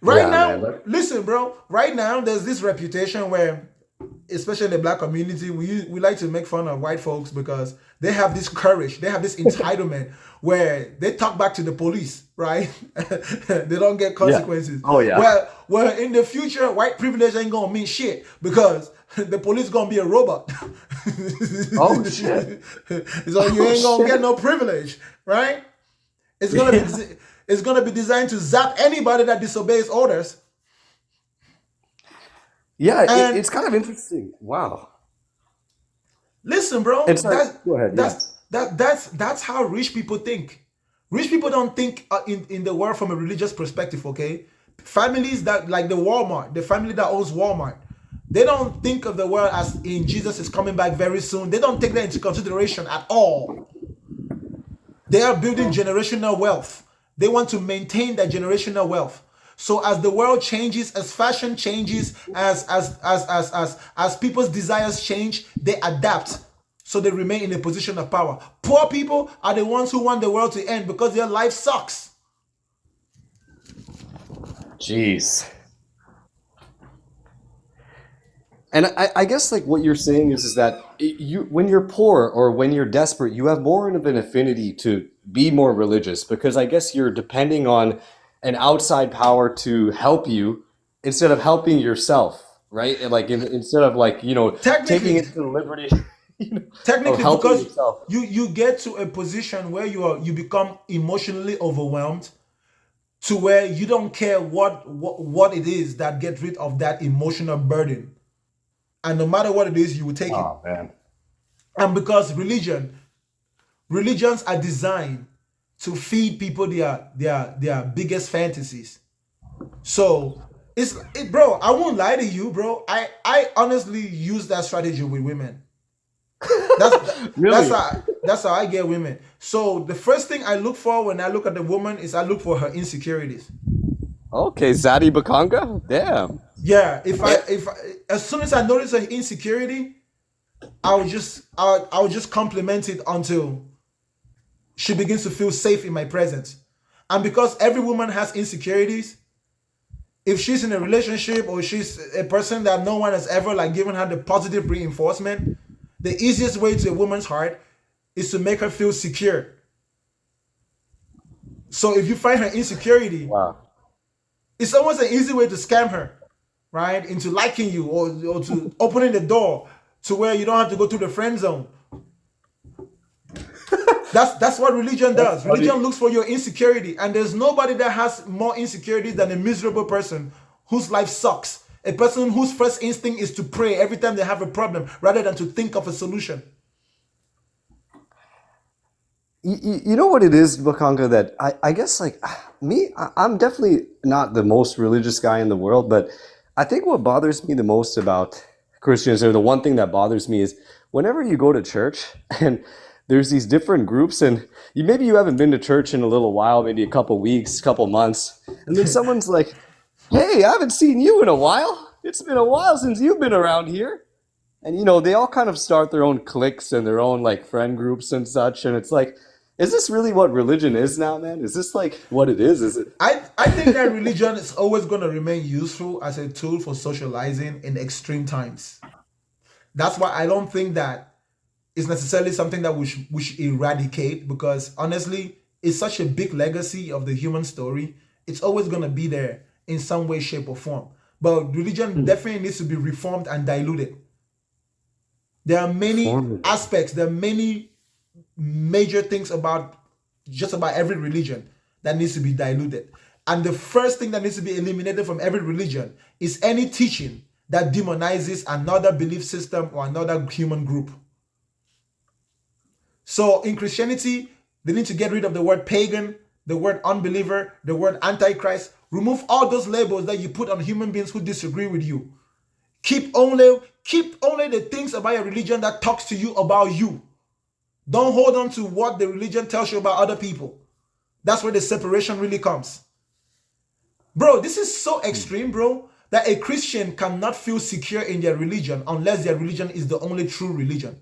Right Yeah, now, man. listen, bro. Right now, there's this reputation where, especially in the black community, we like to make fun of white folks because they have this courage, they have this entitlement where they talk back to the police, right? They don't get Yeah. consequences. Oh yeah. Well, in the future, white privilege ain't gonna mean shit because the police gonna be a robot. Oh shit. So you Oh ain't gonna get shit. no privilege, right? It's gonna be Yeah. it's gonna be designed to zap anybody that disobeys orders. Yeah, And it's kind of interesting. Wow. listen, bro, And sorry, go ahead. Yeah. that's how rich people think. Rich people don't think in the world from a religious perspective, okay? Families that, like the family that owns Walmart, they don't think of the world as in Jesus is coming back very soon. They don't take that into consideration at all. They are building generational wealth. They want to maintain that generational wealth. So as the world changes, as fashion changes, as people's desires change, they adapt. So they remain in a position of power. Poor people are the ones who want the world to end because their life sucks. Jeez. And I guess like what you're saying is that you when you're poor or when you're desperate, you have more of an affinity to be more religious because I guess you're depending on an outside power to help you instead of helping yourself, right? And like instead of like, taking Technically, it to the liberty of technically, helping because yourself. you get to a position where you become emotionally overwhelmed to where you don't care what it is that gets rid of that emotional burden. And no matter what it is, you will take it. Oh man. And because religions are designed to feed people their biggest fantasies. So bro, I won't lie to you, bro. I honestly use that strategy with women. Really? That's how I get women. So the first thing I look for when I look at the woman is I look for her insecurities. Okay, Zaddy Bakanga? Damn. Yeah, if as soon as I notice her insecurity, I'll just compliment it until she begins to feel safe in my presence. And because every woman has insecurities, if she's in a relationship or she's a person that no one has ever like given her the positive reinforcement, the easiest way to a woman's heart is to make her feel secure. So if you find her insecurity, Wow. it's almost an easy way to scam her, right, into liking you, or to opening the door to where you don't have to go through the friend zone. That's what religion That's does. funny. Religion looks for your insecurity, and there's nobody that has more insecurities than a miserable person whose life sucks. A person whose first instinct is to pray every time they have a problem rather than to think of a solution. You know what it is, Bakanga, that I guess like me, I'm definitely not the most religious guy in the world, but I think what bothers me the most about Christians, or the one thing that bothers me, is whenever you go to church and there's these different groups, and maybe you haven't been to church in a little while, maybe a couple weeks, couple months, and then someone's like, "Hey, I haven't seen you in a while. It's been a while since you've been around here." And they all kind of start their own cliques and their own like friend groups and such, and it's like, is this really what religion is now, man? Is this like what it is? Is it? I think that religion is always going to remain useful as a tool for socializing in extreme times. That's why I don't think that it's necessarily something that we should eradicate, because honestly, it's such a big legacy of the human story. It's always going to be there in some way, shape, or form. But religion definitely needs to be reformed and diluted. There are many aspects, there are many major things about just about every religion that needs to be diluted. And the first thing that needs to be eliminated from every religion is any teaching that demonizes another belief system or another human group. So in Christianity, they need to get rid of the word pagan, the word unbeliever, the word antichrist. Remove all those labels that you put on human beings who disagree with you. Keep only the things about your religion that talks to you about you. Don't hold on to what the religion tells you about other people. That's where the separation really comes. Bro, this is so extreme, bro, that a Christian cannot feel secure in their religion unless their religion is the only true religion.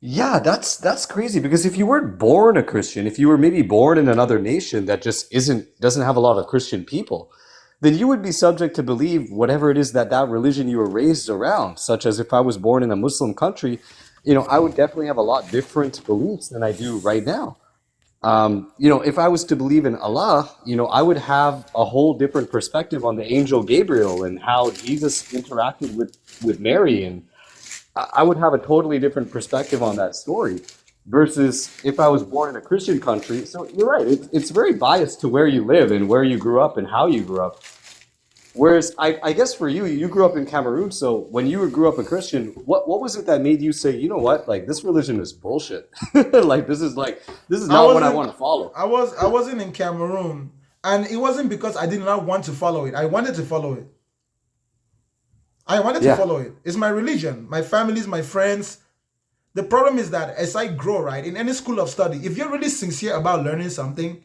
Yeah, that's crazy, because if you weren't born a Christian, if you were maybe born in another nation that just doesn't have a lot of Christian people, then you would be subject to believe whatever it is that religion you were raised around. Such as if I was born in a Muslim country, I would definitely have a lot different beliefs than I do right now. If I was to believe in Allah, I would have a whole different perspective on the angel Gabriel and how Jesus interacted with Mary, and I would have a totally different perspective on that story versus if I was born in a Christian country. So you're right, it's very biased to where you live and where you grew up and how you grew up. Whereas I guess for you grew up in Cameroon, so when you grew up a Christian, what was it that made you say, you know what, like this religion is bullshit? like this is not what I want to follow. I wasn't in Cameroon, and it wasn't because I did not want to follow it. I wanted to follow it. Follow it. It's my religion, my families, my friends. The problem is that as I grow, right, in any school of study, if you're really sincere about learning something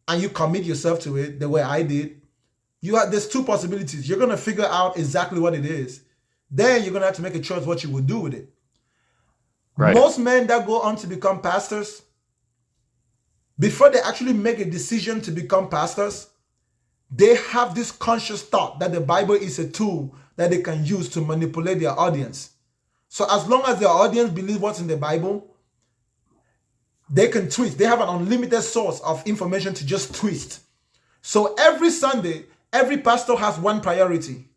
and you commit yourself to it the way I did, there's two possibilities. You're going to figure out exactly what it is. Then you're going to have to make a choice what you will do with it. Right. Most men that go on to become pastors, before they actually make a decision to become pastors, they have this conscious thought that the Bible is a tool that they can use to manipulate their audience. So as long as their audience believes what's in the Bible, they can twist. They have an unlimited source of information to just twist. So every Sunday, every pastor has one priority.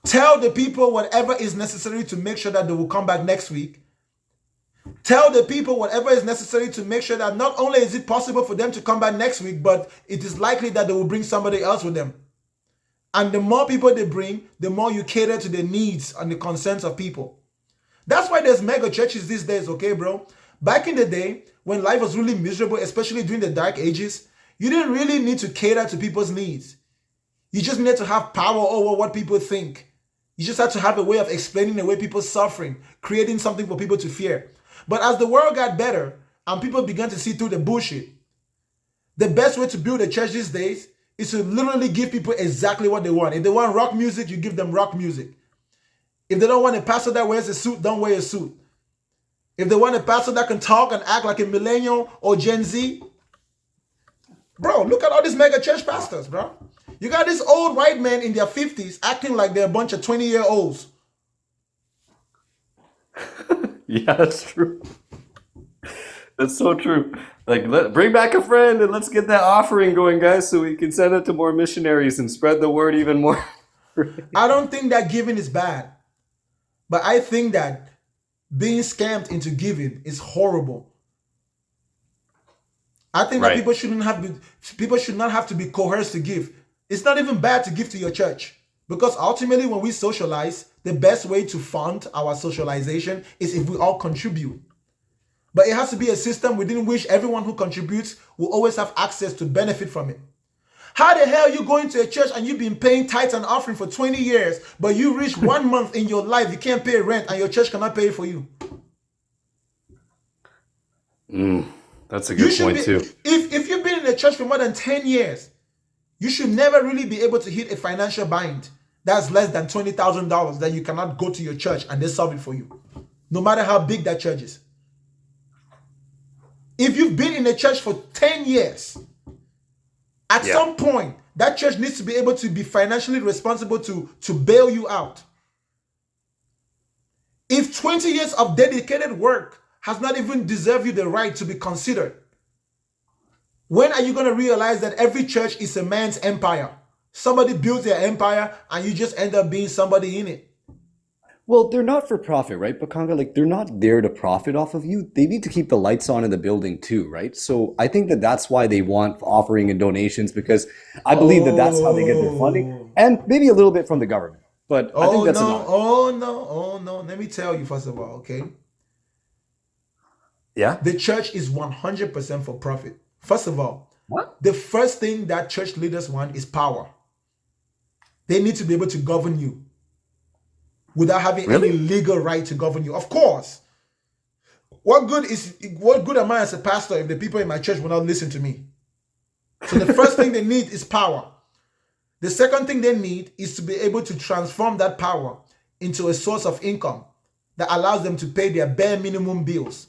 Tell the people whatever is necessary to make sure that they will come back next week. Tell the people whatever is necessary to make sure that not only is it possible for them to come back next week, but it is likely that they will bring somebody else with them. And the more people they bring, the more you cater to the needs and the concerns of people. That's why there's mega churches these days, okay, bro? Back in the day, when life was really miserable, especially during the dark ages, you didn't really need to cater to people's needs. You just needed to have power over what people think. You just had to have a way of explaining away people's suffering, creating something for people to fear. But as the world got better and people began to see through the bullshit, the best way to build a church these days is to literally give people exactly what they want. If they want rock music, you give them rock music. If they don't want a pastor that wears a suit, don't wear a suit. If they want a pastor that can talk and act like a millennial or Gen Z, bro, look at all these mega church pastors, bro. You got these old white men in their 50s acting like they're a bunch of 20-year-olds. Yeah, that's true. That's so true. Like, bring back a friend and let's get that offering going, guys, so we can send it to more missionaries and spread the word even more. I don't think that giving is bad, but I think that being scammed into giving is horrible. I think that Right. people should not have to be coerced to give. It's not even bad to give to your church, because ultimately when we socialize, the best way to fund our socialization is if we all contribute. But it has to be a system within which everyone who contributes will always have access to benefit from it. How the hell you going to a church and you've been paying tithes and offering for 20 years, but you reach 1 month in your life, you can't pay rent and your church cannot pay for you? That's a You good should point be, too. if you've been in the church for more than 10 years, you should never really be able to hit a financial bind that's less than $20,000 that you cannot go to your church and they solve it for you, no matter how big that church is. If you've been in a church for 10 years, at Yeah. some point, that church needs to be able to be financially responsible to bail you out. If 20 years of dedicated work has not even deserved you the right to be considered, when are you going to realize that every church is a man's empire? Somebody builds their empire and you just end up being somebody in it. Well, they're not for profit, right, Bakanga? Like, they're not there to profit off of you. They need to keep the lights on in the building too, right? So I think that that's why they want offering and donations, because I believe that that's how they get their funding, and maybe a little bit from the government. But I think that's enough. Oh no. Let me tell you, first of all, okay? Yeah? The church is 100% for profit. First of all, What? the first thing that church leaders want is power. They need to be able to govern you without having Really? any legal right to govern you. Of course. What good am I as a pastor if the people in my church will not listen to me? So the first thing they need is power. The second thing they need is to be able to transform that power into a source of income that allows them to pay their bare minimum bills.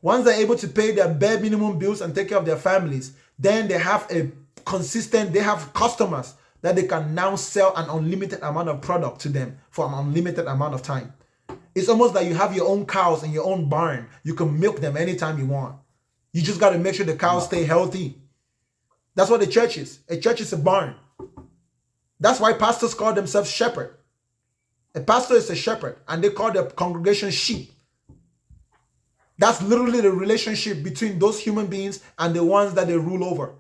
Once they're able to pay their bare minimum bills and take care of their families, then they have they have customers that they can now sell an unlimited amount of product to them for an unlimited amount of time. It's almost like you have your own cows in your own barn. You can milk them anytime you want. You just got to make sure the cows stay healthy. That's what a church is. A church is a barn. That's why pastors call themselves shepherd. A pastor is a shepherd, and they call their congregation sheep. That's literally the relationship between those human beings and the ones that they rule over.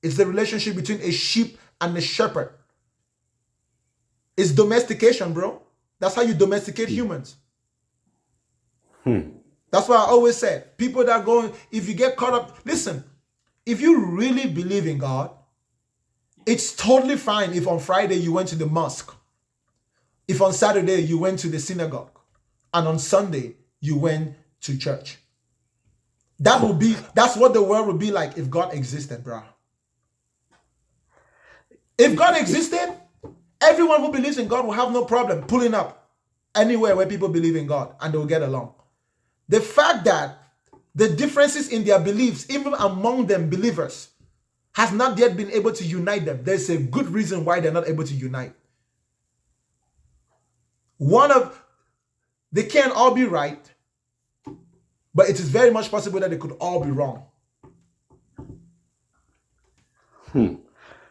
It's the relationship between a sheep and a shepherd. It's domestication, bro. That's how you domesticate humans. That's why I always said, people that go, if you get caught up, listen, if you really believe in God, it's totally fine if on Friday you went to the mosque, if on Saturday you went to the synagogue, and on Sunday you went to church. That's what the world would be like if God existed, bro. If God existed, everyone who believes in God will have no problem pulling up anywhere where people believe in God and they'll get along. The fact that the differences in their beliefs, even among them believers, has not yet been able to unite them. There's a good reason why they're not able to unite. They can't all be right, but it is very much possible that they could all be wrong.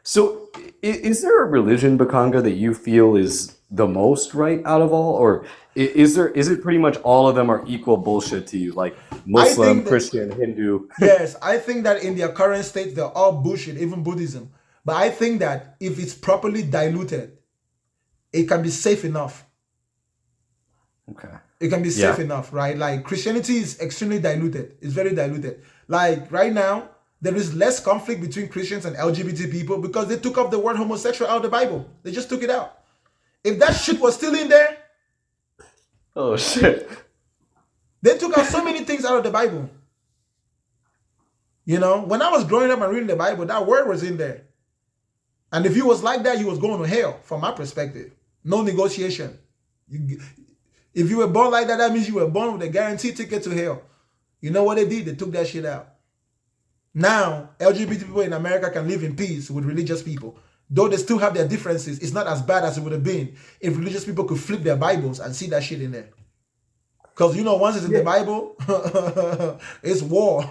So is there a religion, Bakanga, that you feel is the most right out of all? Or is it pretty much all of them are equal bullshit to you? Like Muslim, Christian, Hindu? Yes, I think that in their current state, they're all bullshit, even Buddhism. But I think that if it's properly diluted, it can be safe enough. Okay. It can be safe enough, right? Like Christianity is extremely diluted. It's very diluted. Like right now, there is less conflict between Christians and LGBT people because they took off the word homosexual out of the Bible. They just took it out. If that shit was still in there, oh shit. They took out so many things out of the Bible. You know, when I was growing up and reading the Bible, that word was in there. And if you was like that, you was going to hell, from my perspective. No negotiation. If you were born like that, that means you were born with a guaranteed ticket to hell. You know what they did? They took that shit out. Now, LGBT people in America can live in peace with religious people. Though they still have their differences, it's not as bad as it would have been if religious people could flip their Bibles and see that shit in there. Because once it's in the Bible, it's war.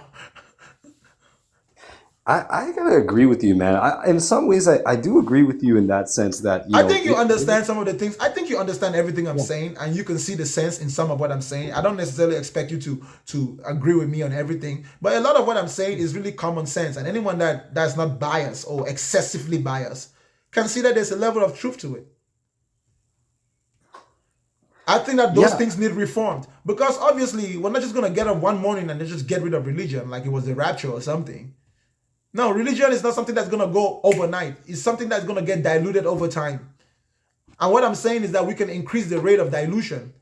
I gotta agree with you, man. In some ways, I do agree with you in that sense that I think you understand some of the things. I think you understand everything I'm saying, and you can see the sense in some of what I'm saying. I don't necessarily expect you to agree with me on everything, but a lot of what I'm saying is really common sense, and anyone that's not biased or excessively biased can see that there's a level of truth to it. I think that those things need reformed, because obviously we're not just gonna get up one morning and then just get rid of religion like it was the rapture or something. No, religion is not something that's going to go overnight. It's something that's going to get diluted over time. And what I'm saying is that we can increase the rate of dilution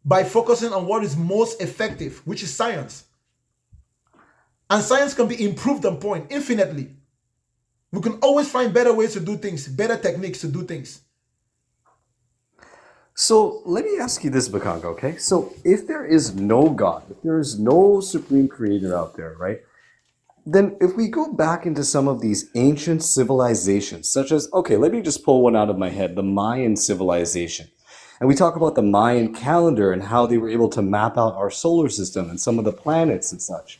by focusing on what is most effective, which is science. And science can be improved on point infinitely. We can always find better ways to do things, better techniques to do things. So let me ask you this, Bakanga, okay? So if there is no God, if there is no supreme creator out there, right? Then if we go back into some of these ancient civilizations, such as, okay, let me just pull one out of my head, the Mayan civilization. And we talk about the Mayan calendar and how they were able to map out our solar system and some of the planets and such.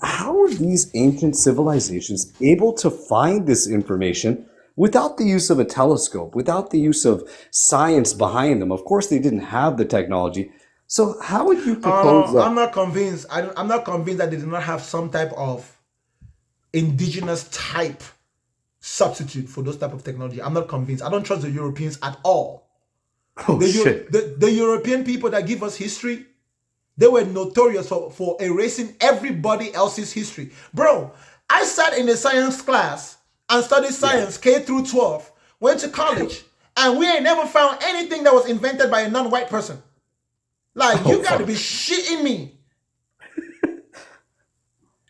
How are these ancient civilizations able to find this information without the use of a telescope, without the use of science behind them? Of course, they didn't have the technology. So how would you propose that? I'm not convinced. I'm not convinced that they did not have some type of indigenous type substitute for those type of technology. I'm not convinced. I don't trust the Europeans at all. The European people that give us history, they were notorious for erasing everybody else's history. Bro, I sat in a science class and studied science K through 12, went to college, and we ain't never found anything that was invented by a non-white person. Like, you got to be shitting me.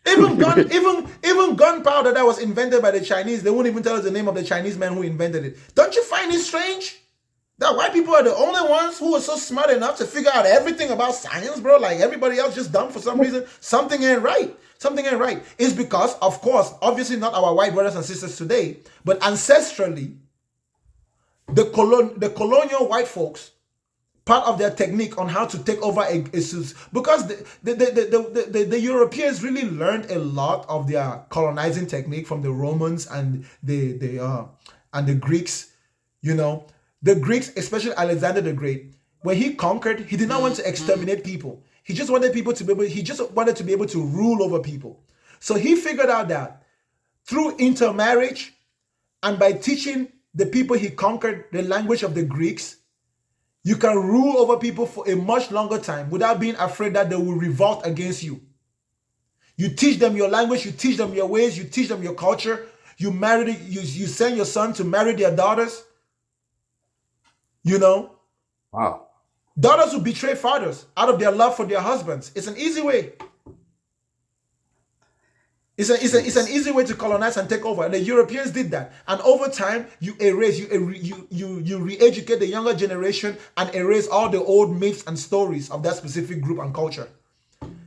Even gunpowder that was invented by the Chinese, they won't even tell us the name of the Chinese man who invented it. Don't you find it strange that white people are the only ones who are so smart enough to figure out everything about science, bro? Like, everybody else just dumb for some reason. Something ain't right. Something ain't right. It's because, of course, obviously not our white brothers and sisters today, but ancestrally, the colonial white folks, part of their technique on how to take over issues, because the Europeans really learned a lot of their colonizing technique from the Romans and the Greeks. The Greeks, especially Alexander the Great, when he conquered, he did not want to exterminate people. He just wanted people to be able. He just wanted to be able to rule over people. So he figured out that through intermarriage and by teaching the people he conquered the language of the Greeks, you can rule over people for a much longer time without being afraid that they will revolt against you. You teach them your language, you teach them your ways, you teach them your culture. You send your son to marry their daughters. Wow. Daughters who betray fathers out of their love for their husbands. It's an easy way. It's an easy way to colonize and take over. The Europeans did that, and over time, you re-educate the younger generation and erase all the old myths and stories of that specific group and culture.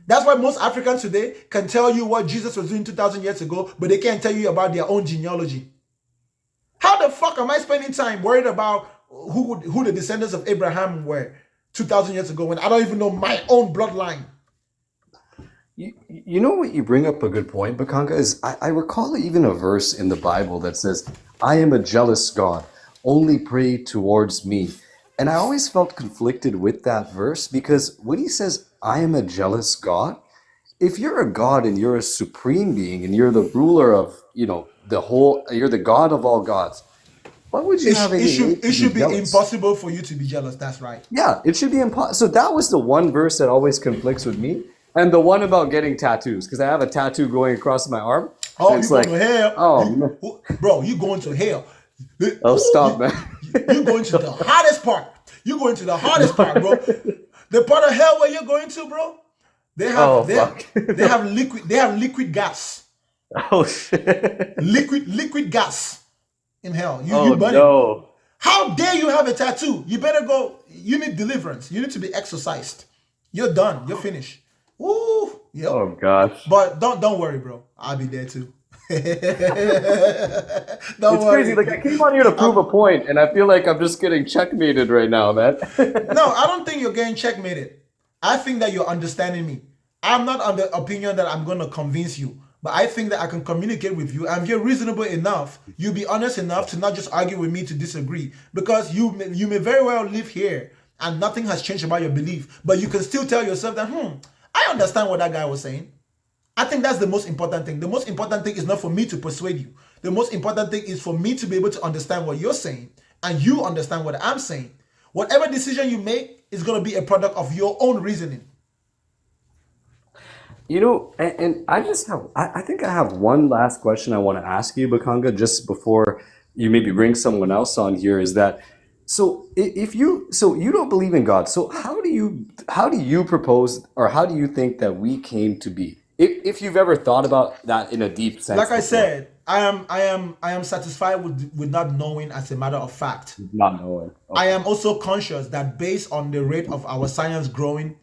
That's why most Africans today can tell you what Jesus was doing 2,000 years ago, but they can't tell you about their own genealogy. How the fuck am I spending time worried about who the descendants of Abraham were 2,000 years ago when I don't even know my own bloodline? You know what, you bring up a good point, Bakanga, is I recall even a verse in the Bible that says, I am a jealous God, only pray towards me. And I always felt conflicted with that verse, because when he says, I am a jealous God, if you're a God and you're a supreme being and you're the ruler of, you're the God of all gods, why would you have any need to It should be jealous? impossible for you to be jealous. That's right. Yeah, it should be impossible. So that was the one verse that always conflicts with me. And the one about getting tattoos, because I have a tattoo going across my arm. Oh, it's you going to hell. Oh, man. Bro, you going to hell. Oh, stop, man. You're going to the hottest part. You're going to the hardest part, bro. The part of hell where you're going to, bro, they have liquid gas. Oh, shit. Liquid gas in hell. You burn it. No. How dare you have a tattoo? You better go. You need deliverance. You need to be exorcised. You're done. You're finished. Woo. Yep. Oh, gosh. But don't worry, bro. I'll be there too. It's crazy. Like, I came on here to prove a point, and I feel like I'm just getting checkmated right now, man. No, I don't think you're getting checkmated. I think that you're understanding me. I'm not on the opinion that I'm going to convince you, but I think that I can communicate with you. And if you're reasonable enough, you'll be honest enough to not just argue with me to disagree. Because you may very well live here and nothing has changed about your belief, but you can still tell yourself that, I understand what that guy was saying. I think that's the most important thing. The most important thing is not for me to persuade you. The most important thing is for me to be able to understand what you're saying and you understand what I'm saying. Whatever decision you make is going to be a product of your own reasoning. You know, and I just have, I think I have one last question I want to ask you, Bakanga, just before you maybe bring someone else on here, is that, so you don't believe in God, so how do you propose, or how do you think that we came to be? If you've ever thought about that in a deep sense. Like I before. said, I am satisfied with not knowing as a matter of fact. Not knowing. Okay. I am also conscious that based on the rate of our science growing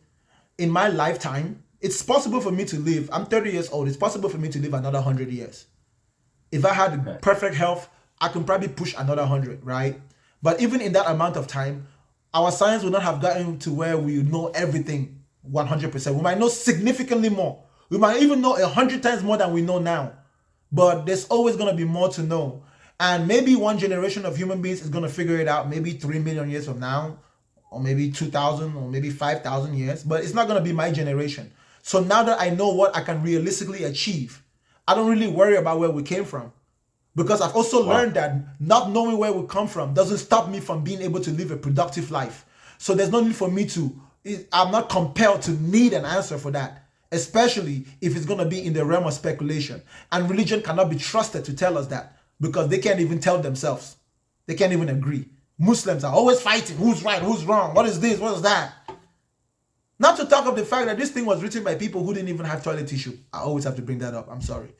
in my lifetime, it's possible for me to live. I'm 30 years old. It's possible for me to live another 100 years. If I had perfect health, I can probably push another 100, right? But even in that amount of time, our science would not have gotten to where we know everything 100%. We might know significantly more. We might even know 100 times more than we know now. But there's always going to be more to know. And maybe one generation of human beings is going to figure it out maybe 3 million years from now, or maybe 2,000 or maybe 5,000 years. But it's not going to be my generation. So now that I know what I can realistically achieve, I don't really worry about where we came from. Because I've also learned that not knowing where we come from doesn't stop me from being able to live a productive life. So there's no need for me I'm not compelled to need an answer for that, especially if it's going to be in the realm of speculation. And religion cannot be trusted to tell us that because they can't even tell themselves. They can't even agree. Muslims are always fighting. Who's right? Who's wrong? What is this? What is that? Not to talk of the fact that this thing was written by people who didn't even have toilet tissue. I always have to bring that up. I'm sorry.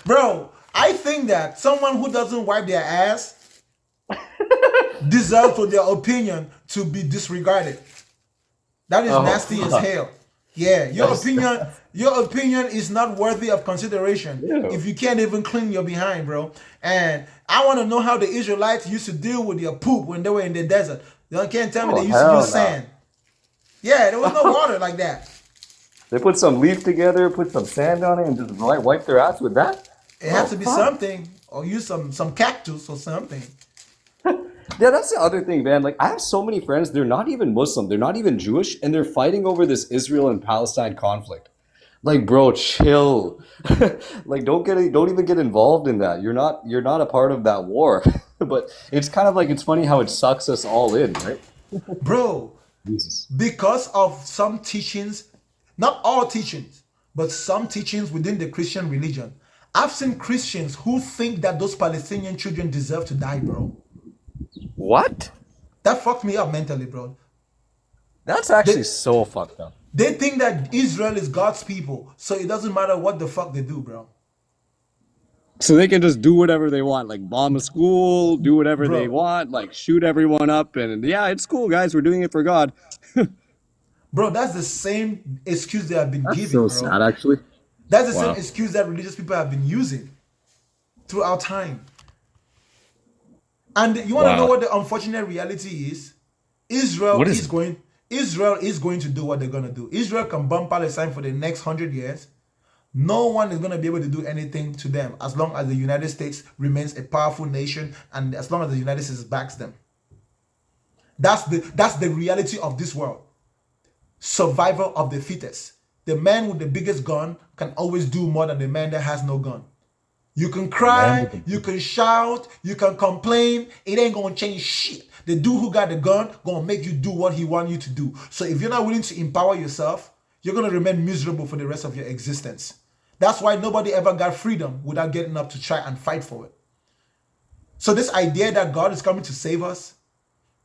Bro, I think that someone who doesn't wipe their ass deserves for their opinion to be disregarded. That is nasty as hell. Yeah, your opinion is not worthy of consideration if you can't even clean your behind, bro. And I want to know how the Israelites used to deal with their poop when they were in the desert. You can't tell me they used to use sand. Yeah, there was no water like that. They put some leaf together, put some sand on it, and just wipe their ass with that? It has to be something, or use some cactus or something. Yeah, that's the other thing, man. Like, I have so many friends, they're not even Muslim, they're not even Jewish, and they're fighting over this Israel and Palestine conflict. Like, bro, chill. Like, don't even get involved in that. You're not a part of that war. But it's kind of like, it's funny how it sucks us all in, right? Bro, Jesus. Because of some teachings, not all teachings, but some teachings within the Christian religion, I've seen Christians who think that those Palestinian children deserve to die, bro. What? That fucked me up mentally, bro. That's actually so fucked up. They think that Israel is God's people, so it doesn't matter what the fuck they do, bro. So they can just do whatever they want, like bomb a school, do whatever they want, like shoot everyone up, and yeah, it's cool, guys. We're doing it for God. Bro, that's the same excuse they have been That's giving, so bro. sad, actually. That's the Wow. same excuse that religious people have been using throughout time. And you want to know what the unfortunate reality is? Israel What is is it? going to do what they're going to do. Israel can bomb Palestine for the next 100 years. No one is going to be able to do anything to them as long as the United States remains a powerful nation and as long as the United States backs them. That's the reality of this world. Survival of the fittest. The man with the biggest gun can always do more than the man that has no gun. You can cry, you can shout, you can complain. It ain't gonna change shit. The dude who got the gun gonna make you do what he want you to do. So if you're not willing to empower yourself, you're gonna remain miserable for the rest of your existence. That's why nobody ever got freedom without getting up to try and fight for it. So this idea that God is coming to save us,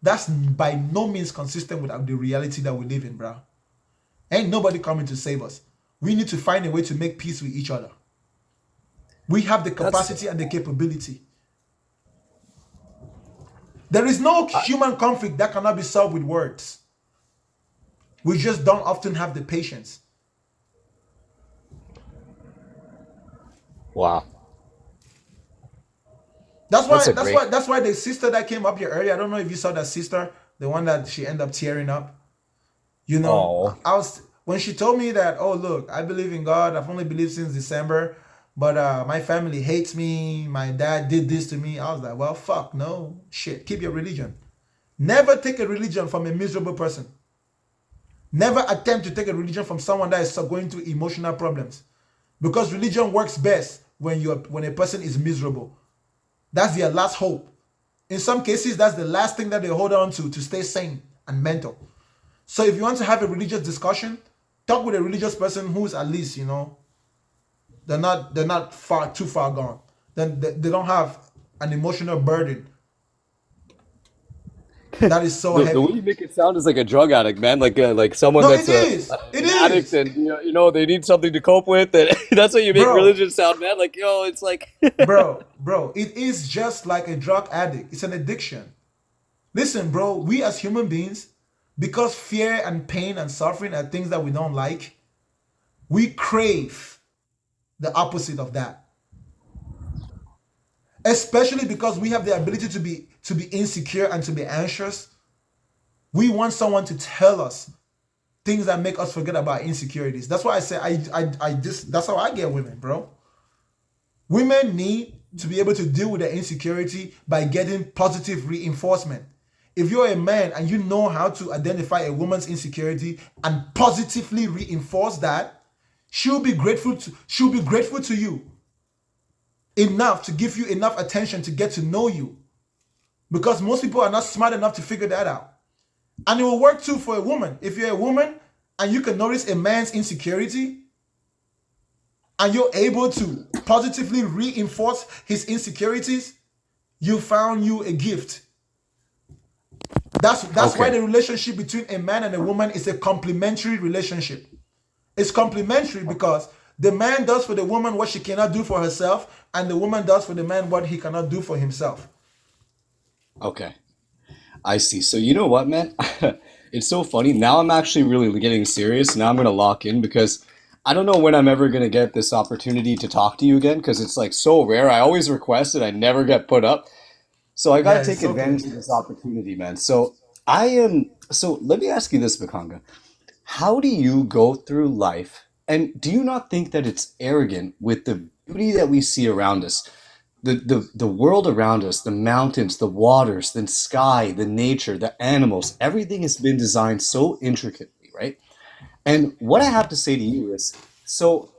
that's by no means consistent with the reality that we live in, bro. Ain't nobody coming to save us. We need to find a way to make peace with each other. We have the capacity and the capability. There is no human conflict that cannot be solved with words. We just don't often have the patience. Wow. That's That's why the sister that came up here earlier, I don't know if you saw that sister, the one that she ended up tearing up. You know, Oh, I was when she told me that, oh look, I believe in God. I've only believed since December, but my family hates me. My dad did this to me. I was like, well, fuck, no shit. Keep your religion. Never take a religion from a miserable person. Never attempt to take a religion from someone that is going through emotional problems, because religion works best when a person is miserable. That's their last hope. In some cases, that's the last thing that they hold on to stay sane and mental. So if you want to have a religious discussion, talk with a religious person who's at least, they're not too far gone. Then they don't have an emotional burden that is so the way heavy. you make it sound is like a drug addict, man. Like someone No, that's it is. an It addict, is. and they need something to cope with. And that's what you make Bro, religion sound, man. Like, it's like bro, it is just like a drug addict. It's an addiction. Listen, bro, we as human beings, because fear and pain and suffering are things that we don't like, we crave the opposite of that. Especially because we have the ability to be insecure and to be anxious. We want someone to tell us things that make us forget about insecurities. That's why I say I just that's how I get women, bro. Women need to be able to deal with their insecurity by getting positive reinforcement. If you're a man and you know how to identify a woman's insecurity and positively reinforce that, she'll be grateful to you enough to give you enough attention to get to know you. Because most people are not smart enough to figure that out. And it will work too for a woman. If you're a woman and you can notice a man's insecurity and you're able to positively reinforce his insecurities, you found you a gift. That's why okay. the relationship between a man and a woman is a complementary relationship. It's complementary because the man does for the woman what she cannot do for herself, and the woman does for the man what he cannot do for himself. Okay, I see. So you know what, man? It's so funny. Now I'm actually really getting serious. Now I'm gonna lock in because I don't know when I'm ever gonna get this opportunity to talk to you again because it's like so rare. I always request it. I never get put up. So I Yeah, gotta take it's okay. advantage of this opportunity, man. So so let me ask you this, Bakanga. How do you go through life? And do you not think that it's arrogant with the beauty that we see around us? The world around us, the mountains, the waters, the sky, the nature, the animals, everything has been designed so intricately, right? And what I have to say to you is, so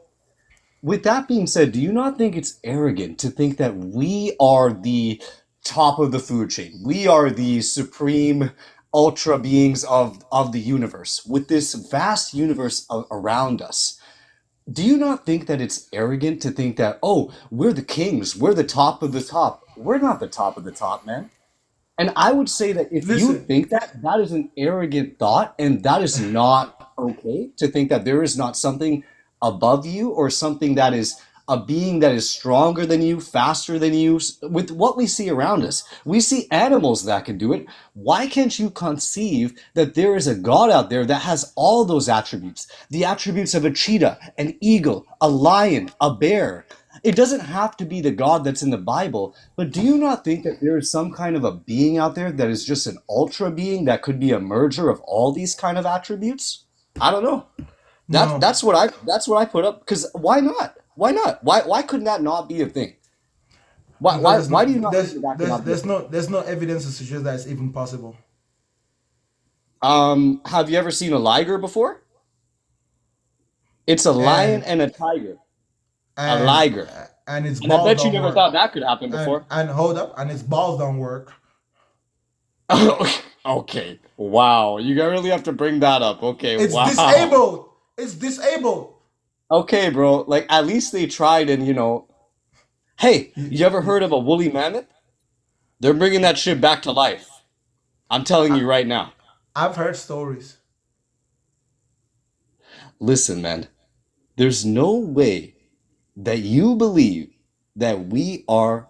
with that being said, do you not think it's arrogant to think that we are the top of the food chain? We are the supreme ultra beings of the universe with this vast universe around us. Do you not think that it's arrogant to think that, oh, we're the kings, we're the top of the top? We're not the top of the top, man. And I would say that if you Listen, think that, that is an arrogant thought, and that is not okay to think that there is not something above you or something that is a being that is stronger than you, faster than you. With what we see around us, we see animals that can do it. Why can't you conceive that there is a God out there that has all those attributes? The attributes of a cheetah, an eagle, a lion, a bear. It doesn't have to be the God that's in the Bible, but do you not think that there is some kind of a being out there that is just an ultra being that could be a merger of all these kind of attributes? I don't know. no, That's what I put up because why not? Why not? Why couldn't that not be a thing? Why because why why do you not think that that there's cannot be a thing? there's no evidence to suggest that it's even possible. Have you ever seen a liger before? It's a lion And and a tiger. A and liger. and its And I balls bet you don't never work. thought that could happen before. And hold up, and its balls don't work. Okay. Wow. You really have to bring that up. Okay. It's Wow. disabled. It's disabled. Okay, bro. Like at least they tried and hey, You, you ever you, heard of a woolly mammoth? They're bringing that shit back to life. I'm telling I, you right now. I've heard stories. Listen, man. There's no way that you believe that we are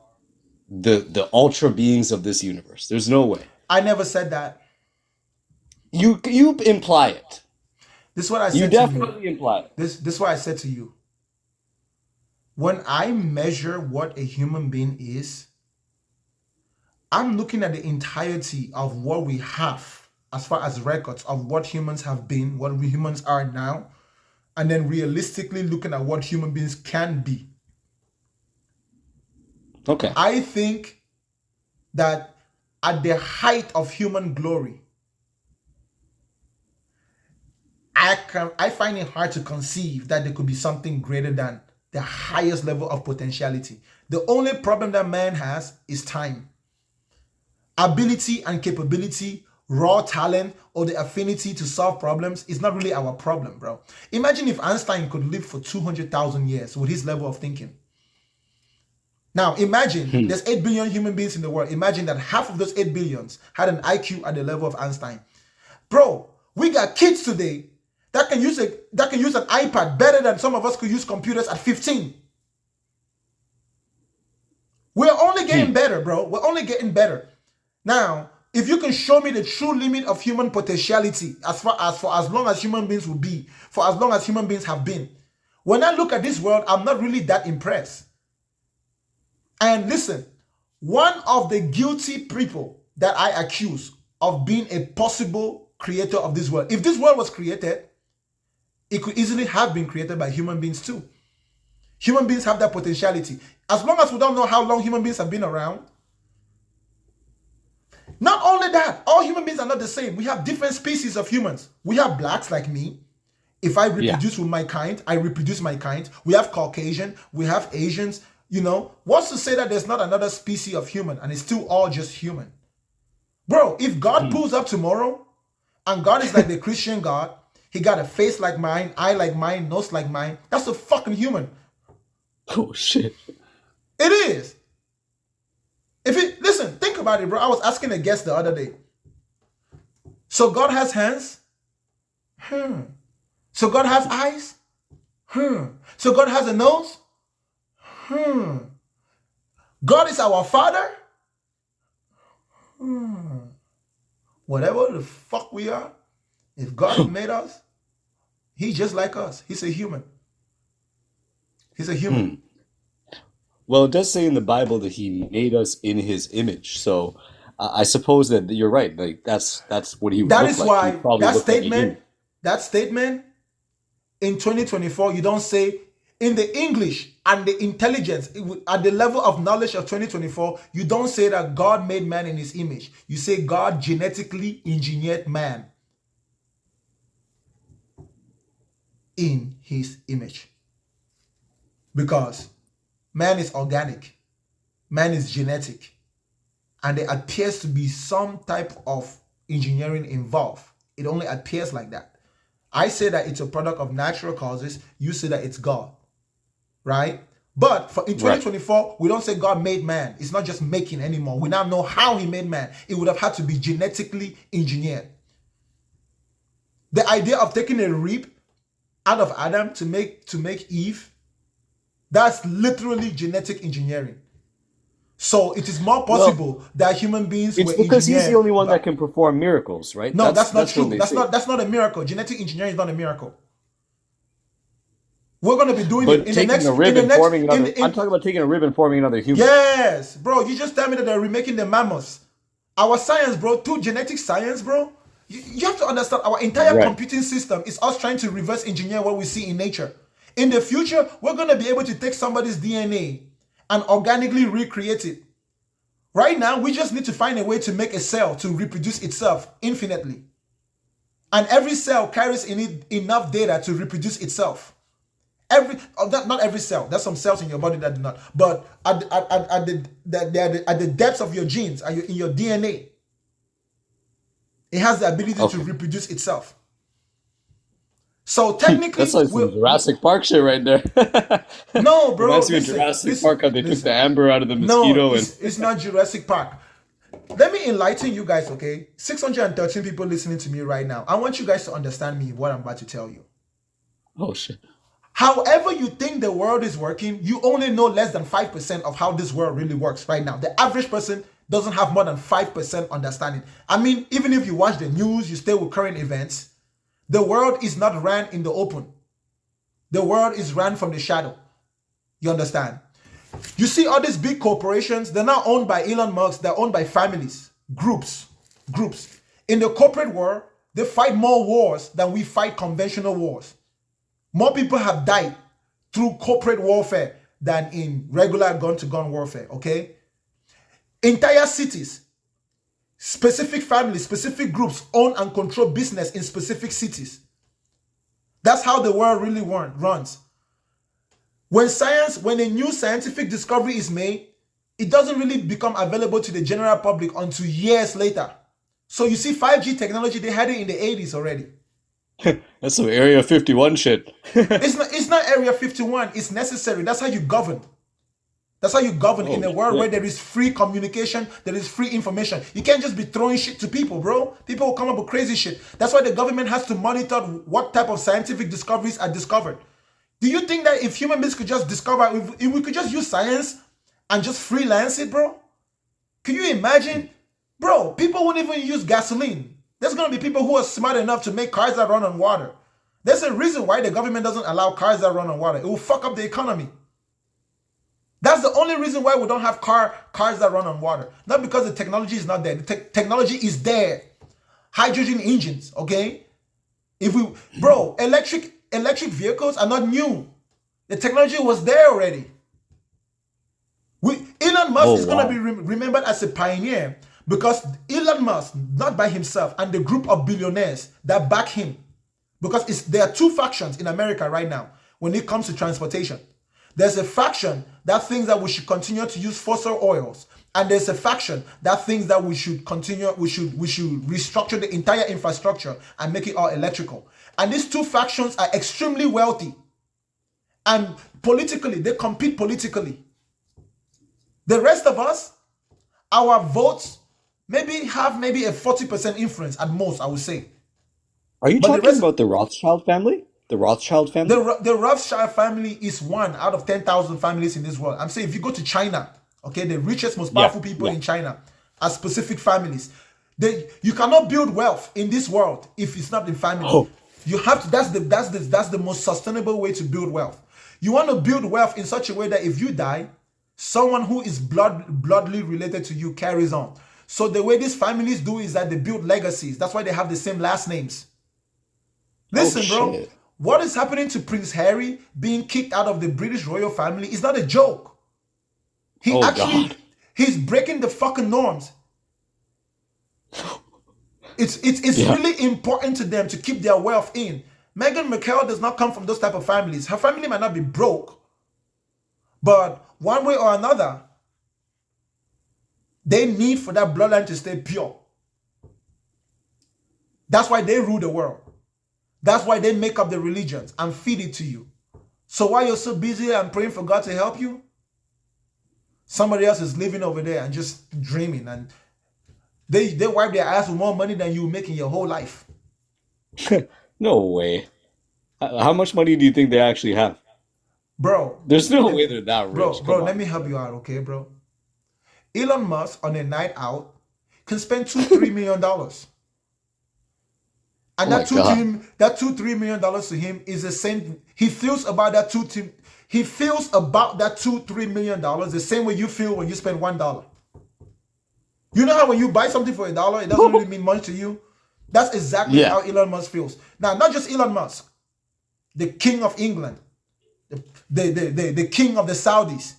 the ultra beings of this universe. There's no way. I never said that. You imply it. This is what I You said to you. definitely imply it. This is what I said to you. When I measure what a human being is, I'm looking at the entirety of what we have as far as records of what humans have been, what we humans are now, and then realistically looking at what human beings can be. Okay. I think that at the height of human glory, I find it hard to conceive that there could be something greater than the highest level of potentiality. The only problem that man has is time. Ability and capability, raw talent, or the affinity to solve problems is not really our problem, bro. Imagine if Einstein could live for 200,000 years with his level of thinking. Now, imagine there's 8 billion human beings in the world. Imagine that half of those 8 billions had an IQ at the level of Einstein. Bro, we got kids today that can use an iPad better than some of us could use computers at 15. We're only getting better, bro. We're only getting better. Now, if you can show me the true limit of human potentiality for as long as human beings will be, for as long as human beings have been, when I look at this world, I'm not really that impressed. And listen, one of the guilty people that I accuse of being a possible creator of this world, if this world was created, it could easily have been created by human beings too. Human beings have that potentiality. As long as we don't know how long human beings have been around. Not only that, all human beings are not the same. We have different species of humans. We have blacks like me. If I reproduce with my kind, I reproduce my kind. We have Caucasian, we have Asians. You know, what's to say that there's not another species of human and it's still all just human? Bro, if God pulls up tomorrow and God is like the Christian God, he got a face like mine, eye like mine, nose like mine, that's a fucking human. Oh, shit. It is. Listen, think about it, bro. I was asking a guest the other day. So God has hands? So God has eyes? So God has a nose? God is our father? Whatever the fuck we are, if God made us, he's just like us. He's a human. He's a human. Well, it does say in the Bible that he made us in his image. So I suppose that you're right. Like that's what he would That look is like. why He probably that looked like a human. statement in 2024, you don't say in the English and the intelligence at the level of knowledge of 2024, you don't say that God made man in his image. You say God genetically engineered man in his image. Because man is organic, man is genetic, and there appears to be some type of engineering involved. It only appears like that. I say that it's a product of natural causes. You say that it's God, right? But in 2024, we don't say God made man. It's not just making anymore. We now know how he made man. It would have had to be genetically engineered. The idea of taking a rib out of Adam to make Eve, that's literally genetic engineering. So it is more possible that human beings It's were because he's the engineered only one by- that can perform miracles, right? No, that's not what true. they That's say. not a miracle. Genetic engineering is not a miracle. We're going to be doing But it in the taking next. a rib in the and next forming another. in- I'm talking about taking a rib and forming another human. Yes, bro. You just tell me that they're remaking the mammoths. Our science, bro, through genetic science, bro. You have to understand our entire Right. computing system is us trying to reverse engineer what we see in nature. In the future, we're going to be able to take somebody's DNA and organically recreate it. Right now, we just need to find a way to make a cell to reproduce itself infinitely. And every cell carries in it enough data to reproduce itself. Not every cell. There's some cells in your body that do not. But at the depths of your genes, in your DNA, it has the ability to reproduce itself. So technically, That's like some Jurassic Park shit right there. no, bro. Reminds me of listen, Jurassic listen, Park how they took the amber out of the No, mosquito it's not Jurassic Park. Let me enlighten you guys, okay? 613 people listening to me right now. I want you guys to understand me, what I'm about to tell you. Oh shit. However you think the world is working, you only know less than 5% of how this world really works right now. The average person doesn't have more than 5% understanding. I mean, even if you watch the news, you stay with current events, the world is not ran in the open. The world is ran from the shadow. You understand? You see all these big corporations, they're not owned by Elon Musk, they're owned by families, groups. In the corporate world, they fight more wars than we fight conventional wars. More people have died through corporate warfare than in regular gun-to-gun warfare, okay? Entire cities, specific families, specific groups own and control business in specific cities. That's how the world really runs. When a new scientific discovery is made, it doesn't really become available to the general public until years later. So you see 5G technology, they had it in the 80s already. That's some Area 51 shit. It's not Area 51, it's necessary. That's how you govern. That's how you govern in a world where there is free communication, there is free information. You can't just be throwing shit to people, bro. People will come up with crazy shit. That's why the government has to monitor what type of scientific discoveries are discovered. Do you think that if human beings could just discover, if we could just use science and just freelance it, bro? Can you imagine? Bro, people won't even use gasoline. There's going to be people who are smart enough to make cars that run on water. There's a reason why the government doesn't allow cars that run on water. It will fuck up the economy. That's the only reason why we don't have cars that run on water. Not because the technology is not there. The technology is there. Hydrogen engines, okay? Bro, electric vehicles are not new. The technology was there already. Elon Musk is going to be remembered as a pioneer because Elon Musk, not by himself, and the group of billionaires that back him, because there are two factions in America right now when it comes to transportation. There's a faction that thinks that we should continue to use fossil oils, and there's a faction that thinks that we should restructure the entire infrastructure and make it all electrical. And these two factions are extremely wealthy, and politically they compete politically. The rest of us, our votes have a 40% influence at most, I would say. Are you talking about the Rothschild family? The Rothschild family? The Rothschild family is one out of 10,000 families in this world. I'm saying if you go to China, okay, the richest, most powerful people in China are specific families. You cannot build wealth in this world if it's not in family. You have to. That's the most sustainable way to build wealth. You want to build wealth in such a way that if you die, someone who is bloodly related to you carries on. So the way these families do is that they build legacies. That's why they have the same last names. Listen, bro. What is happening to Prince Harry being kicked out of the British royal family is not a joke. He's breaking the fucking norms. It's really important to them to keep their wealth in. Meghan Markle does not come from those type of families. Her family might not be broke, but one way or another, they need for that bloodline to stay pure. That's why they rule the world. That's why they make up the religions and feed it to you. So while you're so busy and praying for God to help you, somebody else is living over there and just dreaming, and they wipe their ass with more money than you make in your whole life. No way. How much money do you think they actually have? Bro. There's no way they're that rich. Bro, let me help you out, okay, bro? Elon Musk on a night out can spend $2-3 million. And that $2-3 million to him is the same. He feels about that $2-3 million the same way you feel when you spend $1. You know how when you buy something for $1, it doesn't really mean much to you? That's exactly how Elon Musk feels. Now, not just Elon Musk, the king of England, the king of the Saudis,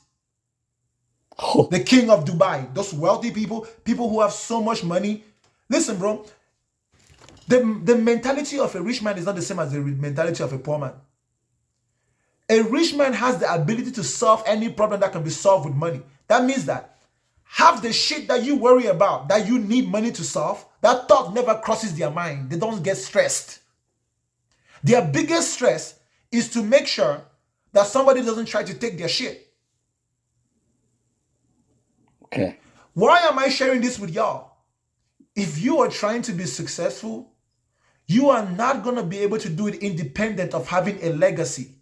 the king of Dubai, those wealthy people who have so much money. Listen, bro, the mentality of a rich man is not the same as the mentality of a poor man. A rich man has the ability to solve any problem that can be solved with money. That means that half the shit that you worry about, that you need money to solve, that thought never crosses their mind. They don't get stressed. Their biggest stress is to make sure that somebody doesn't try to take their shit. Okay. Why am I sharing this with y'all? If you are trying to be successful, you are not going to be able to do it independent of having a legacy.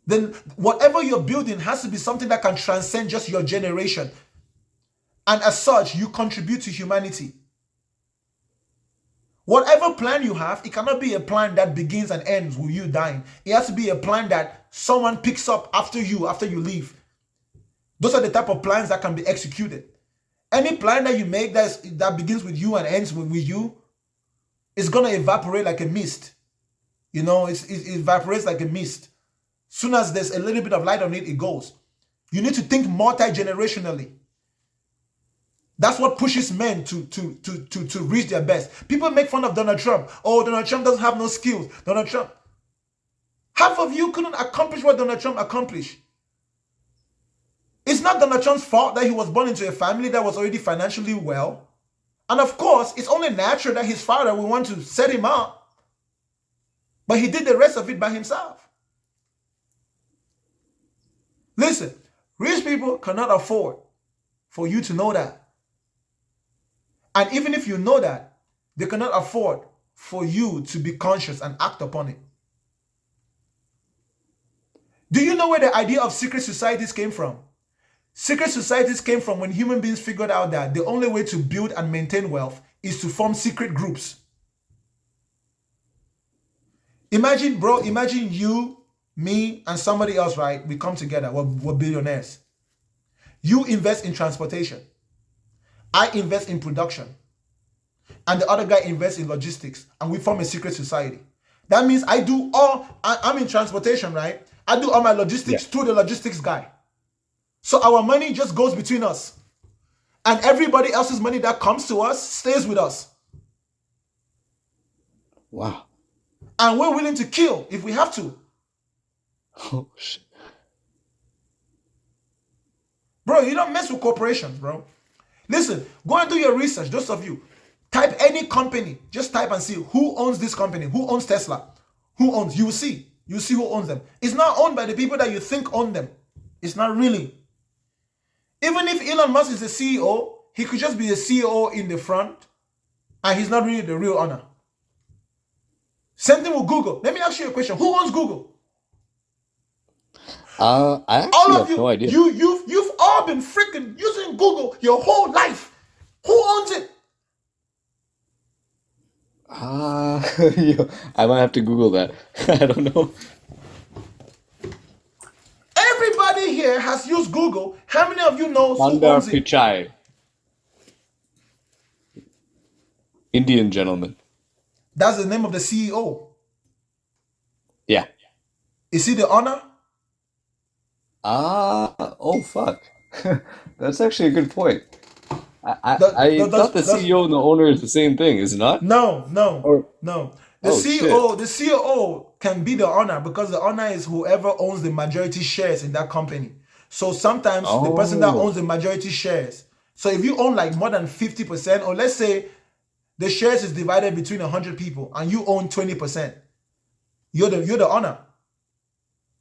Then whatever you're building has to be something that can transcend just your generation. And as such, you contribute to humanity. Whatever plan you have, it cannot be a plan that begins and ends with you dying. It has to be a plan that someone picks up after you leave. Those are the type of plans that can be executed. Any plan that you make that begins with you and ends with you is gonna evaporate like a mist. You know, it evaporates like a mist. Soon as there's a little bit of light on it, it goes. You need to think multi-generationally. That's what pushes men to reach their best. People make fun of Donald Trump. Oh, Donald Trump doesn't have no skills. Donald Trump. Half of you couldn't accomplish what Donald Trump accomplished. It's not Donald Trump's fault that he was born into a family that was already financially well. And of course, it's only natural that his father will want to set him up. But he did the rest of it by himself. Listen, rich people cannot afford for you to know that. And even if you know that, they cannot afford for you to be conscious and act upon it. Do you know where the idea of secret societies came from? Secret societies came from when human beings figured out that the only way to build and maintain wealth is to form secret groups. Imagine, bro, imagine you, me, and somebody else, right? We come together, we're billionaires. You invest in transportation. I invest in production. And the other guy invests in logistics. And we form a secret society. That means I'm in transportation, right? I do all my logistics through the logistics guy. So our money just goes between us. And everybody else's money that comes to us stays with us. Wow. And we're willing to kill if we have to. Oh, shit. Bro, you don't mess with corporations, bro. Listen, go and do your research, those of you. Type any company. Just type and see who owns this company. Who owns Tesla? Who owns? You will see. You see who owns them. It's not owned by the people that you think own them. It's not really. Even if Elon Musk is the CEO, he could just be the CEO in the front, and he's not really the real owner. Same thing with Google. Let me ask you a question. Who owns Google? I actually All of have you, no idea. you've all been freaking using Google your whole life. Who owns it? I might have to Google that. I don't know. Everybody here has used Google. How many of you know who Sundar owns it? Pichai, Indian gentleman. That's the name of the CEO. Yeah. Is he the owner? Oh fuck. That's actually a good point. I Does- thought the does- CEO and the owner is the same thing, is it not? No. Or The oh, CEO, the CEO can be the owner because the owner is whoever owns the majority shares in that company. So sometimes the person that Oh. owns the majority shares. So if you own like more than 50%, or let's say the shares is divided between 100 people and you own 20%, you're the owner.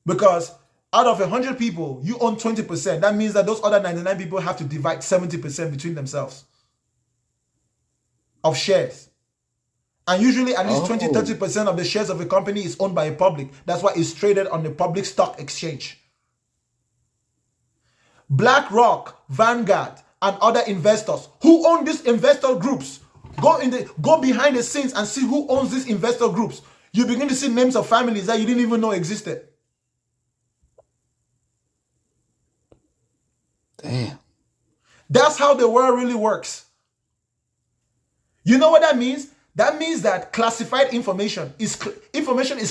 Because out of 100 people, you own 20%. That means that those other 99 people have to divide 70% between themselves of shares. And usually at least 20, Oh. 30% of the shares of a company is owned by a public. That's why it's traded on the public stock exchange. BlackRock, Vanguard, and other investors who own these investor groups. Go behind the scenes and see who owns these investor groups. You begin to see names of families that you didn't even know existed. Damn. That's how the world really works. You know what that means? That means that classified information is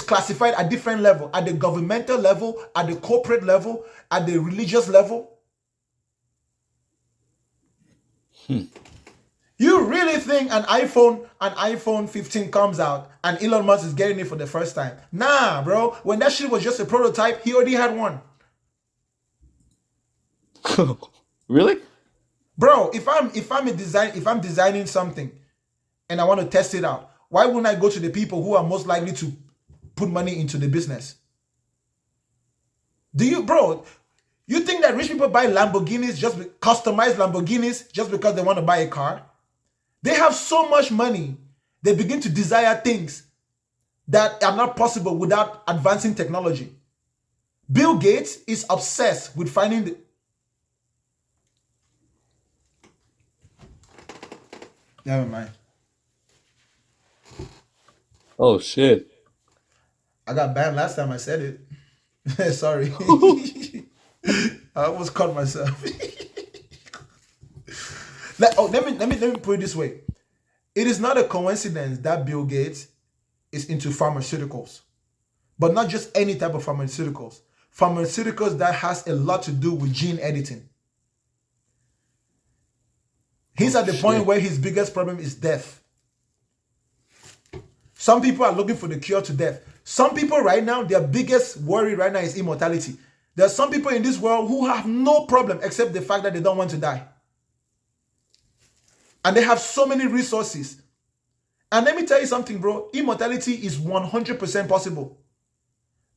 classified at different level, at the governmental level, at the corporate level, at the religious level. You really think an iPhone 15 comes out and Elon Musk is getting it for the first time? Nah, bro. When that shit was just a prototype, he already had one. Really? Bro, if I'm designing something and I want to test it out, why wouldn't I go to the people who are most likely to put money into the business? You think that rich people buy Lamborghinis, customized Lamborghinis, just because they want to buy a car? They have so much money, they begin to desire things that are not possible without advancing technology. Bill Gates is obsessed with finding the... Never mind. Oh shit. I got banned last time I said it. Sorry. I almost caught myself. Let me put it this way. It is not a coincidence that Bill Gates is into pharmaceuticals, but not just any type of pharmaceuticals. Pharmaceuticals that has a lot to do with gene editing. He's at the point where his biggest problem is death. Some people are looking for the cure to death. Some people right now, their biggest worry right now is immortality. There are some people in this world who have no problem except the fact that they don't want to die. And they have so many resources. And let me tell you something, bro. Immortality is 100% possible.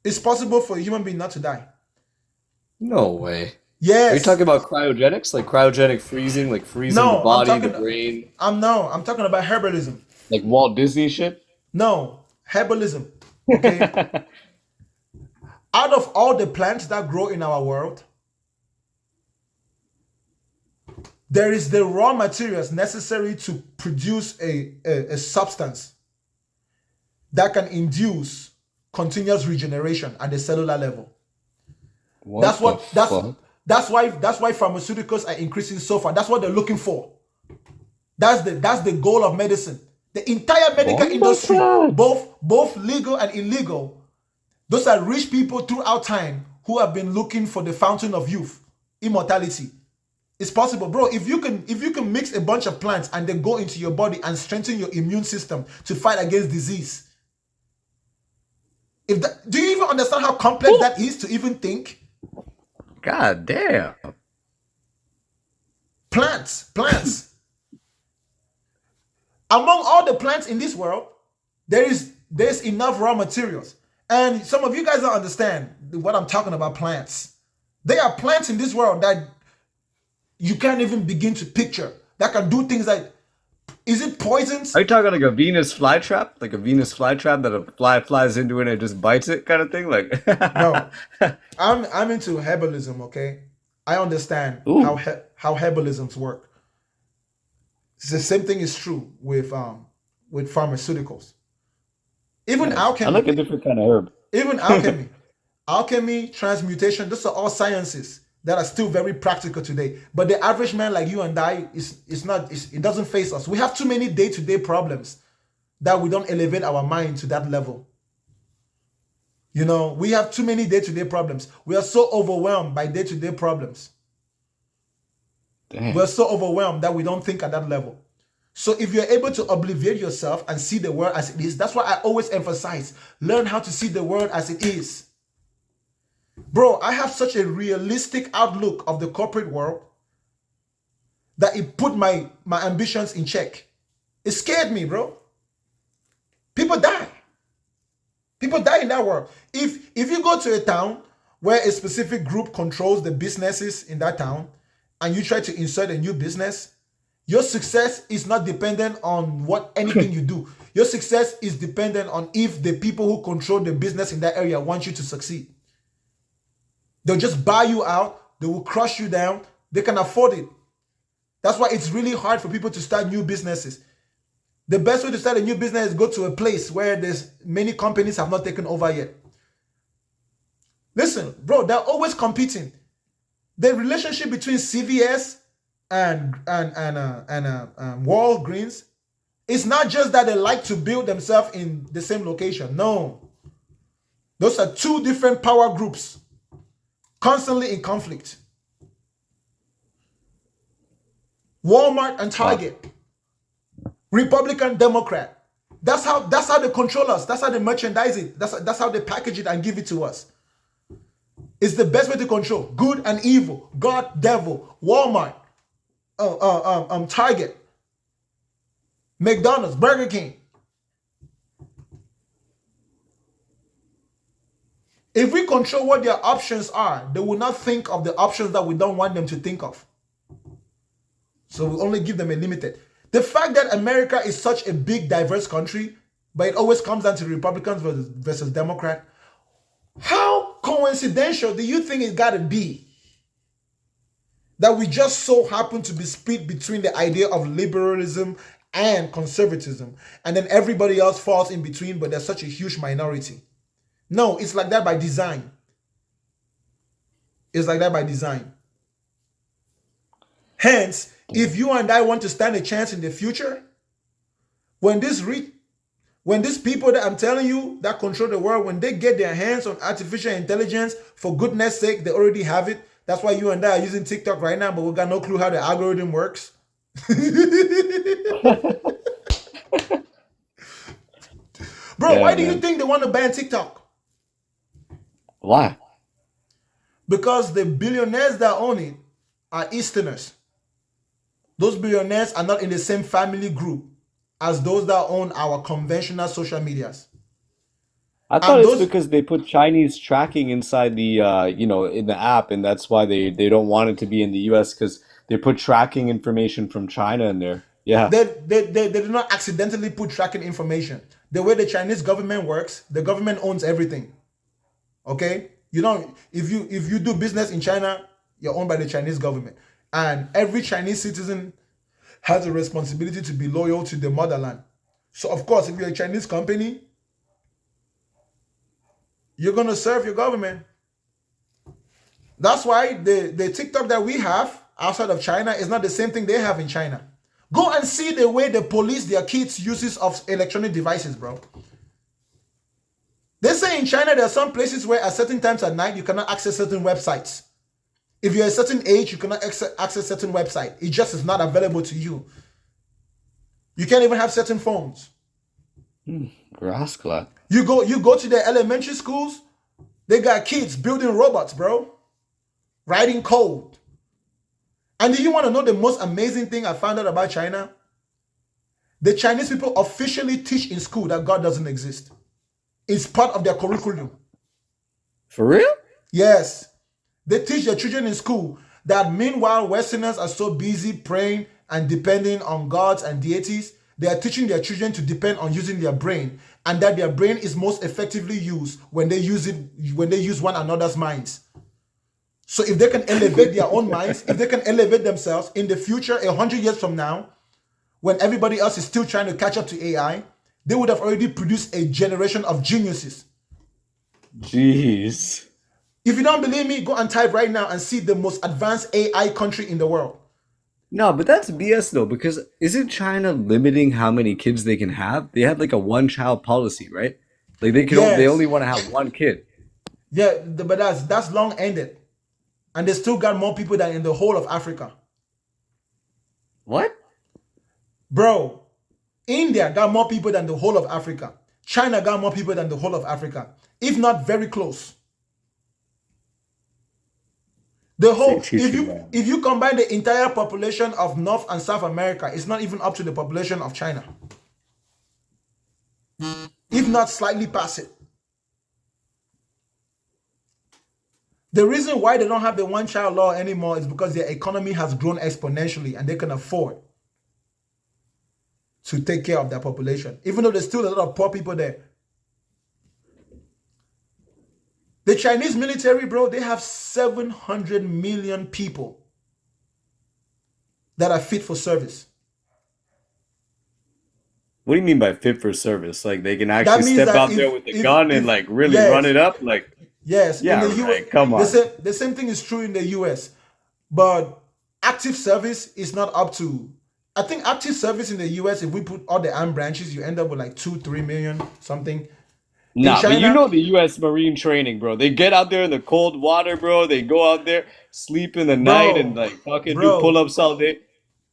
It's possible for a human being not to die. No way. Are you Yes. talking about cryogenics, like cryogenic freezing, like freezing the No, I'm body, the talking. brain, I'm talking about herbalism. like Walt Disney shit? No, herbalism. Okay. Out of all the plants that grow in our world, there is the raw materials necessary to produce a substance that can induce continuous regeneration at the cellular level. What That's the what fuck? that's why pharmaceuticals are increasing so far. That's what they're looking for. That's the goal of medicine. The entire medical Oh my industry, god. both legal and illegal, those are rich people throughout time who have been looking for the fountain of youth, immortality. It's possible, bro. If you can mix a bunch of plants and then go into your body and strengthen your immune system to fight against disease. Do you even understand how complex that is to even think? God damn. Plants. Among all the plants in this world, there's enough raw materials. And some of you guys don't understand what I'm talking about, plants. There are plants in this world that you can't even begin to picture that can do things like, is it poisons? Are you talking like a Venus flytrap? Like a Venus flytrap that a fly flies into it and it just bites it kind of thing? Like No, I'm into herbalism. Okay, I understand Ooh. how herbalisms work. The same thing is true with pharmaceuticals. Even Nice. I alchemy, like a different kind of herb. even alchemy, transmutation. Those are all sciences that are still very practical today. But the average man like you and I it doesn't face us. We have too many day-to-day problems that we don't elevate our mind to that level. You know, we have too many day-to-day problems. We are so overwhelmed by day-to-day problems. Damn. We're so overwhelmed that we don't think at that level. So if you're able to obliviate yourself and see the world as it is, that's why I always emphasize, learn how to see the world as it is. Bro, I have such a realistic outlook of the corporate world that it put my ambitions in check. It scared me, bro. People die. People die in that world. If you go to a town where a specific group controls the businesses in that town and you try to insert a new business, your success is not dependent on what anything you do. Your success is dependent on if the people who control the business in that area want you to succeed. They'll just buy you out. They will crush you down. They can afford it. That's why it's really hard for people to start new businesses. The best way to start a new business is go to a place where there's many companies have not taken over yet. Listen, bro, they're always competing. The relationship between CVS and Walgreens is not just that they like to build themselves in the same location. No. Those are two different power groups constantly in conflict. Walmart and Target. Republican, Democrat. That's how they control us. That's how they merchandise it. That's how they package it and give it to us. It's the best way to control good and evil, God, devil, Walmart, Target, McDonald's, Burger King. If we control what their options are, they will not think of the options that we don't want them to think of. So we only give them a limited. The fact that America is such a big, diverse country, but it always comes down to Republicans versus Democrat. How coincidental do you think it got to be that we just so happen to be split between the idea of liberalism and conservatism, and then everybody else falls in between, but there's such a huge minority? No, it's like that by design. It's like that by design. Hence, If you and I want to stand a chance in the future, when these people that I'm telling you that control the world, when they get their hands on artificial intelligence, for goodness sake, they already have it. That's why you and I are using TikTok right now, but we got no clue how the algorithm works. Bro, Yeah, why do you man. think they want to ban TikTok? Why? Because the billionaires that own it are Easterners. Those billionaires are not in the same family group as those that own our conventional social medias. I thought And it's those, because they put Chinese tracking inside the in the app, and that's why they don't want it to be in the US because they put tracking information from China in there. Yeah. they do not accidentally put tracking information. The way the Chinese government works, the government owns everything. Okay? You don't if you do business in China, you're owned by the Chinese government. And every Chinese citizen has a responsibility to be loyal to the motherland. So of course, if you're a Chinese company, you're gonna serve your government. That's why the TikTok that we have outside of China is not the same thing they have in China. Go and see the way they police their kids' uses of electronic devices, bro. They say in China there are some places where at certain times at night you cannot access certain websites. If you're a certain age, you cannot access certain website. It just is not available to you. You can't even have certain phones. Rascal. You go to the elementary schools, they got kids building robots, bro. Writing code. And do you want to know the most amazing thing I found out about China? The Chinese people officially teach in school that God doesn't exist. It's part of their curriculum. For real? Yes. They teach their children in school that meanwhile Westerners are so busy praying and depending on gods and deities, they are teaching their children to depend on using their brain, and that their brain is most effectively used when they use one another's minds. So if they can elevate their own minds, if they can elevate themselves in the future, 100 years from now, when everybody else is still trying to catch up to AI, they would have already produced a generation of geniuses. Jeez. If you don't believe me, go and type right now and see the most advanced AI country in the world. No, but that's BS though, because isn't China limiting how many kids they can have? They have like a one-child policy, right? Like they Yes. only want to have one kid. Yeah, but that's long ended. And they still got more people than in the whole of Africa. What? Bro, India got more people than the whole of Africa. China got more people than the whole of Africa, if not very close. The whole if you combine the entire population of North and South America, it's not even up to the population of China. If not slightly past it. The reason why they don't have the one-child law anymore is because their economy has grown exponentially and they can afford to take care of their population, even though there's still a lot of poor people there. The Chinese military, bro, they have 700 million people that are fit for service. What do you mean by fit for service? Like they can That actually means step that out there with the gun and like really run it up? Like yes, yeah, in the US, right. Come on. the same thing is true in the US, but active service is not up to. I think active service in the US, if we put all the armed branches, you end up with like 2-3 million something. Nah, but you China- know the U.S. Marine training, bro. They get out there in the cold water, bro. They go out there, sleep in the night, and like fucking do pull-ups all day.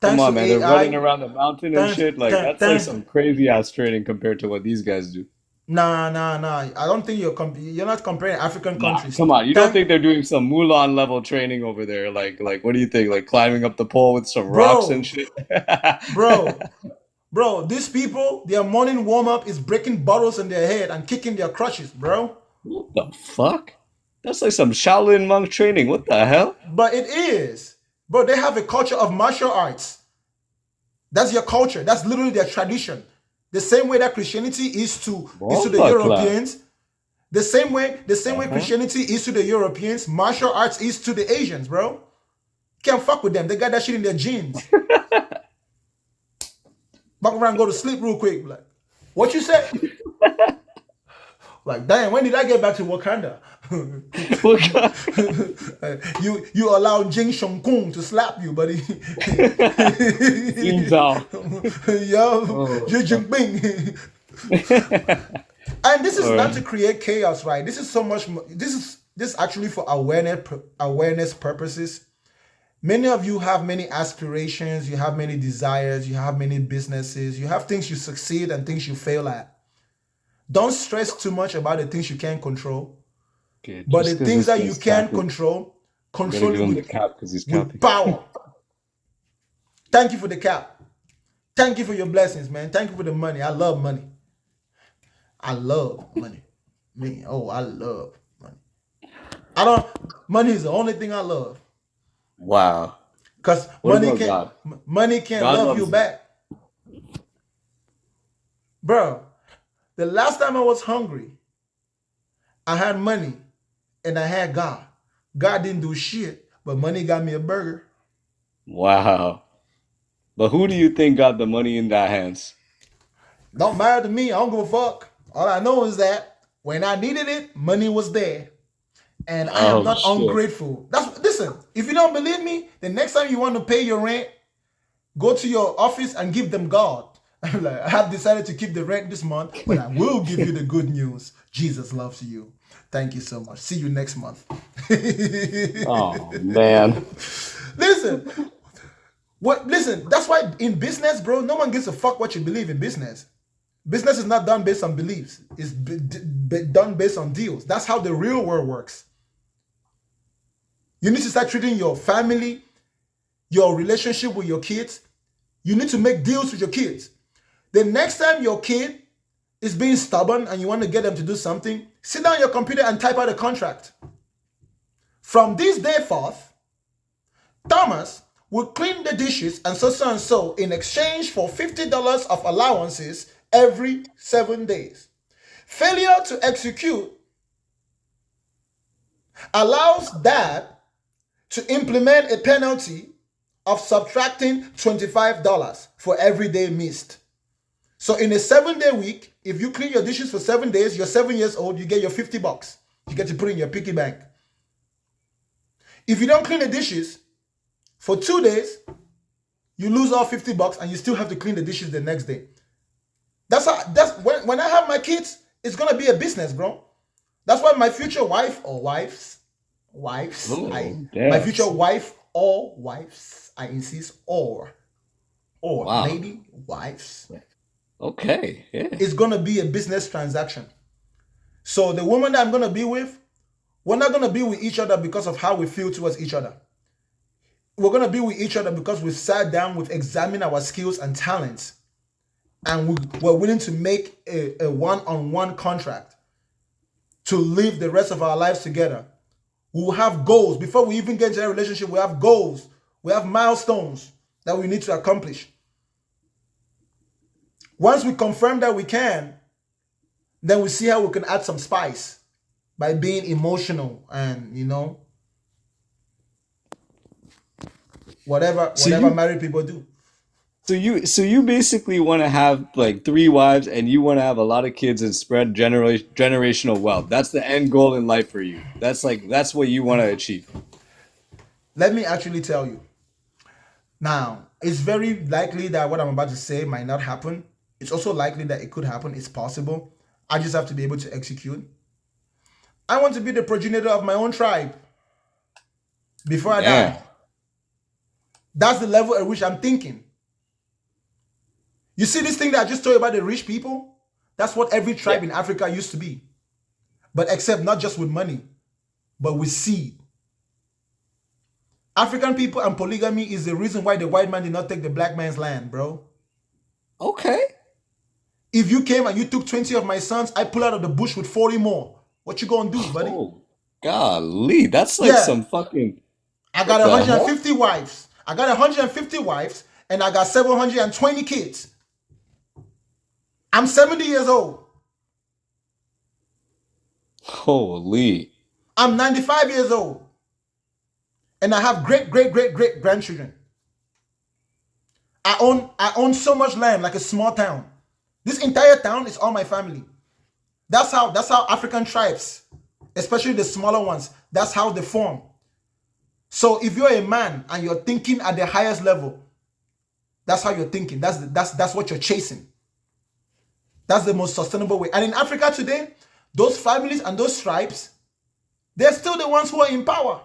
Come Thanks on, to man. They're AI, running around the mountain and thanks- shit. Like thanks- that's like thanks- some crazy ass training compared to what these guys do. Nah. I don't think you're not comparing African countries. Come on, you don't think they're doing some Mulan level training over there? Like what do you think? Like climbing up the pole with some rocks and shit? Bro, these people, their morning warm-up is breaking bottles in their head and kicking their crutches, bro. What the fuck? That's like some Shaolin monk training. What the hell? But it is. Bro, they have a culture of martial arts. That's your culture. That's literally their tradition. The same way that Christianity is to the Bomba Europeans. The same way Christianity is to the Europeans, martial arts is to the Asians, bro. Can't fuck with them. They got that shit in their genes. Fuck around, go to sleep real quick. Like, what you say? Like, damn, when did I get back to Wakanda? you allow Jing Shong Kung to slap you, buddy. Yo, Xi Jinping. And this is not to create chaos, right? This is so much. This is actually for awareness purposes. Many of you have many aspirations. You have many desires. You have many businesses. You have things you succeed and things you fail at. Don't stress too much about the things you can't control. Okay, But just the 'cause things this that you thing's can capping, control, I'm gonna control give it him the with cap because he's capping. power. Thank you for the cap. Thank you for your blessings, man. Thank you for the money. I love money. I love money. Me, oh, I love money. Money is the only thing I love. Wow. Because What about God? money can't God love you loves you. back. Bro, the last time I was hungry, I had money and I had God. God didn't do shit, but money got me a burger. Wow. But who do you think got the money in their hands? Don't matter to me. I don't give a fuck. All I know is that when I needed it, money was there. And I am Oh not shit. ungrateful. Listen, if you don't believe me, the next time you want to pay your rent, go to your office and give them God. I'm like, I have decided to keep the rent this month, but I will give you the good news. Jesus loves you. Thank you so much. See you next month. Oh man. Listen, that's why in business, bro, no one gives a fuck what you believe in business. Business is not done based on beliefs. It's done based on deals. That's how the real world works. You need to start treating your family, your relationship with your kids. You need to make deals with your kids. The next time your kid is being stubborn and you want to get them to do something, sit down on your computer and type out a contract. From this day forth, Thomas will clean the dishes and so in exchange for $50 of allowances every 7 days. Failure to execute allows dad to implement a penalty of subtracting $25 for every day missed. So in a 7-day week, if you clean your dishes for 7 days, you're 7 years old, you get your $50. You get to put in your piggy bank. If you don't clean the dishes for 2 days, you lose all $50 and you still have to clean the dishes the next day. That's when I have my kids, it's gonna be a business, bro. That's why my future wife or wives, my future wife or wives, I insist, or Wow. lady wives, Okay. Yeah. it's gonna be a business transaction. So the woman that I'm gonna be with, we're not gonna be with each other because of how we feel towards each other. We're gonna be with each other because we sat down, we've examined our skills and talents, and we're willing to make a one-on-one contract to live the rest of our lives together. We will have goals. Before we even get into a relationship, we have goals. We have milestones that we need to accomplish. Once we confirm that we can, then we see how we can add some spice by being emotional and, whatever married people do. So you basically want to have like 3 wives and you want to have a lot of kids and spread generational wealth. That's the end goal in life for you. That's what you want to achieve. Let me actually tell you. Now, it's very likely that what I'm about to say might not happen. It's also likely that it could happen. It's possible. I just have to be able to execute. I want to be the progenitor of my own tribe before I die. That's the level at which I'm thinking. You see this thing that I just told you about the rich people? That's what every tribe in Africa used to be. But except not just with money, but with seed. African people and polygamy is the reason why the white man did not take the black man's land, bro. Okay. If you came and you took 20 of my sons, I pull out of the bush with 40 more. What you gonna do, buddy? Oh, golly, that's like some fucking. I got what the hell? 150 wives. I got 150 wives, and I got 720 kids. I'm 70 years old. Holy. I'm 95 years old. And I have great grandchildren. I own so much land, like a small town. This entire town is all my family. That's how African tribes, especially the smaller ones, that's how they form. So if you're a man and you're thinking at the highest level, that's how you're thinking. That's what you're chasing. That's the most sustainable way. And in Africa today, those families and those tribes, they're still the ones who are in power.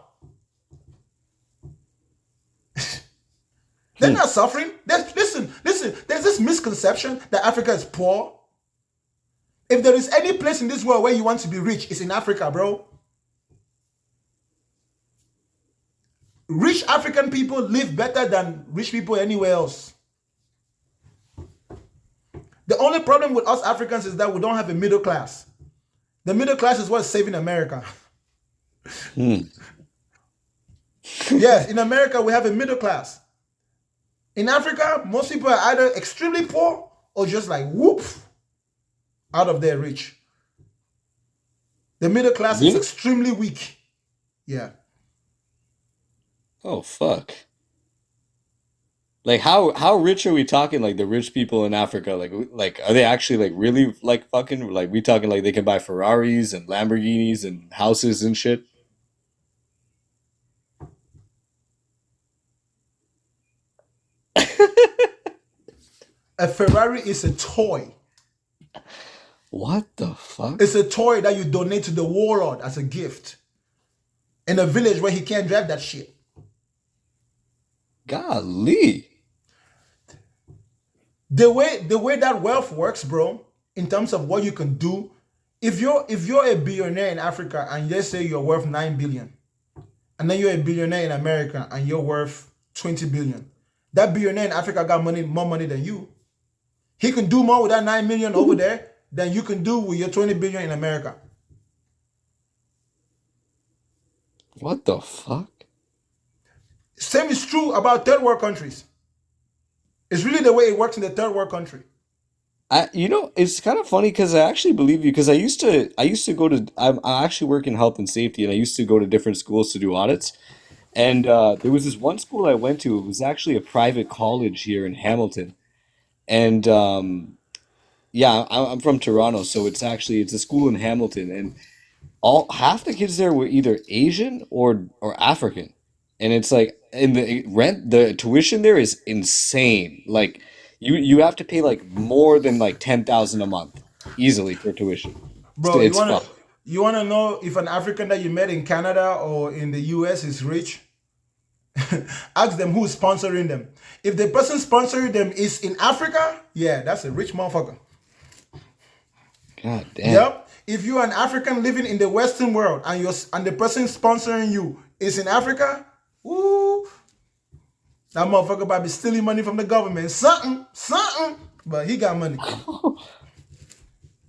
They're not suffering. Listen, there's this misconception that Africa is poor. If there is any place in this world where you want to be rich, it's in Africa, bro. Rich African people live better than rich people anywhere else. The only problem with us Africans is that we don't have a middle class. The middle class is what's saving America. Yes, in America, we have a middle class. In Africa, most people are either extremely poor or just like whoop, out of their reach. The middle class is extremely weak. Yeah. Oh fuck. Like how rich are we talking? Like the rich people in Africa, like are they actually like really like fucking like we talking like they can buy Ferraris and Lamborghinis and houses and shit? A Ferrari is a toy. What the fuck? It's a toy that you donate to the warlord as a gift in a village where he can't drive that shit. Golly. The way that wealth works, bro, in terms of what you can do, if you're a billionaire in Africa and let's say you're worth 9 billion, and then you're a billionaire in America and you're worth 20 billion, that billionaire in Africa got more money than you. He can do more with that 9 million over there than you can do with your 20 billion in America. What the fuck? Same is true about third world countries. It's really the way it works in the third world country. It's kind of funny because I actually believe you because I used to go to I actually work in health and safety and I used to go to different schools to do audits. And there was this one school I went to. It was actually a private college here in Hamilton. And yeah, I'm from Toronto, so it's a school in Hamilton, and half the kids there were either Asian or African, and it's like the tuition there is insane. Like you have to pay like more than like 10,000 a month easily for tuition. Bro, It's you wanna know if an African that you met in Canada or in the US is rich? Ask them who's sponsoring them. If the person sponsoring them is in Africa, yeah, that's a rich motherfucker. God damn. Yep. If you're an African living in the Western world and the person sponsoring you is in Africa, woo, that motherfucker about be stealing money from the government. Something, but he got money.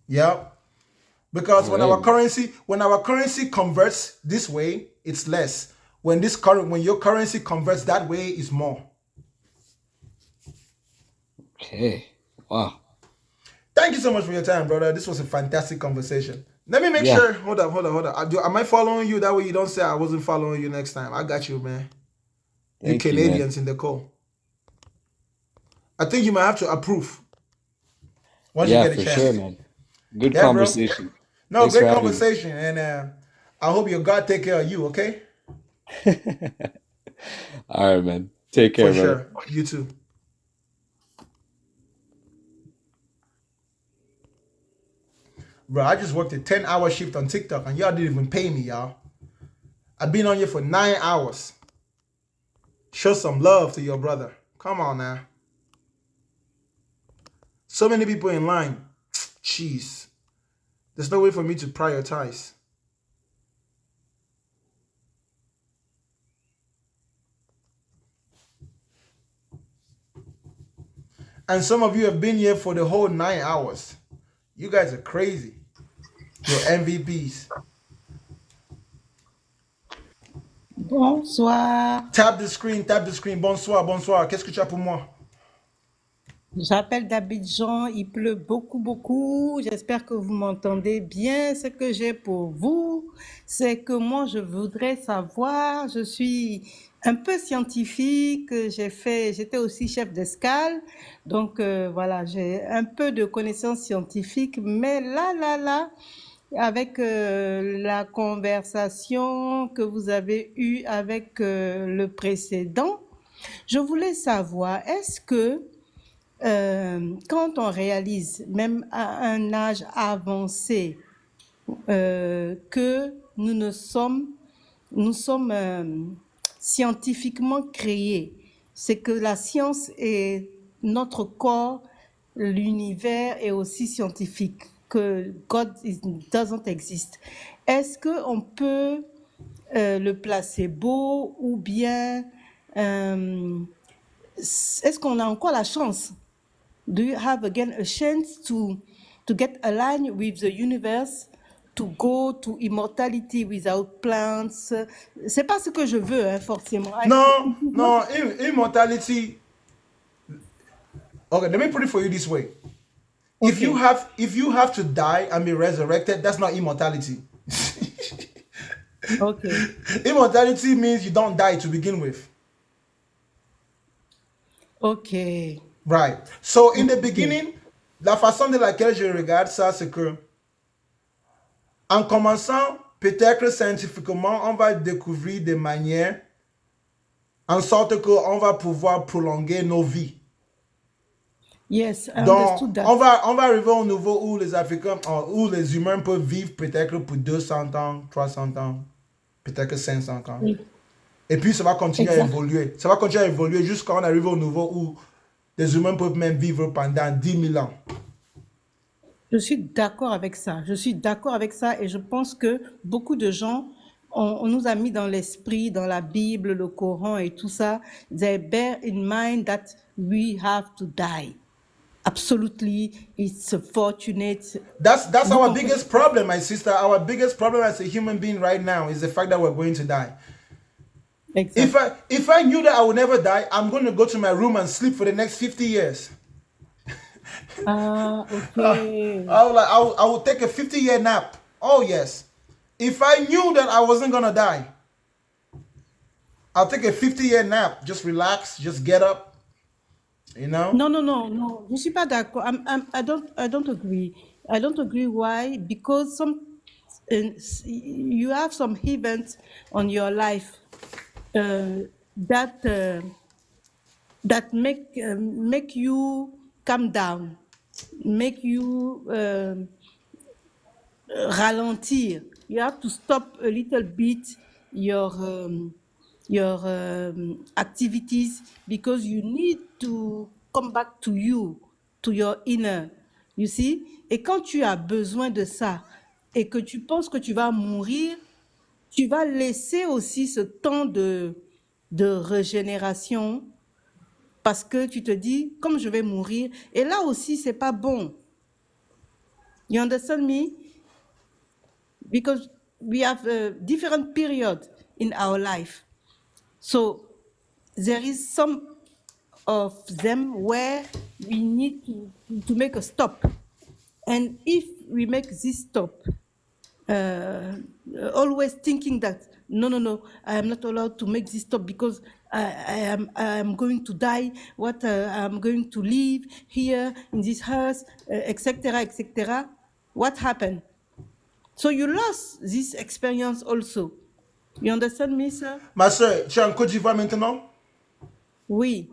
Yep. Because when our currency converts this way, it's less. When your currency converts that way, it's more. Okay. Wow. Thank you so much for your time, brother. This was a fantastic conversation. Let me make Yeah. sure. Hold up. Am I following you? That way you don't say I wasn't following you next time. I got you, man. You Thank you, man. Canadians in the call. I think you might have to approve once Yeah, you get for a chance. sure, man. Good Yeah, bro. conversation. No, Thanks great for having me. conversation. And I hope your God take care of you, okay? All right, man. Take care, For brother. sure. You too. Bro, I just worked a 10-hour shift on TikTok and y'all didn't even pay me, y'all. I've been on here for 9 hours. Show some love to your brother. Come on now. So many people in line. Jeez. There's no way for me to prioritize. And some of you have been here for the whole 9 hours. You guys are crazy. You're MVPs. Bonsoir. Tap the screen, tap the screen. Bonsoir, bonsoir. Qu'est-ce que tu as pour moi? J'appelle d'Abidjan, il pleut beaucoup, beaucoup. J'espère que vous m'entendez bien. Ce que j'ai pour vous, c'est que moi, je voudrais savoir, je suis un peu scientifique. J'étais aussi chef d'escale, donc voilà, j'ai un peu de connaissances scientifiques, mais là, avec la conversation que vous avez eue avec le précédent, je voulais savoir, est-ce que quand on réalise, même à un âge avancé, que nous sommes scientifiquement créés, c'est que la science et notre corps, l'univers est aussi scientifique, que doesn't exist. Est-ce qu'on peut le placebo ou bien est-ce qu'on a encore la chance? Do you have again a chance to get aligned with the universe, to go to immortality without plants? C'est pas ce que je veux, hein, forcément. No, immortality. Okay, let me put it for you this way. If you have to die and be resurrected, that's not immortality. Okay. Immortality means you don't die to begin with. Okay. Right. So in the beginning, la façon de laquelle je regarde ça, c'est que en commençant, peut-être scientifiquement, on va découvrir des manières en sorte qu'on va pouvoir prolonger nos vies. Yes, I Donc, understood that. on va arriver au niveau où les Africains, où les humains peuvent vivre peut-être pour 200 ans, 300 ans, peut-être 500 ans. Oui. Et puis, ça va continuer à Exact. évoluer. Ça va continuer à évoluer jusqu'à on arrive au niveau où les humains peuvent même vivre pendant 10 000 ans. Je suis d'accord avec ça. Je suis d'accord avec ça et je pense que beaucoup de gens, on nous a mis dans l'esprit, dans la Bible, le Coran et tout ça, they bear in mind that we have to die. Absolutely, it's fortunate. That's our biggest problem, my sister. Our biggest problem as a human being right now is the fact that we're going to die. Exactly. If I knew that I would never die, I'm going to go to my room and sleep for the next 50 years. Okay. I would take a 50-year nap. Oh yes. If I knew that I wasn't going to die, I'll take a 50-year nap. Just relax, just get up. You know? No. Je suis pas d'accord. I don't agree. I don't agree. Why? Because you have some events on your life that make you calm down, make you ralentir. You have to stop a little bit your activities because you need to come back to you, to your inner. You see? Et quand tu as besoin de ça et que tu penses que tu vas mourir, tu vas laisser aussi ce temps de régénération parce que tu te dis, comme je vais mourir, et là aussi, c'est pas bon. You understand me? Because we have a different period in our life. So there is some of them where we need to make a stop. And if we make this stop, always thinking that, no, I am not allowed to make this stop because I am going to die, I'm going to live here in this house, etc. What happened? So you lost this experience also. You understand me, sir? Ma soeur, tu es en Côte d'Ivoire maintenant? Oui.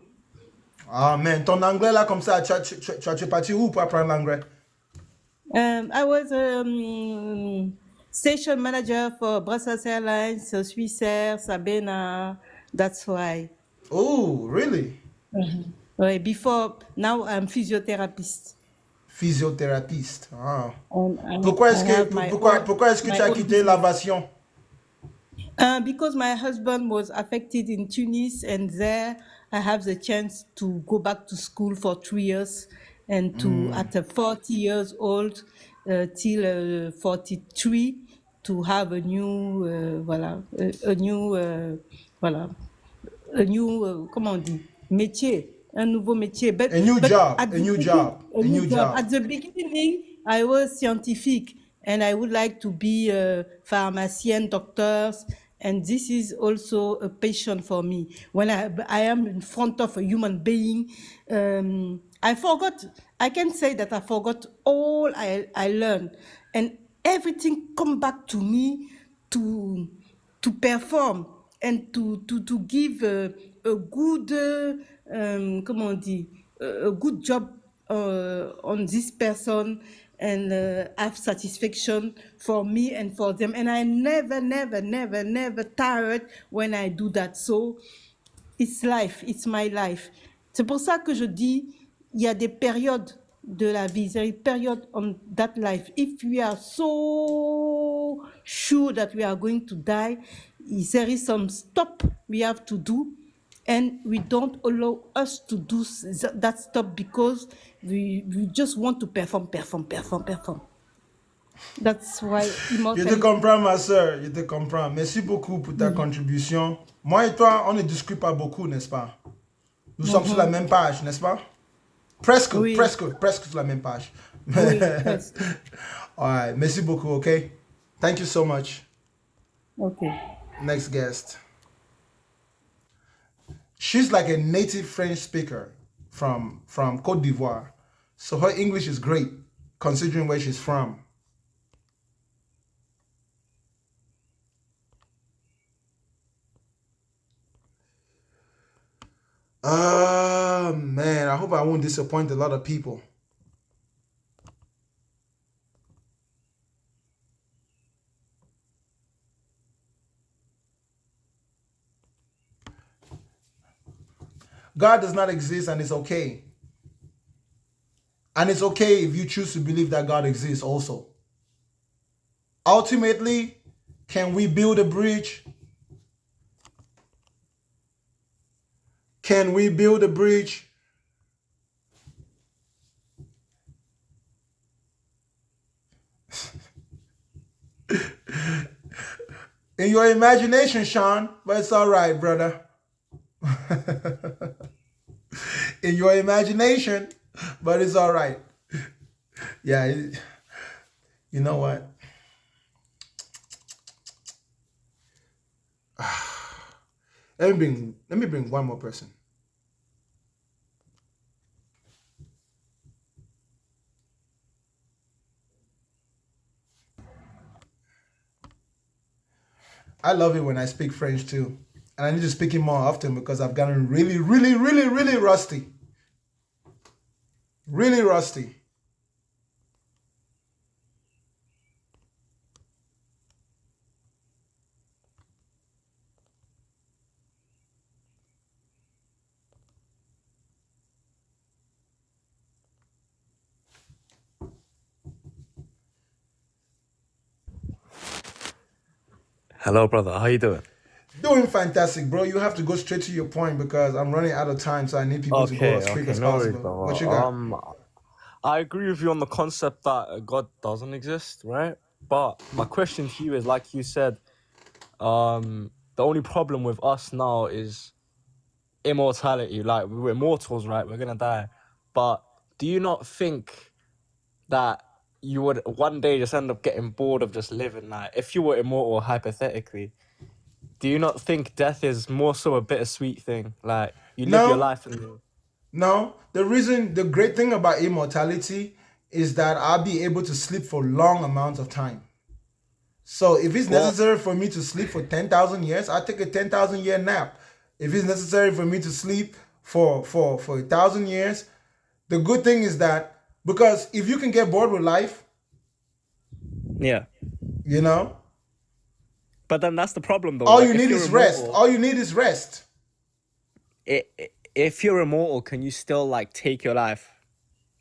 Ah, man, ton anglais là, comme ça, tu es parti où pour apprendre l'anglais? I was station manager for Brussels Airlines, Swissair, Sabena. That's why. Oh, really? Oui, before, now I'm physiotherapist. Physiothérapeute. Ah. And Pourquoi est-ce I que, have my pourquoi est-ce que my tu as own quitté l'aviation? Because my husband was affected in Tunis, and there I have the chance to go back to school for 3 years, and to at 40 years old till 43 to have a new comment on dit, métier, un nouveau métier. A new job. At the beginning, I was scientific, and I would like to be a pharmacien, doctors, And this is also a passion for me. When I am in front of a human being, I can say that I forgot all I learned. And everything come back to me to perform and to give a good, comment on dit, a good job on this person and have satisfaction for me and for them. And I never tired when I do that. So it's life, it's my life. C'est pour ça que je dis, il y a des périodes de la vie, there is period on that life. If we are so sure that we are going to die, there is some stop we have to do, and we don't allow us to do that stop because we just want to perform. That's why Je te immortality. comprends, ma soeur, je te comprends. Merci beaucoup pour ta contribution. Moi et toi, on ne discute pas beaucoup, n'est-ce pas? Nous sommes sur la même page, n'est-ce pas? Presque sur la même page. Oui, presque. All right, merci beaucoup, okay? Thank you so much. Okay. Next guest. She's like a native French speaker from Côte d'Ivoire. So her English is great, considering where she's from. Man, I hope I won't disappoint a lot of people. God does not exist, and it's okay. And it's okay if you choose to believe that God exists also. Ultimately, can we build a bridge? Can we build a bridge? In your imagination, Sean, but it's all right, brother. In your imagination, but it's all right. Yeah, you know what? Let me bring one more person. I love it when I speak French too. And I need to speak it more often because I've gotten really rusty. Really rusty. Hello, brother. How you doing? Doing fantastic, bro. You have to go straight to your point because I'm running out of time, so I need people to go as quick as no worries, possible. brother. What you got? I agree with you on the concept that God doesn't exist, right? But my question to you is, like you said, the only problem with us now is immortality. Like, we're immortals, right? We're gonna die. But do you not think that you would one day just end up getting bored of just living? Like, if you were immortal, hypothetically, do you not think death is more so a bittersweet thing? Like, you live your No, life and no. The great thing about immortality is that I'll be able to sleep for long amounts of time. So if it's well, necessary for me to sleep for 10,000 years, I'll take a 10,000 year nap. If it's necessary for me to sleep for 1,000 years, the good thing is that because if you can get bored with life, yeah. you know, But then that's the problem, though. all Like, you if need you're is rest. immortal, All you need is rest. if you're immortal, can you still like take your life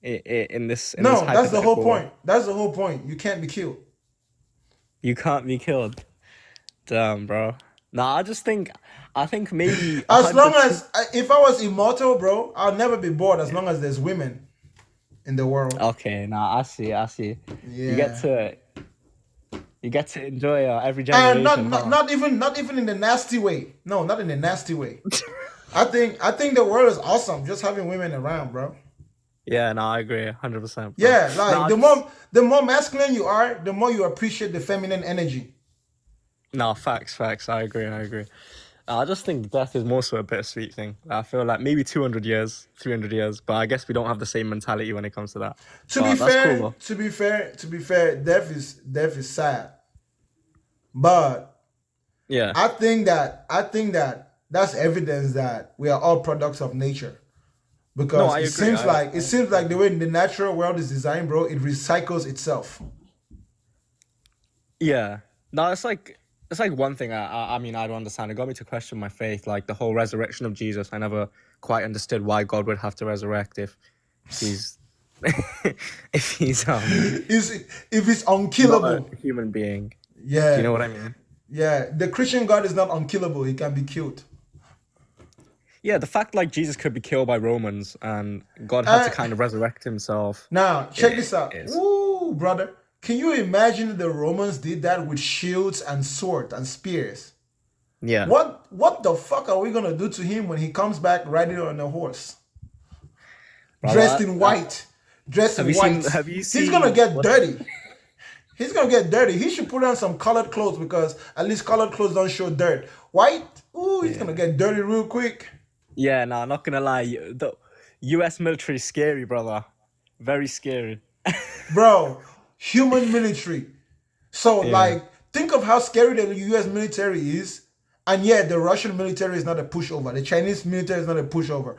in this No, that's the whole hypothetical point. world? That's the whole point. You can't be killed. You can't be killed. Damn, bro. Nah, I think maybe As long 100. as if I was immortal, bro, I'll never be bored as long as there's women in the world. Okay, nah, I see. You get Yeah. to enjoy every And generation, huh? not even in the nasty way. No, not in the nasty way. I think the world is awesome just having women around, bro. Yeah, no, I agree, 100%, bro. Yeah, like Nah, the more masculine you are, the more you appreciate the feminine energy. No, facts. I agree. I just think death is more so a bittersweet thing. I feel like maybe 200 years, 300 years, but I guess we don't have the same mentality when it comes to that. To be But that's cool, fair, though. death is sad. But Yeah. I think that that's evidence that we are all products of nature. No, Because I it agree. seems like I agree. the way the natural world is designed, bro, it recycles itself. Yeah. No, it's like one thing I mean I don't understand. It got me to question my faith, like the whole resurrection of Jesus. I never quite understood why God would have to resurrect if he's if he's If it's not unkillable, a human being. Do you yeah, know what I mean? yeah. The Christian God is not unkillable; he can be killed. Yeah, the fact like Jesus could be killed by Romans and God had to Uh, kind of resurrect himself Now, check this out. is Ooh, brother, can you imagine the Romans did that with shields and swords and spears? yeah. What the fuck are we gonna do to him when he comes back riding on a horse, dressed Brother, in white, dressed in white? have you He's gonna seen get what dirty. He's gonna get dirty. He should put on some colored clothes because at least colored clothes don't show dirt. White, ooh, he's gonna get dirty real quick, Yeah, no, not gonna lie. The US military is scary, brother. Very scary. bro. Human military. So, Yeah. like, think of how scary the U.S. military is, and yet the Russian military is not a pushover. The Chinese military is not a pushover.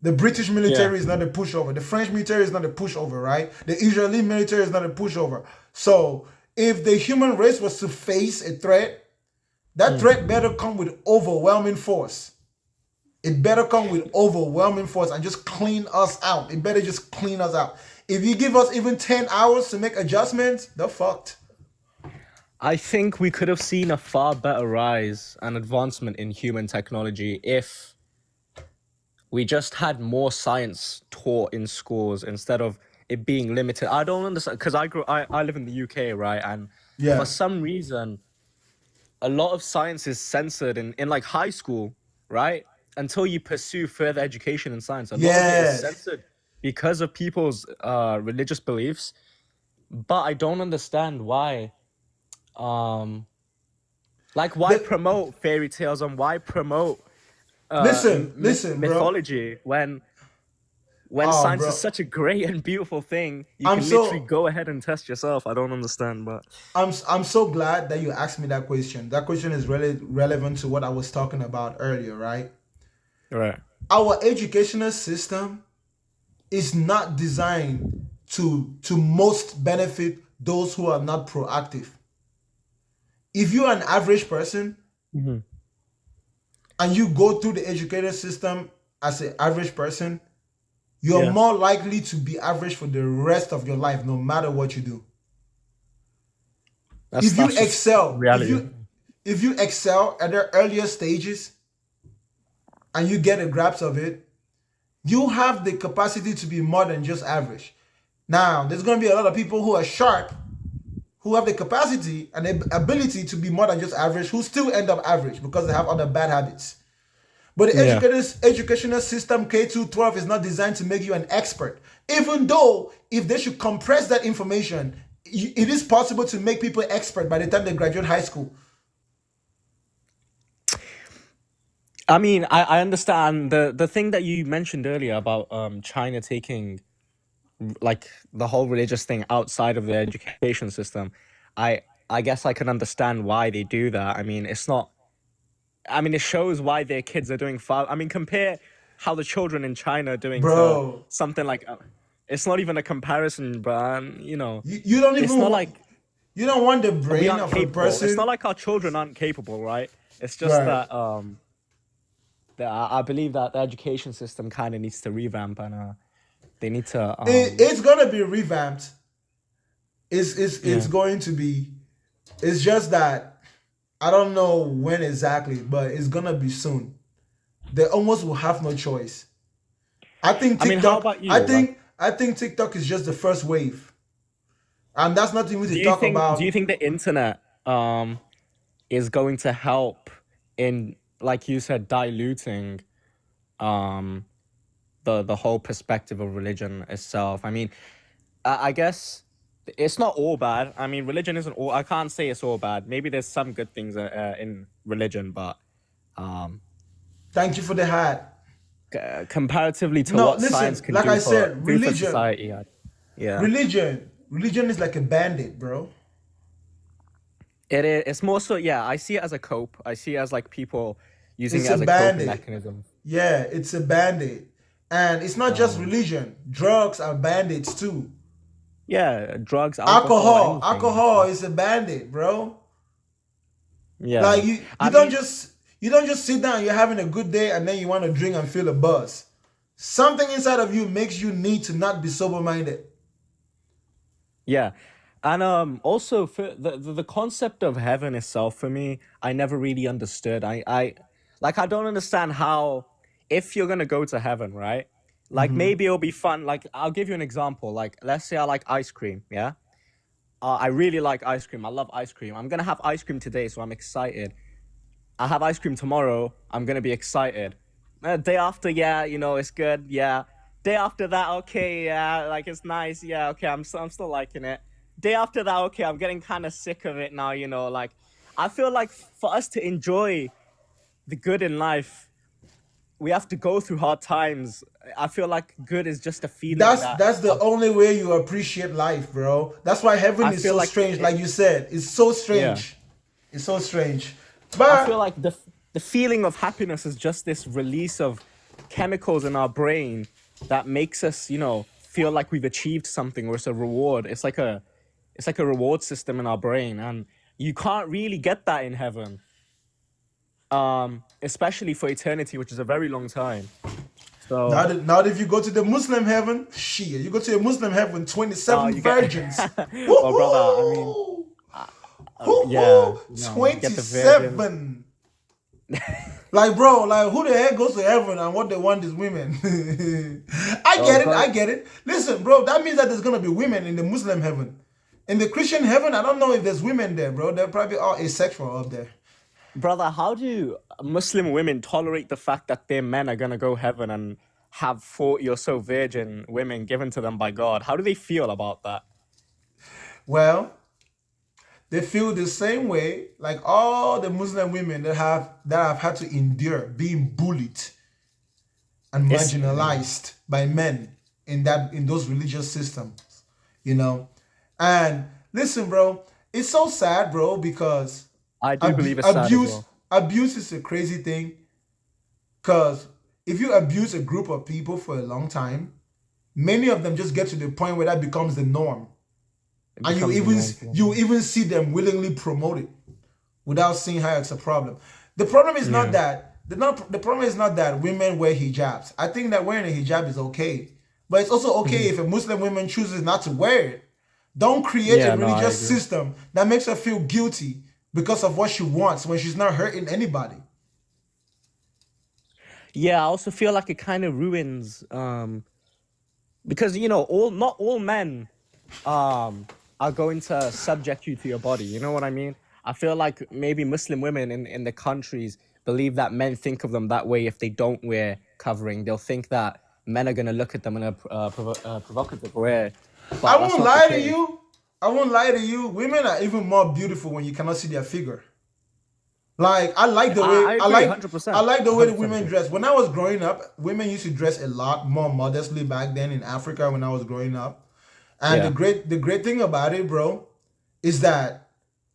The British Yeah. military is not a pushover. The French military is not a pushover, right? The Israeli military is not a pushover. So, if the human race was to face a threat, that threat better come with overwhelming force. It better come with overwhelming force and just clean us out. It better just clean us out. If you give us even 10 hours to make adjustments, they're fucked. I think we could have seen a far better rise and advancement in human technology if we just had more science taught in schools instead of it being limited. I don't understand because I live in the UK, right? And for Yeah. some reason, a lot of science is censored in like high school, right? Until you pursue further education in science. A lot of it is Yes. censored because of people's religious beliefs. But I don't understand why. Like why The, promote fairy tales and why promote listen, bro. mythology when Oh, science is bro. such a great and beautiful thing, you I'm can literally so go ahead and test yourself. I don't understand, but I'm so glad that you asked me that question. That question is really relevant to what I was talking about earlier, right? right. Our educational system is not designed to most benefit those who are not proactive. If you're an average person hmm and you go through the educated system as an average person, you're Yeah, more likely to be average for the rest of your life, no matter what you do. If you that's just excel, reality. if you excel at the earlier stages and you get a grasp of it, you have the capacity to be more than just average. Now, there's going to be a lot of people who are sharp, who have the capacity and the ability to be more than just average, who still end up average because they have other bad habits. But the Yeah. educational system K-12 is not designed to make you an expert. Even though if they should compress that information, it is possible to make people expert by the time they graduate high school. I mean, I understand the thing that you mentioned earlier about China taking like the whole religious thing outside of the education system. I guess I can understand why they do that. I mean, it's not. I mean, it shows why their kids are doing far. I mean, compare how the children in China are doing to Bro, something like. It's not even a comparison, bro. You know, you don't it's even not want, like you don't want the we brain aren't of a capable. It's not person. like our children aren't capable, right? It's just Right. that I believe that the education system kind of needs to revamp and they need to It's gonna be revamped. It's yeah. going to be. It's just that I don't know when exactly, but it's gonna be soon. They almost will have no choice. I think I mean, how TikTok. about you? Like, I think TikTok is just the first wave, and that's not even do to you talk think about, the internet is going to help in, like you said, diluting um the whole perspective of religion itself? I mean, I guess it's not all bad. I mean, religion isn't all. I can't say it's all bad. Maybe there's some good things in religion, but um, Thank you for the hat. comparatively to No, what science listen, can like I said, do for religion, society, yeah, religion is like a bandit, bro. it is. It's more so. Yeah, I see it as a cope. I see it as like people using It's it a as a coping bandit. mechanism. Yeah, it's a bandit. And it's not just religion. Drugs are bandits too. Yeah, drugs, alcohol, anything. Alcohol is a bandit, bro. Yeah, Like you I don't mean, just sit down, you're having a good day, and then you want to drink and feel a buzz. Something inside of you makes you need to not be sober-minded. yeah, and also for the concept of heaven itself for me, I never really understood. I don't understand how, if you're gonna go to heaven, right? Like maybe it'll be fun. Like I'll give you an example. Like let's say I like ice cream, yeah. I really like ice cream. I love ice cream. I'm gonna have ice cream today, so I'm excited. I have ice cream tomorrow. I'm gonna be excited. Day after, yeah, it's good. Yeah. Day after that, okay, yeah, like it's nice. Yeah, okay, I'm still liking it. Day after that, okay, I'm getting kind of sick of it now. Like I feel like for us to enjoy the good in life, we have to go through hard times. I feel like good is just a feeling That's the only way you appreciate life, bro. That's why heaven I is feel so like strange, like you said. It's so yeah. strange. It's so strange. I feel But like the feeling of happiness is just this release of chemicals in our brain that makes us, feel like we've achieved something, or it's a reward. It's like a reward system in our brain, and you can't really get that in heaven. Especially for eternity, which is a very long time. So now if you go to the Muslim heaven, shit, you go to a Muslim heaven, 27 you get virgins. well, brother, I mean, yeah, you get the virgin. 27. Like, bro, like who the heck goes to heaven and what they want is women? I get it. Listen, bro, that means that there's gonna be women in the Muslim heaven. In the Christian heaven, I don't know if there's women there, bro. They're probably all asexual up there. Brother, how do Muslim women tolerate the fact that their men are gonna go heaven and have 40 or so virgin women given to them by God? How do they feel about that? Well, they feel the same way like all the Muslim women that have had to endure being bullied and marginalized by men in those religious systems, And listen, bro, it's so sad, bro, because I do believe it's sad as well. abuse is a crazy thing. Because if you abuse a group of people for a long time, many of them just get to the point where that becomes the norm. And you even see them willingly promote it without seeing how it's a problem. The problem is not that the problem is not that women wear hijabs. I think that wearing a hijab is okay, but it's also okay if a Muslim woman chooses not to wear it. Don't create a religious system that makes her feel guilty because of what she wants when she's not hurting anybody. Yeah, I also feel like it kind of ruins because not all men are going to subject you to your body. You know what I mean? I feel like maybe Muslim women in the countries believe that men think of them that way if they don't wear covering. They'll think that men are going to look at them in a provocative way. But I won't lie to you. I won't lie to you. Women are even more beautiful when you cannot see their figure. Like I like the way I like the way the women dress. When I was growing up, women used to dress a lot more modestly back then in Africa when I was growing up. And the great thing about it, bro, is that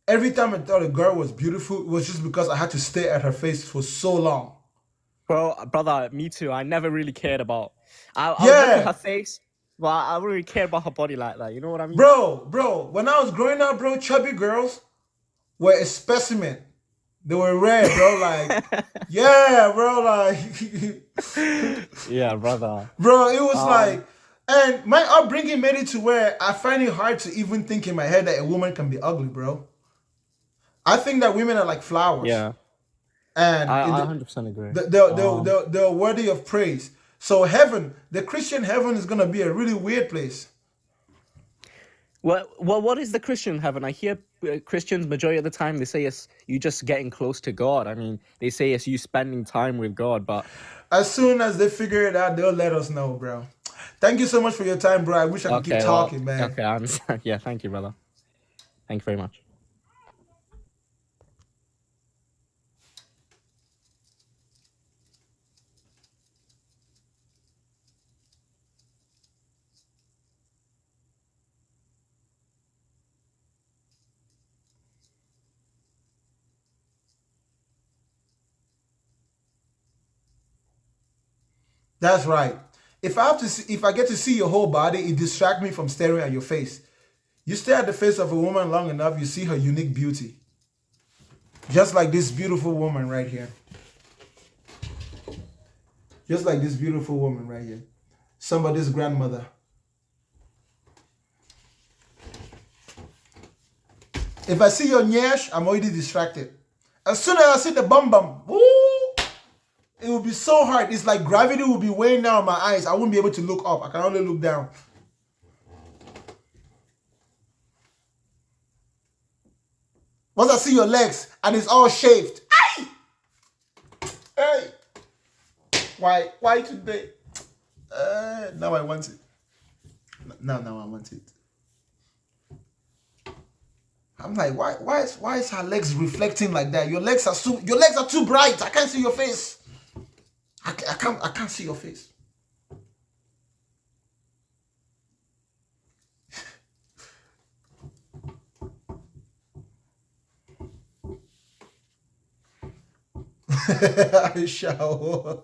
every time I thought a girl was beautiful, it was just because I had to stare at her face for so long. Brother, me too. I never really cared about. I would look at her face, but I wouldn't really care about her body like that. You know what I mean? Bro, when I was growing up, bro, chubby girls were a specimen. They were rare, bro. Like, yeah, bro. Like, yeah, brother. Bro, it was like, and my upbringing made it to where I find it hard to even think in my head that a woman can be ugly, bro. I think that women are like flowers. Yeah. And I 100% agree. They're worthy of praise. So heaven, the Christian heaven is going to be a really weird place. Well, what is the Christian heaven? I hear Christians majority of the time they say it's you just getting close to God. I mean, they say it's you spending time with God, but as soon as they figure it out, they'll let us know, bro. Thank you so much for your time, bro. I wish I could keep Okay, well, talking, man. okay, I understand. Yeah, thank you, brother. Thank you very much. That's right. If I get to see your whole body, it distracts me from staring at your face. You stare at the face of a woman long enough, you see her unique beauty. Just like this beautiful woman right here. Just like this beautiful woman right here. Somebody's grandmother. If I see your nyash, I'm already distracted. As soon as I see the bum bum, woo, it will be so hard. It's like gravity will be weighing down my eyes. I won't be able to look up. I can only look down. Once I see your legs and it's all shaved. Ay! Hey! Why today? Now I want it. Now I want it. I'm like, why is her legs reflecting like that? Your legs are too bright. I can't see your face. I can't see your face. Shower.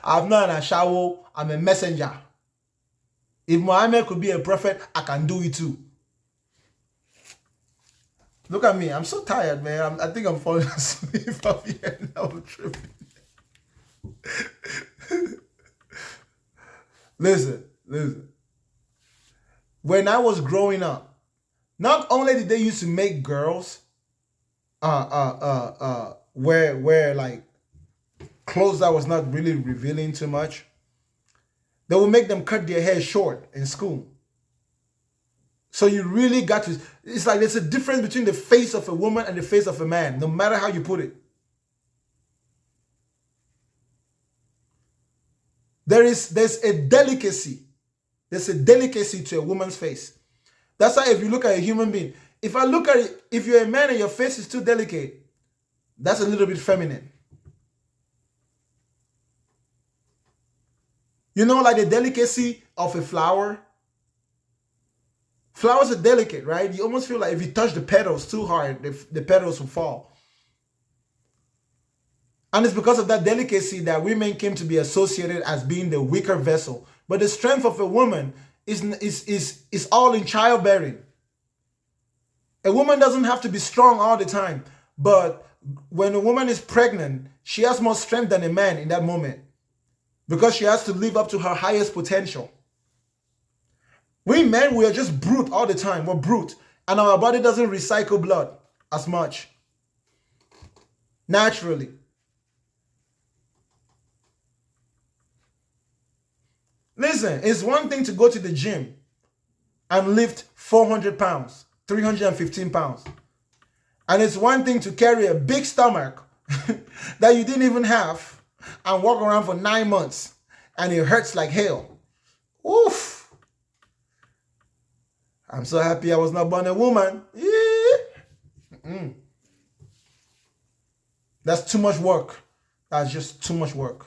I'm not a shower. I'm a messenger. If Muhammad could be a prophet, I can do it too. Look at me. I'm so tired, man. I think I'm falling asleep up here now. I'm tripping. Listen. When I was growing up, not only did they used to make girls wear like clothes that was not really revealing too much, they would make them cut their hair short in school. So you really got to, it's like there's a difference between the face of a woman and the face of a man, no matter how you put it. There's a delicacy. There's a delicacy to a woman's face. That's why if you look at a human being, if I look at it, if you're a man and your face is too delicate, that's a little bit feminine. You know, like the delicacy of a flower. Flowers are delicate, right? You almost feel like if you touch the petals too hard, the petals will fall. And it's because of that delicacy that women came to be associated as being the weaker vessel. But the strength of a woman is all in childbearing. A woman doesn't have to be strong all the time. But when a woman is pregnant, she has more strength than a man in that moment. Because she has to live up to her highest potential. We men, we are just brute all the time. We're brute. And our body doesn't recycle blood as much. Naturally. Listen, it's one thing to go to the gym and lift 400 pounds, 315 pounds. And it's one thing to carry a big stomach that you didn't even have and walk around for 9 months and it hurts like hell. Oof. I'm so happy I was not born a woman. That's too much work. That's just too much work.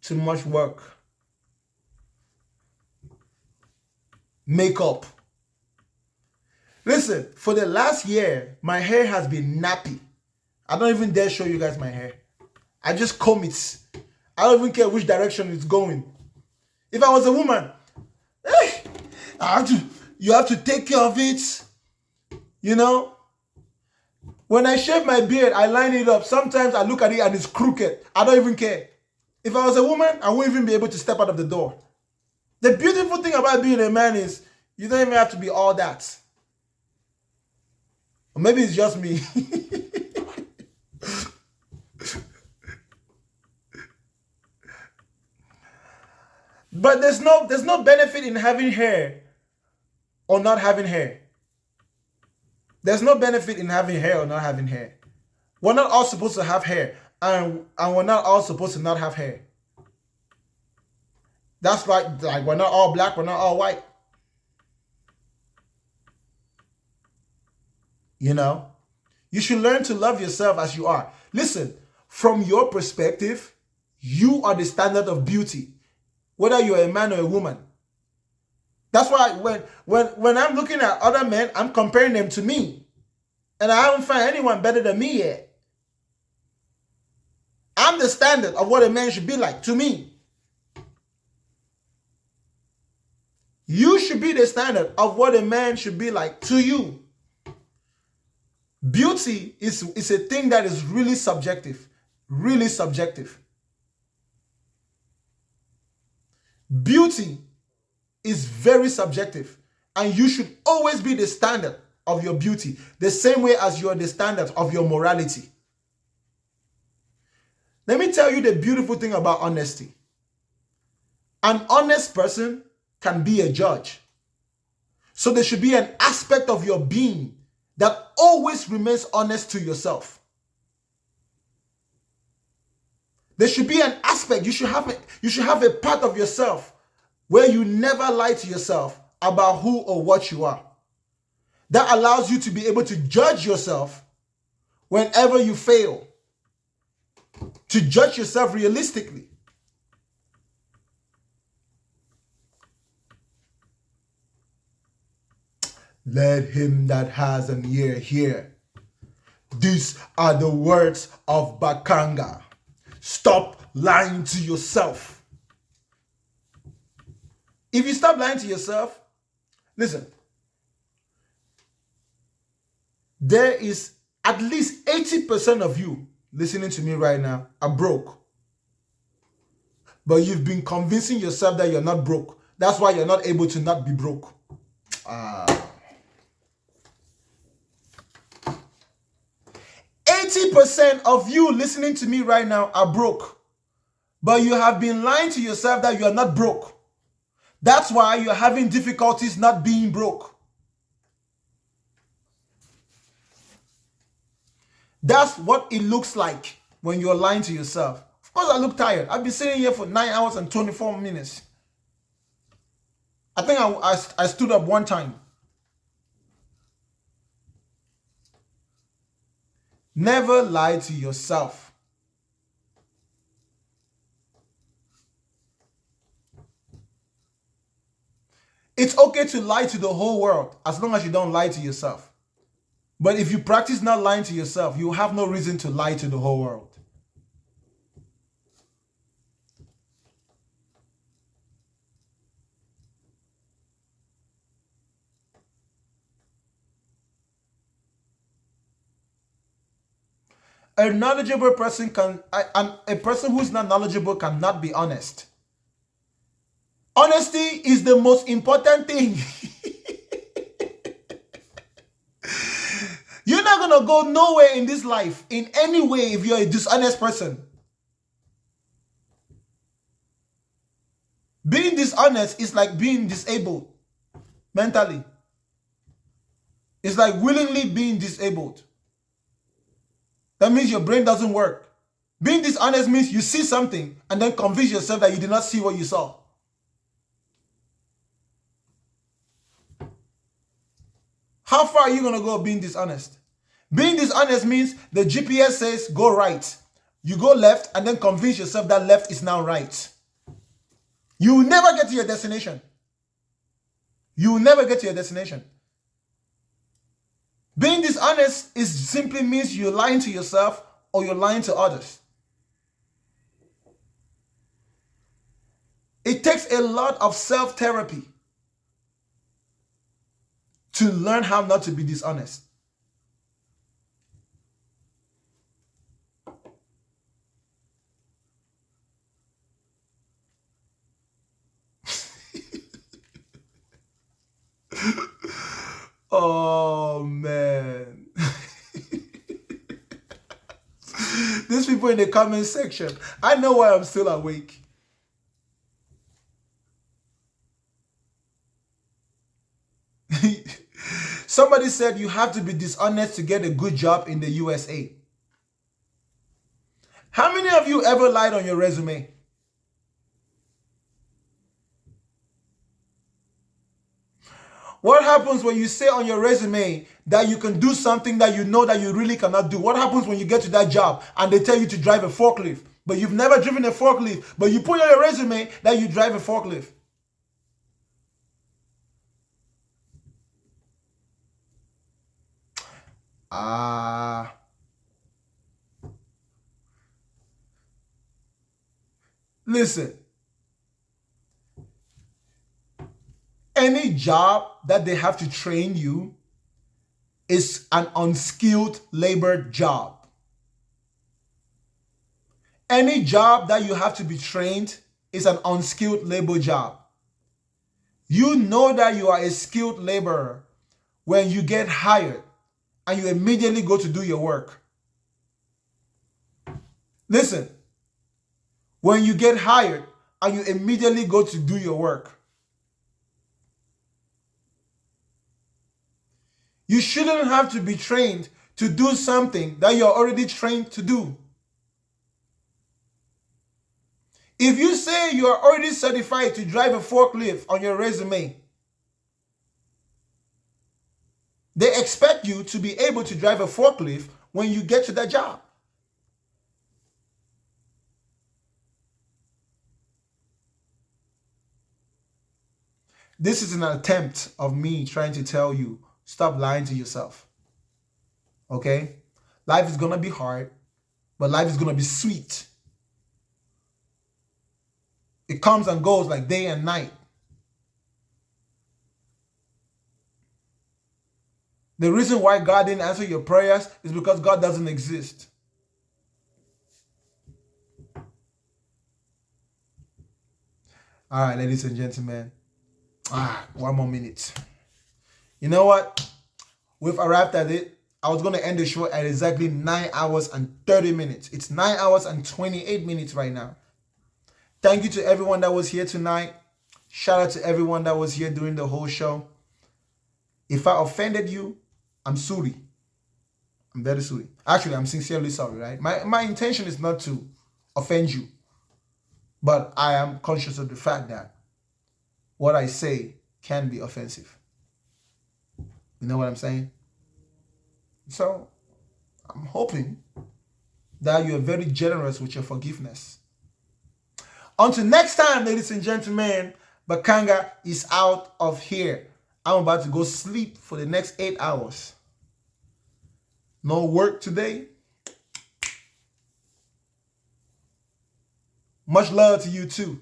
Too much work. Makeup. Listen, for the last year, my hair has been nappy. I don't even dare show you guys my hair. I just comb it. I don't even care which direction it's going. If I was a woman, you have to take care of it. You know? When I shave my beard, I line it up. Sometimes I look at it and it's crooked. I don't even care. If I was a woman, I wouldn't even be able to step out of the door. The beautiful thing about being a man is you don't even have to be all that. Or maybe it's just me. But there's no benefit in having hair or not having hair. There's no benefit in having hair or not having hair. We're not all supposed to have hair. and we're not all supposed to not have hair. That's like we're not all black, we're not all white. You know, you should learn to love yourself as you are. Listen, from your perspective, you are the standard of beauty, whether you're a man or a woman. That's why when I'm looking at other men, I'm comparing them to me. And I haven't found anyone better than me yet. I'm the standard of what a man should be like to me. You should be the standard of what a man should be like to you. Beauty is a thing that is really subjective. Really subjective. Beauty is very subjective. And you should always be the standard of your beauty, the same way as you are the standard of your morality. Let me tell you the beautiful thing about honesty. An honest person can be a judge. So there should be an aspect of your being that always remains honest to yourself. There should be an aspect, you should have a part of yourself where you never lie to yourself about who or what you are. That allows you to be able to judge yourself whenever you fail. To judge yourself realistically. Let him that has an ear hear. These are the words of Bakanga. Stop lying to yourself. If you stop lying to yourself, listen, there is at least 80% of you listening to me right now are broke. But you've been convincing yourself that you're not broke. That's why you're not able to not be broke. 80% of you listening to me right now are broke. But you have been lying to yourself that you are not broke. That's why you're having difficulties not being broke. That's what it looks like when you're lying to yourself. Of course, I look tired. I've been sitting here for 9 hours and 24 minutes. I think I stood up one time. Never lie to yourself. It's okay to lie to the whole world as long as you don't lie to yourself. But if you practice not lying to yourself, you have no reason to lie to the whole world. A knowledgeable person a person who's not knowledgeable cannot be honest. Honesty is the most important thing. You're not going to go nowhere in this life in any way if you're a dishonest person. Being dishonest is like being disabled mentally. It's like willingly being disabled. That means your brain doesn't work. Being dishonest means you see something and then convince yourself that you did not see what you saw. How far are you going to go being dishonest? Being dishonest means the GPS says go right. You go left and then convince yourself that left is now right. You will never get to your destination. You will never get to your destination. Being dishonest simply means you're lying to yourself or you're lying to others. It takes a lot of self-therapy to learn how not to be dishonest. Oh, man. These people in the comment section, I know why I'm still awake. Somebody said you have to be dishonest to get a good job in the USA. How many of you ever lied on your resume? What happens when you say on your resume that you can do something that you know that you really cannot do? What happens when you get to that job and they tell you to drive a forklift, but you've never driven a forklift, but you put on your resume that you drive a forklift? Listen. Any job that they have to train you is an unskilled labor job. Any job that you have to be trained is an unskilled labor job. You know that you are a skilled laborer when you get hired and you immediately go to do your work. Listen, when you get hired and you immediately go to do your work, you shouldn't have to be trained to do something that you're already trained to do. If you say you are already certified to drive a forklift on your resume, they expect you to be able to drive a forklift when you get to that job. This is an attempt of me trying to tell you, stop lying to yourself. Okay? Life is going to be hard, but life is going to be sweet. It comes and goes like day and night. The reason why God didn't answer your prayers is because God doesn't exist. All right, ladies and gentlemen. 1 more minute. You know what? We've arrived at it. I was going to end the show at exactly 9 hours and 30 minutes. It's 9 hours and 28 minutes right now. Thank you to everyone that was here tonight. Shout out to everyone that was here during the whole show. If I offended you, I'm sorry. I'm very sorry. Actually, I'm sincerely sorry, right? My intention is not to offend you. But I am conscious of the fact that what I say can be offensive. You know what I'm saying? So, I'm hoping that you're very generous with your forgiveness. Until next time, ladies and gentlemen, Bakanga is out of here. I'm about to go sleep for the next 8 hours. No work today. Much love to you too.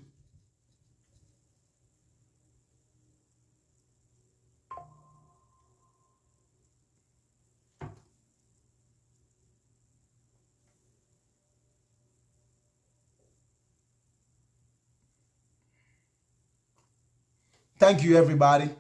Thank you, everybody.